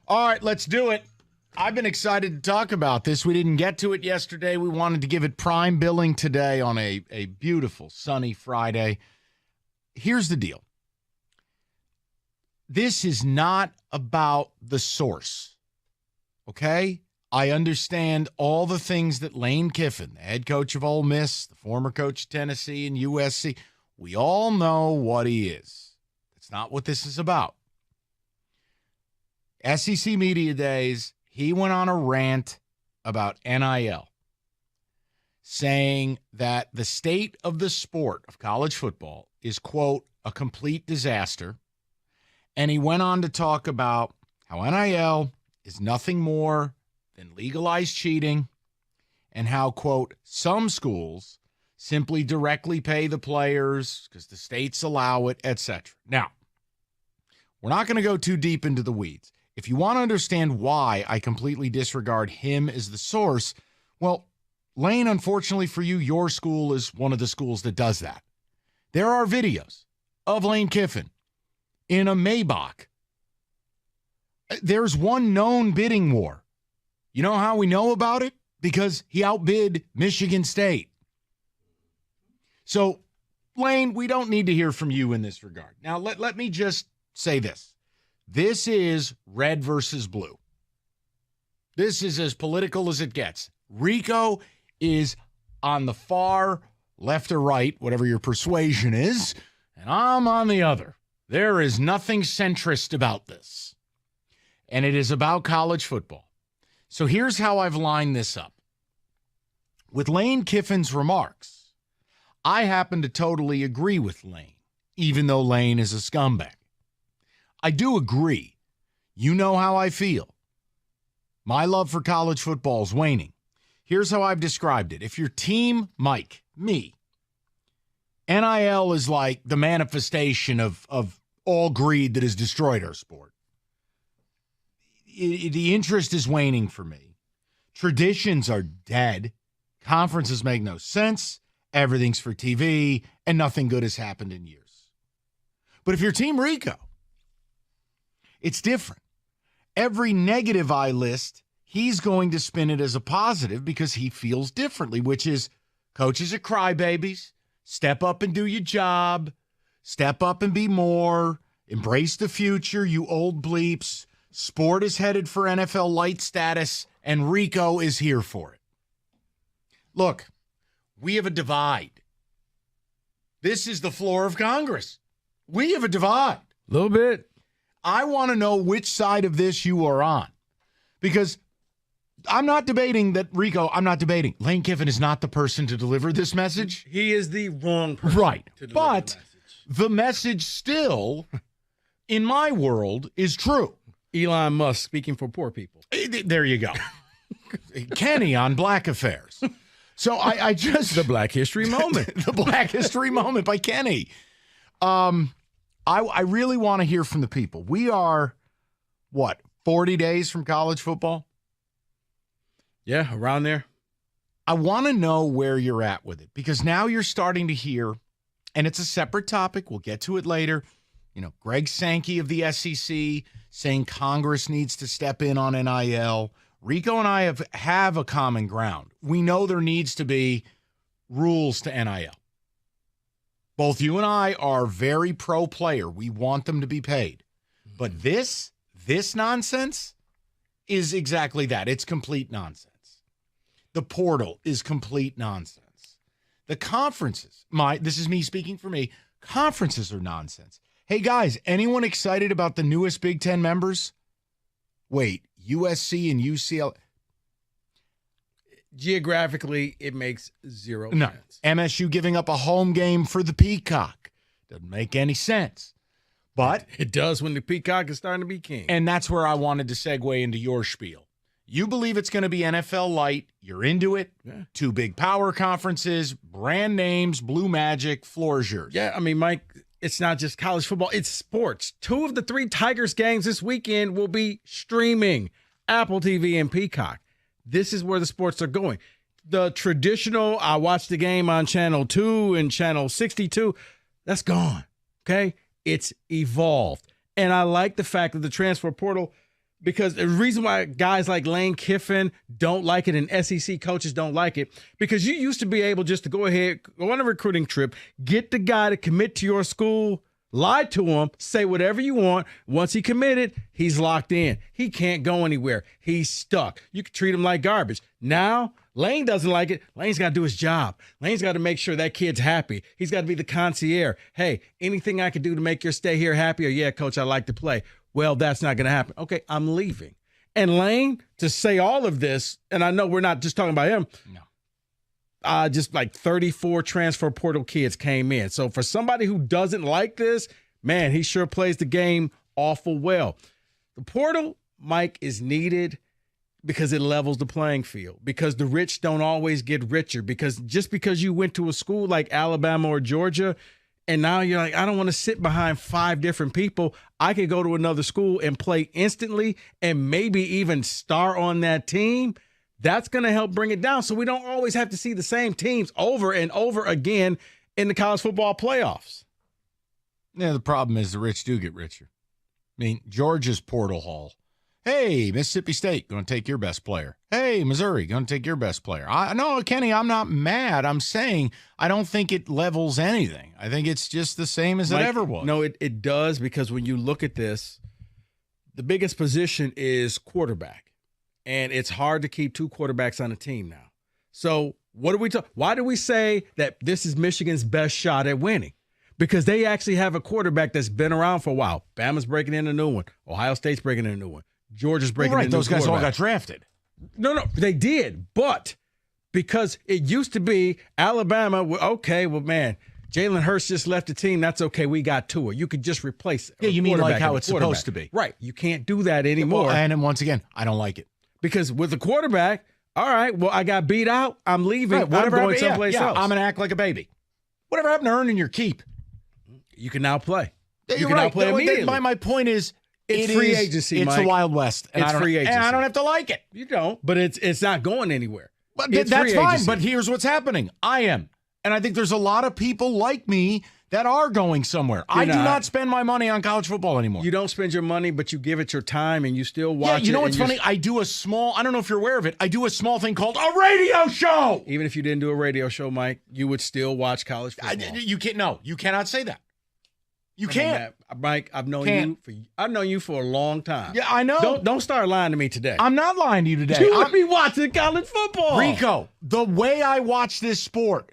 Speaker 4: All right, let's do it. I've been excited to talk about this. We didn't get to it yesterday. We wanted to give it prime billing today on a beautiful sunny Friday. Here's the deal. This is not about the source, okay? I understand all the things that Lane Kiffin, the head coach of Ole Miss, the former coach of Tennessee and USC, we all know what he is. That's not what this is about. SEC Media Days, he went on a rant about NIL, saying that the state of the sport of college football is, quote, a complete disaster. And he went on to talk about how NIL is nothing more than legalized cheating and how, quote, some schools simply directly pay the players because the states allow it, etc. Now, we're not going to go too deep into the weeds. If you want to understand why I completely disregard him as the source, well, Lane, unfortunately for you, your school is one of the schools that does that. There are videos of Lane Kiffin in a Maybach. There's one known bidding war. You know how we know about it? Because he outbid Michigan State. So, Lane, we don't need to hear from you in this regard. Now, let me just say this. This is red versus blue. This is as political as it gets. Rico is on the far left or right, whatever your persuasion is, and I'm on the other. There is nothing centrist about this. And it is about college football. So here's how I've lined this up. With Lane Kiffin's remarks, I happen to totally agree with Lane, even though Lane is a scumbag. I do agree. You know how I feel. My love for college football is waning. Here's how I've described it. If your team, Mike, me, NIL is like the manifestation of all greed that has destroyed our sport. The interest is waning for me. Traditions are dead. Conferences make no sense. Everything's for TV, and nothing good has happened in years. But if you're Team Rico, it's different. Every negative I list, he's going to spin it as a positive because he feels differently, which is coaches are crybabies. Step up and do your job. Step up and be more. Embrace the future, you old bleeps. Sport is headed for NFL light status, and Rico is here for it. Look, we have a divide. This is the floor of Congress. We have a divide.
Speaker 17: A little bit.
Speaker 4: I want to know which side of this you are on. Because I'm not debating that, Rico, I'm not debating. Lane Kiffin is not the person to deliver this message.
Speaker 17: He is the wrong person.
Speaker 4: Right.
Speaker 17: To deliver
Speaker 4: But the message still, in my world, is true.
Speaker 17: Elon Musk speaking for poor people.
Speaker 4: There you go. Kenny on Black Affairs. So I just...
Speaker 17: The Black History Moment.
Speaker 4: The Black History Moment by Kenny. I really want to hear from the people. We are, 40 days from college football?
Speaker 17: Yeah, around there.
Speaker 4: I want to know where you're at with it because now you're starting to hear, and it's a separate topic. We'll get to it later. You know, Greg Sankey of the SEC saying Congress needs to step in on NIL. Rico and I have a common ground. We know there needs to be rules to NIL. Both you and I are very pro-player. We want them to be paid. But this nonsense is exactly that. It's complete nonsense. The portal is complete nonsense. The conferences, this is me speaking for me, conferences are nonsense. Hey, guys, anyone excited about the newest Big Ten members? Wait, USC and UCLA?
Speaker 17: Geographically, it makes zero
Speaker 4: No.
Speaker 17: sense.
Speaker 4: MSU giving up a home game for the Peacock. Doesn't make any sense. But
Speaker 17: it does when the Peacock is starting to be king.
Speaker 4: And that's where I wanted to segue into your spiel. You believe it's going to be NFL light. You're into it. Yeah. 2 big power conferences, brand names, Blue Magic, floor is yours.
Speaker 17: Yeah, I mean, Mike, it's not just college football. It's sports. 2 of the 3 Tigers games this weekend will be streaming. Apple TV and Peacock. This is where the sports are going. The traditional, I watched the game on Channel 2 and Channel 62, that's gone, okay? It's evolved. And I like the fact that the transfer portal,
Speaker 21: Because the reason why guys like Lane Kiffin don't like it and SEC coaches don't like it, because you used to be able just to go ahead, go on a recruiting trip, get the guy to commit to your school, lie to him, say whatever you want. Once he committed, he's locked in. He can't go anywhere. He's stuck. You can treat him like garbage. Now, Lane doesn't like it. Lane's got to do his job. Lane's got to make sure that kid's happy. He's got to be the concierge. Hey, anything I can do to make your stay here happier? Yeah, coach, I like to play. Well, that's not going to happen. Okay, I'm leaving. And Lane, to say all of this, and I know we're not just talking about him. No. Just like 34 transfer portal kids came in. So for somebody who doesn't like this, man, he sure plays the game awful well. The portal, Mike, is needed because it levels the playing field, because the rich don't always get richer, because just because you went to a school like Alabama or Georgia and now you're like, I don't want to sit behind 5 different people. I could go to another school and play instantly and maybe even star on that team. That's going to help bring it down so we don't always have to see the same teams over and over again in the college football playoffs.
Speaker 4: Yeah, the problem is the rich do get richer. I mean, Georgia's portal haul. Hey, Mississippi State, going to take your best player. Hey, Missouri, going to take your best player. No, Kenny, I'm not mad. I'm saying I don't think it levels anything. I think it's just the same as it ever was.
Speaker 21: No, it does, because when you look at this, the biggest position is quarterback. And it's hard to keep 2 quarterbacks on a team now. So what do we talk? Why do we say that this is Michigan's best shot at winning? Because they actually have a quarterback that's been around for a while. Bama's breaking in a new one. Ohio State's breaking in a new one. Georgia's breaking in a new
Speaker 4: those guys all got drafted.
Speaker 21: No, they did. But because it used to be Alabama, okay, well, man, Jalen Hurts just left the team. That's okay. We got Tua. You could just replace it.
Speaker 4: Yeah, you mean like how it's supposed to be.
Speaker 21: Right. You can't do that anymore.
Speaker 4: Well, and once again, I don't like it.
Speaker 21: Because with the quarterback, all right, well, I got beat out. I'm leaving.
Speaker 4: Right,
Speaker 21: I'm going someplace else.
Speaker 4: I'm going to act like a baby. Whatever happened to earning your keep?
Speaker 21: You can now play.
Speaker 4: You're
Speaker 21: you can
Speaker 4: right.
Speaker 21: now play immediately.
Speaker 4: My point is,
Speaker 21: it's free agency,
Speaker 4: It's
Speaker 21: Mike.
Speaker 4: the Wild West.
Speaker 21: It's free agency.
Speaker 4: And I don't have to like it.
Speaker 21: You don't, but it's not going anywhere.
Speaker 4: But that's fine. But here's what's happening. I am. And I think there's a lot of people like me that are going somewhere. I do not spend my money on college football anymore.
Speaker 21: You don't spend your money, but you give it your time and you still watch it.
Speaker 4: Yeah, you know what's funny? I do a small, I don't know if you're aware of it, I do a small thing called a radio show.
Speaker 21: Even if you didn't do a radio show, Mike, you would still watch college football.
Speaker 4: You cannot say that. You can't.
Speaker 21: Mike, I've known you for a long time.
Speaker 4: Yeah, I know.
Speaker 21: Don't start lying to me today.
Speaker 4: I'm not lying to you today.
Speaker 21: You would be watching college football.
Speaker 4: Rico, the way I watch this sport,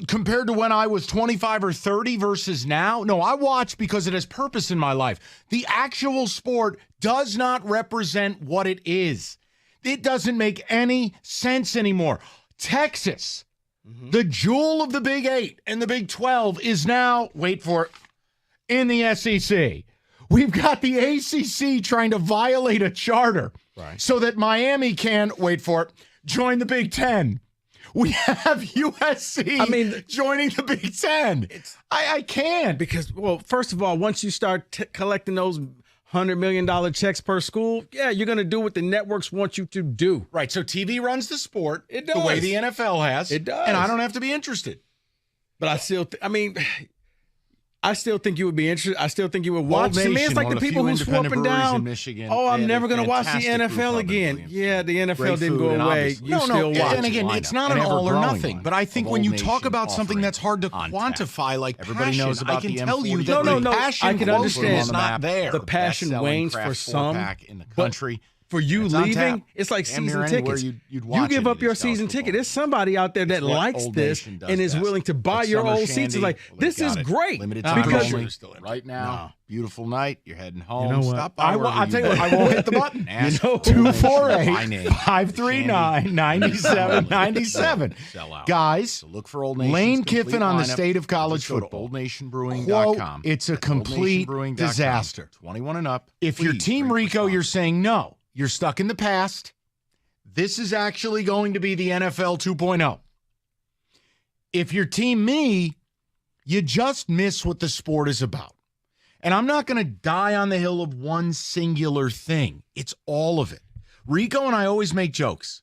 Speaker 4: compared to when I was 25 or 30 versus now, no, I watch because it has purpose in my life. The actual sport does not represent what it is. It doesn't make any sense anymore. Texas, the jewel of the Big 8 and the Big 12 is now, wait for it, in the SEC. We've got the ACC trying to violate a charter so that Miami can, wait for it, join the Big 10. We have USC joining the Big 10. I can't.
Speaker 21: Because, well, first of all, once you start collecting those $100 million checks per school, yeah, you're going to do what the networks want you to do.
Speaker 4: Right, so TV runs the sport
Speaker 21: it does.
Speaker 4: The way the NFL has.
Speaker 21: It does.
Speaker 4: And I don't have to be interested.
Speaker 21: But I still, I still think you would be interested. I still think you would watch. To me, it's like the people who swoop up and down.
Speaker 4: In Michigan,
Speaker 21: I'm never going to watch the NFL again. Yeah, the NFL didn't go away. You still watch.
Speaker 4: And again, it's not an all or nothing. But I think when you talk about something that's hard to quantify, like
Speaker 15: everybody
Speaker 4: passion,
Speaker 15: knows about
Speaker 4: I can
Speaker 15: the
Speaker 4: tell you
Speaker 15: M40.
Speaker 4: that
Speaker 21: no.
Speaker 4: passion
Speaker 21: I can understand.
Speaker 4: is not there.
Speaker 21: The passion wanes for some
Speaker 4: in the country.
Speaker 21: For you leaving, it's like season tickets. You give up your season ticket. There's somebody out there that likes this and is willing to buy your old seats. It's like, this is great.
Speaker 4: Limited time
Speaker 21: because
Speaker 4: right now, beautiful night. You're heading home.
Speaker 21: You know what?
Speaker 4: Stop by.
Speaker 21: I'll tell you what,
Speaker 4: I won't hit the button. 248-539-9797. Guys,
Speaker 15: look for Old
Speaker 4: Lane Kiffin on the state of college football.
Speaker 15: OldNationBrewing.com.
Speaker 4: It's a complete disaster.
Speaker 15: 21 and up.
Speaker 4: If you're Team Rico, you're saying no. You're stuck in the past. This is actually going to be the NFL 2.0. If you're Team me, you just miss what the sport is about. And I'm not going to die on the hill of one singular thing. It's all of it. Rico and I always make jokes.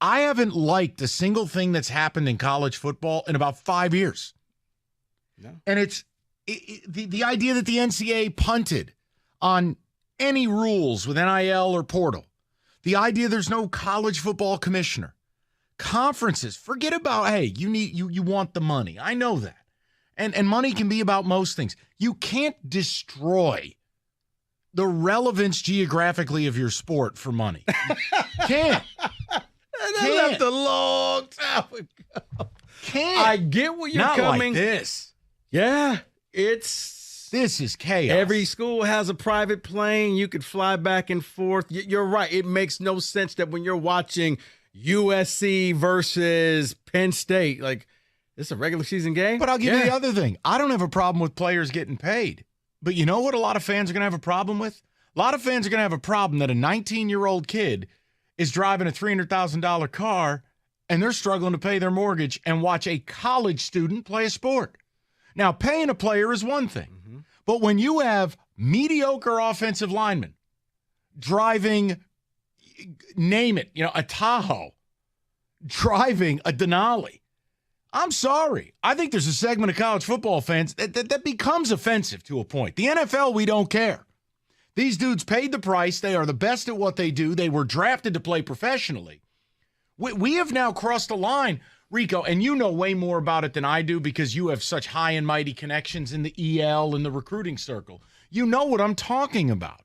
Speaker 4: I haven't liked a single thing that's happened in college football in about 5 years. No. And it's the idea that the NCAA punted on any rules with NIL or portal. The idea there's no college football commissioner. Conferences, forget about, hey, you want the money. I know that. And money can be about most things. You can't destroy the relevance geographically of your sport for money. Can't.
Speaker 17: That left a long time ago.
Speaker 4: Can't.
Speaker 17: I get where you're
Speaker 4: Not
Speaker 17: coming.
Speaker 4: Like this.
Speaker 17: Yeah,
Speaker 4: this is chaos.
Speaker 17: Every school has a private plane. You could fly back and forth. You're right. It makes no sense that when you're watching USC versus Penn State, like, this is a regular season game.
Speaker 4: But I'll give you the other thing. I don't have a problem with players getting paid. But you know what a lot of fans are going to have a problem with? A lot of fans are going to have a problem that a 19-year-old kid is driving a $300,000 car and they're struggling to pay their mortgage and watch a college student play a sport. Now, paying a player is one thing. Mm-hmm. But when you have mediocre offensive linemen driving, name it, a Tahoe, driving a Denali, I'm sorry. I think there's a segment of college football fans that becomes offensive to a point. The NFL, we don't care. These dudes paid the price. They are the best at what they do. They were drafted to play professionally. We have now crossed the line, Rico, and you know way more about it than I do because you have such high and mighty connections in the EL and the recruiting circle. You know what I'm talking about.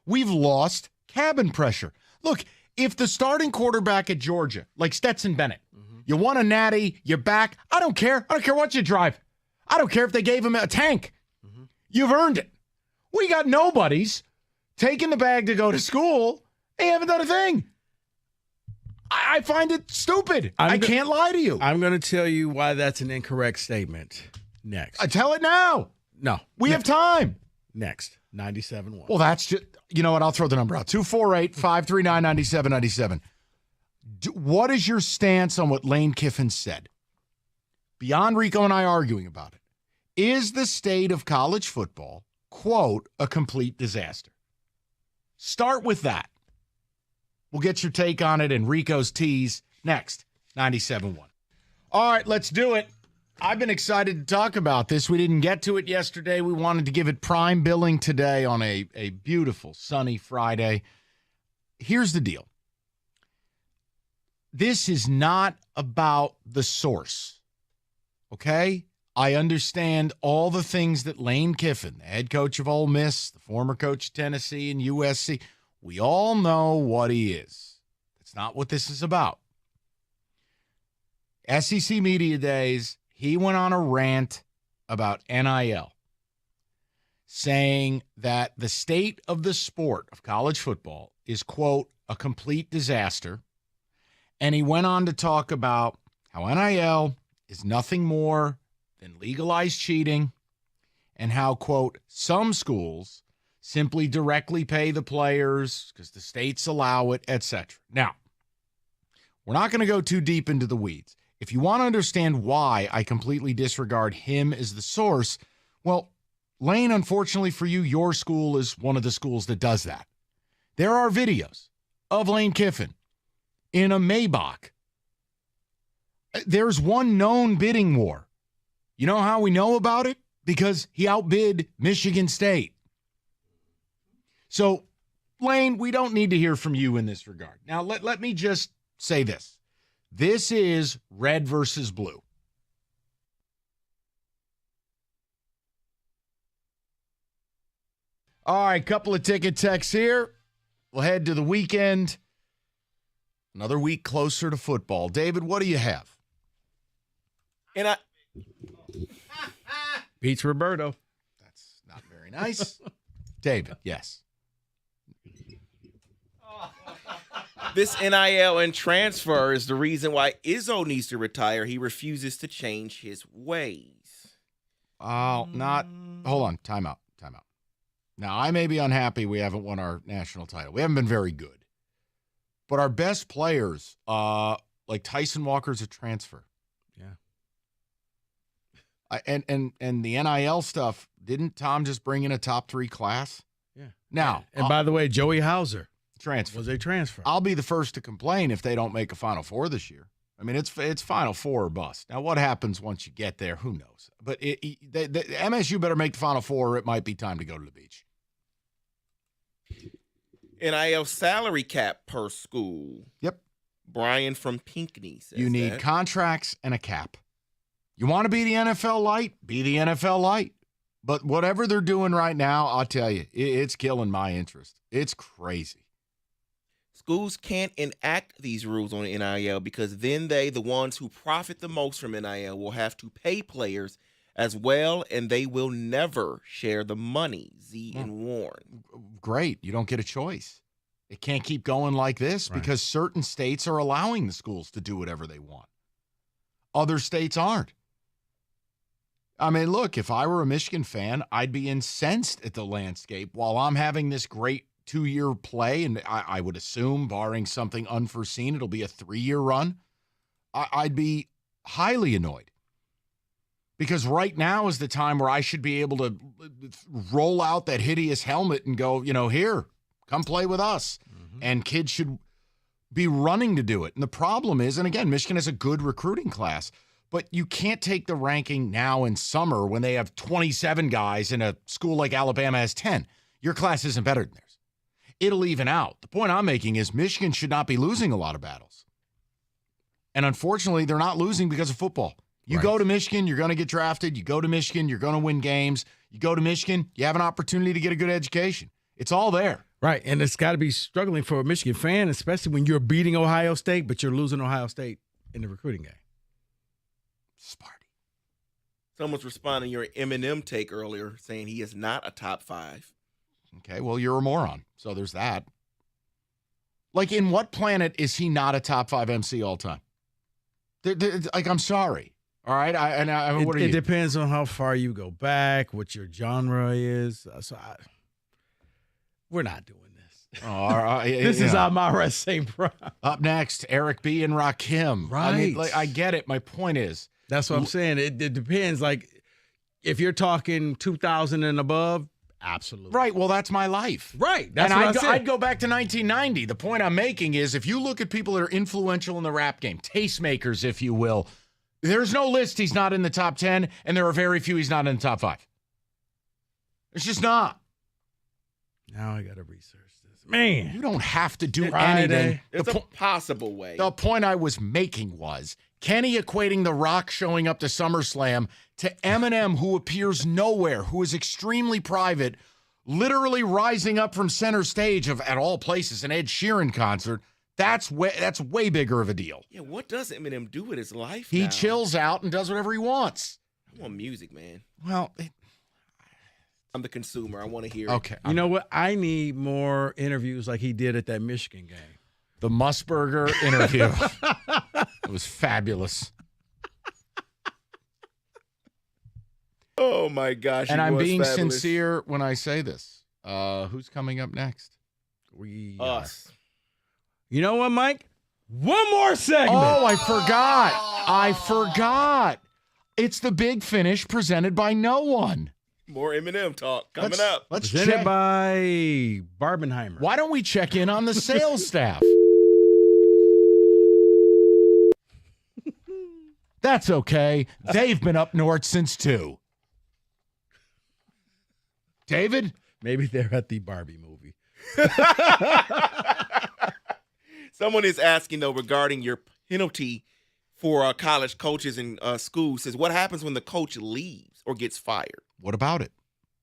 Speaker 4: We've lost cabin pressure. Look, if the starting quarterback at Georgia, like Stetson Bennett, you won a natty, you're back. I don't care. I don't care what you drive. I don't care if they gave him a tank. Mm-hmm. You've earned it. We got nobodies taking the bag to go to school. They haven't done a thing. I find it stupid. I can't lie to you.
Speaker 17: I'm going to tell you why that's an incorrect statement next.
Speaker 4: Tell it now.
Speaker 17: No.
Speaker 4: We have time.
Speaker 17: Next. 97.1.
Speaker 4: Well, that's just, you know what? I'll throw the number out. 248-539-9797. What is your stance on what Lane Kiffin said? Beyond Rico and I arguing about it, is the state of college football, quote, a complete disaster? Start with that. We'll get your take on it and Rico's tease next, 97.1. All right, let's do it. I've been excited to talk about this. We didn't get to it yesterday. We wanted to give it prime billing today on a beautiful sunny Friday. Here's the deal. This is not about the source, okay? I understand all the things that Lane Kiffin, the head coach of Ole Miss, the former coach of Tennessee and USC, we all know what he is. That's not what this is about. SEC Media Days, he went on a rant about NIL, saying that the state of the sport of college football is, quote, a complete disaster. And he went on to talk about how NIL is nothing more than legalized cheating and how, quote, some schools simply directly pay the players because the states allow it, etc. Now, we're not going to go too deep into the weeds. If you want to understand why I completely disregard him as the source, well, Lane, unfortunately for you, your school is one of the schools that does that. There are videos of Lane Kiffin in a Maybach. There's one known bidding war. You know how we know about it? Because he outbid Michigan State. So, Lane, we don't need to hear from you in this regard. Now, let me just say this. This is red versus blue. All right, couple of ticket texts here. We'll head to the weekend. Another week closer to football. David, what do you have?
Speaker 5: And
Speaker 17: beats Roberto.
Speaker 4: That's not very nice. David, yes.
Speaker 5: This NIL and transfer is the reason why Izzo needs to retire. He refuses to change his ways.
Speaker 4: Hold on. Time out. Now, I may be unhappy we haven't won our national title. We haven't been very good. But our best players, like Tyson Walker's a transfer.
Speaker 17: Yeah.
Speaker 4: And the NIL stuff, didn't Tom just bring in a top 3 class?
Speaker 17: Yeah.
Speaker 4: Now,
Speaker 17: and by the way, Joey Hauser
Speaker 4: transfer
Speaker 17: was a transfer.
Speaker 4: I'll be the first to complain if they don't make a Final Four this year. I mean, it's Final Four or bust. Now, what happens once you get there? Who knows? But the MSU better make the Final Four, or it might be time to go to the beach.
Speaker 5: NIL salary cap per school.
Speaker 4: Yep.
Speaker 5: Brian from Pinckney says
Speaker 4: You need
Speaker 5: that.
Speaker 4: contracts and a cap. You want to be the NFL light? Be the NFL light. But whatever they're doing right now, I'll tell you, it's killing my interest. It's crazy.
Speaker 5: Schools can't enact these rules on NIL because then they, the ones who profit the most from NIL, will have to pay players as well, and they will never share the money, Z and Warren.
Speaker 4: Great. You don't get a choice. It can't keep going like this because certain states are allowing the schools to do whatever they want. Other states aren't. I mean, look, if I were a Michigan fan, I'd be incensed at the landscape while I'm having this great 2-year play, and I would assume, barring something unforeseen, it'll be a 3-year run. I'd be highly annoyed because right now is the time where I should be able to roll out that hideous helmet and go, here, come play with us. And kids should be running to do it. And the problem is, and again, Michigan has a good recruiting class, but you can't take the ranking now in summer when they have 27 guys and a school like Alabama has 10. Your class isn't better than theirs. It'll even out. The point I'm making is Michigan should not be losing a lot of battles. And unfortunately, they're not losing because of football. You go to Michigan, you're going to get drafted. You go to Michigan, you're going to win games. You go to Michigan, you have an opportunity to get a good education. It's all there.
Speaker 21: Right, and it's got to be struggling for a Michigan fan, especially when you're beating Ohio State, but you're losing Ohio State in the recruiting game.
Speaker 4: Sparty.
Speaker 5: Someone's responding to your Eminem take earlier, saying he is not a top 5.
Speaker 4: Okay, well, you're a moron, so there's that. Like, in what planet is he not a top 5 MC all time? Like, I'm sorry. All right,
Speaker 21: It depends on how far you go back, what your genre is. We're not doing this.
Speaker 4: All right,
Speaker 21: this is Amara St. Brown.
Speaker 4: Up next, Eric B. and Rakim.
Speaker 21: Right.
Speaker 4: I mean, I get it. My point is.
Speaker 21: That's what I'm saying. It depends. Like, if you're talking 2000 and above, absolutely.
Speaker 4: Right. Well, that's my life.
Speaker 21: Right. That's what I said.
Speaker 4: I'd go back to 1990. The point I'm making is if you look at people that are influential in the rap game, tastemakers, if you will, there's no list he's not in the top 10, and there are very few he's not in the top 5. It's just not.
Speaker 21: Now I got to research this. Man.
Speaker 4: You don't have to do anything.
Speaker 5: There's a possible way.
Speaker 4: The point I was making was Kenny equating The Rock showing up to SummerSlam to Eminem, who appears nowhere, who is extremely private, literally rising up from center stage of, at all places, an Ed Sheeran concert. That's way bigger of a deal.
Speaker 5: Yeah, what does Eminem do with his life
Speaker 4: He
Speaker 5: now?
Speaker 4: chills out and does whatever he wants.
Speaker 5: I want music, man.
Speaker 4: Well,
Speaker 5: I'm the consumer. I want to hear
Speaker 4: Okay.
Speaker 21: You know what? I need more interviews like he did at that Michigan game.
Speaker 4: The Musburger interview. It was fabulous.
Speaker 5: Oh, my gosh.
Speaker 4: And I'm being
Speaker 5: fabulous.
Speaker 4: sincere when I say this. Who's coming up next?
Speaker 5: Us.
Speaker 21: You know what, Mike? One more segment.
Speaker 4: Oh, I forgot. It's the Big Finish presented by no one.
Speaker 5: More Eminem talk coming up.
Speaker 4: Let's
Speaker 21: Presented
Speaker 4: check.
Speaker 21: by Barbenheimer.
Speaker 4: Why don't we check in on the sales staff? That's okay. They've been up north since 2. David?
Speaker 21: Maybe they're at the Barbie movie.
Speaker 5: Someone is asking, though, regarding your penalty for college coaches in schools. Says, what happens when the coach leaves or gets fired?
Speaker 4: What about it?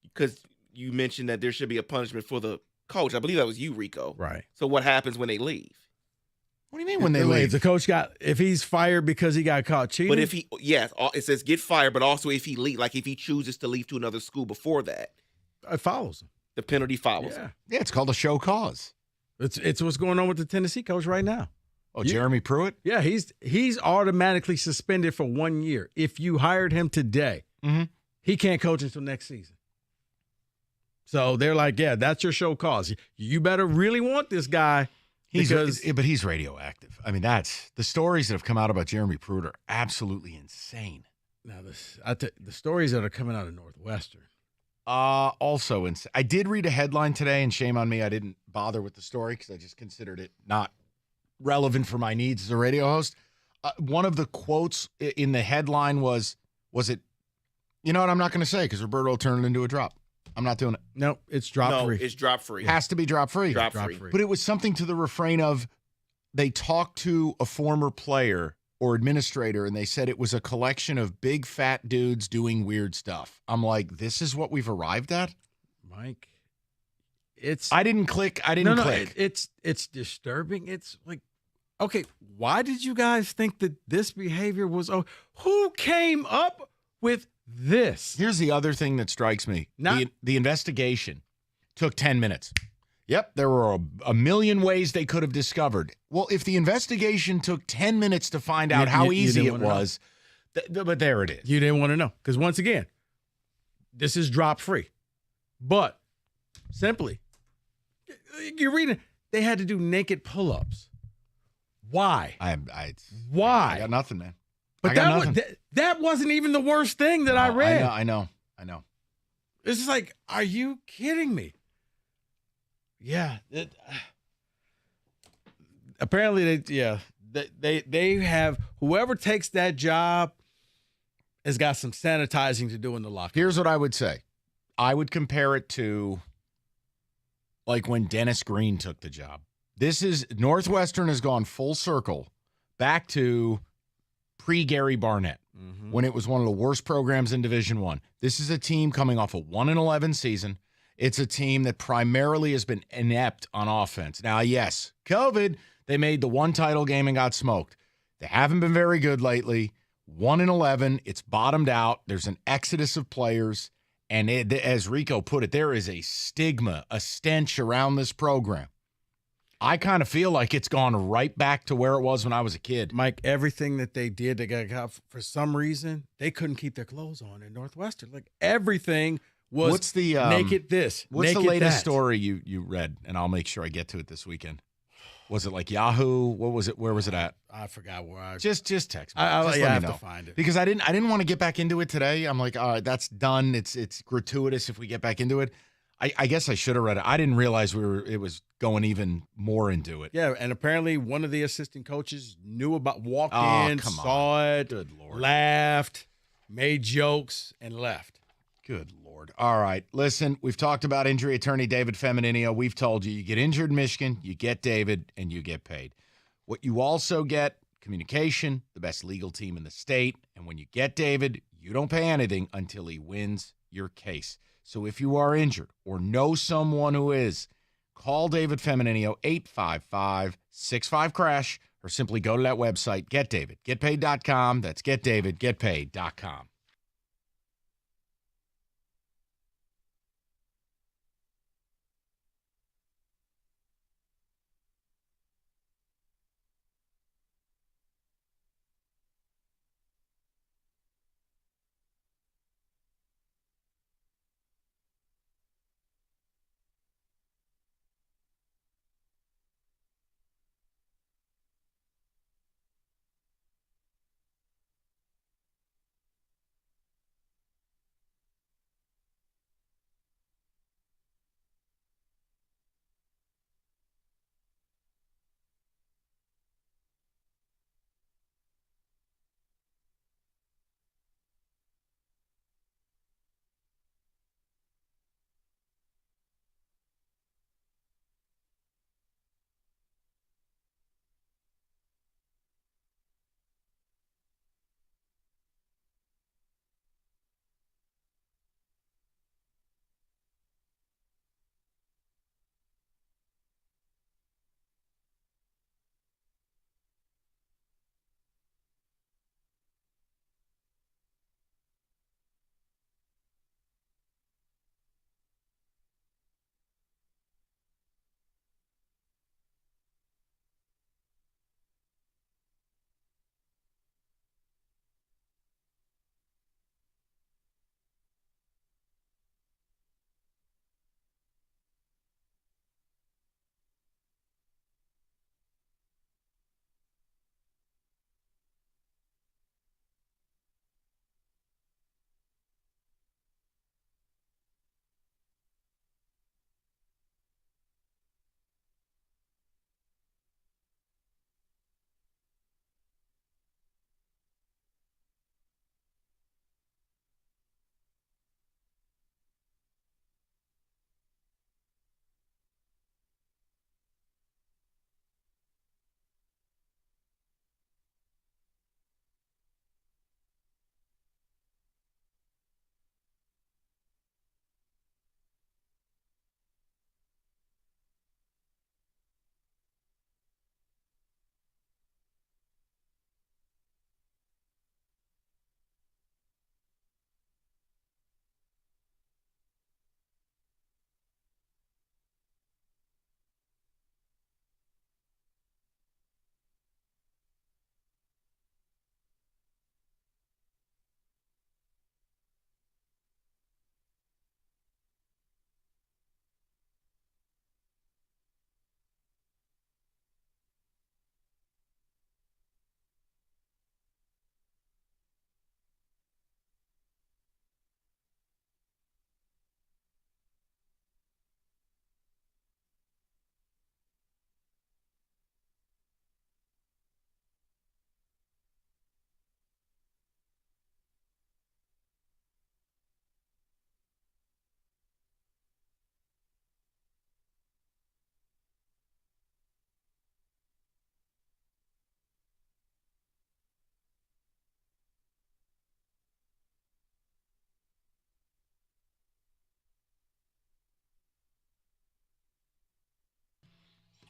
Speaker 5: Because you mentioned that there should be a punishment for the coach. I believe that was you, Rico.
Speaker 21: Right.
Speaker 5: So what happens when they leave?
Speaker 4: What do you mean when they leave?
Speaker 21: If the coach if he's fired because he got caught cheating?
Speaker 5: But if he, yes, it says get fired, but also if he leave, like if he chooses to leave to another school before that.
Speaker 21: It follows him.
Speaker 5: The penalty follows him.
Speaker 4: Yeah, it's called a show cause.
Speaker 21: It's what's going on with the Tennessee coach right now.
Speaker 4: Oh, Jeremy Pruitt?
Speaker 21: Yeah, he's automatically suspended for 1 year. If you hired him today, he can't coach until next season. So they're like, yeah, that's your show cause. You better really want this guy.
Speaker 4: But he's radioactive. I mean, that's the stories that have come out about Jeremy Pruitt are absolutely insane.
Speaker 21: Now, the stories that are coming out of Northwestern.
Speaker 4: Also insane. I did read a headline today, and shame on me, I didn't bother with the story because I just considered it not relevant for my needs as a radio host. One of the quotes in the headline was it, you know what, I'm not going to say because Roberto turned it into a drop. I'm not doing it.
Speaker 21: Nope, it's drop free.
Speaker 5: No, it's drop free.
Speaker 4: Has to be drop free.
Speaker 5: Drop free.
Speaker 4: But it was something to the refrain of they talked to a former player or administrator, and they said it was a collection of big fat dudes doing weird stuff. I'm like, this is what we've arrived at?
Speaker 21: Mike,
Speaker 4: I didn't click. I didn't click.
Speaker 21: It's disturbing. It's like, okay, why did you guys think that this behavior was? Oh, who came up with this?
Speaker 4: Here's the other thing that strikes me. The investigation took 10 minutes. Yep, there were a million ways they could have discovered. Well, if the investigation took 10 minutes to find out how easy it was, but there it is.
Speaker 21: You didn't want to know. Because once again, this is drop free. But simply, you're reading, they had to do naked pull-ups. Why? Why?
Speaker 4: I got nothing, man.
Speaker 21: But that wasn't even the worst thing that I read.
Speaker 4: I know.
Speaker 21: It's just like, are you kidding me? Yeah. Apparently, they have, whoever takes that job has got some sanitizing to do in the locker room.
Speaker 4: Here's what I would say. I would compare it to like when Dennis Green took the job. Northwestern has gone full circle back to pre-Gary Barnett when it was one of the worst programs in Division I. This is a team coming off a 1-11 season. It's a team that primarily has been inept on offense. Now, yes, COVID, they made the one title game and got smoked. They haven't been very good lately. 1-11, it's bottomed out. There's an exodus of players. And as Rico put it, there is a stigma, a stench around this program. I kind of feel like it's gone right back to where it was when I was a kid.
Speaker 21: Mike, everything that they did, they got for some reason, they couldn't keep their clothes on in Northwestern. Like everything was
Speaker 4: what's the
Speaker 21: naked this.
Speaker 4: What's
Speaker 21: naked
Speaker 4: the latest
Speaker 21: that.
Speaker 4: story you read? And I'll make sure I get to it this weekend. Was it like Yahoo? What was it? Where was it at?
Speaker 21: I forgot where I
Speaker 4: just text me.
Speaker 21: I have
Speaker 4: to
Speaker 21: find it
Speaker 4: because I didn't want to get back into it today. I'm like, all right, that's done. It's gratuitous if we get back into it. I guess I should have read it. I didn't realize it was going even more into it.
Speaker 21: Yeah, and apparently one of the assistant coaches knew about, walked in,
Speaker 4: come
Speaker 21: saw
Speaker 4: on.
Speaker 21: it,
Speaker 4: Good Lord.
Speaker 21: laughed, made jokes, and left.
Speaker 4: Good Lord. All right. Listen, we've talked about injury attorney David Feminino. We've told you get injured in Michigan, you get David, and you get paid. What you also get, communication, the best legal team in the state. And when you get David, you don't pay anything until he wins your case. So if you are injured or know someone who is, call David Feminino, 855-65-CRASH, or simply go to that website, getdavidgetpaid.com. That's getdavidgetpaid.com.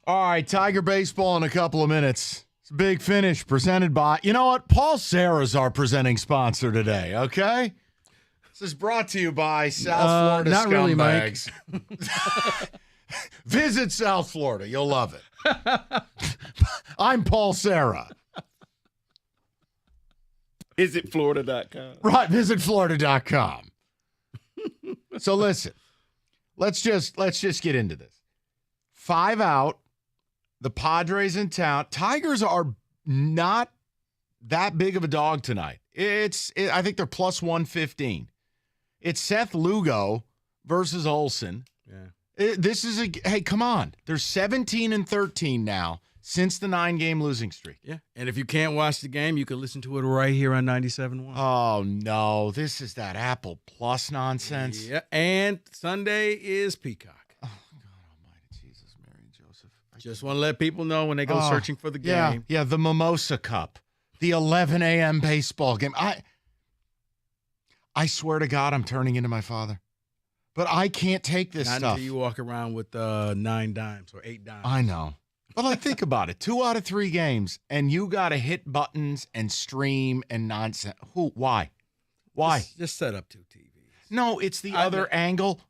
Speaker 4: All right, Tiger Baseball in a couple of minutes. It's a Big Finish presented by, you know what? Paul Serra's our presenting sponsor today, okay? This is brought to you by South Florida
Speaker 17: not really, Mike.
Speaker 4: Scumbags. Visit South Florida. You'll love it. I'm Paul Serra.
Speaker 5: VisitFlorida.com.
Speaker 4: Right, visitflorida.com. So listen, let's just get into this. 5 out. The Padres in town. Tigers are not that big of a dog tonight. I think they're plus 115. It's Seth Lugo versus Olsen.
Speaker 21: Yeah.
Speaker 4: Hey, come on. They're 17-13 now since the 9-game losing streak.
Speaker 21: Yeah. And if you can't watch the game, you can listen to it right here on 97.1.
Speaker 4: Oh, no. This is that Apple Plus nonsense.
Speaker 21: Yeah. And Sunday is Peacock. Just want to let people know when they go searching for the game.
Speaker 4: Yeah, the Mimosa Cup, the 11 a.m. baseball game. I swear to God, I'm turning into my father. But I can't take this
Speaker 21: Not
Speaker 4: stuff.
Speaker 21: until you walk around with 9 dimes or 8 dimes.
Speaker 4: I know. But think about it. 2 out of 3 games, and you got to hit buttons and stream and nonsense. Why?
Speaker 21: Just set up 2 TVs.
Speaker 4: No, it's the other angle.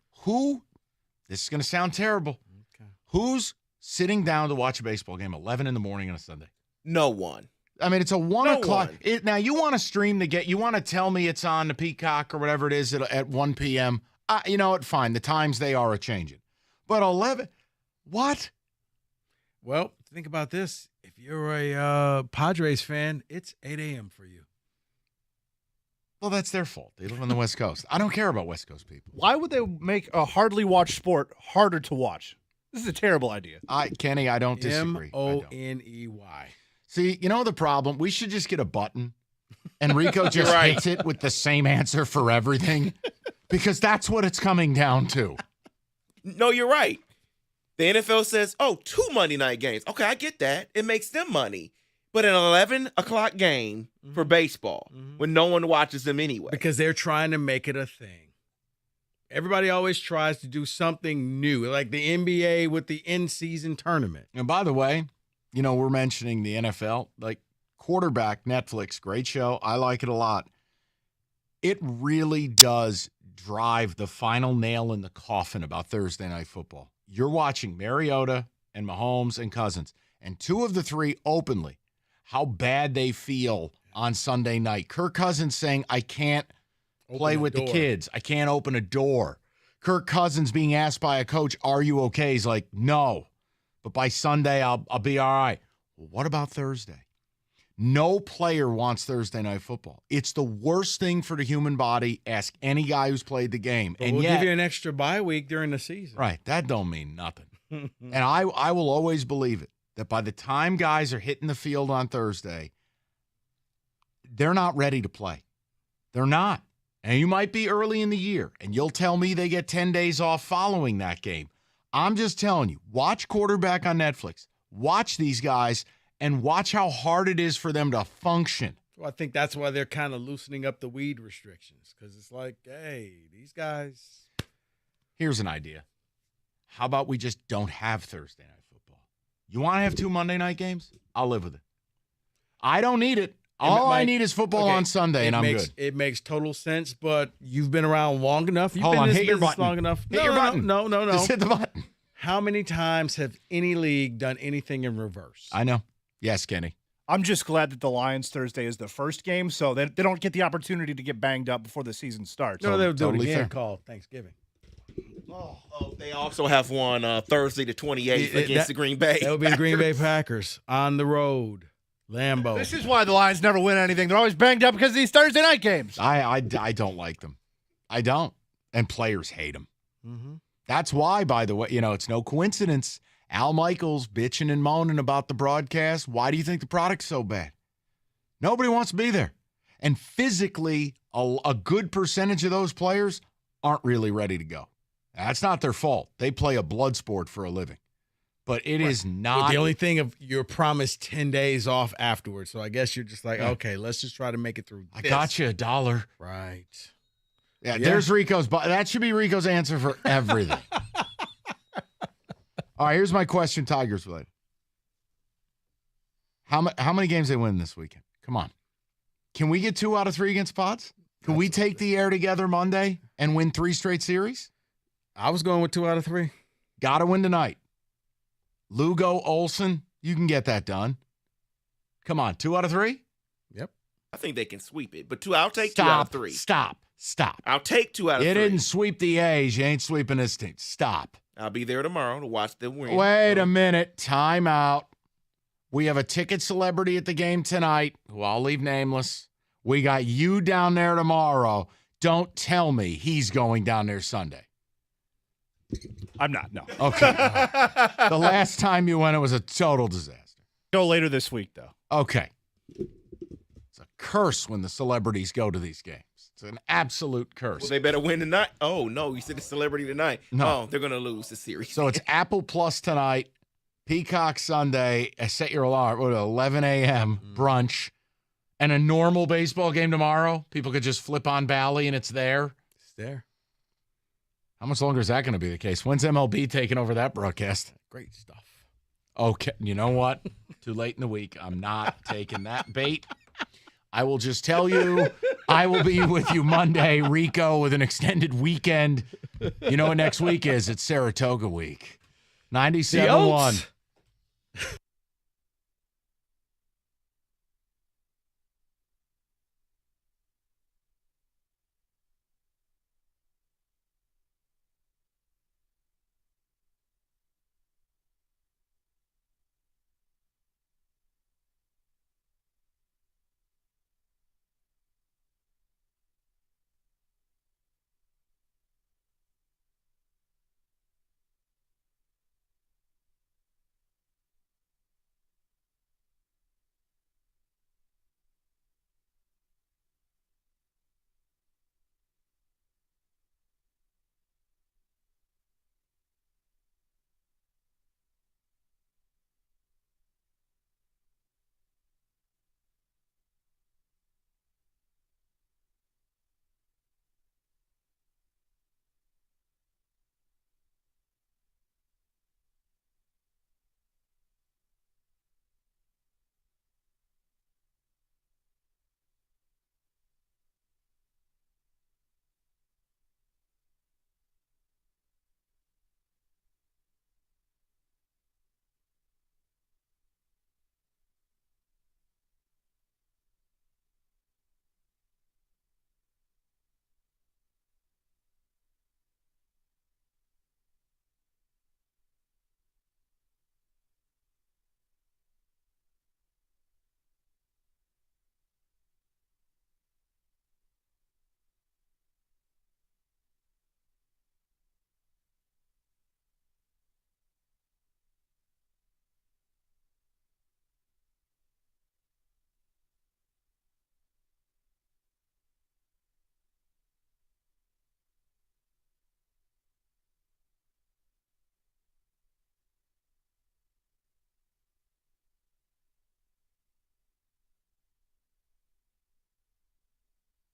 Speaker 4: This is going to sound terrible.
Speaker 21: Okay.
Speaker 4: Who's sitting down to watch a baseball game 11 in the morning on a Sunday?
Speaker 5: No one.
Speaker 4: I mean, it's a 1 o'clock. Now, you want to stream you want to tell me it's on the Peacock or whatever it is at 1 p.m. You know what? Fine. The times they are changing. But 11, what?
Speaker 21: Well, think about this. If you're a Padres fan, it's 8 a.m. for you.
Speaker 4: Well, that's their fault. They live on the West Coast. I don't care about West Coast people.
Speaker 9: Why would they make a hardly watched sport harder to watch? This is a terrible idea.
Speaker 4: Kenny, I don't disagree.
Speaker 21: Money.
Speaker 4: See, you know the problem? We should just get a button, and Rico just hits it with the same answer for everything, because that's what it's coming down to.
Speaker 5: No, you're right. The NFL says, 2 Monday night games. Okay, I get that. It makes them money. But an 11 o'clock game for baseball when no one watches them anyway.
Speaker 21: Because they're trying to make it a thing. Everybody always tries to do something new, like the NBA with the in-season tournament.
Speaker 4: And by the way, we're mentioning the NFL. Like, Quarterback, Netflix, great show. I like it a lot. It really does drive the final nail in the coffin about Thursday Night Football. You're watching Mariota and Mahomes and Cousins, and 2 of the 3 openly, how bad they feel on Sunday night. Kirk Cousins saying, I can't play with the kids. I can't open a door. Kirk Cousins being asked by a coach, are you okay? He's like, no. But by Sunday, I'll be all right. Well, what about Thursday? No player wants Thursday Night Football. It's the worst thing for the human body. Ask any guy who's played the game.
Speaker 21: But we'll give you an extra bye week during the season.
Speaker 4: Right. That don't mean nothing. And I will always believe it, that by the time guys are hitting the field on Thursday, they're not ready to play. They're not. And you might be early in the year, and you'll tell me they get 10 days off following that game. I'm just telling you, watch Quarterback on Netflix. Watch these guys, and watch how hard it is for them to function.
Speaker 21: Well, I think that's why they're kind of loosening up the weed restrictions, because it's like, hey, these guys.
Speaker 4: Here's an idea. How about we just don't have Thursday Night Football? You want to have 2 Monday night games? I'll live with it. I don't need it. All I need is football on Sunday, and I'm good.
Speaker 21: It makes total sense, but you've been around long enough.
Speaker 4: Hold on, hit your button.
Speaker 21: Long enough.
Speaker 4: Hit your button.
Speaker 21: No.
Speaker 4: Just hit the button.
Speaker 21: How many times have any league done anything in reverse?
Speaker 4: I know. Yes, Kenny.
Speaker 9: I'm just glad that the Lions Thursday is the first game, so they don't get the opportunity to get banged up before the season starts.
Speaker 21: No, they'll do
Speaker 4: Totally
Speaker 21: it again
Speaker 4: fair.
Speaker 21: called Thanksgiving.
Speaker 5: They also have one Thursday the 28th against the Green Bay.
Speaker 21: That would be the Green Bay Packers on the road. Lambeau.
Speaker 9: This is why the Lions never win anything. They're always banged up because of these Thursday night games.
Speaker 4: I don't like them. I don't. And players hate them.
Speaker 21: Mm-hmm.
Speaker 4: That's why, by the way, it's no coincidence. Al Michaels bitching and moaning about the broadcast. Why do you think the product's so bad? Nobody wants to be there. And physically, a good percentage of those players aren't really ready to go. That's not their fault. They play a blood sport for a living. But it is not.
Speaker 21: But the only thing of you're promised 10 days off afterwards. So I guess you're just like, okay, let's just try to make it through
Speaker 4: I got you $1.
Speaker 21: Right.
Speaker 4: Yeah, there's Rico's. That should be Rico's answer for everything. All right, here's my question, Tigers related. How many games they win this weekend? Come on. Can we get 2 out of 3 against Pods? Can we take the air together Monday and win 3 straight series?
Speaker 17: I was going with 2 out of 3.
Speaker 4: Got to win tonight. Lugo, Olsen, you can get that done. Come on, 2 out of 3?
Speaker 17: Yep.
Speaker 5: I think they can sweep it, but I'll take 2 out of 3.
Speaker 4: Stop.
Speaker 5: I'll take 2 out of 3.
Speaker 4: You didn't sweep the A's. You ain't sweeping this team. Stop.
Speaker 5: I'll be there tomorrow to watch them win.
Speaker 4: Wait a minute. Time out. We have a ticket celebrity at the game tonight, who I'll leave nameless. We got you down there tomorrow. Don't tell me he's going down there Sunday.
Speaker 9: I'm not, no.
Speaker 4: Okay. The last time you went, it was a total disaster.
Speaker 9: Go later this week, though.
Speaker 4: Okay. It's a curse when the celebrities go to these games. It's an absolute curse.
Speaker 5: Well, they better win tonight. Oh, no, you said the celebrity tonight.
Speaker 4: No.
Speaker 5: Oh, they're going to lose the series.
Speaker 4: So it's Apple Plus tonight, Peacock Sunday, set your alarm, 11 a.m., brunch, and a normal baseball game tomorrow. People could just flip on Bally and it's there.
Speaker 17: It's there.
Speaker 4: How much longer is that going to be the case? When's MLB taking over that broadcast?
Speaker 17: Great stuff.
Speaker 4: Okay, you know what? Too late in the week. I'm not taking that bait. I will just tell you, I will be with you Monday, Rico, with an extended weekend. You know what next week is? It's Saratoga week. 97-1.